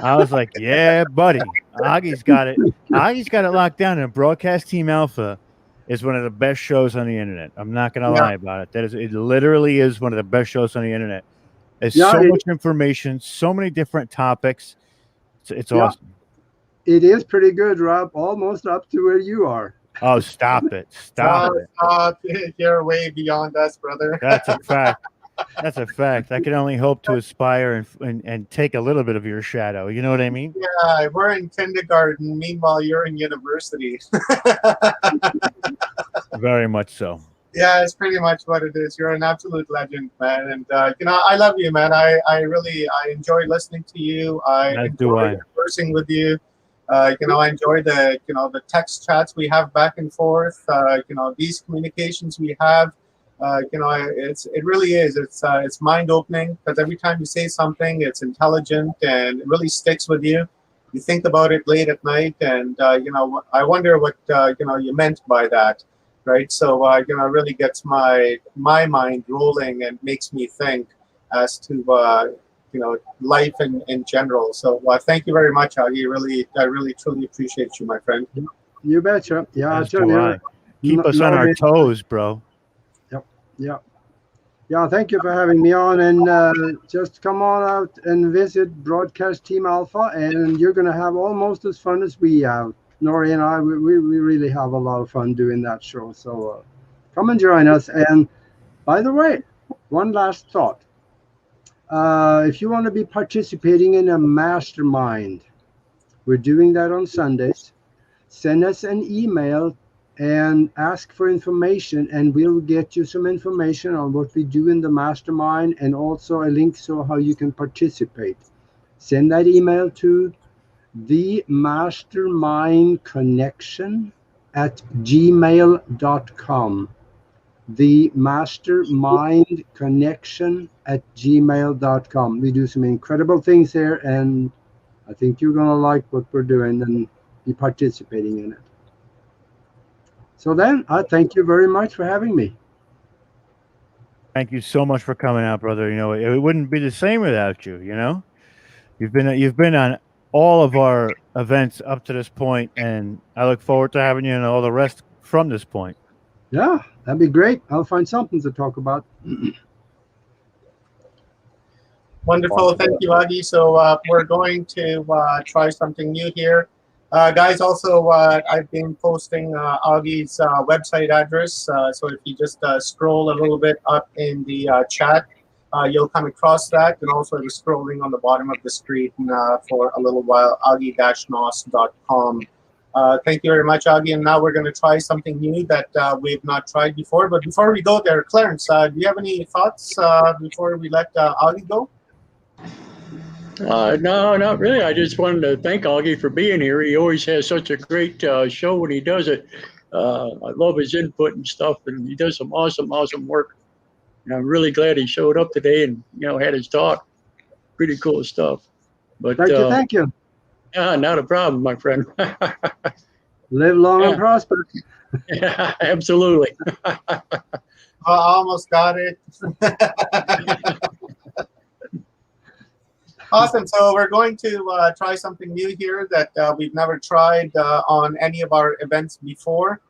I was like, yeah, buddy. Aagie's got it. Aagie's got it locked down. And Broadcast Team Alpha is one of the best shows on the internet. I'm not going to lie about it. It literally is one of the best shows on the internet. There's so much information, so many different topics. It's awesome. It is pretty good, Rob. Almost up to where you are. Oh, stop it. Stop it. You're way beyond us, brother. That's a fact. That's a fact. I can only hope to aspire and take a little bit of your shadow. You know what I mean? Yeah, we're in kindergarten. Meanwhile, you're in university. Very much so. Yeah, it's pretty much what it is. You're an absolute legend, man. And I love you, man. I enjoy listening to you. I As enjoy do I. conversing with you. I enjoy the text chats we have back and forth. These communications we have. It really is. It's mind opening because every time you say something, it's intelligent and it really sticks with you. You think about it late at night, and I wonder what you meant by that. Right, so really gets my mind rolling and makes me think as to life in general. So thank you very much, Aage. I really truly appreciate you, my friend. You betcha. Yeah, As do I. Keep us on our toes, bro. Yeah, thank you for having me on, and just come on out and visit Broadcast Team Alpha, and you're going to have almost as fun as we have. Nori and I, we really have a lot of fun doing that show. So come and join us. And by the way, one last thought. If you want to be participating in a mastermind, we're doing that on Sundays. Send us an email and ask for information, and we'll get you some information on what we do in the mastermind and also a link so how you can participate. Send that email to themastermindconnection@gmail.com. themastermindconnection@gmail.com. We do some incredible things there, and I think you're going to like what we're doing and be participating in it. So then, I thank you very much for having me. Thank you so much for coming out, brother. It wouldn't be the same without you. You've been on all of our events up to this point, and I look forward to having you on all the rest from this point. Yeah, that'd be great. I'll find something to talk about. Wonderful. Thank you, Aage. So we're going to try something new here. Guys, also, I've been posting Aage's website address. So if you just scroll a little bit up in the chat, you'll come across that. And also, we're scrolling on the bottom of the screen for a little while, aage-nost.com. Thank you very much, Aage. And now we're going to try something new that we've not tried before. But before we go there, Clarence, do you have any thoughts before we let Aage go? No, not really. I just wanted to thank Aage for being here. He always has such a great show when he does it. I love his input and stuff, and he does some awesome work. And I'm really glad he showed up today and had his talk. Pretty cool stuff. But Thank you. Yeah, not a problem, my friend. Live long and prosper. Yeah, absolutely. I almost got it. Awesome. So we're going to try something new here that we've never tried on any of our events before.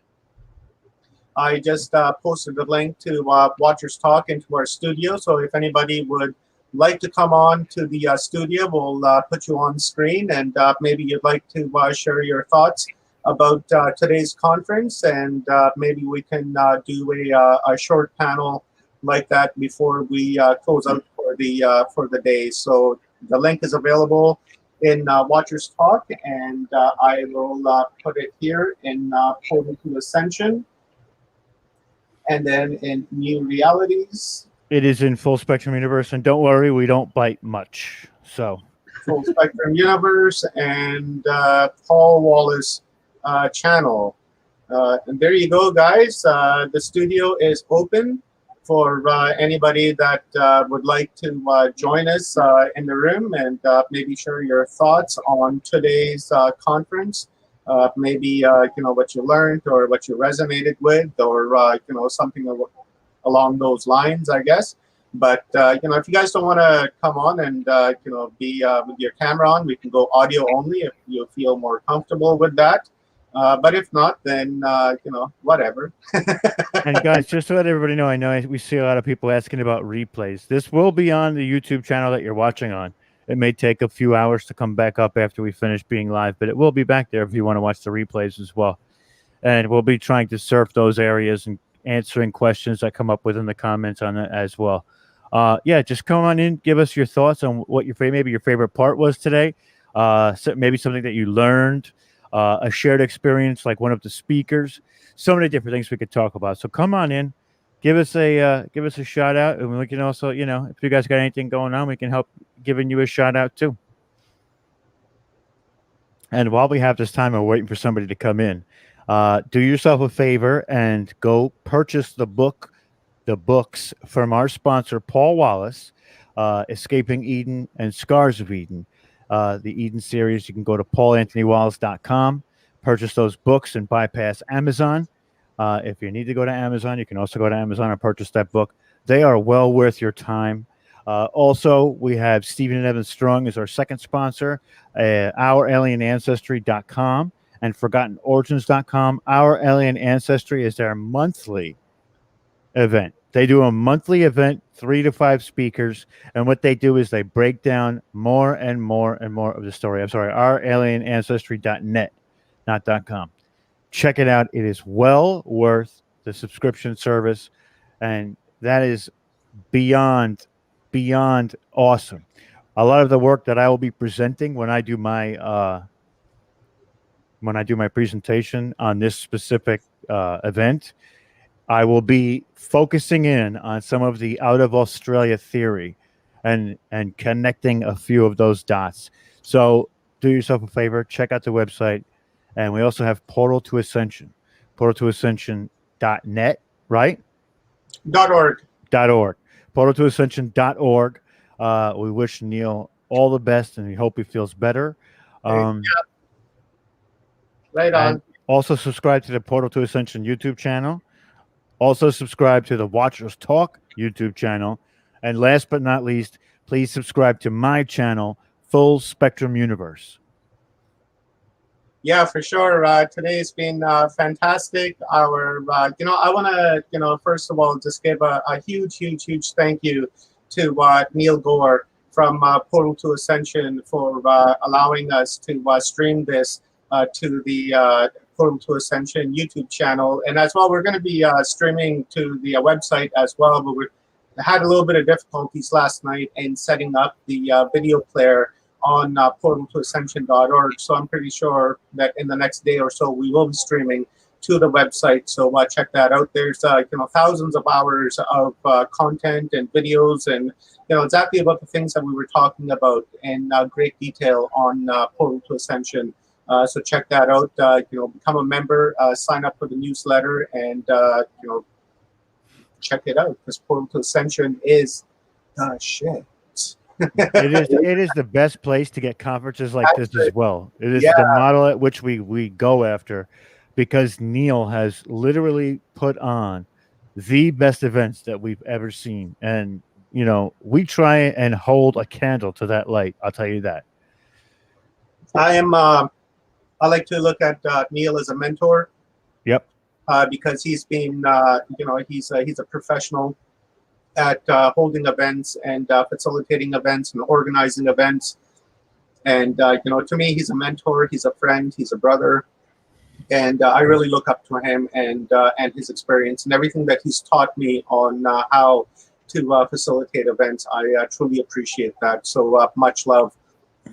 I just posted a link to WatchersTalk into our studio. So if anybody would like to come on to the studio, we'll put you on screen, and maybe you'd like to share your thoughts about today's conference, and maybe we can do a short panel like that before we close out for the day. So the link is available in WatchersTalk, and I will put it here in Portal to Ascension, and then in New Realities. It is in Full Spectrum Universe, and don't worry, we don't bite much. So Full Spectrum Universe and Paul Wallace channel. And there you go, guys. The studio is open for anybody that would like to join us in the room and maybe share your thoughts on today's conference. Maybe what you learned or what you resonated with, or something along those lines, I guess. But if you guys don't want to come on and be with your camera on, we can go audio only if you feel more comfortable with that. But if not, then whatever. And guys, just to let everybody know, I know we see a lot of people asking about replays. This will be on the YouTube channel that you're watching on. It may take a few hours to come back up after we finish being live, but it will be back there if you want to watch the replays as well. And we'll be trying to surf those areas and answering questions that come up within the comments on it as well. Yeah, just come on in, give us your thoughts on what maybe your favorite part was today. Maybe something that you learned, a shared experience like one of the speakers. So many different things we could talk about. So come on in, give us a shout out, and we can also, if you guys got anything going on, we can help giving you a shout out too. And while we have this time, we're waiting for somebody to come in. Do yourself a favor and go purchase the books from our sponsor, Paul Wallace, Escaping Eden and Scars of Eden. The Eden series, you can go to paulanthonywallace.com, purchase those books and bypass Amazon. If you need to go to Amazon, you can also go to Amazon and purchase that book. They are well worth your time. Also, we have Stephen and Evan Strong as our second sponsor, OurAlienAncestry.com and ForgottenOrigins.com. Our Alien Ancestry is their monthly event. They do a monthly event, 3 to 5 speakers, and what they do is they break down more and more and more of the story. I'm sorry, OurAlienAncestry.net, not .com. Check it out. It is well worth the subscription service, and that is beyond awesome. A lot of the work that I will be presenting when I do my presentation on this specific event, I will be focusing in on some of the out of Australia theory and connecting a few of those dots. So do yourself a favor, check out the website. And we also have Portal to Ascension, portaltoascension.net, right? .org. Portaltoascension.org. We wish Neil all the best, and we hope he feels better. Yeah. Right on. Also subscribe to the Portal to Ascension YouTube channel. Also subscribe to the WatchersTalk YouTube channel. And last but not least, please subscribe to my channel, Full Spectrum Universe. Yeah, for sure. Today's been fantastic. I want to, first of all, just give a huge thank you to Neil Gore from Portal to Ascension for allowing us to stream this to the Portal to Ascension YouTube channel. And as well, we're going to be streaming to the website as well, but we had a little bit of difficulties last night in setting up the video player on portaltoascension.org. So I'm pretty sure that in the next day or so, we will be streaming to the website. So check that out. There's thousands of hours of content and videos and exactly about the things that we were talking about in great detail on Portal to Ascension. So check that out. Become a member, sign up for the newsletter, and check it out, because Portal to Ascension is the shit. It is the best place to get conferences like this as well. It is the model at which we go after, because Neil has literally put on the best events that we've ever seen, and we try and hold a candle to that light. I'll tell you that. I like to look at Neil as a mentor. Yep. Because he's been he's a professional at holding events and facilitating events and organizing events. And, to me, he's a mentor, he's a friend, he's a brother. And I really look up to him and his experience and everything that he's taught me on how to facilitate events. I truly appreciate that. So much love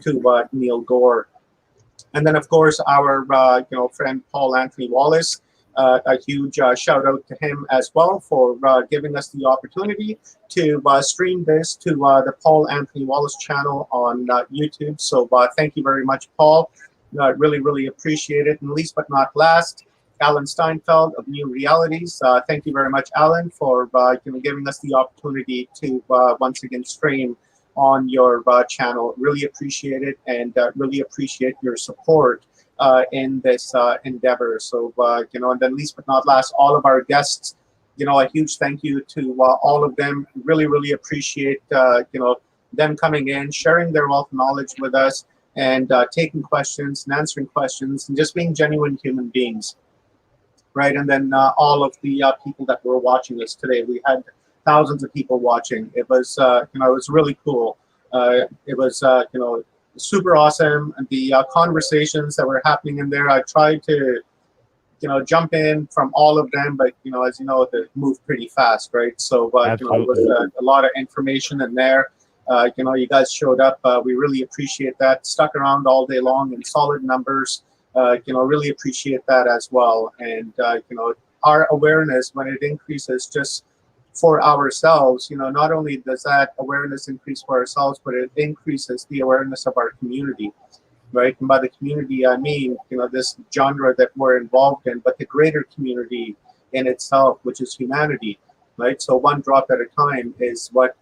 to Neil Gore. And then, of course, our friend Paul Anthony Wallace. A huge shout out to him as well for giving us the opportunity to stream this to the Paul Anthony Wallace channel on YouTube. So thank you very much, Paul. Really appreciate it. And least but not last, Alan Steinfeld of New Realities. Thank you very much, Alan, for giving us the opportunity to once again stream on your channel. Really appreciate it, and really appreciate your support in this endeavor. So, and then least but not last, all of our guests, a huge thank you to all of them. Really appreciate, them coming in, sharing their wealth of knowledge with us, and taking questions and answering questions and just being genuine human beings, right? And then all of the people that were watching us today. We had thousands of people watching. It was, it was really cool. It was, super awesome. And the conversations that were happening in there, I tried to, jump in from all of them, but, as you know, they move pretty fast, right? So, it was a lot of information in there. You guys showed up. We really appreciate that. Stuck around all day long in solid numbers. Really appreciate that as well. And, our awareness, when it increases just for ourselves, not only does that awareness increase for ourselves, but it increases the awareness of our community, right? And by the community, I mean, this genre that we're involved in, but the greater community in itself, which is humanity, right? So one drop at a time is what,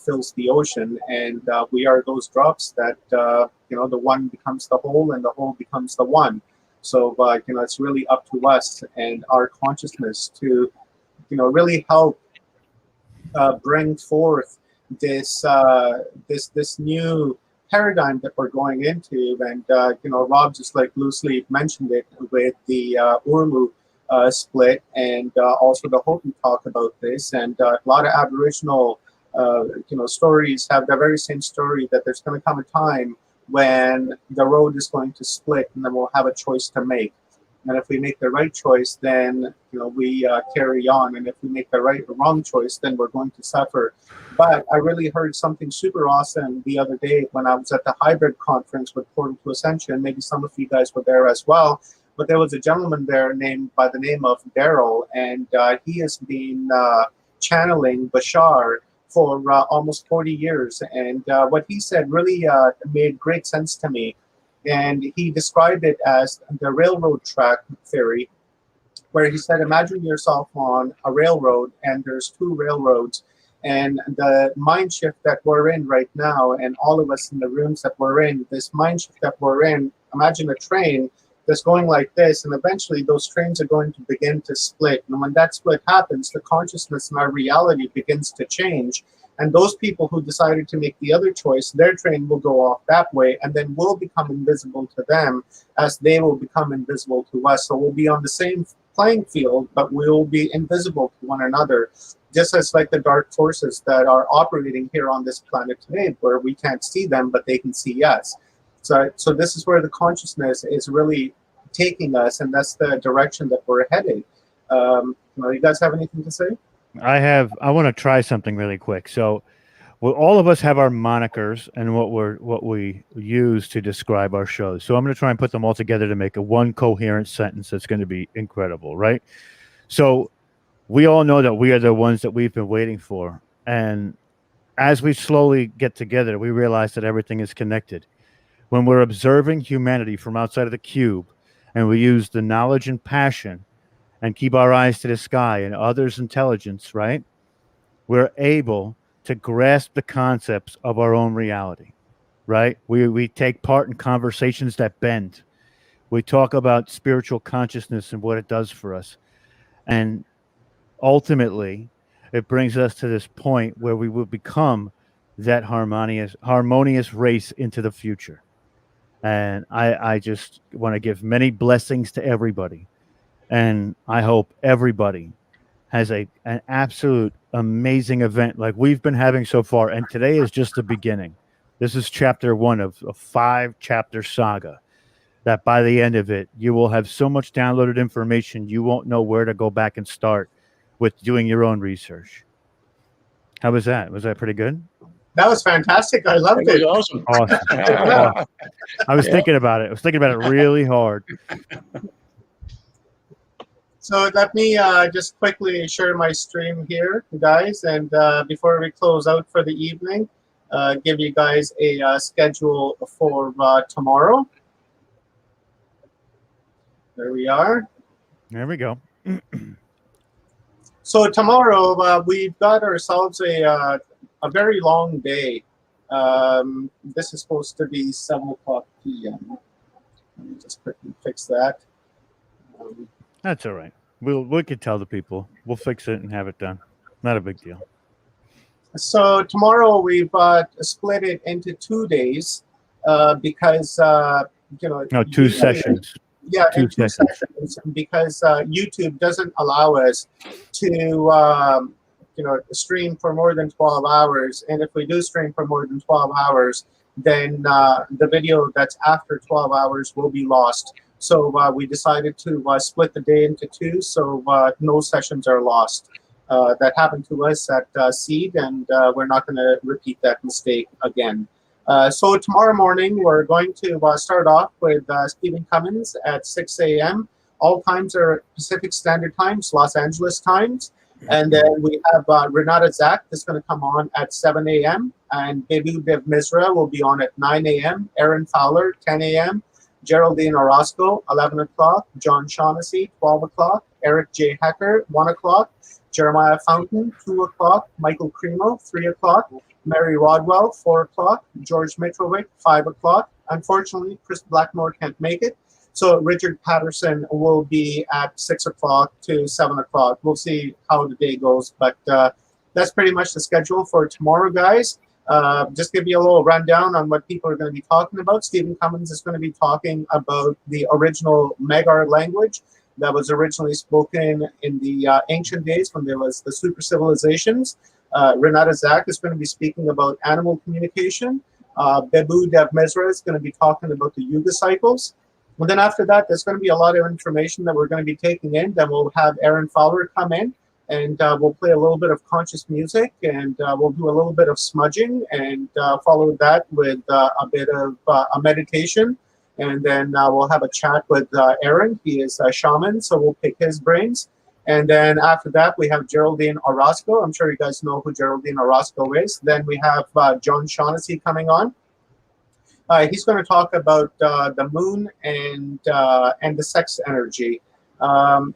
fills the ocean. And we are those drops that, the one becomes the whole and the whole becomes the one. So, it's really up to us and our consciousness to, really help bring forth this new paradigm that we're going into. And Rob just like loosely mentioned it with the Urlu split, and also the Hopi talk about this, and a lot of Aboriginal stories have the very same story, that there's going to come a time when the road is going to split, and then we'll have a choice to make. And if we make the right choice, then we carry on. And if we make the wrong choice, then we're going to suffer. But I really heard something super awesome the other day when I was at the hybrid conference with Portal to Ascension. Maybe some of you guys were there as well. But there was a gentleman there by the name of Daryl, and he has been channeling Bashar for almost 40 years. And what he said really made great sense to me. And he described it as the railroad track theory, where he said, imagine yourself on a railroad and there's two railroads, and the mind shift that we're in right now, and all of us in the rooms that we're in, this mind shift that we're in, imagine a train that's going like this, and eventually those trains are going to begin to split. And when that split happens, the consciousness and our reality begins to change. And those people who decided to make the other choice, their train will go off that way, and then we'll become invisible to them as they will become invisible to us. So we'll be on the same playing field, but we'll be invisible to one another, just as like the dark forces that are operating here on this planet today, where we can't see them, but they can see us. So this is where the consciousness is really taking us, and that's the direction that we're heading. You guys have anything to say? I want to try something really quick. So, all of us have our monikers and what we use to describe our shows. So I'm going to try and put them all together to make one coherent sentence that's going to be incredible, right? So we all know that we are the ones that we've been waiting for, and as we slowly get together, we realize that everything is connected. When we're observing humanity from outside of the cube, and we use the knowledge and passion and keep our eyes to the sky and others' intelligence, right? We're able to grasp the concepts of our own reality, right? We take part in conversations that bend. We talk about spiritual consciousness and what it does for us. And ultimately, it brings us to this point where we will become that harmonious race into the future. And I just want to give many blessings to everybody. And I hope everybody has an absolute amazing event like we've been having so far. And today is just the beginning. This is chapter 1 of a 5-chapter saga that by the end of it, you will have so much downloaded information, you won't know where to go back and start with doing your own research. How was that? Was that pretty good? That was fantastic. I loved it. Awesome. Awesome. I was thinking about it. I was thinking about it really hard. So let me just quickly share my stream here, guys. And before we close out for the evening, give you guys a schedule for tomorrow. There we are. There we go. So tomorrow we've got ourselves a very long day. This is supposed to be 7:00 p.m. Let me just quickly fix that. That's all right. We could tell the people. We'll fix it and have it done. Not a big deal. So tomorrow we've split it into 2 days because No, 2 sessions. Yeah, two sessions, because YouTube doesn't allow us to stream for more than 12 hours. And if we do stream for more than 12 hours, then the video that's after 12 hours will be lost. So we decided to split the day into 2, so no sessions are lost. That happened to us at Seed, and we're not going to repeat that mistake again. So tomorrow morning, we're going to start off with Stephen Cummins at 6 a.m. All times are Pacific Standard Times, Los Angeles times. And then we have Renata Zach that's going to come on at 7 a.m. And Bebu Dev Misra will be on at 9 a.m. Aaron Fowler, 10 a.m. Geraldine Orozco, 11 o'clock. John Shaughnessy, 12 o'clock. Eric J. Hecker, 1 o'clock. Jeremiah Fountain, 2 o'clock. Michael Cremo, 3 o'clock. Mary Rodwell, 4 o'clock. George Mitrovic, 5 o'clock. Unfortunately, Chris Blackmore can't make it. So Richard Patterson will be at 6 o'clock to 7 o'clock. We'll see how the day goes, but that's pretty much the schedule for tomorrow, guys. Just give you a little rundown on what people are going to be talking about. Stephen Cummins is going to be talking about the original Magyar language that was originally spoken in the ancient days when there was the super civilizations. Renata Zach is going to be speaking about animal communication. Bebu Dev Mesra is going to be talking about the Yuga cycles. And then after that, there's going to be a lot of information that we're going to be taking in. Then we'll have Aaron Fowler come in, and we'll play a little bit of conscious music, and we'll do a little bit of smudging, and follow that with a bit of a meditation. And then we'll have a chat with Aaron. He is a shaman, so we'll pick his brains. And then after that, we have Geraldine Orozco. I'm sure you guys know who Geraldine Orozco is. Then we have John Shaughnessy coming on. He's going to talk about the moon and the sex energy.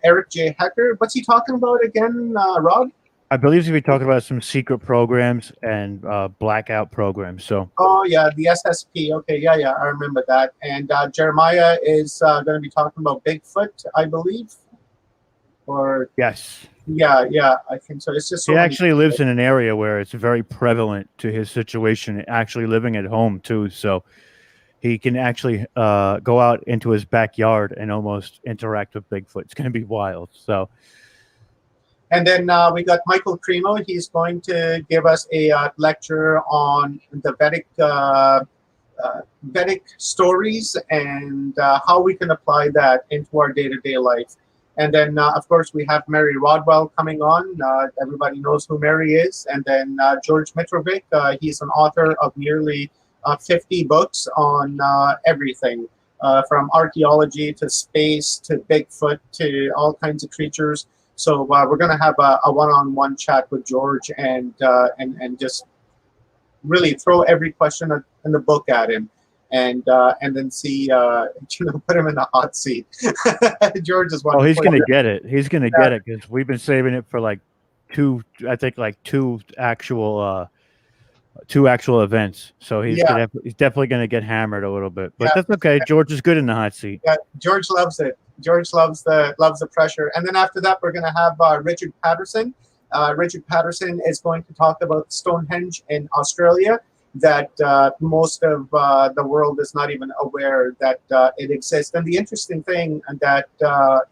Eric J. Hecker, what's he talking about again, Rob? I believe he'll be talking about some secret programs and blackout programs. So. Oh yeah, the SSP. Okay, yeah, I remember that. And Jeremiah is going to be talking about Bigfoot, I believe. Or yes. Yeah, I think so. It's just so he actually lives in an area where it's very prevalent to his situation, actually living at home too. So he can actually go out into his backyard and almost interact with Bigfoot. It's going to be wild. So. And then we got Michael Cremo. He's going to give us a lecture on the Vedic stories and how we can apply that into our day-to-day life. And then, of course, we have Mary Rodwell coming on. Everybody knows who Mary is. And then George Mitrovic. He's an author of nearly 50 books on everything, from archaeology to space to Bigfoot to all kinds of creatures. So we're going to have a one-on-one chat with George and just really throw every question in the book at him. And then see, put him in the hot seat. George is one. Oh, he's going to get it. He's going to get it because we've been saving it for like two actual events. So he's definitely going to get hammered a little bit, but that's okay. George is good in the hot seat. Yeah, George loves it. George loves the pressure. And then after that, we're going to have Richard Patterson. Richard Patterson is going to talk about Stonehenge in Australia, that most of the world is not even aware that it exists. And the interesting thing that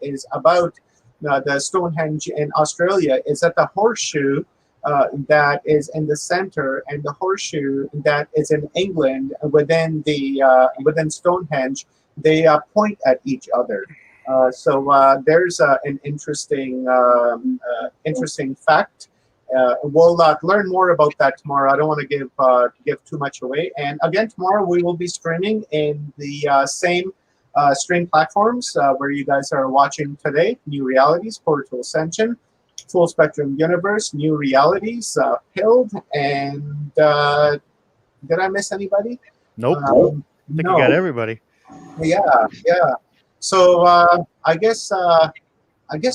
is about the Stonehenge in Australia is that the horseshoe that is in the center and the horseshoe that is in England within Stonehenge, they point at each other. So there's an interesting fact. We'll learn more about that tomorrow. I don't want to give too much away. And again, tomorrow we will be streaming in the same stream platforms where you guys are watching today: New Realities, Portal to Ascension, Full Spectrum Universe, New Realities, Pilled, and did I miss anybody? Nope. I think you got everybody. Yeah. So I guess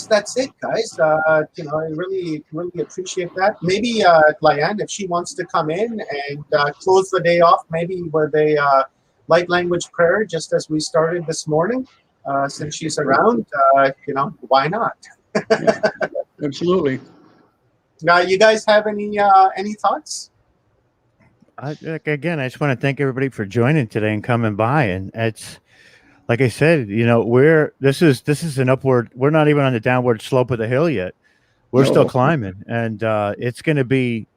that's it, guys. I really appreciate that. Maybe Lyanne, if she wants to come in and close the day off, maybe with a light language prayer, just as we started this morning, since she's around, why not? Absolutely. You guys have any thoughts? Again, I just want to thank everybody for joining today and coming by. And it's, like I said, this is an upward. We're not even on the downward slope of the hill yet. We're still climbing, and it's going to be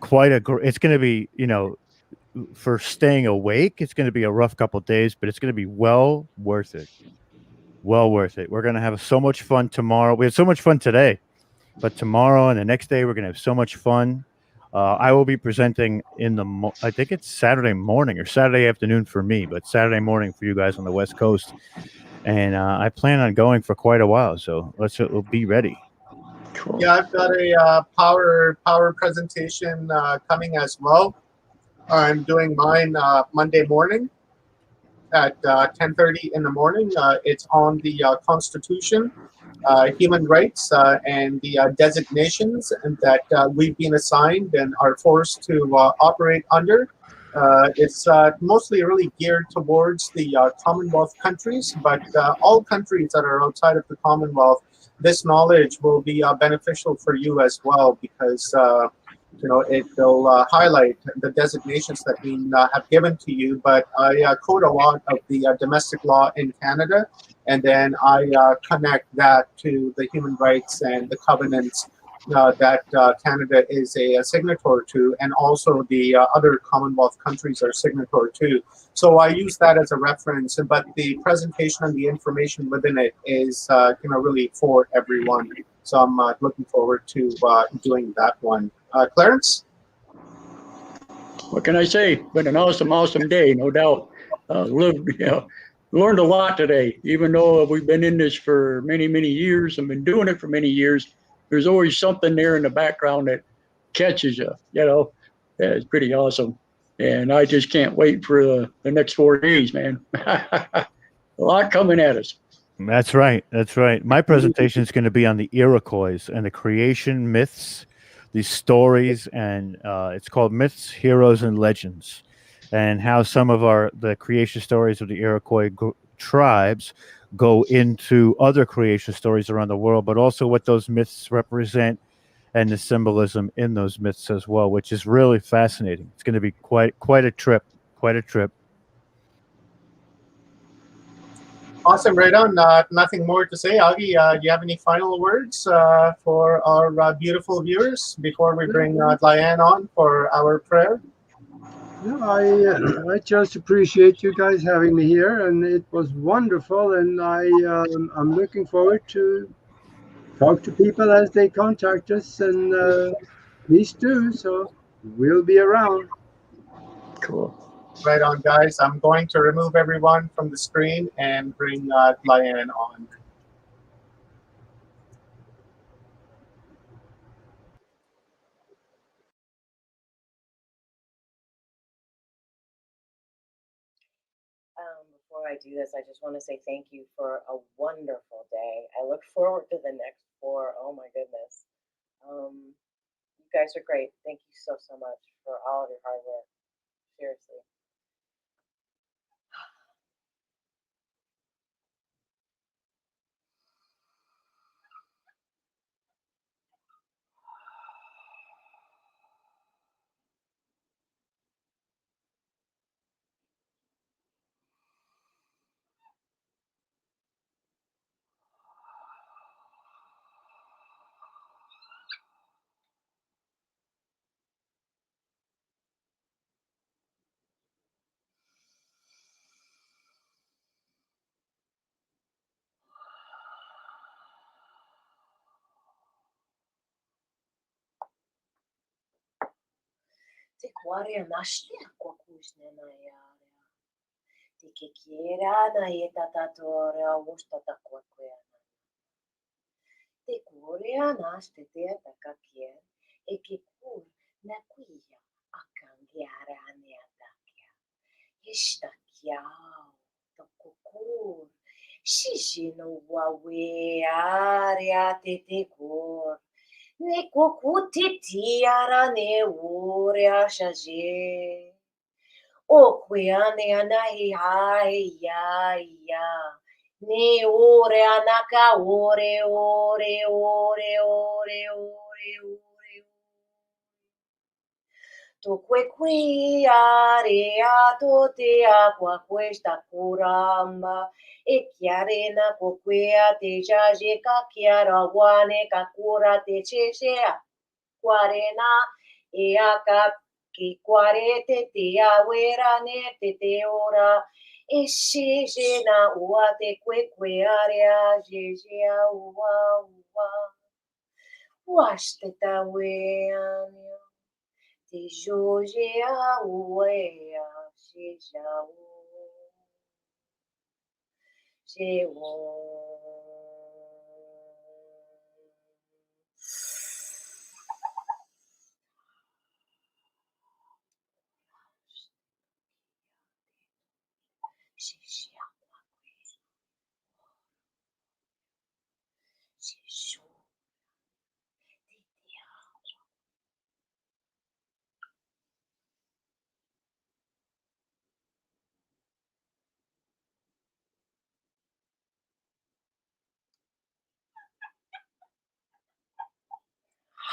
it's going to be, for staying awake, it's going to be a rough couple of days, but it's going to be well worth it. Well worth it. We're going to have so much fun tomorrow. We had so much fun today, but tomorrow and the next day we're going to have so much fun. I will be presenting I think it's Saturday morning or Saturday afternoon for me, but Saturday morning for you guys on the West Coast. And I plan on going for quite a while, so we'll be ready. Yeah, I've got a power presentation coming as well. I'm doing mine Monday morning at 10:30 in the morning. It's on the Constitution, human rights, and the designations that we've been assigned and are forced to operate under. It's mostly really geared towards the Commonwealth countries, but all countries that are outside of the Commonwealth, this knowledge will be beneficial for you as well, because it will highlight the designations that we have given to you. But I quote a lot of the domestic law in Canada, and then I connect that to the human rights and the covenants that Canada is a signatory to, and also the other Commonwealth countries are signatory to. So I use that as a reference, but the presentation and the information within it is really for everyone. So I'm looking forward to doing that one. Clarence? What can I say? Been an awesome day, no doubt. Learned a lot today. Even though we've been in this for many years and been doing it for many years, there's always something there in the background that catches you. Yeah, it's pretty awesome. And I just can't wait for the next 4 days, man. A lot coming at us. That's right. That's right. My presentation is going to be on the Iroquois and the creation myths, these stories, and it's called Myths, Heroes, and Legends, and how some of the creation stories of the Iroquois tribes go into other creation stories around the world, but also what those myths represent and the symbolism in those myths as well, which is really fascinating. It's going to be quite a trip. Quite a trip. Awesome, right on. Nothing more to say. Aage, do you have any final words for our beautiful viewers before we bring Diane on for our prayer? No, I just appreciate you guys having me here, and it was wonderful. And I'm looking forward to talk to people as they contact us, and please do. So we'll be around. Cool. Right on, guys. I'm going to remove everyone from the screen and bring Diane on. Before I do this, I just want to say thank you for a wonderful day. I look forward to the next 4. Oh my goodness. You guys are great. Thank you so much for all of your hard work. Seriously. Te kuarea nashtia kwa kushne na yarea. Te kekiera na yeta tatorea wustata kwa kuena. Te kuarea nashte te takakia. E ke kur na kuia akangiara aneatakia. Ishta kiao to kukur. Shijino wawe area te kur. Ne kukuti tiara ne urea shaje. O kweane anahi hai ya. Ne ore anaka ore. To qui area to te aqua questa curamba. E chiarena quea te jaje ka chiara wane ka cura te cesea. Quarena e aka ki quarete te awera ne te ora. E shejena ua te area jejea ua. Washte ta weania. Te jojea uea jejea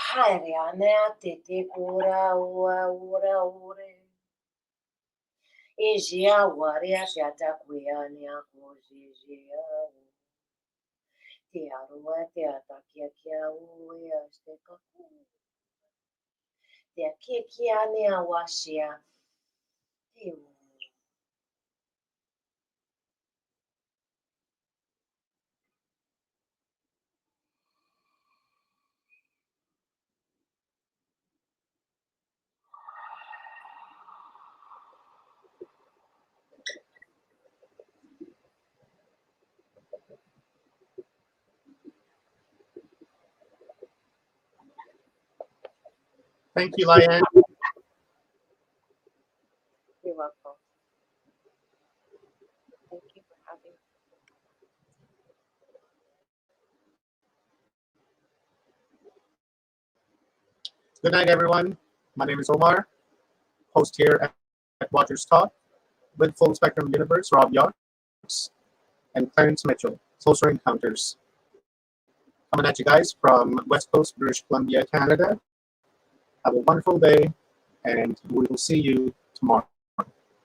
Hariana tete kura ura ura ure. Ejia waria tiata kuiania kujijia. Tiarua tiata kia kia uia steka ku. Tia kia kia nea washia. Tiu. Thank you, Lyanne. You're welcome. Thank you for having me. Good night, everyone. My name is Omar, host here at WatchersTalk, with Full Spectrum Universe, Rob Yachts, and Clarence Mitchell, Closer Encounters. Coming at you guys from West Coast, British Columbia, Canada. Have a wonderful day, and we will see you tomorrow.